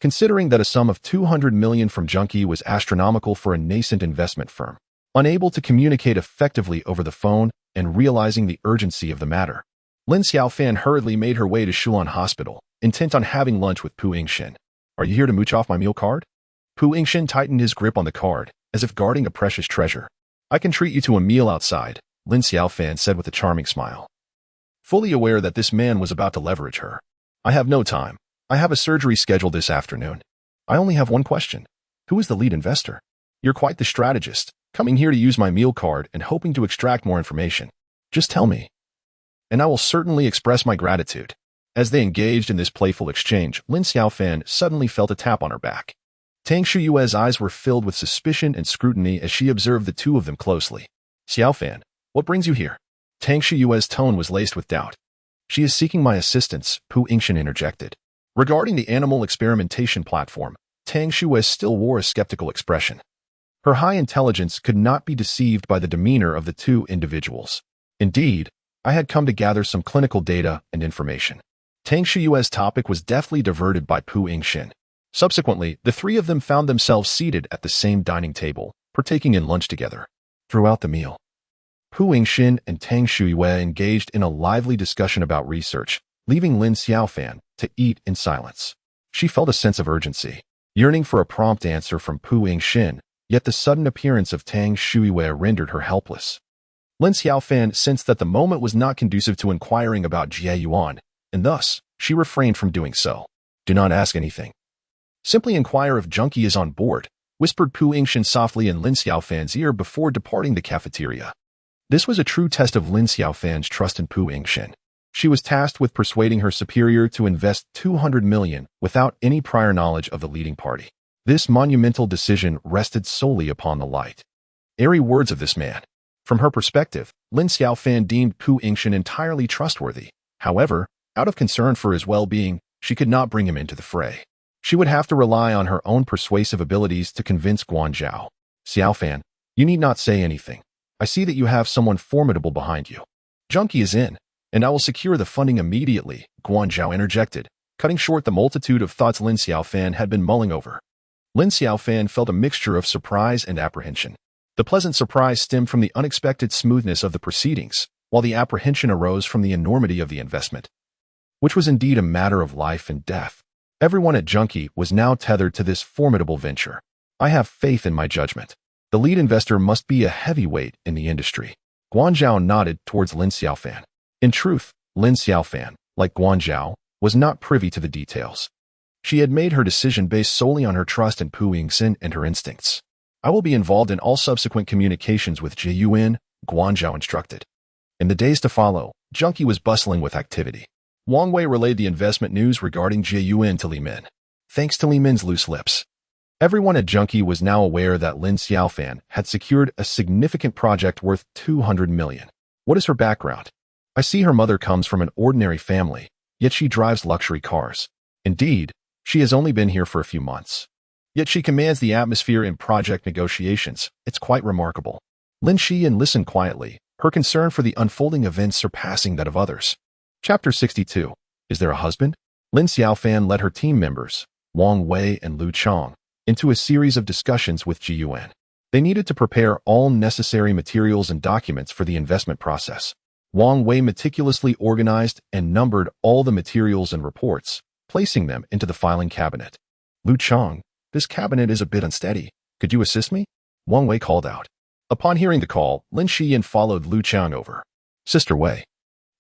Considering that a sum of 200 million from Junkai was astronomical for a nascent investment firm, unable to communicate effectively over the phone and realizing the urgency of the matter, Lin Xiaofan hurriedly made her way to Shulan Hospital, intent on having lunch with Pu Yingxin. Are you here to mooch off my meal card? Pu Yingxin tightened his grip on the card, as if guarding a precious treasure. I can treat you to a meal outside, Lin Xiaofan said with a charming smile, fully aware that this man was about to leverage her. I have no time. I have a surgery scheduled this afternoon. I only have one question. Who is the lead investor? You're quite the strategist, coming here to use my meal card and hoping to extract more information. Just tell me, and I will certainly express my gratitude. As they engaged in this playful exchange, Lin Xiaofan suddenly felt a tap on her back. Tang Shuyue's eyes were filled with suspicion and scrutiny as she observed the two of them closely. Xiaofan, what brings you here? Tang Shuyue's tone was laced with doubt. She is seeking my assistance, Pu Yingxin interjected. Regarding the animal experimentation platform, Tang Shuyue still wore a skeptical expression. Her high intelligence could not be deceived by the demeanor of the two individuals. Indeed, I had come to gather some clinical data and information. Tang Shuyue's topic was deftly diverted by Pu Yingxin. Subsequently, the three of them found themselves seated at the same dining table, partaking in lunch together. Throughout the meal, Pu Yingxin and Tang Shuyue engaged in a lively discussion about research, leaving Lin Xiaofan to eat in silence. She felt a sense of urgency, yearning for a prompt answer from Pu Yingxin, yet the sudden appearance of Tang Shuyue rendered her helpless. Lin Xiaofan sensed that the moment was not conducive to inquiring about Jie Yuan, and thus, she refrained from doing so. Do not ask anything. Simply inquire if Junkai is on board, whispered Pu Yingxin softly in Lin Xiaofan's ear before departing the cafeteria. This was a true test of Lin Xiaofan's trust in Pu Yingxin. She was tasked with persuading her superior to invest 200 million without any prior knowledge of the leading party. This monumental decision rested solely upon the light, airy words of this man. From her perspective, Lin Xiaofan deemed Pu Yingxin entirely trustworthy. However, out of concern for his well-being, she could not bring him into the fray. She would have to rely on her own persuasive abilities to convince Guanzhao. Xiaofan, you need not say anything. I see that you have someone formidable behind you. Junkie is in, and I will secure the funding immediately, Guanzhao interjected, cutting short the multitude of thoughts Lin Xiaofan had been mulling over. Lin Xiaofan felt a mixture of surprise and apprehension. The pleasant surprise stemmed from the unexpected smoothness of the proceedings, while the apprehension arose from the enormity of the investment, which was indeed a matter of life and death. Everyone at Junkie was now tethered to this formidable venture. I have faith in my judgment. The lead investor must be a heavyweight in the industry. Guanzhao nodded towards Lin Xiaofan. In truth, Lin Xiaofan, like Guanzhao, was not privy to the details. She had made her decision based solely on her trust in Pu Yingxin and her instincts. I will be involved in all subsequent communications with Jiyuan, Guanzhao instructed. In the days to follow, Junkie was bustling with activity. Wang Wei relayed the investment news regarding Jiyuan to Li Min. Thanks to Li Min's loose lips, everyone at Junkie was now aware that Lin Xiaofan had secured a significant project worth 200 million. What is her background? I see her mother comes from an ordinary family, yet she drives luxury cars. Indeed, she has only been here for a few months. Yet she commands the atmosphere in project negotiations. It's quite remarkable. Lin Xian listened quietly, her concern for the unfolding events surpassing that of others. Chapter 62. Is there a husband? Lin Xiaofan led her team members, Wang Wei and Lu Chang, into a series of discussions with Jiyuan. They needed to prepare all necessary materials and documents for the investment process. Wang Wei meticulously organized and numbered all the materials and reports, placing them into the filing cabinet. Lu Chang, this cabinet is a bit unsteady. Could you assist me? Wang Wei called out. Upon hearing the call, Lin Xian followed Lu Chang over. Sister Wei,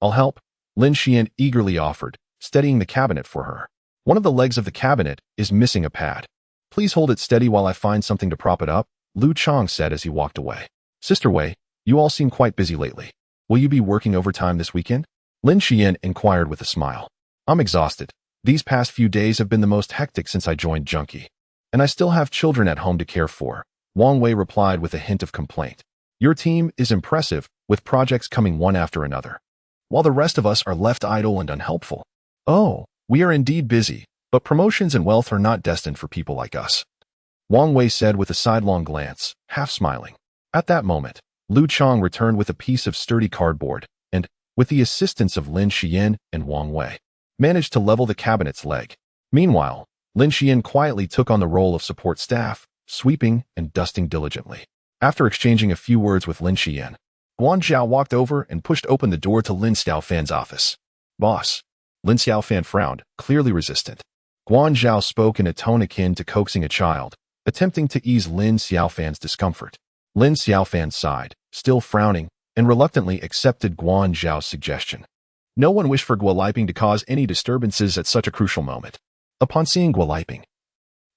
I'll help, Lin Xian eagerly offered, steadying the cabinet for her. One of the legs of the cabinet is missing a pad. Please hold it steady while I find something to prop it up, Lu Chang said as he walked away. Sister Wei, you all seem quite busy lately. Will you be working overtime this weekend? Lin Xian inquired with a smile. I'm exhausted. These past few days have been the most hectic since I joined Junkie. And I still have children at home to care for, Wang Wei replied with a hint of complaint. Your team is impressive, with projects coming one after another, while the rest of us are left idle and unhelpful. Oh, we are indeed busy, but promotions and wealth are not destined for people like us, Wang Wei said with a sidelong glance, half smiling. At that moment, Lu Chang returned with a piece of sturdy cardboard and, with the assistance of Lin Xian and Wang Wei, managed to level the cabinet's leg. Meanwhile, Lin Xian quietly took on the role of support staff, sweeping and dusting diligently. After exchanging a few words with Lin Xian, Guanzhao walked over and pushed open the door to Lin Xiaofan's office. Boss. Lin Xiaofan frowned, clearly resistant. Guanzhao spoke in a tone akin to coaxing a child, attempting to ease Lin Xiaofan's discomfort. Lin Xiaofan sighed, still frowning, and reluctantly accepted Guanzhao's suggestion. No one wished for Guoliping to cause any disturbances at such a crucial moment. Upon seeing Guoliping,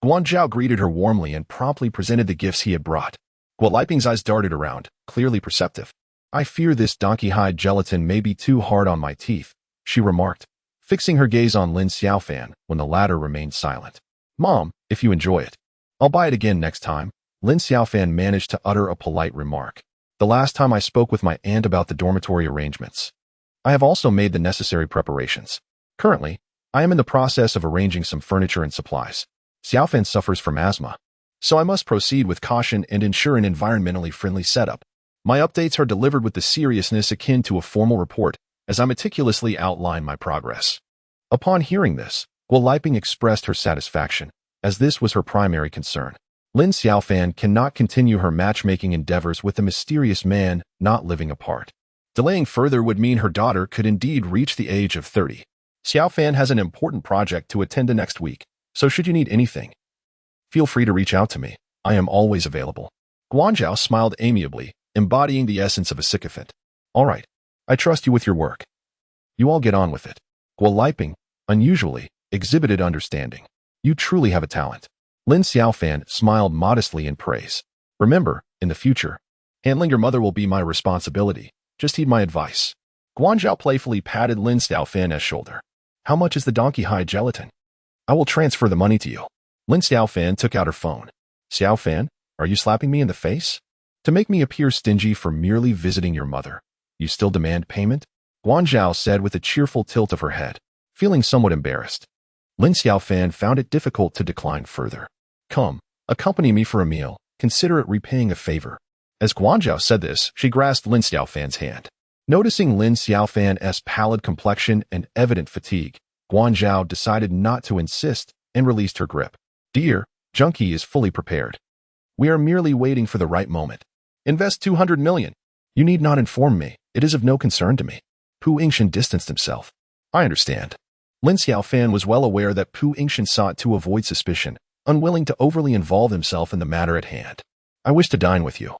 Guanzhao greeted her warmly and promptly presented the gifts he had brought. Guoliping's eyes darted around, clearly perceptive. I fear this donkey hide gelatin may be too hard on my teeth, she remarked, fixing her gaze on Lin Xiaofan when the latter remained silent. Mom, if you enjoy it, I'll buy it again next time. Lin Xiaofan managed to utter a polite remark. The last time I spoke with my aunt about the dormitory arrangements. I have also made the necessary preparations. Currently, I am in the process of arranging some furniture and supplies. Xiaofan suffers from asthma, so I must proceed with caution and ensure an environmentally friendly setup. My updates are delivered with the seriousness akin to a formal report, as I meticulously outline my progress. Upon hearing this, Guoliping expressed her satisfaction, as this was her primary concern. Lin Xiaofan cannot continue her matchmaking endeavors with the mysterious man not living apart. Delaying further would mean her daughter could indeed reach the age of 30. Xiaofan has an important project to attend to next week, so should you need anything, feel free to reach out to me. I am always available. Guanzhao smiled amiably, embodying the essence of a sycophant. All right, I trust you with your work. You all get on with it. Guoliping, unusually, exhibited understanding. You truly have a talent. Lin Xiaofan smiled modestly in praise. Remember, in the future, Handling your mother will be my responsibility. Just heed my advice. Guanzhao playfully patted Lin Xiaofan's shoulder. How much is the donkey hide gelatin? I will transfer the money to you. Lin Xiaofan took out her phone. Xiaofan, are you slapping me in the face? To make me appear stingy for merely visiting your mother, you still demand payment? Guanzhao said with a cheerful tilt of her head, feeling somewhat embarrassed. Lin Xiaofan found it difficult to decline further. Come, accompany me for a meal. Consider it repaying a favor. As Guanzhao said this, she grasped Lin Xiaofan's hand. Noticing Lin Xiaofan's pallid complexion and evident fatigue, Guanzhao decided not to insist and released her grip. Dear, Junkie is fully prepared. We are merely waiting for the right moment. Invest 200 million. You need not inform me. It is of no concern to me. Pu Yingxin distanced himself. I understand. Lin Xiaofan was well aware that Pu Yingxin sought to avoid suspicion, unwilling to overly involve himself in the matter at hand. I wish to dine with you.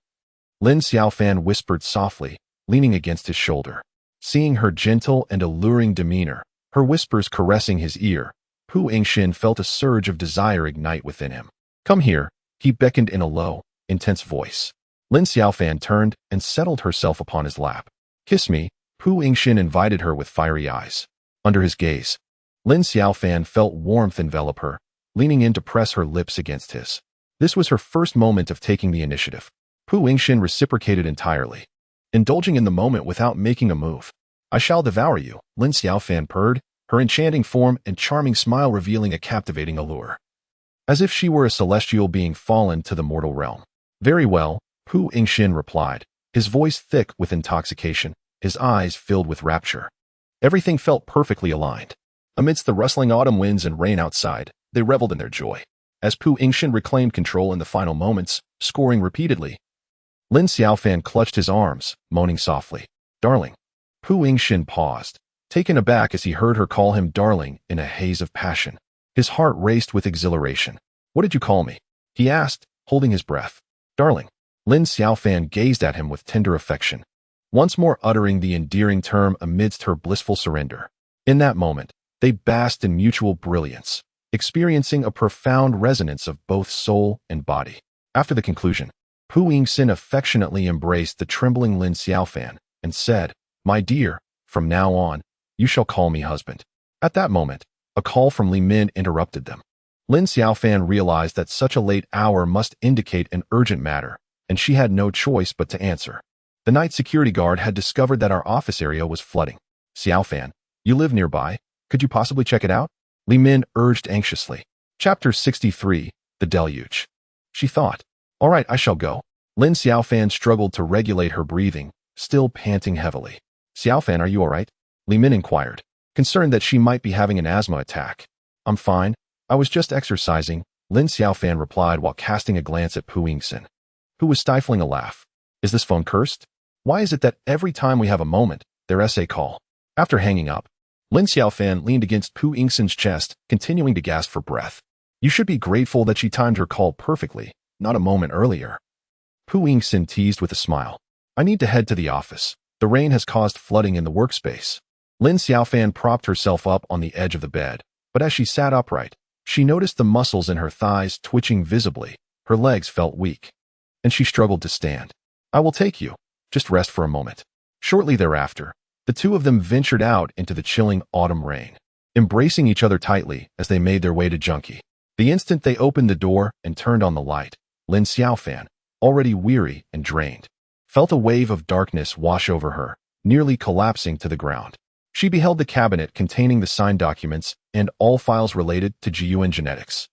Lin Xiaofan whispered softly, leaning against his shoulder. Seeing her gentle and alluring demeanor, her whispers caressing his ear, Pu Yingxin felt a surge of desire ignite within him. Come here, he beckoned in a low, intense voice. Lin Xiaofan turned and settled herself upon his lap. Kiss me, Pu Yingxin invited her with fiery eyes. Under his gaze, Lin Xiaofan felt warmth envelop her, leaning in to press her lips against his. This was her first moment of taking the initiative. Pu Yingxin reciprocated entirely, indulging in the moment without making a move. I shall devour you, Lin Xiaofan purred, her enchanting form and charming smile revealing a captivating allure. As if she were a celestial being fallen to the mortal realm. Very well, Pu Yingxin replied, his voice thick with intoxication, his eyes filled with rapture. Everything felt perfectly aligned. Amidst the rustling autumn winds and rain outside, they reveled in their joy. As Pu Yingxin reclaimed control in the final moments, scoring repeatedly, Lin Xiaofan clutched his arms, moaning softly. Darling. Pu Yingxin paused, taken aback as he heard her call him darling in a haze of passion. His heart raced with exhilaration. What did you call me? He asked, holding his breath. Darling. Lin Xiaofan gazed at him with tender affection, once more uttering the endearing term amidst her blissful surrender. In that moment, they basked in mutual brilliance, experiencing a profound resonance of both soul and body. After the conclusion, Pu Yingxin affectionately embraced the trembling Lin Xiaofan and said, My dear, from now on, you shall call me husband. At that moment, a call from Li Min interrupted them. Lin Xiaofan realized that such a late hour must indicate an urgent matter, and she had no choice but to answer. The night security guard had discovered that our office area was flooding. Xiaofan, you live nearby. Could you possibly check it out? Li Min urged anxiously. Chapter 63, The Deluge. She thought. All right, I shall go. Lin Xiaofan struggled to regulate her breathing, still panting heavily. Xiaofan, are you all right? Li Min inquired, concerned that she might be having an asthma attack. I'm fine. I was just exercising, Lin Xiaofan replied while casting a glance at Pu Yingxin, who was stifling a laugh. Is this phone cursed? Why is it that every time we have a moment, their essay call? After hanging up, Lin Xiaofan leaned against Pu Yingxin's chest, continuing to gasp for breath. You should be grateful that she timed her call perfectly, not a moment earlier. Pu Yingxin teased with a smile. I need to head to the office. The rain has caused flooding in the workspace. Lin Xiaofan propped herself up on the edge of the bed, but as she sat upright, she noticed the muscles in her thighs twitching visibly. Her legs felt weak, and she struggled to stand. I will take you. Just rest for a moment. Shortly thereafter, the two of them ventured out into the chilling autumn rain, embracing each other tightly as they made their way to Junkie. The instant they opened the door and turned on the light, Lin Xiaofan, already weary and drained, felt a wave of darkness wash over her, nearly collapsing to the ground. She beheld the cabinet containing the signed documents and all files related to GUN genetics,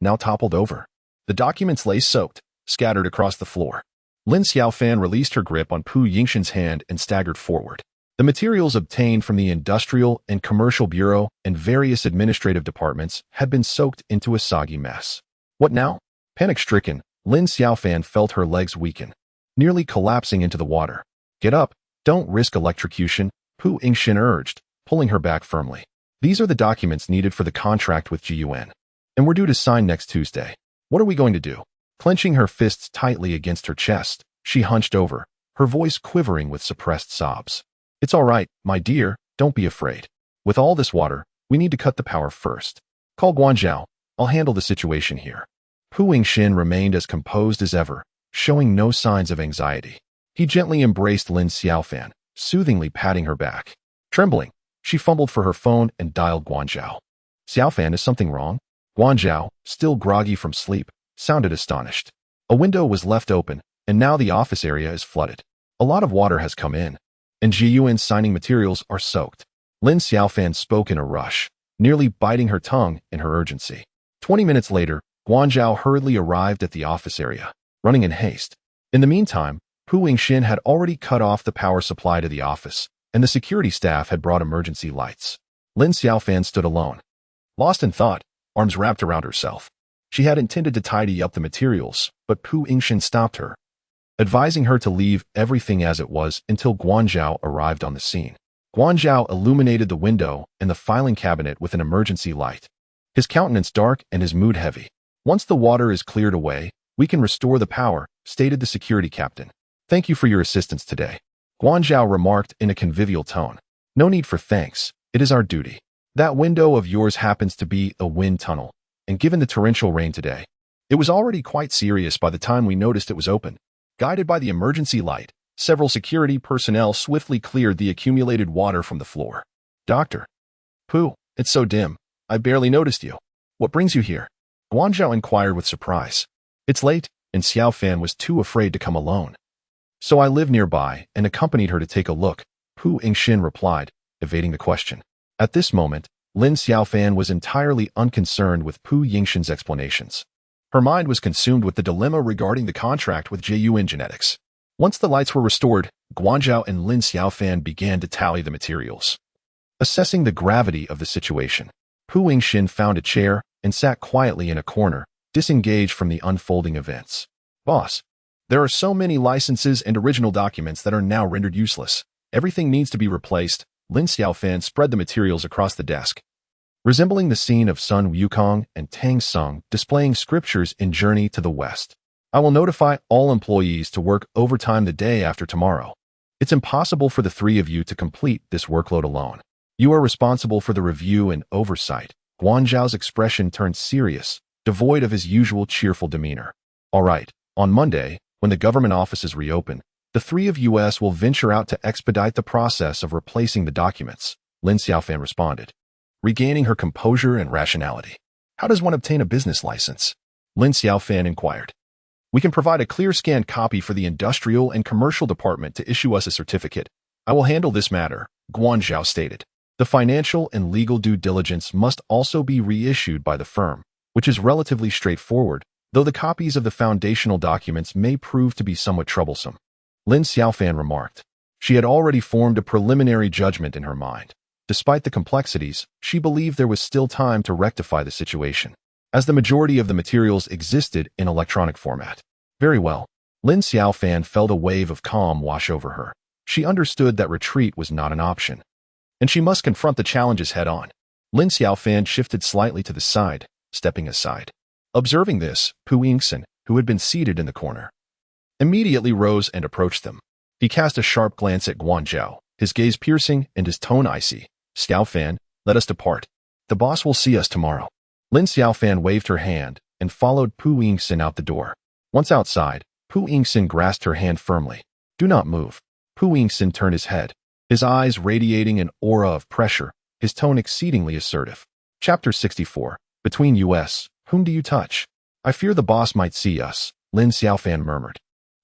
now toppled over. The documents lay soaked, scattered across the floor. Lin Xiaofan released her grip on Pu Yingxin's hand and staggered forward. The materials obtained from the Industrial and Commercial Bureau and various administrative departments had been soaked into a soggy mess. What now? Panic-stricken, Lin Xiaofan felt her legs weaken, nearly collapsing into the water. Get up, don't risk electrocution, Pu Yingxin urged, pulling her back firmly. These are the documents needed for the contract with GUN, and we're due to sign next Tuesday. What are we going to do? Clenching her fists tightly against her chest, she hunched over, her voice quivering with suppressed sobs. It's all right, my dear, don't be afraid. With all this water, we need to cut the power first. Call Guanzhao, I'll handle the situation here. Pu Yingxin remained as composed as ever, showing no signs of anxiety. He gently embraced Lin Xiaofan, soothingly patting her back. Trembling, she fumbled for her phone and dialed Guanzhao. Xiaofan, is something wrong? Guanzhao, still groggy from sleep, sounded astonished. A window was left open, and now the office area is flooded. A lot of water has come in, and Jiyuan's signing materials are soaked. Lin Xiaofan spoke in a rush, nearly biting her tongue in her urgency. 20 minutes later, Guanzhao hurriedly arrived at the office area, running in haste. In the meantime, Pu Yingxin had already cut off the power supply to the office, and the security staff had brought emergency lights. Lin Xiaofan stood alone, lost in thought, arms wrapped around herself. She had intended to tidy up the materials, but Pu Yingxin stopped her, advising her to leave everything as it was until Guanzhao arrived on the scene. Guanzhao illuminated the window and the filing cabinet with an emergency light, his countenance dark and his mood heavy. Once the water is cleared away, we can restore the power, stated the security captain. Thank you for your assistance today, Guanzhao remarked in a convivial tone. No need for thanks, it is our duty. That window of yours happens to be a wind tunnel, and given the torrential rain today, it was already quite serious by the time we noticed it was open. Guided by the emergency light, several security personnel swiftly cleared the accumulated water from the floor. Doctor. Pu, it's so dim, I barely noticed you. What brings you here? Guanzhao inquired with surprise. It's late, and Xiaofan was too afraid to come alone. So I live nearby and accompanied her to take a look, Pu Yingxin replied, evading the question. At this moment, Lin Xiaofan was entirely unconcerned with Pu Yingxin's explanations. Her mind was consumed with the dilemma regarding the contract with Jiyuan Genetics. Once the lights were restored, Guanzhao and Lin Xiaofan began to tally the materials. Assessing the gravity of the situation, Pu Yingxin found a chair and sat quietly in a corner, disengaged from the unfolding events. Boss, there are so many licenses and original documents that are now rendered useless. Everything needs to be replaced. Lin Xiaofan spread the materials across the desk, resembling the scene of Sun Wukong and Tang Sung displaying scriptures in Journey to the West. I will notify all employees to work overtime the day after tomorrow. It's impossible for the three of you to complete this workload alone. You are responsible for the review and oversight. Guanzhao's expression turned serious, devoid of his usual cheerful demeanor. All right, on Monday, when the government offices reopen, the three of us will venture out to expedite the process of replacing the documents, Lin Xiaofan responded, regaining her composure and rationality. How does one obtain a business license? Lin Xiaofan inquired. We can provide a clear scanned copy for the industrial and commercial department to issue us a certificate. I will handle this matter, Guanzhao stated. The financial and legal due diligence must also be reissued by the firm, which is relatively straightforward, though the copies of the foundational documents may prove to be somewhat troublesome. Lin Xiaofan remarked. She had already formed a preliminary judgment in her mind. Despite the complexities, she believed there was still time to rectify the situation, as the majority of the materials existed in electronic format. Very well. Lin Xiaofan felt a wave of calm wash over her. She understood that retreat was not an option, and she must confront the challenges head-on. Lin Xiaofan shifted slightly to the side, stepping aside. Observing this, Pu Yingxin, who had been seated in the corner, immediately rose and approached them. He cast a sharp glance at Guanzhao, his gaze piercing and his tone icy. Xiaofan, let us depart. The boss will see us tomorrow. Lin Xiaofan waved her hand and followed Pu Yingxin out the door. Once outside, Pu Yingxin grasped her hand firmly. Do not move. Pu Yingxin turned his head, his eyes radiating an aura of pressure, his tone exceedingly assertive. Chapter 64. Between us, whom do you touch? I fear the boss might see us, Lin Xiaofan murmured.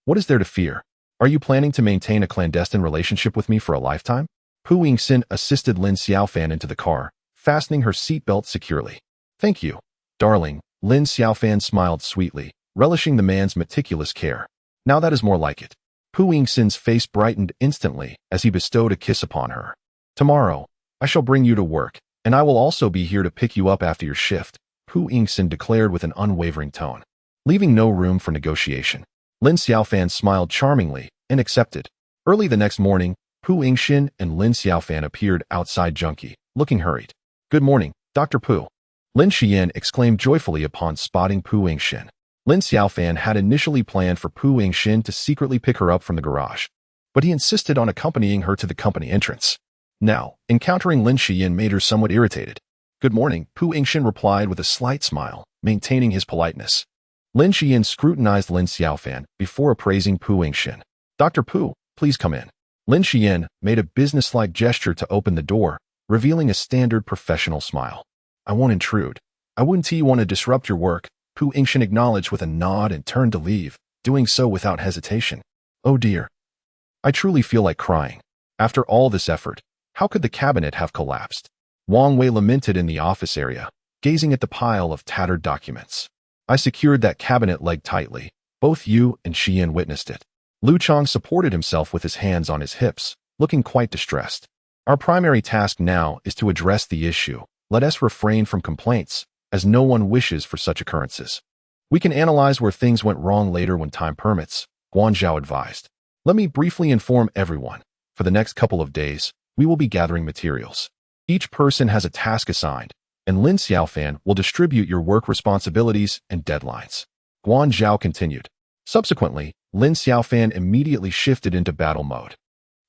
What is there to fear? Are you planning to maintain a clandestine relationship with me for a lifetime? Pu Yingxin assisted Lin Xiaofan into the car, fastening her seatbelt securely. Thank you, darling, Lin Xiaofan smiled sweetly, relishing the man's meticulous care. Now that is more like it. Pu Yingxin's face brightened instantly as he bestowed a kiss upon her. Tomorrow, I shall bring you to work, and I will also be here to pick you up after your shift, Pu Yingxin declared with an unwavering tone, leaving no room for negotiation. Lin Xiaofan smiled charmingly and accepted. Early the next morning, Pu Yingxin and Lin Xiaofan appeared outside Junkie, looking hurried. Good morning, Dr. Pu. Lin Xian exclaimed joyfully upon spotting Pu Yingxin. Lin Xiaofan had initially planned for Pu Yingxin to secretly pick her up from the garage, but he insisted on accompanying her to the company entrance. Now, encountering Lin Xian made her somewhat irritated. Good morning, Pu Yingxin replied with a slight smile, maintaining his politeness. Lin Xian scrutinized Lin Xiaofan before appraising Pu Yingxin. Dr. Pu, please come in. Lin Xiaofan made a businesslike gesture to open the door, revealing a standard professional smile. I won't intrude. I wouldn't want to disrupt your work, Pu Yingxin acknowledged with a nod and turned to leave, doing so without hesitation. Oh dear. I truly feel like crying. After all this effort, how could the cabinet have collapsed? Wang Wei lamented in the office area, gazing at the pile of tattered documents. I secured that cabinet leg tightly. Both you and Xian witnessed it. Lu Chang supported himself with his hands on his hips, looking quite distressed. Our primary task now is to address the issue. Let us refrain from complaints, as no one wishes for such occurrences. We can analyze where things went wrong later when time permits, Guan Zhao advised. Let me briefly inform everyone. For the next couple of days, we will be gathering materials. Each person has a task assigned, and Lin Xiaofan will distribute your work responsibilities and deadlines. Guan Zhao continued. Subsequently, Lin Xiaofan immediately shifted into battle mode,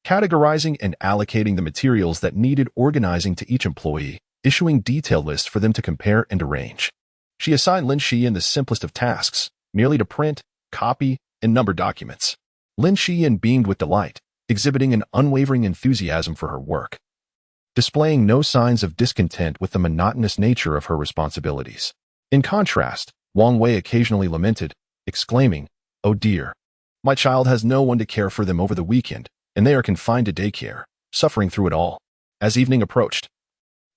categorizing and allocating the materials that needed organizing to each employee, issuing detailed lists for them to compare and arrange. She assigned Lin Xiaofan the simplest of tasks, merely to print, copy, and number documents. Lin Xiaofan beamed with delight, exhibiting an unwavering enthusiasm for her work, displaying no signs of discontent with the monotonous nature of her responsibilities. In contrast, Wang Wei occasionally lamented, exclaiming, "Oh dear. My child has no one to care for them over the weekend, and they are confined to daycare, suffering through it all." As evening approached,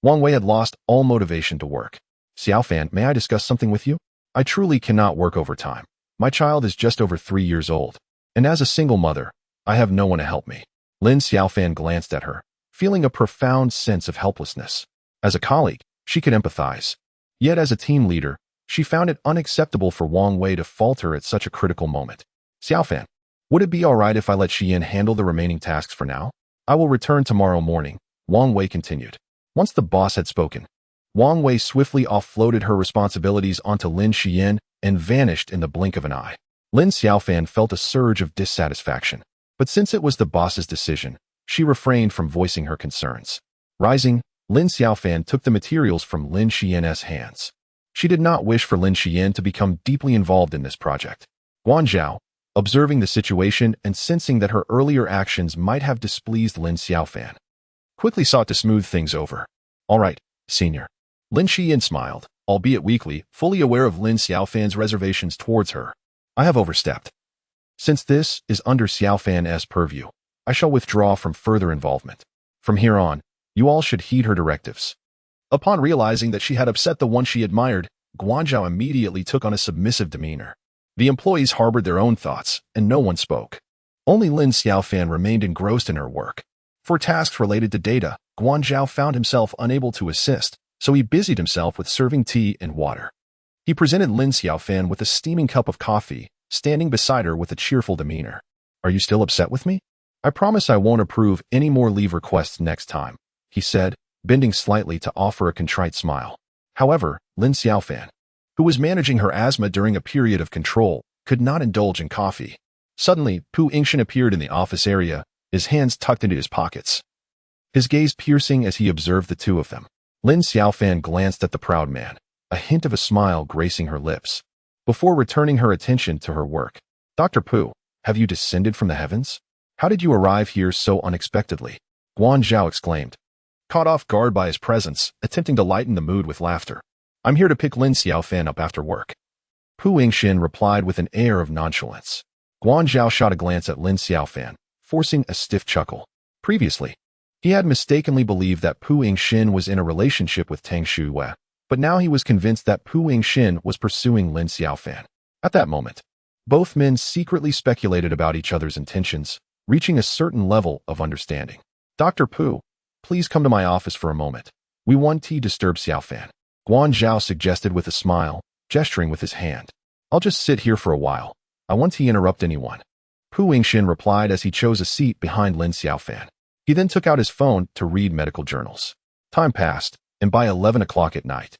Wang Wei had lost all motivation to work. Xiaofan, may I discuss something with you? I truly cannot work overtime. My child is just over 3 years old, and as a single mother, I have no one to help me. Lin Xiaofan glanced at her, feeling a profound sense of helplessness. As a colleague, she could empathize. Yet as a team leader, she found it unacceptable for Wang Wei to falter at such a critical moment. Xiaofan, would it be all right if I let Xian handle the remaining tasks for now? I will return tomorrow morning, Wang Wei continued. Once the boss had spoken, Wang Wei swiftly offloaded her responsibilities onto Lin Xiaofan and vanished in the blink of an eye. Lin Xiaofan felt a surge of dissatisfaction, but since it was the boss's decision, she refrained from voicing her concerns. Rising, Lin Xiaofan took the materials from Lin Xian's hands. She did not wish for Lin Xian to become deeply involved in this project. Guan Zhao, observing the situation and sensing that her earlier actions might have displeased Lin Xiaofan, quickly sought to smooth things over. All right, senior. Lin Xian smiled, albeit weakly, fully aware of Lin Xiaofan's reservations towards her. I have overstepped. Since this is under Xiaofan's purview, I shall withdraw from further involvement. From here on, you all should heed her directives. Upon realizing that she had upset the one she admired, Guan Zhao immediately took on a submissive demeanor. The employees harbored their own thoughts, and no one spoke. Only Lin Xiaofan remained engrossed in her work. For tasks related to data, Guan Zhao found himself unable to assist, so he busied himself with serving tea and water. He presented Lin Xiaofan with a steaming cup of coffee, standing beside her with a cheerful demeanor. Are you still upset with me? I promise I won't approve any more leave requests next time, he said, bending slightly to offer a contrite smile. However, Lin Xiaofan, who was managing her asthma during a period of control, could not indulge in coffee. Suddenly, Pu Yingxin appeared in the office area, his hands tucked into his pockets, his gaze piercing as he observed the two of them. Lin Xiaofan glanced at the proud man, a hint of a smile gracing her lips, before returning her attention to her work. Dr. Pu, have you descended from the heavens? How did you arrive here so unexpectedly? Guan Zhao exclaimed, caught off guard by his presence, attempting to lighten the mood with laughter. I'm here to pick Lin Xiaofan up after work. Pu Yingxin replied with an air of nonchalance. Guan Zhao shot a glance at Lin Xiaofan, forcing a stiff chuckle. Previously, he had mistakenly believed that Pu Yingxin was in a relationship with Tang Shuwei, but now he was convinced that Pu Yingxin was pursuing Lin Xiaofan. At that moment, both men secretly speculated about each other's intentions, reaching a certain level of understanding. Dr. Pu, please come to my office for a moment. We want to disturb Xiaofan, Guan Zhao suggested with a smile, gesturing with his hand. I'll just sit here for a while. I want to interrupt anyone. Pu Yingxin replied as he chose a seat behind Lin Xiaofan. He then took out his phone to read medical journals. Time passed, and by 11 o'clock at night,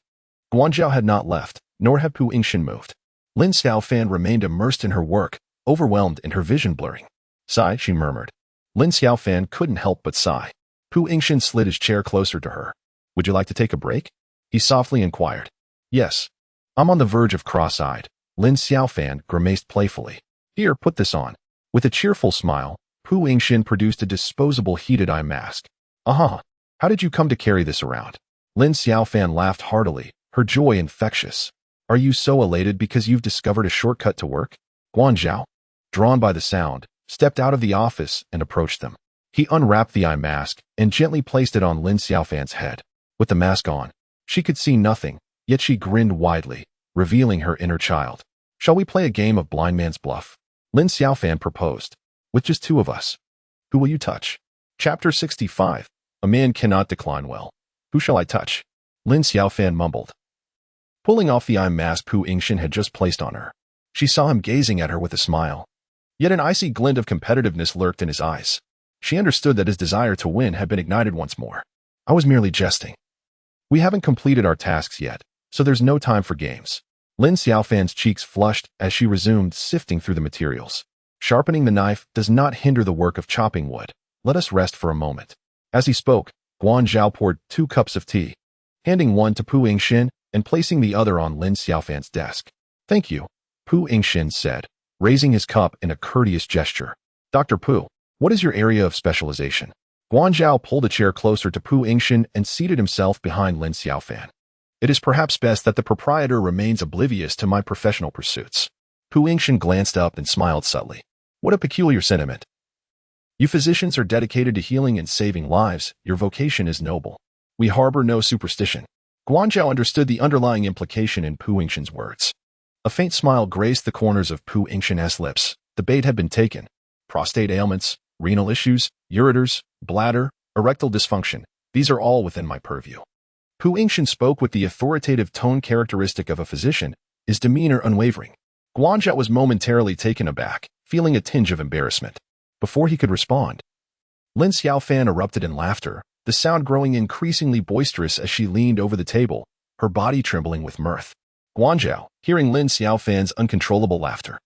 Guan Zhao had not left, nor had Pu Yingxin moved. Lin Xiaofan remained immersed in her work, overwhelmed and her vision blurring. Sigh, she murmured. Lin Xiaofan couldn't help but sigh. Pu Yingxin slid his chair closer to her. Would you like to take a break? He softly inquired. Yes. I'm on the verge of cross-eyed. Lin Xiaofan grimaced playfully. Here, put this on. With a cheerful smile, Pu Yingxin produced a disposable heated eye mask. Aha! How did you come to carry this around? Lin Xiaofan laughed heartily, her joy infectious. Are you so elated because you've discovered a shortcut to work? Guanzhao, drawn by the sound, stepped out of the office and approached them. He unwrapped the eye mask and gently placed it on Lin Xiaofan's head. With the mask on, she could see nothing, yet she grinned widely, revealing her inner child. Shall we play a game of blind man's bluff? Lin Xiaofan proposed. With just two of us. Who will you touch? Chapter 65. A man cannot decline well. Who shall I touch? Lin Xiaofan mumbled. Pulling off the eye mask Pu Yingxin had just placed on her, she saw him gazing at her with a smile. Yet an icy glint of competitiveness lurked in his eyes. She understood that his desire to win had been ignited once more. I was merely jesting. We haven't completed our tasks yet, so there's no time for games. Lin Xiaofan's cheeks flushed as she resumed sifting through the materials. Sharpening the knife does not hinder the work of chopping wood. Let us rest for a moment. As he spoke, Guanzhao poured 2 cups of tea, handing one to Pu Yingxin and placing the other on Lin Xiaofan's desk. Thank you, Pu Yingxin said, raising his cup in a courteous gesture. Dr. Pu, what is your area of specialization? Guanzhao pulled a chair closer to Pu Yingxin and seated himself behind Lin Xiaofan. It is perhaps best that the proprietor remains oblivious to my professional pursuits. Pu Yingxin glanced up and smiled subtly. What a peculiar sentiment. You physicians are dedicated to healing and saving lives. Your vocation is noble. We harbor no superstition. Guanzhao understood the underlying implication in Pu Yingxin's words. A faint smile graced the corners of Pu Yingxin's lips. The bait had been taken. Prostate ailments, renal issues, ureters, bladder, erectile dysfunction. These are all within my purview. Pu Yingxin spoke with the authoritative tone characteristic of a physician, his demeanor unwavering. Guanzhao was momentarily taken aback, feeling a tinge of embarrassment. Before he could respond, Lin Xiaofan erupted in laughter, the sound growing increasingly boisterous as she leaned over the table, her body trembling with mirth. Guanzhao, hearing Lin Xiaofan's uncontrollable laughter,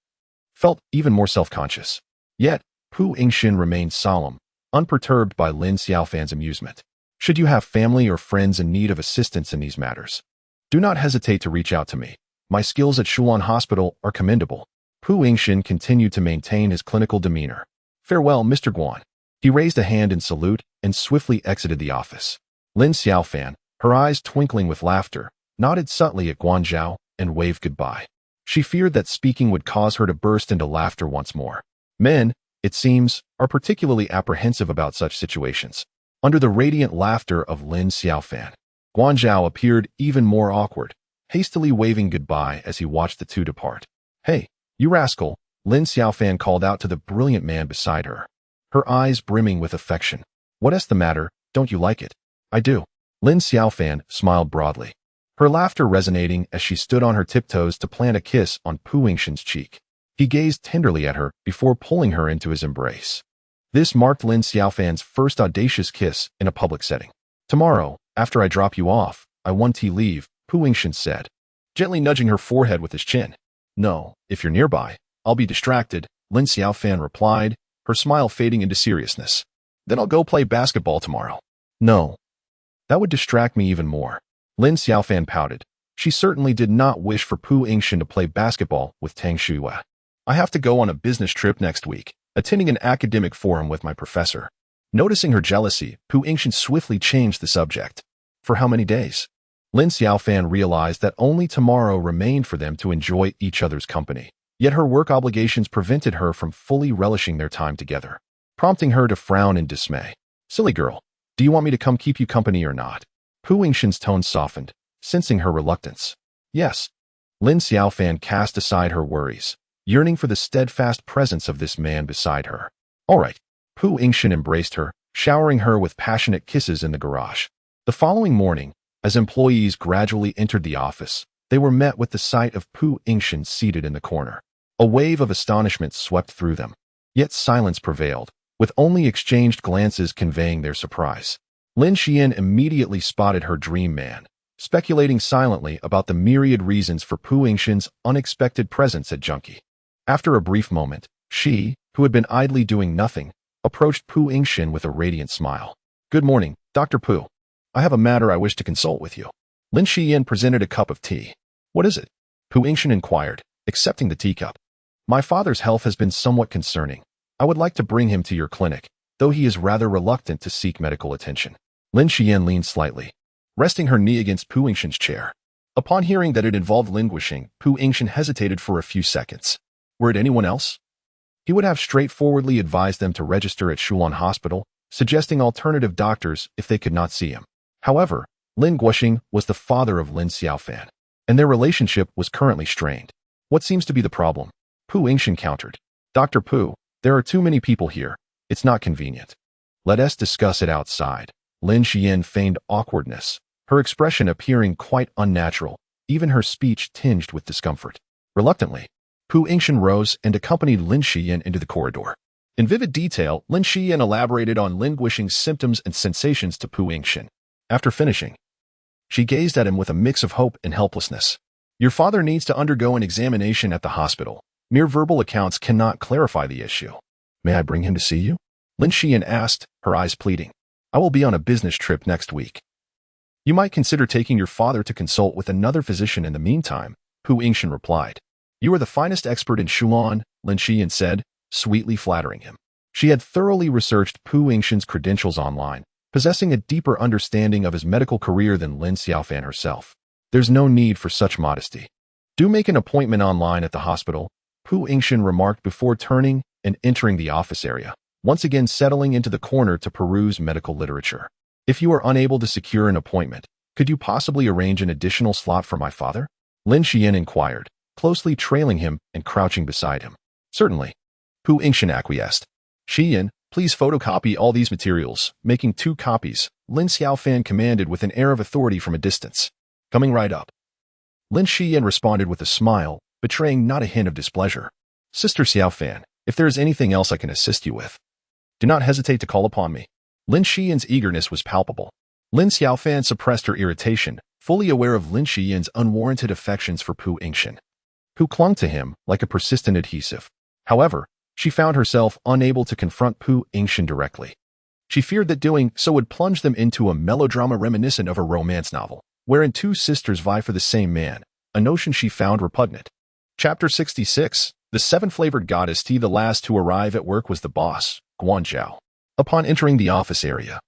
felt even more self-conscious. Yet, Pu Yingxin remained solemn, unperturbed by Lin Xiaofan's amusement. Should you have family or friends in need of assistance in these matters, do not hesitate to reach out to me. My skills at Shuan Hospital are commendable. Pu Yingxin continued to maintain his clinical demeanor. Farewell, Mr. Guan. He raised a hand in salute and swiftly exited the office. Lin Xiaofan, her eyes twinkling with laughter, nodded subtly at Guanzhao and waved goodbye. She feared that speaking would cause her to burst into laughter once more. Men, it seems, are particularly apprehensive about such situations. Under the radiant laughter of Lin Xiaofan, Guanzhao appeared even more awkward, hastily waving goodbye as he watched the two depart. Hey, you rascal, Lin Xiaofan called out to the brilliant man beside her, her eyes brimming with affection. What's the matter, don't you like it? I do. Lin Xiaofan smiled broadly, her laughter resonating as she stood on her tiptoes to plant a kiss on Pu Yingxin's cheek. He gazed tenderly at her before pulling her into his embrace. This marked Lin Xiaofan's first audacious kiss in a public setting. Tomorrow, after I drop you off, I want to leave, Pu Yingxin said, gently nudging her forehead with his chin. No, if you're nearby, I'll be distracted, Lin Xiaofan replied, her smile fading into seriousness. Then I'll go play basketball tomorrow. No. That would distract me even more. Lin Xiaofan pouted. She certainly did not wish for Pu Yingxin to play basketball with Tang Shuya. I have to go on a business trip next week, attending an academic forum with my professor. Noticing her jealousy, Pu Yingxin swiftly changed the subject. For how many days? Lin Xiaofan realized that only tomorrow remained for them to enjoy each other's company. Yet her work obligations prevented her from fully relishing their time together, prompting her to frown in dismay. Silly girl, do you want me to come keep you company or not? Pu Yingxin's tone softened, sensing her reluctance. Yes. Lin Xiaofan cast aside her worries, yearning for the steadfast presence of this man beside her. All right. Pu Yingxin embraced her, showering her with passionate kisses in the garage. The following morning, as employees gradually entered the office, they were met with the sight of Pu Yingxin seated in the corner. A wave of astonishment swept through them. Yet silence prevailed, with only exchanged glances conveying their surprise. Lin Xian immediately spotted her dream man, speculating silently about the myriad reasons for Pu Yingxin's unexpected presence at Junkie. After a brief moment, she, who had been idly doing nothing, approached Pu Yingxin with a radiant smile. Good morning, Dr. Pu. I have a matter I wish to consult with you. Lin Xian presented a cup of tea. What is it? Pu Yingxin inquired, accepting the teacup. My father's health has been somewhat concerning, I would like to bring him to your clinic, though he is rather reluctant to seek medical attention. Lin Xian leaned slightly, resting her knee against Pu Yingxin's chair. Upon hearing that it involved Lin Guixing, Pu Yingxin hesitated for a few seconds. Were it anyone else? He would have straightforwardly advised them to register at Shulan Hospital, suggesting alternative doctors if they could not see him. However, Lin Guixing was the father of Lin Xiaofan, and their relationship was currently strained. What seems to be the problem? Pu Yingxin countered. Dr. Pu, there are too many people here. It's not convenient. Let us discuss it outside. Lin Xian feigned awkwardness, her expression appearing quite unnatural, even her speech tinged with discomfort. Reluctantly, Pu Yingxin rose and accompanied Lin Xian into the corridor. In vivid detail, Lin Xian elaborated on Lin Guixing's symptoms and sensations to Pu Yingxin. After finishing, she gazed at him with a mix of hope and helplessness. Your father needs to undergo an examination at the hospital. Mere verbal accounts cannot clarify the issue. May I bring him to see you? Lin Xian asked, her eyes pleading. I will be on a business trip next week. You might consider taking your father to consult with another physician in the meantime, Pu Yingxin replied. You are the finest expert in Shulan, Lin Xian said, sweetly flattering him. She had thoroughly researched Pu Yingxin's credentials online, possessing a deeper understanding of his medical career than Lin Xiaofan herself. There's no need for such modesty. Do make an appointment online at the hospital, Pu Yingxin remarked before turning and entering the office area, once again settling into the corner to peruse medical literature. If you are unable to secure an appointment, could you possibly arrange an additional slot for my father? Lin Xian inquired, closely trailing him and crouching beside him. Certainly. Pu Yingxin acquiesced. Xian, please photocopy all these materials, making 2 copies, Lin Xiaofan commanded with an air of authority from a distance. Coming right up. Lin Xian responded with a smile, betraying not a hint of displeasure. Sister Xiaofan, if there is anything else I can assist you with, do not hesitate to call upon me. Lin Xian's eagerness was palpable. Lin Xiaofan suppressed her irritation, fully aware of Lin Xian's unwarranted affections for Pu Yingxin, who clung to him like a persistent adhesive. However, she found herself unable to confront Pu Yingxin directly. She feared that doing so would plunge them into a melodrama reminiscent of a romance novel, wherein 2 sisters vie for the same man, a notion she found repugnant. Chapter 66. The 7-flavored goddess tea. The last to arrive at work was the boss, Guanzhao. Upon entering the office area,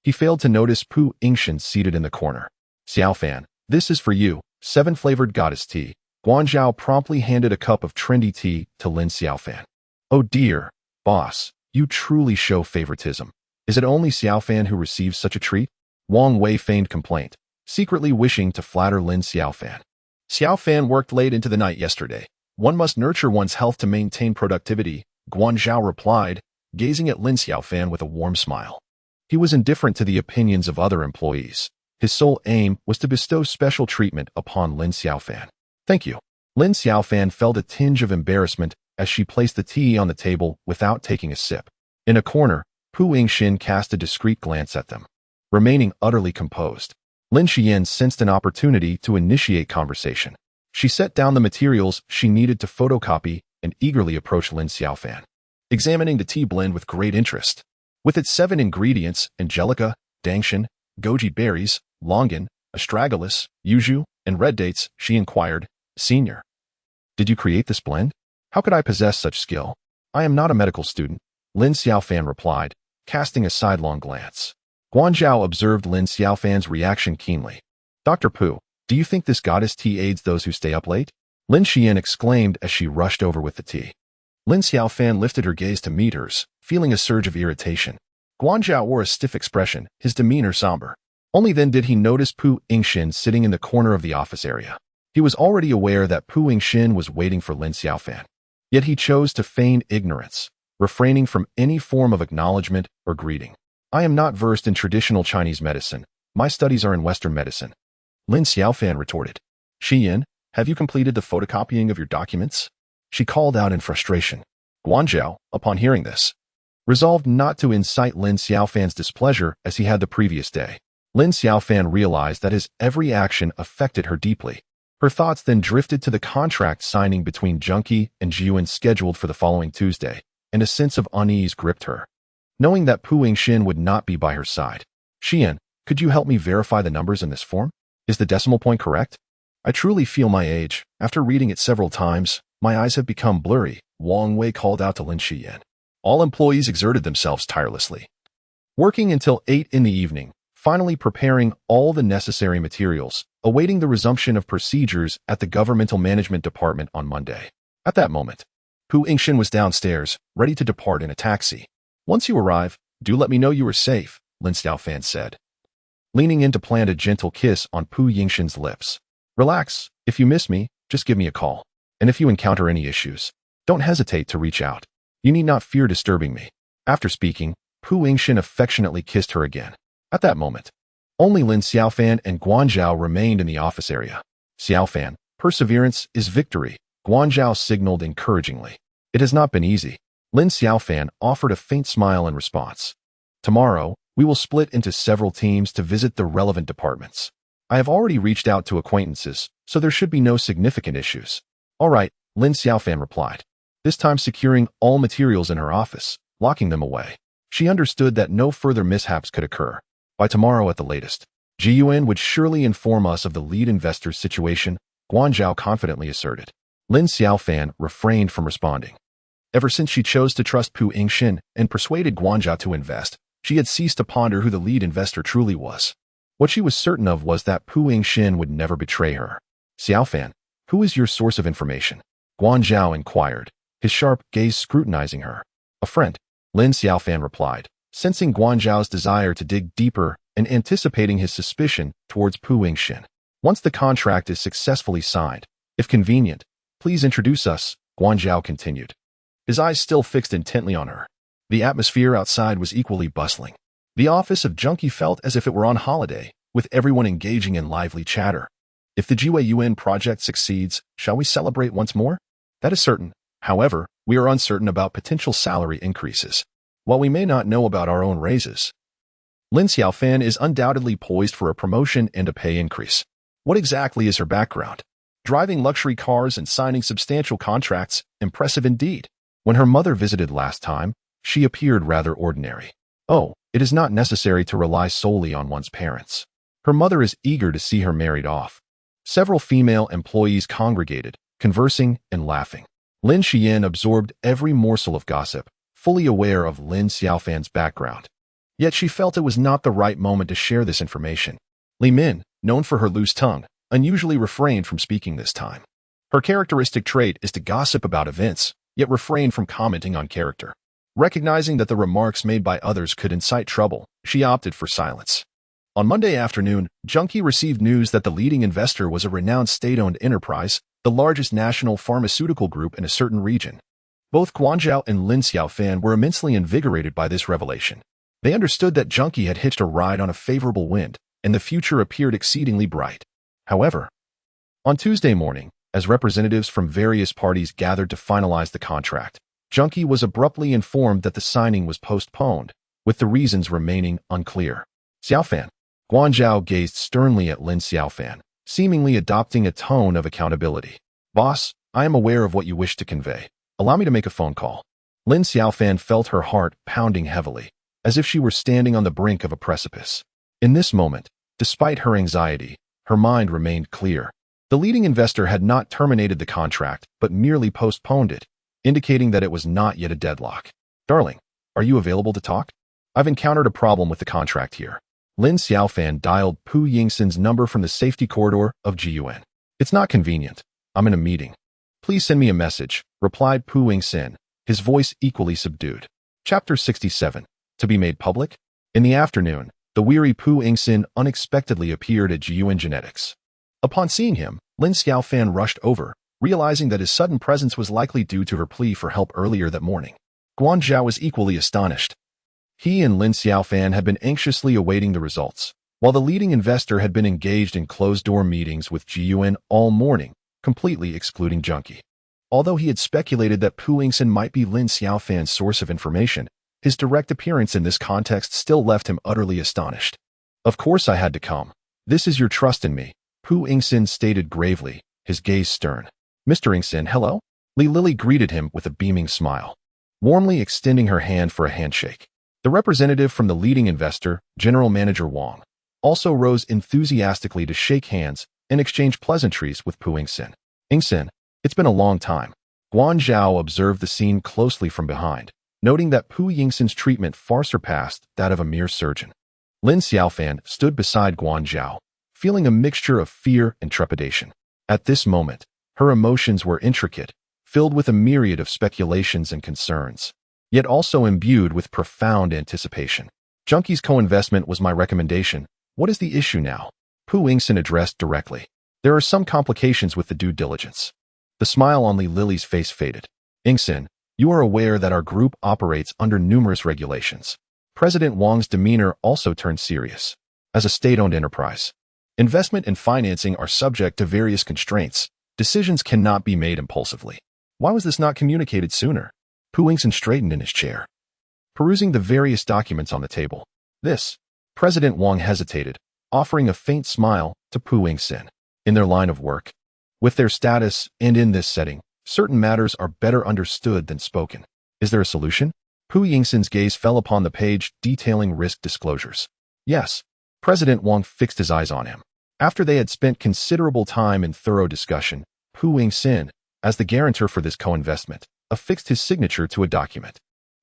he failed to notice Pu Yingxin seated in the corner. Xiaofan, this is for you, 7-flavored goddess tea. Guanzhao promptly handed a cup of trendy tea to Lin Xiaofan. Oh dear, boss, you truly show favoritism. Is it only Xiaofan who receives such a treat? Wang Wei feigned complaint, secretly wishing to flatter Lin Xiaofan. Xiaofan worked late into the night yesterday. One must nurture one's health to maintain productivity, Guanzhao replied, gazing at Lin Xiaofan with a warm smile. He was indifferent to the opinions of other employees. His sole aim was to bestow special treatment upon Lin Xiaofan. Thank you. Lin Xiaofan felt a tinge of embarrassment as she placed the tea on the table without taking a sip. In a corner, Pu Yingxin cast a discreet glance at them. Remaining utterly composed, Lin Xian sensed an opportunity to initiate conversation. She set down the materials she needed to photocopy and eagerly approached Lin Xiaofan, examining the tea blend with great interest. With its 7 ingredients, angelica, dangshan, goji berries, longan, astragalus, yuzu, and red dates, she inquired, Senior, did you create this blend? How could I possess such skill? I am not a medical student, Lin Xiaofan replied, casting a sidelong glance. Guanzhao observed Lin Xiaofan's reaction keenly. Dr. Pu, do you think this goddess tea aids those who stay up late? Lin Xian exclaimed as she rushed over with the tea. Lin Xiaofan lifted her gaze to meet hers, feeling a surge of irritation. Guanzhao wore a stiff expression, his demeanor somber. Only then did he notice Pu Yingxin sitting in the corner of the office area. He was already aware that Pu Yingxin was waiting for Lin Xiaofan. Yet he chose to feign ignorance, refraining from any form of acknowledgement or greeting. I am not versed in traditional Chinese medicine. My studies are in Western medicine, Lin Xiaofan retorted. Xian, have you completed the photocopying of your documents? She called out in frustration. Guanzhao, upon hearing this, resolved not to incite Lin Xiaofan's displeasure as he had the previous day. Lin Xiaofan realized that his every action affected her deeply. Her thoughts then drifted to the contract signing between Junkie and Jiuan scheduled for the following Tuesday, and a sense of unease gripped her, knowing that Pu Yingxin would not be by her side. Xian, could you help me verify the numbers in this form? Is the decimal point correct? I truly feel my age. After reading it several times, my eyes have become blurry, Wang Wei called out to Lin Xian. All employees exerted themselves tirelessly, working until 8 in the evening, finally preparing all the necessary materials, awaiting the resumption of procedures at the Governmental Management Department on Monday. At that moment, Pu Yingxin was downstairs, ready to depart in a taxi. "Once you arrive, do let me know you are safe," Lin Xiaofan said, leaning in to plant a gentle kiss on Pu Yingxin's lips. "Relax, if you miss me, just give me a call. And if you encounter any issues, don't hesitate to reach out. You need not fear disturbing me." After speaking, Pu Yingxin affectionately kissed her again. At that moment, only Lin Xiaofan and Guanzhao remained in the office area. "Xiaofan, perseverance is victory," Guanzhao signaled encouragingly. "It has not been easy." Lin Xiaofan offered a faint smile in response. "Tomorrow, we will split into several teams to visit the relevant departments. I have already reached out to acquaintances, so there should be no significant issues." "All right," Lin Xiaofan replied, this time securing all materials in her office, locking them away. She understood that no further mishaps could occur. By tomorrow at the latest, Jiyuan would surely inform us of the lead investor's situation, Guanzhao confidently asserted. Lin Xiaofan refrained from responding. Ever since she chose to trust Pu Yingxin and persuaded Guanzhao to invest, she had ceased to ponder who the lead investor truly was. What she was certain of was that Pu Yingxin would never betray her. "Xiaofan, who is your source of information?" Guanzhao inquired, his sharp gaze scrutinizing her. "A friend," Lin Xiaofan replied, sensing Guanzhao's desire to dig deeper and anticipating his suspicion towards Pu Yingxin. "Once the contract is successfully signed, if convenient, please introduce us," Guanzhao continued, his eyes still fixed intently on her. The atmosphere outside was equally bustling. The office of Junkie felt as if it were on holiday, with everyone engaging in lively chatter. "If the Jiyuan project succeeds, shall we celebrate once more?" "That is certain. However, we are uncertain about potential salary increases. While we may not know about our own raises, Lin Xiaofan is undoubtedly poised for a promotion and a pay increase. What exactly is her background? Driving luxury cars and signing substantial contracts, impressive indeed. When her mother visited last time, she appeared rather ordinary. Oh, it is not necessary to rely solely on one's parents. Her mother is eager to see her married off." Several female employees congregated, conversing and laughing. Lin Xian absorbed every morsel of gossip, fully aware of Lin Xiaofan's background. Yet she felt it was not the right moment to share this information. Li Min, known for her loose tongue, unusually refrained from speaking this time. Her characteristic trait is to gossip about events, yet refrain from commenting on character. Recognizing that the remarks made by others could incite trouble, she opted for silence. On Monday afternoon, Junkie received news that the leading investor was a renowned state-owned enterprise, the largest national pharmaceutical group in a certain region. Both Guanzhao and Lin Xiaofan were immensely invigorated by this revelation. They understood that Junkie had hitched a ride on a favorable wind, and the future appeared exceedingly bright. However, on Tuesday morning, as representatives from various parties gathered to finalize the contract, Junkie was abruptly informed that the signing was postponed, with the reasons remaining unclear. "Xiaofan." Guanzhao gazed sternly at Lin Xiaofan, seemingly adopting a tone of accountability. "Boss, I am aware of what you wish to convey. Allow me to make a phone call." Lin Xiaofan felt her heart pounding heavily, as if she were standing on the brink of a precipice. In this moment, despite her anxiety, her mind remained clear. The leading investor had not terminated the contract, but merely postponed it, indicating that it was not yet a deadlock. "Darling, are you available to talk? I've encountered a problem with the contract here." Lin Xiaofan dialed Pu Yingxin's number from the safety corridor of Jiyuan. "It's not convenient. I'm in a meeting. Please send me a message," replied Pu Yingxin, his voice equally subdued. Chapter 67. To be made public? In the afternoon, the weary Pu Yingxin unexpectedly appeared at Jiyuan Genetics. Upon seeing him, Lin Xiaofan rushed over, realizing that his sudden presence was likely due to her plea for help earlier that morning. Guanzhao was equally astonished. He and Lin Xiaofan had been anxiously awaiting the results, while the leading investor had been engaged in closed-door meetings with Jiyuan all morning, completely excluding Junkie. Although he had speculated that Pu Yingxin might be Lin Xiaofan's source of information, his direct appearance in this context still left him utterly astonished. "Of course I had to come. This is your trust in me," Pu Yingxin stated gravely, his gaze stern. "Mr. Yingxin, hello?" Li Lily greeted him with a beaming smile, warmly extending her hand for a handshake. The representative from the leading investor, General Manager Wang, also rose enthusiastically to shake hands and exchange pleasantries with Pu Yingxin. "Yingxin, it's been a long time." Guanzhao observed the scene closely from behind, noting that Pu Yingxin's treatment far surpassed that of a mere surgeon. Lin Xiaofan stood beside Guanzhao, feeling a mixture of fear and trepidation. At this moment, her emotions were intricate, filled with a myriad of speculations and concerns, yet also imbued with profound anticipation. Junkie's co-investment was my recommendation. What is the issue now? Pu Yingxin addressed directly. There are some complications with the due diligence. The smile on Li Lily's face faded. Yingxin, you are aware that our group operates under numerous regulations. President Wang's demeanor also turned serious. As a state-owned enterprise, investment and financing are subject to various constraints. Decisions cannot be made impulsively. Why was this not communicated sooner? Pu Yingxin straightened in his chair, perusing the various documents on the table. President Wang hesitated, offering a faint smile to Pu Yingxin. In their line of work, with their status and in this setting, certain matters are better understood than spoken. Is there a solution? Pu Yingxin's gaze fell upon the page detailing risk disclosures. Yes. President Wang fixed his eyes on him. After they had spent considerable time in thorough discussion, Pu Yingxin, as the guarantor for this co-investment, affixed his signature to a document.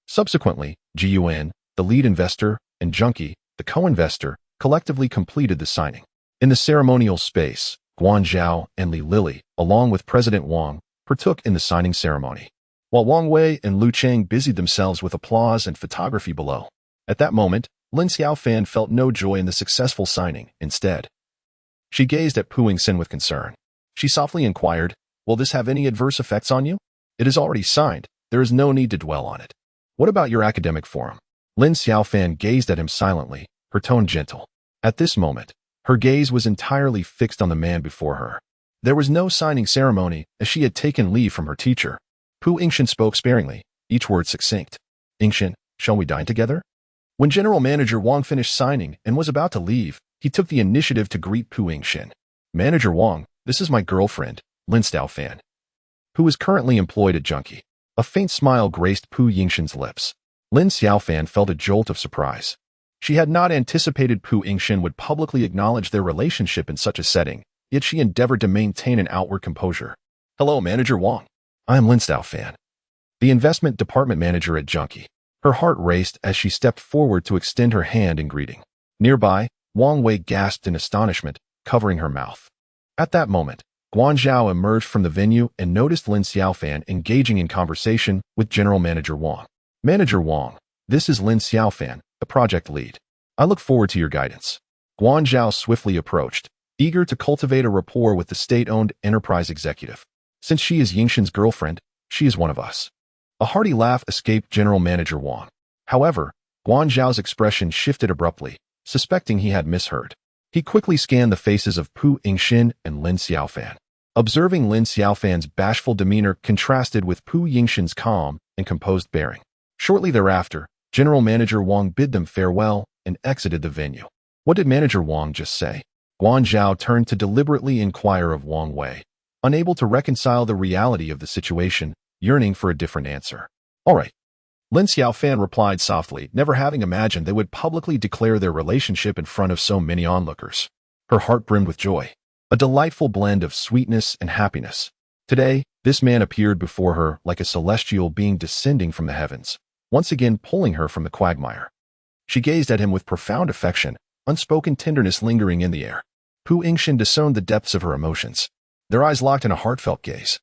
Subsequently, Yun, the lead investor, and Junkie, the co-investor, collectively completed the signing. In the ceremonial space, Guanzhao and Li Lily, along with President Wang, partook in the signing ceremony, while Wang Wei and Lu Cheng busied themselves with applause and photography below. At that moment, Lin Xiaofan felt no joy in the successful signing. Instead, she gazed at Pu Yingxin with concern. She softly inquired, "Will this have any adverse effects on you? It is already signed. There is no need to dwell on it. What about your academic forum?" Lin Xiaofan gazed at him silently, her tone gentle. At this moment, her gaze was entirely fixed on the man before her. There was no signing ceremony, as she had taken leave from her teacher. Pu Yingxin spoke sparingly, each word succinct. "Yingxin, shall we dine together?" When General Manager Wang finished signing and was about to leave, he took the initiative to greet Pu Yingxin. "Manager Wang, this is my girlfriend, Lin Xiaofan, who is currently employed at Junkie." A faint smile graced Pu Yingxin's lips. Lin Xiaofan felt a jolt of surprise. She had not anticipated Pu Yingxin would publicly acknowledge their relationship in such a setting, yet she endeavored to maintain an outward composure. "Hello, Manager Wang. I am Lin Xiaofan, the investment department manager at Junkie." Her heart raced as she stepped forward to extend her hand in greeting. Nearby, Wang Wei gasped in astonishment, covering her mouth. At that moment, Guanzhao emerged from the venue and noticed Lin Xiaofan engaging in conversation with General Manager Wang. "Manager Wang, this is Lin Xiaofan, the project lead. I look forward to your guidance." Guanzhao swiftly approached, eager to cultivate a rapport with the state-owned enterprise executive. "Since she is Yingxin's girlfriend, she is one of us." A hearty laugh escaped General Manager Wang. However, Guanzhao's expression shifted abruptly, suspecting he had misheard. He quickly scanned the faces of Pu Yingxin and Lin Xiaofan. Observing Lin Xiaofan's bashful demeanor contrasted with Pu Yingxin's calm and composed bearing. Shortly thereafter, General Manager Wang bid them farewell and exited the venue. What did Manager Wang just say? Guanzhao turned to deliberately inquire of Wang Wei, unable to reconcile the reality of the situation, yearning for a different answer. "All right." Lin Xiaofan replied softly, never having imagined they would publicly declare their relationship in front of so many onlookers. Her heart brimmed with joy, a delightful blend of sweetness and happiness. Today, this man appeared before her like a celestial being descending from the heavens, once again pulling her from the quagmire. She gazed at him with profound affection, unspoken tenderness lingering in the air. Pu Yingxin discerned the depths of her emotions. Their eyes locked in a heartfelt gaze,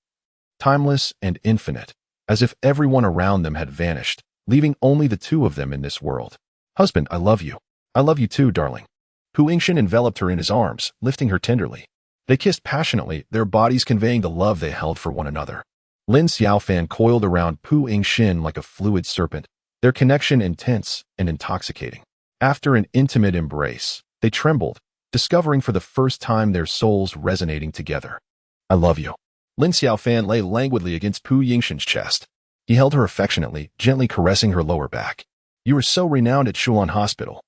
timeless and infinite, as if everyone around them had vanished, leaving only the two of them in this world. "Husband, I love you. I love you too, darling." Pu Yingxin enveloped her in his arms, lifting her tenderly. They kissed passionately, their bodies conveying the love they held for one another. Lin Xiaofan coiled around Pu Yingxin like a fluid serpent, their connection intense and intoxicating. After an intimate embrace, they trembled, discovering for the first time their souls resonating together. "I love you." Lin Xiaofan lay languidly against Pu Yingxin's chest. He held her affectionately, gently caressing her lower back. "You are so renowned at Shulan Hospital.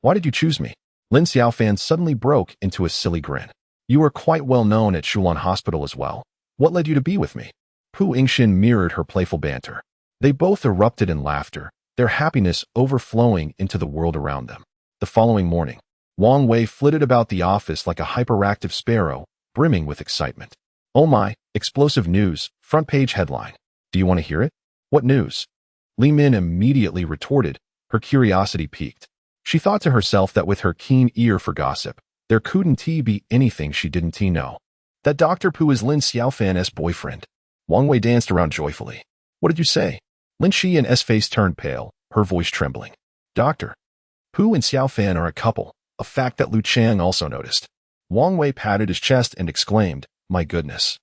Why did you choose me?" Lin Xiaofan suddenly broke into a silly grin. "You are quite well known at Shulan Hospital as well. What led you to be with me?" Pu Yingxin mirrored her playful banter. They both erupted in laughter, their happiness overflowing into the world around them. The following morning, Wang Wei flitted about the office like a hyperactive sparrow, brimming with excitement. "Oh my, explosive news, front page headline. Do you want to hear it?" "What news?" Li Min immediately retorted, her curiosity piqued. She thought to herself that with her keen ear for gossip, there couldn't be anything she didn't know. That Dr. Pu is Lin Xiaofan's boyfriend. Wang Wei danced around joyfully. What did you say? Lin Xiaofan's face turned pale, her voice trembling. Doctor, Pu and Xiaofan are a couple, a fact that Lu Chang also noticed. Wang Wei patted his chest and exclaimed, my goodness.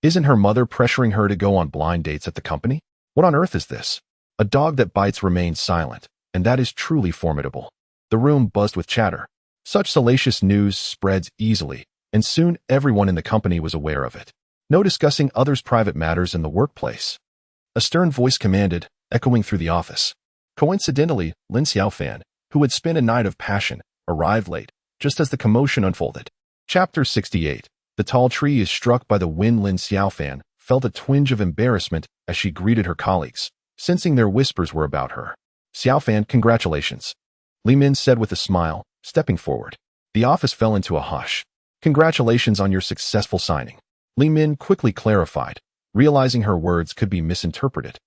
Isn't her mother pressuring her to go on blind dates at the company? What on earth is this? A dog that bites remains silent, and that is truly formidable. The room buzzed with chatter. Such salacious news spreads easily, and soon everyone in the company was aware of it. No discussing others' private matters in the workplace. A stern voice commanded, echoing through the office. Coincidentally, Lin Xiaofan, who had spent a night of passion, arrived late, just as the commotion unfolded. Chapter 68. The tall tree is struck by the wind. Lin Xiaofan felt a twinge of embarrassment as she greeted her colleagues, sensing their whispers were about her. Xiaofan, congratulations, Li Min said with a smile, stepping forward. The office fell into a hush. Congratulations on your successful signing, Li Min quickly clarified, realizing her words could be misinterpreted.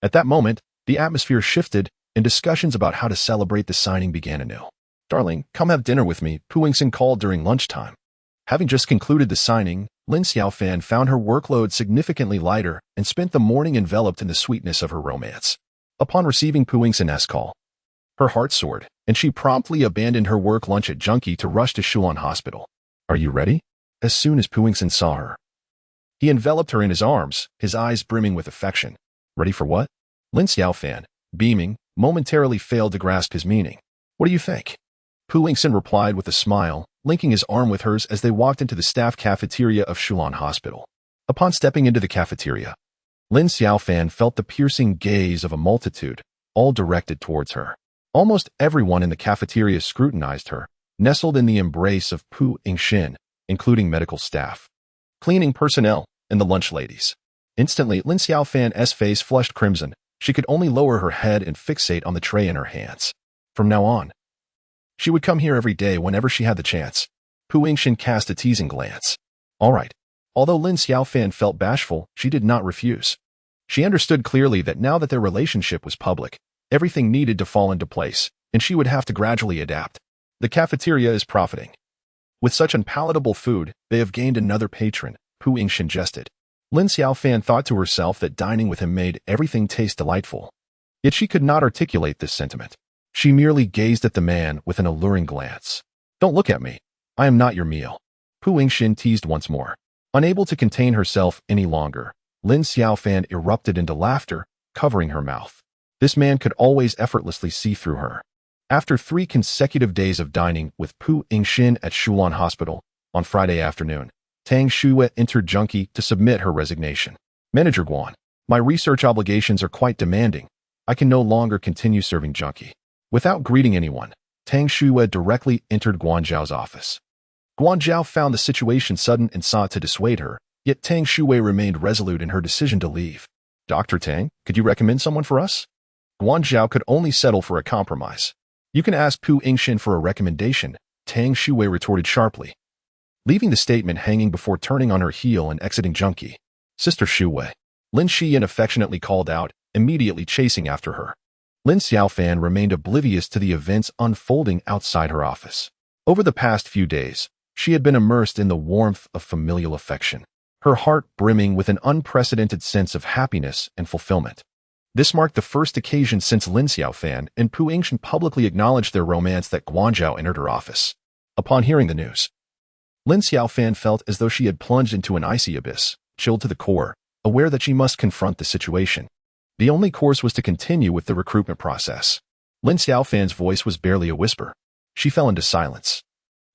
At that moment, the atmosphere shifted, and discussions about how to celebrate the signing began anew. Darling, come have dinner with me, Pu Yingxin called during lunchtime. Having just concluded the signing, Lin Xiaofan found her workload significantly lighter and spent the morning enveloped in the sweetness of her romance. Upon receiving Pu Yingxin's call, her heart soared, and she promptly abandoned her work lunch at Junkie to rush to Shulan Hospital. Are you ready? As soon as Pu Yingxin saw her, he enveloped her in his arms, his eyes brimming with affection. Ready for what? Lin Xiaofan, beaming, momentarily failed to grasp his meaning. What do you think? Pu Yingxin replied with a smile, linking his arm with hers as they walked into the staff cafeteria of Shulan Hospital. Upon stepping into the cafeteria, Lin Xiaofan felt the piercing gaze of a multitude, all directed towards her. Almost everyone in the cafeteria scrutinized her, nestled in the embrace of Pu Yingxin, including medical staff, cleaning personnel, and the lunch ladies. Instantly, Lin Xiaofan's face flushed crimson. She could only lower her head and fixate on the tray in her hands. From now on, she would come here every day whenever she had the chance. Pu Yingxin cast a teasing glance. All right. Although Lin Xiaofan felt bashful, she did not refuse. She understood clearly that now that their relationship was public, everything needed to fall into place, and she would have to gradually adapt. The cafeteria is profiting. With such unpalatable food, they have gained another patron, Pu Yingxin jested. Lin Xiaofan thought to herself that dining with him made everything taste delightful. Yet she could not articulate this sentiment. She merely gazed at the man with an alluring glance. Don't look at me. I am not your meal. Pu Yingxin teased once more. Unable to contain herself any longer, Lin Xiaofan erupted into laughter, covering her mouth. This man could always effortlessly see through her. After 3 consecutive days of dining with Pu Yingxin at Shulan Hospital, on Friday afternoon, Tang Shuye entered Junkie to submit her resignation. Manager Guan, my research obligations are quite demanding. I can no longer continue serving Junkie. Without greeting anyone, Tang Shuye directly entered Guan Zhao's office. Guan Zhao found the situation sudden and sought to dissuade her, yet Tang Shuye remained resolute in her decision to leave. Dr. Tang, could you recommend someone for us? Guan Zhao could only settle for a compromise. You can ask Pu Yingxin for a recommendation, Tang Shuye retorted sharply, leaving the statement hanging before turning on her heel and exiting Junkie. Sister Shuye, Lin Xian affectionately called out, immediately chasing after her. Lin Xiaofan remained oblivious to the events unfolding outside her office. Over the past few days, she had been immersed in the warmth of familial affection, her heart brimming with an unprecedented sense of happiness and fulfillment. This marked the first occasion since Lin Xiaofan and Pu Yingxin publicly acknowledged their romance that Guan Zhao entered her office. Upon hearing the news, Lin Xiaofan felt as though she had plunged into an icy abyss, chilled to the core, aware that she must confront the situation. The only course was to continue with the recruitment process. Lin Xiaofan's voice was barely a whisper. She fell into silence.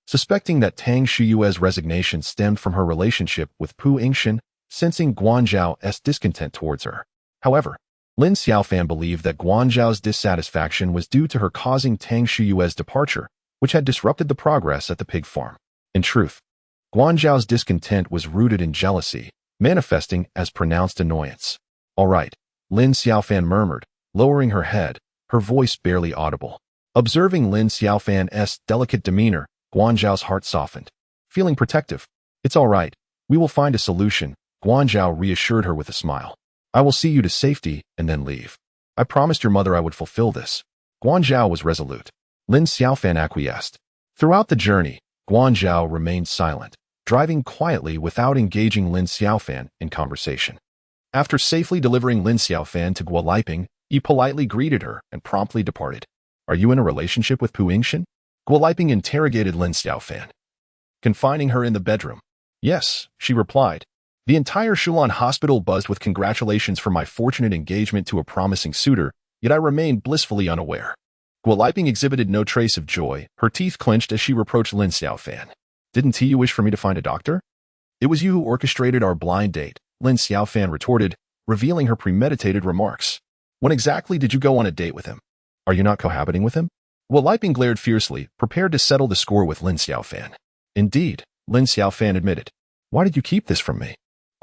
Suspecting that Tang Shuyue's resignation stemmed from her relationship with Pu Yingxin, sensing Guan Zhao's discontent towards her. However, Lin Xiaofan believed that Guan Zhao's dissatisfaction was due to her causing Tang Shuyue's departure, which had disrupted the progress at the pig farm. In truth, Guan Zhao's discontent was rooted in jealousy, manifesting as pronounced annoyance. All right, Lin Xiaofan murmured, lowering her head, her voice barely audible. Observing Lin Xiaofan's delicate demeanor, Guan Zhao's heart softened. Feeling protective. It's all right. We will find a solution, Guan Zhao reassured her with a smile. I will see you to safety and then leave. I promised your mother I would fulfill this. Guanzhao was resolute. Lin Xiaofan acquiesced. Throughout the journey, Guanzhao remained silent, driving quietly without engaging Lin Xiaofan in conversation. After safely delivering Lin Xiaofan to Guoliping, he politely greeted her and promptly departed. Are you in a relationship with Pu Yingxin? Guoliping interrogated Lin Xiaofan, confining her in the bedroom. Yes, she replied. The entire Shulon hospital buzzed with congratulations for my fortunate engagement to a promising suitor, yet I remained blissfully unaware. Guoliping exhibited no trace of joy, her teeth clenched as she reproached Lin Xiaofan. Didn't you wish for me to find a doctor? It was you who orchestrated our blind date, Lin Xiaofan retorted, revealing her premeditated remarks. When exactly did you go on a date with him? Are you not cohabiting with him? Guoliping glared fiercely, prepared to settle the score with Lin Xiaofan. Indeed, Lin Xiaofan admitted. Why did you keep this from me?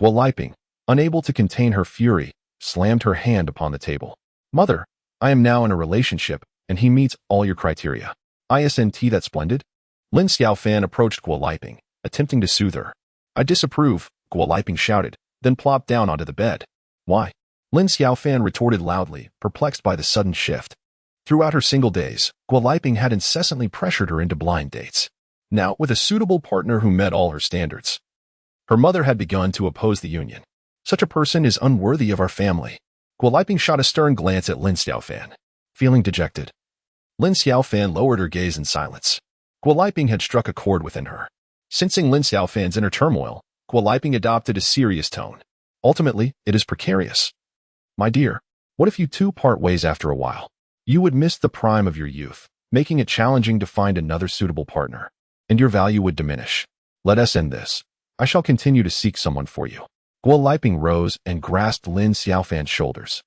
Guoliping, unable to contain her fury, slammed her hand upon the table. Mother, I am now in a relationship, and he meets all your criteria. Isn't that splendid? Lin Xiaofan approached Guoliping, attempting to soothe her. I disapprove, Guoliping shouted, then plopped down onto the bed. Why? Lin Xiaofan retorted loudly, perplexed by the sudden shift. Throughout her single days, Guoliping had incessantly pressured her into blind dates. Now, with a suitable partner who met all her standards, her mother had begun to oppose the union. Such a person is unworthy of our family. Guoliping shot a stern glance at Lin Xiaofan. Feeling dejected, Lin Xiaofan lowered her gaze in silence. Guoliping had struck a chord within her. Sensing Lin Xiaofan's inner turmoil, Guoliping adopted a serious tone. Ultimately, it is precarious. My dear, what if you two part ways after a while? You would miss the prime of your youth, making it challenging to find another suitable partner, and your value would diminish. Let us end this. I shall continue to seek someone for you. Guoliping rose and grasped Lin Xiaofan's shoulders.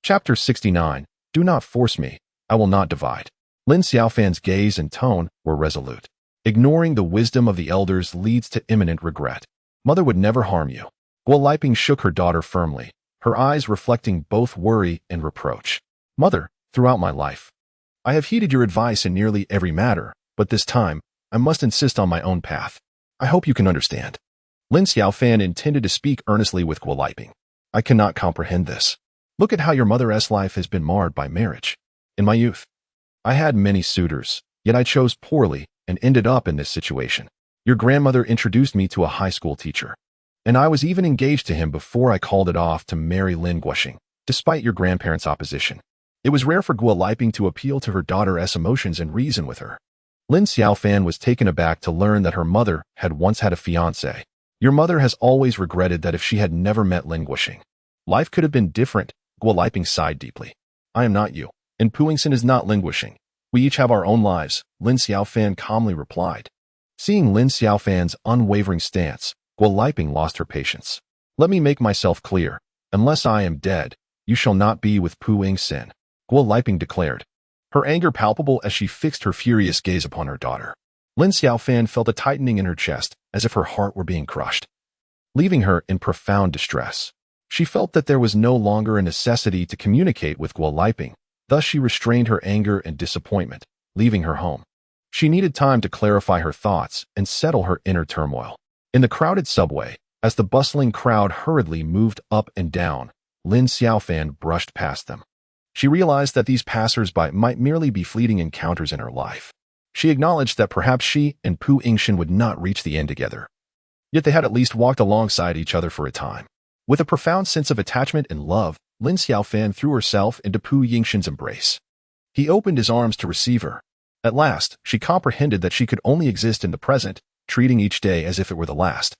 Chapter 69. Do not force me. I will not divide. Lin Xiaofan's gaze and tone were resolute. Ignoring the wisdom of the elders leads to imminent regret. Mother would never harm you. Guoliping shook her daughter firmly, her eyes reflecting both worry and reproach. Mother, throughout my life, I have heeded your advice in nearly every matter, but this time, I must insist on my own path. I hope you can understand. Lin Xiaofan intended to speak earnestly with Guoliping. I cannot comprehend this. Look at how your mother's life has been marred by marriage. In my youth, I had many suitors, yet I chose poorly and ended up in this situation. Your grandmother introduced me to a high school teacher, and I was even engaged to him before I called it off to marry Lin Guoxing, despite your grandparents' opposition. It was rare for Guoliping to appeal to her daughter's emotions and reason with her. Lin Xiaofan was taken aback to learn that her mother had once had a fiancé. Your mother has always regretted that if she had never met Lin Guoxing, life could have been different. Guoliping sighed deeply. I am not you, and Pu Yingxin is not Lin Guoxing. We each have our own lives, Lin Xiaofan calmly replied. Seeing Lin Xiaofan's unwavering stance, Guoliping lost her patience. Let me make myself clear. Unless I am dead, you shall not be with Pu Yingxin, Guoliping declared, her anger palpable as she fixed her furious gaze upon her daughter. Lin Xiaofan felt a tightening in her chest, as if her heart were being crushed, leaving her in profound distress. She felt that there was no longer a necessity to communicate with Guoliping, thus she restrained her anger and disappointment, leaving her home. She needed time to clarify her thoughts and settle her inner turmoil. In the crowded subway, as the bustling crowd hurriedly moved up and down, Lin Xiaofan brushed past them. She realized that these passers-by might merely be fleeting encounters in her life. She acknowledged that perhaps she and Pu Yingxin would not reach the end together. Yet they had at least walked alongside each other for a time. With a profound sense of attachment and love, Lin Xiaofan threw herself into Pu Yingxin's embrace. He opened his arms to receive her. At last, she comprehended that she could only exist in the present, treating each day as if it were the last.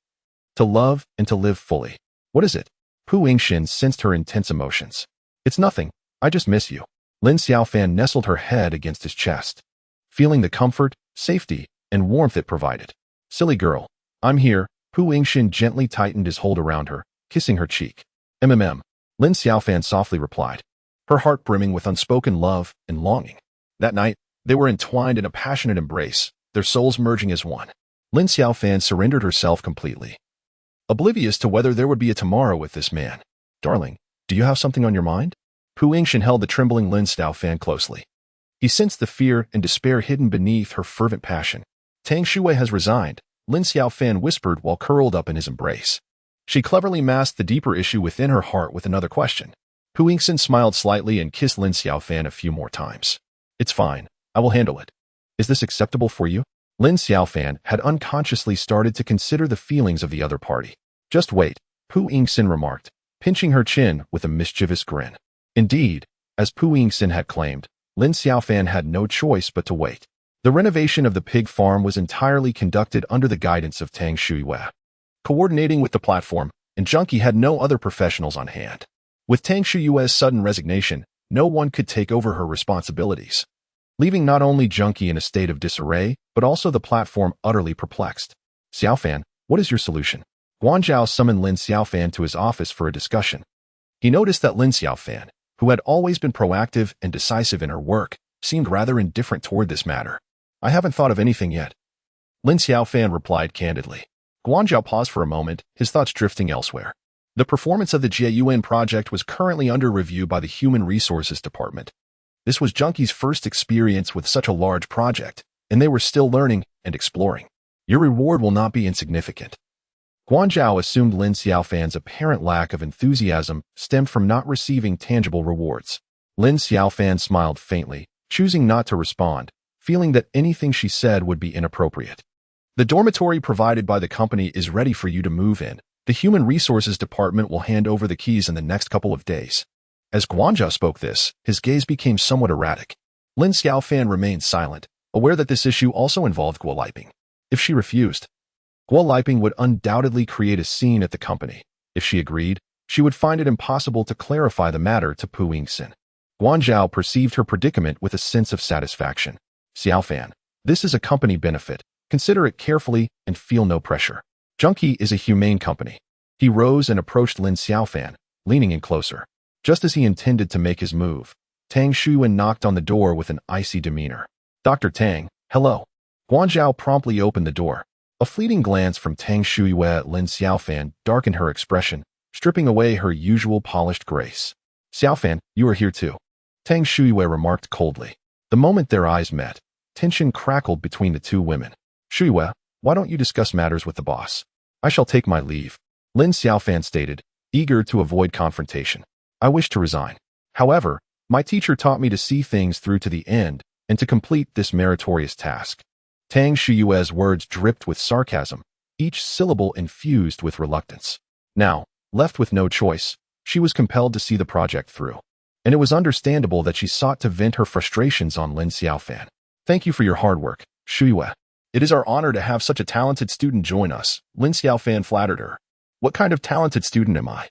To love and to live fully. What is it? Pu Yingxin sensed her intense emotions. It's nothing. I just miss you. Lin Xiaofan nestled her head against his chest, feeling the comfort, safety, and warmth it provided. Silly girl. I'm here. Pu Yingxin gently tightened his hold around her, kissing her cheek. Lin Xiaofan softly replied, her heart brimming with unspoken love and longing. That night, they were entwined in a passionate embrace, their souls merging as one. Lin Xiaofan surrendered herself completely, oblivious to whether there would be a tomorrow with this man. Darling, do you have something on your mind? Pu Yingxin held the trembling Lin Xiaofan closely. He sensed the fear and despair hidden beneath her fervent passion. Tang Shui has resigned, Lin Xiaofan whispered while curled up in his embrace. She cleverly masked the deeper issue within her heart with another question. Pu Yingxin smiled slightly and kissed Lin Xiaofan a few more times. It's fine. I will handle it. Is this acceptable for you? Lin Xiaofan had unconsciously started to consider the feelings of the other party. Just wait, Pu Yingxin remarked, pinching her chin with a mischievous grin. Indeed, as Pu Yingxin had claimed, Lin Xiaofan had no choice but to wait. The renovation of the pig farm was entirely conducted under the guidance of Tang Shuyue. Coordinating with the platform, and Junkie had no other professionals on hand. With Tang Shuyue's sudden resignation, no one could take over her responsibilities, leaving not only Junkie in a state of disarray, but also the platform utterly perplexed. Xiaofan, what is your solution? Guanzhao summoned Lin Xiaofan to his office for a discussion. He noticed that Lin Xiaofan, who had always been proactive and decisive in her work, seemed rather indifferent toward this matter. I haven't thought of anything yet. Lin Xiaofan replied candidly. Guanzhao paused for a moment, his thoughts drifting elsewhere. The performance of the Jiayuan project was currently under review by the Human Resources Department. This was Junkie's first experience with such a large project, and they were still learning and exploring. Your reward will not be insignificant. Guanzhao assumed Lin Xiaofan's apparent lack of enthusiasm stemmed from not receiving tangible rewards. Lin Xiaofan smiled faintly, choosing not to respond, feeling that anything she said would be inappropriate. The dormitory provided by the company is ready for you to move in. The Human Resources Department will hand over the keys in the next couple of days. As Guanzhao spoke this, his gaze became somewhat erratic. Lin Xiaofan remained silent, aware that this issue also involved Guo Liping. If she refused, Guo Liping would undoubtedly create a scene at the company. If she agreed, she would find it impossible to clarify the matter to Pu Yingxin. Guanzhao perceived her predicament with a sense of satisfaction. Xiaofan, this is a company benefit. Consider it carefully and feel no pressure. Junkie is a humane company. He rose and approached Lin Xiaofan, leaning in closer. Just as he intended to make his move, Tang Shuyuan knocked on the door with an icy demeanor. Dr. Tang, hello. Guanzhao promptly opened the door. A fleeting glance from Tang Shuyue at Lin Xiaofan darkened her expression, stripping away her usual polished grace. Xiaofan, you are here too. Tang Shuyue remarked coldly. The moment their eyes met, tension crackled between the two women. Shuyue, why don't you discuss matters with the boss? I shall take my leave. Lin Xiaofan stated, eager to avoid confrontation. I wish to resign. However, my teacher taught me to see things through to the end and to complete this meritorious task. Tang Shuyue's words dripped with sarcasm, each syllable infused with reluctance. Now, left with no choice, she was compelled to see the project through. And it was understandable that she sought to vent her frustrations on Lin Xiaofan. Thank you for your hard work, Shuyue. It is our honor to have such a talented student join us, Lin Xiaofan flattered her. What kind of talented student am I?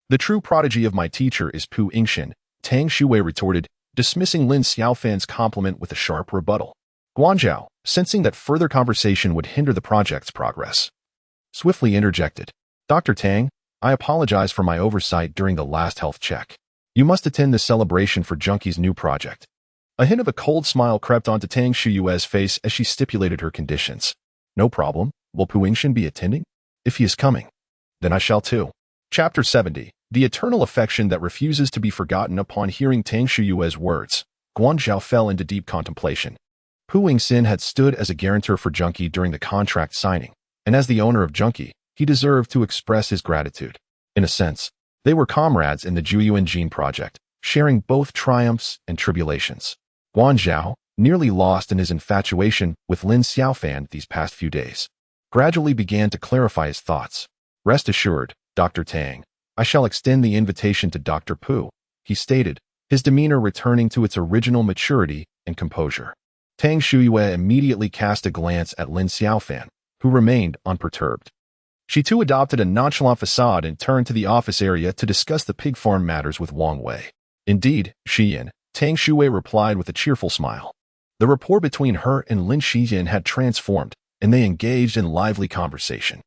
The true prodigy of my teacher is Pu Yingxin, Tang Shuyue retorted, dismissing Lin Xiaofan's compliment with a sharp rebuttal. Guanzhao, sensing that further conversation would hinder the project's progress, swiftly interjected. Dr. Tang, I apologize for my oversight during the last health check. You must attend the celebration for Junkie's new project. A hint of a cold smile crept onto Tang Shuyue's face as she stipulated her conditions. No problem. Will Pu Yingxin be attending? If he is coming, then I shall too. Chapter 70. The eternal affection that refuses to be forgotten. Upon hearing Tang Shuyue's words, Guanzhao fell into deep contemplation. Pu Yingxin had stood as a guarantor for Junkie during the contract signing, and as the owner of Junkie, he deserved to express his gratitude. In a sense, they were comrades in the Jiayuan project, sharing both triumphs and tribulations. Guanzhao, nearly lost in his infatuation with Lin Xiaofan these past few days, gradually began to clarify his thoughts. Rest assured, Dr. Tang, I shall extend the invitation to Dr. Pu, he stated, his demeanor returning to its original maturity and composure. Tang Shuyue immediately cast a glance at Lin Xiaofan, who remained unperturbed. She too adopted a nonchalant facade and turned to the office area to discuss the pig farm matters with Wang Wei. Indeed, Xiyin, Tang Shuyue replied with a cheerful smile. The rapport between her and Lin Xiyin had transformed, and they engaged in lively conversation.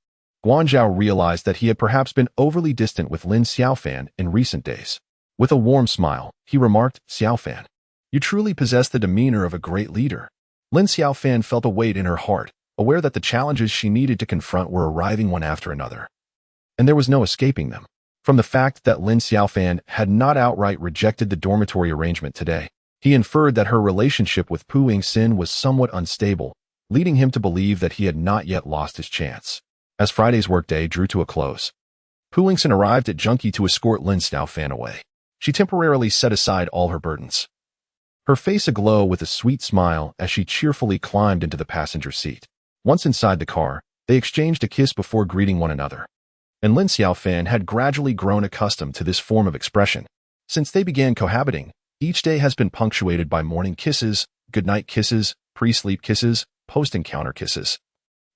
Guanzhao realized that he had perhaps been overly distant with Lin Xiaofan in recent days. With a warm smile, he remarked, Xiaofan, you truly possess the demeanor of a great leader. Lin Xiaofan felt a weight in her heart, aware that the challenges she needed to confront were arriving one after another. And there was no escaping them. From the fact that Lin Xiaofan had not outright rejected the dormitory arrangement today, he inferred that her relationship with Pu Yingxin was somewhat unstable, leading him to believe that he had not yet lost his chance. As Friday's workday drew to a close, Pu Yingxin arrived at Junkie to escort Lin Xiaofan away. She temporarily set aside all her burdens. Her face aglow with a sweet smile as she cheerfully climbed into the passenger seat. Once inside the car, they exchanged a kiss before greeting one another. And Lin Xiaofan had gradually grown accustomed to this form of expression. Since they began cohabiting, each day has been punctuated by morning kisses, goodnight kisses, pre-sleep kisses, post-encounter kisses,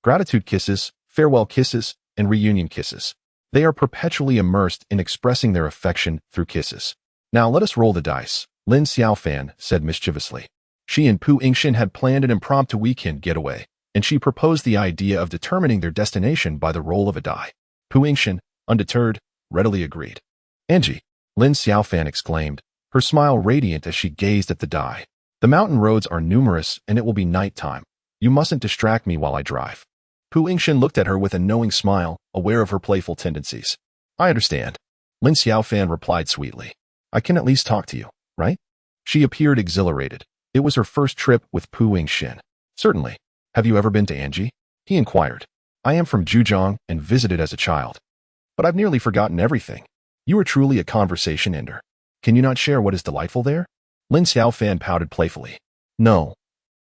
gratitude kisses, farewell kisses, and reunion kisses. They are perpetually immersed in expressing their affection through kisses. Now let us roll the dice, Lin Xiaofan said mischievously. She and Pu Yingxin had planned an impromptu weekend getaway, and she proposed the idea of determining their destination by the roll of a die. Pu Yingxin, undeterred, readily agreed. Angie, Lin Xiaofan exclaimed, her smile radiant as she gazed at the die. The mountain roads are numerous and it will be nighttime. You mustn't distract me while I drive. Pu Yingxin looked at her with a knowing smile, aware of her playful tendencies. I understand. Lin Xiaofan replied sweetly. I can at least talk to you, right? She appeared exhilarated. It was her first trip with Pu Yingxin. Certainly. Have you ever been to Anji? He inquired. I am from Zhejiang and visited as a child. But I've nearly forgotten everything. You are truly a conversation ender. Can you not share what is delightful there? Lin Xiaofan pouted playfully. No.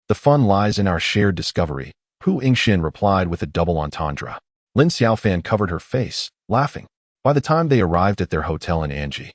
The fun lies in our shared discovery, Pu Yingxin replied with a double entendre. Lin Xiaofan covered her face, laughing. By the time they arrived at their hotel in Anji,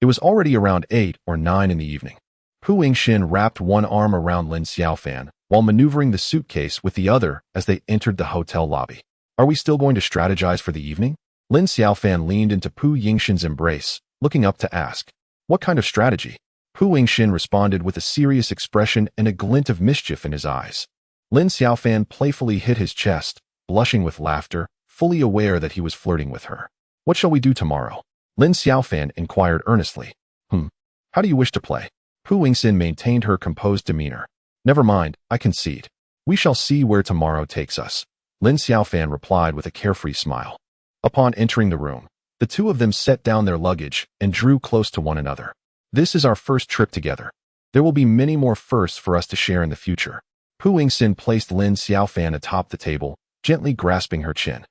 it was already around 8 or 9 in the evening. Pu Yingxin wrapped one arm around Lin Xiaofan while maneuvering the suitcase with the other as they entered the hotel lobby. Are we still going to strategize for the evening? Lin Xiaofan leaned into Pu Yingxin's embrace, looking up to ask. What kind of strategy? Pu Yingxin responded with a serious expression and a glint of mischief in his eyes. Lin Xiaofan playfully hit his chest, blushing with laughter, fully aware that he was flirting with her. What shall we do tomorrow? Lin Xiaofan inquired earnestly. How do you wish to play? Pu Yingxin maintained her composed demeanor. Never mind, I concede. We shall see where tomorrow takes us. Lin Xiaofan replied with a carefree smile. Upon entering the room, the two of them set down their luggage and drew close to one another. This is our first trip together. There will be many more firsts for us to share in the future. Pu Yingxin placed Lin Xiaofan atop the table, gently grasping her chin.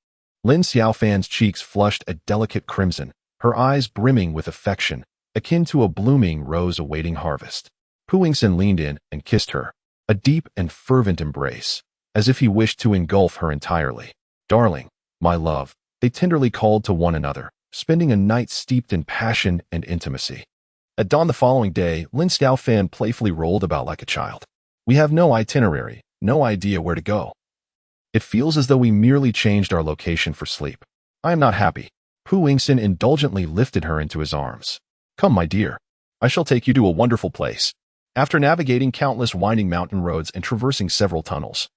Lin Xiaofan's cheeks flushed a delicate crimson, her eyes brimming with affection, akin to a blooming rose awaiting harvest. Pu Yingxin leaned in and kissed her, a deep and fervent embrace, as if he wished to engulf her entirely. Darling, my love, they tenderly called to one another, spending a night steeped in passion and intimacy. At dawn the following day, Lin Xiaofan playfully rolled about like a child. We have no itinerary, no idea where to go. It feels as though we merely changed our location for sleep. I am not happy. Pu Yingxin indulgently lifted her into his arms. Come, my dear. I shall take you to a wonderful place. After navigating countless winding mountain roads and traversing several tunnels,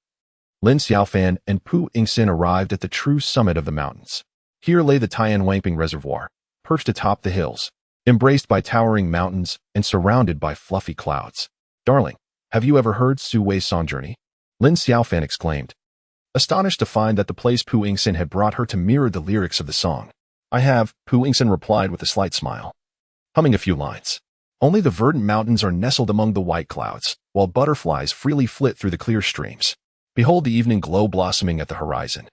Lin Xiaofan and Pu Yingxin arrived at the true summit of the mountains. Here lay the Tianwangping Reservoir, perched atop the hills, embraced by towering mountains and surrounded by fluffy clouds. Darling, have you ever heard Su Wei's song Journey? Lin Xiaofan exclaimed, astonished to find that the place Pu Yingxin had brought her to mirrored the lyrics of the song. I have, Pu Yingxin replied with a slight smile, humming a few lines. Only the verdant mountains are nestled among the white clouds, while butterflies freely flit through the clear streams. Behold the evening glow blossoming at the horizon,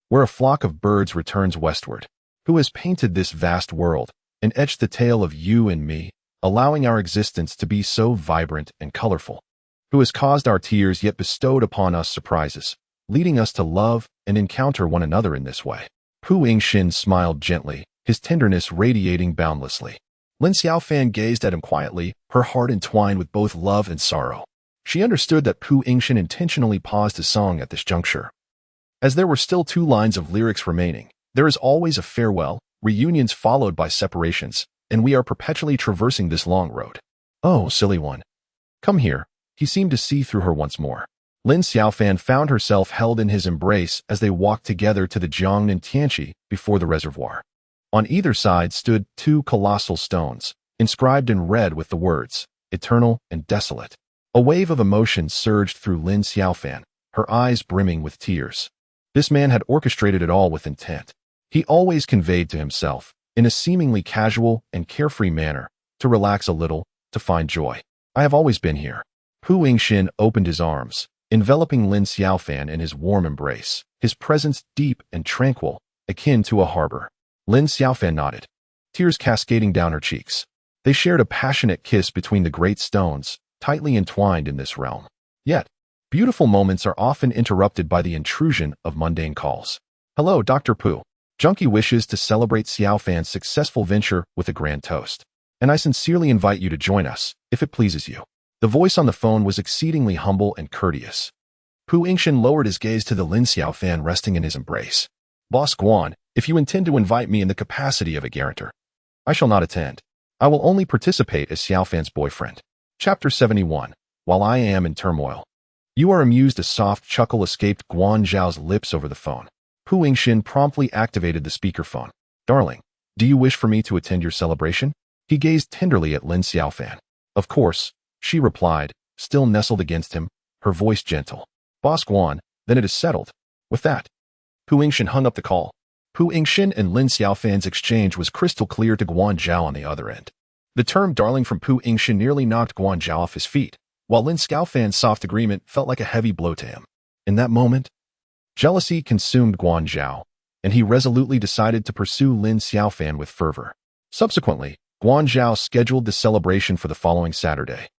where a flock of birds returns westward. Who has painted this vast world and etched the tale of you and me, allowing our existence to be so vibrant and colorful? Who has caused our tears yet bestowed upon us surprises, leading us to love and encounter one another in this way? Pu Yingxin smiled gently, his tenderness radiating boundlessly. Lin Xiaofan gazed at him quietly, her heart entwined with both love and sorrow. She understood that Pu Yingxin intentionally paused his song at this juncture, as there were still 2 lines of lyrics remaining. There is always a farewell, reunions followed by separations, and we are perpetually traversing this long road. Oh, silly one. Come here. He seemed to see through her once more. Lin Xiaofan found herself held in his embrace as they walked together to the Jiangnan Tianqi before the reservoir. On either side stood 2 colossal stones, inscribed in red with the words, eternal and desolate. A wave of emotion surged through Lin Xiaofan, her eyes brimming with tears. This man had orchestrated it all with intent. He always conveyed to himself, in a seemingly casual and carefree manner, to relax a little, to find joy. I have always been here. Pu Yingxin opened his arms, enveloping Lin Xiaofan in his warm embrace, his presence deep and tranquil, akin to a harbor. Lin Xiaofan nodded, tears cascading down her cheeks. They shared a passionate kiss between the great stones, tightly entwined in this realm. Yet, beautiful moments are often interrupted by the intrusion of mundane calls. Hello, Dr. Pu. Junkie wishes to celebrate Xiaofan's successful venture with a grand toast. And I sincerely invite you to join us, if it pleases you. The voice on the phone was exceedingly humble and courteous. Pu Yingxin lowered his gaze to the Lin Xiaofan resting in his embrace. Boss Guan, if you intend to invite me in the capacity of a guarantor, I shall not attend. I will only participate as Xiaofan's boyfriend. Chapter 71. While I am in turmoil. You are amused. A soft chuckle escaped Guan Zhao's lips over the phone. Pu Yingxin promptly activated the speakerphone. Darling, do you wish for me to attend your celebration? He gazed tenderly at Lin Xiaofan. Of course, she replied, still nestled against him, her voice gentle. Boss Guan, then it is settled. With that, Pu Yingxin hung up the call. Pu Yingxin and Lin Xiaofan's exchange was crystal clear to Guan Zhao on the other end. The term darling from Pu Yingxin nearly knocked Guan Zhao off his feet, while Lin Xiaofan's soft agreement felt like a heavy blow to him. In that moment, jealousy consumed Guan Zhao, and he resolutely decided to pursue Lin Xiaofan with fervor. Subsequently, Guan Zhao scheduled the celebration for the following Saturday,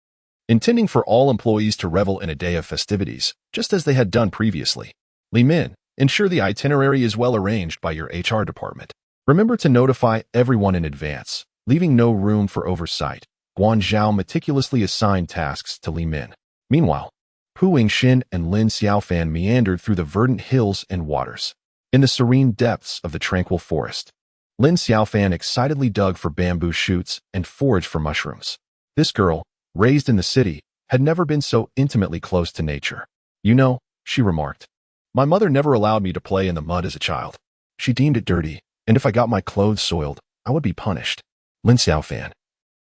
intending for all employees to revel in a day of festivities, just as they had done previously. Li Min, ensure the itinerary is well arranged by your HR department. Remember to notify everyone in advance, leaving no room for oversight. Guan Zhao meticulously assigned tasks to Li Min. Meanwhile, Pu Yingxin and Lin Xiaofan meandered through the verdant hills and waters. In the serene depths of the tranquil forest, Lin Xiaofan excitedly dug for bamboo shoots and foraged for mushrooms. This girl, raised in the city, had never been so intimately close to nature. You know, she remarked, my mother never allowed me to play in the mud as a child. She deemed it dirty, and if I got my clothes soiled, I would be punished. Lin Xiaofan,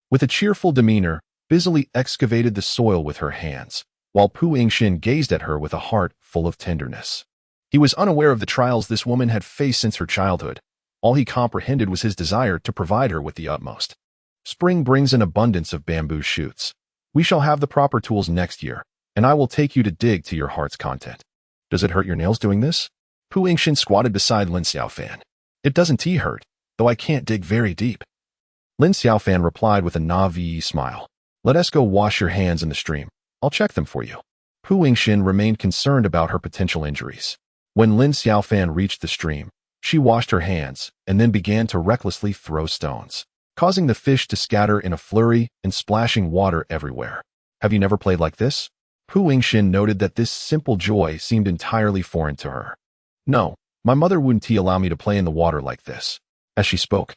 with a cheerful demeanor, busily excavated the soil with her hands, while Pu Yingxin gazed at her with a heart full of tenderness. He was unaware of the trials this woman had faced since her childhood. All he comprehended was his desire to provide her with the utmost. Spring brings an abundance of bamboo shoots. We shall have the proper tools next year, and I will take you to dig to your heart's content. Does it hurt your nails doing this? Pu Yingxin squatted beside Lin Xiaofan. It doesn't hurt, though I can't dig very deep. Lin Xiaofan replied with a naive smile. Let us go wash your hands in the stream. I'll check them for you. Pu Yingxin remained concerned about her potential injuries. When Lin Xiaofan reached the stream, she washed her hands and then began to recklessly throw stones, causing the fish to scatter in a flurry and splashing water everywhere. Have you never played like this? Pu Yingxin noted that this simple joy seemed entirely foreign to her. No, my mother wouldn't allow me to play in the water like this. As she spoke,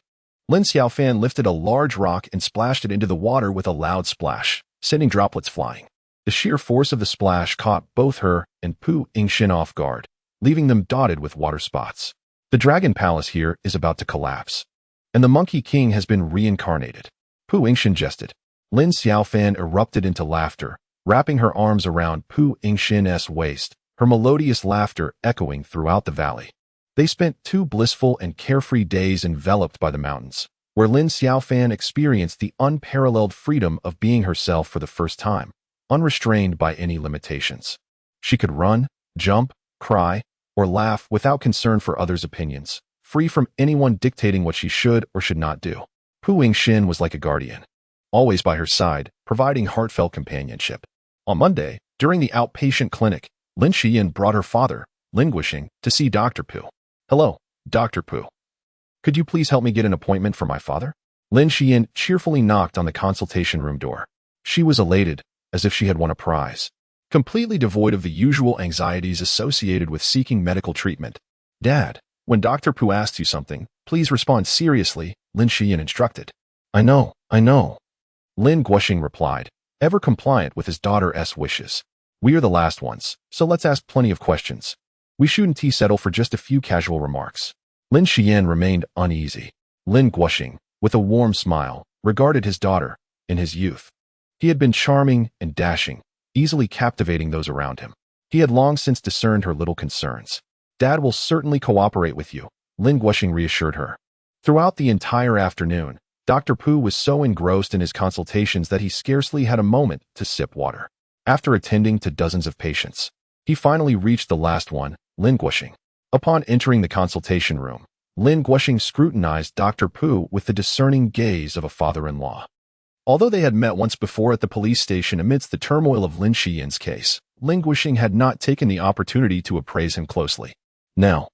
Lin Xiaofan lifted a large rock and splashed it into the water with a loud splash, sending droplets flying. The sheer force of the splash caught both her and Pu Yingxin off guard, leaving them dotted with water spots. The dragon palace here is about to collapse, and the Monkey King has been reincarnated. Pu Yingxin jested. Lin Xiaofan erupted into laughter, wrapping her arms around Pu Yingxin's waist, her melodious laughter echoing throughout the valley. They spent 2 blissful and carefree days enveloped by the mountains, where Lin Xiaofan experienced the unparalleled freedom of being herself for the first time, unrestrained by any limitations. She could run, jump, cry, or laugh without concern for others' opinions, free from anyone dictating what she should or should not do. Pu Yingxin was like a guardian, always by her side, providing heartfelt companionship. On Monday, during the outpatient clinic, Lin Xian brought her father, Lin Guoxing, to see Dr. Pu. Hello, Dr. Pu. Could you please help me get an appointment for my father? Lin Xian cheerfully knocked on the consultation room door. She was elated, as if she had won a prize, completely devoid of the usual anxieties associated with seeking medical treatment. Dad, when Dr. Pu asks you something, please respond seriously, Lin Xian instructed. I know. Lin Guoxing replied, ever compliant with his daughter's wishes. We are the last ones, so let's ask plenty of questions. We shouldn't settle for just a few casual remarks. Lin Xian remained uneasy. Lin Guoxing, with a warm smile, regarded his daughter in his youth. He had been charming and dashing, easily captivating those around him. He had long since discerned her little concerns. Dad will certainly cooperate with you, Lin Guoxing reassured her. Throughout the entire afternoon, Dr. Pu was so engrossed in his consultations that he scarcely had a moment to sip water. After attending to dozens of patients, he finally reached the last one, Lin Guoxing. Upon entering the consultation room, Lin Guoxing scrutinized Dr. Pu with the discerning gaze of a father-in-law. Although they had met once before at the police station amidst the turmoil of Lin Xiaofan's case, Lin Guixing had not taken the opportunity to appraise him closely. Now,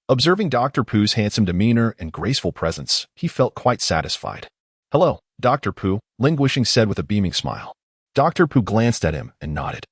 observing Dr. Pu's handsome demeanor and graceful presence, he felt quite satisfied. "Hello, Dr. Pu," Lin Guixing said with a beaming smile. Dr. Pu glanced at him and nodded.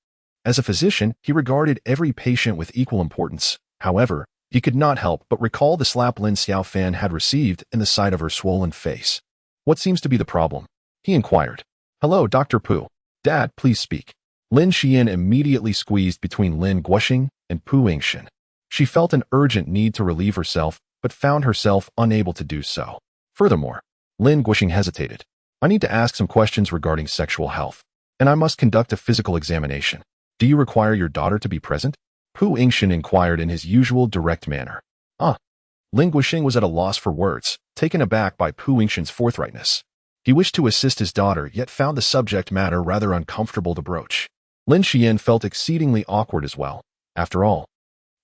As a physician, he regarded every patient with equal importance. However, he could not help but recall the slap Lin Xiaofan had received in the sight of her swollen face. "What seems to be the problem?" he inquired. "Hello, Dr. Pu. Dad, please speak." Lin Xian immediately squeezed between Lin Guixing and Pu Yingxin. She felt an urgent need to relieve herself, but found herself unable to do so. Furthermore, Lin Guixing hesitated. "I need to ask some questions regarding sexual health, and I must conduct a physical examination. Do you require your daughter to be present?" Pu Yingxin inquired in his usual direct manner. Lin Guixing was at a loss for words, taken aback by Pu Yingxin's forthrightness. He wished to assist his daughter, yet found the subject matter rather uncomfortable to broach. Lin Xian felt exceedingly awkward as well. After all,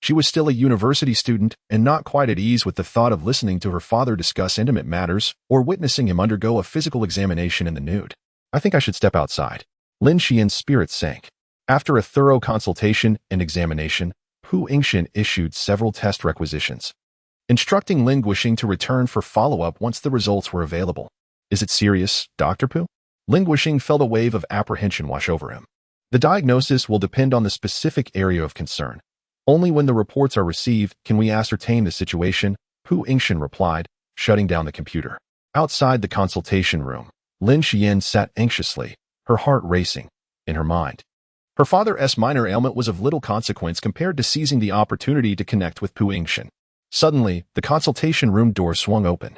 she was still a university student and not quite at ease with the thought of listening to her father discuss intimate matters or witnessing him undergo a physical examination in the nude. "I think I should step outside." Lin Xian's spirits sank. After a thorough consultation and examination, Pu Yingxin issued several test requisitions, instructing Lin Guixing to return for follow-up once the results were available. "Is it serious, Dr. Pu?" Lin Guixing felt a wave of apprehension wash over him. "The diagnosis will depend on the specific area of concern. Only when the reports are received can we ascertain the situation," Pu Yingxin replied, shutting down the computer. Outside the consultation room, Lin Xian sat anxiously, her heart racing. In her mind, her father's minor ailment was of little consequence compared to seizing the opportunity to connect with Pu Yingxin. Suddenly, the consultation room door swung open,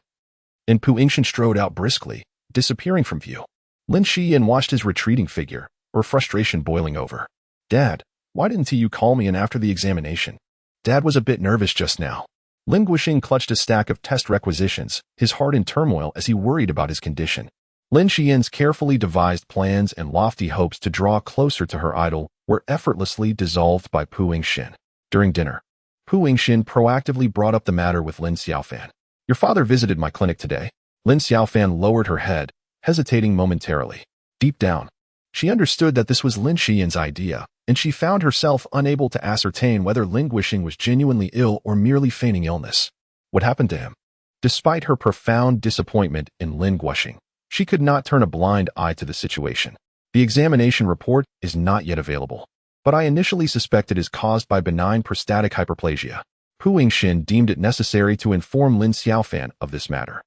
and Pu Yingxin strode out briskly, disappearing from view. Lin Xian watched his retreating figure, her frustration boiling over. "Dad, why didn't you call me in after the examination?" Dad was a bit nervous just now. Lin Guixing clutched a stack of test requisitions, his heart in turmoil as he worried about his condition. Lin Xian's carefully devised plans and lofty hopes to draw closer to her idol were effortlessly dissolved by Pu Yingxin. During dinner, Pu Yingxin proactively brought up the matter with Lin Xiaofan. "Your father visited my clinic today." Lin Xiaofan lowered her head, hesitating momentarily. Deep down, she understood that this was Lin Xian's idea, and she found herself unable to ascertain whether Lin Guixing was genuinely ill or merely feigning illness. What happened to him? Despite her profound disappointment in Lin Guixing, she could not turn a blind eye to the situation. "The examination report is not yet available, but I initially suspect it is caused by benign prostatic hyperplasia." Pu Yingxin deemed it necessary to inform Lin Xiaofan of this matter.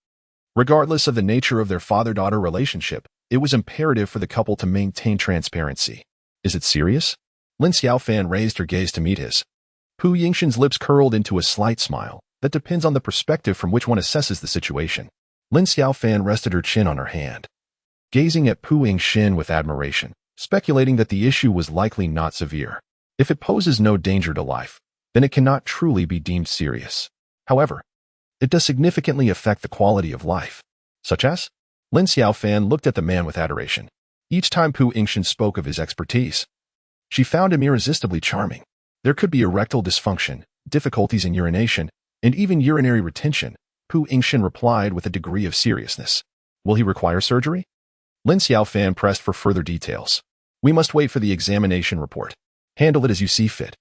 Regardless of the nature of their father-daughter relationship, it was imperative for the couple to maintain transparency. "Is it serious?" Lin Xiaofan raised her gaze to meet his. Pu Yingxin's lips curled into a slight smile. "That depends on the perspective from which one assesses the situation." Lin Xiaofan rested her chin on her hand, gazing at Pu Yingxin with admiration, speculating that the issue was likely not severe. If it poses no danger to life, then it cannot truly be deemed serious. However, it does significantly affect the quality of life. Such as? Lin Xiaofan looked at the man with adoration. Each time Pu Yingxin spoke of his expertise, she found him irresistibly charming. There could be erectile dysfunction, difficulties in urination, and even urinary retention, Pu Yingxin replied with a degree of seriousness. "Will he require surgery?" Lin Xiaofan pressed for further details. "We must wait for the examination report. Handle it as you see fit."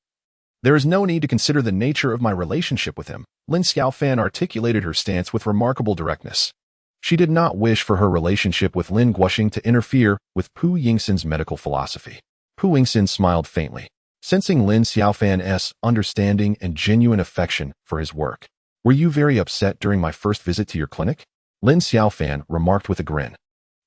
"There is no need to consider the nature of my relationship with him," Lin Xiaofan articulated her stance with remarkable directness. She did not wish for her relationship with Lin Guixing to interfere with Pu Yingxin's medical philosophy. Pu Yingxin smiled faintly, sensing Lin Xiaofan's understanding and genuine affection for his work. "Were you very upset during my first visit to your clinic?" Lin Xiaofan remarked with a grin.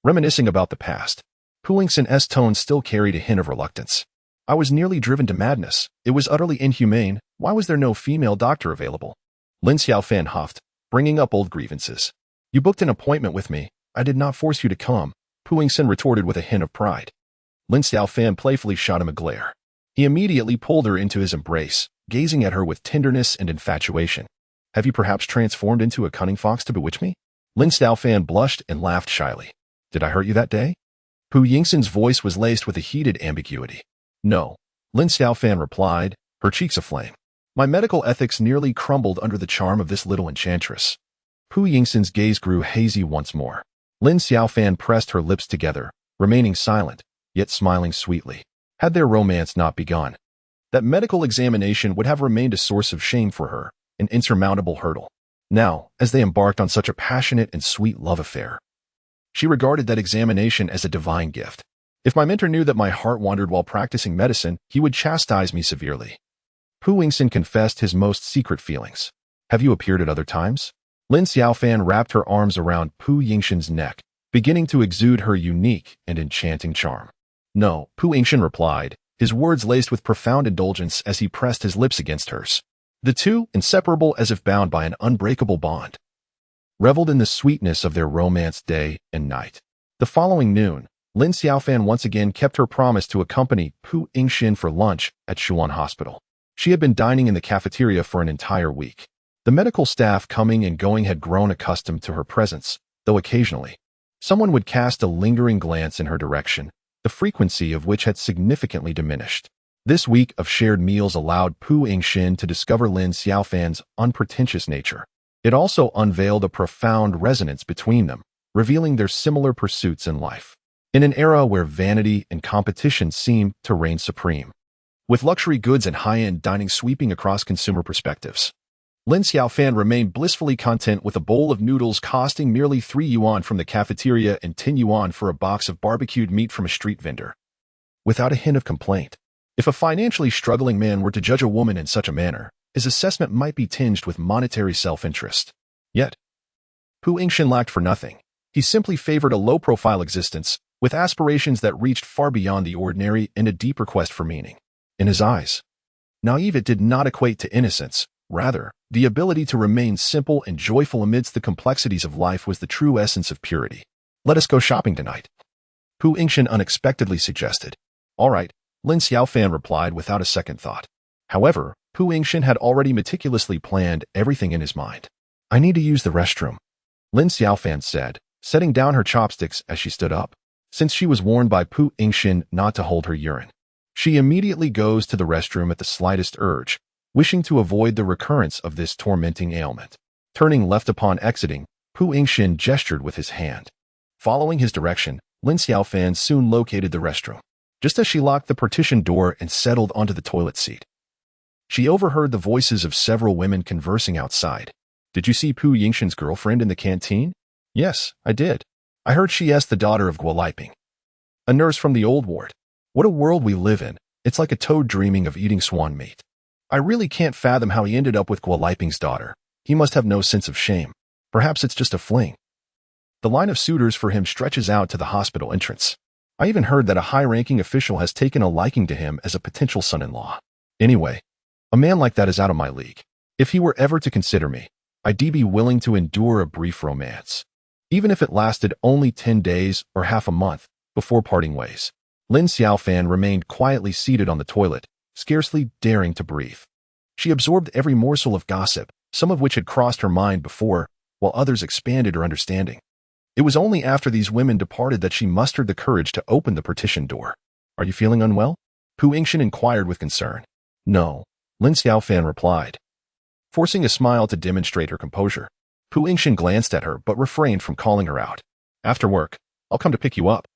Reminiscing about the past, Pu Yingxin's tone still carried a hint of reluctance. "I was nearly driven to madness. It was utterly inhumane. Why was there no female doctor available?" Lin Xiaofan huffed, bringing up old grievances. "You booked an appointment with me. I did not force you to come," Pu Yingxin retorted with a hint of pride. Lin Xiaofan playfully shot him a glare. He immediately pulled her into his embrace, gazing at her with tenderness and infatuation. "Have you perhaps transformed into a cunning fox to bewitch me?" Lin Xiaofan blushed and laughed shyly. "Did I hurt you that day?" Pu Yingxin's voice was laced with a heated ambiguity. "No," Lin Xiaofan replied, her cheeks aflame. "My medical ethics nearly crumbled under the charm of this little enchantress." Pu Yingxin's gaze grew hazy once more. Lin Xiaofan pressed her lips together, remaining silent, yet smiling sweetly. Had their romance not begun, that medical examination would have remained a source of shame for her, an insurmountable hurdle. Now, as they embarked on such a passionate and sweet love affair, she regarded that examination as a divine gift. If my mentor knew that my heart wandered while practicing medicine, he would chastise me severely. Pu Yingxin confessed his most secret feelings. Have you appeared at other times? Lin Xiaofan wrapped her arms around Pu Yingxin's neck, beginning to exude her unique and enchanting charm. No, Pu Yingxin replied, his words laced with profound indulgence as he pressed his lips against hers. The two, inseparable as if bound by an unbreakable bond, reveled in the sweetness of their romance day and night. The following noon, Lin Xiaofan once again kept her promise to accompany Pu Yingxin for lunch at Shuan Hospital. She had been dining in the cafeteria for an entire week. The medical staff coming and going had grown accustomed to her presence, though occasionally someone would cast a lingering glance in her direction, the frequency of which had significantly diminished. This week of shared meals allowed Pu Yingxin to discover Lin Xiaofan's unpretentious nature. It also unveiled a profound resonance between them, revealing their similar pursuits in life. In an era where vanity and competition seemed to reign supreme, with luxury goods and high-end dining sweeping across consumer perspectives, Lin Xiaofan remained blissfully content with a bowl of noodles costing merely 3 yuan from the cafeteria and 10 yuan for a box of barbecued meat from a street vendor. Without a hint of complaint, if a financially struggling man were to judge a woman in such a manner, his assessment might be tinged with monetary self-interest. Yet, Pu Yingxin lacked for nothing. He simply favored a low-profile existence, with aspirations that reached far beyond the ordinary and a deep request for meaning. In his eyes, naivete did not equate to innocence. Rather, the ability to remain simple and joyful amidst the complexities of life was the true essence of purity. Let us go shopping tonight, Pu Yingxin unexpectedly suggested. All right, Lin Xiaofan replied without a second thought. However, Pu Yingxin had already meticulously planned everything in his mind. I need to use the restroom, Lin Xiaofan said, setting down her chopsticks as she stood up. Since she was warned by Pu Yingxin not to hold her urine, she immediately goes to the restroom at the slightest urge, wishing to avoid the recurrence of this tormenting ailment. Turning left upon exiting, Pu Yingxin gestured with his hand. Following his direction, Lin Xiaofan soon located the restroom. Just as she locked the partition door and settled onto the toilet seat, she overheard the voices of several women conversing outside. Did you see Pu Yingxin's girlfriend in the canteen? Yes, I did. I heard she asked the daughter of Guo Liping, a nurse from the old ward. What a world we live in. It's like a toad dreaming of eating swan meat. I really can't fathom how he ended up with Guo Liping's daughter. He must have no sense of shame. Perhaps it's just a fling. The line of suitors for him stretches out to the hospital entrance. I even heard that a high-ranking official has taken a liking to him as a potential son-in-law. Anyway, a man like that is out of my league. If he were ever to consider me, I'd be willing to endure a brief romance, even if it lasted only 10 days or half a month before parting ways. Lin Xiaofan remained quietly seated on the toilet, scarcely daring to breathe. She absorbed every morsel of gossip, some of which had crossed her mind before, while others expanded her understanding. It was only after these women departed that she mustered the courage to open the partition door. Are you feeling unwell? Pu Yingxin inquired with concern. No, Lin Xiaofan replied, forcing a smile to demonstrate her composure. Pu Yingxin glanced at her but refrained from calling her out. After work, I'll come to pick you up,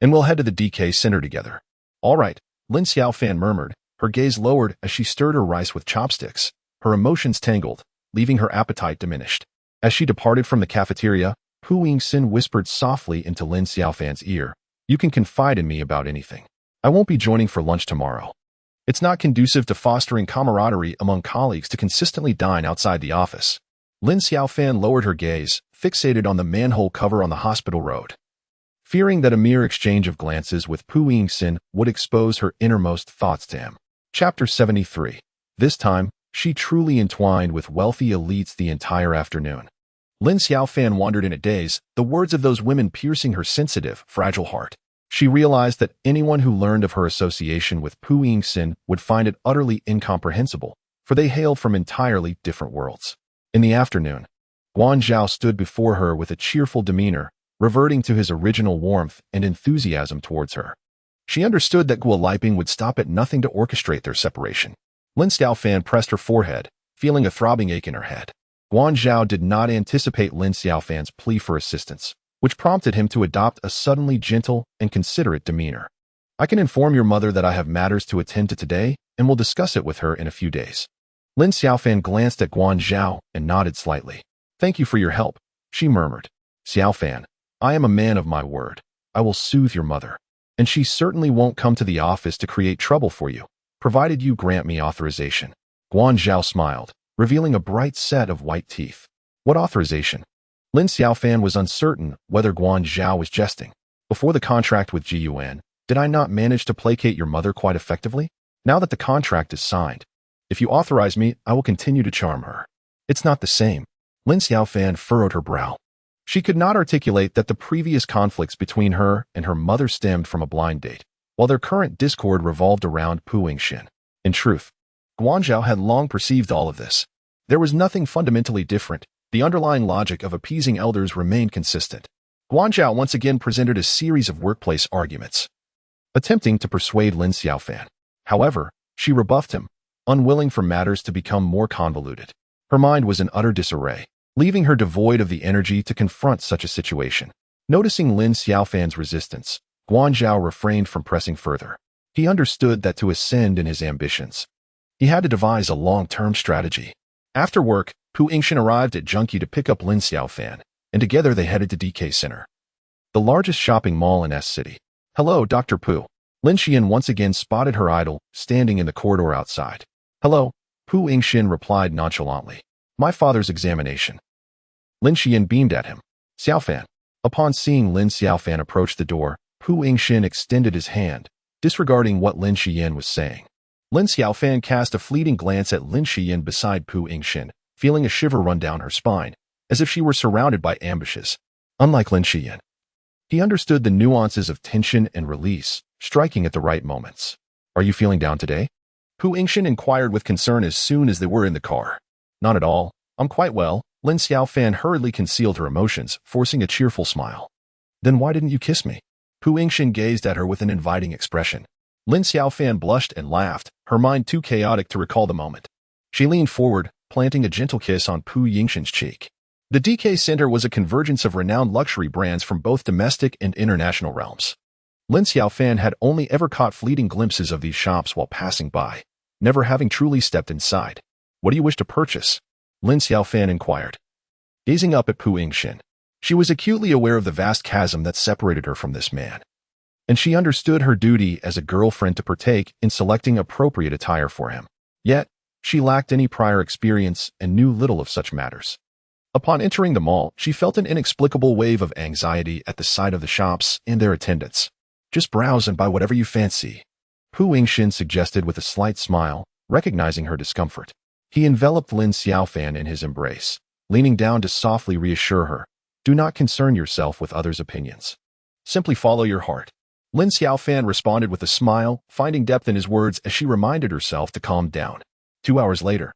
and we'll head to the DK Center together. All right, Lin Xiaofan murmured, her gaze lowered as she stirred her rice with chopsticks, her emotions tangled, leaving her appetite diminished. As she departed from the cafeteria, Pu Yingxin whispered softly into Lin Xiaofan's ear, you can confide in me about anything. I won't be joining for lunch tomorrow. It's not conducive to fostering camaraderie among colleagues to consistently dine outside the office. Lin Xiaofan lowered her gaze, fixated on the manhole cover on the hospital road, fearing that a mere exchange of glances with Pu Yingxin would expose her innermost thoughts to him. Chapter 73. This time, she truly entwined with wealthy elites the entire afternoon. Lin Xiaofan wandered in a daze, the words of those women piercing her sensitive, fragile heart. She realized that anyone who learned of her association with Pu Yingxin would find it utterly incomprehensible, for they hailed from entirely different worlds. In the afternoon, Guan Zhao stood before her with a cheerful demeanor, reverting to his original warmth and enthusiasm towards her. She understood that Guo Liping would stop at nothing to orchestrate their separation. Lin Xiaofan pressed her forehead, feeling a throbbing ache in her head. Guan Zhao did not anticipate Lin Xiaofan's plea for assistance. which prompted him to adopt a suddenly gentle and considerate demeanor. I can inform your mother that I have matters to attend to today and will discuss it with her in a few days. Lin Xiaofan glanced at Guan Zhao and nodded slightly. Thank you for your help, she murmured. Xiaofan, I am a man of my word. I will soothe your mother. And she certainly won't come to the office to create trouble for you, provided you grant me authorization. Guan Zhao smiled, revealing a bright set of white teeth. What authorization? Lin Xiaofan was uncertain whether Guan Zhao was jesting. Before the contract with Ji Yuan, did I not manage to placate your mother quite effectively? Now that the contract is signed, if you authorize me, I will continue to charm her. It's not the same. Lin Xiaofan furrowed her brow. She could not articulate that the previous conflicts between her and her mother stemmed from a blind date, while their current discord revolved around Pu Yingxin. In truth, Guan Zhao had long perceived all of this. There was nothing fundamentally different. The underlying logic of appeasing elders remained consistent. Guan Zhao once again presented a series of workplace arguments, attempting to persuade Lin Xiaofan. However, she rebuffed him, unwilling for matters to become more convoluted. Her mind was in utter disarray, leaving her devoid of the energy to confront such a situation. Noticing Lin Xiaofan's resistance, Guan Zhao refrained from pressing further. He understood that to ascend in his ambitions, he had to devise a long-term strategy. After work, Pu Yingxin arrived at Junkie to pick up Lin Xiaofan, and together they headed to DK Center, the largest shopping mall in S City. Hello, Dr. Pu. Lin Xian once again spotted her idol, standing in the corridor outside. Hello, Pu Yingxin replied nonchalantly. My father's examination. Lin Xian beamed at him. Xiaofan. Upon seeing Lin Xiaofan approach the door, Pu Yingxin extended his hand, disregarding what Lin Xian was saying. Lin Xiaofan cast a fleeting glance at Lin Xian beside Pu Yingxin, feeling a shiver run down her spine, as if she were surrounded by ambushes. Unlike Lin Xian, he understood the nuances of tension and release, striking at the right moments. Are you feeling down today? Pu Yingxin inquired with concern as soon as they were in the car. Not at all. I'm quite well. Lin Xiaofan hurriedly concealed her emotions, forcing a cheerful smile. Then why didn't you kiss me? Pu Yingxin gazed at her with an inviting expression. Lin Xiaofan blushed and laughed, her mind too chaotic to recall the moment. She leaned forward, planting a gentle kiss on Pu Yingxin's cheek. The DK Center was a convergence of renowned luxury brands from both domestic and international realms. Lin Xiaofan had only ever caught fleeting glimpses of these shops while passing by, never having truly stepped inside. What do you wish to purchase? Lin Xiaofan inquired, gazing up at Pu Yingxin. She was acutely aware of the vast chasm that separated her from this man, and she understood her duty as a girlfriend to partake in selecting appropriate attire for him. Yet, she lacked any prior experience and knew little of such matters. Upon entering the mall, she felt an inexplicable wave of anxiety at the sight of the shops and their attendants. Just browse and buy whatever you fancy, Pu Yingxin suggested with a slight smile, recognizing her discomfort. He enveloped Lin Xiaofan in his embrace, leaning down to softly reassure her. Do not concern yourself with others' opinions. Simply follow your heart. Lin Xiaofan responded with a smile, finding depth in his words as she reminded herself to calm down. 2 hours later,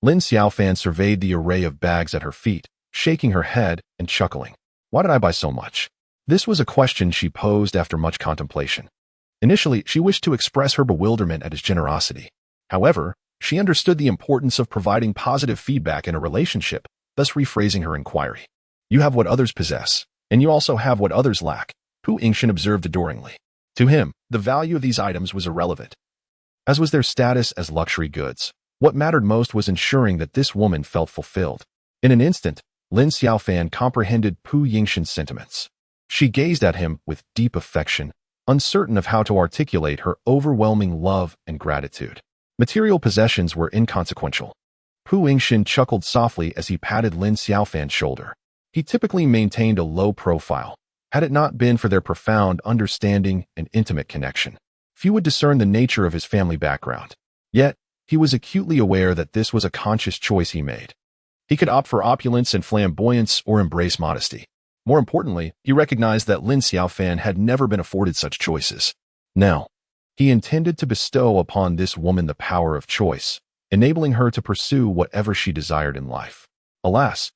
Lin Xiaofan surveyed the array of bags at her feet, shaking her head and chuckling. Why did I buy so much? This was a question she posed after much contemplation. Initially, she wished to express her bewilderment at his generosity. However, she understood the importance of providing positive feedback in a relationship, thus rephrasing her inquiry. You have what others possess, and you also have what others lack, Pu Yingxin observed adoringly. To him, the value of these items was irrelevant, as was their status as luxury goods. What mattered most was ensuring that this woman felt fulfilled. In an instant, Lin Xiaofan comprehended Pu Yingxin's sentiments. She gazed at him with deep affection, uncertain of how to articulate her overwhelming love and gratitude. Material possessions were inconsequential. Pu Yingxin chuckled softly as he patted Lin Xiaofan's shoulder. He typically maintained a low profile. Had it not been for their profound understanding and intimate connection, few would discern the nature of his family background. Yet, he was acutely aware that this was a conscious choice he made. He could opt for opulence and flamboyance or embrace modesty. More importantly, he recognized that Lin Xiaofan had never been afforded such choices. Now, he intended to bestow upon this woman the power of choice, enabling her to pursue whatever she desired in life. Alas,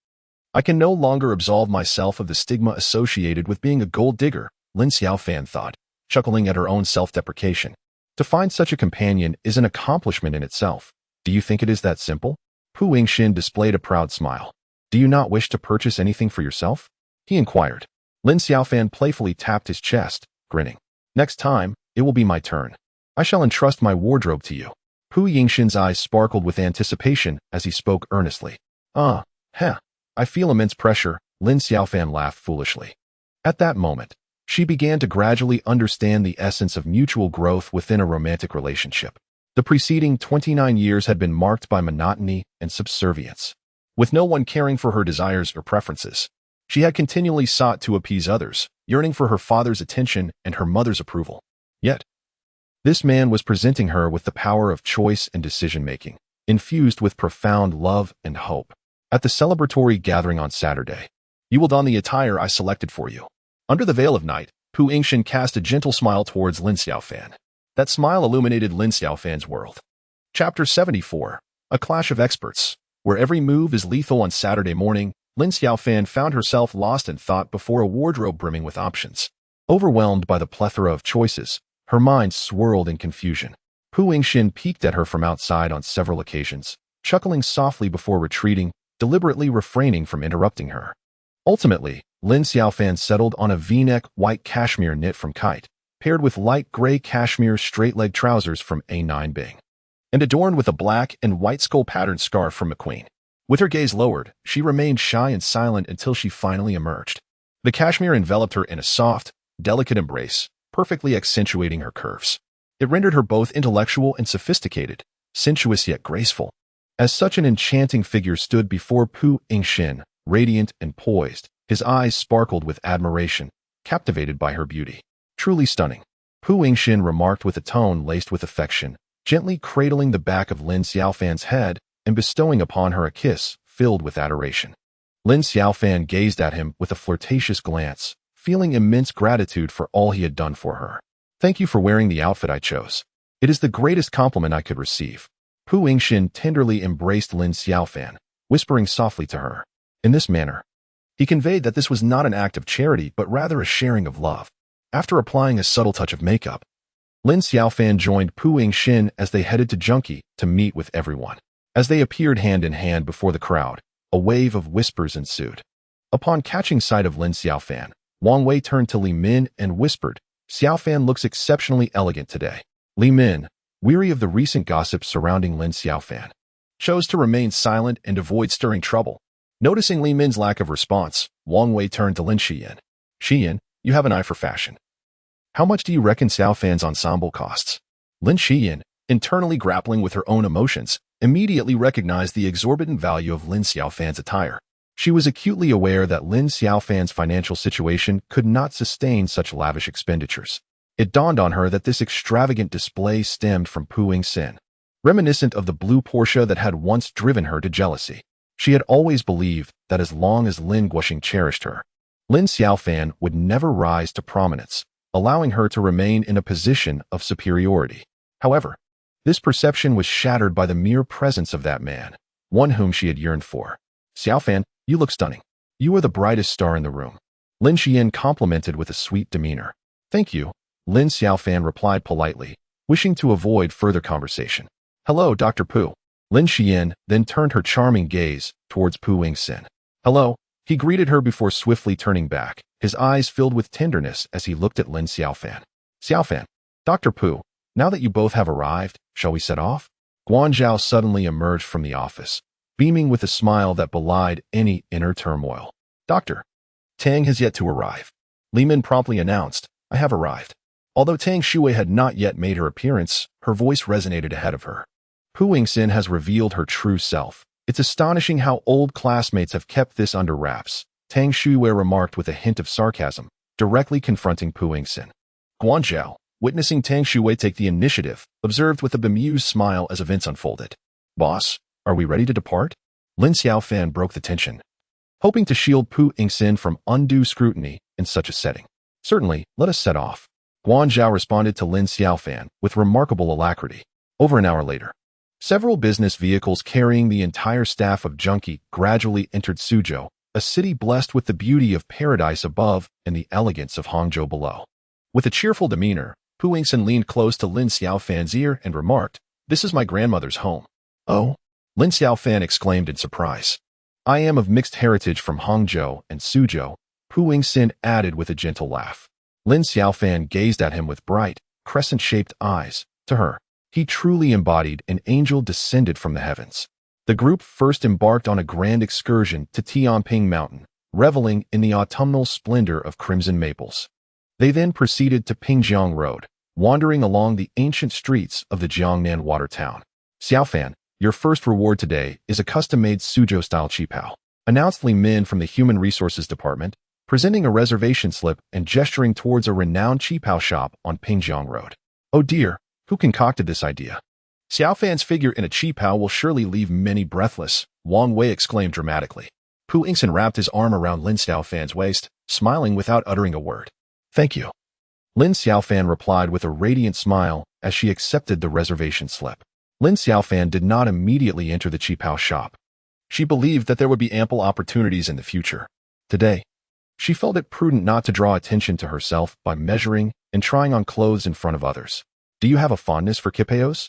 I can no longer absolve myself of the stigma associated with being a gold digger, Lin Xiaofan thought, chuckling at her own self-deprecation. To find such a companion is an accomplishment in itself. Do you think it is that simple? Pu Yingxin displayed a proud smile. Do you not wish to purchase anything for yourself? He inquired. Lin Xiaofan playfully tapped his chest, grinning. Next time, it will be my turn. I shall entrust my wardrobe to you. Pu Yingxin's eyes sparkled with anticipation as he spoke earnestly. I feel immense pressure, Lin Xiaofan laughed foolishly. At that moment, she began to gradually understand the essence of mutual growth within a romantic relationship. The preceding 29 years had been marked by monotony and subservience. With no one caring for her desires or preferences, she had continually sought to appease others, yearning for her father's attention and her mother's approval. Yet, this man was presenting her with the power of choice and decision-making, infused with profound love and hope. At the celebratory gathering on Saturday, you will don the attire I selected for you. Under the veil of night, Pu Yingxin cast a gentle smile towards Lin Xiaofan. That smile illuminated Lin Xiaofan's world. Chapter 74. A Clash of Experts. Where every move is lethal on Saturday morning, Lin Xiaofan found herself lost in thought before a wardrobe brimming with options. Overwhelmed by the plethora of choices, her mind swirled in confusion. Pu Yingxin peeked at her from outside on several occasions, chuckling softly before retreating, deliberately refraining from interrupting her. Ultimately, Lin Xiaofan settled on a V-neck white cashmere knit from Kite, paired with light gray cashmere straight-leg trousers from A9 Bing, and adorned with a black and white skull-patterned scarf from McQueen. With her gaze lowered, she remained shy and silent until she finally emerged. The cashmere enveloped her in a soft, delicate embrace, perfectly accentuating her curves. It rendered her both intellectual and sophisticated, sensuous yet graceful. As such an enchanting figure stood before Pu Yingxin, radiant and poised, his eyes sparkled with admiration, captivated by her beauty. Truly stunning, Pu Yingxin remarked with a tone laced with affection, gently cradling the back of Lin Xiaofan's head and bestowing upon her a kiss filled with adoration. Lin Xiaofan gazed at him with a flirtatious glance, feeling immense gratitude for all he had done for her. Thank you for wearing the outfit I chose. It is the greatest compliment I could receive. Pu Yingxin tenderly embraced Lin Xiaofan, whispering softly to her. In this manner, he conveyed that this was not an act of charity but rather a sharing of love. After applying a subtle touch of makeup, Lin Xiaofan joined Pu Yingxin as they headed to Junkie to meet with everyone. As they appeared hand in hand before the crowd, a wave of whispers ensued. Upon catching sight of Lin Xiaofan, Wang Wei turned to Li Min and whispered, Xiaofan looks exceptionally elegant today. Li Min, weary of the recent gossip surrounding Lin Xiaofan, chose to remain silent and avoid stirring trouble. Noticing Li Min's lack of response, Wang Wei turned to Lin Xiyan. Xiyan, you have an eye for fashion. How much do you reckon Xiaofan's ensemble costs? Lin Xiyan, internally grappling with her own emotions, immediately recognized the exorbitant value of Lin Xiaofan's attire. She was acutely aware that Lin Xiaofan's financial situation could not sustain such lavish expenditures. It dawned on her that this extravagant display stemmed from Pu Yingxin, reminiscent of the blue Porsche that had once driven her to jealousy. She had always believed that as long as Lin Guoxing cherished her, Lin Xiaofan would never rise to prominence, allowing her to remain in a position of superiority. However, this perception was shattered by the mere presence of that man, one whom she had yearned for. Xiaofan, you look stunning. You are the brightest star in the room. Lin Xiyan complimented with a sweet demeanor. Thank you, Lin Xiaofan replied politely, wishing to avoid further conversation. Hello, Dr. Pu. Lin Xiyan then turned her charming gaze towards Pu Yingxin. Hello, he greeted her before swiftly turning back, his eyes filled with tenderness as he looked at Lin Xiaofan. Xiaofan, Dr. Pu, now that you both have arrived, shall we set off? Guanzhao suddenly emerged from the office, beaming with a smile that belied any inner turmoil. Doctor, Tang has yet to arrive. Li Min promptly announced, I have arrived. Although Tang Shui had not yet made her appearance, her voice resonated ahead of her. Pu Yingxin has revealed her true self. It's astonishing how old classmates have kept this under wraps, Tang Shui remarked with a hint of sarcasm, directly confronting Pu Yingxin. Guanzhao, witnessing Tang Shui take the initiative, observed with a bemused smile as events unfolded. Boss, are we ready to depart? Lin Xiaofan broke the tension, hoping to shield Pu Yingxin from undue scrutiny in such a setting. Certainly, let us set off. Guanzhao responded to Lin Xiaofan with remarkable alacrity. Over an hour later, several business vehicles carrying the entire staff of Junkie gradually entered Suzhou, a city blessed with the beauty of paradise above and the elegance of Hangzhou below. With a cheerful demeanor, Pu Yingxin leaned close to Lin Xiaofan's ear and remarked, This is my grandmother's home. Oh? Lin Xiaofan exclaimed in surprise. I am of mixed heritage from Hangzhou and Suzhou, Pu Yingxin added with a gentle laugh. Lin Xiaofan gazed at him with bright, crescent-shaped eyes. To her, he truly embodied an angel descended from the heavens. The group first embarked on a grand excursion to Tianping Mountain, reveling in the autumnal splendor of crimson maples. They then proceeded to Pingjiang Road, wandering along the ancient streets of the Jiangnan water town. Xiaofan, your first reward today is a custom-made Suzhou-style qipao, announced Li Min from the Human Resources Department, presenting a reservation slip and gesturing towards a renowned qipao shop on Pingjiang Road. Oh dear, who concocted this idea? Xiaofan's figure in a qipao will surely leave many breathless, Wang Wei exclaimed dramatically. Pu Yingxin wrapped his arm around Lin Xiaofan's waist, smiling without uttering a word. Thank you. Lin Xiaofan replied with a radiant smile as she accepted the reservation slip. Lin Xiaofan did not immediately enter the qipao shop. She believed that there would be ample opportunities in the future. Today, she felt it prudent not to draw attention to herself by measuring and trying on clothes in front of others. Do you have a fondness for qipaos?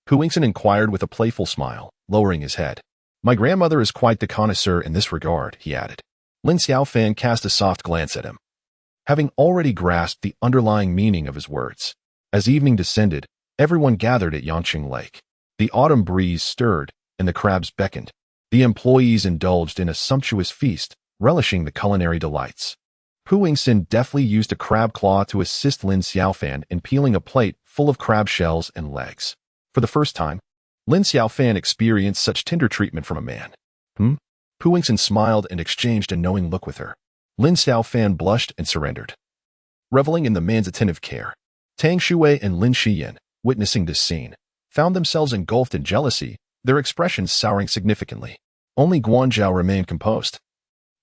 Pu Yingxin inquired with a playful smile, lowering his head. My grandmother is quite the connoisseur in this regard, he added. Lin Xiaofan cast a soft glance at him, having already grasped the underlying meaning of his words. As evening descended, everyone gathered at Yangqing Lake. The autumn breeze stirred, and the crabs beckoned. The employees indulged in a sumptuous feast, relishing the culinary delights. Pu Yingxin deftly used a crab claw to assist Lin Xiaofan in peeling a plate full of crab shells and legs. For the first time, Lin Xiaofan experienced such tender treatment from a man. Pu Yingxin smiled and exchanged a knowing look with her. Lin Xiaofan blushed and surrendered, reveling in the man's attentive care. Tang Shui and Lin Xiyan, witnessing this scene, found themselves engulfed in jealousy, their expressions souring significantly. Only Guanzhao remained composed,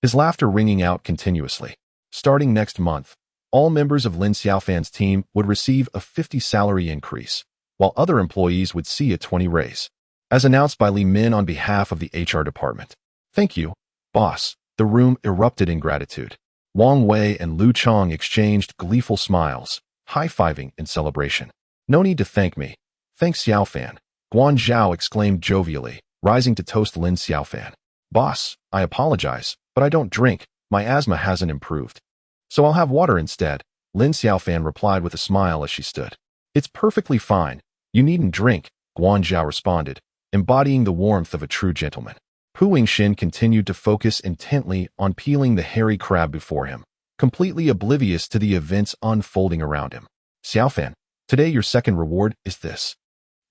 his laughter ringing out continuously. Starting next month, all members of Lin Xiaofan's team would receive a 50 salary increase, while other employees would see a 20 raise. As announced by Li Min on behalf of the HR department. Thank you, boss. The room erupted in gratitude. Wang Wei and Lu Chong exchanged gleeful smiles, high-fiving in celebration. No need to thank me. Thanks Xiaofan. Guan Zhao exclaimed jovially, rising to toast Lin Xiaofan. Boss, I apologize, but I don't drink. My asthma hasn't improved. So I'll have water instead, Lin Xiaofan replied with a smile as she stood. It's perfectly fine. You needn't drink, Guan Zhao responded, embodying the warmth of a true gentleman. Pu Yingxin continued to focus intently on peeling the hairy crab before him, completely oblivious to the events unfolding around him. Xiaofan, today your second reward is this.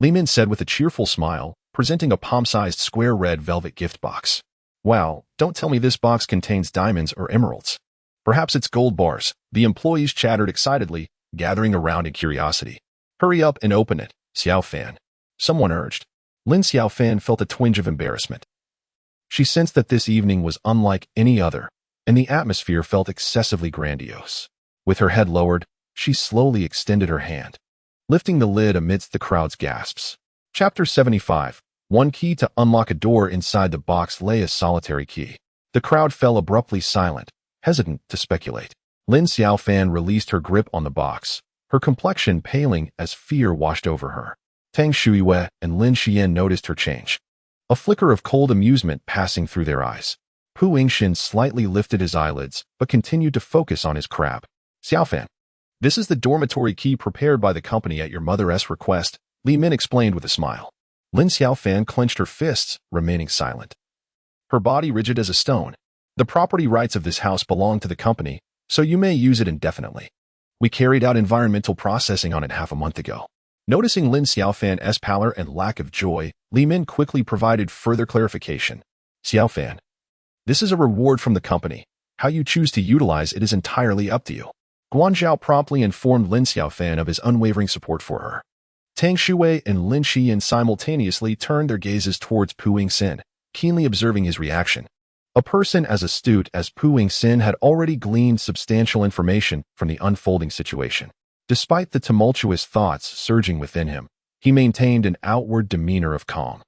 Li Min said with a cheerful smile, presenting a palm-sized square red velvet gift box. Wow, don't tell me this box contains diamonds or emeralds. Perhaps it's gold bars, the employees chattered excitedly, gathering around in curiosity. Hurry up and open it, Xiaofan. Someone urged. Lin Xiaofan felt a twinge of embarrassment. She sensed that this evening was unlike any other, and the atmosphere felt excessively grandiose. With her head lowered, she slowly extended her hand, lifting the lid amidst the crowd's gasps. Chapter 75. One key to unlock a door. Inside the box lay a solitary key. The crowd fell abruptly silent, hesitant to speculate. Lin Xiaofan released her grip on the box, her complexion paling as fear washed over her. Tang Shuiwei and Lin Xiyan noticed her change, a flicker of cold amusement passing through their eyes. Pu Yingxin slightly lifted his eyelids, but continued to focus on his crab. Xiaofan, this is the dormitory key prepared by the company at your mother's request, Li Min explained with a smile. Lin Xiaofan clenched her fists, remaining silent, her body rigid as a stone. The property rights of this house belong to the company, so you may use it indefinitely. We carried out environmental processing on it half a month ago. Noticing Lin Xiaofan's pallor and lack of joy, Li Min quickly provided further clarification. Xiaofan, this is a reward from the company. How you choose to utilize it is entirely up to you. Guanzhao promptly informed Lin Xiaofan of his unwavering support for her. Tang Shui and Lin Xiyan simultaneously turned their gazes towards Pu Yingxin, keenly observing his reaction. A person as astute as Pu Yingxin had already gleaned substantial information from the unfolding situation. Despite the tumultuous thoughts surging within him, he maintained an outward demeanor of calm.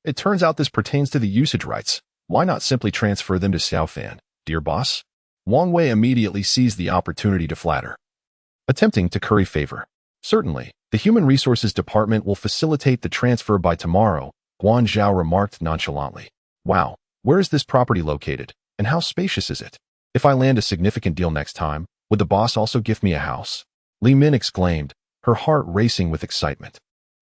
It turns out this pertains to the usage rights. Why not simply transfer them to Xiaofan, dear boss? Wang Wei immediately seized the opportunity to flatter, attempting to curry favor. Certainly, the Human Resources Department will facilitate the transfer by tomorrow, Guan Zhao remarked nonchalantly. Wow, where is this property located, and how spacious is it? If I land a significant deal next time, would the boss also gift me a house? Li Min exclaimed, her heart racing with excitement.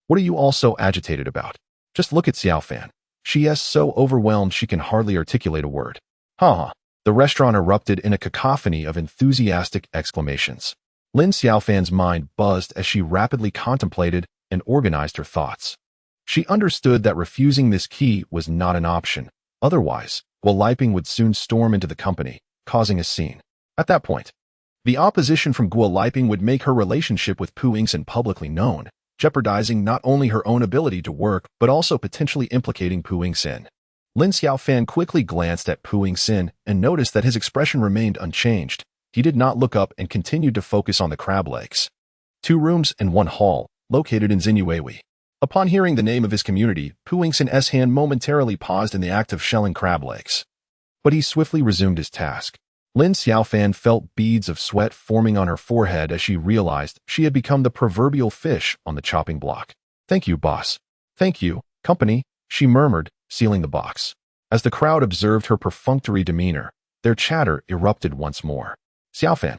What are you all so agitated about? Just look at Xiaofan. She is so overwhelmed she can hardly articulate a word. Ha! The restaurant erupted in a cacophony of enthusiastic exclamations. Lin Xiaofan's mind buzzed as she rapidly contemplated and organized her thoughts. She understood that refusing this key was not an option. Otherwise, Guo Liping would soon storm into the company, causing a scene. At that point, the opposition from Guo Liping would make her relationship with Pu Yingxin publicly known, jeopardizing not only her own ability to work but also potentially implicating Pu Yingxin. Lin Xiaofan quickly glanced at Pu Yingxin and noticed that his expression remained unchanged. He did not look up and continued to focus on the crab legs. 2 rooms and 1 hall, located in Xinyuewi. Upon hearing the name of his community, Pu Yingxin's hand momentarily paused in the act of shelling crab legs. But he swiftly resumed his task. Lin Xiaofan felt beads of sweat forming on her forehead as she realized she had become the proverbial fish on the chopping block. Thank you, boss. Thank you, company, she murmured, sealing the box. As the crowd observed her perfunctory demeanor, their chatter erupted once more. Xiaofan,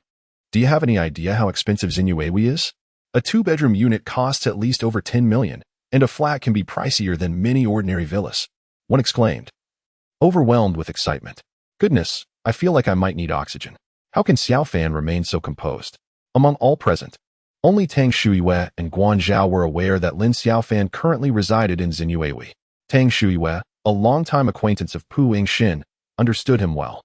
do you have any idea how expensive Xinyuewi is? A 2-bedroom unit costs at least over 10 million, and a flat can be pricier than many ordinary villas. One exclaimed, overwhelmed with excitement. Goodness, I feel like I might need oxygen. How can Xiaofan remain so composed? Among all present, only Tang Shuiyue and Guan Zhao were aware that Lin Xiaofan currently resided in Xinyuewi. Tang Shuiyue, a longtime acquaintance of Pu Yingxin, understood him well.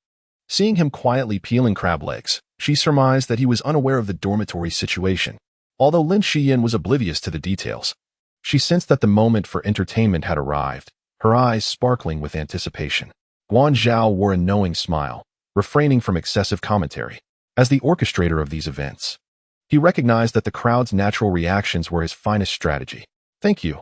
Seeing him quietly peeling crab legs, she surmised that he was unaware of the dormitory situation. Although Lin Xiyan was oblivious to the details, she sensed that the moment for entertainment had arrived, her eyes sparkling with anticipation. Guan Zhao wore a knowing smile, refraining from excessive commentary. As the orchestrator of these events, he recognized that the crowd's natural reactions were his finest strategy. Thank you.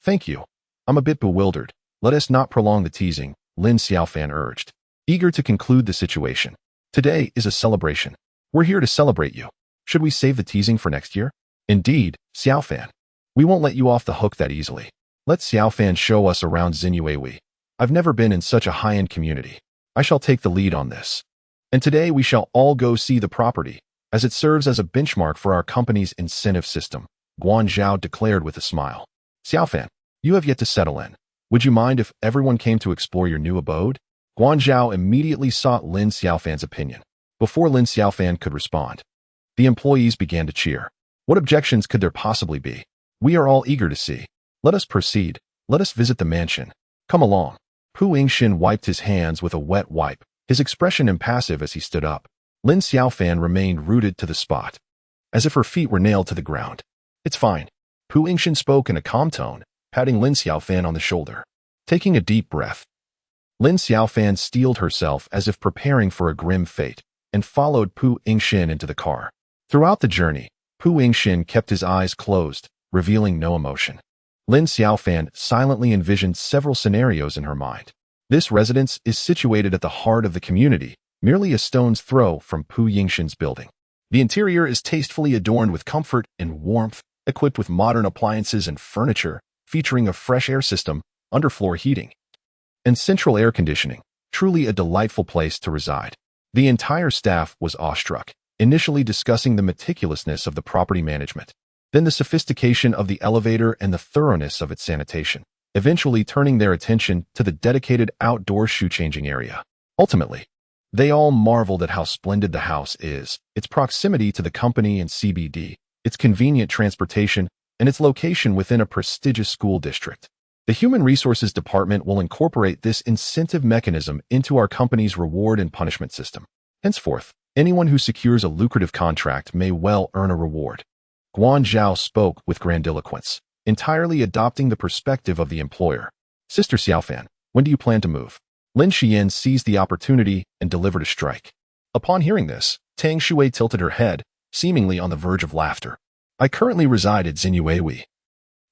Thank you. I'm a bit bewildered. Let us not prolong the teasing, Lin Xiaofan urged, eager to conclude the situation. Today is a celebration. We're here to celebrate you. Should we save the teasing for next year? Indeed, Xiaofan. We won't let you off the hook that easily. Let Xiaofan show us around Xinyuewi. I've never been in such a high-end community. I shall take the lead on this. And today we shall all go see the property, as it serves as a benchmark for our company's incentive system, Guan Zhao declared with a smile. Xiaofan, you have yet to settle in. Would you mind if everyone came to explore your new abode? Guan Zhao immediately sought Lin Xiaofan's opinion. Before Lin Xiaofan could respond, the employees began to cheer. What objections could there possibly be? We are all eager to see. Let us proceed. Let us visit the mansion. Come along. Pu Yingxin wiped his hands with a wet wipe, his expression impassive as he stood up. Lin Xiaofan remained rooted to the spot, as if her feet were nailed to the ground. It's fine. Pu Yingxin spoke in a calm tone, patting Lin Xiaofan on the shoulder. Taking a deep breath, Lin Xiaofan steeled herself as if preparing for a grim fate, and followed Pu Yingxin into the car. Throughout the journey, Pu Yingxin kept his eyes closed, revealing no emotion. Lin Xiaofan silently envisioned several scenarios in her mind. This residence is situated at the heart of the community, merely a stone's throw from Pu Yingxin's building. The interior is tastefully adorned with comfort and warmth, equipped with modern appliances and furniture, featuring a fresh air system, underfloor heating, and central air conditioning. Truly a delightful place to reside. The entire staff was awestruck, initially discussing the meticulousness of the property management, then the sophistication of the elevator and the thoroughness of its sanitation, eventually turning their attention to the dedicated outdoor shoe-changing area. Ultimately, they all marveled at how splendid the house is, its proximity to the company and CBD, its convenient transportation, and its location within a prestigious school district. The Human Resources Department will incorporate this incentive mechanism into our company's reward and punishment system. Henceforth, anyone who secures a lucrative contract may well earn a reward. Guan Zhao spoke with grandiloquence, entirely adopting the perspective of the employer. Sister Xiaofan, when do you plan to move? Lin Xiyan seized the opportunity and delivered a strike. Upon hearing this, Tang Shui tilted her head, seemingly on the verge of laughter. I currently reside at Xinyuewi.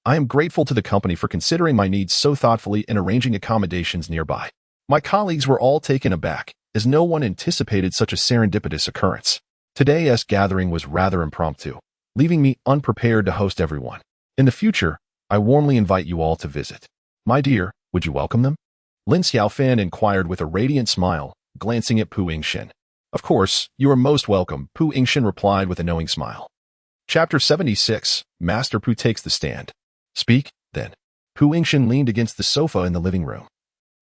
I am grateful to the company for considering my needs so thoughtfully and arranging accommodations nearby. My colleagues were all taken aback, as no one anticipated such a serendipitous occurrence. Today's gathering was rather impromptu, leaving me unprepared to host everyone. In the future, I warmly invite you all to visit. My dear, would you welcome them? Lin Xiaofan inquired with a radiant smile, glancing at Pu Yingxin. Of course, you are most welcome, Pu Yingxin replied with a knowing smile. Chapter 76, Master Pu takes the stand. Speak, then. Pu Yingxin leaned against the sofa in the living room,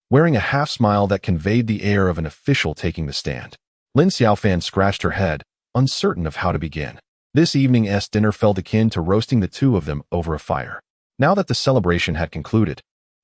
wearing a half-smile that conveyed the air of an official taking the stand. Lin Xiaofan scratched her head, uncertain of how to begin. This evening's dinner felt akin to roasting the two of them over a fire. Now that the celebration had concluded,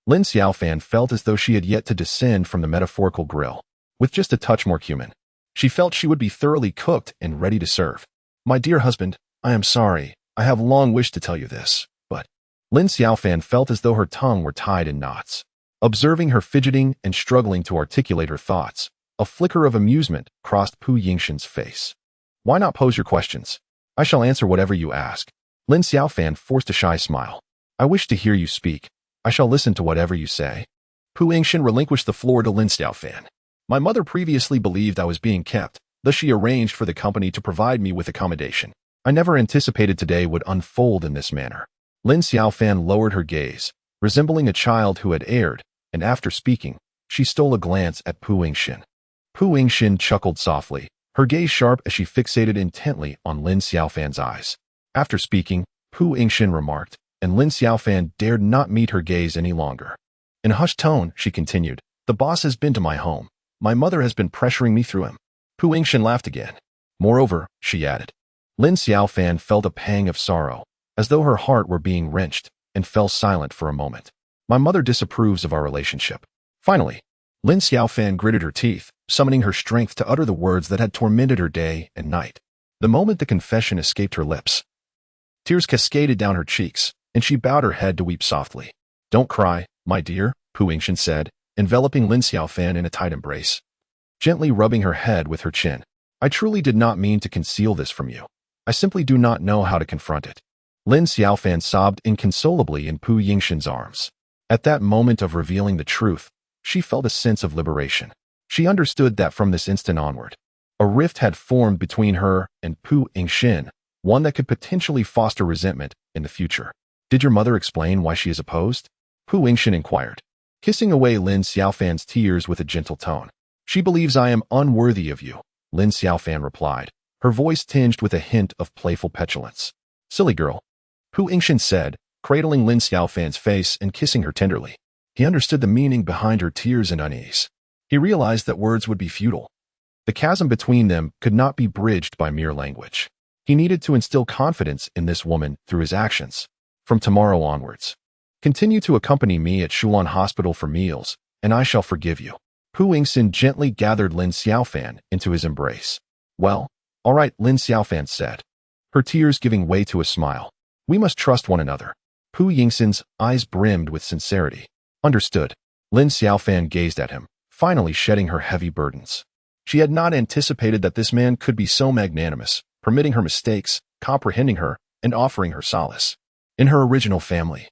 Lin Xiaofan felt as though she had yet to descend from the metaphorical grill, with just a touch more cumin. She felt she would be thoroughly cooked and ready to serve. My dear husband, I am sorry. I have long wished to tell you this, but Lin Xiaofan felt as though her tongue were tied in knots. Observing her fidgeting and struggling to articulate her thoughts, a flicker of amusement crossed Pu Yingxin's face. Why not pose your questions? I shall answer whatever you ask. Lin Xiaofan forced a shy smile. I wish to hear you speak. I shall listen to whatever you say. Pu Yingxin relinquished the floor to Lin Xiaofan. My mother previously believed I was being kept, thus she arranged for the company to provide me with accommodation. I never anticipated today would unfold in this manner. Lin Xiaofan lowered her gaze, resembling a child who had erred, and after speaking, she stole a glance at Pu Yingxin. Pu Yingxin chuckled softly, her gaze sharp as she fixated intently on Lin Xiaofan's eyes. After speaking, Pu Yingxin remarked, and Lin Xiaofan dared not meet her gaze any longer. In a hushed tone, she continued, the boss has been to my home. My mother has been pressuring me through him. Pu Yingxin laughed again. Moreover, she added. Lin Xiaofan felt a pang of sorrow, as though her heart were being wrenched, and fell silent for a moment. My mother disapproves of our relationship. Finally, Lin Xiaofan gritted her teeth, summoning her strength to utter the words that had tormented her day and night. The moment the confession escaped her lips, tears cascaded down her cheeks, and she bowed her head to weep softly. Don't cry, my dear, Pu Yingxin said, enveloping Lin Xiaofan in a tight embrace, gently rubbing her head with her chin. I truly did not mean to conceal this from you. I simply do not know how to confront it. Lin Xiaofan sobbed inconsolably in Pu Yingxin's arms. At that moment of revealing the truth, she felt a sense of liberation. She understood that from this instant onward, a rift had formed between her and Pu Yingxin, one that could potentially foster resentment in the future. Did your mother explain why she is opposed? Pu Yingxin inquired, kissing away Lin Xiaofan's tears with a gentle tone. She believes I am unworthy of you, Lin Xiaofan replied, her voice tinged with a hint of playful petulance. Silly girl, Pu Yingxin said, cradling Lin Xiaofan's face and kissing her tenderly. He understood the meaning behind her tears and unease. He realized that words would be futile. The chasm between them could not be bridged by mere language. He needed to instill confidence in this woman through his actions. From tomorrow onwards, continue to accompany me at Shulan Hospital for meals, and I shall forgive you. Pu Yingxin gently gathered Lin Xiaofan into his embrace. Well, all right, Lin Xiaofan said, her tears giving way to a smile. We must trust one another. Pu Yingxin's eyes brimmed with sincerity. Understood. Lin Xiaofan gazed at him, finally shedding her heavy burdens. She had not anticipated that this man could be so magnanimous, permitting her mistakes, comprehending her, and offering her solace. In her original family,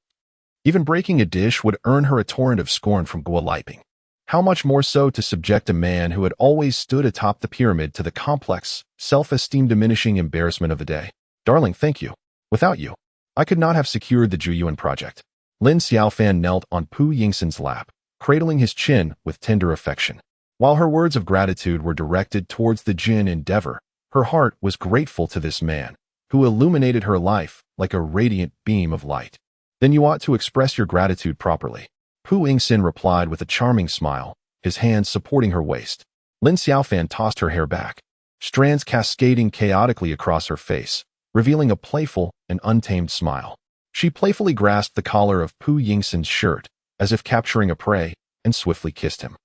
even breaking a dish would earn her a torrent of scorn from Guoliping. How much more so to subject a man who had always stood atop the pyramid to the complex, self-esteem diminishing embarrassment of the day. Darling, thank you. Without you, I could not have secured the Juyuan project. Lin Xiaofan knelt on Pu Yingxin's lap, cradling his chin with tender affection. While her words of gratitude were directed towards the Jin endeavor, her heart was grateful to this man, who illuminated her life like a radiant beam of light. Then you ought to express your gratitude properly. Pu Yingxin replied with a charming smile, his hands supporting her waist. Lin Xiaofan tossed her hair back, strands cascading chaotically across her face, revealing a playful and untamed smile. She playfully grasped the collar of Pu Yingxin's shirt, as if capturing a prey, and swiftly kissed him.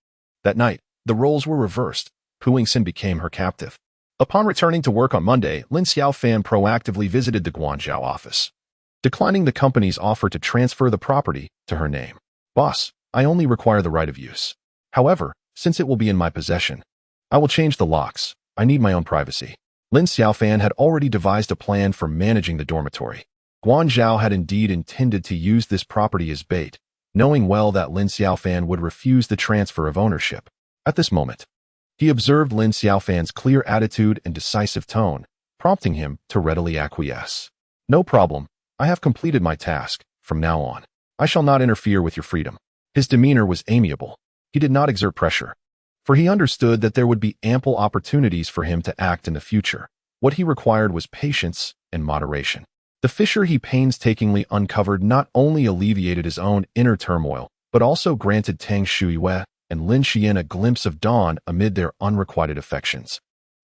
That night, the roles were reversed. Pu Yingxin became her captive. Upon returning to work on Monday, Lin Xiaofan proactively visited the Guangzhou office, declining the company's offer to transfer the property to her name. Boss, I only require the right of use. However, since it will be in my possession, I will change the locks. I need my own privacy. Lin Xiaofan had already devised a plan for managing the dormitory. Guangzhou had indeed intended to use this property as bait, knowing well that Lin Xiaofan would refuse the transfer of ownership. At this moment, he observed Lin Xiaofan's clear attitude and decisive tone, prompting him to readily acquiesce. No problem. I have completed my task. From now on, I shall not interfere with your freedom. His demeanor was amiable. He did not exert pressure. for he understood that there would be ample opportunities for him to act in the future. What he required was patience and moderation. The fissure he painstakingly uncovered not only alleviated his own inner turmoil, but also granted Tang Shuiwei and Lin Xiaofan a glimpse of dawn amid their unrequited affections.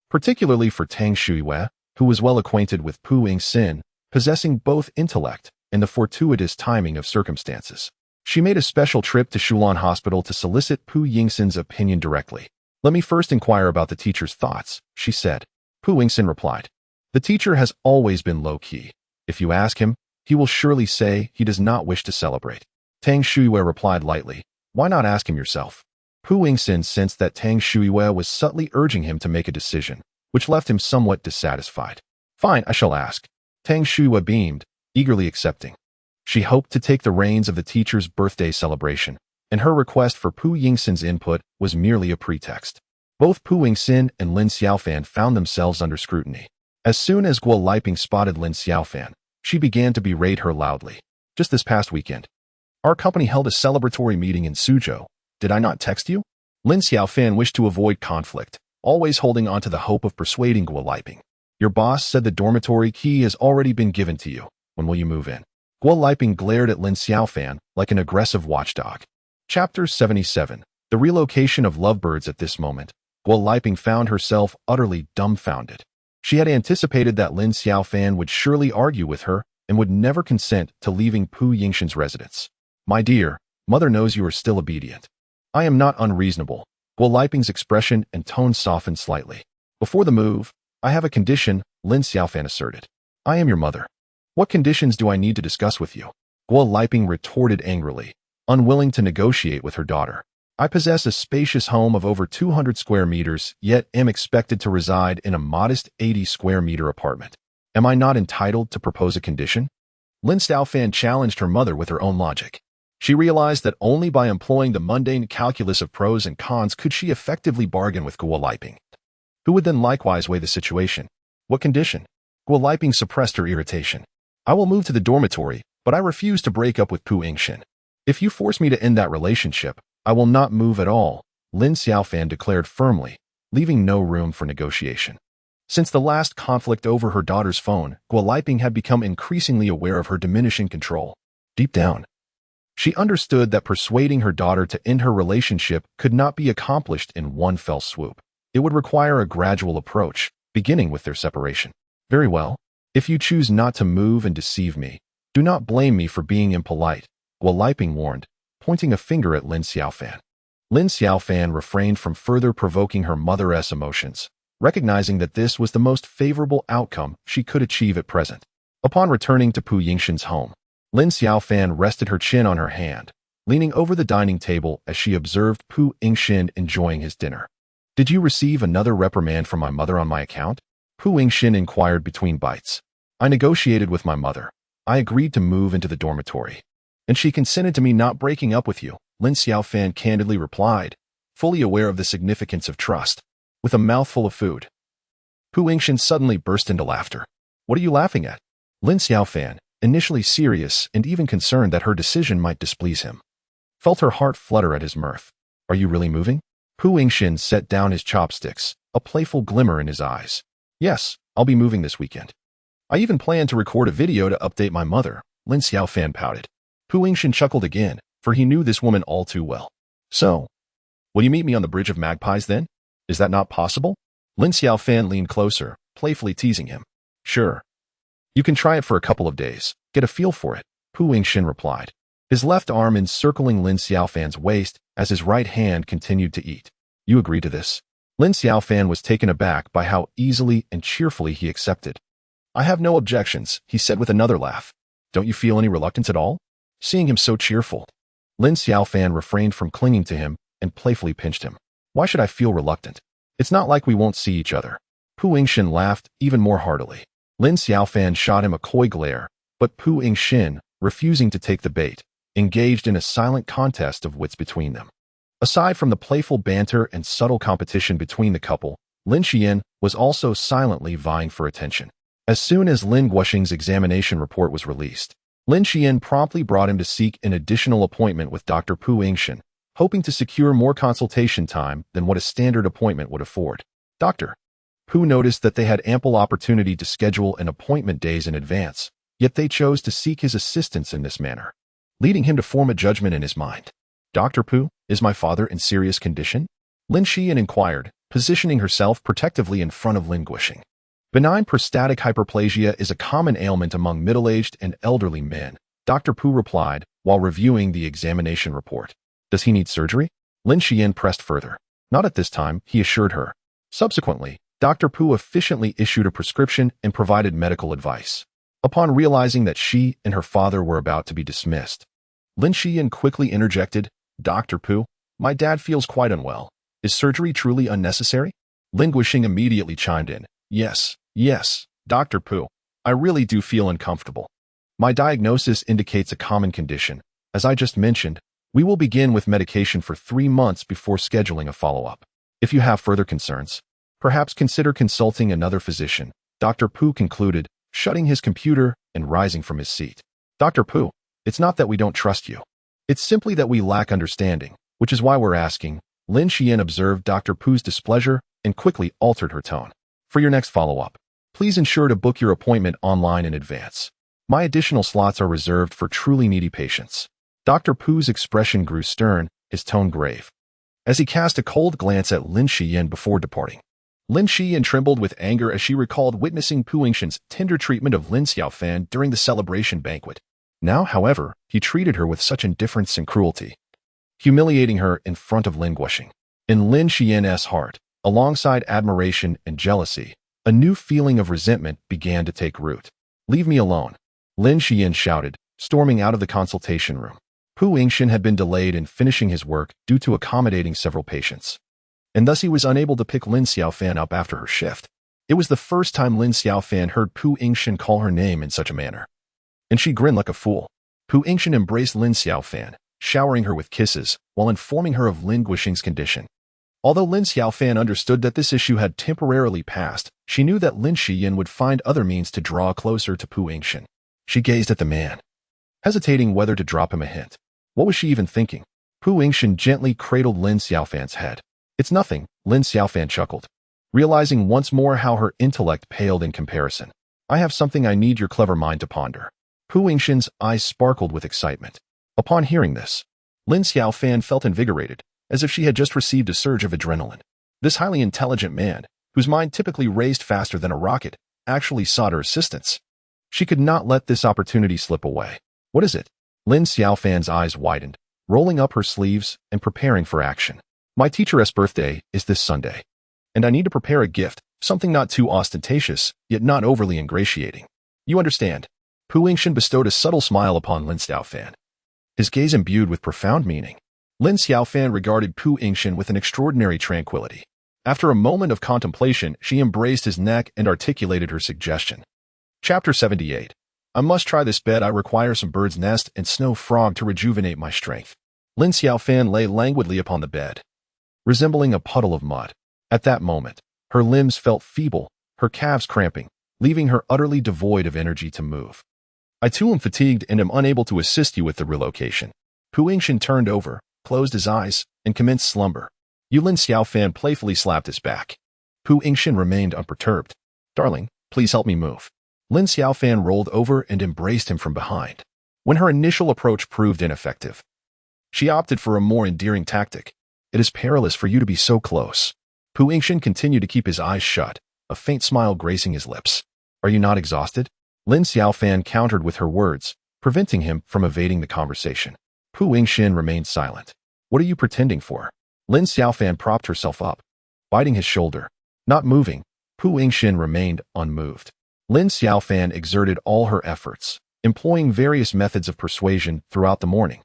Particularly for Tang Shuiwei, who was well acquainted with Pu Yingxin, possessing both intellect and the fortuitous timing of circumstances. She made a special trip to Shulan Hospital to solicit Pu Yingxin's opinion directly. "Let me first inquire about the teacher's thoughts," she said. Pu Yingxin replied. "The teacher has always been low-key. If you ask him, he will surely say he does not wish to celebrate." Tang Shuiwei replied lightly. "Why not ask him yourself?" Pu Yingxin sensed that Tang Shuiwei was subtly urging him to make a decision, which left him somewhat dissatisfied. "Fine, I shall ask." Tang Shuiwei beamed, eagerly accepting. She hoped to take the reins of the teacher's birthday celebration, and her request for Pu Yingxin's input was merely a pretext. Both Pu Yingxin and Lin Xiaofan found themselves under scrutiny. As soon as Guo Liping spotted Lin Xiaofan, she began to berate her loudly. "Just this past weekend, our company held a celebratory meeting in Suzhou. Did I not text you?" Lin Xiaofan wished to avoid conflict, always holding on to the hope of persuading Guo Liping. "Your boss said the dormitory key has already been given to you. When will you move in?" Guo Liping glared at Lin Xiaofan like an aggressive watchdog. Chapter 77. The relocation of lovebirds. At this moment, Guo Liping found herself utterly dumbfounded. She had anticipated that Lin Xiaofan would surely argue with her and would never consent to leaving Pu Yingxin's residence. "My dear, mother knows you are still obedient. I am not unreasonable." Guo Liping's expression and tone softened slightly. "Before the move, I have a condition," Lin Xiaofan asserted. "I am your mother. What conditions do I need to discuss with you?" Guo Liping retorted angrily, unwilling to negotiate with her daughter. "I possess a spacious home of over 200 square meters, yet am expected to reside in a modest 80 square meter apartment. Am I not entitled to propose a condition?" Lin Xiaofan challenged her mother with her own logic. She realized that only by employing the mundane calculus of pros and cons could she effectively bargain with Guo Liping, who would then likewise weigh the situation. "What condition?" Guo Liping suppressed her irritation. "I will move to the dormitory, but I refuse to break up with Pu Yingxin. If you force me to end that relationship, I will not move at all," Lin Xiaofan declared firmly, leaving no room for negotiation. Since the last conflict over her daughter's phone, Guo Liping had become increasingly aware of her diminishing control. Deep down, she understood that persuading her daughter to end her relationship could not be accomplished in one fell swoop. It would require a gradual approach, beginning with their separation. "Very well. If you choose not to move and deceive me, do not blame me for being impolite," Guo Liping warned, pointing a finger at Lin Xiaofan. Lin Xiaofan refrained from further provoking her mother's emotions, recognizing that this was the most favorable outcome she could achieve at present. Upon returning to Pu Yingxin's home, Lin Xiaofan rested her chin on her hand, leaning over the dining table as she observed Pu Yingxin enjoying his dinner. "Did you receive another reprimand from my mother on my account?" Pu Yingxin inquired between bites. "I negotiated with my mother. I agreed to move into the dormitory, and she consented to me not breaking up with you," Lin Xiaofan candidly replied, fully aware of the significance of trust. With a mouthful of food, Pu Yingxin suddenly burst into laughter. "What are you laughing at?" Lin Xiaofan, initially serious and even concerned that her decision might displease him, felt her heart flutter at his mirth. "Are you really moving?" Pu Yingxin set down his chopsticks, a playful glimmer in his eyes. "Yes, I'll be moving this weekend. I even plan to record a video to update my mother," Lin Xiaofan pouted. Pu Yingxin chuckled again, for he knew this woman all too well. "So, will you meet me on the Bridge of Magpies then? Is that not possible?" Lin Xiaofan leaned closer, playfully teasing him. "Sure. You can try it for a couple of days, get a feel for it," Pu Yingxin replied, his left arm encircling Lin Xiaofan's waist as his right hand continued to eat. "You agree to this?" Lin Xiaofan was taken aback by how easily and cheerfully he accepted. "I have no objections," he said with another laugh. "Don't you feel any reluctance at all?" Seeing him so cheerful, Lin Xiaofan refrained from clinging to him and playfully pinched him. "Why should I feel reluctant? It's not like we won't see each other." Pu Yingxin laughed even more heartily. Lin Xiaofan shot him a coy glare, but Pu Yingxin, refusing to take the bait, engaged in a silent contest of wits between them. Aside from the playful banter and subtle competition between the couple, Lin Xian was also silently vying for attention. As soon as Lin Guoxing's examination report was released, Lin Xian promptly brought him to seek an additional appointment with Dr. Pu Yingxin, hoping to secure more consultation time than what a standard appointment would afford. Dr. Pu noticed that they had ample opportunity to schedule an appointment days in advance, yet they chose to seek his assistance in this manner, leading him to form a judgment in his mind. Dr. Pu, is my father in serious condition? Lin Xiaofan inquired, positioning herself protectively in front of Lin Xiaofan. Benign prostatic hyperplasia is a common ailment among middle-aged and elderly men, Dr. Pu replied while reviewing the examination report. Does he need surgery? Lin Xiaofan pressed further. Not at this time, he assured her. Subsequently, Dr. Pu efficiently issued a prescription and provided medical advice. Upon realizing that she and her father were about to be dismissed, Lin Xiaofan quickly interjected, Dr. Pu, my dad feels quite unwell. Is surgery truly unnecessary? Lin Xiaofan immediately chimed in. Yes, Dr. Pu, I really do feel uncomfortable. My diagnosis indicates a common condition. As I just mentioned, we will begin with medication for 3 months before scheduling a follow-up. If you have further concerns, perhaps consider consulting another physician, Dr. Pu concluded, shutting his computer and rising from his seat. Dr. Pu, it's not that we don't trust you. It's simply that we lack understanding, which is why we're asking. Lin Xiaofan observed Dr. Pu's displeasure and quickly altered her tone. For your next follow-up, please ensure to book your appointment online in advance. My additional slots are reserved for truly needy patients. Dr. Pu's expression grew stern, his tone grave, as he cast a cold glance at Lin Xiaofan before departing. Lin Xiaofan trembled with anger as she recalled witnessing Pu Yingxin's tender treatment of Lin Xiaofan during the celebration banquet. Now, however, he treated her with such indifference and cruelty, humiliating her in front of Lin Xiaofan. In Lin Xiaofan's heart, alongside admiration and jealousy, a new feeling of resentment began to take root. Leave me alone, Lin Xiaofan shouted, storming out of the consultation room. Pu Yingxin had been delayed in finishing his work due to accommodating several patients, and thus he was unable to pick Lin Xiaofan up after her shift. It was the first time Lin Xiaofan heard Pu Yingxin call her name in such a manner, and she grinned like a fool. Pu Yingxin embraced Lin Xiaofan, showering her with kisses while informing her of Lin Xiaofan's condition. Although Lin Xiaofan understood that this issue had temporarily passed, she knew that Lin Xiaofan would find other means to draw closer to Pu Yingxin. She gazed at the man, hesitating whether to drop him a hint. What was she even thinking? Pu Yingxin gently cradled Lin Xiaofan's head. It's nothing, Lin Xiaofan chuckled, realizing once more how her intellect paled in comparison. I have something I need your clever mind to ponder. Pu Yingxin's eyes sparkled with excitement. Upon hearing this, Lin Xiaofan felt invigorated, as if she had just received a surge of adrenaline. This highly intelligent man, whose mind typically raced faster than a rocket, actually sought her assistance. She could not let this opportunity slip away. What is it? Lin Xiaofan's eyes widened, rolling up her sleeves and preparing for action. My teacher's birthday is this Sunday, and I need to prepare a gift, something not too ostentatious, yet not overly ingratiating. You understand? Pu Yingxin bestowed a subtle smile upon Lin Xiaofan, his gaze imbued with profound meaning. Lin Xiaofan regarded Pu Yingxin with an extraordinary tranquility. After a moment of contemplation, she embraced his neck and articulated her suggestion. Chapter 78. I must try this bed. I require some bird's nest and snow frog to rejuvenate my strength. Lin Xiaofan lay languidly upon the bed, resembling a puddle of mud. At that moment, her limbs felt feeble, her calves cramping, leaving her utterly devoid of energy to move. I too am fatigued and am unable to assist you with the relocation. Pu Yingxin turned over, closed his eyes, and commenced slumber. Lin Xiaofan playfully slapped his back. Pu Yingxin remained unperturbed. Darling, please help me move. Lin Xiaofan rolled over and embraced him from behind. When her initial approach proved ineffective, she opted for a more endearing tactic. It is perilous for you to be so close. Pu Yingxin continued to keep his eyes shut, a faint smile gracing his lips. Are you not exhausted? Lin Xiaofan countered with her words, preventing him from evading the conversation. Pu Yingxin remained silent. What are you pretending for? Lin Xiaofan propped herself up, biting his shoulder. Not moving, Pu Yingxin remained unmoved. Lin Xiaofan exerted all her efforts, employing various methods of persuasion throughout the morning.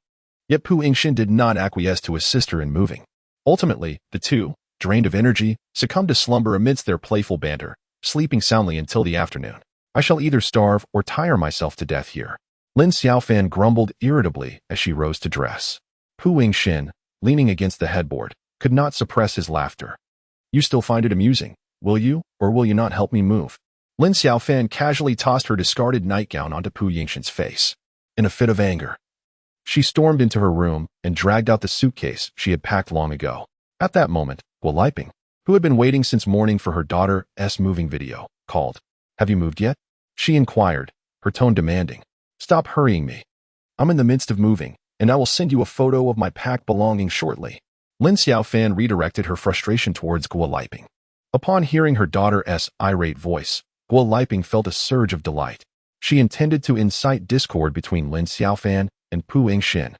Yet Pu Yingxin did not acquiesce to assist her in moving. Ultimately, the two, drained of energy, succumbed to slumber amidst their playful banter, sleeping soundly until the afternoon. I shall either starve or tire myself to death here. Lin Xiaofan grumbled irritably as she rose to dress. Pu Yingxin, leaning against the headboard, could not suppress his laughter. You still find it amusing, will you, or will you not help me move? Lin Xiaofan casually tossed her discarded nightgown onto Pu Yingxin's face. In a fit of anger, She stormed into her room and dragged out the suitcase she had packed long ago. At that moment, Gu Liping, who had been waiting since morning for her daughter's moving video, called. "Have you moved yet?" She inquired, her tone demanding. "Stop hurrying me. I'm in the midst of moving, and I will send you a photo of my packed belongings shortly." Lin Xiaofan redirected her frustration towards Gu Liping. Upon hearing her daughter's irate voice, Gu Liping felt a surge of delight. She intended to incite discord between Lin Xiaofan and Pu Yingxin,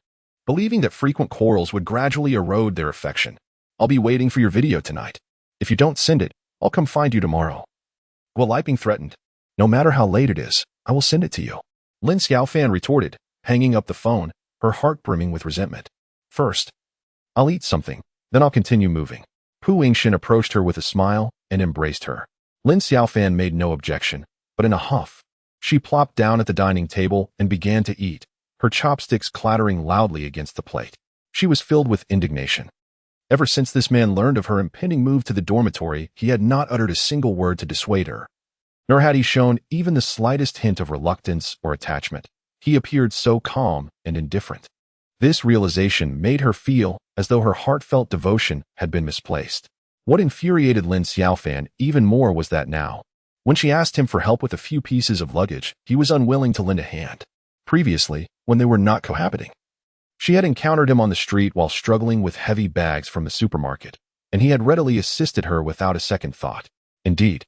believing that frequent quarrels would gradually erode their affection. "I'll be waiting for your video tonight. If you don't send it, I'll come find you tomorrow," Gu Liping threatened. "No matter how late it is, I will send it to you," Lin Xiaofan retorted, hanging up the phone, her heart brimming with resentment. "First, I'll eat something, then I'll continue moving." Pu Yingxin approached her with a smile and embraced her. Lin Xiaofan made no objection, but in a huff, she plopped down at the dining table and began to eat, her chopsticks clattering loudly against the plate. She was filled with indignation. Ever since this man learned of her impending move to the dormitory, he had not uttered a single word to dissuade her. Nor had he shown even the slightest hint of reluctance or attachment. He appeared so calm and indifferent. This realization made her feel as though her heartfelt devotion had been misplaced. What infuriated Lin Xiaofan even more was that now, when she asked him for help with a few pieces of luggage, he was unwilling to lend a hand. Previously, when they were not cohabiting, she had encountered him on the street while struggling with heavy bags from the supermarket, and he had readily assisted her without a second thought. Indeed,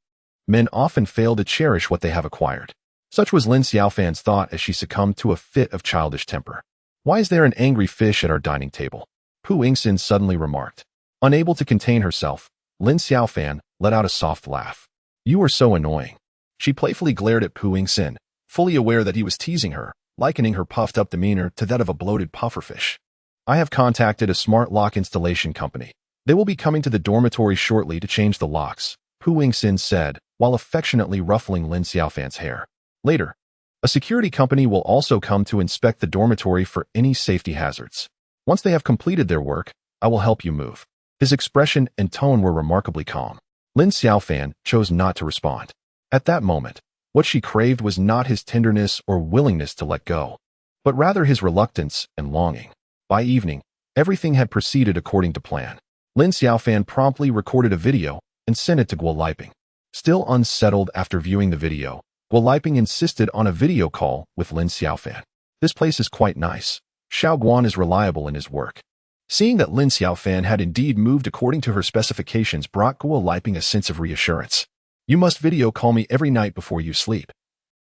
men often fail to cherish what they have acquired. Such was Lin Xiaofan's thought as she succumbed to a fit of childish temper. "Why is there an angry fish at our dining table?" Pu Yingxin suddenly remarked. Unable to contain herself, Lin Xiaofan let out a soft laugh. "You are so annoying." She playfully glared at Pu Yingxin, fully aware that he was teasing her, likening her puffed-up demeanor to that of a bloated pufferfish. "I have contacted a smart lock installation company. They will be coming to the dormitory shortly to change the locks," Pu Yingxin said, while affectionately ruffling Lin Xiaofan's hair. "Later, a security company will also come to inspect the dormitory for any safety hazards. Once they have completed their work, I will help you move." His expression and tone were remarkably calm. Lin Xiaofan chose not to respond. At that moment, what she craved was not his tenderness or willingness to let go, but rather his reluctance and longing. By evening, everything had proceeded according to plan. Lin Xiaofan promptly recorded a video and sent it to Gu Liping. Still unsettled after viewing the video, Gu Liping insisted on a video call with Lin Xiaofan. "This place is quite nice. Xiao Guan is reliable in his work." Seeing that Lin Xiaofan had indeed moved according to her specifications brought Gu Liping a sense of reassurance. "You must video call me every night before you sleep."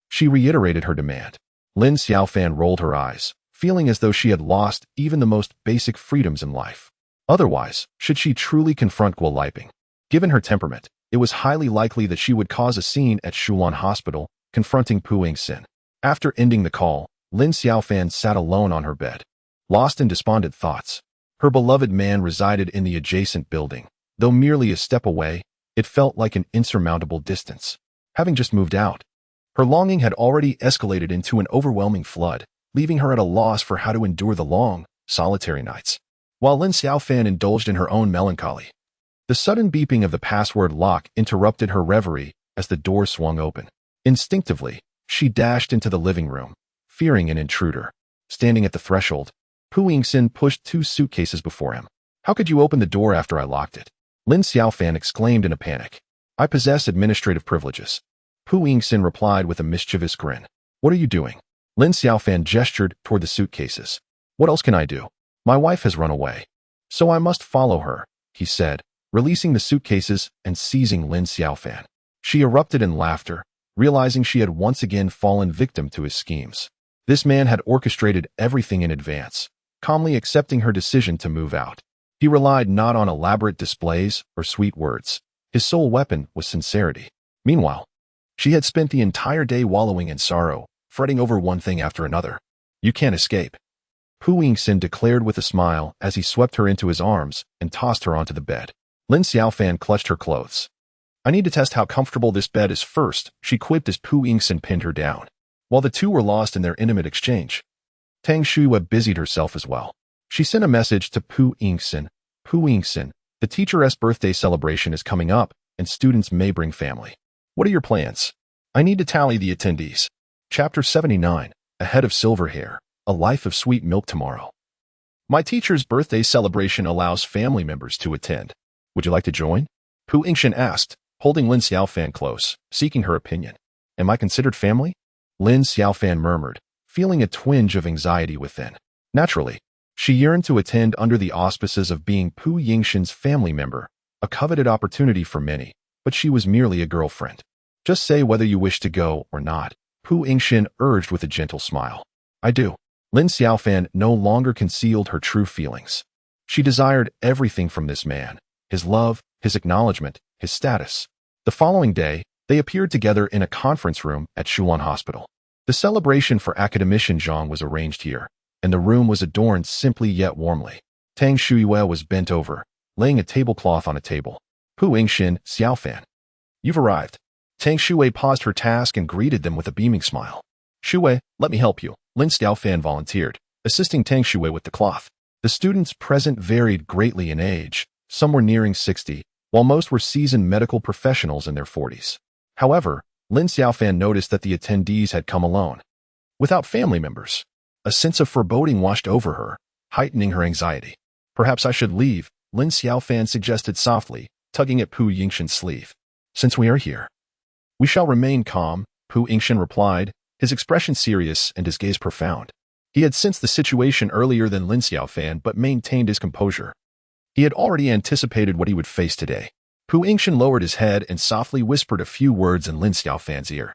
She reiterated her demand. Lin Xiaofan rolled her eyes, feeling as though she had lost even the most basic freedoms in life. Otherwise, should she truly confront Gu Liping? Given her temperament, it was highly likely that she would cause a scene at Shulan Hospital, confronting Pu Yingxin. After ending the call, Lin Xiaofan sat alone on her bed, lost in despondent thoughts. Her beloved man resided in the adjacent building. Though merely a step away, it felt like an insurmountable distance. Having just moved out, her longing had already escalated into an overwhelming flood, leaving her at a loss for how to endure the long, solitary nights. While Lin Xiaofan indulged in her own melancholy, the sudden beeping of the password lock interrupted her reverie as the door swung open. Instinctively, she dashed into the living room, fearing an intruder. Standing at the threshold, Pu Yingxin pushed 2 suitcases before him. "How could you open the door after I locked it?" Lin Xiaofan exclaimed in a panic. "I possess administrative privileges." Pu Yingxin replied with a mischievous grin. "What are you doing?" Lin Xiaofan gestured toward the suitcases. "What else can I do? My wife has run away, so I must follow her," he said, releasing the suitcases and seizing Lin Xiaofan. She erupted in laughter, realizing she had once again fallen victim to his schemes. This man had orchestrated everything in advance, calmly accepting her decision to move out. He relied not on elaborate displays or sweet words. His sole weapon was sincerity. Meanwhile, she had spent the entire day wallowing in sorrow, fretting over one thing after another. "You can't escape," Pu Yingxin declared with a smile as he swept her into his arms and tossed her onto the bed. Lin Xiaofan clutched her clothes. "I need to test how comfortable this bed is first," she quipped as Pu Yingxin pinned her down. While the two were lost in their intimate exchange, Tang Shuiwa busied herself as well. She sent a message to Pu Yingxin. "Pu Yingxin, the teacher's birthday celebration is coming up, and students may bring family. What are your plans? I need to tally the attendees." Chapter 79, A Head of Silver Hair. a life of sweet milk tomorrow. My teacher's birthday celebration allows family members to attend. Would you like to join? Pu Yingxin asked, holding Lin Xiaofan close, seeking her opinion. Am I considered family? Lin Xiaofan murmured, feeling a twinge of anxiety within. Naturally, she yearned to attend under the auspices of being Pu Yingxin's family member, a coveted opportunity for many, but she was merely a girlfriend. Just say whether you wish to go or not, Pu Yingxin urged with a gentle smile. I do. Lin Xiaofan no longer concealed her true feelings. She desired everything from this man, his love, his acknowledgement, his status. The following day, they appeared together in a conference room at Shulan Hospital. The celebration for academician Zhang was arranged here, and the room was adorned simply yet warmly. Tang Shuiwei was bent over, laying a tablecloth on a table. Pu Yingxin, Xiaofan. You've arrived. Tang Shuiwei paused her task and greeted them with a beaming smile. Shuiwei, let me help you, Lin Xiaofan volunteered, assisting Tang Shuiwei with the cloth. The students present varied greatly in age. Some were nearing 60, while most were seasoned medical professionals in their 40s. However, Lin Xiaofan noticed that the attendees had come alone, without family members. A sense of foreboding washed over her, heightening her anxiety. Perhaps I should leave, Lin Xiaofan suggested softly, tugging at Pu Yingxin's sleeve. Since we are here, we shall remain calm, Pu Yingxin replied, his expression serious and his gaze profound. He had sensed the situation earlier than Lin Xiaofan but maintained his composure. He had already anticipated what he would face today. Pu Yingxin lowered his head and softly whispered a few words in Lin Xiaofan's ear,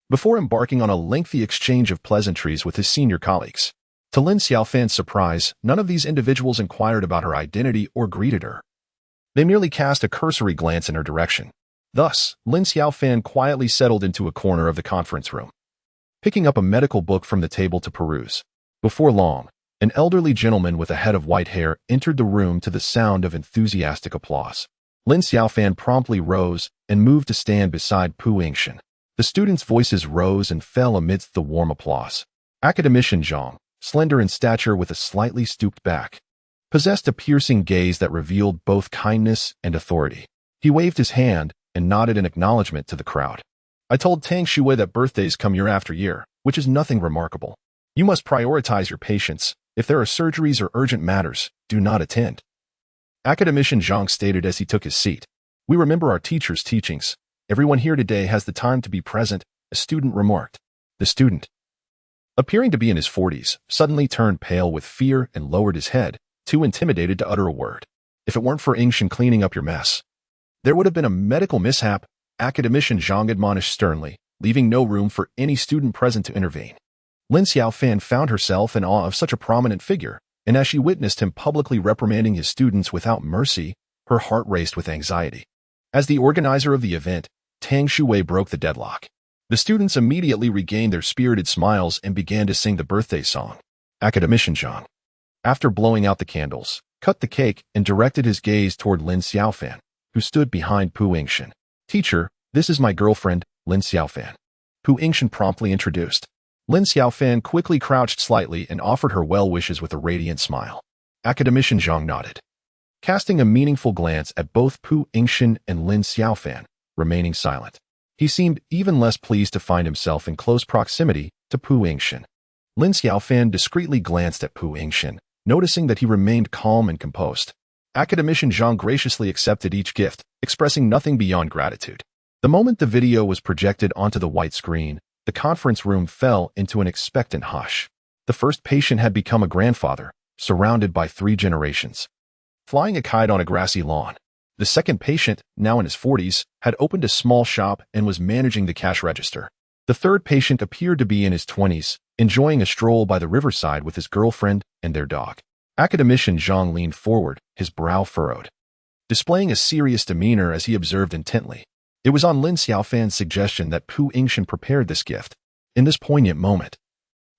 before embarking on a lengthy exchange of pleasantries with his senior colleagues. To Lin Xiaofan's surprise, none of these individuals inquired about her identity or greeted her. They merely cast a cursory glance in her direction. Thus, Lin Xiaofan quietly settled into a corner of the conference room, picking up a medical book from the table to peruse. Before long, an elderly gentleman with a head of white hair entered the room to the sound of enthusiastic applause. Lin Xiaofan promptly rose and moved to stand beside Pu Yingxin. The students' voices rose and fell amidst the warm applause. Academician Zhang, slender in stature with a slightly stooped back, possessed a piercing gaze that revealed both kindness and authority. He waved his hand and nodded in acknowledgement to the crowd. I told Tang Shuiwei that birthdays come year after year, which is nothing remarkable. You must prioritize your patients. If there are surgeries or urgent matters, do not attend. Academician Zhang stated as he took his seat. We remember our teacher's teachings. Everyone here today has the time to be present, a student remarked. The student, appearing to be in his 40s, suddenly turned pale with fear and lowered his head, too intimidated to utter a word. If it weren't for Yingxin cleaning up your mess, there would have been a medical mishap, Academician Zhang admonished sternly, leaving no room for any student present to intervene. Lin Xiaofan found herself in awe of such a prominent figure, and as she witnessed him publicly reprimanding his students without mercy, her heart raced with anxiety. As the organizer of the event, Tang Shuiwei broke the deadlock. The students immediately regained their spirited smiles and began to sing the birthday song. Academician Zhang, after blowing out the candles, cut the cake and directed his gaze toward Lin Xiaofan, who stood behind Pu Yingxin. Teacher, this is my girlfriend, Lin Xiaofan. Pu Yingxin promptly introduced. Lin Xiaofan quickly crouched slightly and offered her well wishes with a radiant smile. Academician Zhang nodded, casting a meaningful glance at both Pu Yingxin and Lin Xiaofan, remaining silent. He seemed even less pleased to find himself in close proximity to Pu Yingxin. Lin Xiaofan discreetly glanced at Pu Yingxin, noticing that he remained calm and composed. Academician Zhang graciously accepted each gift, expressing nothing beyond gratitude. The moment the video was projected onto the white screen, the conference room fell into an expectant hush. The first patient had become a grandfather, surrounded by 3 generations, flying a kite on a grassy lawn. The second patient, now in his 40s, had opened a small shop and was managing the cash register. The third patient appeared to be in his 20s, enjoying a stroll by the riverside with his girlfriend and their dog. Academician Zhang leaned forward, his brow furrowed, displaying a serious demeanor as he observed intently. It was on Lin Xiaofan's suggestion that Pu Yingxin prepared this gift. In this poignant moment,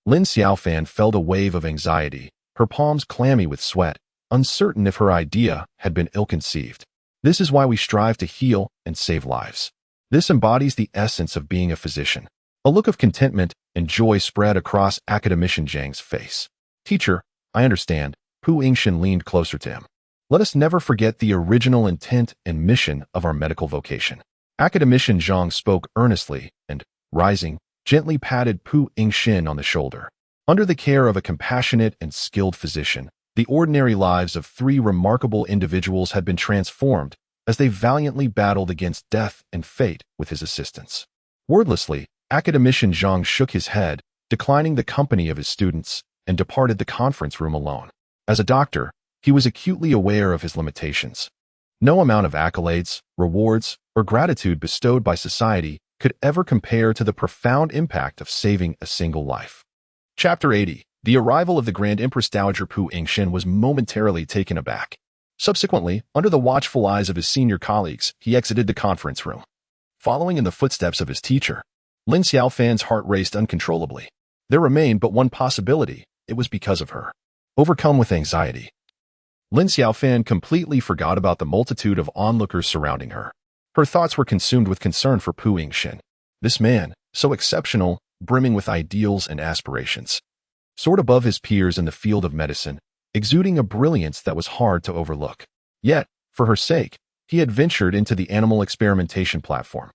Lin Xiaofan felt a wave of anxiety, her palms clammy with sweat, uncertain if her idea had been ill-conceived. This is why we strive to heal and save lives. This embodies the essence of being a physician. A look of contentment and joy spread across Academician Zhang's face. Teacher, I understand. Pu Yingxin leaned closer to him. Let us never forget the original intent and mission of our medical vocation. Academician Zhang spoke earnestly and, rising, gently patted Pu Yingxin on the shoulder. Under the care of a compassionate and skilled physician, the ordinary lives of three remarkable individuals had been transformed as they valiantly battled against death and fate with his assistance. Wordlessly, academician Zhang shook his head, declining the company of his students, and departed the conference room alone. As a doctor, he was acutely aware of his limitations. No amount of accolades, rewards, or gratitude bestowed by society could ever compare to the profound impact of saving a single life. Chapter 80. The arrival of the Grand Empress Dowager Pu Yingxin was momentarily taken aback. Subsequently, under the watchful eyes of his senior colleagues, he exited the conference room. Following in the footsteps of his teacher, Lin Xiaofan's heart raced uncontrollably. There remained but one possibility. It was because of her. Overcome with anxiety, Lin Xiaofan completely forgot about the multitude of onlookers surrounding her. Her thoughts were consumed with concern for Pu Yingxin. This man, so exceptional, brimming with ideals and aspirations. Soared above his peers in the field of medicine, exuding a brilliance that was hard to overlook. Yet, for her sake, he had ventured into the animal experimentation platform,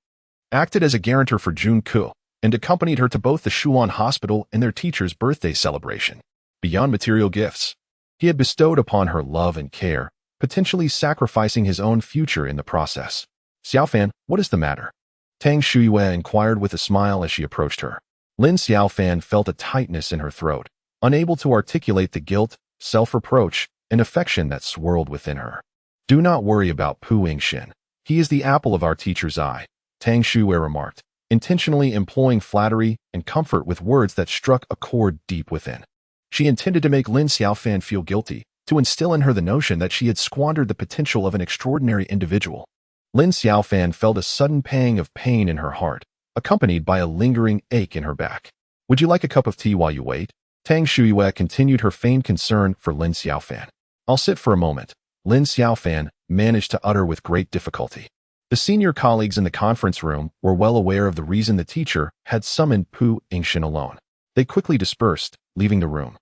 acted as a guarantor for Jun Ku, and accompanied her to both the Shuan Hospital and their teacher's birthday celebration. Beyond material gifts, he had bestowed upon her love and care, potentially sacrificing his own future in the process. Xiaofan, what is the matter? Tang Shuyue inquired with a smile as she approached her. Lin Xiaofan felt a tightness in her throat, unable to articulate the guilt, self-reproach, and affection that swirled within her. Do not worry about Pu Yingxin. He is the apple of our teacher's eye, Tang Shuyue remarked, intentionally employing flattery and comfort with words that struck a chord deep within. She intended to make Lin Xiaofan feel guilty, to instill in her the notion that she had squandered the potential of an extraordinary individual. Lin Xiaofan felt a sudden pang of pain in her heart, accompanied by a lingering ache in her back. Would you like a cup of tea while you wait? Tang Shuyue continued her feigned concern for Lin Xiaofan. I'll sit for a moment, Lin Xiaofan managed to utter with great difficulty. The senior colleagues in the conference room were well aware of the reason the teacher had summoned Pu Yingxin alone. They quickly dispersed, leaving the room.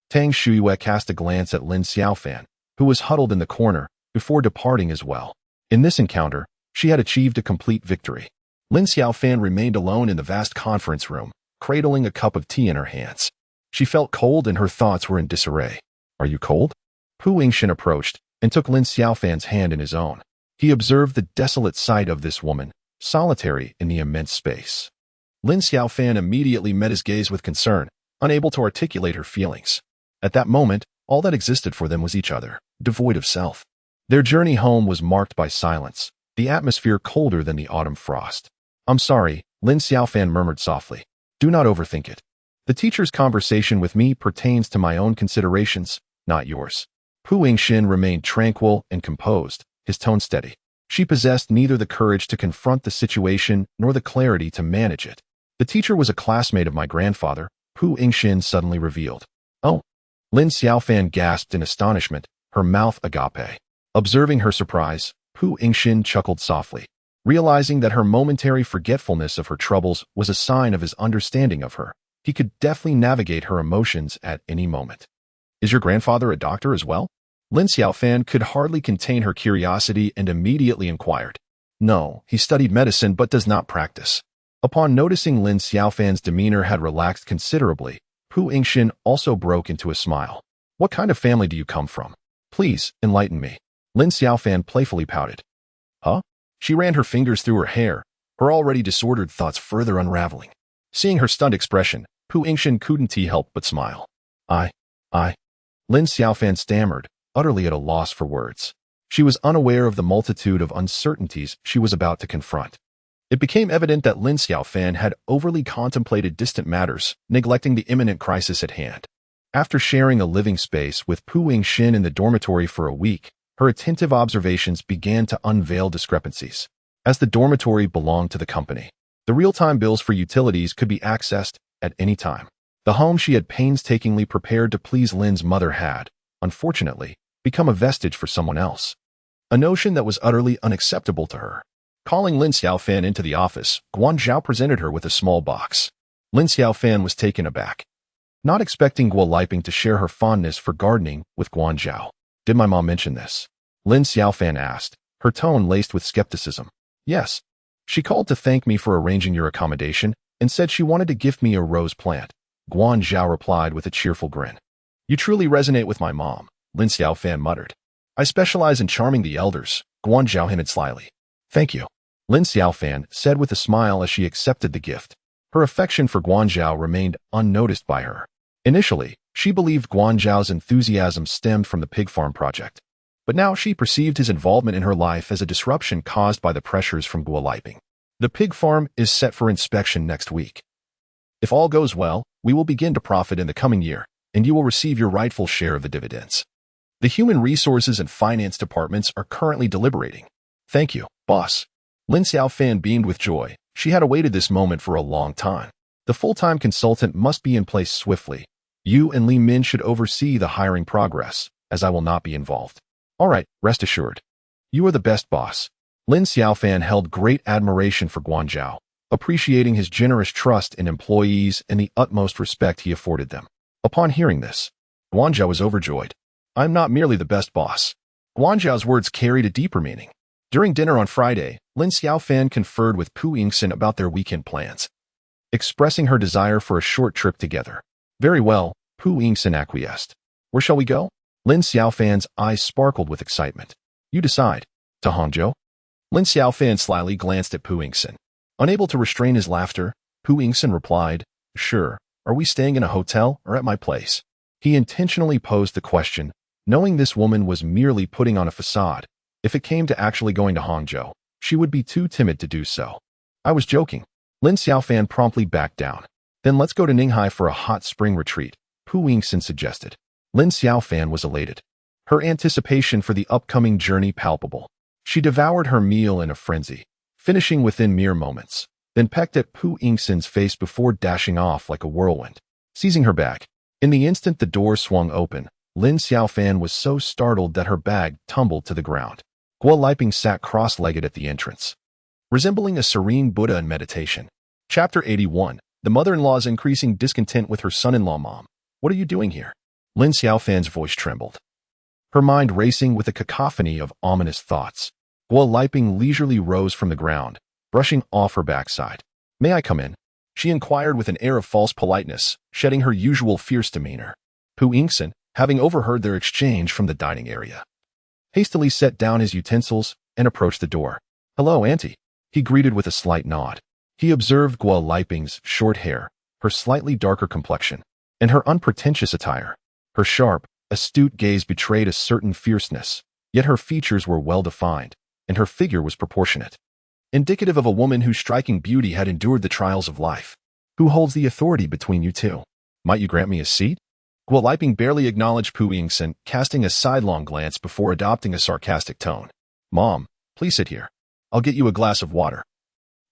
Tang Shuyue cast a glance at Lin Xiaofan, who was huddled in the corner, before departing as well. In this encounter, she had achieved a complete victory. Lin Xiaofan remained alone in the vast conference room, cradling a cup of tea in her hands. She felt cold and her thoughts were in disarray. Are you cold? Pu Yingxin approached and took Lin Xiaofan's hand in his own. He observed the desolate sight of this woman, solitary in the immense space. Lin Xiaofan immediately met his gaze with concern, unable to articulate her feelings. At that moment, all that existed for them was each other, devoid of self. Their journey home was marked by silence, the atmosphere colder than the autumn frost. I'm sorry, Lin Xiaofan murmured softly. Do not overthink it. The teacher's conversation with me pertains to my own considerations, not yours. Pu Yingxin remained tranquil and composed, his tone steady. She possessed neither the courage to confront the situation nor the clarity to manage it. The teacher was a classmate of my grandfather, Pu Yingxin suddenly revealed. Oh. Lin Xiaofan gasped in astonishment, her mouth agape. Observing her surprise, Pu Yingxin chuckled softly, realizing that her momentary forgetfulness of her troubles was a sign of his understanding of her. He could deftly navigate her emotions at any moment. Is your grandfather a doctor as well? Lin Xiaofan could hardly contain her curiosity and immediately inquired. No, he studied medicine but does not practice. Upon noticing Lin Xiaofan's demeanor had relaxed considerably, Pu Yingxin also broke into a smile. What kind of family do you come from? Please, enlighten me. Lin Xiaofan playfully pouted. Huh? She ran her fingers through her hair, her already disordered thoughts further unraveling. Seeing her stunned expression, Pu Yingxin couldn't help but smile. I. Lin Xiaofan stammered, utterly at a loss for words. She was unaware of the multitude of uncertainties she was about to confront. It became evident that Lin Xiaofan had overly contemplated distant matters, neglecting the imminent crisis at hand. After sharing a living space with Pu Yingxin in the dormitory for a week, her attentive observations began to unveil discrepancies. As the dormitory belonged to the company, the real-time bills for utilities could be accessed at any time. The home she had painstakingly prepared to please Lin's mother had, unfortunately, become a vestige for someone else. A notion that was utterly unacceptable to her. Calling Lin Xiaofan into the office, Guan Zhao presented her with a small box. Lin Xiaofan was taken aback, not expecting Guo Liping to share her fondness for gardening with Guan Zhao. Did my mom mention this? Lin Xiaofan asked, her tone laced with skepticism. Yes. She called to thank me for arranging your accommodation and said she wanted to gift me a rose plant. Guan Zhao replied with a cheerful grin. You truly resonate with my mom, Lin Xiaofan muttered. I specialize in charming the elders, Guan Zhao hinted slyly. Thank you, Lin Xiaofan said with a smile as she accepted the gift. Her affection for Guan Zhao remained unnoticed by her. Initially, she believed Guan Zhao's enthusiasm stemmed from the pig farm project. But now she perceived his involvement in her life as a disruption caused by the pressures from Guo Liping. The pig farm is set for inspection next week. If all goes well, we will begin to profit in the coming year, and you will receive your rightful share of the dividends. The Human Resources and Finance departments are currently deliberating. Thank you, boss. Lin Xiaofan beamed with joy. She had awaited this moment for a long time. The full-time consultant must be in place swiftly. You and Li Min should oversee the hiring progress, as I will not be involved. All right, rest assured. You are the best boss. Lin Xiaofan held great admiration for Guan Zhao, appreciating his generous trust in employees and the utmost respect he afforded them. Upon hearing this, Guan Zhao was overjoyed. I'm not merely the best boss. Guan Zhao's words carried a deeper meaning. During dinner on Friday, Lin Xiaofan conferred with Pu Yingxin about their weekend plans, expressing her desire for a short trip together. Very well, Pu Yingxin acquiesced. Where shall we go? Lin Xiaofan's eyes sparkled with excitement. You decide. To Hangzhou? Lin Xiaofan slyly glanced at Pu Yingxin. Unable to restrain his laughter, Pu Yingxin replied, Sure, are we staying in a hotel or at my place? He intentionally posed the question, knowing this woman was merely putting on a facade. If it came to actually going to Hangzhou, she would be too timid to do so. I was joking. Lin Xiaofan promptly backed down. Then let's go to Ninghai for a hot spring retreat, Pu Yingxin suggested. Lin Xiaofan was elated. Her anticipation for the upcoming journey palpable. She devoured her meal in a frenzy, finishing within mere moments, then pecked at Pu Yingxin's face before dashing off like a whirlwind, seizing her bag. In the instant the door swung open, Lin Xiaofan was so startled that her bag tumbled to the ground. Guo Liping sat cross-legged at the entrance, resembling a serene Buddha in meditation. Chapter 81. The mother-in-law's increasing discontent with her son-in-law. Mom, what are you doing here? Lin Xiaofan's voice trembled, her mind racing with a cacophony of ominous thoughts. Guo Liping leisurely rose from the ground, brushing off her backside. May I come in? She inquired with an air of false politeness, shedding her usual fierce demeanor. Pu Yingxin, having overheard their exchange from the dining area, hastily set down his utensils and approached the door. Hello, Auntie, he greeted with a slight nod. He observed Guo Liping's short hair, her slightly darker complexion, and her unpretentious attire. Her sharp, astute gaze betrayed a certain fierceness, yet her features were well-defined, and her figure was proportionate, indicative of a woman whose striking beauty had endured the trials of life. Who holds the authority between you two? Might you grant me a seat? Guo Liping barely acknowledged Pu Yingxin, casting a sidelong glance before adopting a sarcastic tone. Mom, please sit here. I'll get you a glass of water.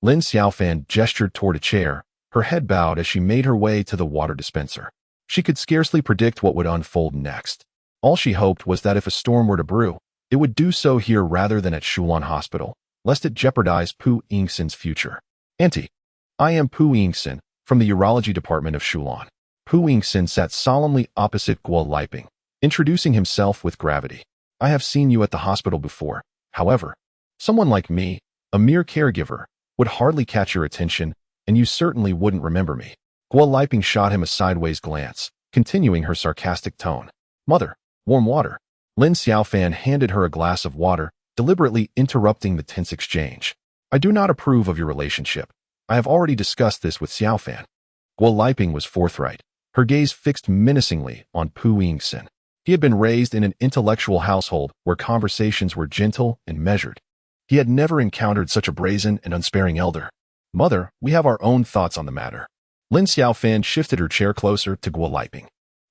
Lin Xiaofan gestured toward a chair, her head bowed as she made her way to the water dispenser. She could scarcely predict what would unfold next. All she hoped was that if a storm were to brew, it would do so here rather than at Shulan Hospital, lest it jeopardize Pu Yingxin's future. Auntie, I am Pu Yingxin, from the urology department of Shulan. Pu Yingxin sat solemnly opposite Guo Liping, introducing himself with gravity. I have seen you at the hospital before. However, someone like me, a mere caregiver, would hardly catch your attention, and you certainly wouldn't remember me. Guo Liping shot him a sideways glance, continuing her sarcastic tone. Mother, warm water. Lin Xiaofan handed her a glass of water, deliberately interrupting the tense exchange. I do not approve of your relationship. I have already discussed this with Xiaofan. Guo Liping was forthright, her gaze fixed menacingly on Pu Yingxin. He had been raised in an intellectual household where conversations were gentle and measured. He had never encountered such a brazen and unsparing elder. Mother, we have our own thoughts on the matter. Lin Xiaofan shifted her chair closer to Guo Liping.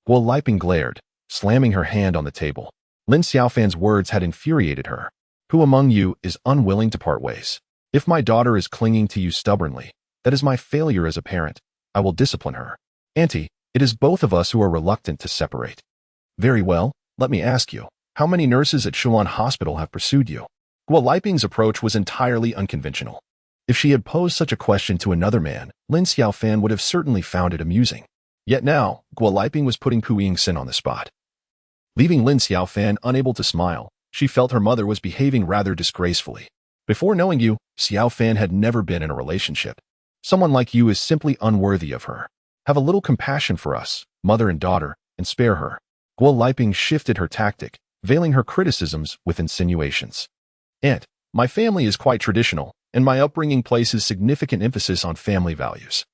Guo Liping glared, slamming her hand on the table. Lin Xiaofan's words had infuriated her. Who among you is unwilling to part ways? If my daughter is clinging to you stubbornly, that is my failure as a parent. I will discipline her. Auntie, it is both of us who are reluctant to separate. Very well, let me ask you, how many nurses at Shulan Hospital have pursued you? Guo Liping's approach was entirely unconventional. If she had posed such a question to another man, Lin Xiaofan would have certainly found it amusing. Yet now, Guo Liping was putting Pu Yingxin on the spot. Leaving Lin Xiaofan unable to smile, she felt her mother was behaving rather disgracefully. Before knowing you, Xiaofan had never been in a relationship. Someone like you is simply unworthy of her. Have a little compassion for us, mother and daughter, and spare her. Guo Liping shifted her tactic, veiling her criticisms with insinuations. Aunt, my family is quite traditional, and my upbringing places significant emphasis on family values.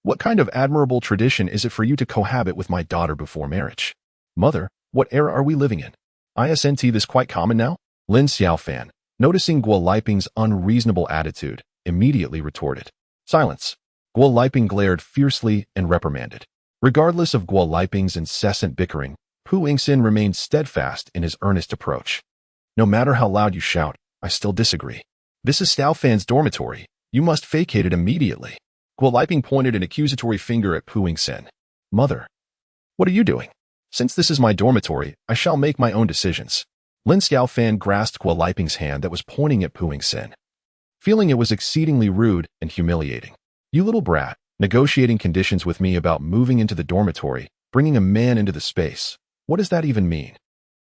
What kind of admirable tradition is it for you to cohabit with my daughter before marriage? Mother, what era are we living in? Isn't this quite common now? Lin Xiaofan, noticing Guo Liping's unreasonable attitude, immediately retorted. Silence. Guo Liping glared fiercely and reprimanded. Regardless of Guo Liping's incessant bickering, Pu Yingxin remained steadfast in his earnest approach. No matter how loud you shout, I still disagree. This is Xiaofan's dormitory. You must vacate it immediately. Guo Liping pointed an accusatory finger at Pu Yingxin. Mother, what are you doing? Since this is my dormitory, I shall make my own decisions. Lin Xiaofan grasped Guo Liping's hand that was pointing at Pu Yingxin, feeling it was exceedingly rude and humiliating. You little brat, negotiating conditions with me about moving into the dormitory, bringing a man into the space. What does that even mean?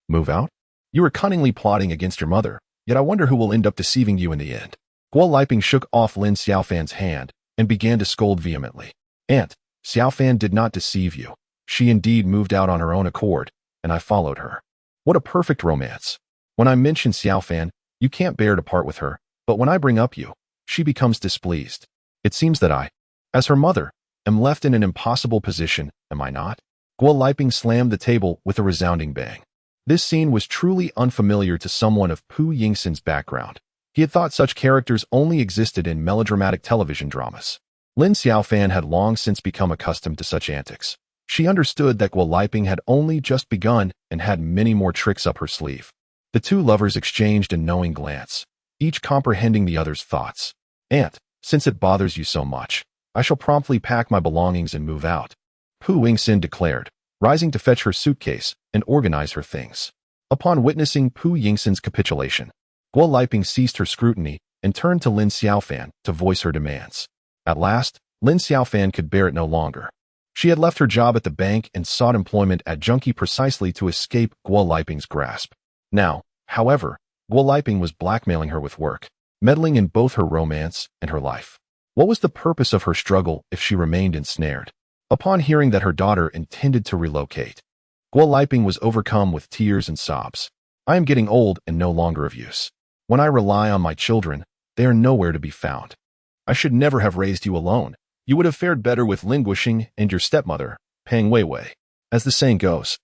Move out? You are cunningly plotting against your mother, yet I wonder who will end up deceiving you in the end. Guo Liping shook off Lin Xiaofan's hand and began to scold vehemently. Aunt, Xiaofan did not deceive you. She indeed moved out on her own accord, and I followed her. What a perfect romance. When I mention Xiaofan, you can't bear to part with her, but when I bring up you, she becomes displeased. It seems that I, as her mother, am left in an impossible position, am I not? Guo Liping slammed the table with a resounding bang. This scene was truly unfamiliar to someone of Pu Yingxin's background. He had thought such characters only existed in melodramatic television dramas. Lin Xiaofan had long since become accustomed to such antics. She understood that Guo Liping had only just begun and had many more tricks up her sleeve. The two lovers exchanged a knowing glance, each comprehending the other's thoughts. Aunt, since it bothers you so much, I shall promptly pack my belongings and move out, Pu Yingxin declared, rising to fetch her suitcase and organize her things. Upon witnessing Pu Yingxin's capitulation, Guo Liping ceased her scrutiny and turned to Lin Xiaofan to voice her demands. At last, Lin Xiaofan could bear it no longer. She had left her job at the bank and sought employment at Junkie precisely to escape Guo Liping's grasp. Now, however, Guo Liping was blackmailing her with work, meddling in both her romance and her life. What was the purpose of her struggle if she remained ensnared? Upon hearing that her daughter intended to relocate, Guo Liping was overcome with tears and sobs. I am getting old and no longer of use. When I rely on my children, they are nowhere to be found. I should never have raised you alone. You would have fared better with languishing and your stepmother, Pang Weiwei. As the saying goes,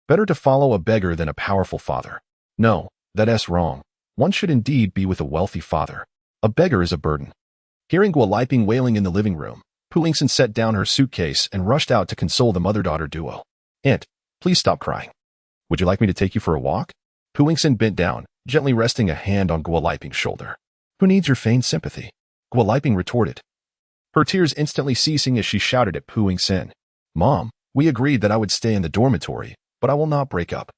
better to follow a beggar than a powerful father. No, that's wrong. One should indeed be with a wealthy father. A beggar is a burden. Hearing Guo Liping wailing in the living room, Pu Yingxin set down her suitcase and rushed out to console the mother-daughter duo. Aunt, please stop crying. Would you like me to take you for a walk? Pu Yingxin bent down, gently resting a hand on Guo Liping's shoulder. Who needs your feigned sympathy? Guo Liping retorted, her tears instantly ceasing as she shouted at Pu Yingxin. Mom, we agreed that I would stay in the dormitory, but I will not break up.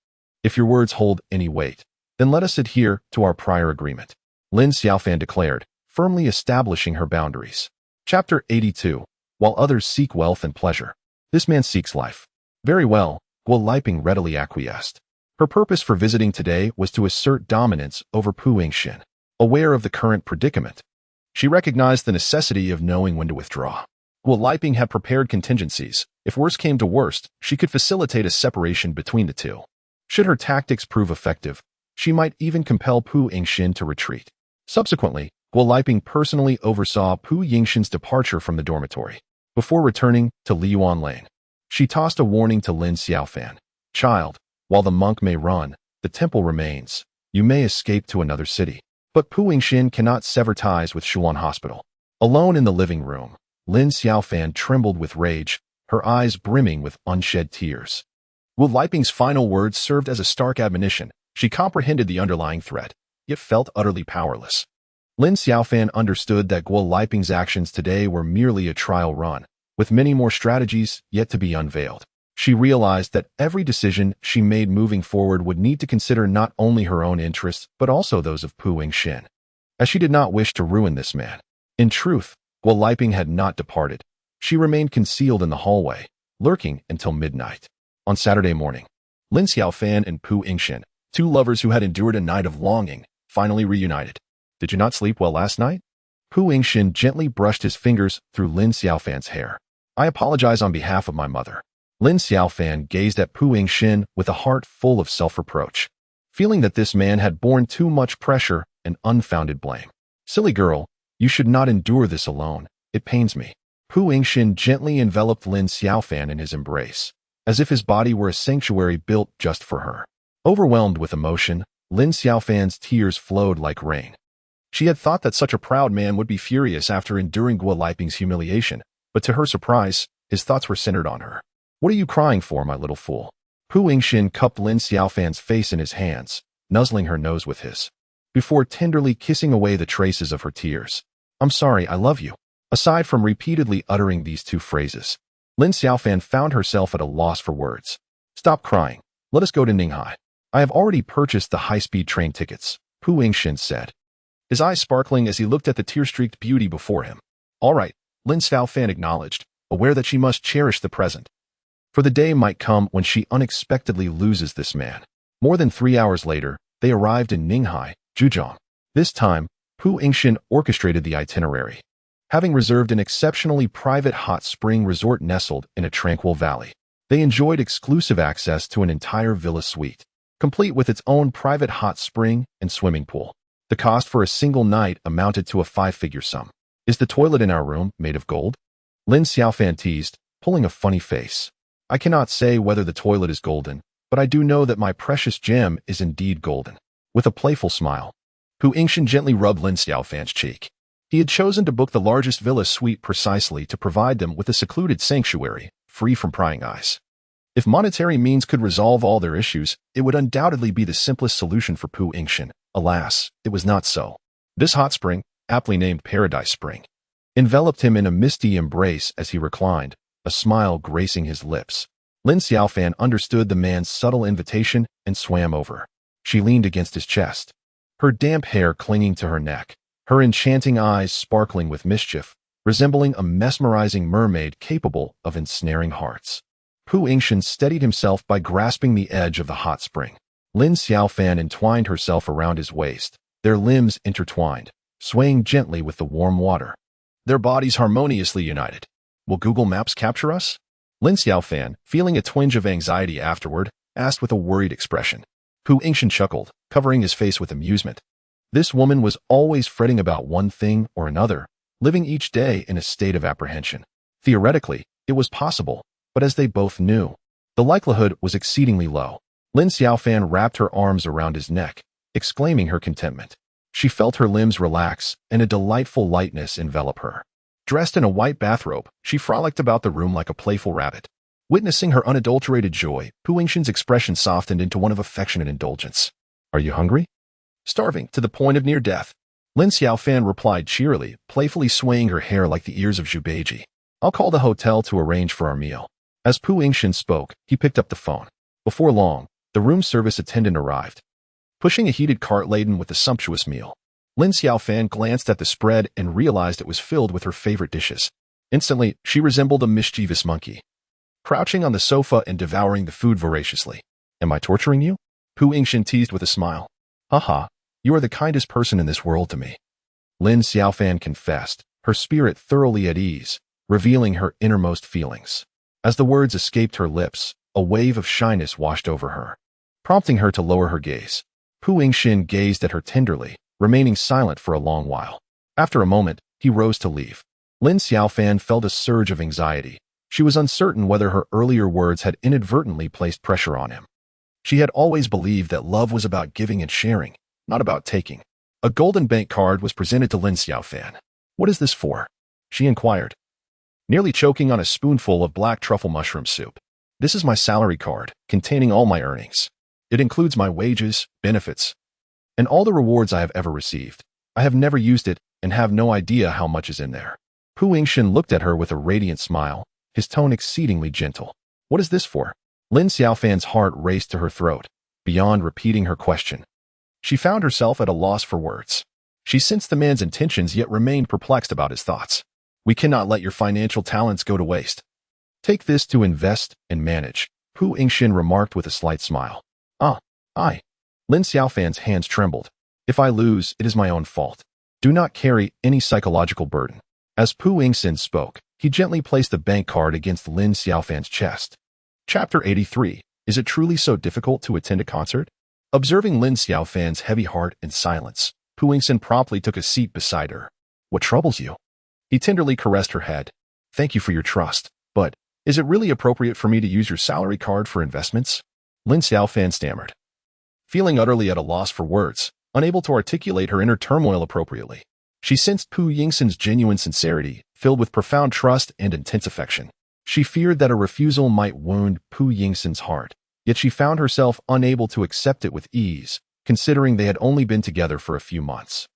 If your words hold any weight, then let us adhere to our prior agreement, Lin Xiaofan declared, firmly establishing her boundaries. Chapter 82. While others seek wealth and pleasure, this man seeks life. Very well, Guo Liping readily acquiesced. Her purpose for visiting today was to assert dominance over Pu Yingxin. Aware of the current predicament, she recognized the necessity of knowing when to withdraw. Guo Liping had prepared contingencies. If worst came to worst, she could facilitate a separation between the two. Should her tactics prove effective, she might even compel Pu Yingxin to retreat. Subsequently, Guo Liping personally oversaw Pu Yingxin's departure from the dormitory. Before returning to Liyuan Lane, she tossed a warning to Lin Xiaofan. Child, while the monk may run, the temple remains. You may escape to another city, but Pu Yingxin cannot sever ties with Shuan Hospital. Alone in the living room, Lin Xiaofan trembled with rage, her eyes brimming with unshed tears. Guo Liping's final words served as a stark admonition. She comprehended the underlying threat, yet felt utterly powerless. Lin Xiaofan understood that Guo Liping's actions today were merely a trial run, with many more strategies yet to be unveiled. She realized that every decision she made moving forward would need to consider not only her own interests, but also those of Pu Yingxin, as she did not wish to ruin this man. In truth, Guo Liping had not departed. She remained concealed in the hallway, lurking until midnight. On Saturday morning, Lin Xiaofan and Pu Yingxin, two lovers who had endured a night of longing, finally reunited. Did you not sleep well last night? Pu Yingxin gently brushed his fingers through Lin Xiaofan's hair. I apologize on behalf of my mother. Lin Xiaofan gazed at Pu Yingxin with a heart full of self-reproach, feeling that this man had borne too much pressure and unfounded blame. Silly girl, you should not endure this alone. It pains me. Pu Yingxin gently enveloped Lin Xiaofan in his embrace, as if his body were a sanctuary built just for her. Overwhelmed with emotion, Lin Xiaofan's tears flowed like rain. She had thought that such a proud man would be furious after enduring Guo Liping's humiliation, but to her surprise, his thoughts were centered on her. What are you crying for, my little fool? Pu Yingxin cupped Lin Xiaofan's face in his hands, nuzzling her nose with his, before tenderly kissing away the traces of her tears. I'm sorry, I love you. Aside from repeatedly uttering these two phrases, Lin Xiaofan found herself at a loss for words. Stop crying. Let us go to Ninghai. I have already purchased the high-speed train tickets, Pu Yingxin said, his eyes sparkling as he looked at the tear-streaked beauty before him. All right, Lin Xiaofan acknowledged, aware that she must cherish the present, for the day might come when she unexpectedly loses this man. More than 3 hours later, they arrived in Ninghai, Zhujiang. This time, Pu Yingxin orchestrated the itinerary, having reserved an exceptionally private hot spring resort nestled in a tranquil valley. They enjoyed exclusive access to an entire villa suite, complete with its own private hot spring and swimming pool. The cost for a single night amounted to a 5-figure sum. Is the toilet in our room made of gold? Lin Xiaofan teased, pulling a funny face. I cannot say whether the toilet is golden, but I do know that my precious gem is indeed golden. With a playful smile, Pu Yingxin gently rubbed Lin Xiaofan's cheek. He had chosen to book the largest villa suite precisely to provide them with a secluded sanctuary, free from prying eyes. If monetary means could resolve all their issues, it would undoubtedly be the simplest solution for Pu Yingxin. Alas, it was not so. This hot spring, aptly named Paradise Spring, enveloped him in a misty embrace as he reclined, a smile gracing his lips. Lin Xiaofan understood the man's subtle invitation and swam over. She leaned against his chest, her damp hair clinging to her neck, her enchanting eyes sparkling with mischief, resembling a mesmerizing mermaid capable of ensnaring hearts. Pu Yingxin steadied himself by grasping the edge of the hot spring. Lin Xiaofan entwined herself around his waist, their limbs intertwined, swaying gently with the warm water, their bodies harmoniously united. Will Google Maps capture us? Lin Xiaofan, feeling a twinge of anxiety afterward, asked with a worried expression. Pu Yingxin chuckled, covering his face with amusement. This woman was always fretting about one thing or another, living each day in a state of apprehension. Theoretically, it was possible, but as they both knew, the likelihood was exceedingly low. Lin Xiaofan wrapped her arms around his neck, exclaiming her contentment. She felt her limbs relax and a delightful lightness envelop her. Dressed in a white bathrobe, she frolicked about the room like a playful rabbit. Witnessing her unadulterated joy, Pu Yingxin's expression softened into one of affectionate indulgence. Are you hungry? Starving to the point of near death. Lin Xiaofan replied cheerily, playfully swaying her hair like the ears of Zhubeiji. I'll call the hotel to arrange for our meal. As Pu Yingxin spoke, he picked up the phone. Before long, the room service attendant arrived, pushing a heated cart laden with a sumptuous meal. Lin Xiaofan glanced at the spread and realized it was filled with her favorite dishes. Instantly, she resembled a mischievous monkey, crouching on the sofa and devouring the food voraciously. Am I torturing you? Pu Yingxin teased with a smile. Haha, you are the kindest person in this world to me. Lin Xiaofan confessed, her spirit thoroughly at ease, revealing her innermost feelings. As the words escaped her lips, a wave of shyness washed over her, prompting her to lower her gaze. Pu Yingxin gazed at her tenderly, remaining silent for a long while. After a moment, he rose to leave. Lin Xiaofan felt a surge of anxiety. She was uncertain whether her earlier words had inadvertently placed pressure on him. She had always believed that love was about giving and sharing, not about taking. A golden bank card was presented to Lin Xiaofan. What is this for? She inquired, nearly choking on a spoonful of black truffle mushroom soup. This is my salary card, containing all my earnings. It includes my wages, benefits, and all the rewards I have ever received. I have never used it and have no idea how much is in there. Pu Yingxin looked at her with a radiant smile, his tone exceedingly gentle. What is this for? Lin Xiaofan's heart raced to her throat, beyond repeating her question. She found herself at a loss for words. She sensed the man's intentions yet remained perplexed about his thoughts. We cannot let your financial talents go to waste. Take this to invest and manage, Pu Yingxin remarked with a slight smile. I. Lin Xiaofan's hands trembled. If I lose, it is my own fault. Do not carry any psychological burden. As Pu Yingxin spoke, He gently placed the bank card against Lin Xiaofan's chest. Chapter 83. Is it truly so difficult to attend a concert? Observing Lin Xiaofan's heavy heart in silence, Pu Yingxin promptly took a seat beside her. What troubles you? He tenderly caressed her head. Thank you for your trust, but is it really appropriate for me to use your salary card for investments? Lin Xiaofan stammered. Feeling utterly at a loss for words, unable to articulate her inner turmoil appropriately, she sensed Pu Yingxin's genuine sincerity, filled with profound trust and intense affection. She feared that a refusal might wound Pu Yingxin's heart, yet she found herself unable to accept it with ease, considering they had only been together for a few months.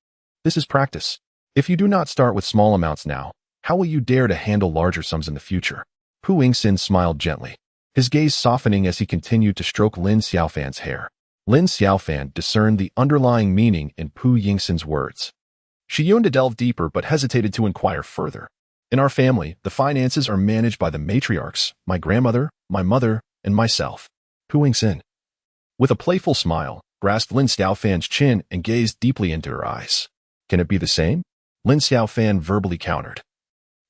This is practice. If you do not start with small amounts now, how will you dare to handle larger sums in the future? Pu Yingxin smiled gently, his gaze softening as he continued to stroke Lin Xiaofan's hair. Lin Xiaofan discerned the underlying meaning in Pu Yingxin's words. She yearned to delve deeper but hesitated to inquire further. In our family, the finances are managed by the matriarchs, my grandmother, my mother, and myself. Pu Yingxin, with a playful smile, grasped Lin Xiaofan's chin and gazed deeply into her eyes. Can it be the same? Lin Xiaofan verbally countered.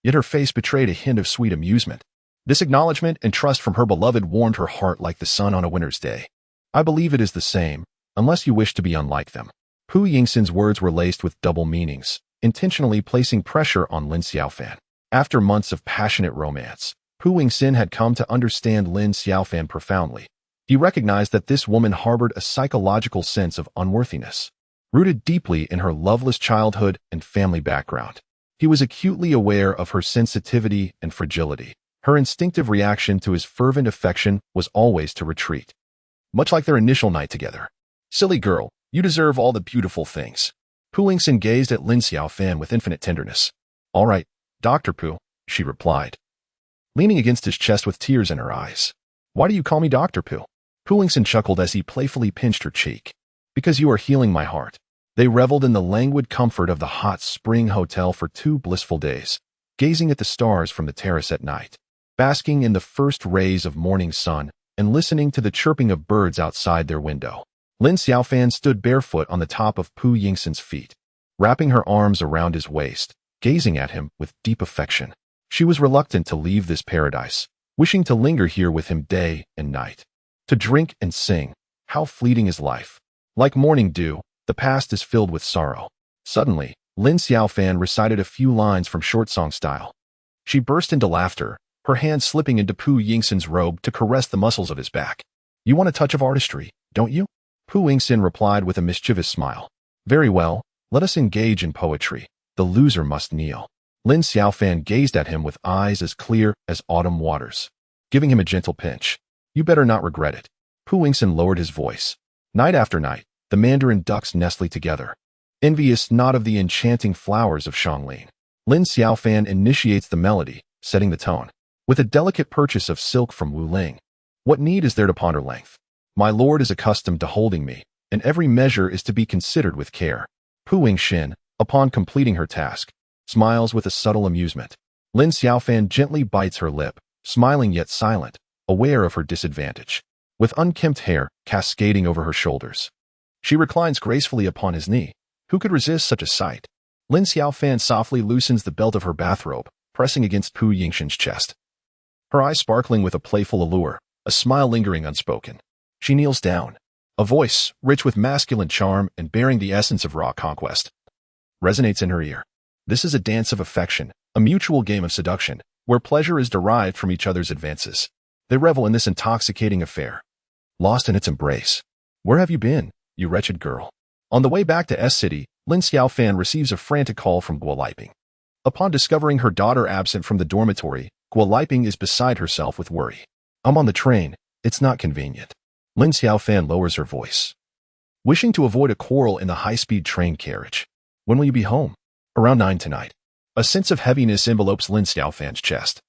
Yet her face betrayed a hint of sweet amusement. This acknowledgement and trust from her beloved warmed her heart like the sun on a winter's day. I believe it is the same, unless you wish to be unlike them. Pu Yingxin's words were laced with double meanings, intentionally placing pressure on Lin Xiaofan. After months of passionate romance, Pu Yingxin had come to understand Lin Xiaofan profoundly. He recognized that this woman harbored a psychological sense of unworthiness, rooted deeply in her loveless childhood and family background. He was acutely aware of her sensitivity and fragility. Her instinctive reaction to his fervent affection was always to retreat. Much like their initial night together. Silly girl, you deserve all the beautiful things. Pu Yingxin gazed at Lin Xiaofan with infinite tenderness. All right, Dr. Pu, she replied, leaning against his chest with tears in her eyes. Why do you call me Dr. Pu? Pu Yingxin chuckled as he playfully pinched her cheek. Because you are healing my heart. They reveled in the languid comfort of the hot spring hotel for 2 blissful days, gazing at the stars from the terrace at night, basking in the first rays of morning sun, and listening to the chirping of birds outside their window. Lin Xiaofan stood barefoot on the top of Pu Yingxin's feet, wrapping her arms around his waist, gazing at him with deep affection. She was reluctant to leave this paradise, wishing to linger here with him day and night. To drink and sing, how fleeting is life. Like morning dew, the past is filled with sorrow. Suddenly, Lin Xiaofan recited a few lines from short song style. She burst into laughter, her hand slipping into Pu Yingxin's robe to caress the muscles of his back. You want a touch of artistry, don't you? Pu Yingxin replied with a mischievous smile. Very well, let us engage in poetry. The loser must kneel. Lin Xiaofan gazed at him with eyes as clear as autumn waters, giving him a gentle pinch. You better not regret it. Pu Yingxin lowered his voice. Night after night, the mandarin ducks nestle together, envious not of the enchanting flowers of Xianglin. Lin Xiaofan initiates the melody, setting the tone. With a delicate purchase of silk from Wuling. What need is there to ponder length? My lord is accustomed to holding me, and every measure is to be considered with care. Pu Yingxin, upon completing her task, smiles with a subtle amusement. Lin Xiaofan gently bites her lip, smiling yet silent, aware of her disadvantage. With unkempt hair cascading over her shoulders, she reclines gracefully upon his knee. Who could resist such a sight? Lin Xiaofan softly loosens the belt of her bathrobe, pressing against Pu Yingxin's chest. Her eyes sparkling with a playful allure, a smile lingering unspoken. She kneels down. A voice, rich with masculine charm and bearing the essence of raw conquest, resonates in her ear. This is a dance of affection, a mutual game of seduction, where pleasure is derived from each other's advances. They revel in this intoxicating affair, lost in its embrace. Where have you been, you wretched girl? On the way back to S-City, Lin Xiaofan receives a frantic call from Guo Liping. Upon discovering her daughter absent from the dormitory, Guo Liping is beside herself with worry. I'm on the train. It's not convenient. Lin Xiaofan lowers her voice, wishing to avoid a quarrel in the high-speed train carriage. When will you be home? Around 9 tonight. A sense of heaviness envelopes Lin Xiaofan's chest,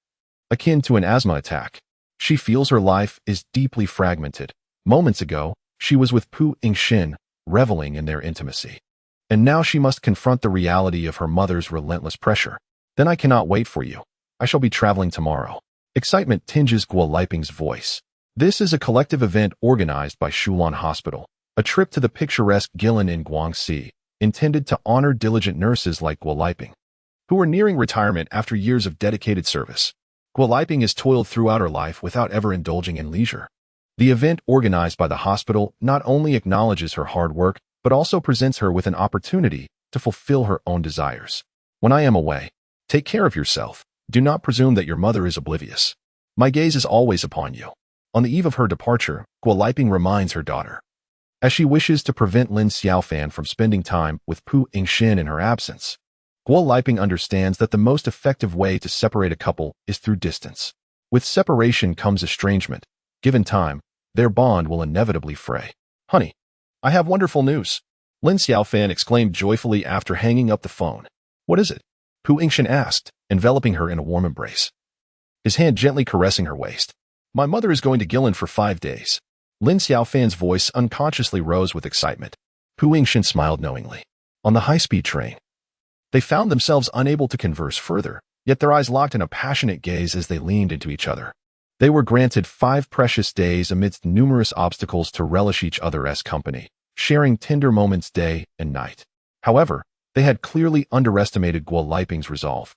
akin to an asthma attack. She feels her life is deeply fragmented. Moments ago, she was with Pu Yingxin, reveling in their intimacy. And now she must confront the reality of her mother's relentless pressure. Then I cannot wait for you. I shall be traveling tomorrow. Excitement tinges Guo Liping's voice. This is a collective event organized by Shulan Hospital, a trip to the picturesque Guilin in Guangxi, intended to honor diligent nurses like Guo Liping. who are nearing retirement after years of dedicated service. Guo Liping has toiled throughout her life without ever indulging in leisure. The event organized by the hospital not only acknowledges her hard work, but also presents her with an opportunity to fulfill her own desires. When I am away, take care of yourself. Do not presume that your mother is oblivious. My gaze is always upon you. On the eve of her departure, Guo Liping reminds her daughter, as she wishes to prevent Lin Xiaofan from spending time with Pu Yingxin in her absence. Guo Liping understands that the most effective way to separate a couple is through distance. With separation comes estrangement. Given time, their bond will inevitably fray. Honey, I have wonderful news. Lin Xiaofan exclaimed joyfully after hanging up the phone. What is it? Pu Yingxin asked, enveloping her in a warm embrace, his hand gently caressing her waist. My mother is going to Guilin for 5 days. Lin Xiaofan's voice unconsciously rose with excitement. Pu Yingxin smiled knowingly. On the high-speed train, they found themselves unable to converse further, yet their eyes locked in a passionate gaze as they leaned into each other. They were granted 5 precious days amidst numerous obstacles to relish each other as company, sharing tender moments day and night. However, they had clearly underestimated Guo Liping's resolve.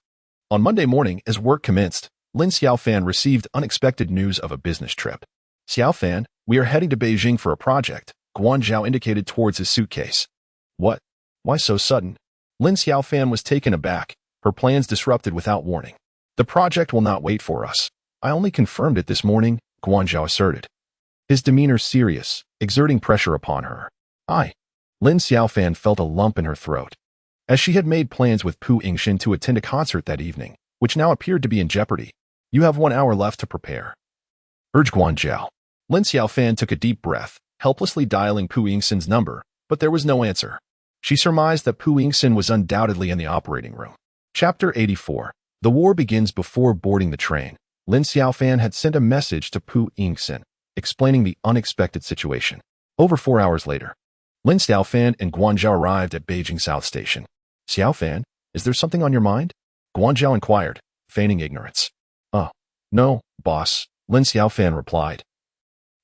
On Monday morning, as work commenced, Lin Xiaofan received unexpected news of a business trip. Xiaofan, we are heading to Beijing for a project, Guanzhao indicated towards his suitcase. What? Why so sudden? Lin Xiaofan was taken aback, her plans disrupted without warning. The project will not wait for us. I only confirmed it this morning, Guanzhao asserted, his demeanor serious, exerting pressure upon her. Lin Xiaofan felt a lump in her throat. As she had made plans with Pu Yingxin to attend a concert that evening, which now appeared to be in jeopardy. You have 1 hour left to prepare, urged Guanzhao. Lin Xiaofan took a deep breath, helplessly dialing Pu Yingxin's number, but there was no answer. She surmised that Pu Yingxin was undoubtedly in the operating room. Chapter 84. The war begins before boarding the train. Lin Xiaofan had sent a message to Pu Yingxin, explaining the unexpected situation. Over 4 hours later, Lin Xiaofan and Guanzhao arrived at Beijing South Station. Xiaofan, is there something on your mind? Guanzhao inquired, feigning ignorance. No, boss, Lin Xiaofan replied,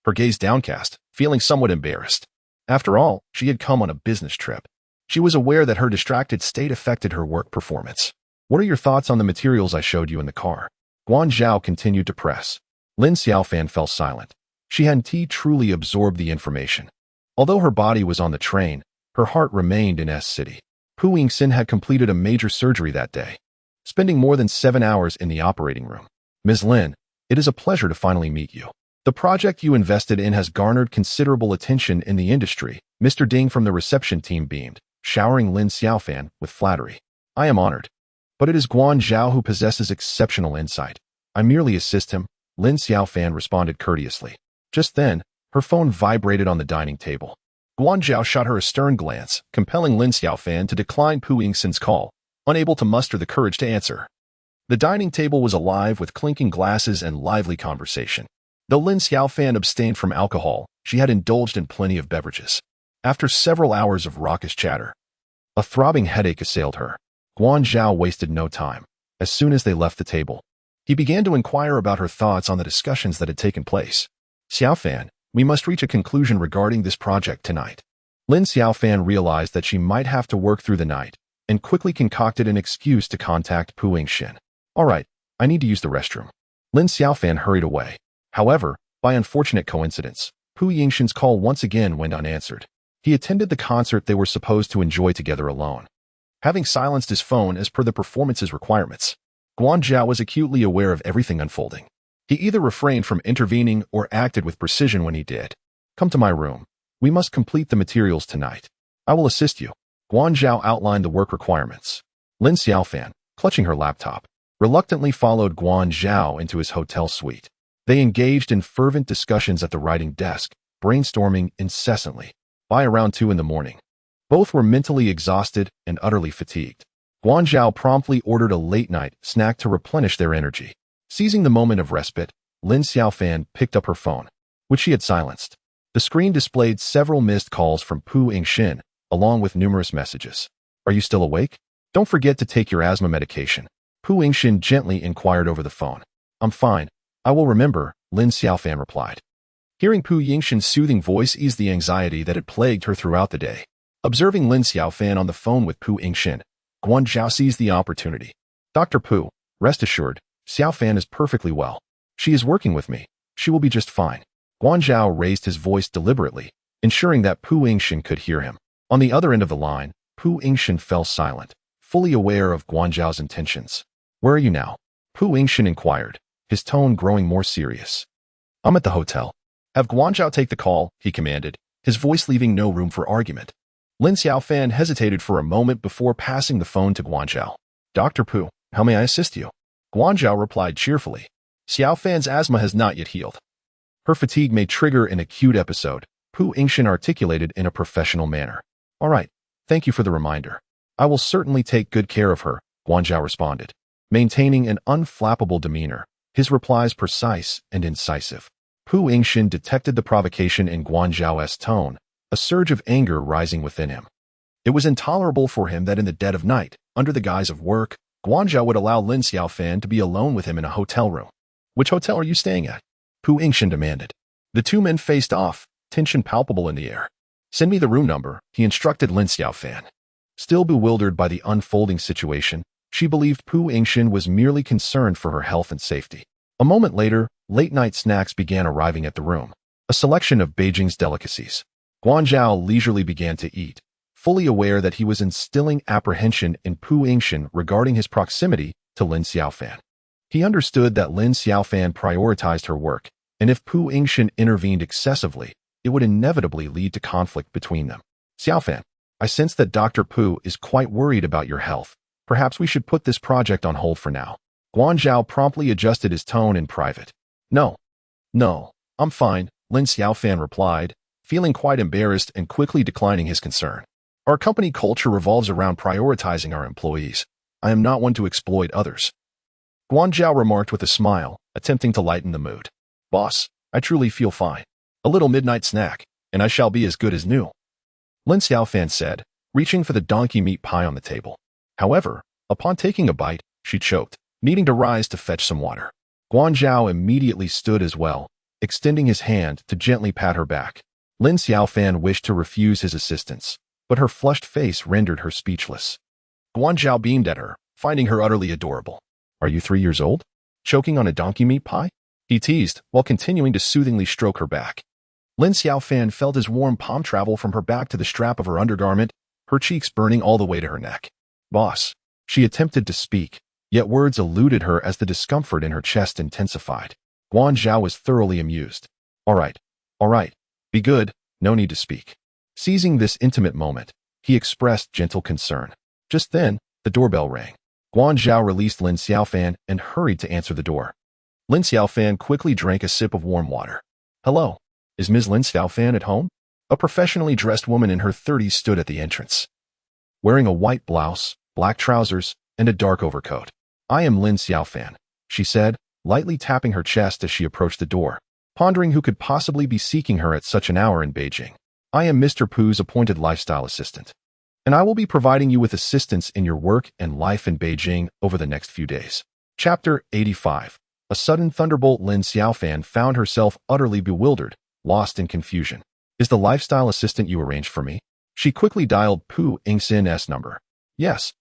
her gaze downcast, feeling somewhat embarrassed. After all, she had come on a business trip. She was aware that her distracted state affected her work performance. What are your thoughts on the materials I showed you in the car? Guanzhao continued to press. Lin Xiaofan fell silent. She hadn't truly absorbed the information. Although her body was on the train, her heart remained in S-City. Pu Yingxin had completed a major surgery that day, spending more than 7 hours in the operating room. Ms. Lin, it is a pleasure to finally meet you. The project you invested in has garnered considerable attention in the industry. Mr. Ding from the reception team beamed, showering Lin Xiaofan with flattery. I am honored. But it is Guanzhao who possesses exceptional insight. I merely assist him, Lin Xiaofan responded courteously. Just then, her phone vibrated on the dining table. Guanzhao shot her a stern glance, compelling Lin Xiaofan to decline Pu Yingxin's call, unable to muster the courage to answer. The dining table was alive with clinking glasses and lively conversation. Though Lin Xiaofan abstained from alcohol, she had indulged in plenty of beverages. After several hours of raucous chatter, a throbbing headache assailed her. Guanzhao wasted no time. As soon as they left the table, he began to inquire about her thoughts on the discussions that had taken place. Xiaofan, we must reach a conclusion regarding this project tonight. Lin Xiaofan realized that she might have to work through the night, and quickly concocted an excuse to contact Pu Yingxin. All right, I need to use the restroom. Lin Xiaofan hurried away. However, by unfortunate coincidence, Pu Yingxin's call once again went unanswered. He attended the concert they were supposed to enjoy together alone. Having silenced his phone as per the performance's requirements, Guanzhao was acutely aware of everything unfolding. He either refrained from intervening or acted with precision when he did. Come to my room. We must complete the materials tonight. I will assist you. Guanzhao outlined the work requirements. Lin Xiaofan, clutching her laptop, reluctantly followed Guanzhao into his hotel suite. They engaged in fervent discussions at the writing desk, brainstorming incessantly. By around 2 a.m, both were mentally exhausted and utterly fatigued. Guanzhao promptly ordered a late-night snack to replenish their energy. Seizing the moment of respite, Lin Xiaofan picked up her phone, which she had silenced. The screen displayed several missed calls from Pu Yingxin, along with numerous messages. Are you still awake? Don't forget to take your asthma medication. Pu Yingxin gently inquired over the phone. I'm fine. I will remember, Lin Xiaofan replied. Hearing Pu Yingxin's soothing voice eased the anxiety that had plagued her throughout the day. Observing Lin Xiaofan on the phone with Pu Yingxin, Guanzhao seized the opportunity. Dr. Pu, rest assured, Xiaofan is perfectly well. She is working with me. She will be just fine. Guanzhao raised his voice deliberately, ensuring that Pu Yingxin could hear him. On the other end of the line, Pu Yingxin fell silent, fully aware of Guanzhao's intentions. Where are you now? Pu Yingxin inquired, his tone growing more serious. I'm at the hotel. Have Guanzhao take the call, he commanded, his voice leaving no room for argument. Lin Xiaofan hesitated for a moment before passing the phone to Guanzhao. Dr. Pu, how may I assist you? Guanzhao replied cheerfully. Xiaofan's asthma has not yet healed. Her fatigue may trigger an acute episode, Pu Yingxin articulated in a professional manner. All right, thank you for the reminder. I will certainly take good care of her, Guanzhao responded, maintaining an unflappable demeanor, his replies precise and incisive. Pu Yingxin detected the provocation in Guanzhao's tone, a surge of anger rising within him. It was intolerable for him that in the dead of night, under the guise of work, Guanzhao would allow Lin Xiaofan to be alone with him in a hotel room. Which hotel are you staying at? Pu Yingxin demanded. The two men faced off, tension palpable in the air. Send me the room number, he instructed Lin Xiaofan. Still bewildered by the unfolding situation, she believed Pu Yingxin was merely concerned for her health and safety. A moment later, late-night snacks began arriving at the room, a selection of Beijing's delicacies. Guanzhao leisurely began to eat, fully aware that he was instilling apprehension in Pu Yingxin regarding his proximity to Lin Xiaofan. He understood that Lin Xiaofan prioritized her work, and if Pu Yingxin intervened excessively, it would inevitably lead to conflict between them. Xiaofan, I sense that Dr. Pu is quite worried about your health. Perhaps we should put this project on hold for now. Guanzhao promptly adjusted his tone in private. No, I'm fine, Lin Xiaofan replied, feeling quite embarrassed and quickly declining his concern. Our company culture revolves around prioritizing our employees. I am not one to exploit others. Guanzhao remarked with a smile, attempting to lighten the mood. Boss, I truly feel fine. A little midnight snack, and I shall be as good as new. Lin Xiaofan said, reaching for the donkey meat pie on the table. However, upon taking a bite, she choked, needing to rise to fetch some water. Guanzhao immediately stood as well, extending his hand to gently pat her back. Lin Xiaofan wished to refuse his assistance, but her flushed face rendered her speechless. Guanzhao beamed at her, finding her utterly adorable. Are you 3 years old? Choking on a donkey meat pie? He teased, while continuing to soothingly stroke her back. Lin Xiaofan felt his warm palm travel from her back to the strap of her undergarment, her cheeks burning all the way to her neck. Boss. She attempted to speak, yet words eluded her as the discomfort in her chest intensified. Guanzhao was thoroughly amused. All right. Be good, no need to speak. Seizing this intimate moment, he expressed gentle concern. Just then, the doorbell rang. Guanzhao released Lin Xiaofan and hurried to answer the door. Lin Xiaofan quickly drank a sip of warm water. Hello, is Ms. Lin Xiaofan at home? A professionally dressed woman in her 30s stood at the entrance, wearing a white blouse, black trousers, and a dark overcoat. I am Lin Xiaofan, she said, lightly tapping her chest as she approached the door, pondering who could possibly be seeking her at such an hour in Beijing. I am Mr. Pu's appointed lifestyle assistant, and I will be providing you with assistance in your work and life in Beijing over the next few days. Chapter 85. A sudden thunderbolt. Lin Xiaofan found herself utterly bewildered, lost in confusion. Is the lifestyle assistant you arranged for me? She quickly dialed Pu Yingxin's number. Yes.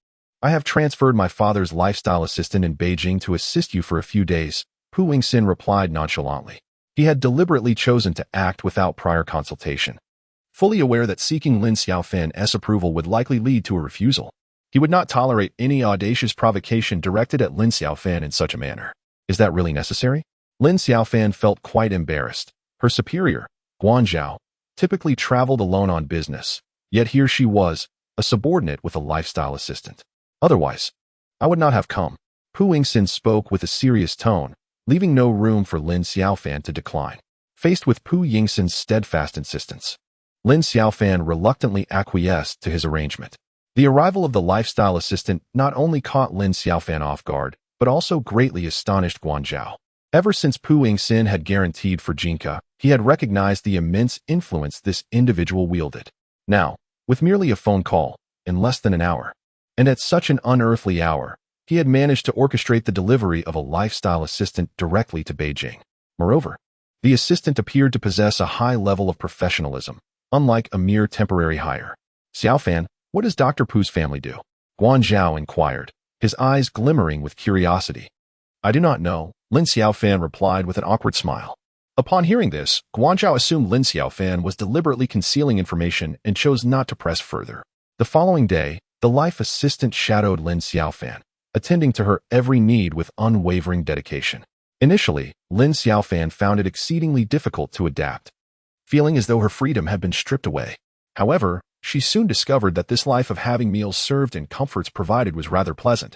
I have transferred my father's lifestyle assistant in Beijing to assist you for a few days, Pu Yingxin replied nonchalantly. He had deliberately chosen to act without prior consultation. Fully aware that seeking Lin Xiaofan's approval would likely lead to a refusal, he would not tolerate any audacious provocation directed at Lin Xiaofan in such a manner. Is that really necessary? Lin Xiaofan felt quite embarrassed. Her superior, Guanzhao, typically traveled alone on business, yet here she was, a subordinate with a lifestyle assistant. Otherwise, I would not have come. Pu Yingxin spoke with a serious tone, leaving no room for Lin Xiaofan to decline. Faced with Pu Yingxin's steadfast insistence, Lin Xiaofan reluctantly acquiesced to his arrangement. The arrival of the lifestyle assistant not only caught Lin Xiaofan off guard, but also greatly astonished Guanzhao. Ever since Pu Yingxin had guaranteed for Jinka, he had recognized the immense influence this individual wielded. Now, with merely a phone call, in less than an hour, and at such an unearthly hour, he had managed to orchestrate the delivery of a lifestyle assistant directly to Beijing. Moreover, the assistant appeared to possess a high level of professionalism, unlike a mere temporary hire. Xiaofan, what does Dr. Pu's family do? Guanzhao inquired, his eyes glimmering with curiosity. I do not know, Lin Xiaofan replied with an awkward smile. Upon hearing this, Guanzhao assumed Lin Xiaofan was deliberately concealing information and chose not to press further. The following day, the life assistant shadowed Lin Xiaofan, attending to her every need with unwavering dedication. Initially, Lin Xiaofan found it exceedingly difficult to adapt, feeling as though her freedom had been stripped away. However, she soon discovered that this life of having meals served and comforts provided was rather pleasant,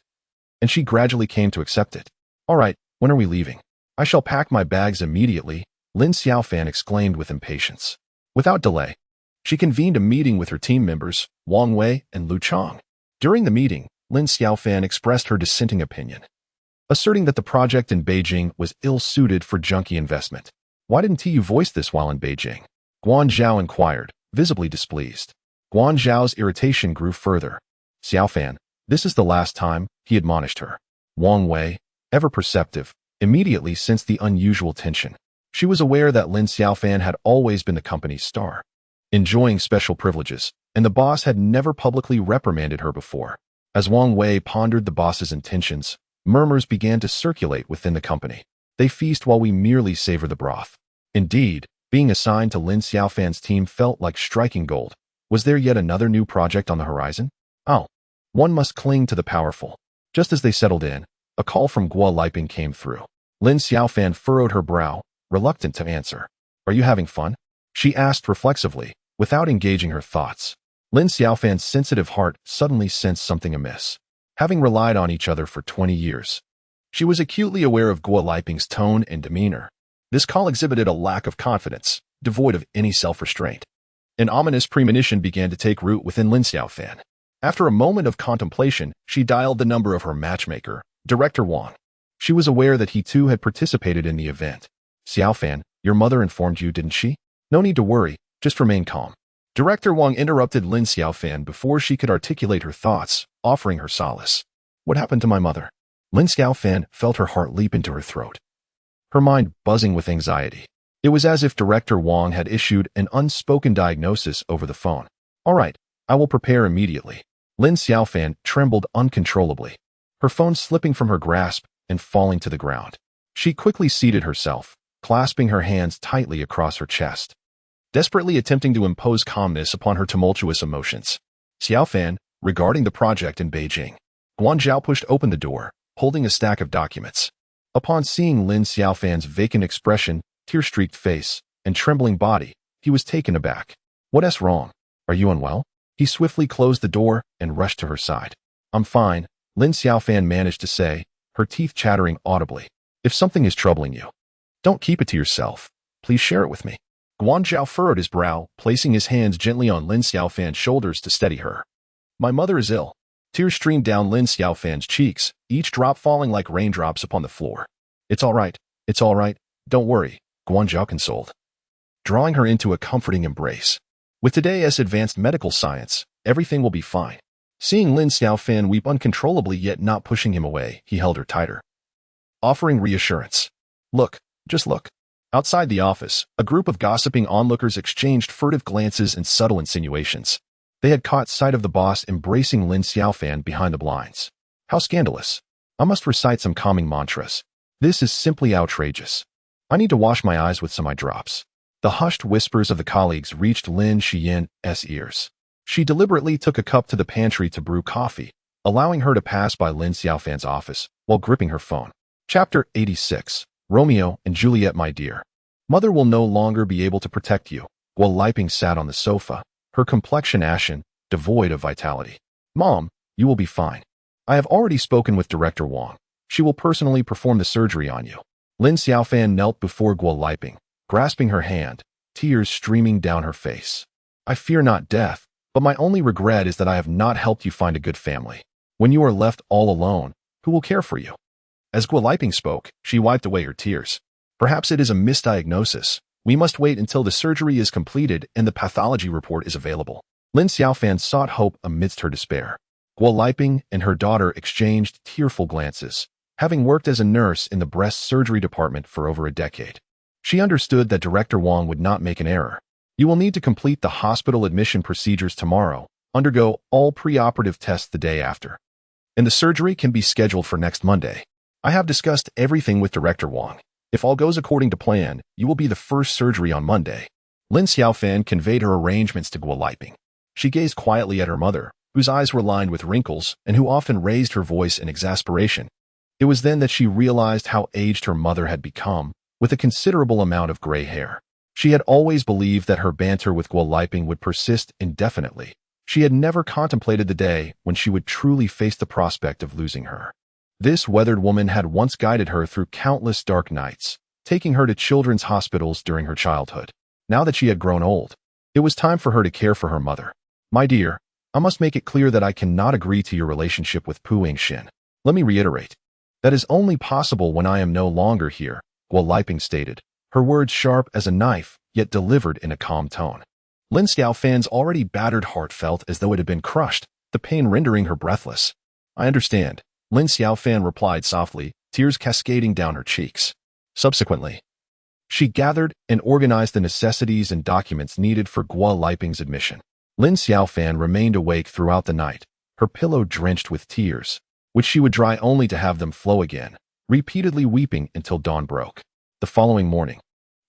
and she gradually came to accept it. All right, when are we leaving? I shall pack my bags immediately, Lin Xiaofan exclaimed with impatience. Without delay, she convened a meeting with her team members, Wang Wei and Lu Chang. During the meeting, Lin Xiaofan expressed her dissenting opinion, asserting that the project in Beijing was ill-suited for junkie investment. Why didn't you voice this while in Beijing? Guanzhao inquired, visibly displeased. Guanzhao's irritation grew further. Xiaofan, this is the last time, he admonished her. Wang Wei, ever perceptive, immediately sensed the unusual tension. She was aware that Lin Xiaofan had always been the company's star, enjoying special privileges, and the boss had never publicly reprimanded her before. As Wang Wei pondered the boss's intentions, murmurs began to circulate within the company. They feast while we merely savor the broth. Indeed, being assigned to Lin Xiaofan's team felt like striking gold. Was there yet another new project on the horizon? Oh, one must cling to the powerful. Just as they settled in, a call from Guo Liping came through. Lin Xiaofan furrowed her brow, reluctant to answer. Are you having fun? She asked reflexively, without engaging her thoughts. Lin Xiaofan's sensitive heart suddenly sensed something amiss. Having relied on each other for 20 years, she was acutely aware of Guo Liping's tone and demeanor. This call exhibited a lack of confidence, devoid of any self-restraint. An ominous premonition began to take root within Lin Xiaofan. After a moment of contemplation, she dialed the number of her matchmaker, Director Wang. She was aware that he too had participated in the event. Xiaofan, your mother informed you, didn't she? No need to worry, just remain calm. Director Wang interrupted Lin Xiaofan before she could articulate her thoughts, offering her solace. What happened to my mother? Lin Xiaofan felt her heart leap into her throat, her mind buzzing with anxiety. It was as if Director Wang had issued an unspoken diagnosis over the phone. All right, I will prepare immediately. Lin Xiaofan trembled uncontrollably, her phone slipping from her grasp and falling to the ground. She quickly seated herself, clasping her hands tightly across her chest, desperately attempting to impose calmness upon her tumultuous emotions. Xiaofan, regarding the project in Beijing. Guanzhao pushed open the door, holding a stack of documents. Upon seeing Lin Xiaofan's vacant expression, tear-streaked face, and trembling body, he was taken aback. What's wrong? Are you unwell? He swiftly closed the door and rushed to her side. I'm fine, Lin Xiaofan managed to say, her teeth chattering audibly. If something is troubling you, don't keep it to yourself. Please share it with me. Guanzhao furrowed his brow, placing his hands gently on Lin Xiaofan's shoulders to steady her. My mother is ill. Tears streamed down Lin Xiaofan's cheeks, each drop falling like raindrops upon the floor. It's all right. Don't worry, Guanzhao consoled, drawing her into a comforting embrace. With today's advanced medical science, everything will be fine. Seeing Lin Xiaofan weep uncontrollably yet not pushing him away, he held her tighter, offering reassurance. Look, just look. Outside the office, a group of gossiping onlookers exchanged furtive glances and subtle insinuations. They had caught sight of the boss embracing Lin Xiaofan behind the blinds. How scandalous. I must recite some calming mantras. This is simply outrageous. I need to wash my eyes with some eye drops. The hushed whispers of the colleagues reached Lin Xiaofan's ears. She deliberately took a cup to the pantry to brew coffee, allowing her to pass by Lin Xiaofan's office while gripping her phone. Chapter 86. Romeo and Juliet, my dear. Mother will no longer be able to protect you. Guo Liping sat on the sofa, her complexion ashen, devoid of vitality. Mom, you will be fine. I have already spoken with Director Wang. She will personally perform the surgery on you. Lin Xiaofan knelt before Guo Liping, grasping her hand, tears streaming down her face. I fear not death, but my only regret is that I have not helped you find a good family. When you are left all alone, who will care for you? As Guo Liping spoke, she wiped away her tears. Perhaps it is a misdiagnosis. We must wait until the surgery is completed and the pathology report is available. Lin Xiaofan sought hope amidst her despair. Guo Liping and her daughter exchanged tearful glances, having worked as a nurse in the breast surgery department for over a decade. She understood that Director Wang would not make an error. You will need to complete the hospital admission procedures tomorrow, undergo all preoperative tests the day after. and the surgery can be scheduled for next Monday. I have discussed everything with Director Wang. If all goes according to plan, you will be the first surgery on Monday. Lin Xiaofan conveyed her arrangements to Guo Liping. She gazed quietly at her mother, whose eyes were lined with wrinkles and who often raised her voice in exasperation. It was then that she realized how aged her mother had become, with a considerable amount of gray hair. She had always believed that her banter with Guo Liping would persist indefinitely. She had never contemplated the day when she would truly face the prospect of losing her. This weathered woman had once guided her through countless dark nights, taking her to children's hospitals during her childhood. Now that she had grown old, it was time for her to care for her mother. My dear, I must make it clear that I cannot agree to your relationship with Pu Yingxin. Let me reiterate. That is only possible when I am no longer here, Guo Liping stated, her words sharp as a knife, yet delivered in a calm tone. Lin Xiaofan's already battered heart felt as though it had been crushed, the pain rendering her breathless. I understand, Lin Xiaofan replied softly, tears cascading down her cheeks. Subsequently, she gathered and organized the necessities and documents needed for Guo Liping's admission. Lin Xiaofan remained awake throughout the night, her pillow drenched with tears, which she would dry only to have them flow again, repeatedly weeping until dawn broke. The following morning,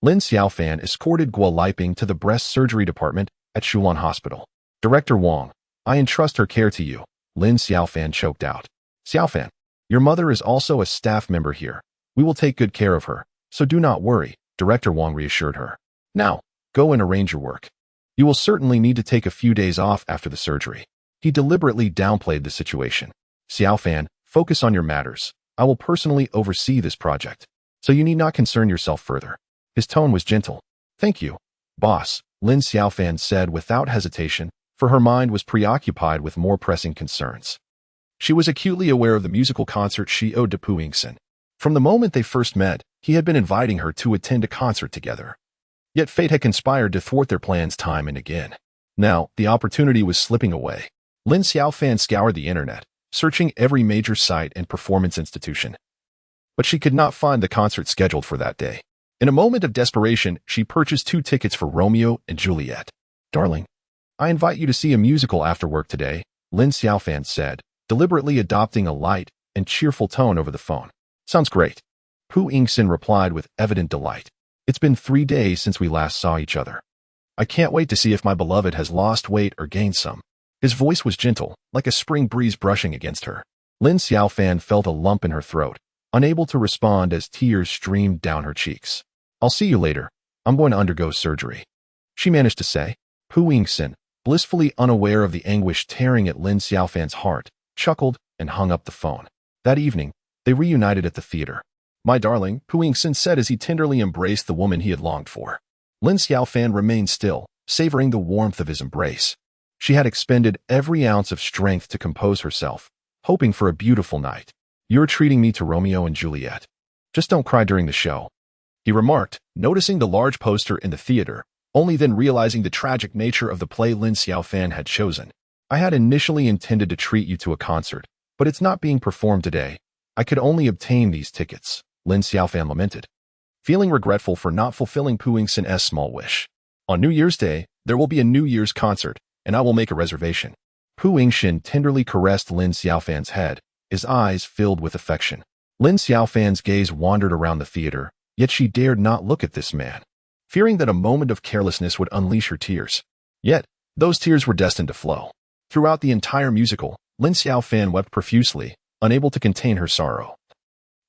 Lin Xiaofan escorted Guo Liping to the breast surgery department at Shulan Hospital. Director Wang, I entrust her care to you, Lin Xiaofan choked out. Xiaofan, your mother is also a staff member here. We will take good care of her, so do not worry, Director Wang reassured her. Now, go and arrange your work. You will certainly need to take a few days off after the surgery. He deliberately downplayed the situation. Xiaofan, focus on your matters. I will personally oversee this project, so you need not concern yourself further. His tone was gentle. Thank you, boss, Lin Xiaofan said without hesitation, for her mind was preoccupied with more pressing concerns. She was acutely aware of the musical concert she owed to Pu Yingxin. From the moment they first met, he had been inviting her to attend a concert together. Yet fate had conspired to thwart their plans time and again. Now, the opportunity was slipping away. Lin Xiaofan scoured the internet, searching every major site and performance institution. But she could not find the concert scheduled for that day. In a moment of desperation, she purchased 2 tickets for Romeo and Juliet. Darling, I invite you to see a musical after work today, Lin Xiaofan said, deliberately adopting a light and cheerful tone over the phone. Sounds great. Pu Yingxin replied with evident delight. It's been 3 days since we last saw each other. I can't wait to see if my beloved has lost weight or gained some. His voice was gentle, like a spring breeze brushing against her. Lin Xiaofan felt a lump in her throat, unable to respond as tears streamed down her cheeks. I'll see you later. I'm going to undergo surgery, she managed to say. Pu Yingxin, blissfully unaware of the anguish tearing at Lin Xiaofan's heart, chuckled and hung up the phone. That evening, they reunited at the theater. My darling, Pu Yingxin said as he tenderly embraced the woman he had longed for. Lin Xiaofan remained still, savoring the warmth of his embrace. She had expended every ounce of strength to compose herself, hoping for a beautiful night. You're treating me to Romeo and Juliet. Just don't cry during the show, he remarked, noticing the large poster in the theater, only then realizing the tragic nature of the play Lin Xiaofan had chosen. I had initially intended to treat you to a concert, but it's not being performed today. I could only obtain these tickets, Lin Xiaofan lamented, feeling regretful for not fulfilling Pu Yingxin's small wish. On New Year's Day, there will be a New Year's concert, and I will make a reservation. Pu Yingxin tenderly caressed Lin Xiaofan's head, his eyes filled with affection. Lin Xiaofan's gaze wandered around the theater, yet she dared not look at this man, fearing that a moment of carelessness would unleash her tears. Yet, those tears were destined to flow. Throughout the entire musical, Lin Xiaofan wept profusely, unable to contain her sorrow.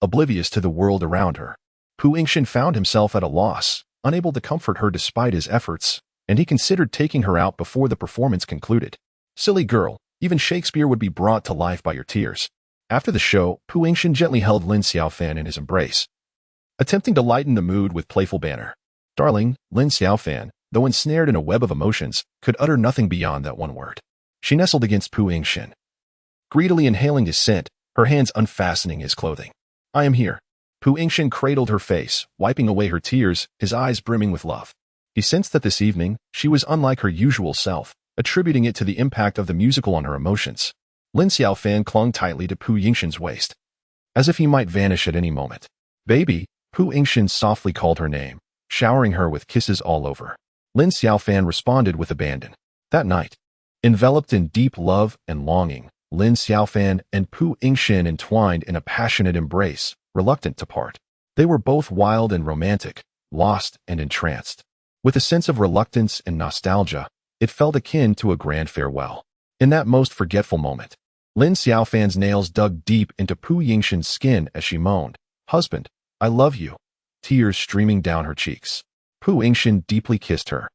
Oblivious to the world around her, Pu Yingxin found himself at a loss, unable to comfort her despite his efforts, and he considered taking her out before the performance concluded. Silly girl, even Shakespeare would be brought to life by your tears. After the show, Pu Yingxin gently held Lin Xiaofan in his embrace, attempting to lighten the mood with playful banter. Darling, Lin Xiaofan, though ensnared in a web of emotions, could utter nothing beyond that one word. She nestled against Pu Yingxin, greedily inhaling his scent, her hands unfastening his clothing. I am here. Pu Yingxin cradled her face, wiping away her tears, his eyes brimming with love. He sensed that this evening, she was unlike her usual self, attributing it to the impact of the musical on her emotions. Lin Xiaofan clung tightly to Pu Yingxin's waist, as if he might vanish at any moment. Baby, Pu Yingxin softly called her name, showering her with kisses all over. Lin Xiaofan responded with abandon. That night, enveloped in deep love and longing, Lin Xiaofan and Pu Yingxin entwined in a passionate embrace, reluctant to part. They were both wild and romantic, lost and entranced. With a sense of reluctance and nostalgia, it felt akin to a grand farewell. In that most forgetful moment, Lin Xiaofan's nails dug deep into Pu Yingxin's skin as she moaned, "Husband, I love you," tears streaming down her cheeks. Pu Yingxin deeply kissed her,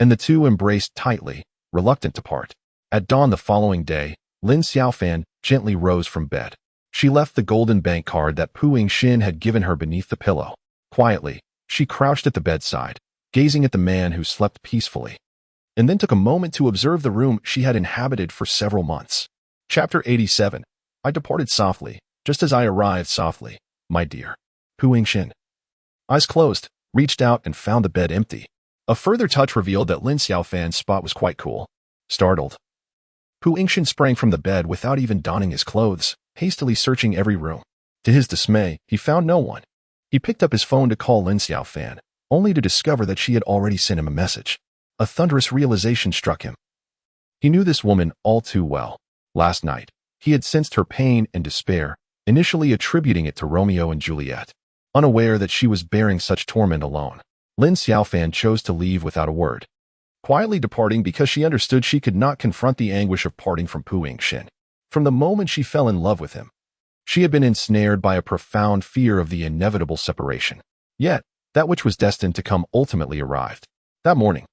and the two embraced tightly, reluctant to part. At dawn the following day, Lin Xiaofan gently rose from bed. She left the golden bank card that Pu Yingxin had given her beneath the pillow. Quietly, she crouched at the bedside, gazing at the man who slept peacefully, and then took a moment to observe the room she had inhabited for several months. Chapter 87. I departed softly, just as I arrived softly, my dear. Pu Yingxin, eyes closed, reached out and found the bed empty. A further touch revealed that Lin Xiaofan's spot was quite cool. Startled, Pu Yingxin sprang from the bed without even donning his clothes, hastily searching every room. To his dismay, he found no one. He picked up his phone to call Lin Xiaofan, only to discover that she had already sent him a message. A thunderous realization struck him. He knew this woman all too well. Last night, he had sensed her pain and despair, initially attributing it to Romeo and Juliet. Unaware that she was bearing such torment alone, Lin Xiaofan chose to leave without a word, quietly departing because she understood she could not confront the anguish of parting from Pu Yingxin. From the moment she fell in love with him, she had been ensnared by a profound fear of the inevitable separation. Yet, that which was destined to come ultimately arrived. That morning,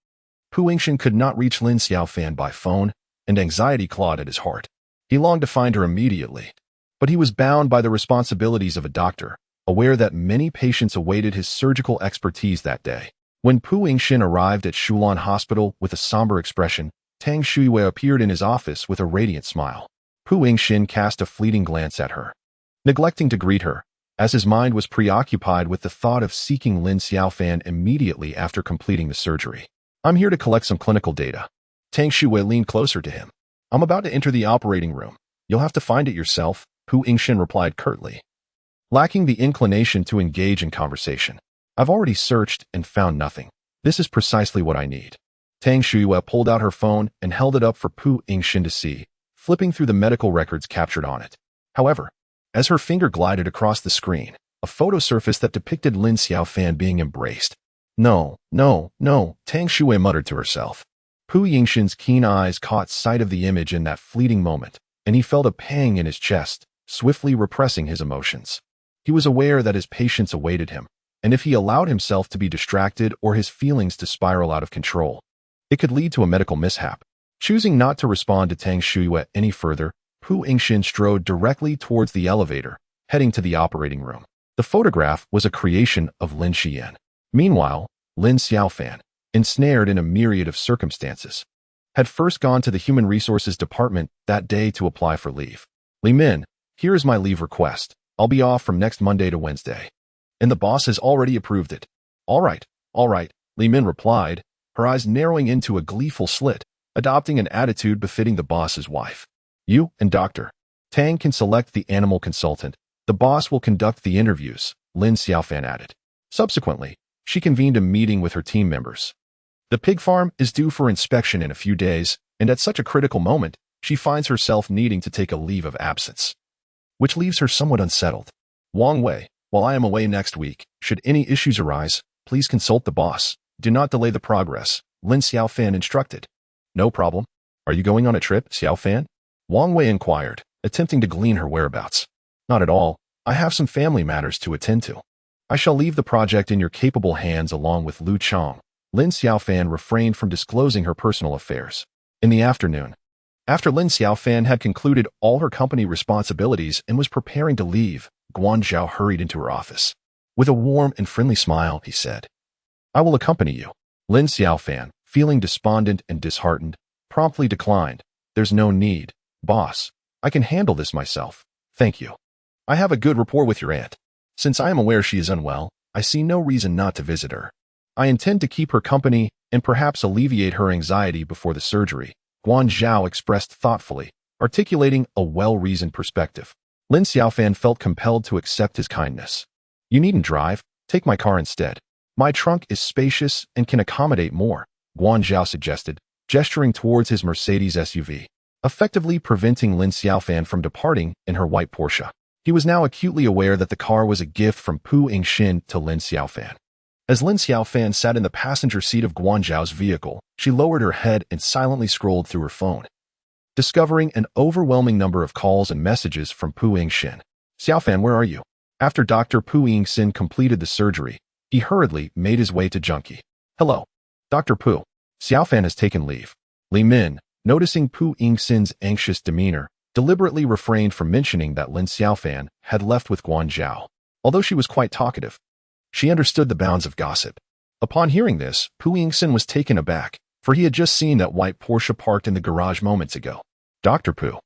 Pu Yingxin could not reach Lin Xiaofan by phone, and anxiety clawed at his heart. He longed to find her immediately, but he was bound by the responsibilities of a doctor, aware that many patients awaited his surgical expertise that day. When Pu Yingxin arrived at Shulan Hospital with a somber expression, Tang Shuiwei appeared in his office with a radiant smile. Pu Yingxin cast a fleeting glance at her, neglecting to greet her, as his mind was preoccupied with the thought of seeking Lin Xiaofan immediately after completing the surgery. "I'm here to collect some clinical data." Tang Shuiwei leaned closer to him. "I'm about to enter the operating room. You'll have to find it yourself," Pu Yingxin replied curtly, lacking the inclination to engage in conversation. "I've already searched and found nothing. This is precisely what I need." Tang Shuiwei pulled out her phone and held it up for Pu Yingxin to see, flipping through the medical records captured on it. However, as her finger glided across the screen, a photo surfaced that depicted Lin Xiaofan being embraced. No, Tang Shuiwei muttered to herself. Pu Yingxin's keen eyes caught sight of the image in that fleeting moment, and he felt a pang in his chest, swiftly repressing his emotions. He was aware that his patients awaited him, and if he allowed himself to be distracted or his feelings to spiral out of control, it could lead to a medical mishap. Choosing not to respond to Tang Shuiwei any further, Pu Yingxin strode directly towards the elevator, heading to the operating room. The photograph was a creation of Lin Xian. Meanwhile, Lin Xiaofan, ensnared in a myriad of circumstances, had first gone to the Human Resources Department that day to apply for leave. "Li Min, here is my leave request. I'll be off from next Monday to Wednesday. And the boss has already approved it." All right, Li Min replied, her eyes narrowing into a gleeful slit, adopting an attitude befitting the boss's wife. "You and Dr. Tang can select the animal consultant. The boss will conduct the interviews," Lin Xiaofan added. Subsequently, she convened a meeting with her team members. The pig farm is due for inspection in a few days, and at such a critical moment, she finds herself needing to take a leave of absence, which leaves her somewhat unsettled. "Wang Wei, while I am away next week, should any issues arise, please consult the boss. Do not delay the progress," Lin Xiaofan instructed. "No problem. Are you going on a trip, Xiaofan?" Wang Wei inquired, attempting to glean her whereabouts. "Not at all. I have some family matters to attend to. I shall leave the project in your capable hands along with Lu Chong." Lin Xiaofan refrained from disclosing her personal affairs. In the afternoon, after Lin Xiaofan had concluded all her company responsibilities and was preparing to leave, Guan Zhao hurried into her office. With a warm and friendly smile, he said, "I will accompany you." Lin Xiaofan, feeling despondent and disheartened, promptly declined. "There's no need, boss. I can handle this myself. Thank you. I have a good rapport with your aunt. Since I am aware she is unwell, I see no reason not to visit her. I intend to keep her company and perhaps alleviate her anxiety before the surgery," Guan Zhao expressed thoughtfully, articulating a well-reasoned perspective. Lin Xiaofan felt compelled to accept his kindness. "You needn't drive. Take my car instead. My trunk is spacious and can accommodate more," Guan Zhao suggested, gesturing towards his Mercedes SUV. effectively preventing Lin Xiaofan from departing in her white Porsche. He was now acutely aware that the car was a gift from Pu Yingxin to Lin Xiaofan. As Lin Xiaofan sat in the passenger seat of Guanzhao's vehicle, she lowered her head and silently scrolled through her phone, discovering an overwhelming number of calls and messages from Pu Yingxin. "Xiaofan, where are you?" After Dr. Pu Yingxin completed the surgery, he hurriedly made his way to Junkie. "Hello, Dr. Pu. Xiaofan has taken leave." Li Min, noticing Pu Yingxin's anxious demeanor, deliberately refrained from mentioning that Lin Xiaofan had left with Guanzhao. Although she was quite talkative, she understood the bounds of gossip. Upon hearing this, Pu Yingxin was taken aback, for he had just seen that white Porsche parked in the garage moments ago. "Dr. Pu."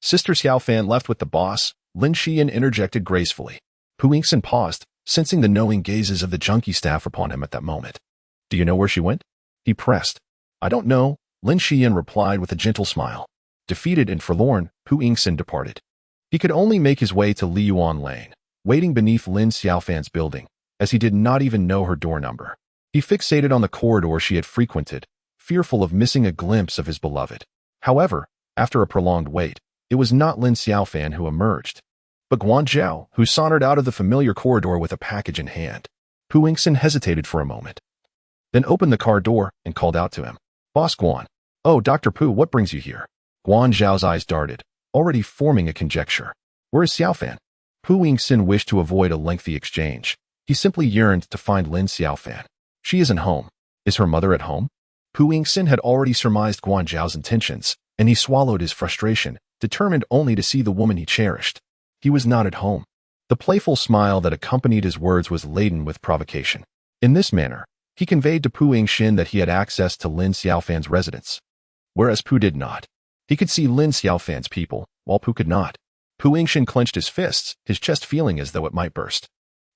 Sister Xiaofan left with the boss, Lin Xian interjected gracefully. Pu Yingxin paused, sensing the knowing gazes of the Junkie staff upon him at that moment. "Do you know where she went?" he pressed. "I don't know," Lin Xian replied with a gentle smile. Defeated and forlorn, Pu Yingxin departed. He could only make his way to Liyuan Lane, waiting beneath Lin Xiaofan's building, as he did not even know her door number. He fixated on the corridor she had frequented, fearful of missing a glimpse of his beloved. However, after a prolonged wait, it was not Lin Xiaofan who emerged, but Guanzhao, who sauntered out of the familiar corridor with a package in hand. Pu Yingxin hesitated for a moment, then opened the car door and called out to him. "Boss Guan." "Oh, Dr. Pu, what brings you here?" Guanzhao's eyes darted, already forming a conjecture. "Where is Xiaofan?" Pu Yingxin wished to avoid a lengthy exchange. He simply yearned to find Lin Xiaofan. "She isn't home." "Is her mother at home?" Pu Yingxin had already surmised Guanzhao's intentions, and he swallowed his frustration, determined only to see the woman he cherished. He was not at home. The playful smile that accompanied his words was laden with provocation. In this manner, he conveyed to Pu Yingxin that he had access to Lin Xiaofan's residence, whereas Pu did not. He could see Lin Xiaofan's people, while Pu could not. Pu Yingxin clenched his fists, his chest feeling as though it might burst.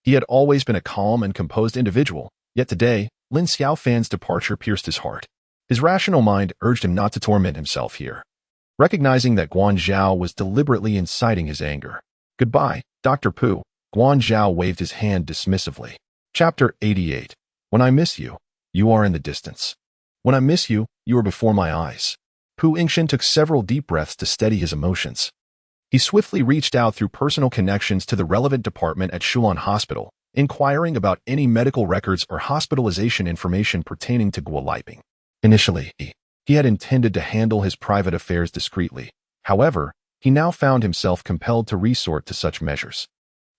He had always been a calm and composed individual, yet today, Lin Xiaofan's departure pierced his heart. His rational mind urged him not to torment himself here, recognizing that Guanzhao was deliberately inciting his anger. "Goodbye, Dr. Pu." Guanzhao waved his hand dismissively. Chapter 88. When I miss you, you are in the distance. When I miss you, you are before my eyes. Pu Yingxin took several deep breaths to steady his emotions. He swiftly reached out through personal connections to the relevant department at Shulan Hospital, inquiring about any medical records or hospitalization information pertaining to Guoliping. Initially, he had intended to handle his private affairs discreetly. However, he now found himself compelled to resort to such measures.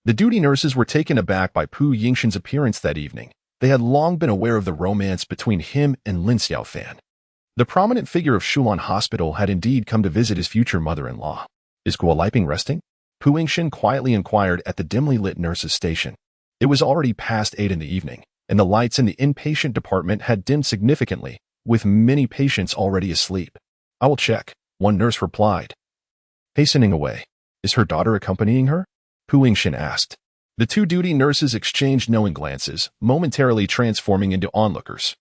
The duty nurses were taken aback by Pu Yingxin's appearance that evening. They had long been aware of the romance between him and Lin Xiaofan. The prominent figure of Shulan Hospital had indeed come to visit his future mother-in-law. "Is Guoliping resting?" Pu Yingxin quietly inquired at the dimly lit nurse's station. It was already past 8 in the evening, and the lights in the inpatient department had dimmed significantly, with many patients already asleep. "I will check," one nurse replied, hastening away. "Is her daughter accompanying her?" Pu Yingxin asked. The two duty nurses exchanged knowing glances, momentarily transforming into onlookers.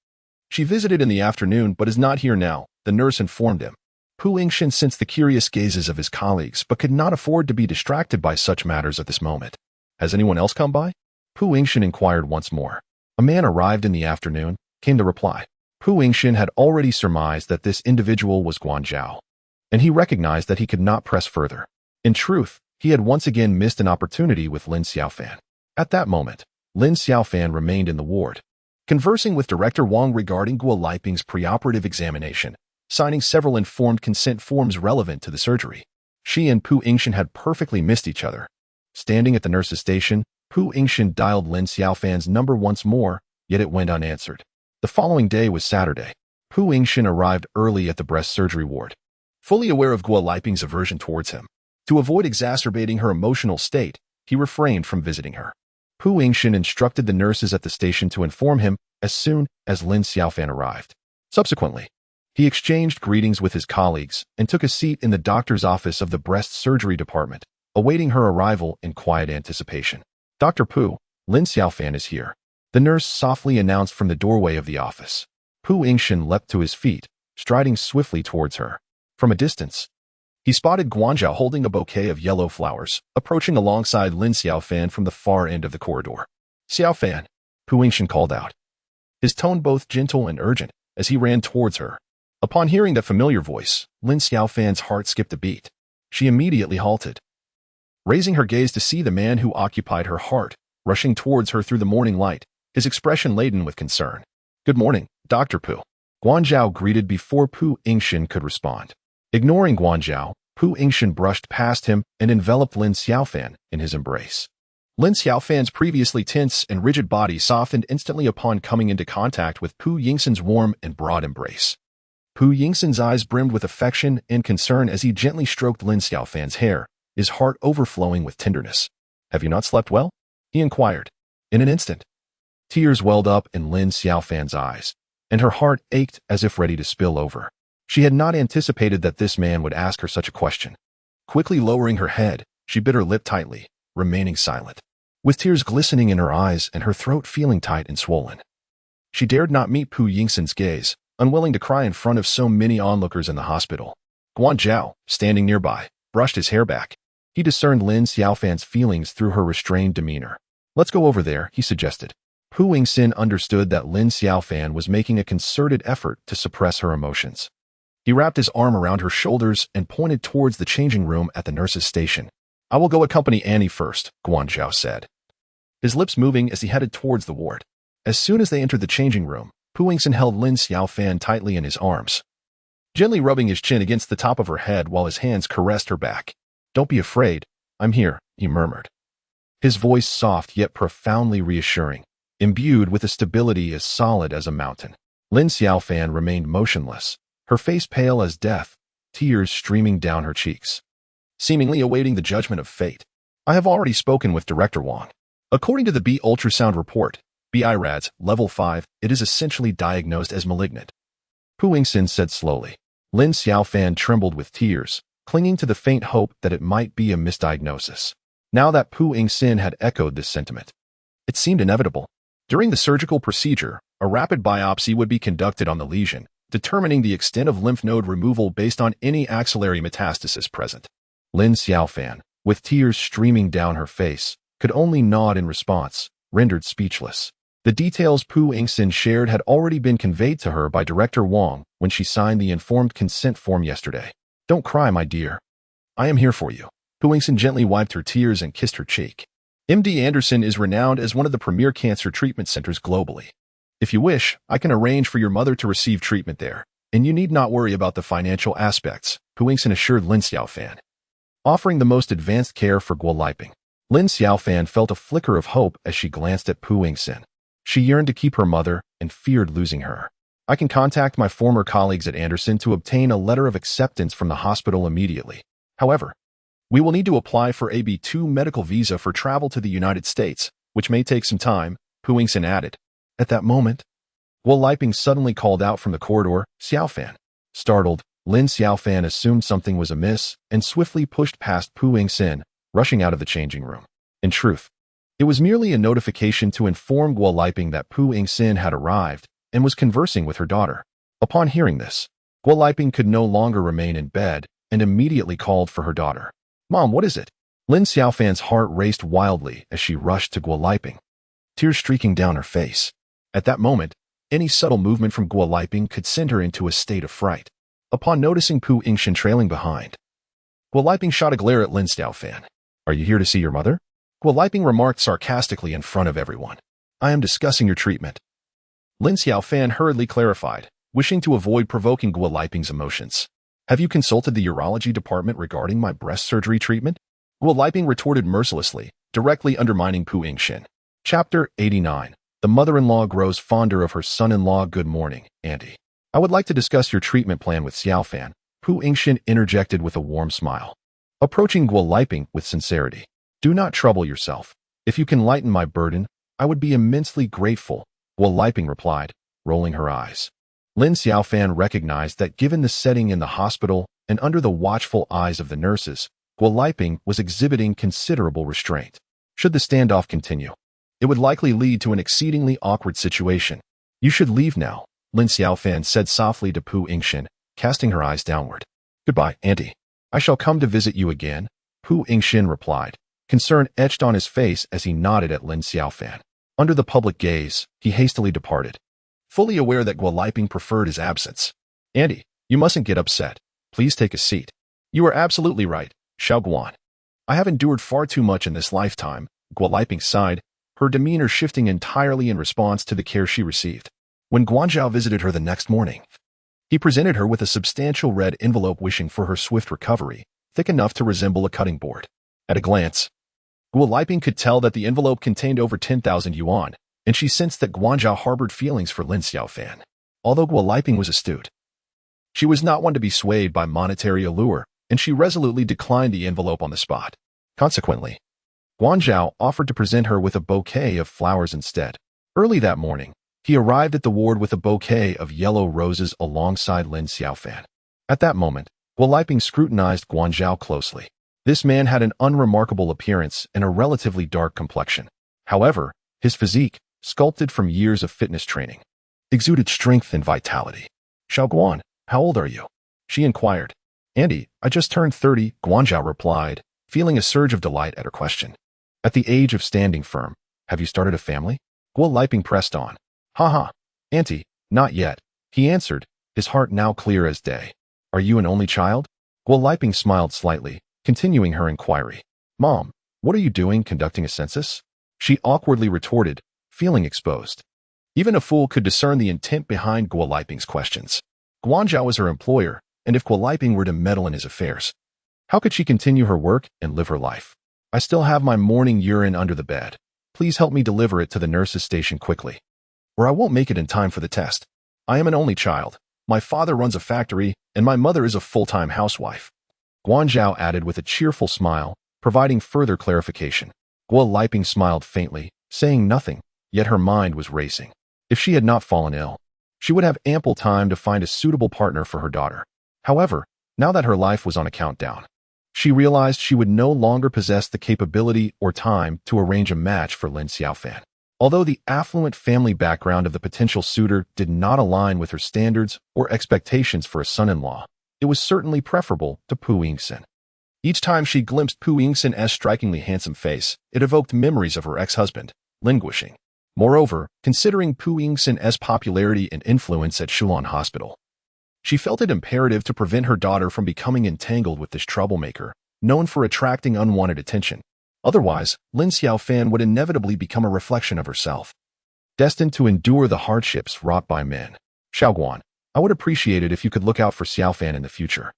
"She visited in the afternoon but is not here now," the nurse informed him. Pu Yingxin sensed the curious gazes of his colleagues but could not afford to be distracted by such matters at this moment. "Has anyone else come by?" Pu Yingxin inquired once more. "A man arrived in the afternoon," came the reply. Pu Yingxin had already surmised that this individual was Guanzhao, and he recognized that he could not press further. In truth, he had once again missed an opportunity with Lin Xiaofan. At that moment, Lin Xiaofan remained in the ward, conversing with Director Wang regarding Guoliping's preoperative examination, signing several informed consent forms relevant to the surgery. She and Pu Yingxin had perfectly missed each other. Standing at the nurse's station, Pu Yingxin dialed Lin Xiaofan's number once more, yet it went unanswered. The following day was Saturday. Pu Yingxin arrived early at the breast surgery ward, fully aware of Guoliping's aversion towards him. To avoid exacerbating her emotional state, he refrained from visiting her. Pu Yingxin instructed the nurses at the station to inform him as soon as Lin Xiaofan arrived. Subsequently, he exchanged greetings with his colleagues and took a seat in the doctor's office of the breast surgery department, awaiting her arrival in quiet anticipation. "Dr. Pu, Lin Xiaofan is here," the nurse softly announced from the doorway of the office. Pu Yingxin leapt to his feet, striding swiftly towards her. From a distance, he spotted Guanzhao holding a bouquet of yellow flowers, approaching alongside Lin Xiaofan from the far end of the corridor. "Xiaofan," Pu Yingxin called out, his tone both gentle and urgent, as he ran towards her. Upon hearing that familiar voice, Lin Xiaofan's heart skipped a beat. She immediately halted, raising her gaze to see the man who occupied her heart, rushing towards her through the morning light, his expression laden with concern. "Good morning, Dr. Pu." Guanzhao greeted before Pu Yingxin could respond. Ignoring Guanzhao, Pu Yingxin brushed past him and enveloped Lin Xiaofan in his embrace. Lin Xiaofan's previously tense and rigid body softened instantly upon coming into contact with Pu Yingxin's warm and broad embrace. Pu Yingxin's eyes brimmed with affection and concern as he gently stroked Lin Xiaofan's hair, his heart overflowing with tenderness. "Have you not slept well?" he inquired. In an instant, tears welled up in Lin Xiaofan's eyes, and her heart ached as if ready to spill over. She had not anticipated that this man would ask her such a question. Quickly lowering her head, she bit her lip tightly, remaining silent, with tears glistening in her eyes and her throat feeling tight and swollen. She dared not meet Pu Yingxin's gaze, unwilling to cry in front of so many onlookers in the hospital. Guanzhao, standing nearby, brushed his hair back. He discerned Lin Xiaofan's feelings through her restrained demeanor. "Let's go over there," he suggested. Pu Yingxin understood that Lin Xiaofan was making a concerted effort to suppress her emotions. He wrapped his arm around her shoulders and pointed towards the changing room at the nurse's station. "I will go accompany Annie first," Guanzhao said, his lips moving as he headed towards the ward. As soon as they entered the changing room, Pu Yingxin held Lin Xiaofan tightly in his arms, gently rubbing his chin against the top of her head while his hands caressed her back. "Don't be afraid, I'm here," he murmured, his voice soft yet profoundly reassuring, imbued with a stability as solid as a mountain. Lin Xiaofan remained motionless, her face pale as death, tears streaming down her cheeks, seemingly awaiting the judgment of fate. "I have already spoken with Director Wang. According to the B ultrasound report, BI-RADS, level 5, it is essentially diagnosed as malignant," Pu Yingxin said slowly. Lin Xiaofan trembled with tears, clinging to the faint hope that it might be a misdiagnosis. Now that Pu Yingxin had echoed this sentiment, it seemed inevitable. During the surgical procedure, a rapid biopsy would be conducted on the lesion, determining the extent of lymph node removal based on any axillary metastasis present. Lin Xiaofan, with tears streaming down her face, could only nod in response, rendered speechless. The details Pu Yingxin shared had already been conveyed to her by Director Wang when she signed the informed consent form yesterday. "Don't cry, my dear. I am here for you." Pu Yingxin gently wiped her tears and kissed her cheek. "MD Anderson is renowned as one of the premier cancer treatment centers globally. If you wish, I can arrange for your mother to receive treatment there, and you need not worry about the financial aspects," Pu Yingxin assured Lin Xiaofan, offering the most advanced care for Guoliping. Lin Xiaofan felt a flicker of hope as she glanced at Pu Yingxin. She yearned to keep her mother and feared losing her. "I can contact my former colleagues at Anderson to obtain a letter of acceptance from the hospital immediately. However, we will need to apply for a B2 medical visa for travel to the United States, which may take some time," Pu Yingxin added. At that moment, Guoliping suddenly called out from the corridor, "Xiaofan." Startled, Lin Xiaofan assumed something was amiss and swiftly pushed past Pu Yingxin, rushing out of the changing room. In truth, it was merely a notification to inform Guoliping that Pu Yingxin had arrived and was conversing with her daughter. Upon hearing this, Guoliping could no longer remain in bed and immediately called for her daughter. "Mom, what is it?" Lin Xiaofan's heart raced wildly as she rushed to Guoliping, tears streaking down her face. At that moment, any subtle movement from Guoliping could send her into a state of fright. Upon noticing Pu Yingxin trailing behind, Guoliping shot a glare at Lin Xiaofan. "Are you here to see your mother?" Guoliping remarked sarcastically in front of everyone. "I am discussing your treatment," Lin Xiaofan hurriedly clarified, wishing to avoid provoking Guoliping's emotions. "Have you consulted the urology department regarding my breast surgery treatment?" Guoliping retorted mercilessly, directly undermining Pu Yingxin. Chapter 89. The mother-in-law grows fonder of her son-in-law. "Good morning, Auntie. I would like to discuss your treatment plan with Xiaofan," Pu Yingxin interjected with a warm smile, approaching Guoliping with sincerity. "Do not trouble yourself. If you can lighten my burden, I would be immensely grateful," Guoliping replied, rolling her eyes. Lin Xiaofan recognized that given the setting in the hospital and under the watchful eyes of the nurses, Guoliping was exhibiting considerable restraint. Should the standoff continue, it would likely lead to an exceedingly awkward situation. "You should leave now," Lin Xiaofan said softly to Pu Yingxin, casting her eyes downward. "Goodbye, Auntie. I shall come to visit you again," Pu Yingxin replied, concern etched on his face as he nodded at Lin Xiaofan. Under the public gaze, he hastily departed, fully aware that Guoliping preferred his absence. "Auntie, you mustn't get upset. Please take a seat. You are absolutely right, Xiao Guan. I have endured far too much in this lifetime, Guo Liping sighed, her demeanor shifting entirely in response to the care she received. When Guanzhao visited her the next morning, he presented her with a substantial red envelope wishing for her swift recovery, thick enough to resemble a cutting board. At a glance, Guo Liping could tell that the envelope contained over 10,000 yuan, and she sensed that Guanzhao harbored feelings for Lin Xiaofan. Although Guo Liping was astute, she was not one to be swayed by monetary allure, and she resolutely declined the envelope on the spot. Consequently, Guanzhao offered to present her with a bouquet of flowers instead. Early that morning, he arrived at the ward with a bouquet of yellow roses alongside Lin Xiaofan. At that moment, Guo Liping scrutinized Guanzhao closely. This man had an unremarkable appearance and a relatively dark complexion. However, his physique, sculpted from years of fitness training, exuded strength and vitality. Xiao Guan, how old are you? She inquired. Andy, I just turned 30, Guanzhao replied, feeling a surge of delight at her question. At the age of standing firm, have you started a family? Guo Liping pressed on. Ha, Auntie, not yet, he answered, his heart now clear as day. Are you an only child? Guo Liping smiled slightly, continuing her inquiry. Mom, what are you doing conducting a census? She awkwardly retorted, feeling exposed. Even a fool could discern the intent behind Guo Liping's questions. Guanzhao was her employer, and if Guo Liping were to meddle in his affairs, how could she continue her work and live her life? I still have my morning urine under the bed. Please help me deliver it to the nurse's station quickly, or I won't make it in time for the test. I am an only child. My father runs a factory, and my mother is a full-time housewife. Guanzhao added with a cheerful smile, providing further clarification. Guo Liping smiled faintly, saying nothing, yet her mind was racing. If she had not fallen ill, she would have ample time to find a suitable partner for her daughter. However, now that her life was on a countdown, she realized she would no longer possess the capability or time to arrange a match for Lin Xiaofan. Although the affluent family background of the potential suitor did not align with her standards or expectations for a son-in-law, it was certainly preferable to Pu Yingxin. Each time she glimpsed Pu Yingxin's strikingly handsome face, it evoked memories of her ex-husband, languishing. Moreover, considering Pu Yingxin's popularity and influence at Shulon Hospital, she felt it imperative to prevent her daughter from becoming entangled with this troublemaker, known for attracting unwanted attention. Otherwise, Lin Xiaofan would inevitably become a reflection of herself, destined to endure the hardships wrought by men. Xiao Guan, I would appreciate it if you could look out for Xiaofan in the future,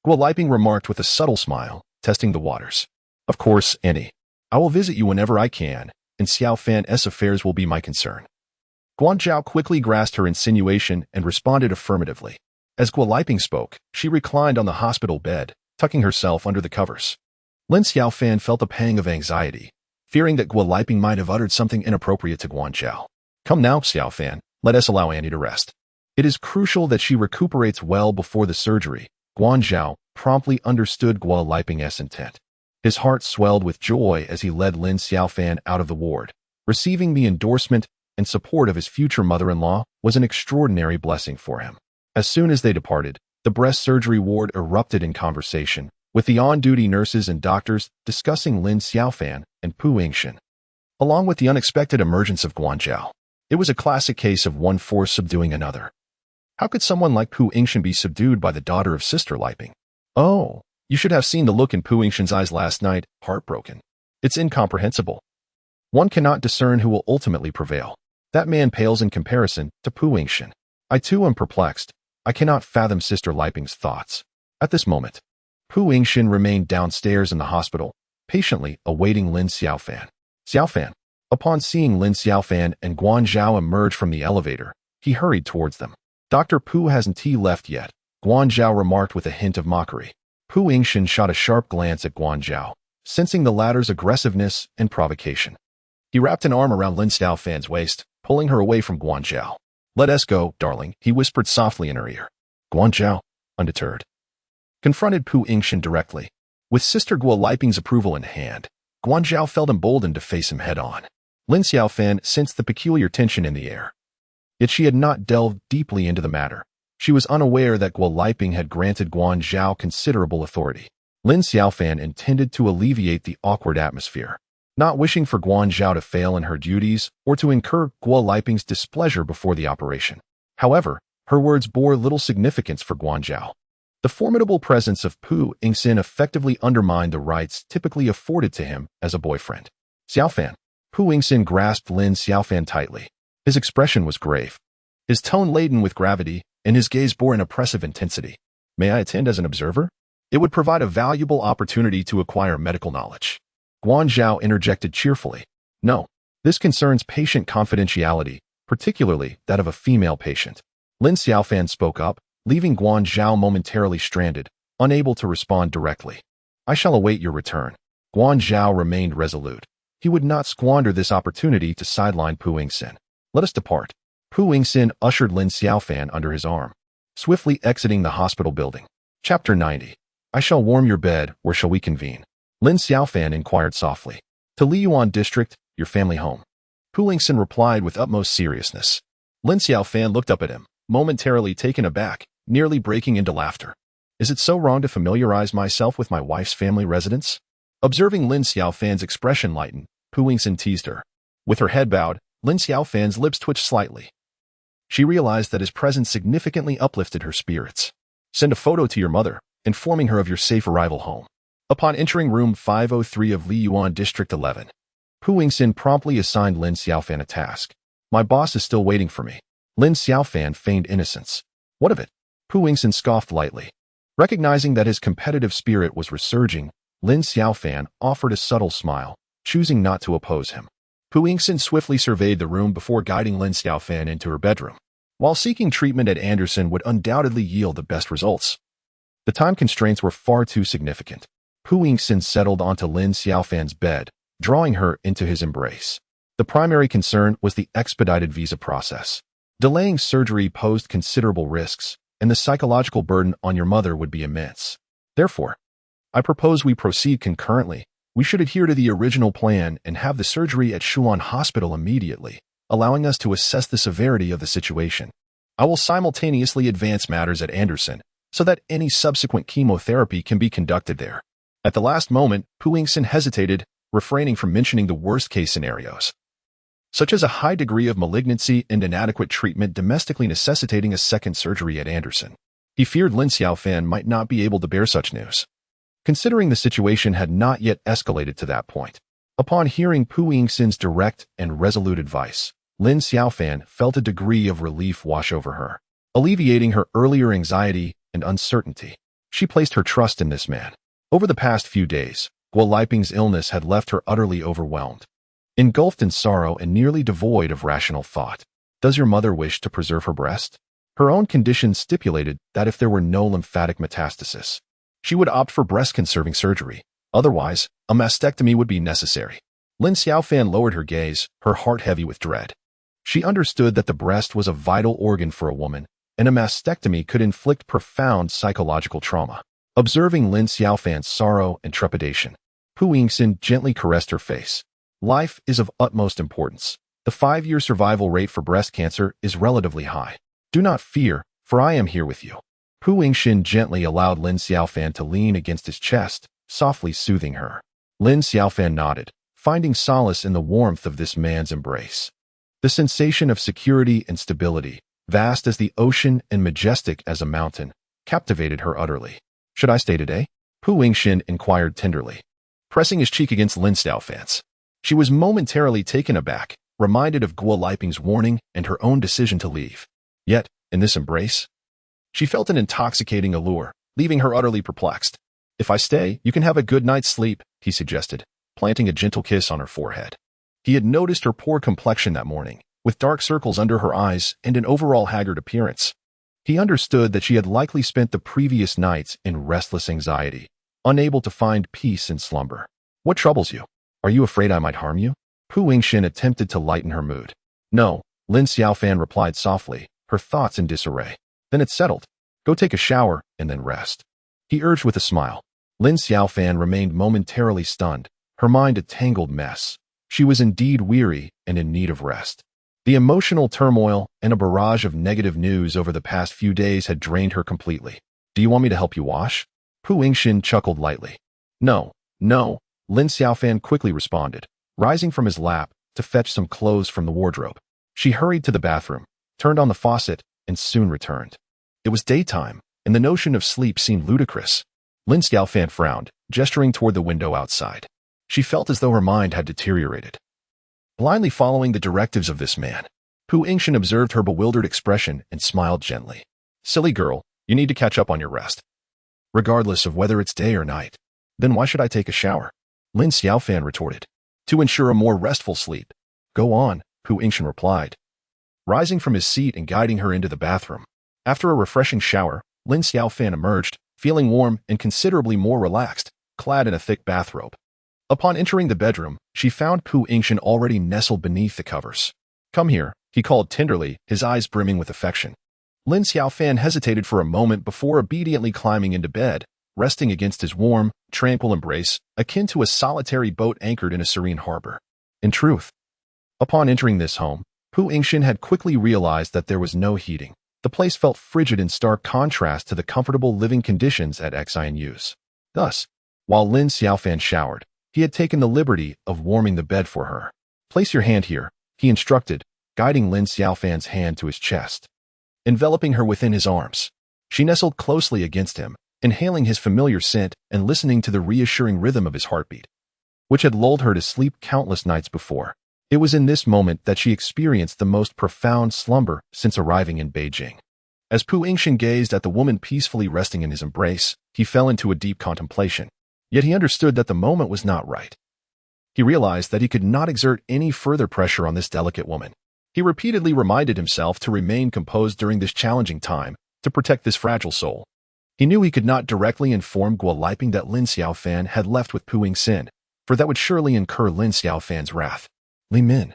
Guo Liping remarked with a subtle smile, testing the waters. Of course, Annie. I will visit you whenever I can, and Xiaofan's affairs will be my concern. Guanzhao quickly grasped her insinuation and responded affirmatively. As Guo Liping spoke, she reclined on the hospital bed, tucking herself under the covers. Lin Xiaofan felt a pang of anxiety, fearing that Guo Liping might have uttered something inappropriate to Guanzhao. Come now, Xiaofan, let us allow Annie to rest. It is crucial that she recuperates well before the surgery. Guanzhao promptly understood Guo Liping's intent. His heart swelled with joy as he led Lin Xiaofan out of the ward. Receiving the endorsement and support of his future mother-in-law was an extraordinary blessing for him. As soon as they departed, the breast surgery ward erupted in conversation, with the on-duty nurses and doctors discussing Lin Xiaofan and Pu Yingxin, along with the unexpected emergence of Guanzhao. It was a classic case of one force subduing another. How could someone like Pu Yingxin be subdued by the daughter of Sister Liping? Oh, you should have seen the look in Pu Yingxin's eyes last night, heartbroken. It's incomprehensible. One cannot discern who will ultimately prevail. That man pales in comparison to Pu Yingxin. I too am perplexed. I cannot fathom Sister Liping's thoughts. At this moment, Pu Yingxin remained downstairs in the hospital, patiently awaiting Lin Xiaofan. Xiaofan. Upon seeing Lin Xiaofan and Guanzhao emerge from the elevator, he hurried towards them. Dr. Pu hasn't left yet, Guanzhao remarked with a hint of mockery. Pu Yingxin shot a sharp glance at Guanzhao, sensing the latter's aggressiveness and provocation. He wrapped an arm around Lin Xiaofan's waist, pulling her away from Guanzhao. Let us go, darling, he whispered softly in her ear. Guanzhao, undeterred, confronted Pu Yingxin directly. With Sister Guo Liping's approval in hand, Guanzhao felt emboldened to face him head-on. Lin Xiaofan sensed the peculiar tension in the air. Yet she had not delved deeply into the matter. She was unaware that Guo Liping had granted Guanzhao considerable authority. Lin Xiaofan intended to alleviate the awkward atmosphere, not wishing for Guanzhao to fail in her duties or to incur Guo Liping's displeasure before the operation. However, her words bore little significance for Guanzhao. The formidable presence of Pu Yingxin effectively undermined the rights typically afforded to him as a boyfriend. Xiaofan. Pu Yingxin grasped Lin Xiaofan tightly. His expression was grave, his tone laden with gravity, and his gaze bore an oppressive intensity. May I attend as an observer? It would provide a valuable opportunity to acquire medical knowledge. Guan Zhao interjected cheerfully. No, this concerns patient confidentiality, particularly that of a female patient. Lin Xiaofan spoke up, leaving Guan Zhao momentarily stranded, unable to respond directly. I shall await your return. Guan Zhao remained resolute. He would not squander this opportunity to sideline Pu Yingxin. Let us depart. Pu Yingxin ushered Lin Xiaofan under his arm, swiftly exiting the hospital building. Chapter 90. I shall warm your bed, where shall we convene? Lin Xiaofan inquired softly. To Liyuan District, your family home. Pu Yingxin replied with utmost seriousness. Lin Xiaofan looked up at him, momentarily taken aback, nearly breaking into laughter. Is it so wrong to familiarize myself with my wife's family residence? Observing Lin Xiaofan's expression lighten, Pu Yingxin teased her. With her head bowed, Lin Xiaofan's lips twitched slightly. She realized that his presence significantly uplifted her spirits. Send a photo to your mother, informing her of your safe arrival home. Upon entering room 503 of Liyuan District 11, Pu Yingxin promptly assigned Lin Xiaofan a task. My boss is still waiting for me. Lin Xiaofan feigned innocence. What of it? Pu Yingxin scoffed lightly. Recognizing that his competitive spirit was resurging, Lin Xiaofan offered a subtle smile, choosing not to oppose him. Pu Yingxin swiftly surveyed the room before guiding Lin Xiaofan into her bedroom. While seeking treatment at Anderson would undoubtedly yield the best results, the time constraints were far too significant. Pu Yingxin settled onto Lin Xiaofan's bed, drawing her into his embrace. The primary concern was the expedited visa process. Delaying surgery posed considerable risks, and the psychological burden on your mother would be immense. Therefore, I propose we proceed concurrently. We should adhere to the original plan and have the surgery at Shuan Hospital immediately, allowing us to assess the severity of the situation. I will simultaneously advance matters at Anderson, so that any subsequent chemotherapy can be conducted there. At the last moment, Pu Yingxin hesitated, refraining from mentioning the worst-case scenarios, such as a high degree of malignancy and inadequate treatment domestically necessitating a second surgery at Anderson. He feared Lin Xiaofan might not be able to bear such news, considering the situation had not yet escalated to that point. Upon hearing Pu Yingxin's direct and resolute advice, Lin Xiaofan felt a degree of relief wash over her, alleviating her earlier anxiety and uncertainty. She placed her trust in this man. Over the past few days, Guo Liping's illness had left her utterly overwhelmed, engulfed in sorrow and nearly devoid of rational thought. Does your mother wish to preserve her breast? Her own condition stipulated that if there were no lymphatic metastasis, she would opt for breast-conserving surgery. Otherwise, a mastectomy would be necessary. Lin Xiaofan lowered her gaze, her heart heavy with dread. She understood that the breast was a vital organ for a woman, and a mastectomy could inflict profound psychological trauma. Observing Lin Xiaofan's sorrow and trepidation, Pu Yingxin gently caressed her face. Life is of utmost importance. The 5-year survival rate for breast cancer is relatively high. Do not fear, for I am here with you. Pu Yingxin gently allowed Lin Xiaofan to lean against his chest, softly soothing her. Lin Xiaofan nodded, finding solace in the warmth of this man's embrace. The sensation of security and stability, vast as the ocean and majestic as a mountain, captivated her utterly. Should I stay today? Pu Yingxin inquired tenderly, pressing his cheek against Lin Xiaofan's. She was momentarily taken aback, reminded of Guo Liping's warning and her own decision to leave. Yet, in this embrace, she felt an intoxicating allure, leaving her utterly perplexed. If I stay, you can have a good night's sleep, he suggested, planting a gentle kiss on her forehead. He had noticed her poor complexion that morning, with dark circles under her eyes and an overall haggard appearance. He understood that she had likely spent the previous nights in restless anxiety, unable to find peace in slumber. What troubles you? Are you afraid I might harm you? Pu Yingxin attempted to lighten her mood. No, Lin Xiaofan replied softly, her thoughts in disarray. Then it's settled. Go take a shower and then rest, he urged with a smile. Lin Xiaofan remained momentarily stunned, her mind a tangled mess. She was indeed weary and in need of rest. The emotional turmoil and a barrage of negative news over the past few days had drained her completely. Do you want me to help you wash? Pu Yingxin chuckled lightly. No, Lin Xiaofan quickly responded, rising from his lap to fetch some clothes from the wardrobe. She hurried to the bathroom, turned on the faucet, and soon returned. It was daytime, and the notion of sleep seemed ludicrous. Lin Xiaofan frowned, gesturing toward the window outside. She felt as though her mind had deteriorated. Blindly following the directives of this man, Pu Yingxin observed her bewildered expression and smiled gently. Silly girl, you need to catch up on your rest. Regardless of whether it's day or night. Then why should I take a shower? Lin Xiaofan retorted. To ensure a more restful sleep. Go on, Pu Yingxin replied, rising from his seat and guiding her into the bathroom. After a refreshing shower, Lin Xiaofan emerged, feeling warm and considerably more relaxed, clad in a thick bathrobe. Upon entering the bedroom, she found Pu Yingxin already nestled beneath the covers. Come here, he called tenderly, his eyes brimming with affection. Lin Xiaofan hesitated for a moment before obediently climbing into bed, resting against his warm, tranquil embrace, akin to a solitary boat anchored in a serene harbor. In truth, upon entering this home, Pu Yingxin had quickly realized that there was no heating. The place felt frigid in stark contrast to the comfortable living conditions at XINU's. Thus, while Lin Xiaofan showered, he had taken the liberty of warming the bed for her. Place your hand here, he instructed, guiding Lin Xiaofan's hand to his chest. Enveloping her within his arms, she nestled closely against him, inhaling his familiar scent and listening to the reassuring rhythm of his heartbeat, which had lulled her to sleep countless nights before. It was in this moment that she experienced the most profound slumber since arriving in Beijing. As Pu Yingxin gazed at the woman peacefully resting in his embrace, he fell into a deep contemplation. Yet he understood that the moment was not right. He realized that he could not exert any further pressure on this delicate woman. He repeatedly reminded himself to remain composed during this challenging time, to protect this fragile soul. He knew he could not directly inform Guo Liping that Lin Xiaofan had left with Pu Yingxin, for that would surely incur Lin Xiaofan's wrath. Li Min,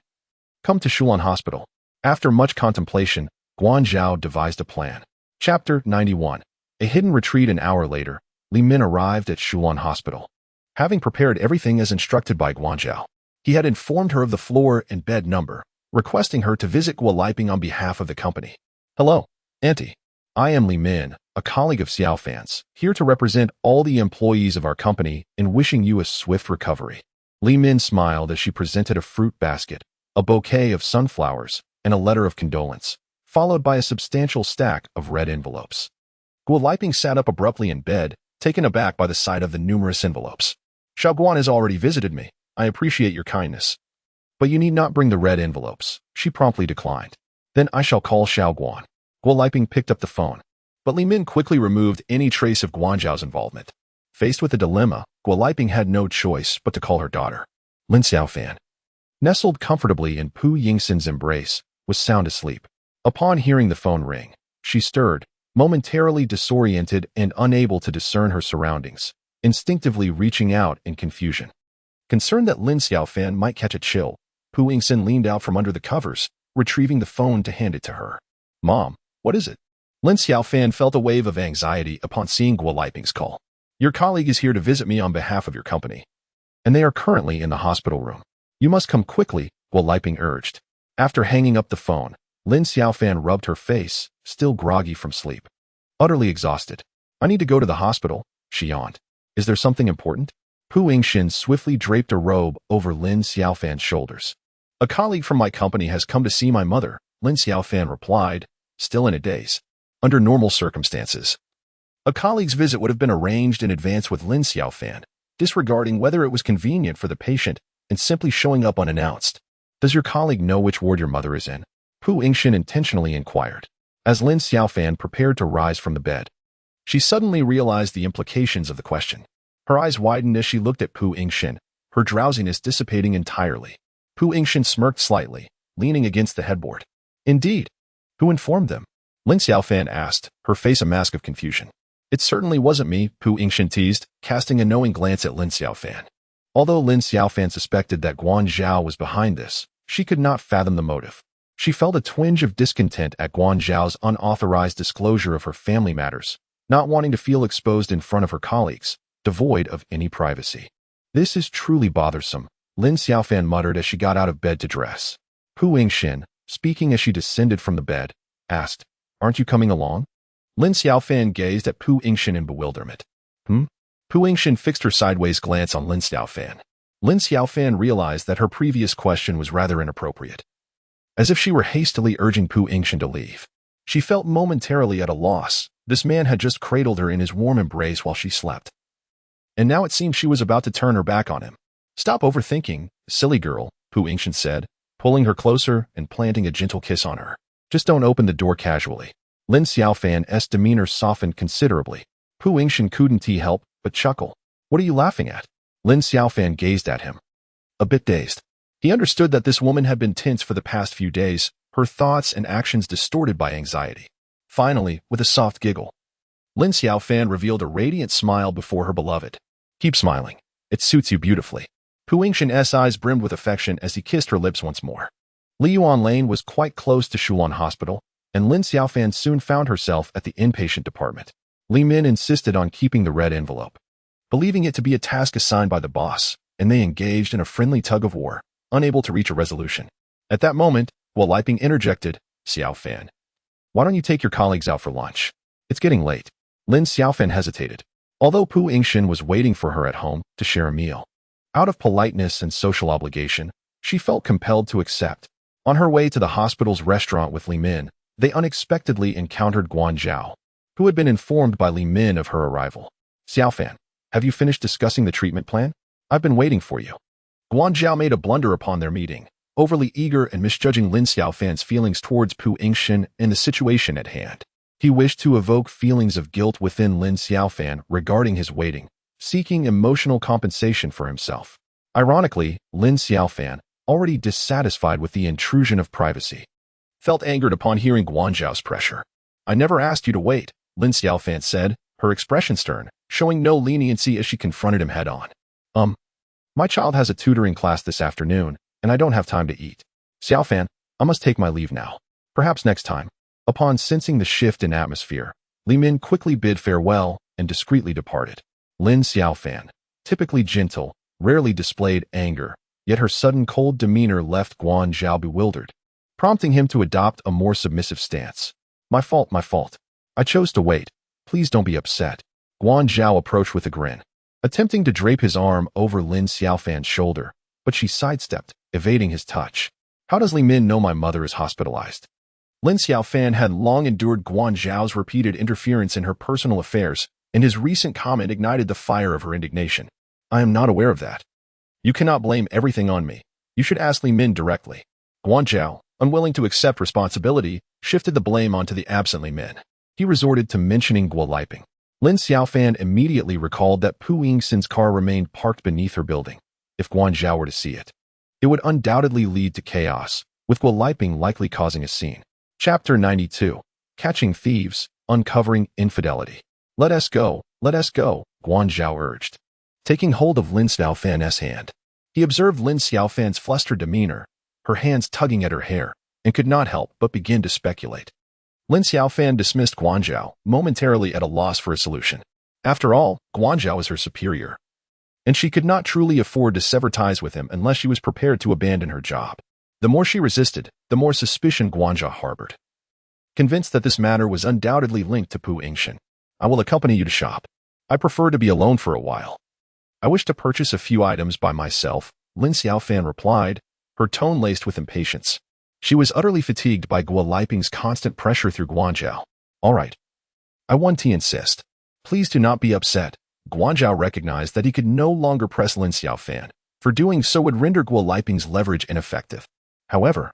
come to Shulan Hospital. After much contemplation, Guanzhao devised a plan. Chapter 91. A hidden retreat. An hour later, Li Min arrived at Shulan Hospital. Having prepared everything as instructed by Guanzhao, he had informed her of the floor and bed number, requesting her to visit Guo Liping on behalf of the company. Hello, Auntie. I am Li Min, a colleague of Xiaofan's, here to represent all the employees of our company and wishing you a swift recovery. Li Min smiled as she presented a fruit basket, a bouquet of sunflowers, and a letter of condolence, followed by a substantial stack of red envelopes. Guo Liping sat up abruptly in bed, taken aback by the sight of the numerous envelopes. Xiaoguan has already visited me. I appreciate your kindness. But you need not bring the red envelopes, she promptly declined. Then I shall call Xiaoguan. Guo Liping picked up the phone, but Li Min quickly removed any trace of Guanzhao's involvement. Faced with a dilemma, Guo Liping had no choice but to call her daughter. Lin Xiaofan, nestled comfortably in Pu Yingxin's embrace, was sound asleep. Upon hearing the phone ring, she stirred, momentarily disoriented and unable to discern her surroundings, instinctively reaching out in confusion. Concerned that Lin Xiaofan might catch a chill, Pu Yingxin leaned out from under the covers, retrieving the phone to hand it to her. Mom, what is it? Lin Xiaofan felt a wave of anxiety upon seeing Guo Liping's call. Your colleague is here to visit me on behalf of your company, and they are currently in the hospital room. You must come quickly, Guo Liping urged. After hanging up the phone, Lin Xiaofan rubbed her face, still groggy from sleep. Utterly exhausted. I need to go to the hospital, she yawned. Is there something important? Pu Yingxin swiftly draped a robe over Lin Xiaofan's shoulders. A colleague from my company has come to see my mother, Lin Xiaofan replied, still in a daze. Under normal circumstances, a colleague's visit would have been arranged in advance with Lin Xiaofan, disregarding whether it was convenient for the patient and simply showing up unannounced. Does your colleague know which ward your mother is in? Pu Yingxin intentionally inquired. As Lin Xiaofan prepared to rise from the bed, she suddenly realized the implications of the question. Her eyes widened as she looked at Pu Yingxin, her drowsiness dissipating entirely. Pu Yingxin smirked slightly, leaning against the headboard. Indeed. Who informed them? Lin Xiaofan asked, her face a mask of confusion. It certainly wasn't me, Pu Yingxin teased, casting a knowing glance at Lin Xiaofan. Although Lin Xiaofan suspected that Guanzhao was behind this, she could not fathom the motive. She felt a twinge of discontent at Guanzhao's unauthorized disclosure of her family matters, not wanting to feel exposed in front of her colleagues, devoid of any privacy. This is truly bothersome, Lin Xiaofan muttered as she got out of bed to dress. Pu Yingxin, speaking as she descended from the bed, asked, Aren't you coming along? Lin Xiaofan gazed at Pu Yingxin in bewilderment. Pu Yingxin fixed her sideways glance on Lin Xiaofan. Lin Xiaofan realized that her previous question was rather inappropriate. As if she were hastily urging Pu Yingxin to leave. She felt momentarily at a loss, This man had just cradled her in his warm embrace while she slept. And now it seemed she was about to turn her back on him. "Stop overthinking, silly girl," Pu Yingxin said, pulling her closer and planting a gentle kiss on her. "Just don't open the door casually." Lin Xiaofan's demeanor softened considerably. Pu Yingxin couldn't help but chuckle. "What are you laughing at?" Lin Xiaofan gazed at him, a bit dazed. He understood that this woman had been tense for the past few days, her thoughts and actions distorted by anxiety. Finally, with a soft giggle, Lin Xiaofan revealed a radiant smile before her beloved. "Keep smiling. It suits you beautifully." Pu Yingxin's eyes brimmed with affection as he kissed her lips once more. Liyuan Lane was quite close to Shulan Hospital, and Lin Xiaofan soon found herself at the inpatient department. Li Min insisted on keeping the red envelope, believing it to be a task assigned by the boss, and they engaged in a friendly tug-of-war, unable to reach a resolution. At that moment, Guoliping interjected, "Xiaofan, why don't you take your colleagues out for lunch? It's getting late." Lin Xiaofan hesitated, although Pu Yingxin was waiting for her at home to share a meal. Out of politeness and social obligation, she felt compelled to accept. On her way to the hospital's restaurant with Li Min, they unexpectedly encountered Guan Zhao, who had been informed by Li Min of her arrival. "Xiaofan, have you finished discussing the treatment plan? I've been waiting for you." Guan Zhao made a blunder upon their meeting, overly eager and misjudging Lin Xiaofan's feelings towards Pu Yingxin and the situation at hand. He wished to evoke feelings of guilt within Lin Xiaofan regarding his waiting, seeking emotional compensation for himself. Ironically, Lin Xiaofan, already dissatisfied with the intrusion of privacy, felt angered upon hearing Guan Zhao's pressure. "I never asked you to wait," Lin Xiaofan said, her expression stern, showing no leniency as she confronted him head-on. My child has a tutoring class this afternoon, and I don't have time to eat. Xiaofan, I must take my leave now. Perhaps next time." Upon sensing the shift in atmosphere, Li Min quickly bid farewell and discreetly departed. Lin Xiaofan, typically gentle, rarely displayed anger, yet her sudden cold demeanor left Guan Zhao bewildered, prompting him to adopt a more submissive stance. My fault. I chose to wait. Please don't be upset." Guan Zhao approached with a grin, attempting to drape his arm over Lin Xiaofan's shoulder, but she sidestepped, evading his touch. "How does Li Min know my mother is hospitalized?" Lin Xiaofan had long endured Guan Zhao's repeated interference in her personal affairs, and his recent comment ignited the fire of her indignation. "I am not aware of that. You cannot blame everything on me. You should ask Li Min directly." Guan Zhao, unwilling to accept responsibility, shifted the blame onto the absent Li Min. He resorted to mentioning Guoliping. Lin Xiaofan immediately recalled that Pu Yingxin's car remained parked beneath her building. If Guan Zhao were to see it, it would undoubtedly lead to chaos, with Guoliping likely causing a scene. Chapter 92. Catching Thieves, Uncovering Infidelity. Let us go, Guan Zhao urged, taking hold of Lin Xiaofan's hand. He observed Lin Xiaofan's flustered demeanor, her hands tugging at her hair, and could not help but begin to speculate. Lin Xiaofan dismissed Guan Zhao, momentarily at a loss for a solution. After all, Guan Zhao was her superior, and she could not truly afford to sever ties with him unless she was prepared to abandon her job. The more she resisted, the more suspicion Guan Zhao harbored. Convinced that this matter was undoubtedly linked to Pu Yingxin, "I will accompany you to shop. I prefer to be alone for a while. I wish to purchase a few items by myself," Lin Xiaofan replied, her tone laced with impatience. She was utterly fatigued by Guoliping's constant pressure through Guan Zhao. "All right. I want to insist. Please do not be upset." Guan Zhao recognized that he could no longer press Lin Xiaofan, for doing so would render Guoliping's leverage ineffective. However,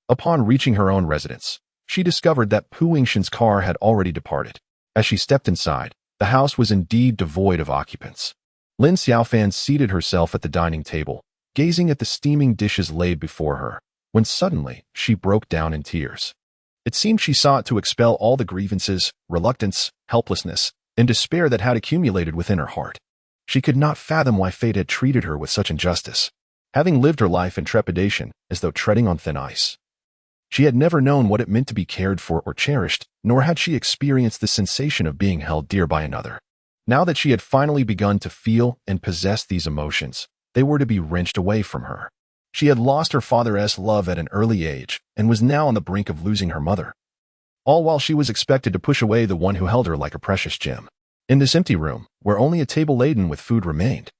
upon reaching her own residence, she discovered that Pu Yingxin's car had already departed. As she stepped inside, the house was indeed devoid of occupants. Lin Xiaofan seated herself at the dining table, gazing at the steaming dishes laid before her, when suddenly she broke down in tears. It seemed she sought to expel all the grievances, reluctance, helplessness, and despair that had accumulated within her heart. She could not fathom why fate had treated her with such injustice, having lived her life in trepidation as though treading on thin ice. She had never known what it meant to be cared for or cherished, nor had she experienced the sensation of being held dear by another. Now that she had finally begun to feel and possess these emotions, they were to be wrenched away from her. She had lost her father's love at an early age and was now on the brink of losing her mother, all while she was expected to push away the one who held her like a precious gem. In this empty room, where only a table laden with food remained,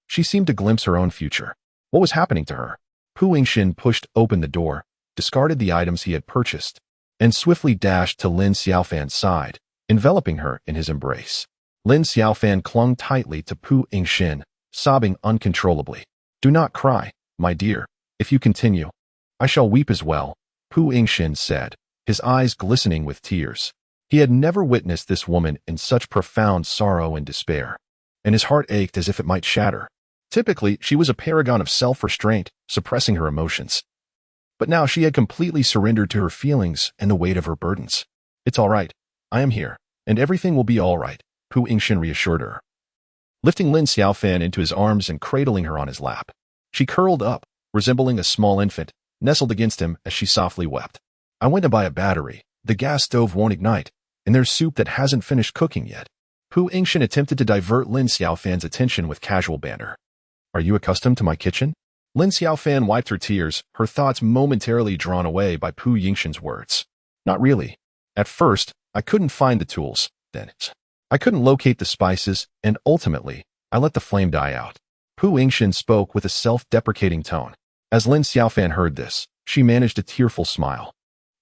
she seemed to glimpse her own future. What was happening to her? Pu Yingxin pushed open the door, discarded the items he had purchased, and swiftly dashed to Lin Xiaofan's side, enveloping her in his embrace. Lin Xiaofan clung tightly to Pu Yingxin, sobbing uncontrollably. "Do not cry, my dear. If you continue, I shall weep as well," Pu Yingxin said, his eyes glistening with tears. He had never witnessed this woman in such profound sorrow and despair, and his heart ached as if it might shatter. Typically, she was a paragon of self-restraint, suppressing her emotions. But now she had completely surrendered to her feelings and the weight of her burdens. "It's all right. I am here, and everything will be all right," Pu Yingxin reassured her. Lifting Lin Xiaofan into his arms and cradling her on his lap, she curled up, resembling a small infant, nestled against him as she softly wept. "I went to buy a battery. The gas stove won't ignite, and there's soup that hasn't finished cooking yet." Pu Yingxin attempted to divert Lin Xiaofan's attention with casual banter. "Are you accustomed to my kitchen?" Lin Xiaofan wiped her tears, her thoughts momentarily drawn away by Pu Yingxin's words. "Not really. At first, I couldn't find the tools, then I couldn't locate the spices, and ultimately, I let the flame die out." Pu Yingxin spoke with a self-deprecating tone. As Lin Xiaofan heard this, she managed a tearful smile.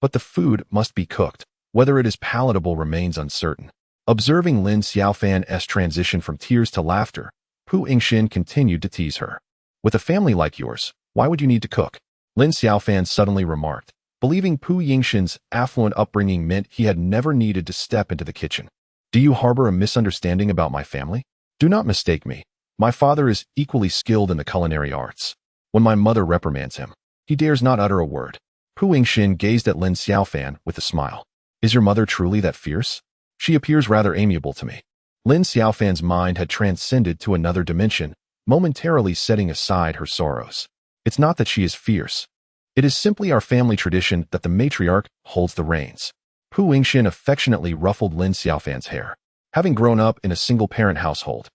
"But the food must be cooked. Whether it is palatable remains uncertain." Observing Lin Xiaofan's transition from tears to laughter, Pu Yingxin continued to tease her. "With a family like yours, why would you need to cook?" Lin Xiaofan suddenly remarked, believing Pu Yingxin's affluent upbringing meant he had never needed to step into the kitchen. "Do you harbor a misunderstanding about my family? Do not mistake me. My father is equally skilled in the culinary arts. When my mother reprimands him, he dares not utter a word." Pu Yingxin gazed at Lin Xiaofan with a smile. "Is your mother truly that fierce? She appears rather amiable to me." Lin Xiaofan's mind had transcended to another dimension, momentarily setting aside her sorrows. "It's not that she is fierce. It is simply our family tradition that the matriarch holds the reins." Pu Yingxin affectionately ruffled Lin Xiaofan's hair. Having grown up in a single-parent household,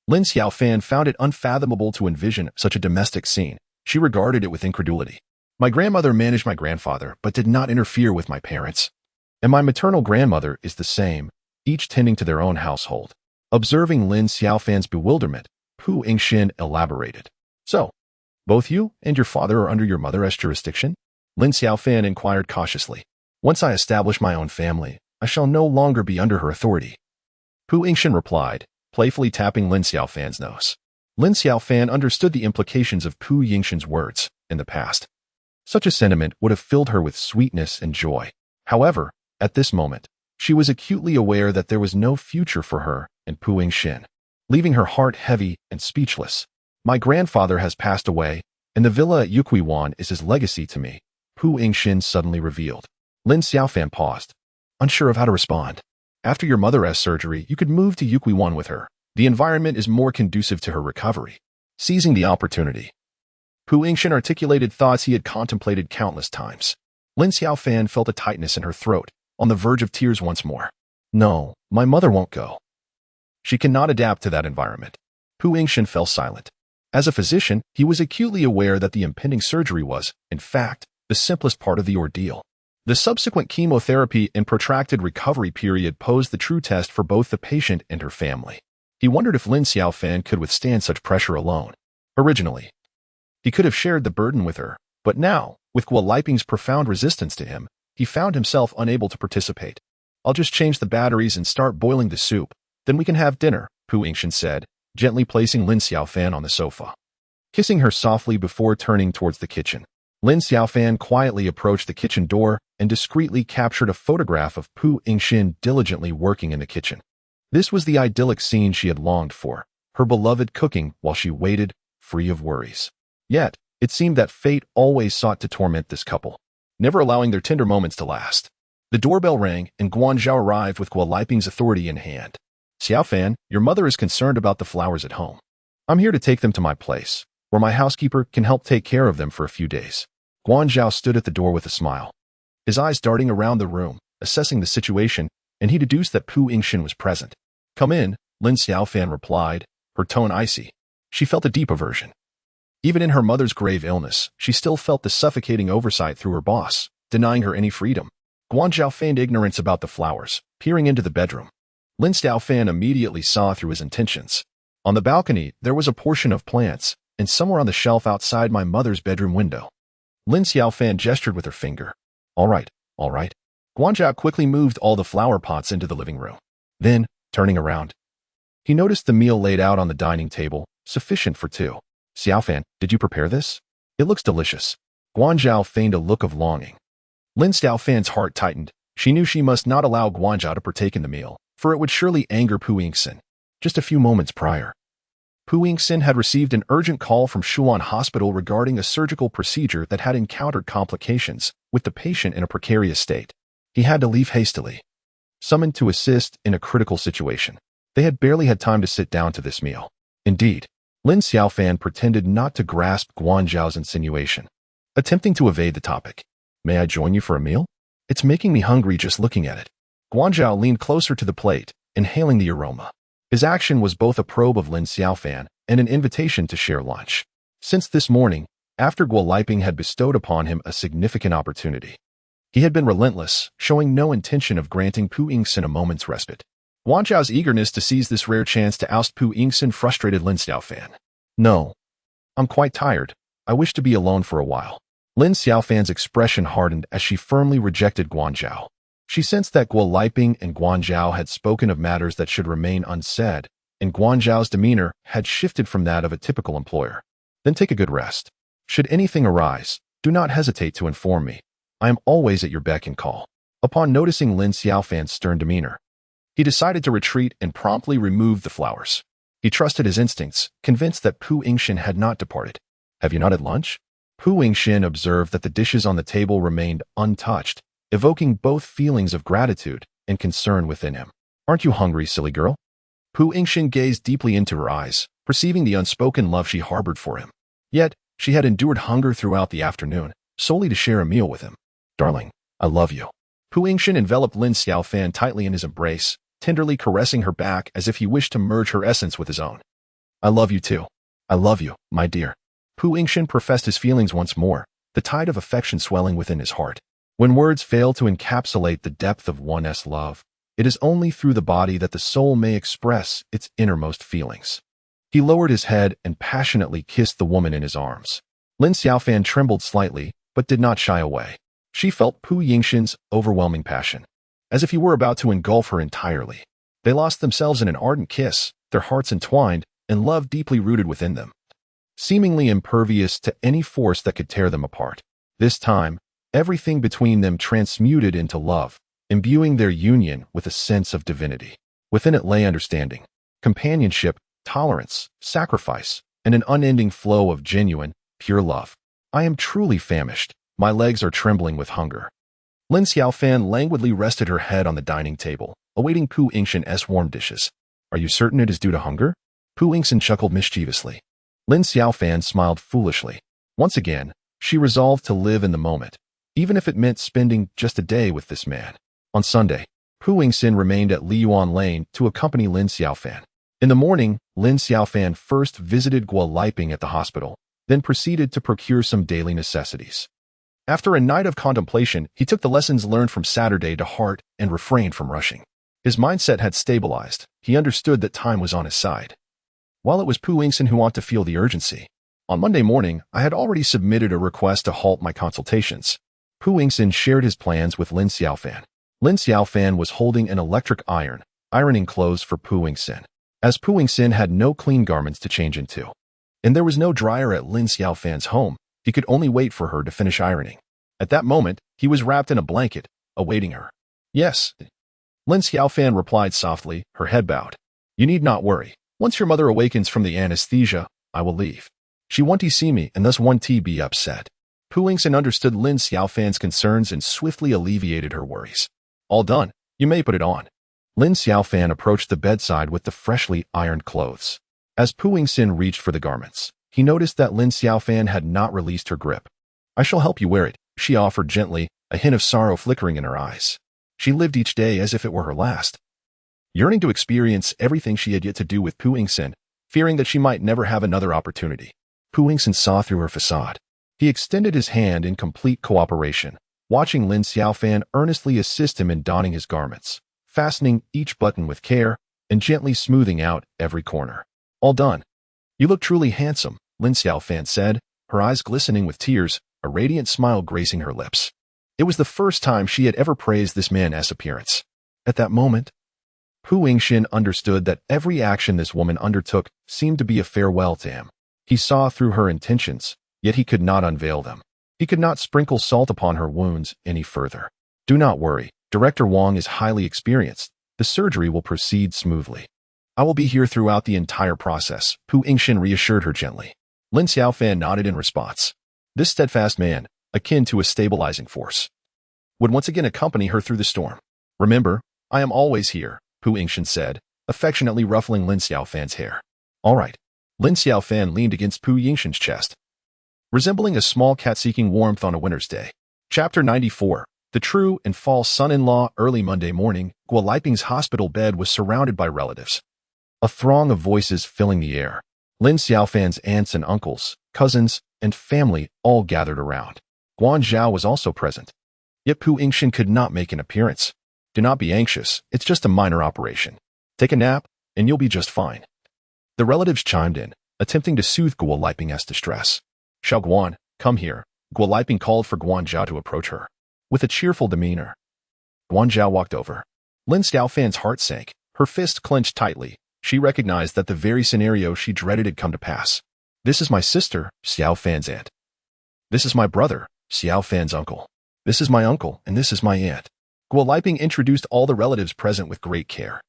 Lin Xiaofan found it unfathomable to envision such a domestic scene. She regarded it with incredulity. "My grandmother managed my grandfather, but did not interfere with my parents. And my maternal grandmother is the same, each tending to their own household." Observing Lin Xiaofan's bewilderment, Pu Yingxin elaborated. "So, both you and your father are under your mother's jurisdiction?" Lin Xiaofan inquired cautiously. "Once I establish my own family, I shall no longer be under her authority." Pu Yingxin replied, playfully tapping Lin Xiaofan's nose. Lin Xiaofan understood the implications of Pu Yingxin's words in the past. Such a sentiment would have filled her with sweetness and joy. However, at this moment, she was acutely aware that there was no future for her and Pu Yingxin, leaving her heart heavy and speechless. "My grandfather has passed away, and the villa at Yuquiwan is his legacy to me," Pu Yingxin suddenly revealed. Lin Xiaofan paused, unsure of how to respond. "After your mother's surgery, you could move to Yuquiwan with her. The environment is more conducive to her recovery." Seizing the opportunity, Pu Yingxin articulated thoughts he had contemplated countless times. Lin Xiaofan felt a tightness in her throat, on the verge of tears once more. "No, my mother won't go. She cannot adapt to that environment." Pu Yingxin fell silent. As a physician, he was acutely aware that the impending surgery was, in fact, the simplest part of the ordeal. The subsequent chemotherapy and protracted recovery period posed the true test for both the patient and her family. He wondered if Lin Xiaofan could withstand such pressure alone. Originally, he could have shared the burden with her, but now, with Guo Liping's profound resistance to him, he found himself unable to participate. "I'll just change the batteries and start boiling the soup. Then we can have dinner," Pu Yingxin said, gently placing Lin Xiaofan on the sofa. Kissing her softly before turning towards the kitchen, Lin Xiaofan quietly approached the kitchen door and discreetly captured a photograph of Pu Yingxin diligently working in the kitchen. This was the idyllic scene she had longed for, her beloved cooking while she waited, free of worries. Yet, it seemed that fate always sought to torment this couple, never allowing their tender moments to last. The doorbell rang and Guanzhao arrived with Guo Liping's authority in hand. "Xiaofan, your mother is concerned about the flowers at home. I'm here to take them to my place, where my housekeeper can help take care of them for a few days." Guanzhao stood at the door with a smile, his eyes darting around the room, assessing the situation, and he deduced that Pu Yingxin was present. "Come in," Lin Xiaofan replied, her tone icy. She felt a deep aversion. Even in her mother's grave illness, she still felt the suffocating oversight through her boss, denying her any freedom. Guanzhao feigned ignorance about the flowers, peering into the bedroom. Lin Xiaofan immediately saw through his intentions. "On the balcony, there was a portion of plants, and somewhere on the shelf outside my mother's bedroom window." Lin Xiaofan gestured with her finger. All right. Guanzhao quickly moved all the flower pots into the living room. Then, turning around, he noticed the meal laid out on the dining table, sufficient for two. Xiaofan, did you prepare this? It looks delicious. Guanzhao feigned a look of longing. Lin Xiaofan's heart tightened. She knew she must not allow Guanzhao to partake in the meal, for it would surely anger Pu Yingxin. Just a few moments prior, Pu Yingxin had received an urgent call from Shuan Hospital regarding a surgical procedure that had encountered complications, with the patient in a precarious state. He had to leave hastily, summoned to assist in a critical situation. They had barely had time to sit down to this meal. Indeed, Lin Xiaofan pretended not to grasp Guanzhao's insinuation, attempting to evade the topic. May I join you for a meal? It's making me hungry just looking at it. Guanzhao leaned closer to the plate, inhaling the aroma. His action was both a probe of Lin Xiaofan and an invitation to share lunch. Since this morning, after Guo Liping had bestowed upon him a significant opportunity, he had been relentless, showing no intention of granting Pu Yingxin a moment's respite. Guanzhao's eagerness to seize this rare chance to oust Pu Yingxin frustrated Lin Xiaofan. No. I'm quite tired. I wish to be alone for a while. Lin Xiaofan's expression hardened as she firmly rejected Guanzhao. She sensed that Guo Liping and Guanzhao had spoken of matters that should remain unsaid, and Guanzhao's demeanor had shifted from that of a typical employer. Then take a good rest. Should anything arise, do not hesitate to inform me. I am always at your beck and call. Upon noticing Lin Xiaofan's stern demeanor, he decided to retreat and promptly remove the flowers. He trusted his instincts, convinced that Pu Yingxin had not departed. Have you not had lunch? Pu Yingxin observed that the dishes on the table remained untouched, evoking both feelings of gratitude and concern within him. Aren't you hungry, silly girl? Pu Yingxin gazed deeply into her eyes, perceiving the unspoken love she harbored for him. Yet, she had endured hunger throughout the afternoon, solely to share a meal with him. Darling, I love you. Pu Yingxin enveloped Lin Xiaofan tightly in his embrace, tenderly caressing her back as if he wished to merge her essence with his own. I love you too. I love you, my dear. Pu Yingxin professed his feelings once more, the tide of affection swelling within his heart. When words fail to encapsulate the depth of one's love, it is only through the body that the soul may express its innermost feelings. He lowered his head and passionately kissed the woman in his arms. Lin Xiaofan trembled slightly, but did not shy away. She felt Pu Yingxin's overwhelming passion, as if he were about to engulf her entirely. They lost themselves in an ardent kiss, their hearts entwined, and love deeply rooted within them, seemingly impervious to any force that could tear them apart. This time, everything between them transmuted into love, imbuing their union with a sense of divinity. Within it lay understanding, companionship, tolerance, sacrifice, and an unending flow of genuine, pure love. I am truly famished. My legs are trembling with hunger. Lin Xiaofan languidly rested her head on the dining table, awaiting Pu Yingxin's warm dishes. Are you certain it is due to hunger? Pu Yingxin chuckled mischievously. Lin Xiaofan smiled foolishly. Once again, she resolved to live in the moment, even if it meant spending just a day with this man. On Sunday, Pu Yingxin remained at Liyuan Lane to accompany Lin Xiaofan. In the morning, Lin Xiaofan first visited Guo Liping at the hospital, then proceeded to procure some daily necessities. After a night of contemplation, he took the lessons learned from Saturday to heart and refrained from rushing. His mindset had stabilized. He understood that time was on his side. While it was Pu Yingxin who ought to feel the urgency. On Monday morning, I had already submitted a request to halt my consultations. Pu Yingxin shared his plans with Lin Xiaofan. Lin Xiaofan was holding an electric iron, ironing clothes for Pu Yingxin, as Pu Yingxin had no clean garments to change into. And there was no dryer at Lin Xiaofan's home. He could only wait for her to finish ironing. At that moment, he was wrapped in a blanket, awaiting her. Yes. Lin Xiaofan replied softly, her head bowed. You need not worry. Once your mother awakens from the anesthesia, I will leave. She won't see me and thus won't be upset. Pu Yingxin understood Lin Xiaofan's concerns and swiftly alleviated her worries. All done. You may put it on. Lin Xiaofan approached the bedside with the freshly ironed clothes. As Pu Yingxin reached for the garments, he noticed that Lin Xiaofan had not released her grip. I shall help you wear it, she offered gently, a hint of sorrow flickering in her eyes. She lived each day as if it were her last, yearning to experience everything she had yet to do with Pu Yingxin, fearing that she might never have another opportunity. Pu Yingxin saw through her facade. He extended his hand in complete cooperation, watching Lin Xiaofan earnestly assist him in donning his garments, fastening each button with care and gently smoothing out every corner. All done. You look truly handsome, Lin Xiaofan said, her eyes glistening with tears, a radiant smile gracing her lips. It was the first time she had ever praised this man's appearance. At that moment, Pu Yingxin understood that every action this woman undertook seemed to be a farewell to him. He saw through her intentions, yet he could not unveil them. He could not sprinkle salt upon her wounds any further. Do not worry, Director Wang is highly experienced. The surgery will proceed smoothly. I will be here throughout the entire process, Pu Yingxin reassured her gently. Lin Xiaofan nodded in response. This steadfast man, akin to a stabilizing force, would once again accompany her through the storm. Remember, I am always here, Pu Yingxin said, affectionately ruffling Lin Xiaofan's hair. All right. Lin Xiaofan leaned against Pu Yingxin's chest, resembling a small cat seeking warmth on a winter's day. Chapter 94. The true and false son-in-law. Early Monday morning, Guoliping's hospital bed was surrounded by relatives. A throng of voices filling the air. Lin Xiaofan's aunts and uncles, cousins, and family all gathered around. Guan Zhao was also present. Yet Pu Yingxin could not make an appearance. Do not be anxious, it's just a minor operation. Take a nap, and you'll be just fine. The relatives chimed in, attempting to soothe Guoliping's distress. Xiao Guan, come here. Guoliping called for Guan Zhao to approach her. With a cheerful demeanor, Guan Zhao walked over. Lin Xiaofan's heart sank, her fist clenched tightly. She recognized that the very scenario she dreaded had come to pass. This is my sister, Xiaofan's aunt. This is my brother, Xiaofan's uncle. This is my uncle, and this is my aunt. Guoliping introduced all the relatives present with great care.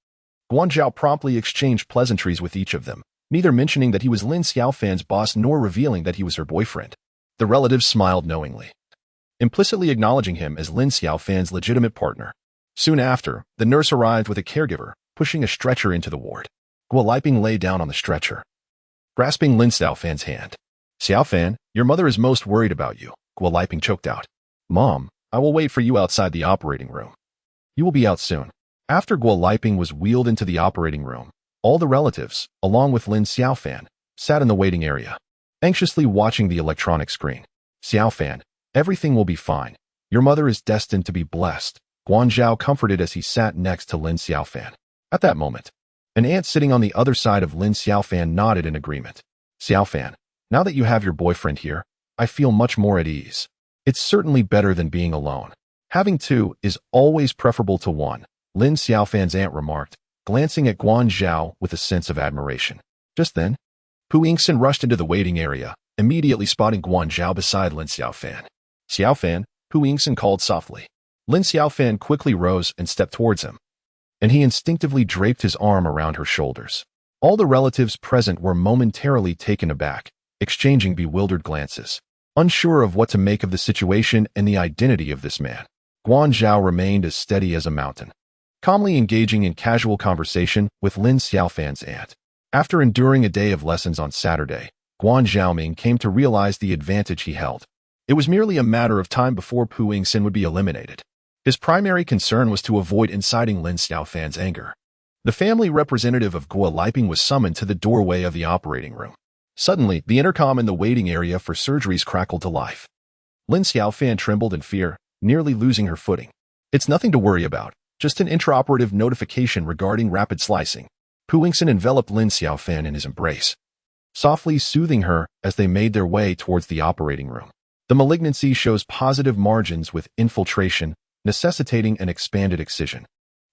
Guan Zhao promptly exchanged pleasantries with each of them, neither mentioning that he was Lin Xiaofan's boss nor revealing that he was her boyfriend. The relatives smiled knowingly, implicitly acknowledging him as Lin Xiaofan's legitimate partner. Soon after, the nurse arrived with a caregiver, pushing a stretcher into the ward. Guoliping lay down on the stretcher, grasping Lin Xiaofan's hand. Xiaofan, your mother is most worried about you, Guoliping choked out. Mom, I will wait for you outside the operating room. You will be out soon. After Guoliping was wheeled into the operating room, all the relatives, along with Lin Xiaofan, sat in the waiting area, anxiously watching the electronic screen. Xiaofan, everything will be fine. Your mother is destined to be blessed, Guan Zhao comforted as he sat next to Lin Xiaofan. At that moment, an aunt sitting on the other side of Lin Xiaofan nodded in agreement. Xiaofan, now that you have your boyfriend here, I feel much more at ease. It's certainly better than being alone. Having two is always preferable to one, Lin Xiaofan's aunt remarked, glancing at Guan Zhao with a sense of admiration. Just then, Pu Yingxin rushed into the waiting area, immediately spotting Guan Zhao beside Lin Xiaofan. Xiaofan, Pu Yingxin called softly. Lin Xiaofan quickly rose and stepped towards him, and he instinctively draped his arm around her shoulders. All the relatives present were momentarily taken aback, exchanging bewildered glances, unsure of what to make of the situation and the identity of this man. Guan Zhao remained as steady as a mountain, calmly engaging in casual conversation with Lin Xiaofan's aunt. After enduring a day of lessons on Saturday, Guan Zhaoming came to realize the advantage he held. It was merely a matter of time before Pu Yingxin would be eliminated. His primary concern was to avoid inciting Lin Xiaofan's anger. The family representative of Guoliping was summoned to the doorway of the operating room. Suddenly, the intercom in the waiting area for surgeries crackled to life. Lin Xiaofan trembled in fear, nearly losing her footing. It's nothing to worry about, just an intraoperative notification regarding rapid slicing. Pu Yingxin enveloped Lin Xiaofan in his embrace, softly soothing her as they made their way towards the operating room. The malignancy shows positive margins with infiltration, necessitating an expanded excision.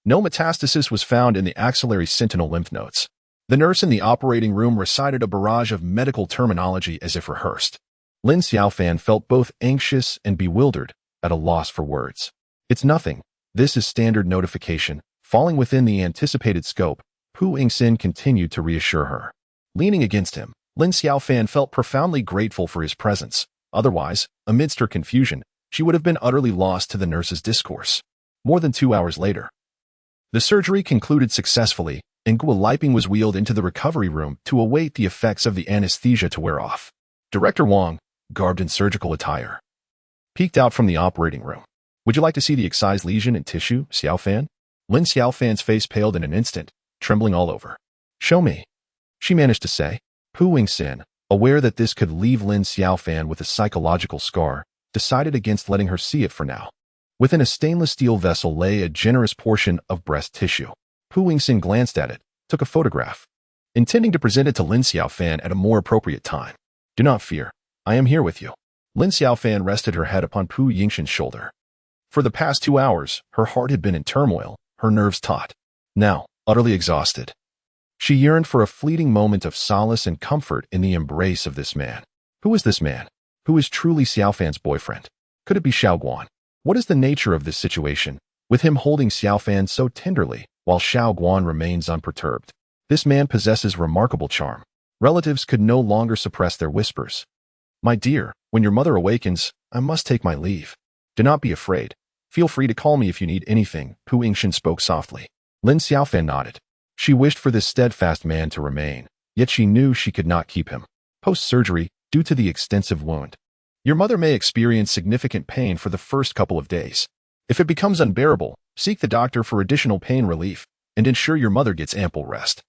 No metastasis was found in the axillary sentinel lymph nodes. The nurse in the operating room recited a barrage of medical terminology as if rehearsed. Lin Xiaofan felt both anxious and bewildered, at a loss for words. It's nothing. This is standard notification. Falling within the anticipated scope, Pu Yingxin continued to reassure her. Leaning against him, Lin Xiaofan felt profoundly grateful for his presence. Otherwise, amidst her confusion, she would have been utterly lost to the nurse's discourse. More than 2 hours later, the surgery concluded successfully, and Guoliping was wheeled into the recovery room to await the effects of the anesthesia to wear off. Director Wang, garbed in surgical attire, peeked out from the operating room. Would you like to see the excised lesion and tissue, Xiaofan? Lin Xiaofan's face paled in an instant, trembling all over. Show me, she managed to say. Pu Yingxin, aware that this could leave Lin Xiaofan with a psychological scar, decided against letting her see it for now. Within a stainless steel vessel lay a generous portion of breast tissue. Pu Yingxin glanced at it, took a photograph, intending to present it to Lin Xiaofan at a more appropriate time. Do not fear, I am here with you. Lin Xiaofan rested her head upon Pu Yingxin's shoulder. For the past 2 hours, her heart had been in turmoil, her nerves taut. Now, utterly exhausted. She yearned for a fleeting moment of solace and comfort in the embrace of this man. Who is this man? Who is truly Xiaofan's boyfriend? Could it be Xiaoguan? What is the nature of this situation, with him holding Xiaofan so tenderly, while Xiaoguan remains unperturbed? This man possesses remarkable charm. Relatives could no longer suppress their whispers. My dear, when your mother awakens, I must take my leave. Do not be afraid. Feel free to call me if you need anything, Pu Yingxin spoke softly. Lin Xiaofan nodded. She wished for this steadfast man to remain, yet she knew she could not keep him. Post-surgery, due to the extensive wound, your mother may experience significant pain for the first couple of days. If it becomes unbearable, seek the doctor for additional pain relief, and ensure your mother gets ample rest.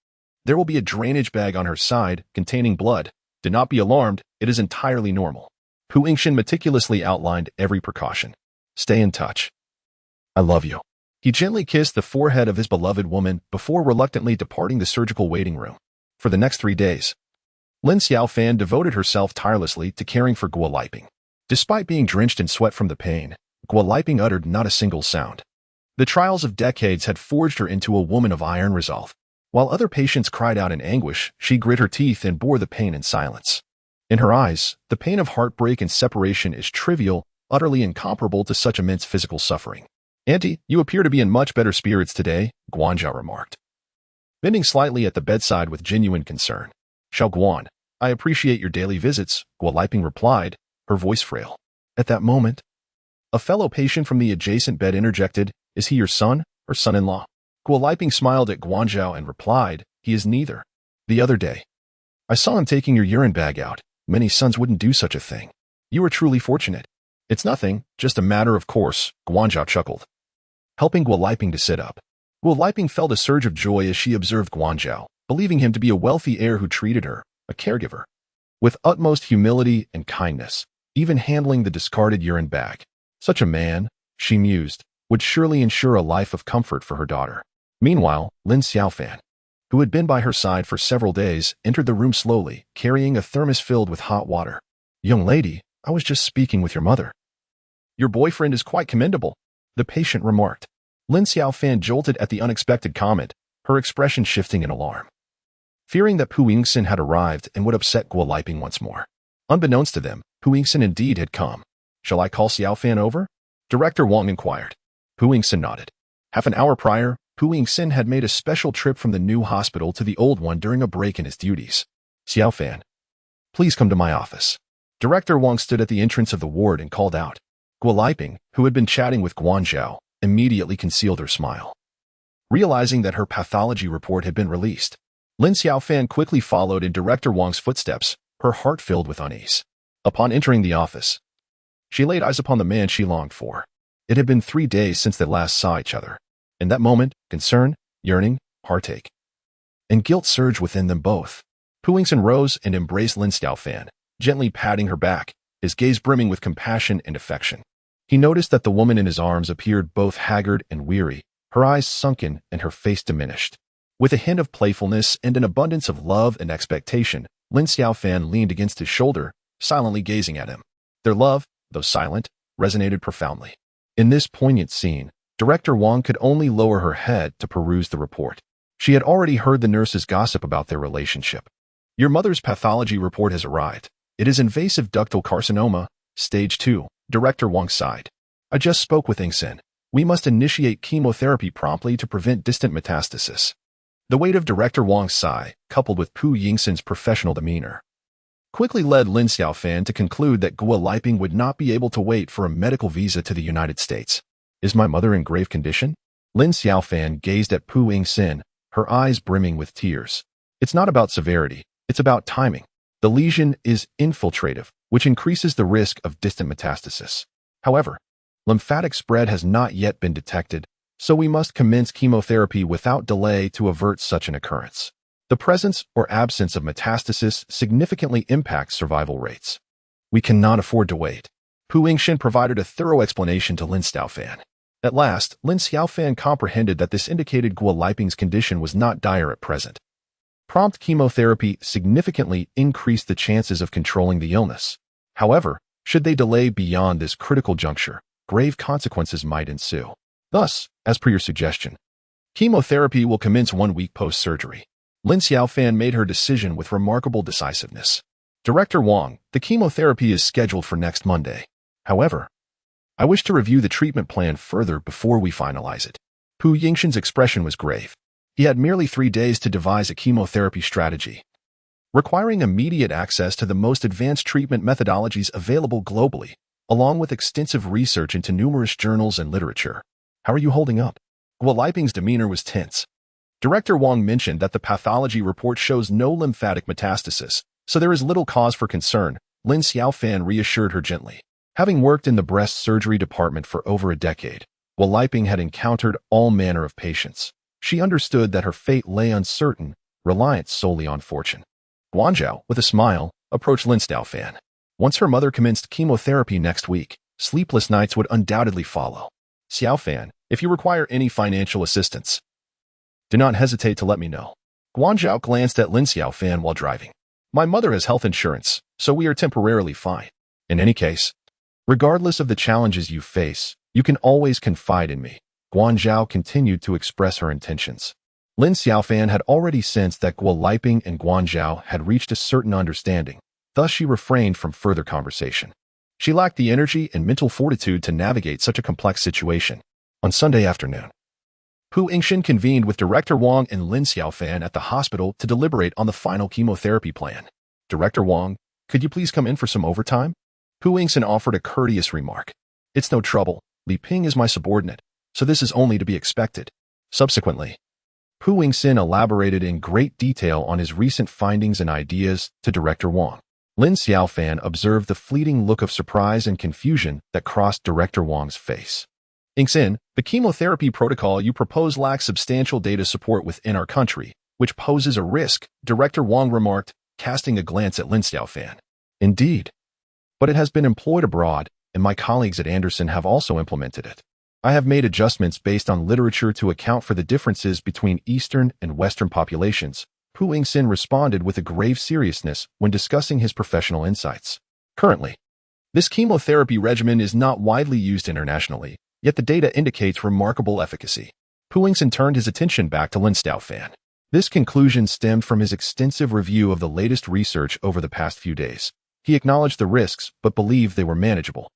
There will be a drainage bag on her side containing blood. Do not be alarmed, it is entirely normal. Pu Yingxin meticulously outlined every precaution. Stay in touch. I love you. He gently kissed the forehead of his beloved woman before reluctantly departing the surgical waiting room. For the next 3 days, Lin Xiaofan devoted herself tirelessly to caring for Guo Liping. Despite being drenched in sweat from the pain, Guo Liping uttered not a single sound. The trials of decades had forged her into a woman of iron resolve. While other patients cried out in anguish, she grit her teeth and bore the pain in silence. In her eyes, the pain of heartbreak and separation is trivial, utterly incomparable to such immense physical suffering. Auntie, you appear to be in much better spirits today, Guanzhao remarked, bending slightly at the bedside with genuine concern. Xiaoguan, I appreciate your daily visits, Guo Liping replied, her voice frail. At that moment, a fellow patient from the adjacent bed interjected, is he your son or son-in-law? Guo Liping smiled at Guanzhao and replied, he is neither. The other day, I saw him taking your urine bag out. Many sons wouldn't do such a thing. You are truly fortunate. It's nothing, just a matter of course, Guanzhao chuckled, helping Guo Liping to sit up. Guo Liping felt a surge of joy as she observed Guanzhao, believing him to be a wealthy heir who treated her, a caregiver, with utmost humility and kindness, even handling the discarded urine bag. Such a man, she mused, would surely ensure a life of comfort for her daughter. Meanwhile, Lin Xiaofan, who had been by her side for several days, entered the room slowly, carrying a thermos filled with hot water. Young lady, I was just speaking with your mother. Your boyfriend is quite commendable, the patient remarked. Lin Xiaofan jolted at the unexpected comment, her expression shifting in alarm, fearing that Pu Yingxin had arrived and would upset Guo Liping once more. Unbeknownst to them, Pu Yingxin indeed had come. Shall I call Xiaofan over? Director Wang inquired. Pu Yingxin nodded. Half an hour prior, Pu Yingxin had made a special trip from the new hospital to the old one during a break in his duties. Xiaofan, please come to my office. Director Wang stood at the entrance of the ward and called out. Guo Liping, who had been chatting with Guanzhao, immediately concealed her smile. Realizing that her pathology report had been released, Lin Xiaofan quickly followed in Director Wang's footsteps, her heart filled with unease. Upon entering the office, she laid eyes upon the man she longed for. It had been 3 days since they last saw each other. In that moment, concern, yearning, heartache, and guilt surged within them both. Pu Yingxin rose and embraced Lin Xiaofan, gently patting her back, his gaze brimming with compassion and affection. He noticed that the woman in his arms appeared both haggard and weary, her eyes sunken and her face diminished. With a hint of playfulness and an abundance of love and expectation, Lin Xiaofan leaned against his shoulder, silently gazing at him. Their love, though silent, resonated profoundly. In this poignant scene, Director Wang could only lower her head to peruse the report. She had already heard the nurses gossip about their relationship. Your mother's pathology report has arrived. It is invasive ductal carcinoma, stage 2, Director Wang sighed. I just spoke with Yingxin. We must initiate chemotherapy promptly to prevent distant metastasis. The weight of Director Wang's sigh, coupled with Pu Yingxin's professional demeanor, quickly led Lin Xiaofan to conclude that Guo Liping would not be able to wait for a medical visa to the United States. Is my mother in grave condition? Lin Xiaofan gazed at Pu Yingxin, her eyes brimming with tears. It's not about severity, it's about timing. The lesion is infiltrative, which increases the risk of distant metastasis. However, lymphatic spread has not yet been detected, so we must commence chemotherapy without delay to avert such an occurrence. The presence or absence of metastasis significantly impacts survival rates. We cannot afford to wait. Pu Yingxin provided a thorough explanation to Lin Xiaofan. At last, Lin Xiaofan comprehended that this indicated Guo Liping's condition was not dire at present. Prompt chemotherapy significantly increased the chances of controlling the illness. However, should they delay beyond this critical juncture, grave consequences might ensue. Thus, as per your suggestion, Chemotherapy will commence 1 week post-surgery. Lin Xiaofan made her decision with remarkable decisiveness. Director Wang, the chemotherapy is scheduled for next Monday. However, I wish to review the treatment plan further before we finalize it. Pu Yingxin's expression was grave. He had merely 3 days to devise a chemotherapy strategy, requiring immediate access to the most advanced treatment methodologies available globally, along with extensive research into numerous journals and literature. How are you holding up? Guo Liping's demeanor was tense. Director Wang mentioned that the pathology report shows no lymphatic metastasis, so there is little cause for concern. Lin Xiaofan reassured her gently. Having worked in the breast surgery department for over a decade, Guo Liping had encountered all manner of patients. She understood that her fate lay uncertain, reliant solely on fortune. Guanzhao, with a smile, approached Lin Xiaofan. Once her mother commenced chemotherapy next week, sleepless nights would undoubtedly follow. Xiaofan, if you require any financial assistance, do not hesitate to let me know. Guanzhao glanced at Lin Xiaofan while driving. My mother has health insurance, so we are temporarily fine. In any case, regardless of the challenges you face, you can always confide in me. Guanzhao continued to express her intentions. Lin Xiaofan had already sensed that Guo Liping and Guanzhao had reached a certain understanding, thus she refrained from further conversation. She lacked the energy and mental fortitude to navigate such a complex situation. On Sunday afternoon, Pu Yingxin convened with Director Wang and Lin Xiaofan at the hospital to deliberate on the final chemotherapy plan. Director Wang, could you please come in for some overtime? Pu Yingxin offered a courteous remark. It's no trouble. Li Ping is my subordinate, so this is only to be expected. Subsequently, Pu Yingxin elaborated in great detail on his recent findings and ideas to Director Wang. Lin Xiaofan observed the fleeting look of surprise and confusion that crossed Director Wang's face. Yingxin, the chemotherapy protocol you propose lacks substantial data support within our country, which poses a risk, Director Wang remarked, casting a glance at Lin Xiaofan. Indeed. But it has been employed abroad, and my colleagues at Anderson have also implemented it. I have made adjustments based on literature to account for the differences between Eastern and Western populations. Pu Yingxin responded with a grave seriousness when discussing his professional insights. Currently, this chemotherapy regimen is not widely used internationally, yet the data indicates remarkable efficacy. Pu Yingxin turned his attention back to Lin Xiaofan. This conclusion stemmed from his extensive review of the latest research over the past few days. He acknowledged the risks, but believed they were manageable.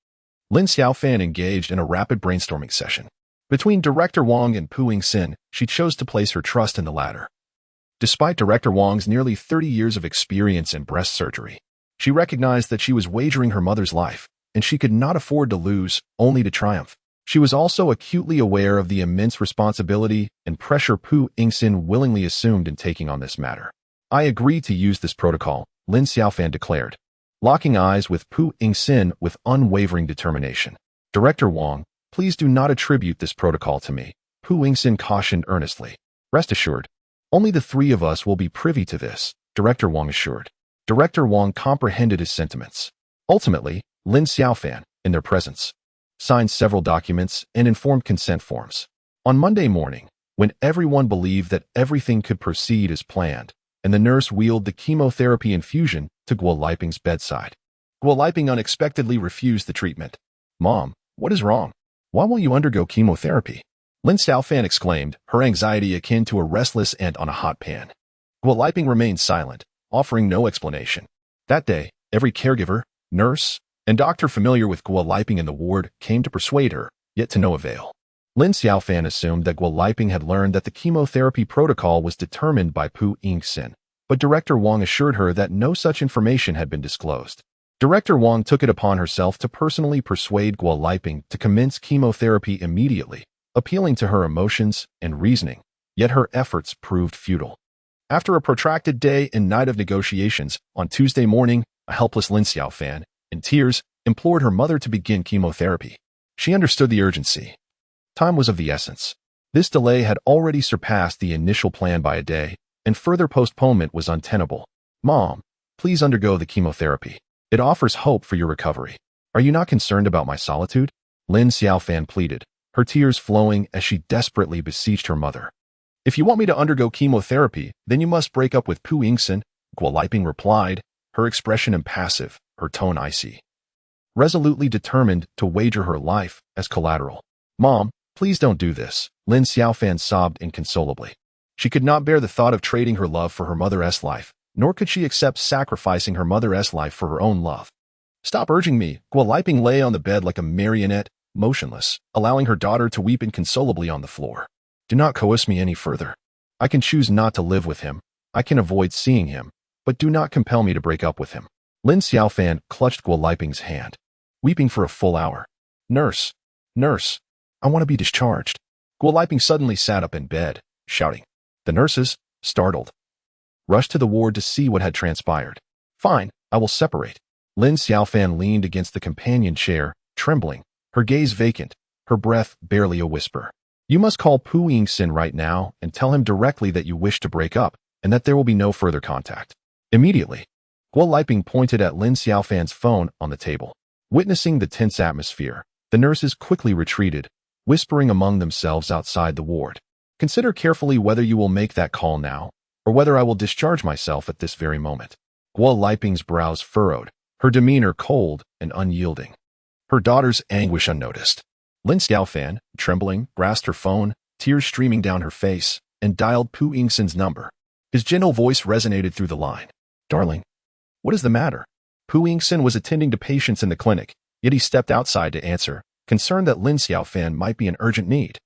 Lin Xiaofan engaged in a rapid brainstorming session. Between Director Wang and Pu Yingxin, she chose to place her trust in the latter. Despite Director Wang's nearly 30 years of experience in breast surgery, she recognized that she was wagering her mother's life, and she could not afford to lose, only to triumph. She was also acutely aware of the immense responsibility and pressure Pu Yingxin willingly assumed in taking on this matter. I agree to use this protocol, Lin Xiaofan declared, locking eyes with Pu Yingxin with unwavering determination. Director Wang, please do not attribute this protocol to me, Pu Yingxin cautioned earnestly. Rest assured, only the 3 of us will be privy to this, Director Wang assured. Director Wang comprehended his sentiments. Ultimately, Lin Xiaofan, in their presence, signed several documents and informed consent forms. On Monday morning, when everyone believed that everything could proceed as planned, and the nurse wheeled the chemotherapy infusion to Guo Liping's bedside, Guo Liping unexpectedly refused the treatment. Mom, what is wrong? Why won't you undergo chemotherapy? Lin Xiaofan exclaimed, her anxiety akin to a restless ant on a hot pan. Guo Liping remained silent, offering no explanation. That day, every caregiver, nurse, and doctor familiar with Guo Liping in the ward came to persuade her, yet to no avail. Lin Xiaofan assumed that Guo Liping had learned that the chemotherapy protocol was determined by Pu Yingxin, but Director Wang assured her that no such information had been disclosed. Director Wang took it upon herself to personally persuade Guo Liping to commence chemotherapy immediately, appealing to her emotions and reasoning, yet her efforts proved futile. After a protracted day and night of negotiations, on Tuesday morning, a helpless Lin Xiaofan, in tears, implored her mother to begin chemotherapy. She understood the urgency. Time was of the essence. This delay had already surpassed the initial plan by a day, and further postponement was untenable. Mom, please undergo the chemotherapy. It offers hope for your recovery. Are you not concerned about my solitude? Lin Xiaofan pleaded, her tears flowing as she desperately beseeched her mother. If you want me to undergo chemotherapy, then you must break up with Pu Yingxin, Guo Liping replied, her expression impassive, her tone icy. Resolutely determined to wager her life as collateral. Mom, please don't do this, Lin Xiaofan sobbed inconsolably. She could not bear the thought of trading her love for her mother's life, nor could she accept sacrificing her mother's life for her own love. "Stop urging me." Guo Liping lay on the bed like a marionette, motionless, allowing her daughter to weep inconsolably on the floor. "Do not coerce me any further. I can choose not to live with him. I can avoid seeing him, but do not compel me to break up with him." Lin Xiaofan clutched Guo Liping's hand, weeping for a full hour. "Nurse, nurse, I want to be discharged." Guo Liping suddenly sat up in bed, shouting. The nurses, startled, rushed to the ward to see what had transpired. "Fine, I will separate." Lin Xiaofan leaned against the companion chair, trembling, her gaze vacant, her breath barely a whisper. "You must call Pu Yingxin right now and tell him directly that you wish to break up and that there will be no further contact." Immediately, Guo Liping pointed at Lin Xiaofan's phone on the table. Witnessing the tense atmosphere, the nurses quickly retreated, whispering among themselves outside the ward. "Consider carefully whether you will make that call now, or whether I will discharge myself at this very moment." Guo Liping's brows furrowed, her demeanor cold and unyielding, her daughter's anguish unnoticed. Lin Xiaofan, trembling, grasped her phone, tears streaming down her face, and dialed Pu Yingxin's number. His gentle voice resonated through the line. "Darling, what is the matter?" Pu Yingxin was attending to patients in the clinic, yet he stepped outside to answer, concerned that Lin Xiaofan might be in urgent need.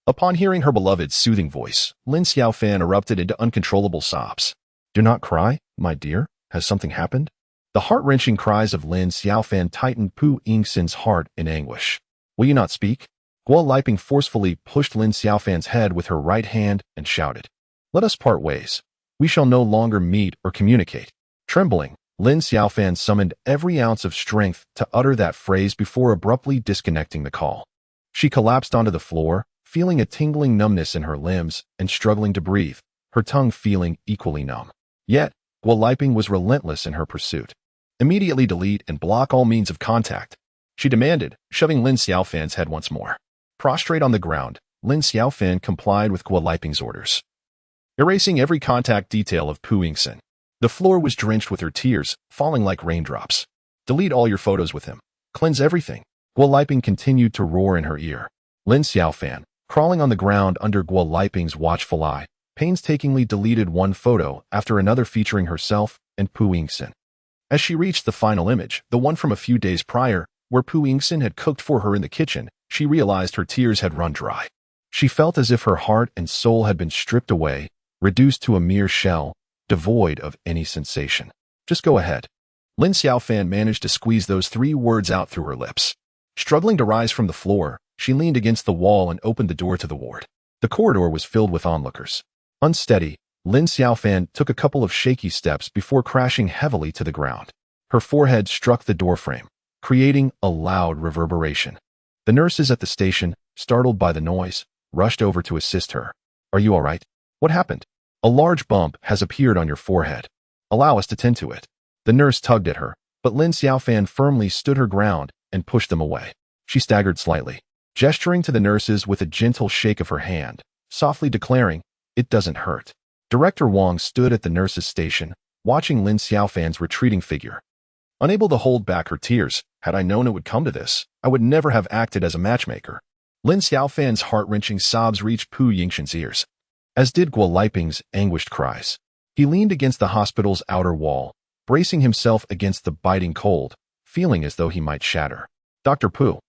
Upon hearing her beloved's soothing voice, Lin Xiaofan erupted into uncontrollable sobs. "Do not cry, my dear. Has something happened?" The heart-wrenching cries of Lin Xiaofan tightened Pu Yingxin's heart in anguish. "Will you not speak?" Guo Liping forcefully pushed Lin Xiaofan's head with her right hand and shouted. "Let us part ways. We shall no longer meet or communicate." Trembling, Lin Xiaofan summoned every ounce of strength to utter that phrase before abruptly disconnecting the call. She collapsed onto the floor, feeling a tingling numbness in her limbs and struggling to breathe, her tongue feeling equally numb. Yet, Guo Liping was relentless in her pursuit. "Immediately delete and block all means of contact," she demanded, shoving Lin Xiaofan's head once more. Prostrate on the ground, Lin Xiaofan complied with Guo Liping's orders, erasing every contact detail of Pu Yingxin. The floor was drenched with her tears, falling like raindrops. "Delete all your photos with him. Cleanse everything." Guo Liping continued to roar in her ear. Lin Xiaofan, crawling on the ground under Guo Liping's watchful eye, painstakingly deleted one photo after another featuring herself and Pu Yingxin. As she reached the final image, the one from a few days prior, where Pu Yingxin had cooked for her in the kitchen, she realized her tears had run dry. She felt as if her heart and soul had been stripped away, reduced to a mere shell, devoid of any sensation. "Just go ahead." Lin Xiaofan managed to squeeze those 3 words out through her lips. Struggling to rise from the floor, she leaned against the wall and opened the door to the ward. The corridor was filled with onlookers. Unsteady, Lin Xiaofan took a couple of shaky steps before crashing heavily to the ground. Her forehead struck the doorframe, creating a loud reverberation. The nurses at the station, startled by the noise, rushed over to assist her. "Are you all right? What happened?" "A large bump has appeared on your forehead. Allow us to tend to it." The nurse tugged at her, but Lin Xiaofan firmly stood her ground and pushed them away. She staggered slightly, gesturing to the nurses with a gentle shake of her hand, softly declaring, "It doesn't hurt." Director Wang stood at the nurse's station, watching Lin Xiaofan's retreating figure. Unable to hold back her tears, "Had I known it would come to this, I would never have acted as a matchmaker." Lin Xiaofan's heart-wrenching sobs reached Pu Yingxin's ears, as did Guo Liping's anguished cries. He leaned against the hospital's outer wall, bracing himself against the biting cold, feeling as though he might shatter. "Dr. Pu,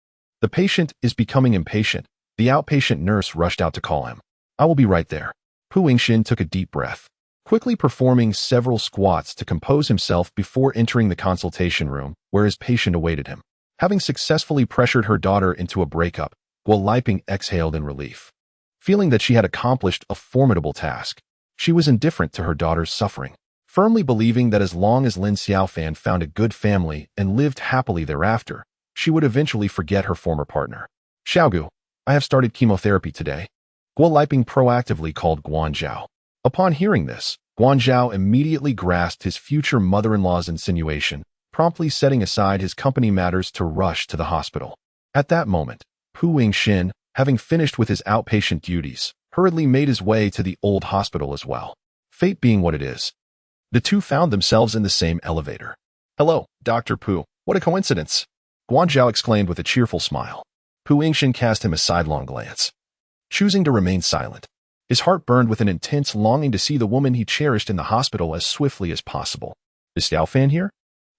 the patient is becoming impatient." The outpatient nurse rushed out to call him. "I will be right there." Pu Yingxin took a deep breath, quickly performing several squats to compose himself before entering the consultation room where his patient awaited him. Having successfully pressured her daughter into a breakup, Guo Liping exhaled in relief. Feeling that she had accomplished a formidable task, she was indifferent to her daughter's suffering, firmly believing that as long as Lin Xiaofan found a good family and lived happily thereafter, she would eventually forget her former partner. "Xiaogu, I have started chemotherapy today." Guo Liping proactively called Guanzhao. Upon hearing this, Guanzhao immediately grasped his future mother-in-law's insinuation, promptly setting aside his company matters to rush to the hospital. At that moment, Pu Yingxin, having finished with his outpatient duties, hurriedly made his way to the old hospital as well. Fate being what it is, the two found themselves in the same elevator. "Hello, Dr. Pu. What a coincidence!" Guanzhao exclaimed with a cheerful smile. Pu Yingxin cast him a sidelong glance. choosing to remain silent. His heart burned with an intense longing to see the woman he cherished in the hospital as swiftly as possible. Is Xiaofan here?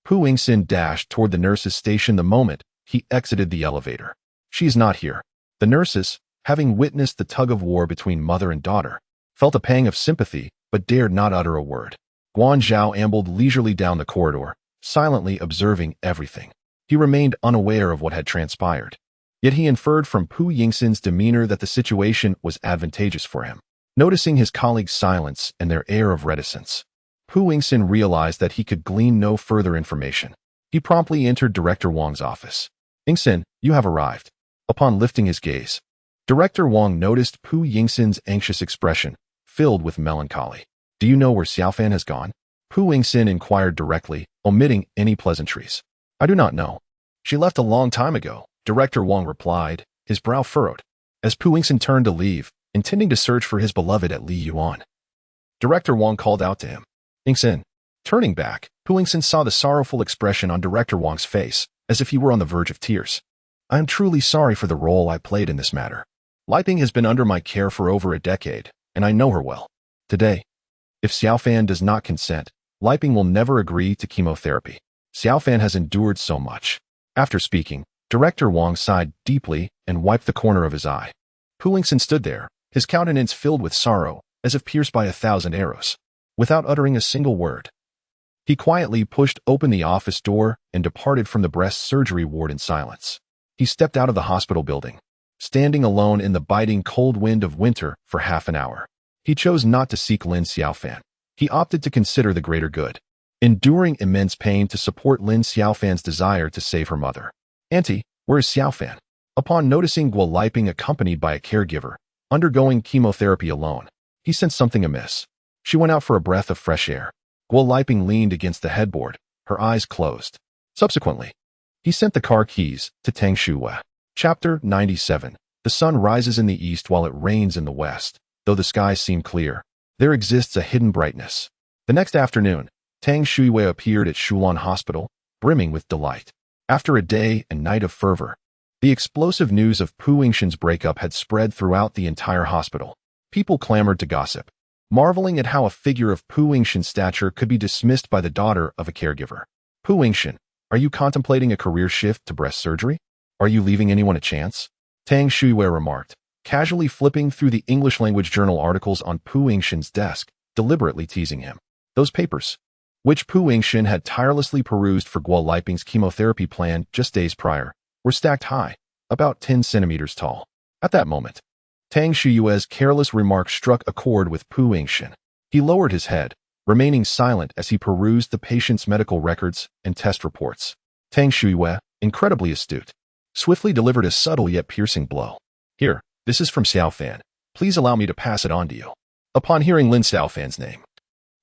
Pu Yingxin dashed toward the nurse's station the moment he exited the elevator. She is not here. The nurses, having witnessed the tug-of-war between mother and daughter, felt a pang of sympathy but dared not utter a word. Guan Zhao ambled leisurely down the corridor, silently observing everything. He remained unaware of what had transpired. Yet he inferred from Pu Yingxin's demeanor that the situation was advantageous for him. Noticing his colleagues' silence and their air of reticence, Pu Yingxin realized that he could glean no further information. He promptly entered Director Wang's office. "Yingxin, you have arrived." Upon lifting his gaze, Director Wang noticed Pu Yingxin's anxious expression, filled with melancholy. "Do you know where Xiaofan has gone?" Pu Yingxin inquired directly, omitting any pleasantries. "I do not know. She left a long time ago," Director Wang replied, his brow furrowed. As Pu Yingxin turned to leave, intending to search for his beloved at Li Yuan, Director Wang called out to him. "Yingxin." Turning back, Pu Yingxin saw the sorrowful expression on Director Wang's face, as if he were on the verge of tears. "I am truly sorry for the role I played in this matter. Liping has been under my care for over a decade, and I know her well. Today, if Xiaofan does not consent, Liping will never agree to chemotherapy. Xiaofan has endured so much." After speaking, Director Wang sighed deeply and wiped the corner of his eye. Pu Yingxin stood there, his countenance filled with sorrow, as if pierced by 1,000 arrows. Without uttering a single word, he quietly pushed open the office door and departed from the breast surgery ward in silence. He stepped out of the hospital building, standing alone in the biting cold wind of winter for half an hour. He chose not to seek Lin Xiaofan. He opted to consider the greater good, enduring immense pain to support Lin Xiaofan's desire to save her mother. "Auntie, where is Xiaofan?" Upon noticing Guo Liping accompanied by a caregiver, undergoing chemotherapy alone, he sensed something amiss. She went out for a breath of fresh air. Guo Liping leaned against the headboard, her eyes closed. Subsequently, he sent the car keys to Tang Shuwei. Chapter 97. The sun rises in the east while it rains in the west. Though the skies seem clear, there exists a hidden brightness. The next afternoon, Tang Shuwei appeared at Shulan Hospital, brimming with delight. After a day and night of fervor, the explosive news of Pu Yingxin's breakup had spread throughout the entire hospital. People clamored to gossip, marveling at how a figure of Pu Yingxin's stature could be dismissed by the daughter of a caregiver. "Pu Yingxin, are you contemplating a career shift to breast surgery? Are you leaving anyone a chance?" Tang Shuwei remarked, casually flipping through the English-language journal articles on Pu Yingxin's desk, deliberately teasing him. Those papers, which Pu Yingxin had tirelessly perused for Guo Liping's chemotherapy plan just days prior, were stacked high, about 10 centimeters tall. At that moment, Tang Shui's careless remark struck a chord with Pu Yingxin. He lowered his head, remaining silent as he perused the patient's medical records and test reports. Tang Shui, incredibly astute, swiftly delivered a subtle yet piercing blow. "Here, this is from Xiaofan. Please allow me to pass it on to you." Upon hearing Lin Xiaofan's name,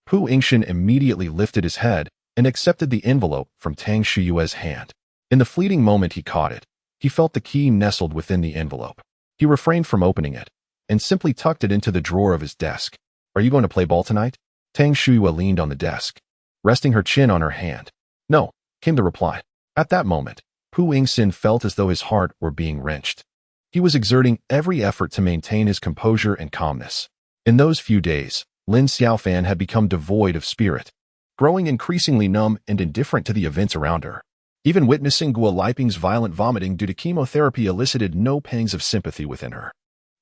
Pu Yingxin immediately lifted his head and accepted the envelope from Tang Shui's hand. In the fleeting moment he caught it, he felt the key nestled within the envelope. He refrained from opening it and simply tucked it into the drawer of his desk. "Are you going to play ball tonight?" Tang Shui leaned on the desk, resting her chin on her hand. "No," came the reply. At that moment, Pu Yingxin felt as though his heart were being wrenched. He was exerting every effort to maintain his composure and calmness. In those few days, Lin Xiaofan had become devoid of spirit, growing increasingly numb and indifferent to the events around her. Even witnessing Guo Liping's violent vomiting due to chemotherapy elicited no pangs of sympathy within her.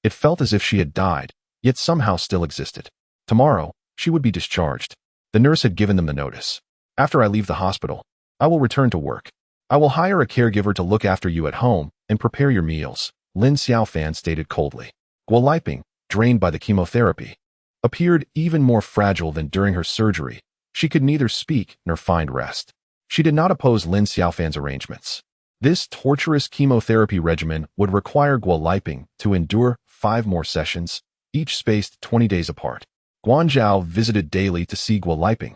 It felt as if she had died, yet somehow still existed. Tomorrow, she would be discharged. The nurse had given them the notice. "After I leave the hospital, I will return to work. I will hire a caregiver to look after you at home and prepare your meals," Lin Xiaofan stated coldly. Guo Liping, drained by the chemotherapy, appeared even more fragile than during her surgery. She could neither speak nor find rest. She did not oppose Lin Xiaofan's arrangements. This torturous chemotherapy regimen would require Guo Liping to endure 5 more sessions, each spaced 20 days apart. Guan Zhao visited daily to see Guo Liping,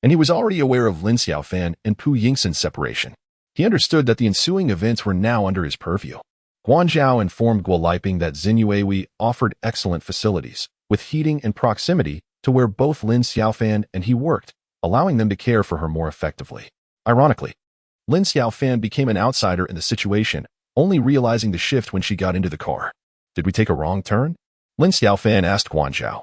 and he was already aware of Lin Xiaofan and Pu Yingxin's separation. He understood that the ensuing events were now under his purview. Guan Zhao informed Guo Liping that Xinyuewi offered excellent facilities, with heating and proximity to where both Lin Xiaofan and he worked, allowing them to care for her more effectively. Ironically, Lin Xiaofan became an outsider in the situation, only realizing the shift when she got into the car. Did we take a wrong turn? Lin Xiaofan asked Guanzhao,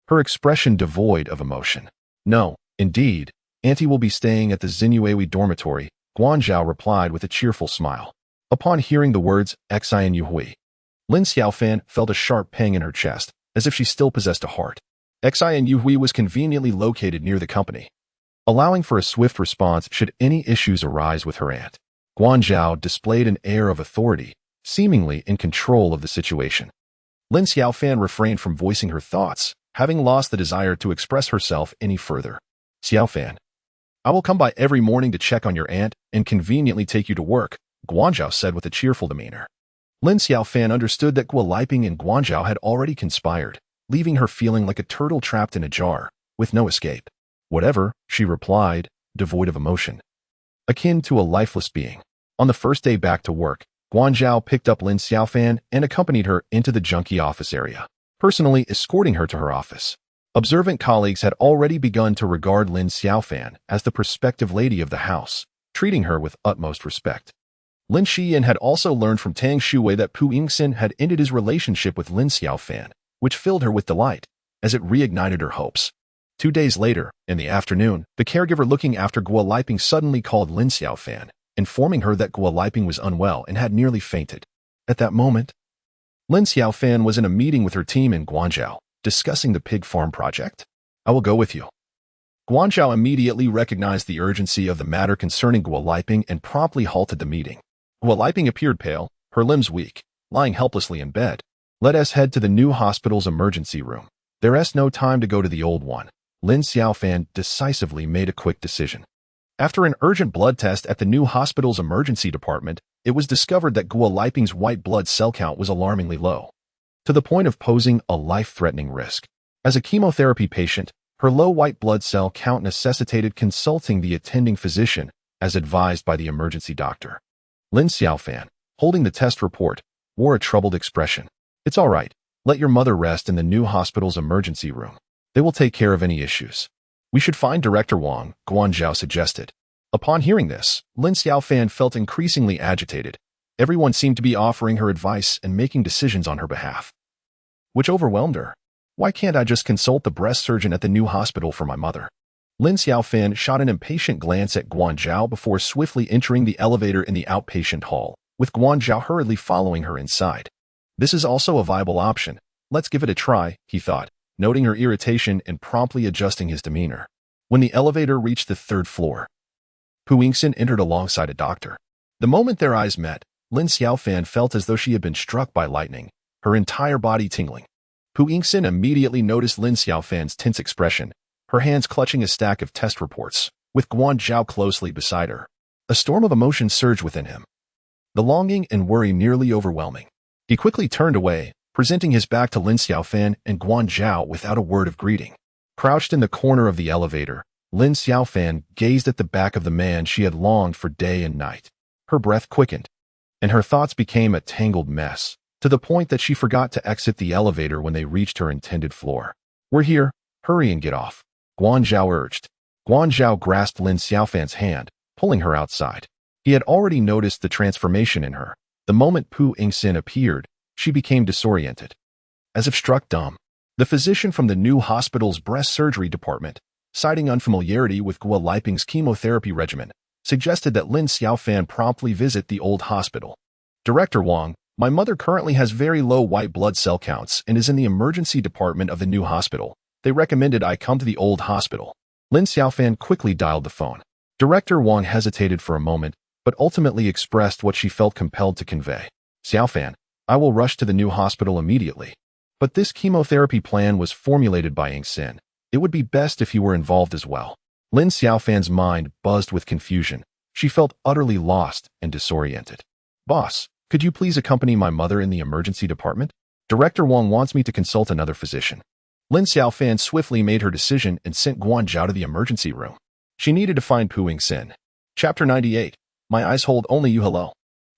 her expression devoid of emotion. No, indeed. Auntie will be staying at the Xinyuewi dormitory, Guanzhao replied with a cheerful smile. Upon hearing the words Xinyuhui, Lin Xiaofan felt a sharp pang in her chest, as if she still possessed a heart. Xinyuhui was conveniently located near the company, allowing for a swift response should any issues arise with her aunt. Guanzhao displayed an air of authority, seemingly in control of the situation. Lin Xiaofan refrained from voicing her thoughts, having lost the desire to express herself any further. Xiaofan, I will come by every morning to check on your aunt and conveniently take you to work, Guanzhao said with a cheerful demeanor. Lin Xiaofan understood that Guoliping and Guanzhao had already conspired, leaving her feeling like a turtle trapped in a jar, with no escape. Whatever, she replied, devoid of emotion, akin to a lifeless being. On the first day back to work, Guanzhao picked up Lin Xiaofan and accompanied her into the junkie office area, personally escorting her to her office. Observant colleagues had already begun to regard Lin Xiaofan as the prospective lady of the house, treating her with utmost respect. Lin Xiyan had also learned from Tang Shuwei that Pu Yingxin had ended his relationship with Lin Xiaofan, which filled her with delight, as it reignited her hopes. 2 days later, in the afternoon, the caregiver looking after Guoliping suddenly called Lin Xiaofan, informing her that Guoliping was unwell and had nearly fainted. At that moment, Lin Xiaofan was in a meeting with her team in Guanzhao, discussing the pig farm project. I will go with you. Guanzhao immediately recognized the urgency of the matter concerning Guoliping and promptly halted the meeting. Guoliping appeared pale, her limbs weak, lying helplessly in bed. Let us head to the new hospital's emergency room. There is no time to go to the old one. Lin Xiaofan decisively made a quick decision. After an urgent blood test at the new hospital's emergency department, it was discovered that Guoliping's white blood cell count was alarmingly low, to the point of posing a life-threatening risk. As a chemotherapy patient, her low white blood cell count necessitated consulting the attending physician, as advised by the emergency doctor. Lin Xiaofan, holding the test report, wore a troubled expression. It's all right. Let your mother rest in the new hospital's emergency room. They will take care of any issues. We should find Director Wang, Guanzhao suggested. Upon hearing this, Lin Xiaofan felt increasingly agitated. Everyone seemed to be offering her advice and making decisions on her behalf, which overwhelmed her. Why can't I just consult the breast surgeon at the new hospital for my mother? Lin Xiaofan shot an impatient glance at Guanzhao before swiftly entering the elevator in the outpatient hall, with Guanzhao hurriedly following her inside. This is also a viable option. Let's give it a try, he thought, noting her irritation and promptly adjusting his demeanor. When the elevator reached the 3rd floor, Pu Yingxin entered alongside a doctor. The moment their eyes met, Lin Xiaofan felt as though she had been struck by lightning, her entire body tingling. Pu Yingxin immediately noticed Lin Xiaofan's tense expression, her hands clutching a stack of test reports, with Guanzhao closely beside her. A storm of emotion surged within him, the longing and worry nearly overwhelming. He quickly turned away, presenting his back to Lin Xiaofan and Guanzhao without a word of greeting. Crouched in the corner of the elevator, Lin Xiaofan gazed at the back of the man she had longed for day and night. Her breath quickened, and her thoughts became a tangled mess, to the point that she forgot to exit the elevator when they reached her intended floor. We're here, hurry and get off, Guanzhao urged. Guanzhao grasped Lin Xiaofan's hand, pulling her outside. He had already noticed the transformation in her. The moment Pu Yingxin appeared, she became disoriented, as if struck dumb. The physician from the new hospital's breast surgery department, citing unfamiliarity with Guoliping's chemotherapy regimen, suggested that Lin Xiaofan promptly visit the old hospital. Director Wang, my mother currently has very low white blood cell counts and is in the emergency department of the new hospital. They recommended I come to the old hospital. Lin Xiaofan quickly dialed the phone. Director Wang hesitated for a moment, but ultimately expressed what she felt compelled to convey. Xiaofan, I will rush to the new hospital immediately. But this chemotherapy plan was formulated by Yingxin. It would be best if you were involved as well. Lin Xiaofan's mind buzzed with confusion. She felt utterly lost and disoriented. Boss, could you please accompany my mother in the emergency department? Director Wang wants me to consult another physician. Lin Xiaofan swiftly made her decision and sent Guanzhao to the emergency room. She needed to find Pu Yingxin. Chapter 98. My eyes hold only you. Hello.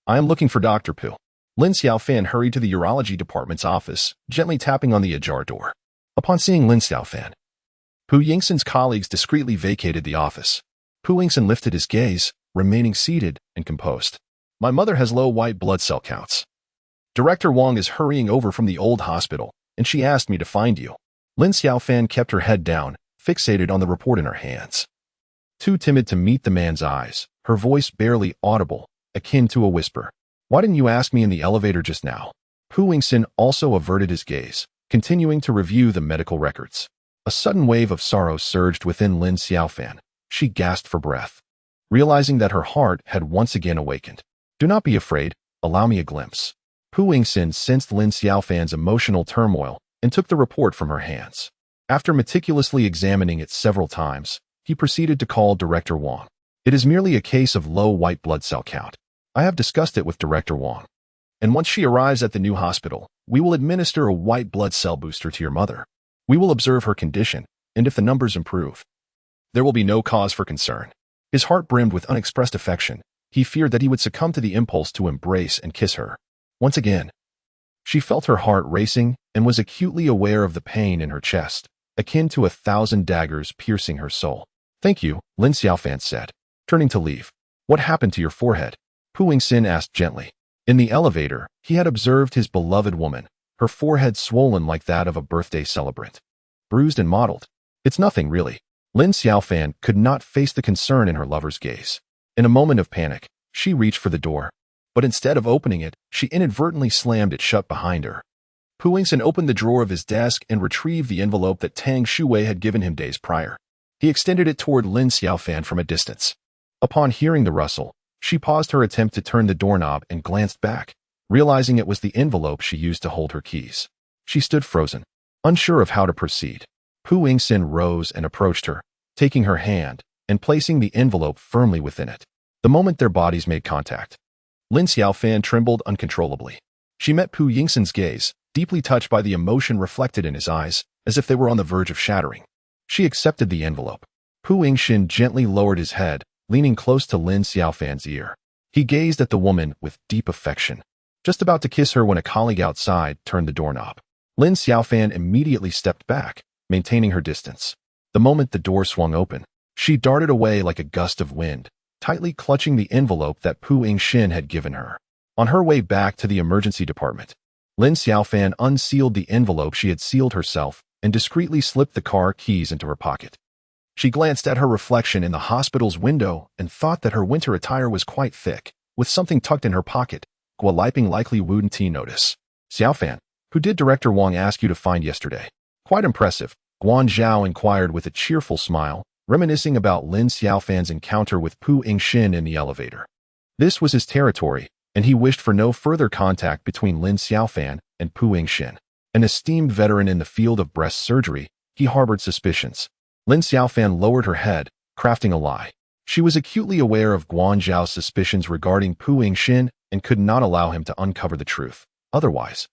I am looking for Dr. Pu. Lin Xiaofan hurried to the urology department's office, gently tapping on the ajar door. Upon seeing Lin Xiaofan, Pu Yingxin's colleagues discreetly vacated the office. Pu Yingxin lifted his gaze, remaining seated and composed. My mother has low white blood cell counts. Director Wang is hurrying over from the old hospital, and she asked me to find you. Lin Xiaofan kept her head down, fixated on the report in her hands. Too timid to meet the man's eyes, her voice barely audible, akin to a whisper. Why didn't you ask me in the elevator just now? Pu Yingxin also averted his gaze, continuing to review the medical records. A sudden wave of sorrow surged within Lin Xiaofan. She gasped for breath, realizing that her heart had once again awakened. Do not be afraid, allow me a glimpse. Pu Yingxin sensed Lin Xiaofan's emotional turmoil and took the report from her hands. After meticulously examining it several times, he proceeded to call Director Wang. It is merely a case of low white blood cell count. I have discussed it with Director Wang. And once she arrives at the new hospital, we will administer a white blood cell booster to your mother. We will observe her condition, and if the numbers improve, there will be no cause for concern. His heart brimmed with unexpressed affection. He feared that he would succumb to the impulse to embrace and kiss her. Once again, she felt her heart racing and was acutely aware of the pain in her chest, akin to 1,000 daggers piercing her soul. Thank you, Lin Xiaofan said, turning to leave. What happened to your forehead? Pu Yingxin asked gently. In the elevator, he had observed his beloved woman, her forehead swollen like that of a birthday celebrant. Bruised and mottled. It's nothing, really. Lin Xiaofan could not face the concern in her lover's gaze. In a moment of panic, she reached for the door. But instead of opening it, she inadvertently slammed it shut behind her. Pu Yingxin opened the drawer of his desk and retrieved the envelope that Tang Shuwei had given him days prior. He extended it toward Lin Xiaofan from a distance. Upon hearing the rustle, she paused her attempt to turn the doorknob and glanced back, realizing it was the envelope she used to hold her keys. She stood frozen, unsure of how to proceed. Pu Yingxin rose and approached her, taking her hand and placing the envelope firmly within it. The moment their bodies made contact, Lin Xiaofan trembled uncontrollably. She met Pu Yingxin's gaze, deeply touched by the emotion reflected in his eyes, as if they were on the verge of shattering. She accepted the envelope. Pu Yingxin gently lowered his head, leaning close to Lin Xiaofan's ear. He gazed at the woman with deep affection, just about to kiss her when a colleague outside turned the doorknob. Lin Xiaofan immediately stepped back, maintaining her distance. The moment the door swung open, she darted away like a gust of wind, tightly clutching the envelope that Pu Yingxin had given her. On her way back to the emergency department, Lin Xiaofan unsealed the envelope she had sealed herself and discreetly slipped the car keys into her pocket. She glanced at her reflection in the hospital's window and thought that her winter attire was quite thick, with something tucked in her pocket. Gualiping likely wouldn't notice. Xiaofan, who did Director Wang ask you to find yesterday? Quite impressive, Guan Zhao inquired with a cheerful smile, reminiscing about Lin Xiaofan's encounter with Pu Yingxin in the elevator. This was his territory, and he wished for no further contact between Lin Xiaofan and Pu Yingxin. An esteemed veteran in the field of breast surgery, he harbored suspicions. Lin Xiaofan lowered her head, crafting a lie. She was acutely aware of Guan Zhao's suspicions regarding Pu Yingxin and could not allow him to uncover the truth. Otherwise,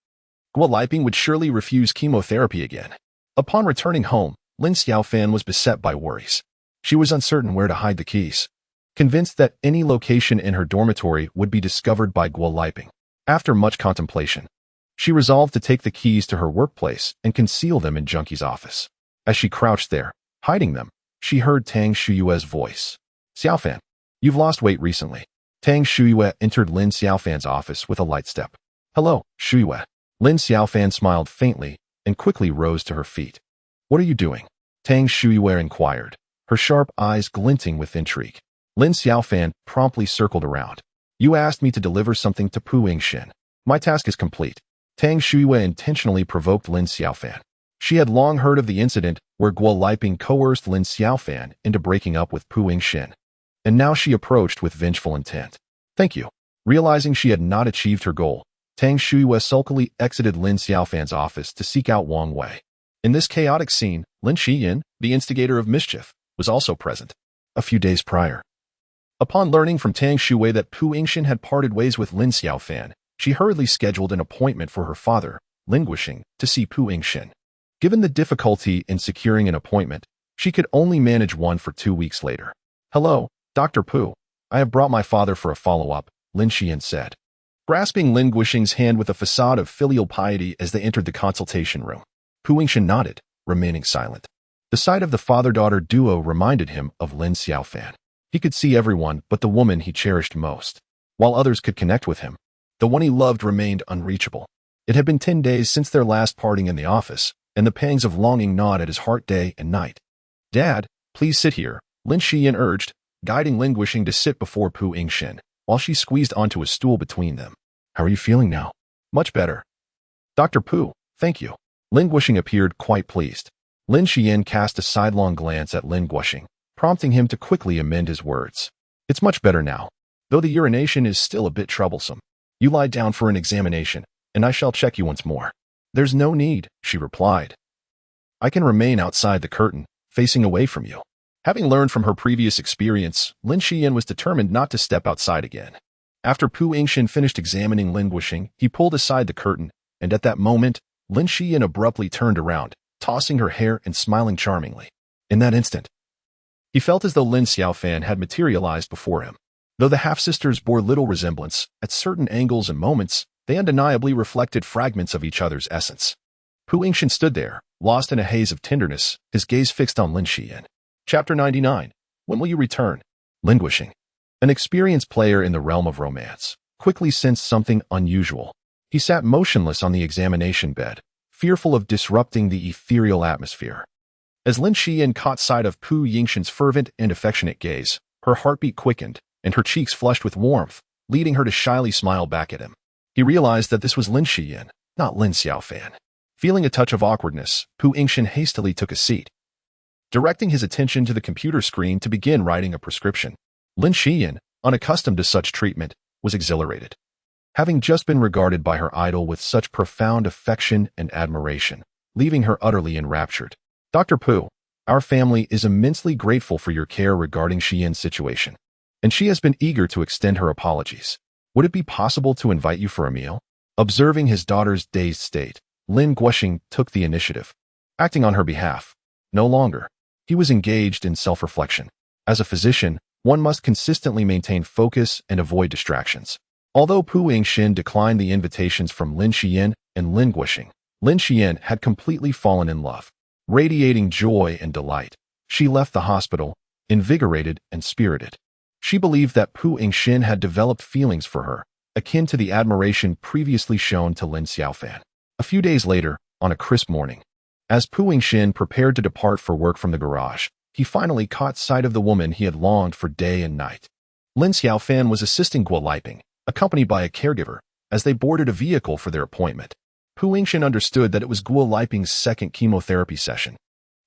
Gualiping would surely refuse chemotherapy again. Upon returning home, Lin Xiaofan was beset by worries. She was uncertain where to hide the keys, convinced that any location in her dormitory would be discovered by Gualiping. After much contemplation, she resolved to take the keys to her workplace and conceal them in Junkie's office. As she crouched there, hiding them, she heard Tang Shuyue's voice. Xiaofan, you've lost weight recently. Tang Shuyue entered Lin Xiaofan's office with a light step. Hello, Shuyue. Lin Xiaofan smiled faintly and quickly rose to her feet. What are you doing? Tang Shuyue inquired, her sharp eyes glinting with intrigue. Lin Xiaofan promptly circled around. You asked me to deliver something to Pu Yingxin. My task is complete. Tang Shuyue intentionally provoked Lin Xiaofan. She had long heard of the incident where Gualiping coerced Lin Xiaofan into breaking up with Pu Yingxin, and now she approached with vengeful intent. Thank you. Realizing she had not achieved her goal, Tang Shuyue sulkily exited Lin Xiaofan's office to seek out Wang Wei. In this chaotic scene, Lin Xiyin, the instigator of mischief, was also present. A few days prior, upon learning from Tang Shuyue that Pu Yingxin had parted ways with Lin Xiaofan, she hurriedly scheduled an appointment for her father, Lin Guixing, to see Pu Yingxin. Given the difficulty in securing an appointment, she could only manage one for 2 weeks later. Hello, Dr. Pu. I have brought my father for a follow-up, Lin Xiyin said, grasping Lin Guixing's hand with a facade of filial piety as they entered the consultation room. Pu Yingxin nodded, remaining silent. The sight of the father-daughter duo reminded him of Lin Xiaofan. He could see everyone but the woman he cherished most, while others could connect with him. The one he loved remained unreachable. It had been 10 days since their last parting in the office, and the pangs of longing gnawed at his heart day and night. "Dad, please sit here," Lin Xiaofan urged, guiding Lin Guixing to sit before Pu Yingxin, while she squeezed onto a stool between them. "How are you feeling now?" "Much better, Dr. Pu, thank you." Lin Guixing appeared quite pleased. Lin Xiaofan cast a sidelong glance at Lin Guixing, prompting him to quickly amend his words. "It's much better now, though the urination is still a bit troublesome. You lie down for an examination, and I shall check you once more." "There's no need," she replied. "I can remain outside the curtain, facing away from you." Having learned from her previous experience, Lin Xiaofan was determined not to step outside again. After Pu Yingxin finished examining Lin Guixing, he pulled aside the curtain, and at that moment, Lin Xiaofan abruptly turned around, tossing her hair and smiling charmingly. In that instant, he felt as though Lin Xiaofan had materialized before him. Though the half-sisters bore little resemblance, at certain angles and moments, they undeniably reflected fragments of each other's essence. Pu Yingxin stood there, lost in a haze of tenderness, his gaze fixed on Lin Xiaofan. Chapter 99. When will you return? Lin Guixing, an experienced player in the realm of romance, quickly sensed something unusual. He sat motionless on the examination bed, fearful of disrupting the ethereal atmosphere. As Lin Xiaofan caught sight of Pu Yingxin's fervent and affectionate gaze, her heartbeat quickened, and her cheeks flushed with warmth, leading her to shyly smile back at him. He realized that this was Lin Xiaofan, not Lin Xiaofan. Feeling a touch of awkwardness, Pu Yingxin hastily took a seat, directing his attention to the computer screen to begin writing a prescription. Lin Xiaofan, unaccustomed to such treatment, was exhilarated. Having just been regarded by her idol with such profound affection and admiration, leaving her utterly enraptured. "Dr. Pu, our family is immensely grateful for your care regarding Xiaofan's situation, and she has been eager to extend her apologies. Would it be possible to invite you for a meal?" Observing his daughter's dazed state, Lin Guixing took the initiative, acting on her behalf. No longer. He was engaged in self-reflection. As a physician, one must consistently maintain focus and avoid distractions. Although Pu Yingxin declined the invitations from Lin Xiaofan and Lin Guixing, Lin Xiaofan had completely fallen in love. Radiating joy and delight, she left the hospital, invigorated and spirited. She believed that Pu Yingxin had developed feelings for her, akin to the admiration previously shown to Lin Xiaofan. A few days later, on a crisp morning, as Pu Yingxin prepared to depart for work from the garage, he finally caught sight of the woman he had longed for day and night. Lin Xiaofan was assisting Guo Liping, accompanied by a caregiver, as they boarded a vehicle for their appointment. Pu Yingxin understood that it was Guo Liping's second chemotherapy session.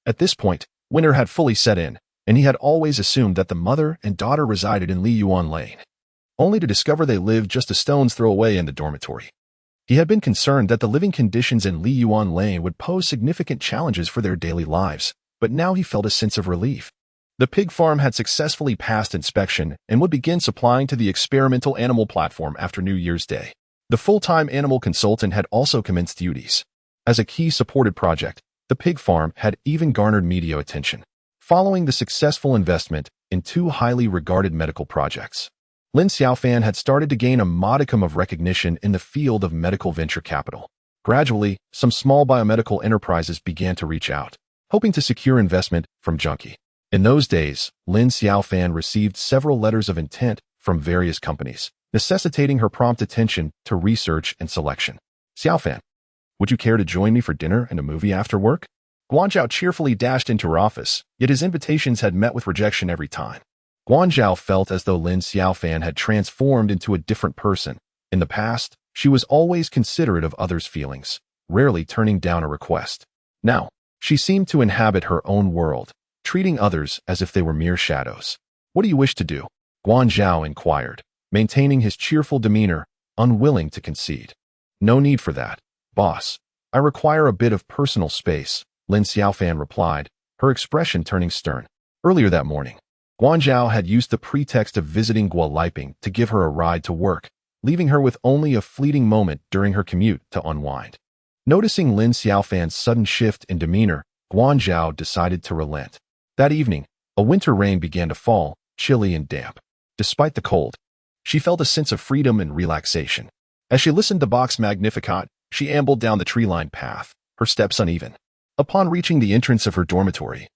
At this point, winter had fully set in, and he had always assumed that the mother and daughter resided in Li Yuan Lane, only to discover they lived just a stone's throw away in the dormitory. He had been concerned that the living conditions in Li Yuan Lane would pose significant challenges for their daily lives, but now he felt a sense of relief. The pig farm had successfully passed inspection and would begin supplying to the experimental animal platform after New Year's Day. The full-time animal consultant had also commenced duties. As a key supported project, the pig farm had even garnered media attention, following the successful investment in 2 highly regarded medical projects. Lin Xiaofan had started to gain a modicum of recognition in the field of medical venture capital. Gradually, some small biomedical enterprises began to reach out, hoping to secure investment from Junkie. In those days, Lin Xiaofan received several letters of intent from various companies, necessitating her prompt attention to research and selection. "Xiaofan, would you care to join me for dinner and a movie after work?" Guanzhao cheerfully dashed into her office, yet his invitations had met with rejection every time. Guanzhao felt as though Lin Xiaofan had transformed into a different person. In the past, she was always considerate of others' feelings, rarely turning down a request. Now, she seemed to inhabit her own world, treating others as if they were mere shadows. "What do you wish to do?" Guanzhao inquired, maintaining his cheerful demeanor, unwilling to concede. "No need for that, boss. I require a bit of personal space," Lin Xiaofan replied, her expression turning stern. Earlier that morning, Guanzhao had used the pretext of visiting Guo Liping to give her a ride to work, leaving her with only a fleeting moment during her commute to unwind. Noticing Lin Xiaofan's sudden shift in demeanor, Guanzhao decided to relent. That evening, a winter rain began to fall, chilly and damp. Despite the cold, she felt a sense of freedom and relaxation. As she listened to Vox Magnificat, she ambled down the tree-lined path, her steps uneven. Upon reaching the entrance of her dormitory,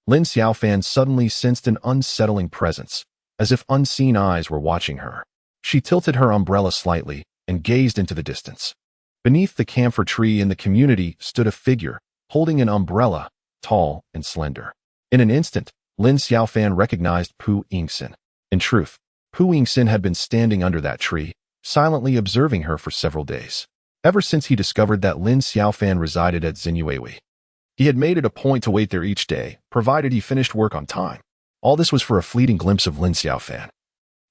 Lin Xiaofan suddenly sensed an unsettling presence, as if unseen eyes were watching her. She tilted her umbrella slightly, and gazed into the distance. Beneath the camphor tree in the community stood a figure, holding an umbrella, tall and slender. In an instant, Lin Xiaofan recognized Pu Yingxin. In truth, Pu Yingxin had been standing under that tree, silently observing her for several days. Ever since he discovered that Lin Xiaofan resided at Xinyuehui. He had made it a point to wait there each day, provided he finished work on time. All this was for a fleeting glimpse of Lin Xiaofan,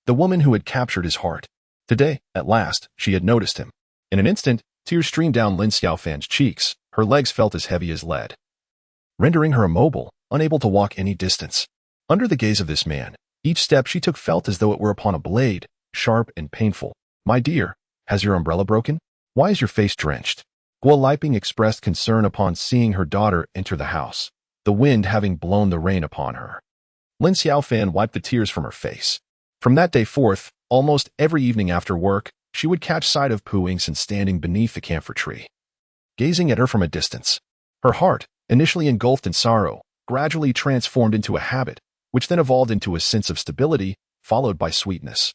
the woman who had captured his heart. Today, at last, she had noticed him. In an instant, tears streamed down Lin Xiaofan's cheeks. Her legs felt as heavy as lead, rendering her immobile, unable to walk any distance. Under the gaze of this man, each step she took felt as though it were upon a blade, sharp and painful. "My dear, has your umbrella broken? Why is your face drenched?" Guo Liping expressed concern upon seeing her daughter enter the house, the wind having blown the rain upon her. Lin Xiaofan wiped the tears from her face. From that day forth, almost every evening after work, she would catch sight of Pu Yingxin standing beneath the camphor tree, gazing at her from a distance. Her heart, initially engulfed in sorrow, gradually transformed into a habit, which then evolved into a sense of stability, followed by sweetness,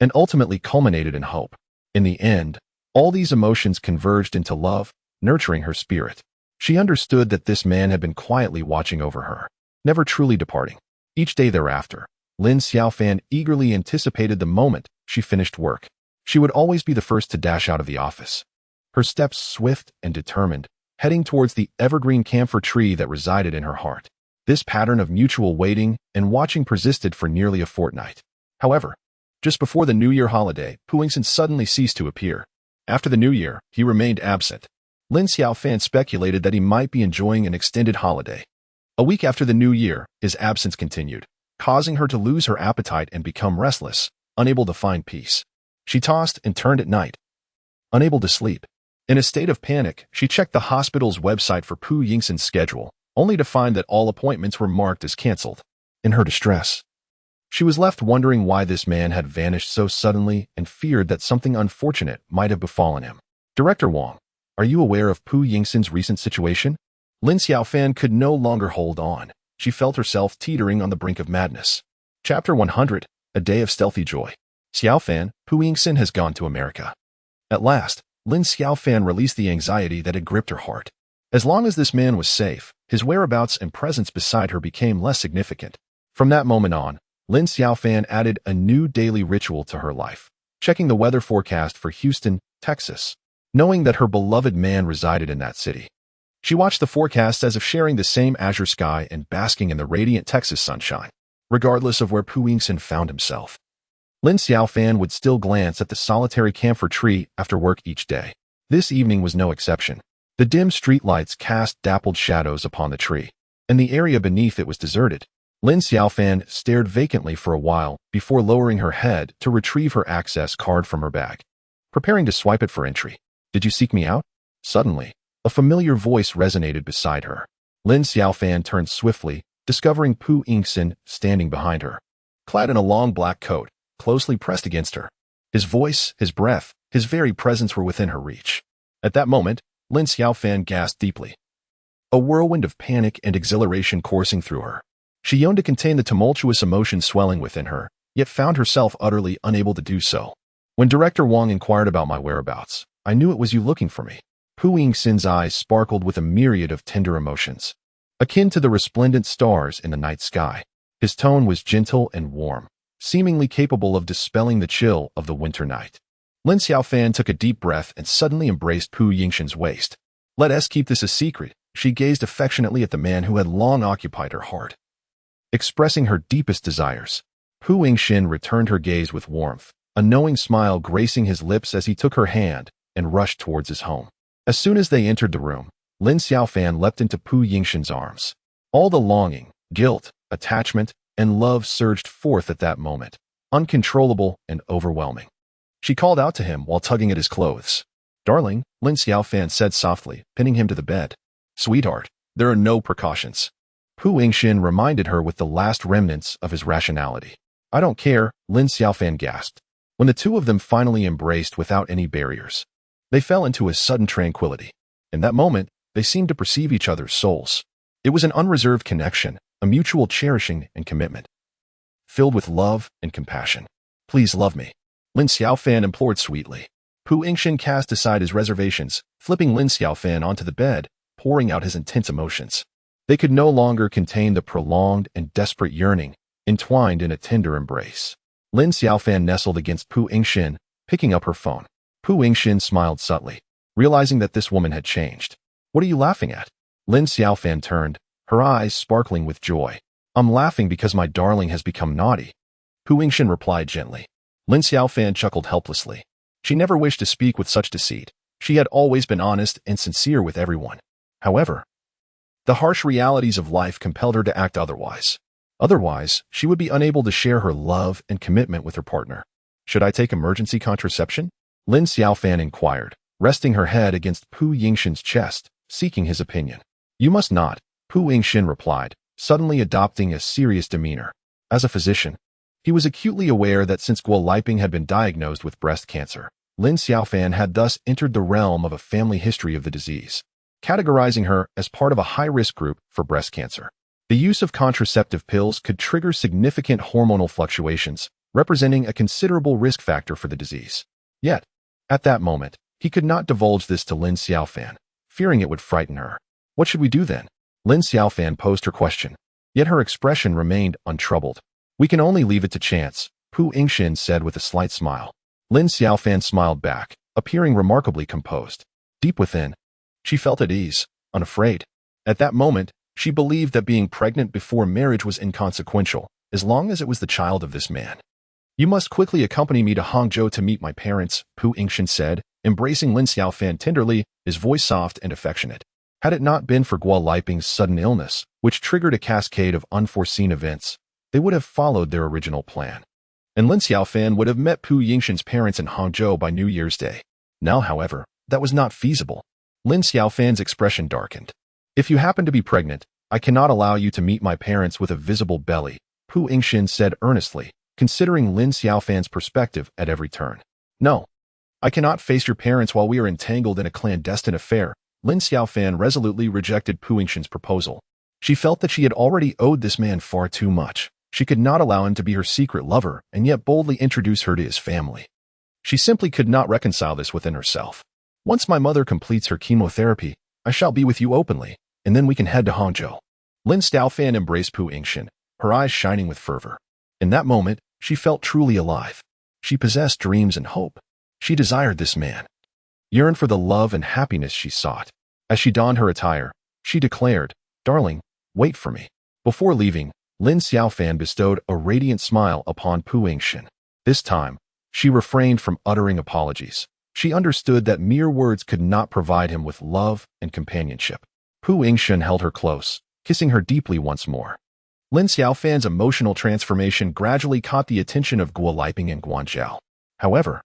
and ultimately culminated in hope. In the end, all these emotions converged into love, nurturing her spirit. She understood that this man had been quietly watching over her, never truly departing. Each day thereafter, Lin Xiaofan eagerly anticipated the moment she finished work. She would always be the first to dash out of the office, her steps swift and determined, heading towards the evergreen camphor tree that resided in her heart. This pattern of mutual waiting and watching persisted for nearly a fortnight. However, just before the New Year holiday, Pu Yingxin suddenly ceased to appear. After the New Year, he remained absent. Lin Xiaofan speculated that he might be enjoying an extended holiday. A week after the New Year, his absence continued, causing her to lose her appetite and become restless, unable to find peace. She tossed and turned at night, unable to sleep. In a state of panic, she checked the hospital's website for Pu Yingxin's schedule, only to find that all appointments were marked as cancelled. In her distress, she was left wondering why this man had vanished so suddenly and feared that something unfortunate might have befallen him. "Director Wang, are you aware of Pu Yingxin's recent situation?" Lin Xiaofan could no longer hold on. She felt herself teetering on the brink of madness. Chapter 100, A Day of Stealthy Joy. Xiaofan, Pu Yingxin has gone to America. At last, Lin Xiaofan released the anxiety that had gripped her heart. As long as this man was safe, his whereabouts and presence beside her became less significant. From that moment on, Lin Xiaofan added a new daily ritual to her life, checking the weather forecast for Houston, Texas, knowing that her beloved man resided in that city. She watched the forecast as if sharing the same azure sky and basking in the radiant Texas sunshine, regardless of where Pu Yingxin found himself. Lin Xiaofan would still glance at the solitary camphor tree after work each day. This evening was no exception. The dim streetlights cast dappled shadows upon the tree, and the area beneath it was deserted. Lin Xiaofan stared vacantly for a while before lowering her head to retrieve her access card from her bag, preparing to swipe it for entry. "Did you seek me out?" Suddenly, a familiar voice resonated beside her. Lin Xiaofan turned swiftly, discovering Pu Yingxin standing behind her, clad in a long black coat, closely pressed against her. His voice, his breath, his very presence were within her reach. At that moment, Lin Xiaofan gasped deeply, a whirlwind of panic and exhilaration coursing through her. She yearned to contain the tumultuous emotion swelling within her, yet found herself utterly unable to do so. "When Director Wang inquired about my whereabouts, I knew it was you looking for me." Pu Yingxin's eyes sparkled with a myriad of tender emotions, akin to the resplendent stars in the night sky. His tone was gentle and warm, seemingly capable of dispelling the chill of the winter night. Lin Xiaofan took a deep breath and suddenly embraced Pu Yingxin's waist. "Let us keep this a secret." She gazed affectionately at the man who had long occupied her heart, expressing her deepest desires. Pu Yingxin returned her gaze with warmth, a knowing smile gracing his lips as he took her hand and rushed towards his home. As soon as they entered the room, Lin Xiaofan leapt into Pu Yingxin's arms. All the longing, guilt, attachment, and love surged forth at that moment, uncontrollable and overwhelming. She called out to him while tugging at his clothes. "Darling," Lin Xiaofan said softly, pinning him to the bed. "Sweetheart, there are no precautions." Pu Yingxin reminded her with the last remnants of his rationality. "I don't care," Lin Xiaofan gasped. When the two of them finally embraced without any barriers, they fell into a sudden tranquility. In that moment, they seemed to perceive each other's souls. It was an unreserved connection, a mutual cherishing and commitment, filled with love and compassion. "Please love me," Lin Xiaofan implored sweetly. Pu Yingxin cast aside his reservations, flipping Lin Xiaofan onto the bed, pouring out his intense emotions. They could no longer contain the prolonged and desperate yearning, entwined in a tender embrace. Lin Xiaofan nestled against Pu Yingxin, picking up her phone. Pu Yingxin smiled subtly, realizing that this woman had changed. "What are you laughing at?" Lin Xiaofan turned, her eyes sparkling with joy. "I'm laughing because my darling has become naughty." Pu Yingxin replied gently. Lin Xiaofan chuckled helplessly. She never wished to speak with such deceit. She had always been honest and sincere with everyone. However, the harsh realities of life compelled her to act otherwise. Otherwise, she would be unable to share her love and commitment with her partner. "Should I take emergency contraception?" Lin Xiaofan inquired, resting her head against Pu Yingxin's chest, seeking his opinion. "You must not," Pu Yingxin replied, suddenly adopting a serious demeanor. As a physician, he was acutely aware that since Guo Liping had been diagnosed with breast cancer, Lin Xiaofan had thus entered the realm of a family history of the disease, categorizing her as part of a high-risk group for breast cancer. The use of contraceptive pills could trigger significant hormonal fluctuations, representing a considerable risk factor for the disease. Yet, at that moment, he could not divulge this to Lin Xiaofan, fearing it would frighten her. "What should we do then?" Lin Xiaofan posed her question, yet her expression remained untroubled. "We can only leave it to chance," Pu Yingxin said with a slight smile. Lin Xiaofan smiled back, appearing remarkably composed. Deep within, she felt at ease, unafraid. At that moment, she believed that being pregnant before marriage was inconsequential, as long as it was the child of this man. "You must quickly accompany me to Hangzhou to meet my parents," Pu Yingxin said, embracing Lin Xiaofan tenderly, his voice soft and affectionate. Had it not been for Guo Liping's sudden illness, which triggered a cascade of unforeseen events, they would have followed their original plan. And Lin Xiaofan would have met Pu Yingxin's parents in Hangzhou by New Year's Day. Now, however, that was not feasible. Lin Xiaofan's expression darkened. "If you happen to be pregnant, I cannot allow you to meet my parents with a visible belly," Pu Yingxin said earnestly, considering Lin Xiaofan's perspective at every turn. "No, I cannot face your parents while we are entangled in a clandestine affair." Lin Xiaofan resolutely rejected Pu Yingxin's proposal. She felt that she had already owed this man far too much. She could not allow him to be her secret lover and yet boldly introduce her to his family. She simply could not reconcile this within herself. "Once my mother completes her chemotherapy, I shall be with you openly, and then we can head to Hangzhou." Lin Xiaofan embraced Pu Yingxin, her eyes shining with fervor. In that moment, she felt truly alive. She possessed dreams and hope. She desired this man, yearned for the love and happiness she sought. As she donned her attire, she declared, "Darling, wait for me." Before leaving, Lin Xiaofan bestowed a radiant smile upon Pu Yingxin. This time, she refrained from uttering apologies. She understood that mere words could not provide him with love and companionship. Pu Yingxin held her close, kissing her deeply once more. Lin Xiaofan's emotional transformation gradually caught the attention of Guo Liping and Guanzhao. However,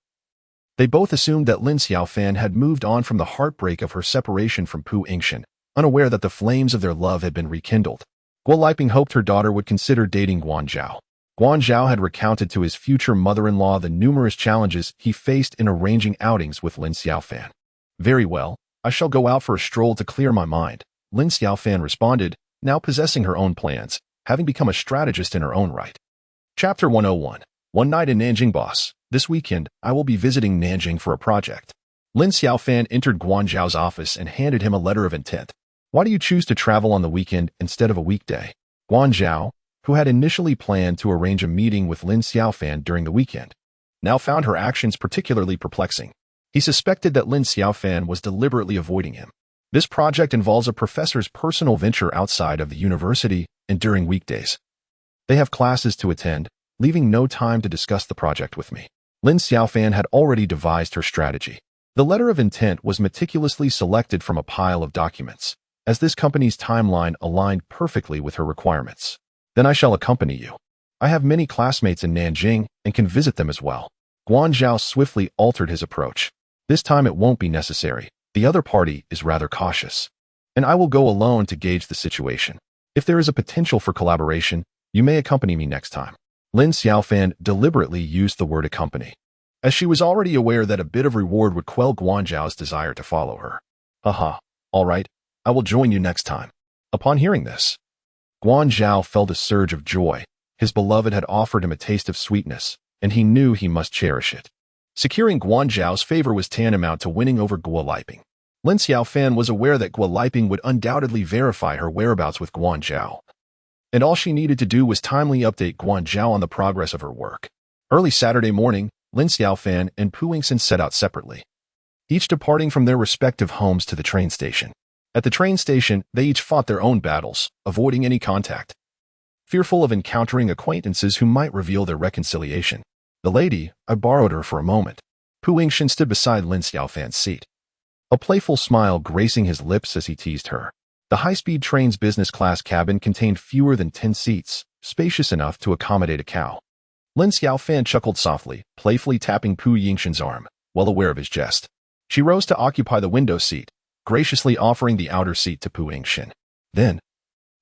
they both assumed that Lin Xiaofan had moved on from the heartbreak of her separation from Pu Yingxin, unaware that the flames of their love had been rekindled. Guo Liping hoped her daughter would consider dating Guanzhao. Guanzhao had recounted to his future mother-in-law the numerous challenges he faced in arranging outings with Lin Xiaofan. "Very well, I shall go out for a stroll to clear my mind," Lin Xiaofan responded, now possessing her own plans, having become a strategist in her own right. Chapter 101. One night in Nanjing. Boss, this weekend, I will be visiting Nanjing for a project. Lin Xiaofan entered Guanzhao's office and handed him a letter of intent. "Why do you choose to travel on the weekend instead of a weekday?" Guanzhao, who had initially planned to arrange a meeting with Lin Xiaofan during the weekend, now found her actions particularly perplexing. He suspected that Lin Xiaofan was deliberately avoiding him. This project involves a professor's personal venture outside of the university and during weekdays. They have classes to attend, leaving no time to discuss the project with me. Lin Xiaofan had already devised her strategy. The letter of intent was meticulously selected from a pile of documents, as this company's timeline aligned perfectly with her requirements. "Then I shall accompany you. I have many classmates in Nanjing and can visit them as well." Guanzhao swiftly altered his approach. "This time it won't be necessary. The other party is rather cautious, and I will go alone to gauge the situation. If there is a potential for collaboration, you may accompany me next time." Lin Xiaofan deliberately used the word accompany, as she was already aware that a bit of reward would quell Guanzhao's desire to follow her. "Haha, all right. I will join you next time." Upon hearing this, Guanzhao felt a surge of joy. His beloved had offered him a taste of sweetness, and he knew he must cherish it. Securing Guan Zhao's favor was tantamount to winning over Guo Liping. Lin Xiaofan was aware that Guo Liping would undoubtedly verify her whereabouts with Guan Zhao, and all she needed to do was timely update Guan Zhao on the progress of her work. Early Saturday morning, Lin Xiaofan and Pu Yingxin set out separately, each departing from their respective homes to the train station. At the train station, they each fought their own battles, avoiding any contact, fearful of encountering acquaintances who might reveal their reconciliation. "The lady, I borrowed her for a moment." Pu Yingxin stood beside Lin Xiaofan's seat, a playful smile gracing his lips as he teased her. The high-speed train's business-class cabin contained fewer than 10 seats, spacious enough to accommodate a cow. Lin Xiaofan chuckled softly, playfully tapping Pu Yingxin's arm, well aware of his jest. She rose to occupy the window seat, graciously offering the outer seat to Pu Yingxin. Then,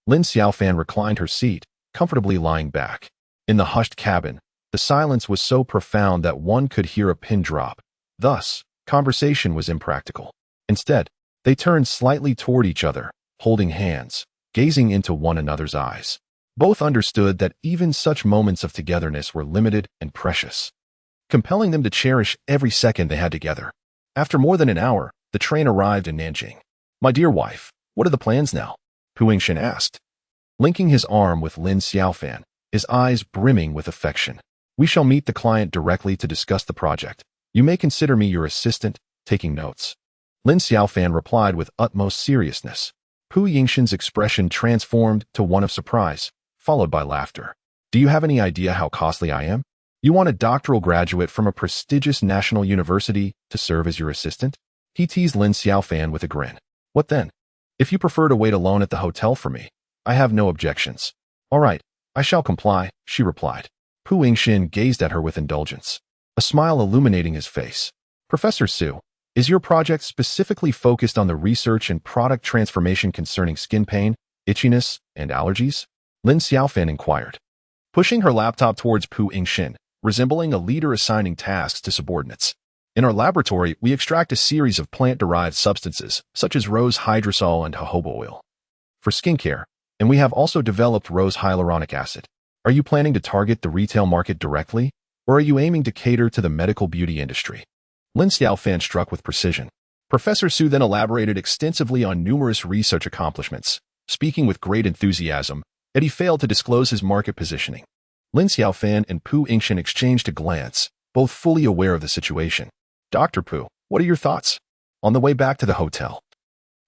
Lin Xiaofan reclined her seat, comfortably lying back. In the hushed cabin, the silence was so profound that one could hear a pin drop. Thus, conversation was impractical. Instead, they turned slightly toward each other, holding hands, gazing into one another's eyes. Both understood that even such moments of togetherness were limited and precious, compelling them to cherish every second they had together. After more than an hour, the train arrived in Nanjing. "My dear wife, what are the plans now?" Pu Yingxin asked, linking his arm with Lin Xiaofan, his eyes brimming with affection. "We shall meet the client directly to discuss the project. You may consider me your assistant, taking notes." Lin Xiaofan replied with utmost seriousness. Pu Yingxin's expression transformed to one of surprise, followed by laughter. "Do you have any idea how costly I am? You want a doctoral graduate from a prestigious national university to serve as your assistant?" He teased Lin Xiaofan with a grin. "What then? If you prefer to wait alone at the hotel for me, I have no objections." "All right, I shall comply," she replied. Pu Yingxin gazed at her with indulgence, a smile illuminating his face. "Professor Su, is your project specifically focused on the research and product transformation concerning skin pain, itchiness, and allergies?" Lin Xiaofan inquired, pushing her laptop towards Pu Yingxin, resembling a leader assigning tasks to subordinates. "In our laboratory, we extract a series of plant-derived substances, such as rose hydrosol and jojoba oil, for skincare, and we have also developed rose hyaluronic acid. Are you planning to target the retail market directly, or are you aiming to cater to the medical beauty industry?" Lin Xiaofan struck with precision. Professor Su then elaborated extensively on numerous research accomplishments, speaking with great enthusiasm, yet he failed to disclose his market positioning. Lin Xiaofan and Pu Yingxin exchanged a glance, both fully aware of the situation. "Dr. Pu, what are your thoughts?" On the way back to the hotel,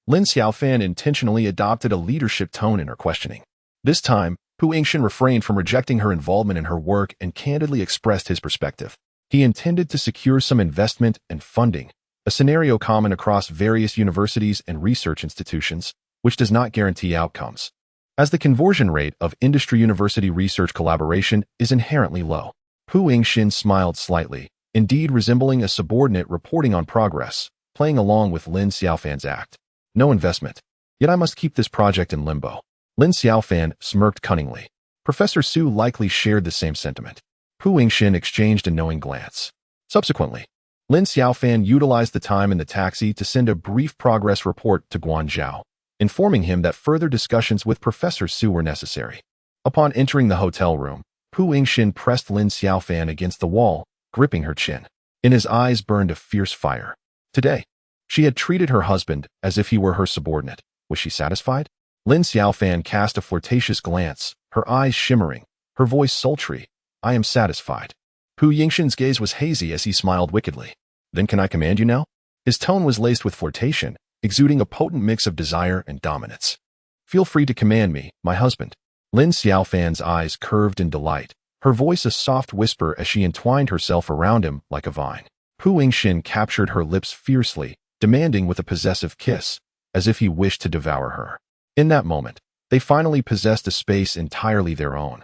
Lin Xiaofan intentionally adopted a leadership tone in her questioning. This time, Pu Yingxin refrained from rejecting her involvement in her work and candidly expressed his perspective. He intended to secure some investment and funding, a scenario common across various universities and research institutions, which does not guarantee outcomes, as the conversion rate of industry-university research collaboration is inherently low. Pu Yingxin smiled slightly, indeed resembling a subordinate reporting on progress, playing along with Lin Xiaofan's act. "No investment. Yet I must keep this project in limbo." Lin Xiaofan smirked cunningly. Professor Su likely shared the same sentiment. Pu Yingxin exchanged a knowing glance. Subsequently, Lin Xiaofan utilized the time in the taxi to send a brief progress report to Guan Zhao, informing him that further discussions with Professor Su were necessary. Upon entering the hotel room, Pu Yingxin pressed Lin Xiaofan against the wall, gripping her chin. In his eyes burned a fierce fire. Today, she had treated her husband as if he were her subordinate. Was she satisfied? Lin Xiaofan cast a flirtatious glance, her eyes shimmering, her voice sultry. "I am satisfied." Pu Yingxin's gaze was hazy as he smiled wickedly. "Then can I command you now?" His tone was laced with flirtation, exuding a potent mix of desire and dominance. "Feel free to command me, my husband." Lin Xiaofan's eyes curved in delight, her voice a soft whisper as she entwined herself around him like a vine. Pu Yingxin captured her lips fiercely, demanding with a possessive kiss, as if he wished to devour her. In that moment, they finally possessed a space entirely their own,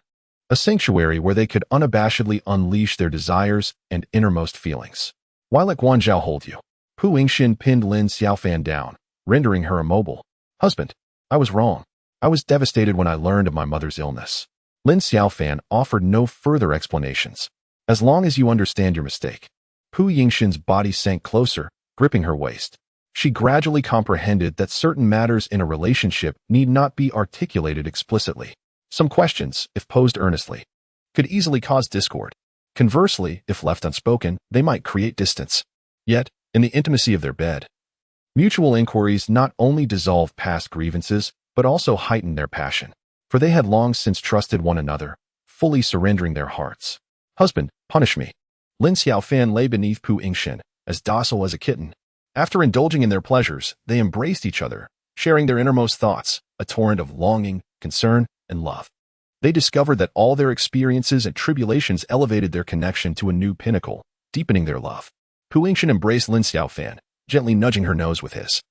a sanctuary where they could unabashedly unleash their desires and innermost feelings. "Why let Guan Zhao hold you?" Pu Yingxin pinned Lin Xiaofan down, rendering her immobile. "Husband, I was wrong. I was devastated when I learned of my mother's illness." Lin Xiaofan offered no further explanations. "As long as you understand your mistake." Pu Yingxin's body sank closer, gripping her waist. She gradually comprehended that certain matters in a relationship need not be articulated explicitly. Some questions, if posed earnestly, could easily cause discord. Conversely, if left unspoken, they might create distance. Yet, in the intimacy of their bed, mutual inquiries not only dissolved past grievances, but also heightened their passion. For they had long since trusted one another, fully surrendering their hearts. Husband, punish me. Lin Xiaofan lay beneath Pu Yingxin, as docile as a kitten. After indulging in their pleasures, they embraced each other, sharing their innermost thoughts, a torrent of longing, concern, and love. They discovered that all their experiences and tribulations elevated their connection to a new pinnacle, deepening their love. Pu Yingxin embraced Lin Xiaofan, gently nudging her nose with his.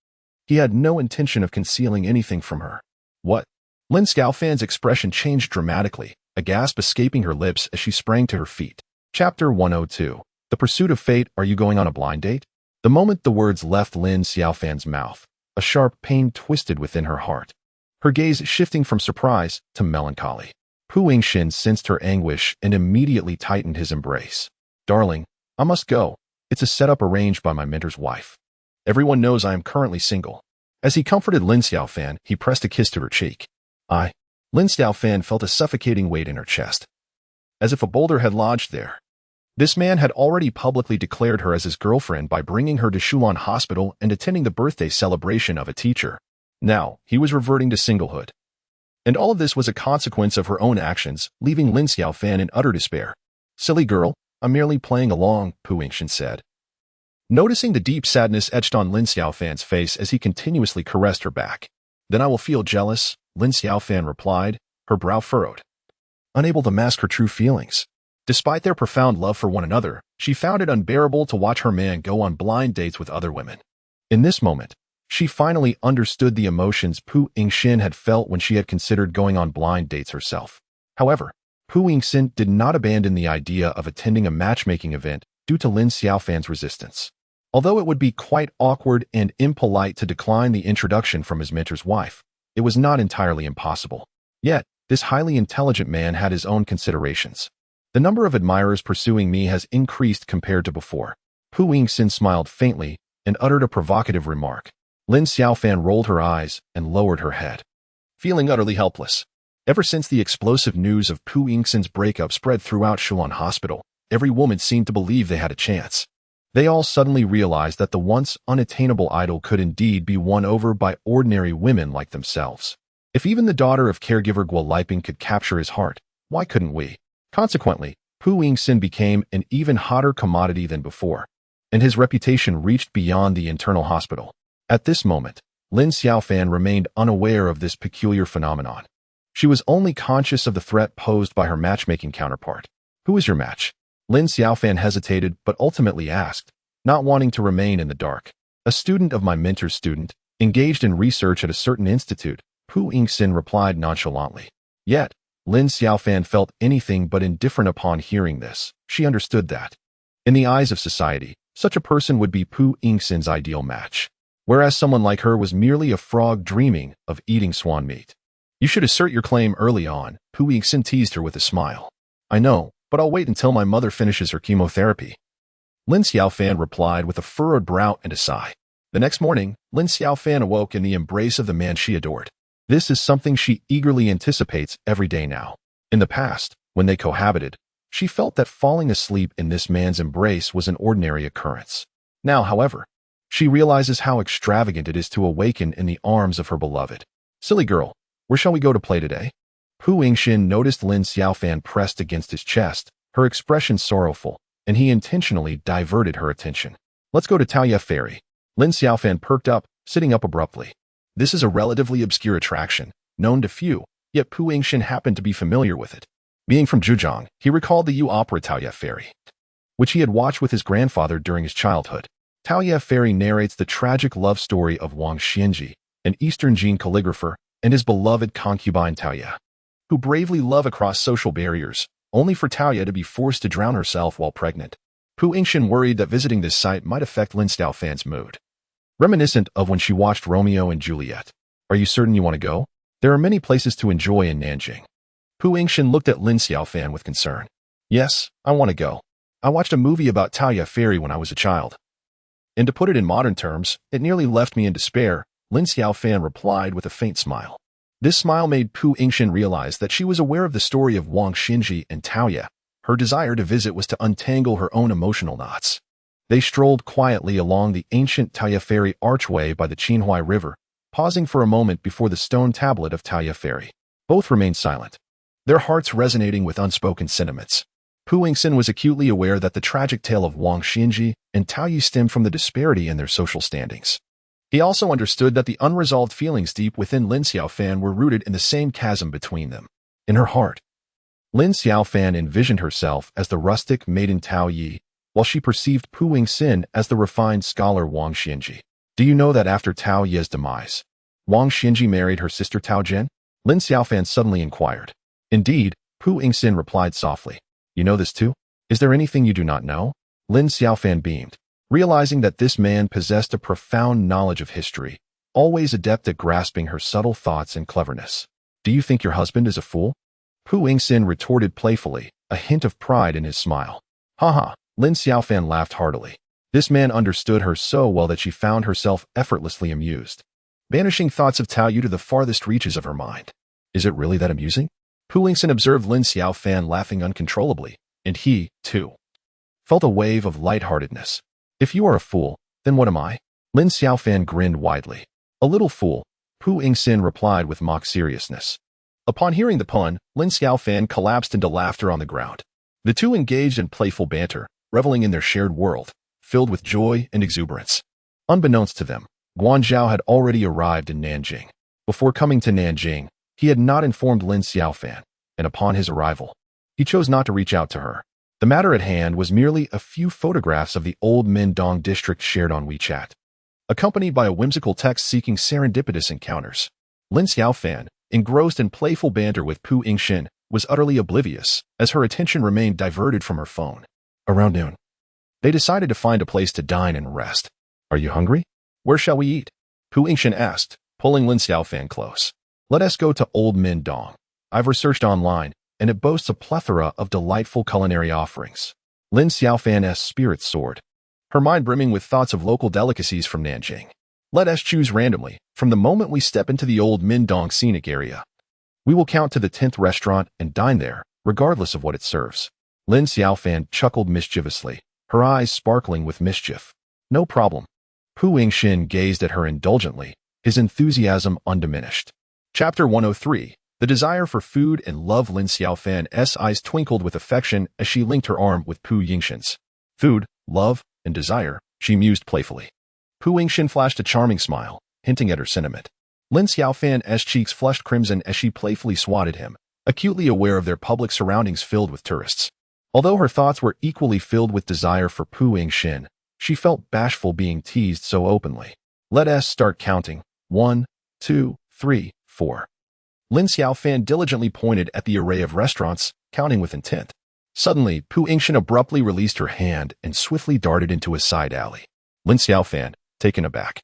He had no intention of concealing anything from her. What? Lin Xiaofan's expression changed dramatically, a gasp escaping her lips as she sprang to her feet. Chapter 102. The Pursuit of Fate. Are you going on a blind date? The moment the words left Lin Xiaofan's mouth, a sharp pain twisted within her heart, her gaze shifting from surprise to melancholy. Pu Yingxin sensed her anguish and immediately tightened his embrace. Darling, I must go. It's a setup arranged by my mentor's wife. Everyone knows I am currently single. As he comforted Lin Xiaofan, he pressed a kiss to her cheek. Lin Xiaofan felt a suffocating weight in her chest, as if a boulder had lodged there. This man had already publicly declared her as his girlfriend by bringing her to Shulan Hospital and attending the birthday celebration of a teacher. Now, he was reverting to singlehood. And all of this was a consequence of her own actions, leaving Lin Xiaofan in utter despair. Silly girl, I'm merely playing along, Pu Yingxin said. Noticing the deep sadness etched on Lin Xiaofan's face as he continuously caressed her back. Then I will feel jealous, Lin Xiaofan replied, her brow furrowed, unable to mask her true feelings. Despite their profound love for one another, she found it unbearable to watch her man go on blind dates with other women. In this moment, she finally understood the emotions Pu Yingxin had felt when she had considered going on blind dates herself. However, Pu Yingxin did not abandon the idea of attending a matchmaking event due to Lin Xiaofan's resistance. Although it would be quite awkward and impolite to decline the introduction from his mentor's wife, it was not entirely impossible. Yet, this highly intelligent man had his own considerations. The number of admirers pursuing me has increased compared to before. Pu Yingxin smiled faintly and uttered a provocative remark. Lin Xiaofan rolled her eyes and lowered her head, feeling utterly helpless. Ever since the explosive news of Pu Yingxin's breakup spread throughout Shulan Hospital, every woman seemed to believe they had a chance. They all suddenly realized that the once unattainable idol could indeed be won over by ordinary women like themselves. If even the daughter of caregiver Guo Liping could capture his heart, why couldn't we? Consequently, Pu Yingxin became an even hotter commodity than before, and his reputation reached beyond the internal hospital. At this moment, Lin Xiaofan remained unaware of this peculiar phenomenon. She was only conscious of the threat posed by her matchmaking counterpart. Who is your match? Lin Xiaofan hesitated but ultimately asked, not wanting to remain in the dark. A student of my mentor's student, engaged in research at a certain institute, Pu Yingxin replied nonchalantly. Yet, Lin Xiaofan felt anything but indifferent upon hearing this. She understood that, in the eyes of society, such a person would be Pu Yingxin's ideal match, whereas someone like her was merely a frog dreaming of eating swan meat. You should assert your claim early on, Pu Yingxin teased her with a smile. I know, but I'll wait until my mother finishes her chemotherapy. Lin Xiaofan replied with a furrowed brow and a sigh. The next morning, Lin Xiaofan awoke in the embrace of the man she adored. This is something she eagerly anticipates every day now. In the past, when they cohabited, she felt that falling asleep in this man's embrace was an ordinary occurrence. Now, however, she realizes how extravagant it is to awaken in the arms of her beloved. Silly girl, where shall we go to play today? Pu Yingxin noticed Lin Xiaofan pressed against his chest, her expression sorrowful, and he intentionally diverted her attention. Let's go to Taoye Ferry. Lin Xiaofan perked up, sitting up abruptly. This is a relatively obscure attraction, known to few, yet Pu Yingxin happened to be familiar with it. Being from Zhejiang, he recalled the opera Taoye Ferry, which he had watched with his grandfather during his childhood. Taoye Ferry narrates the tragic love story of Wang Xianji, an Eastern Jin calligrapher, and his beloved concubine Taoye, who bravely love across social barriers, only for Taoye to be forced to drown herself while pregnant. Pu Yingxin worried that visiting this site might affect Lin Xiaofan's mood, reminiscent of when she watched Romeo and Juliet. Are you certain you want to go? There are many places to enjoy in Nanjing. Pu Yingxin looked at Lin Xiaofan with concern. Yes, I want to go. I watched a movie about Taoye Ferry when I was a child. And to put it in modern terms, it nearly left me in despair, Lin Xiaofan replied with a faint smile. This smile made Pu Yingxin realize that she was aware of the story of Wang Xinji and Taoye, Her desire to visit was to untangle her own emotional knots. They strolled quietly along the ancient Taoya Ferry archway by the Qinhuai River, pausing for a moment before the stone tablet of Taoya Ferry. Both remained silent, their hearts resonating with unspoken sentiments. Pu Yingxin was acutely aware that the tragic tale of Wang Xianji and Tao Yi stemmed from the disparity in their social standings. He also understood that the unresolved feelings deep within Lin Xiaofan were rooted in the same chasm between them. In her heart, Lin Xiaofan envisioned herself as the rustic maiden Tao Yi, while she perceived Pu Yingxin as the refined scholar Wang Xianji. Do you know that after Tao Yi's demise, Wang Xianji married her sister Tao Zhen? Lin Xiaofan suddenly inquired. Indeed, Pu Yingxin replied softly. You know this too? Is there anything you do not know? Lin Xiaofan beamed, realizing that this man possessed a profound knowledge of history, always adept at grasping her subtle thoughts and cleverness. Do you think your husband is a fool? Pu Yingxin retorted playfully, a hint of pride in his smile. Haha, Lin Xiaofan laughed heartily. This man understood her so well that she found herself effortlessly amused, banishing thoughts of Tao Yu to the farthest reaches of her mind. Is it really that amusing? Pu Yingxin observed Lin Xiaofan laughing uncontrollably, and he, too, felt a wave of lightheartedness. If you are a fool, then what am I? Lin Xiaofan grinned widely. A little fool, Pu Yingxin replied with mock seriousness. Upon hearing the pun, Lin Xiaofan collapsed into laughter on the ground. The two engaged in playful banter, reveling in their shared world, filled with joy and exuberance. Unbeknownst to them, Guanzhao had already arrived in Nanjing. Before coming to Nanjing, he had not informed Lin Xiaofan, and upon his arrival, he chose not to reach out to her. The matter at hand was merely a few photographs of the old Mindong district shared on WeChat, accompanied by a whimsical text seeking serendipitous encounters. Lin Xiaofan, engrossed in playful banter with Pu Yingxin, was utterly oblivious, as her attention remained diverted from her phone. Around noon, they decided to find a place to dine and rest. Are you hungry? Where shall we eat? Pu Yingxin asked, pulling Lin Xiaofan close. Let us go to Old Mindong. I've researched online, and it boasts a plethora of delightful culinary offerings. Lin Xiaofan's spirits soared, her mind brimming with thoughts of local delicacies from Nanjing. Let us choose randomly, from the moment we step into the Old Mindong scenic area. We will count to the 10th restaurant and dine there, regardless of what it serves. Lin Xiaofan chuckled mischievously, her eyes sparkling with mischief. No problem. Pu Yingxin gazed at her indulgently, his enthusiasm undiminished. Chapter 103. The desire for food and love. Lin Xiaofan's eyes twinkled with affection as she linked her arm with Pu Yingxin's. Food, love, and desire, she mused playfully. Pu Yingxin flashed a charming smile, hinting at her sentiment. Lin Xiaofan's cheeks flushed crimson as she playfully swatted him, acutely aware of their public surroundings filled with tourists. Although her thoughts were equally filled with desire for Pu Yingxin, she felt bashful being teased so openly. Let us start counting. 1, 2, 3, 4. Lin Xiaofan diligently pointed at the array of restaurants, counting with intent. Suddenly, Pu Yingxin abruptly released her hand and swiftly darted into a side alley. Lin Xiaofan, taken aback,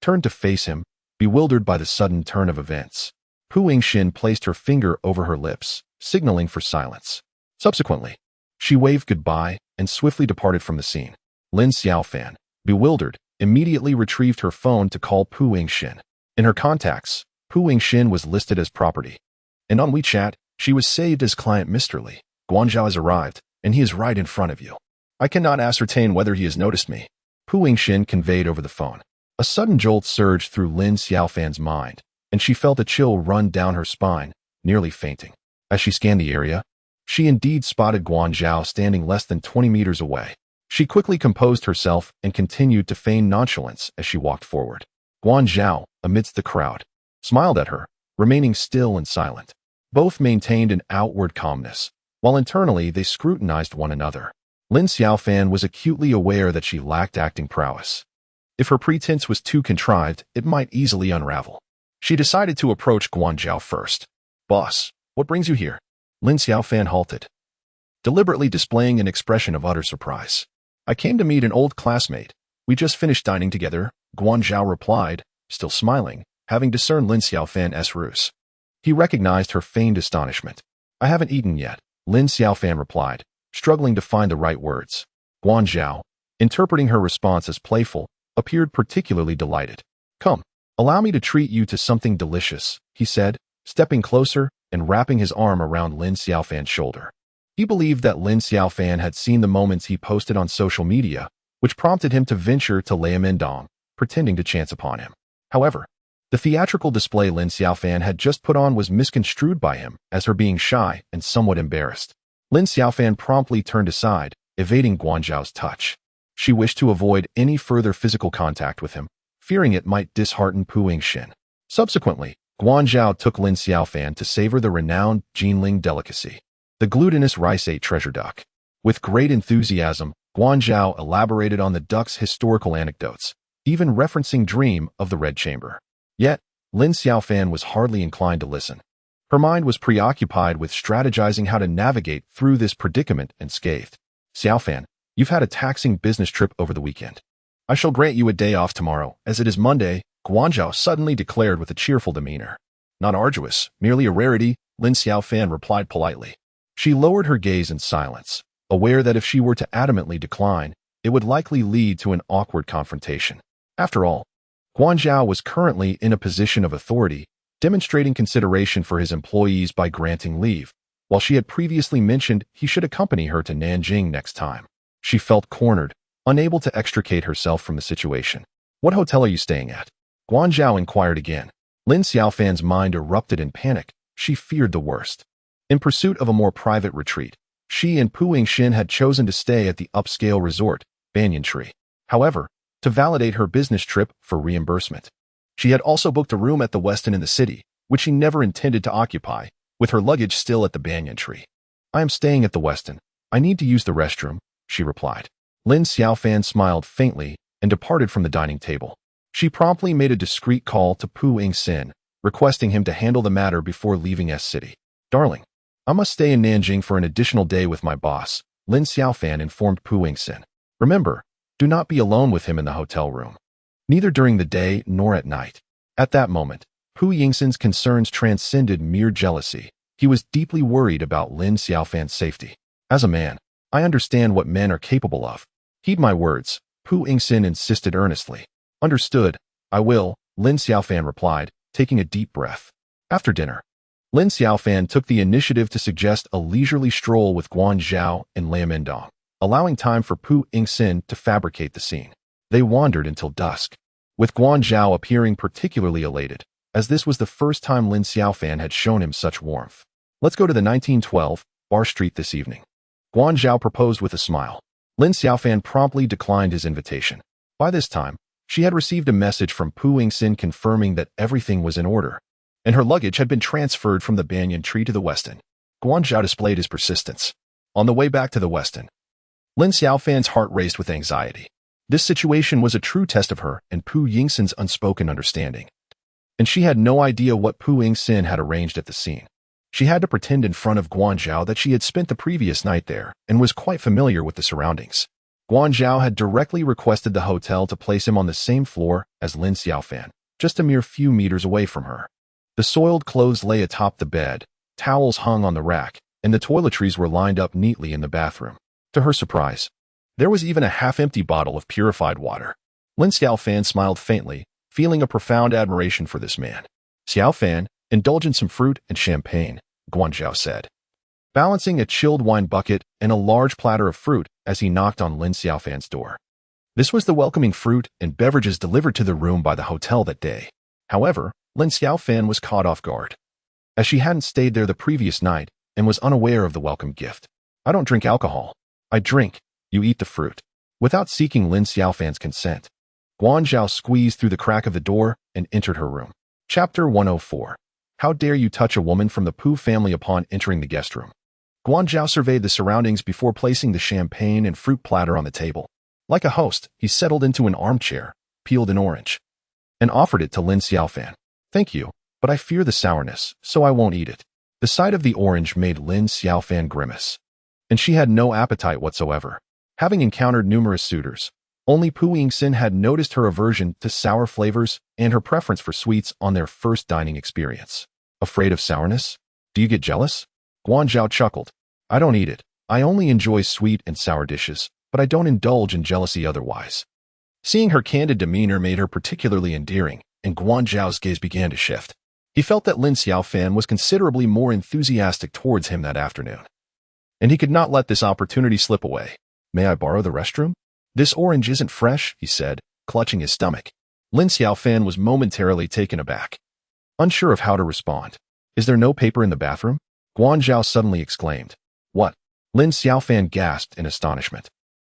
turned to face him, bewildered by the sudden turn of events. Pu Yingxin placed her finger over her lips, signaling for silence. Subsequently, she waved goodbye and swiftly departed from the scene. Lin Xiaofan, bewildered, immediately retrieved her phone to call Pu Yingxin. In her contacts, Pu Yingxin was listed as property, and on WeChat, she was saved as client Mr. Li. Guanzhao has arrived, and he is right in front of you. I cannot ascertain whether he has noticed me. Pu Yingxin conveyed over the phone. A sudden jolt surged through Lin Xiaofan's mind, and she felt a chill run down her spine, nearly fainting. As she scanned the area, she indeed spotted Guanzhao standing less than 20 meters away. She quickly composed herself and continued to feign nonchalance as she walked forward. Guanzhao, amidst the crowd, smiled at her, remaining still and silent. Both maintained an outward calmness, while internally they scrutinized one another. Lin Xiaofan was acutely aware that she lacked acting prowess. If her pretense was too contrived, it might easily unravel. She decided to approach Guanzhao first. Boss, what brings you here? Lin Xiaofan halted, deliberately displaying an expression of utter surprise. I came to meet an old classmate. We just finished dining together, Guanzhao replied, still smiling, having discerned Lin Xiaofan's ruse. He recognized her feigned astonishment. I haven't eaten yet, Lin Xiaofan replied, struggling to find the right words. Guanzhao, interpreting her response as playful, appeared particularly delighted. Come, allow me to treat you to something delicious, he said, stepping closer and wrapping his arm around Lin Xiaofan's shoulder. He believed that Lin Xiaofan had seen the moments he posted on social media, which prompted him to venture to lay him in dong, pretending to chance upon him. However, the theatrical display Lin Xiaofan had just put on was misconstrued by him as her being shy and somewhat embarrassed. Lin Xiaofan promptly turned aside, evading Guanzhao's touch. She wished to avoid any further physical contact with him, fearing it might dishearten Pu Yingxin. Subsequently, Guanzhao took Lin Xiaofan to savor the renowned Jinling delicacy, the glutinous rice-ate treasure duck. With great enthusiasm, Guanzhao elaborated on the duck's historical anecdotes, even referencing Dream of the Red Chamber. Yet, Lin Xiaofan was hardly inclined to listen. Her mind was preoccupied with strategizing how to navigate through this predicament and scathed. "Xiaofan, you've had a taxing business trip over the weekend. I shall grant you a day off tomorrow, as it is Monday," Guanzhao suddenly declared with a cheerful demeanor. "Not arduous, merely a rarity," Lin Xiaofan replied politely. She lowered her gaze in silence, aware that if she were to adamantly decline, it would likely lead to an awkward confrontation. After all, Guanzhao was currently in a position of authority, demonstrating consideration for his employees by granting leave, while she had previously mentioned he should accompany her to Nanjing next time. She felt cornered, unable to extricate herself from the situation. "What hotel are you staying at?" Guanzhao inquired again. Lin Xiaofan's mind erupted in panic. She feared the worst. In pursuit of a more private retreat, she and Pu Yingxin had chosen to stay at the upscale resort, Banyan Tree. However, to validate her business trip for reimbursement, she had also booked a room at the Westin in the city, which she never intended to occupy, with her luggage still at the Banyan Tree. "I am staying at the Westin. I need to use the restroom," she replied. Lin Xiaofan smiled faintly and departed from the dining table. She promptly made a discreet call to Pu Yingxin, requesting him to handle the matter before leaving S-City. "Darling, I must stay in Nanjing for an additional day with my boss," Lin Xiaofan informed Pu Yingxin. "Remember, do not be alone with him in the hotel room, neither during the day nor at night." At that moment, Pu Yingxin's concerns transcended mere jealousy. He was deeply worried about Lin Xiaofan's safety. "As a man, I understand what men are capable of. Heed my words," Pu Yingxin insisted earnestly. "Understood, I will," Lin Xiaofan replied, taking a deep breath. After dinner, Lin Xiaofan took the initiative to suggest a leisurely stroll with Guanzhao and Liamindong, allowing time for Pu Yingxin to fabricate the scene. They wandered until dusk, with Guanzhao appearing particularly elated, as this was the first time Lin Xiaofan had shown him such warmth. "Let's go to the 1912 Bar Street this evening," Guanzhao proposed with a smile. Lin Xiaofan promptly declined his invitation. By this time, she had received a message from Pu Yingxin confirming that everything was in order, and her luggage had been transferred from the Banyan Tree to the Westin. Guanzhao displayed his persistence. On the way back to the Westin, Lin Xiaofan's heart raced with anxiety. This situation was a true test of her and Pu Yingxin's unspoken understanding, and she had no idea what Pu Yingxin had arranged at the scene. She had to pretend in front of Guanzhao that she had spent the previous night there and was quite familiar with the surroundings. Guanzhao had directly requested the hotel to place him on the same floor as Lin Xiaofan, just a mere few meters away from her. The soiled clothes lay atop the bed, towels hung on the rack, and the toiletries were lined up neatly in the bathroom. To her surprise, there was even a half-empty bottle of purified water. Lin Xiaofan smiled faintly, feeling a profound admiration for this man. "Xiaofan, indulge in some fruit and champagne," Guanzhao said, balancing a chilled wine bucket and a large platter of fruit as he knocked on Lin Xiaofan's door. This was the welcoming fruit and beverages delivered to the room by the hotel that day. However, Lin Xiaofan was caught off guard, as she hadn't stayed there the previous night and was unaware of the welcome gift. "I don't drink alcohol. I drink, you eat the fruit." Without seeking Lin Xiaofan's consent, Guanzhao squeezed through the crack of the door and entered her room. Chapter 104. How dare you touch a woman from the Pu family upon entering the guest room? Guanzhao surveyed the surroundings before placing the champagne and fruit platter on the table. Like a host, he settled into an armchair, peeled an orange, and offered it to Lin Xiaofan. "Thank you, but I fear the sourness, so I won't eat it." The sight of the orange made Lin Xiaofan grimace, and she had no appetite whatsoever. Having encountered numerous suitors, only Pu Yingxin had noticed her aversion to sour flavors and her preference for sweets on their first dining experience. "Afraid of sourness? Do you get jealous?" Guanzhao chuckled. "I don't eat it. I only enjoy sweet and sour dishes, but I don't indulge in jealousy otherwise." Seeing her candid demeanor made her particularly endearing, and Guanzhao's gaze began to shift. He felt that Lin Xiaofan was considerably more enthusiastic towards him that afternoon. and he could not let this opportunity slip away. "May I borrow the restroom?" "This orange isn't fresh," he said, clutching his stomach. Lin Xiaofan was momentarily taken aback, unsure of how to respond. "Is there no paper in the bathroom?" Guan Zhao suddenly exclaimed. "What?" Lin Xiaofan gasped in astonishment.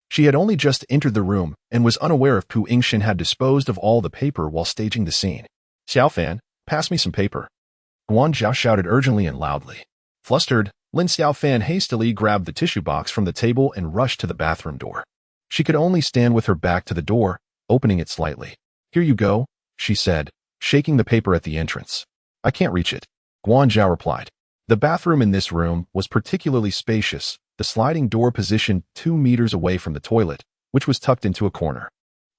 She had only just entered the room and was unaware if Pu Yingxin had disposed of all the paper while staging the scene. "Xiaofan, pass me some paper," Guan Zhao shouted urgently and loudly. Flustered, Lin Xiaofan hastily grabbed the tissue box from the table and rushed to the bathroom door. She could only stand with her back to the door, opening it slightly. "Here you go," she said, shaking the paper at the entrance. "I can't reach it," Guan Zhao replied. The bathroom in this room was particularly spacious, the sliding door positioned 2 meters away from the toilet, which was tucked into a corner.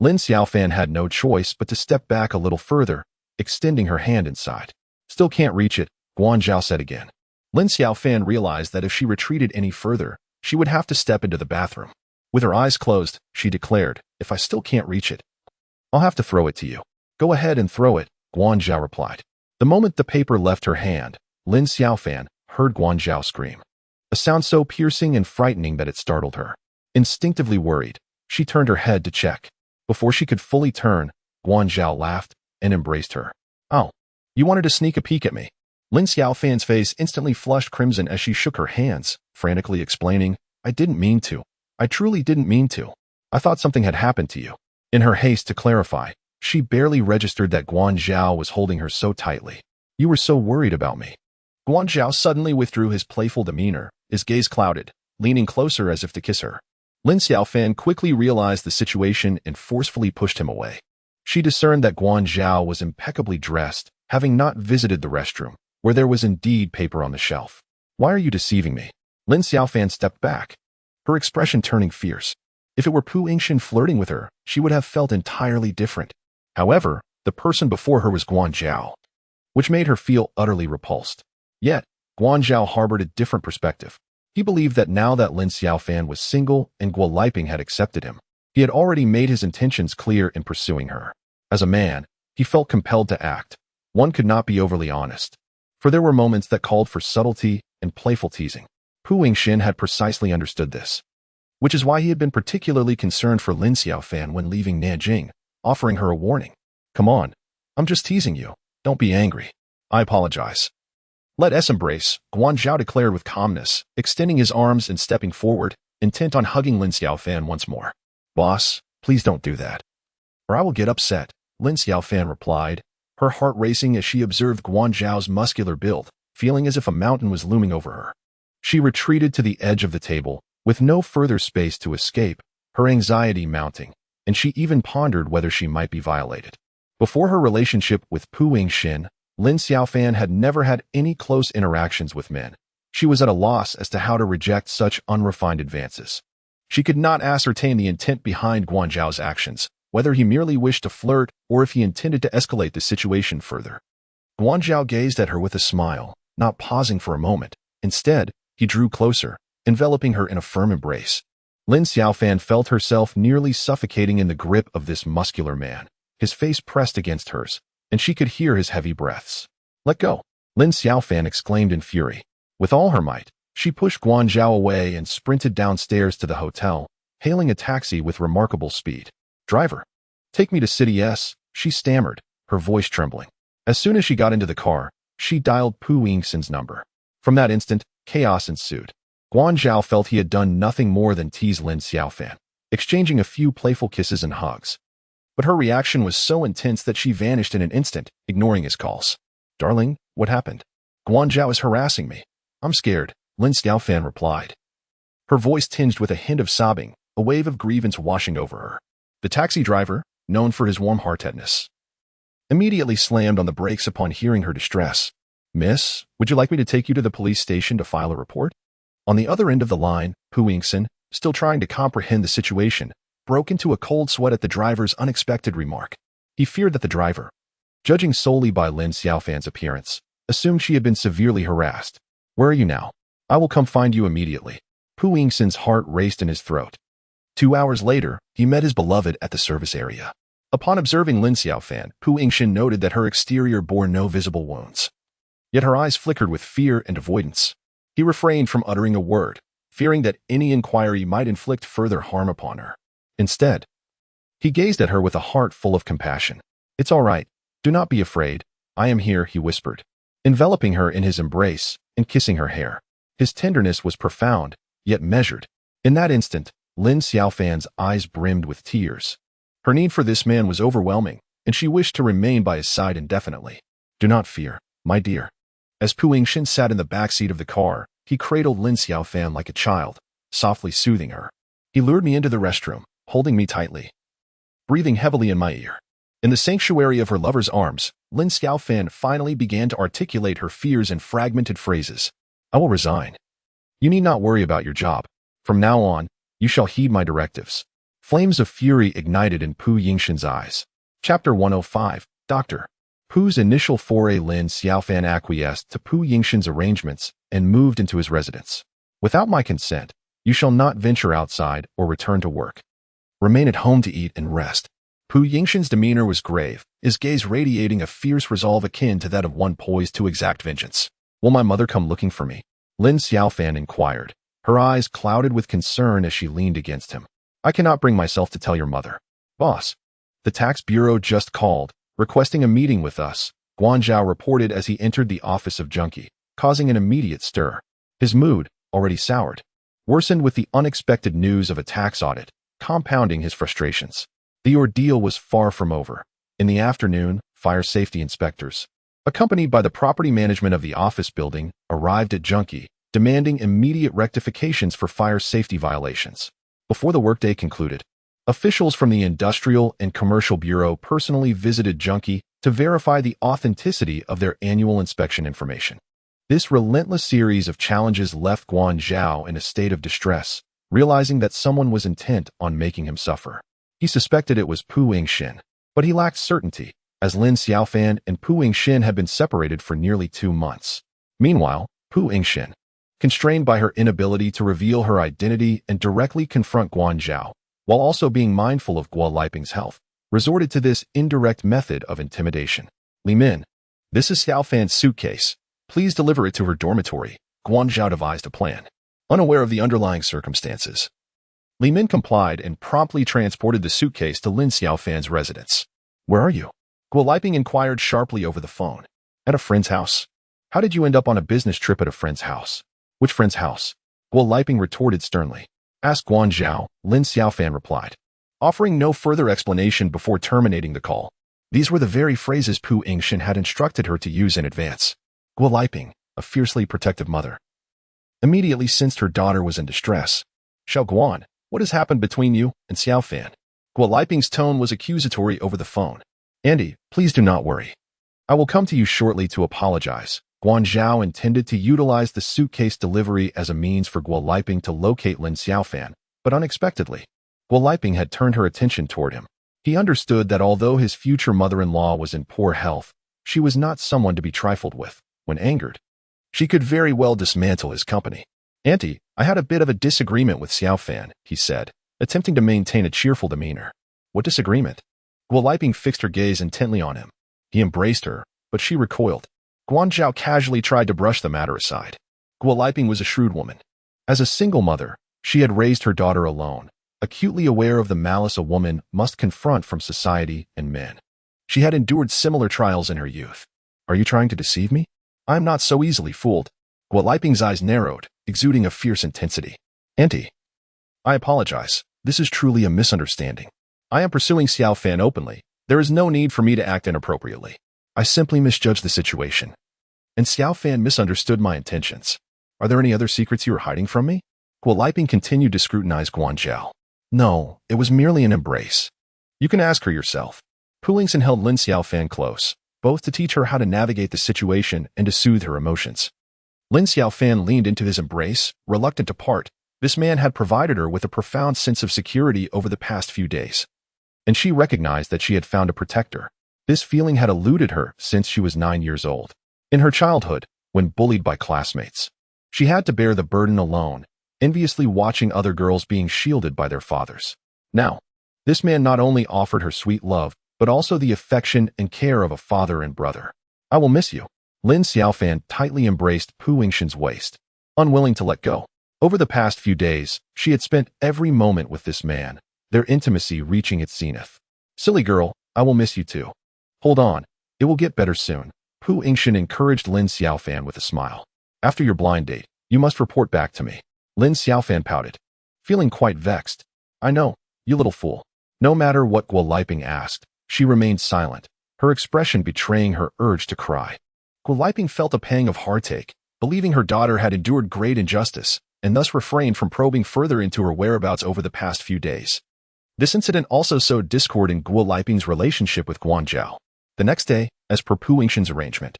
Lin Xiaofan had no choice but to step back a little further, extending her hand inside. "Still can't reach it," Guan Zhao said again. Lin Xiaofan realized that if she retreated any further, she would have to step into the bathroom. With her eyes closed, she declared, "If I still can't reach it, I'll have to throw it to you." "Go ahead and throw it," Guan Zhao replied. The moment the paper left her hand, Lin Xiaofan heard Guan Zhao scream, a sound so piercing and frightening that it startled her. Instinctively worried, she turned her head to check. Before she could fully turn, Guan Zhao laughed and embraced her. "Oh, you wanted to sneak a peek at me?" Lin Xiaofan's face instantly flushed crimson as she shook her hands, frantically explaining, "I didn't mean to. I truly didn't mean to. I thought something had happened to you." In her haste to clarify, she barely registered that Guan Zhao was holding her so tightly. "You were so worried about me." Guan Zhao suddenly withdrew his playful demeanor, his gaze clouded, leaning closer as if to kiss her. Lin Xiaofan quickly realized the situation and forcefully pushed him away. She discerned that Guan Zhao was impeccably dressed, having not visited the restroom, where there was indeed paper on the shelf. "Why are you deceiving me?" Lin Xiaofan stepped back, her expression turning fierce. If it were Pu Yingxin flirting with her, she would have felt entirely different. However, the person before her was Guan Zhao, which made her feel utterly repulsed. Yet, Guan Zhao harbored a different perspective. He believed that now that Lin Xiaofan was single and Guo Liping had accepted him, he had already made his intentions clear in pursuing her. As a man, he felt compelled to act. One could not be overly honest, for there were moments that called for subtlety and playful teasing. Pu Yingxin had precisely understood this, which is why he had been particularly concerned for Lin Xiaofan when leaving Nanjing, offering her a warning. "Come on, I'm just teasing you. Don't be angry." "I apologize." "Let us embrace," Guan Zhao declared with calmness, extending his arms and stepping forward, intent on hugging Lin Xiaofan once more. "Boss, please don't do that, or I will get upset," Lin Xiaofan replied, her heart racing as she observed Guan Zhao's muscular build, feeling as if a mountain was looming over her. She retreated to the edge of the table, with no further space to escape, her anxiety mounting, and she even pondered whether she might be violated. Before her relationship with Pu Yingxin, Lin Xiaofan had never had any close interactions with men. She was at a loss as to how to reject such unrefined advances. She could not ascertain the intent behind Guan Zhao's actions, whether he merely wished to flirt or if he intended to escalate the situation further. Guan Zhao gazed at her with a smile, not pausing for a moment. Instead, he drew closer, enveloping her in a firm embrace. Lin Xiaofan felt herself nearly suffocating in the grip of this muscular man, his face pressed against hers, and she could hear his heavy breaths. "Let go," Lin Xiaofan exclaimed in fury. With all her might, she pushed Guan Zhao away and sprinted downstairs to the hotel, hailing a taxi with remarkable speed. "Driver, take me to City S," she stammered, her voice trembling. As soon as she got into the car, she dialed Pu Yingxin's number. From that instant, chaos ensued. Guan Zhao felt he had done nothing more than tease Lin Xiaofan, exchanging a few playful kisses and hugs. But her reaction was so intense that she vanished in an instant, ignoring his calls. "Darling, what happened?" "Guan Zhao is harassing me. I'm scared," Lin Xiaofan replied, her voice tinged with a hint of sobbing, a wave of grievance washing over her. The taxi driver, known for his warm-heartedness, immediately slammed on the brakes upon hearing her distress. "Miss, would you like me to take you to the police station to file a report?" On the other end of the line, Pu Yingxin, still trying to comprehend the situation, broke into a cold sweat at the driver's unexpected remark. He feared that the driver, judging solely by Lin Xiaofan's appearance, assumed she had been severely harassed. "Where are you now?" "I will come find you immediately." Pu Yingxin's heart raced in his throat. 2 hours later, he met his beloved at the service area. Upon observing Lin Xiaofan, Pu Yingxin noted that her exterior bore no visible wounds. Yet her eyes flickered with fear and avoidance. He refrained from uttering a word, fearing that any inquiry might inflict further harm upon her. Instead, he gazed at her with a heart full of compassion. "It's all right. Do not be afraid. I am here," he whispered, enveloping her in his embrace and kissing her hair. His tenderness was profound, yet measured. In that instant, Lin Xiaofan's eyes brimmed with tears. Her need for this man was overwhelming, and she wished to remain by his side indefinitely. "Do not fear, my dear." As Pu Yingxin sat in the backseat of the car, he cradled Lin Xiaofan like a child, softly soothing her. He lured me into the restroom, holding me tightly, breathing heavily in my ear. In the sanctuary of her lover's arms, Lin Xiaofan finally began to articulate her fears in fragmented phrases. "I will resign. You need not worry about your job. From now on, you shall heed my directives." Flames of fury ignited in Pu Yingxin's eyes. Chapter 105, Dr. Pu's initial foray. Lin Xiaofan acquiesced to Pu Yingxin's arrangements and moved into his residence. "Without my consent, you shall not venture outside or return to work. Remain at home to eat and rest." Pu Yingxin's demeanor was grave, his gaze radiating a fierce resolve akin to that of one poised to exact vengeance. "Will my mother come looking for me?" Lin Xiaofan inquired, her eyes clouded with concern as she leaned against him. "I cannot bring myself to tell your mother." "Boss, the tax bureau just called, requesting a meeting with us," Guan Zhao reported as he entered the office of Junkie, causing an immediate stir. His mood, already soured, worsened with the unexpected news of a tax audit, compounding his frustrations. The ordeal was far from over. In the afternoon, fire safety inspectors, accompanied by the property management of the office building, arrived at Junkie, demanding immediate rectifications for fire safety violations. Before the workday concluded, officials from the Industrial and Commercial Bureau personally visited Junkie to verify the authenticity of their annual inspection information. This relentless series of challenges left Guan Zhao in a state of distress, realizing that someone was intent on making him suffer. He suspected it was Pu Yingxin, but he lacked certainty, as Lin Xiaofan and Pu Yingxin had been separated for nearly 2 months. Meanwhile, Pu Yingxin, constrained by her inability to reveal her identity and directly confront Guan Zhao, while also being mindful of Guo Liping's health, resorted to this indirect method of intimidation. "Li Min, this is Xiaofan's suitcase. Please deliver it to her dormitory." Guan Zhao devised a plan, unaware of the underlying circumstances. Li Min complied and promptly transported the suitcase to Lin Xiaofan's residence. "Where are you?" Guo Liping inquired sharply over the phone. "At a friend's house." "How did you end up on a business trip at a friend's house?" "Which friend's house?" Guo Liping retorted sternly. "Ask Guan Zhao," Lin Xiaofan replied, offering no further explanation before terminating the call. These were the very phrases Pu Yingxin had instructed her to use in advance. Guo Liping, a fiercely protective mother, immediately sensed her daughter was in distress. "Xiao Guan, what has happened between you and Xiaofan?" Guo Liping's tone was accusatory over the phone. "Andy, please do not worry. I will come to you shortly to apologize." Guan Zhao intended to utilize the suitcase delivery as a means for Guo Liping to locate Lin Xiaofan, but unexpectedly, Guo Liping had turned her attention toward him. He understood that although his future mother-in-law was in poor health, she was not someone to be trifled with. When angered, she could very well dismantle his company. "Auntie, I had a bit of a disagreement with Xiaofan," he said, attempting to maintain a cheerful demeanor. "What disagreement?" Guo Liping fixed her gaze intently on him. He embraced her, but she recoiled. Guan Zhao casually tried to brush the matter aside. Guo Liping was a shrewd woman. As a single mother, she had raised her daughter alone, acutely aware of the malice a woman must confront from society and men. She had endured similar trials in her youth. "Are you trying to deceive me?" "I am not so easily fooled." Guo Liping's eyes narrowed, exuding a fierce intensity. "Auntie, I apologize. This is truly a misunderstanding. I am pursuing Xiaofan openly. There is no need for me to act inappropriately. I simply misjudged the situation, and Xiaofan misunderstood my intentions. Are there any other secrets you are hiding from me?" Guo Liping continued to scrutinize Guan Zhao. "No, it was merely an embrace. You can ask her yourself." Pu Yingxin held Lin Xiaofan close, both to teach her how to navigate the situation and to soothe her emotions. Lin Xiaofan leaned into his embrace, reluctant to part. This man had provided her with a profound sense of security over the past few days, and she recognized that she had found a protector. This feeling had eluded her since she was 9 years old. In her childhood, when bullied by classmates, she had to bear the burden alone, enviously watching other girls being shielded by their fathers. Now, this man not only offered her sweet love, but also the affection and care of a father and brother. "I will miss you." Lin Xiaofan tightly embraced Pu Yingxin's waist, unwilling to let go. Over the past few days, she had spent every moment with this man, their intimacy reaching its zenith. Silly girl, I will miss you too. Hold on, it will get better soon. Pu Yingxin encouraged Lin Xiaofan with a smile. After your blind date, you must report back to me. Lin Xiaofan pouted, feeling quite vexed. I know, you little fool. No matter what Guo Liping asked, she remained silent, her expression betraying her urge to cry. Guo Liping felt a pang of heartache, believing her daughter had endured great injustice, and thus refrained from probing further into her whereabouts over the past few days. This incident also sowed discord in Guo Liping's relationship with Guanzhao. The next day, as per Pu Yingxin's arrangement,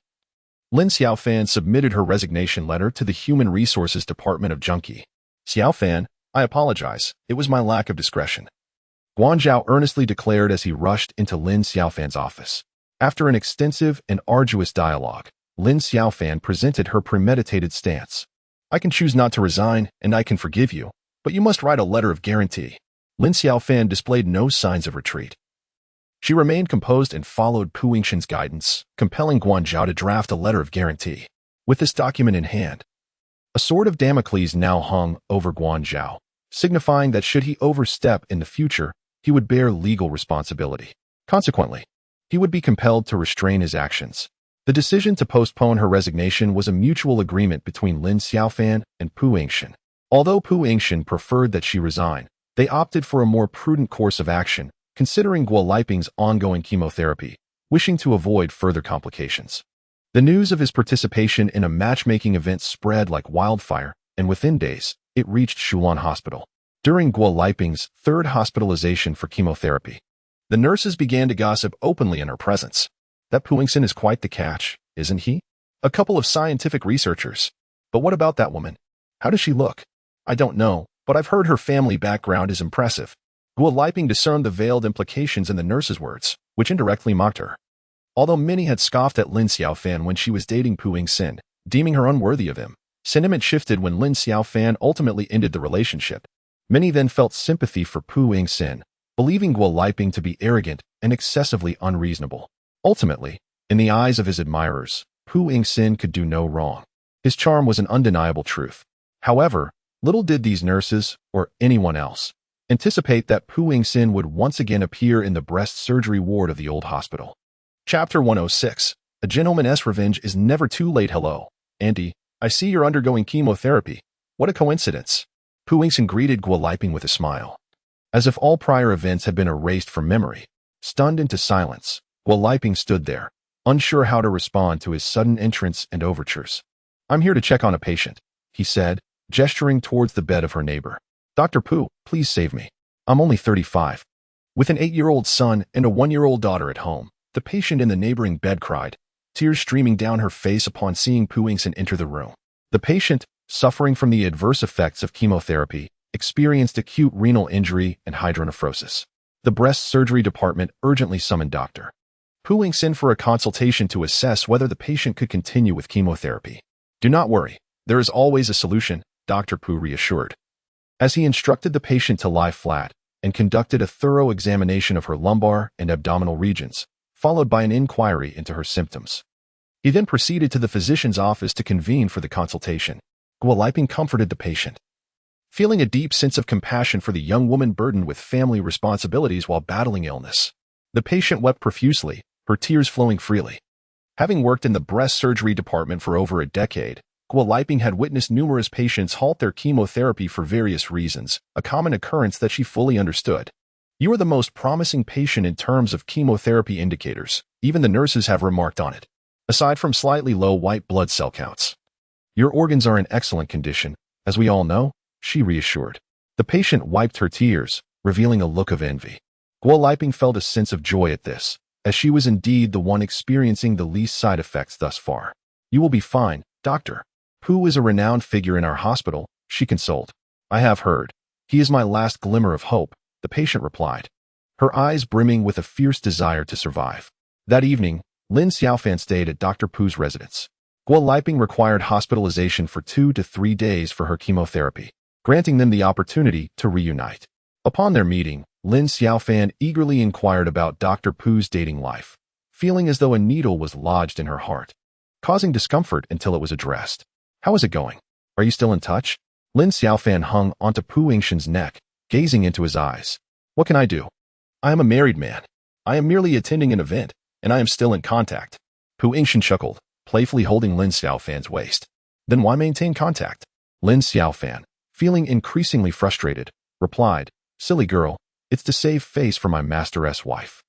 Lin Xiaofan submitted her resignation letter to the Human Resources Department of Junkie. Xiaofan, I apologize, it was my lack of discretion. Guanzhao earnestly declared as he rushed into Lin Xiaofan's office. After an extensive and arduous dialogue, Lin Xiaofan presented her premeditated stance. I can choose not to resign, and I can forgive you, but you must write a letter of guarantee. Lin Xiaofan displayed no signs of retreat. She remained composed and followed Pu Yingxin's guidance, compelling Guanzhao to draft a letter of guarantee. With this document in hand, a sword of Damocles now hung over Guanzhao, signifying that should he overstep in the future, he would bear legal responsibility. Consequently, he would be compelled to restrain his actions. The decision to postpone her resignation was a mutual agreement between Lin Xiaofan and Pu Yingxin. Although Pu Yingxin preferred that she resign, they opted for a more prudent course of action, considering Guo Liping's ongoing chemotherapy, wishing to avoid further complications. The news of his participation in a matchmaking event spread like wildfire, and within days, it reached Shulan Hospital. During Guo Liping's third hospitalization for chemotherapy, the nurses began to gossip openly in her presence. That Pu Yingxin is quite the catch, isn't he? A couple of scientific researchers. But what about that woman? How does she look? I don't know, but I've heard her family background is impressive. Guo Liping discerned the veiled implications in the nurse's words, which indirectly mocked her. Although many had scoffed at Lin Xiaofan when she was dating Pu Yingxin, deeming her unworthy of him, sentiment shifted when Lin Xiaofan ultimately ended the relationship. Many then felt sympathy for Pu Yingxin, believing Guo Liping to be arrogant and excessively unreasonable. Ultimately, in the eyes of his admirers, Pu Yingxin could do no wrong. His charm was an undeniable truth. However, little did these nurses, or anyone else, anticipate that Pu Yingxin would once again appear in the breast surgery ward of the old hospital. Chapter 106. A Gentleman's Revenge is Never Too Late. Hello, Auntie. I see you're undergoing chemotherapy. What a coincidence. Pu Yingxin greeted Guo Liping with a smile. As if all prior events had been erased from memory. Stunned into silence, Guo Liping stood there, unsure how to respond to his sudden entrance and overtures. I'm here to check on a patient, he said, gesturing towards the bed of her neighbor. Dr. Pu, please save me. I'm only 35. With an 8-year-old son and a 1-year-old daughter at home, the patient in the neighboring bed cried, tears streaming down her face upon seeing Pu Yingxin enter the room. The patient, suffering from the adverse effects of chemotherapy, experienced acute renal injury and hydronephrosis. The breast surgery department urgently summoned Dr. Pu Yingxin for a consultation to assess whether the patient could continue with chemotherapy. Do not worry, there is always a solution, Dr. Pu reassured. As he instructed the patient to lie flat and conducted a thorough examination of her lumbar and abdominal regions, followed by an inquiry into her symptoms. He then proceeded to the physician's office to convene for the consultation. Guo Liping comforted the patient, feeling a deep sense of compassion for the young woman burdened with family responsibilities while battling illness. The patient wept profusely, her tears flowing freely. Having worked in the breast surgery department for over a decade, Guo Liping had witnessed numerous patients halt their chemotherapy for various reasons, a common occurrence that she fully understood. You are the most promising patient in terms of chemotherapy indicators, even the nurses have remarked on it. Aside from slightly low white blood cell counts, your organs are in excellent condition, as we all know, she reassured. The patient wiped her tears, revealing a look of envy. Guo Liping felt a sense of joy at this, as she was indeed the one experiencing the least side effects thus far. You will be fine, doctor. Pu is a renowned figure in our hospital, she consoled. I have heard. He is my last glimmer of hope, the patient replied, her eyes brimming with a fierce desire to survive. That evening, Lin Xiaofan stayed at Dr. Pu's residence. Guo Liping required hospitalization for 2 to 3 days for her chemotherapy, granting them the opportunity to reunite. Upon their meeting, Lin Xiaofan eagerly inquired about Dr. Pu's dating life, feeling as though a needle was lodged in her heart, causing discomfort until it was addressed. How is it going? Are you still in touch? Lin Xiaofan hung onto Pu Yingxin's neck, gazing into his eyes. What can I do? I am a married man. I am merely attending an event, and I am still in contact. Pu Yingxin chuckled, playfully holding Lin Xiaofan's waist. Then why maintain contact? Lin Xiaofan, feeling increasingly frustrated, replied, Silly girl, it's to save face for my master's wife.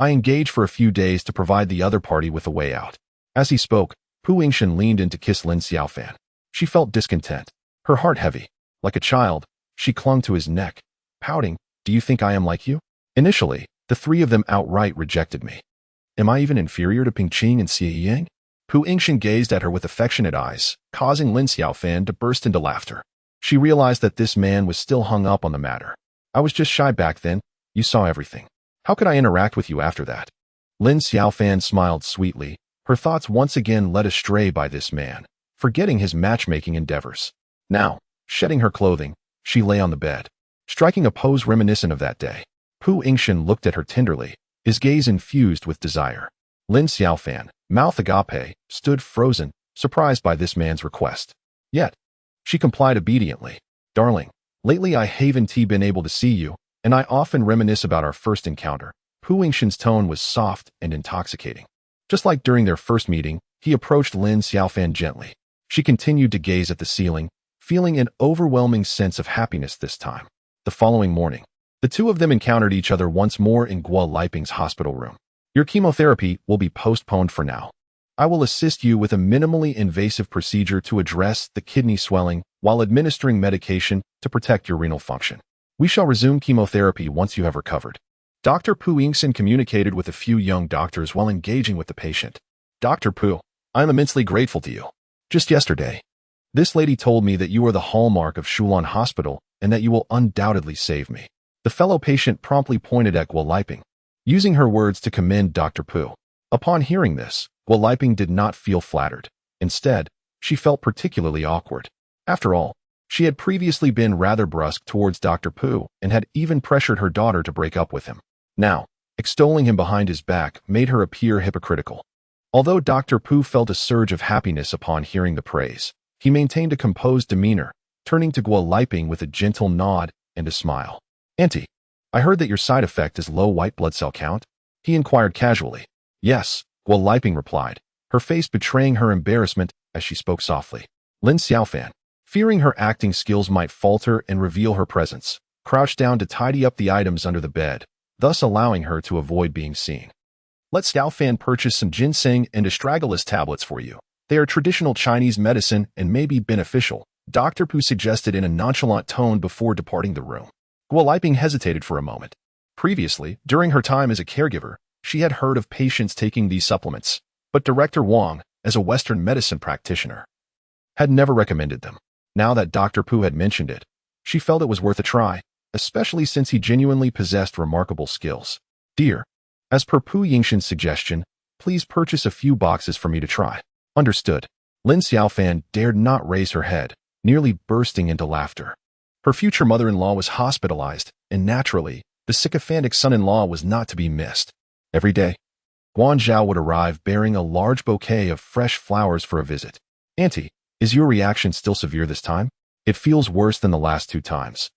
I engage for a few days to provide the other party with a way out. As he spoke, Pu Yingxin leaned in to kiss Lin Xiaofan. She felt discontent, her heart heavy. Like a child, she clung to his neck, pouting, Do you think I am like you? Initially, the three of them outright rejected me. Am I even inferior to Pingqing and Xie Yang? Pu Yingxin gazed at her with affectionate eyes, causing Lin Xiaofan to burst into laughter. She realized that this man was still hung up on the matter. I was just shy back then. You saw everything. How could I interact with you after that? Lin Xiaofan smiled sweetly, her thoughts once again led astray by this man, forgetting his matchmaking endeavors. Now, shedding her clothing, she lay on the bed, striking a pose reminiscent of that day. Pu Yingxin looked at her tenderly, his gaze infused with desire. Lin Xiaofan, mouth agape, stood frozen, surprised by this man's request. Yet, she complied obediently. Darling, lately I haven't been able to see you, and I often reminisce about our first encounter. Pu Yingxin's tone was soft and intoxicating. Just like during their first meeting, he approached Lin Xiaofan gently. She continued to gaze at the ceiling, feeling an overwhelming sense of happiness this time. The following morning, the two of them encountered each other once more in Guo Liping's hospital room. Your chemotherapy will be postponed for now. I will assist you with a minimally invasive procedure to address the kidney swelling while administering medication to protect your renal function. We shall resume chemotherapy once you have recovered. Dr. Pu Yingxin communicated with a few young doctors while engaging with the patient. Dr. Pu, I am immensely grateful to you. Just yesterday, this lady told me that you are the hallmark of Shulan Hospital and that you will undoubtedly save me. The fellow patient promptly pointed at Guo Liping, using her words to commend Dr. Pu. Upon hearing this, Guo Liping did not feel flattered. Instead, she felt particularly awkward. After all, she had previously been rather brusque towards Dr. Pu and had even pressured her daughter to break up with him. Now, extolling him behind his back made her appear hypocritical. Although Dr. Pu felt a surge of happiness upon hearing the praise, he maintained a composed demeanor, turning to Guo Liping with a gentle nod and a smile. Auntie, I heard that your side effect is low white blood cell count? He inquired casually. Yes, Guo Liping replied, her face betraying her embarrassment as she spoke softly. Lin Xiaofan, fearing her acting skills might falter and reveal her presence, crouched down to tidy up the items under the bed, thus allowing her to avoid being seen. Let Xiaofan purchase some ginseng and astragalus tablets for you. They are traditional Chinese medicine and may be beneficial, Dr. Pu suggested in a nonchalant tone before departing the room. Guo Liping hesitated for a moment. Previously, during her time as a caregiver, she had heard of patients taking these supplements, but Director Wang, as a Western medicine practitioner, had never recommended them. Now that Dr. Pu had mentioned it, she felt it was worth a try, especially since he genuinely possessed remarkable skills. Dear, as per Pu Yingxin's suggestion, please purchase a few boxes for me to try. Understood. Lin Xiaofan dared not raise her head, nearly bursting into laughter. Her future mother-in-law was hospitalized, and naturally, the sycophantic son-in-law was not to be missed. Every day, Guan Zhao would arrive bearing a large bouquet of fresh flowers for a visit. Auntie, is your reaction still severe this time? It feels worse than the last 2 times.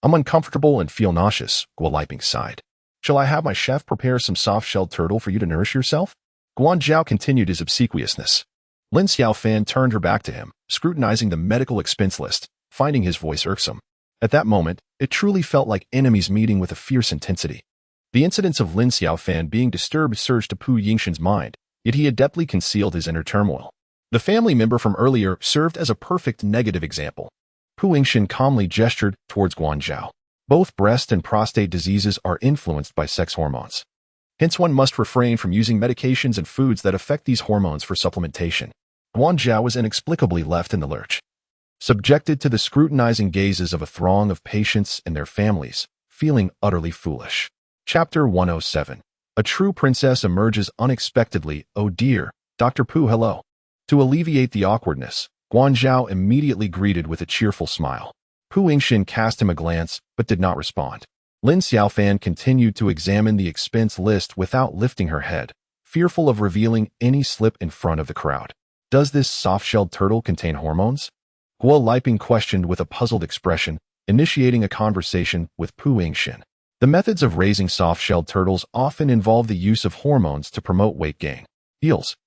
I'm uncomfortable and feel nauseous, Guo Liping sighed. Shall I have my chef prepare some soft-shelled turtle for you to nourish yourself? Guan Zhao continued his obsequiousness. Lin Xiaofan turned her back to him, scrutinizing the medical expense list, finding his voice irksome. At that moment, it truly felt like enemies meeting with a fierce intensity. The incidents of Lin Xiaofan being disturbed surged to Pu Yingxin's mind, yet he adeptly concealed his inner turmoil. The family member from earlier served as a perfect negative example. Pu Yingxin calmly gestured towards Guan Zhao. Both breast and prostate diseases are influenced by sex hormones. Hence one must refrain from using medications and foods that affect these hormones for supplementation. Guan Zhao was inexplicably left in the lurch, subjected to the scrutinizing gazes of a throng of patients and their families, feeling utterly foolish. Chapter 107. A true princess emerges unexpectedly. Oh dear, Dr. Pu, hello. To alleviate the awkwardness, Guan Zhao immediately greeted with a cheerful smile. Pu Yingxin cast him a glance, but did not respond. Lin Xiaofan continued to examine the expense list without lifting her head, fearful of revealing any slip in front of the crowd. Does this soft-shelled turtle contain hormones? Guo Liping questioned with a puzzled expression, initiating a conversation with Pu Yingxin. The methods of raising soft-shelled turtles often involve the use of hormones to promote weight gain. Eels,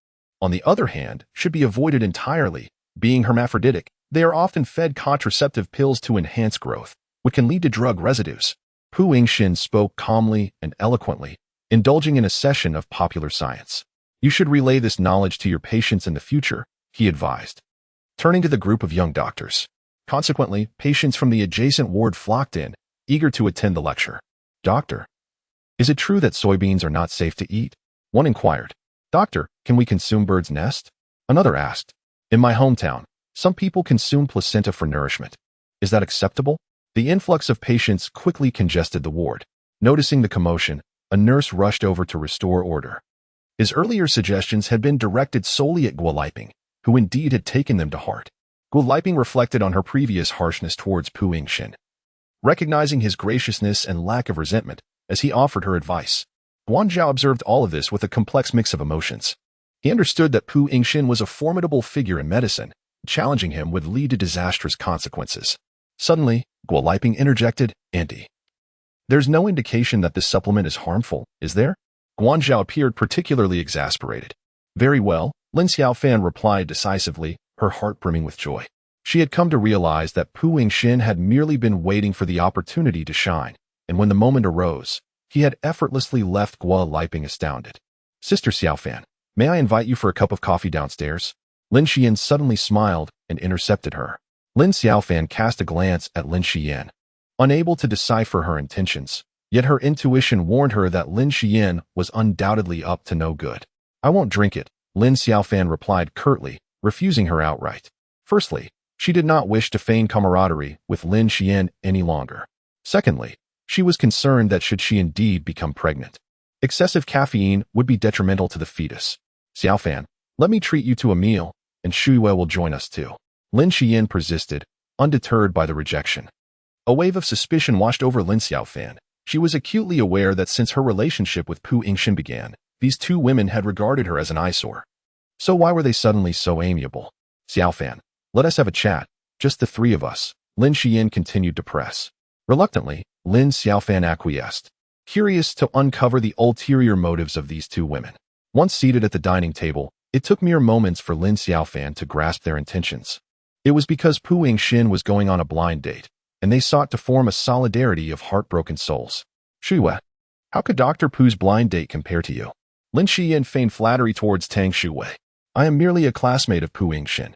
on the other hand, should be avoided entirely. Being hermaphroditic, they are often fed contraceptive pills to enhance growth, which can lead to drug residues. Pu Yingxin spoke calmly and eloquently, indulging in a session of popular science. You should relay this knowledge to your patients in the future, he advised. Turning to the group of young doctors. Consequently, patients from the adjacent ward flocked in, eager to attend the lecture. Doctor, is it true that soybeans are not safe to eat? One inquired. Doctor, can we consume bird's nest? Another asked. In my hometown, some people consume placenta for nourishment. Is that acceptable? The influx of patients quickly congested the ward. Noticing the commotion, a nurse rushed over to restore order. His earlier suggestions had been directed solely at Guo Liping, who indeed had taken them to heart. Guo Liping reflected on her previous harshness towards Pu Yingxin, recognizing his graciousness and lack of resentment as he offered her advice. Guanzhao observed all of this with a complex mix of emotions. He understood that Pu Yingxin was a formidable figure in medicine. Challenging him would lead to disastrous consequences. Suddenly, Guo Liping interjected, Auntie, there's no indication that this supplement is harmful, is there? Guanzhao appeared particularly exasperated. Very well, Lin Xiaofan replied decisively, her heart brimming with joy. She had come to realize that Pu Yingxin had merely been waiting for the opportunity to shine, and when the moment arose, he had effortlessly left Guo Liping astounded. Sister Xiaofan, may I invite you for a cup of coffee downstairs? Lin Xian suddenly smiled and intercepted her. Lin Xiaofan cast a glance at Lin Xian, unable to decipher her intentions, yet her intuition warned her that Lin Xian was undoubtedly up to no good. I won't drink it, Lin Xiaofan replied curtly, refusing her outright. Firstly, she did not wish to feign camaraderie with Lin Xian any longer. Secondly, she was concerned that should she indeed become pregnant, excessive caffeine would be detrimental to the fetus. Xiaofan, let me treat you to a meal, and Shuiwei will join us too. Lin Xian persisted, undeterred by the rejection. A wave of suspicion washed over Lin Xiaofan. She was acutely aware that since her relationship with Pu Yingxin began, these two women had regarded her as an eyesore. So why were they suddenly so amiable? Xiaofan, let us have a chat, just the three of us, Lin Xian continued to press. Reluctantly, Lin Xiaofan acquiesced, curious to uncover the ulterior motives of these two women. Once seated at the dining table, it took mere moments for Lin Xiaofan to grasp their intentions. It was because Pu Yingxin was going on a blind date, and they sought to form a solidarity of heartbroken souls. Shuiwei, how could Dr. Pu's blind date compare to you? Lin Xian feigned flattery towards Tang Shuiwei. I am merely a classmate of Pu Yingxin.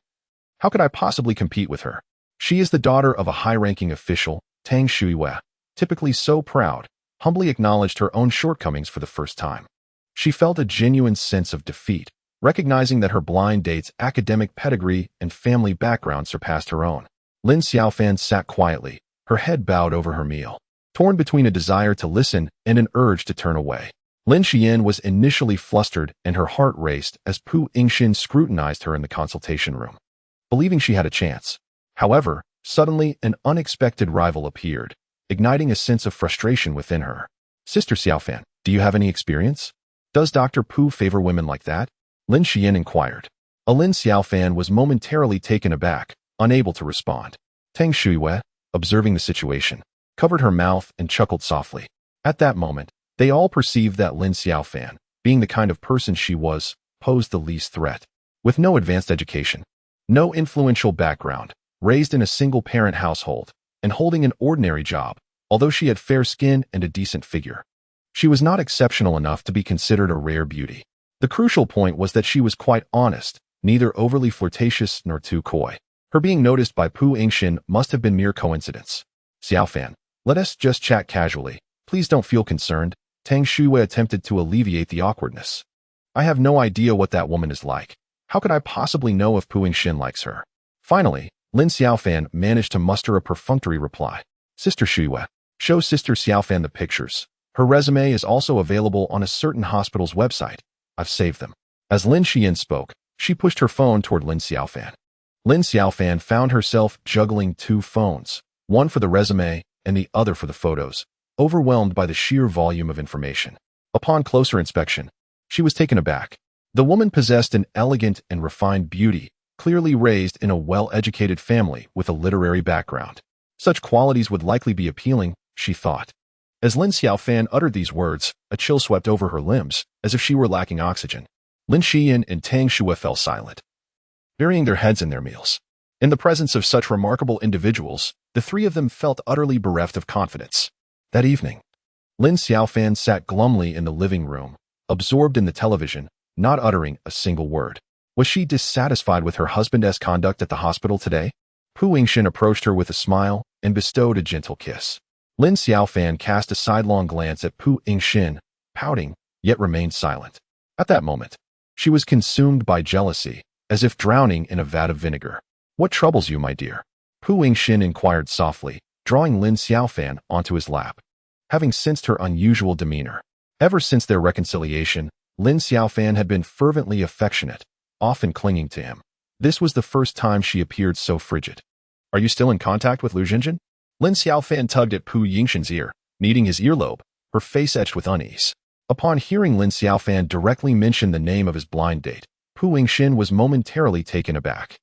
How could I possibly compete with her? She is the daughter of a high-ranking official, Tang Shuiwei, typically so proud, humbly acknowledged her own shortcomings for the first time. She felt a genuine sense of defeat, recognizing that her blind date's academic pedigree and family background surpassed her own. Lin Xiaofan sat quietly, her head bowed over her meal, torn between a desire to listen and an urge to turn away. Lin Xian was initially flustered and her heart raced as Pu Yingxin scrutinized her in the consultation room, believing she had a chance. However, suddenly an unexpected rival appeared, igniting a sense of frustration within her. Sister Xiaofan, do you have any experience? Does Dr. Pu favor women like that? Lin Xian inquired. Lin Xiaofan was momentarily taken aback, unable to respond. Tang Shuiwei, observing the situation, covered her mouth and chuckled softly. At that moment, they all perceived that Lin Xiaofan, being the kind of person she was, posed the least threat. With no advanced education, no influential background, raised in a single-parent household, and holding an ordinary job, although she had fair skin and a decent figure, she was not exceptional enough to be considered a rare beauty. The crucial point was that she was quite honest, neither overly flirtatious nor too coy. Her being noticed by Pu Yingxin must have been mere coincidence. Xiaofan, let us just chat casually. Please don't feel concerned. Tang Shuiwei attempted to alleviate the awkwardness. I have no idea what that woman is like. How could I possibly know if Pu Yingxin likes her? Finally, Lin Xiaofan managed to muster a perfunctory reply. Sister Shuiwei, show Sister Xiaofan the pictures. Her resume is also available on a certain hospital's website. I've saved them. As Lin Xian spoke, she pushed her phone toward Lin Xiaofan. Lin Xiaofan found herself juggling two phones, one for the resume and the other for the photos, overwhelmed by the sheer volume of information. Upon closer inspection, she was taken aback. The woman possessed an elegant and refined beauty, clearly raised in a well-educated family with a literary background. Such qualities would likely be appealing, she thought. As Lin Xiaofan uttered these words, a chill swept over her limbs, as if she were lacking oxygen. Lin Xian and Tang Xue fell silent, burying their heads in their meals. In the presence of such remarkable individuals, the three of them felt utterly bereft of confidence. That evening, Lin Xiaofan sat glumly in the living room, absorbed in the television, not uttering a single word. Was she dissatisfied with her husband's conduct at the hospital today? Pu Yingxin approached her with a smile and bestowed a gentle kiss. Lin Xiaofan cast a sidelong glance at Pu Yingxin, pouting, yet remained silent. At that moment, she was consumed by jealousy, as if drowning in a vat of vinegar. "What troubles you, my dear?" Pu Yingxin inquired softly, drawing Lin Xiaofan onto his lap. Having sensed her unusual demeanor, ever since their reconciliation, Lin Xiaofan had been fervently affectionate, often clinging to him. This was the first time she appeared so frigid. "Are you still in contact with Lu Jinjin?" Lin Xiaofan tugged at Pu Yingxin's ear, kneading his earlobe, her face etched with unease. Upon hearing Lin Xiaofan directly mention the name of his blind date, Pu Yingxin was momentarily taken aback.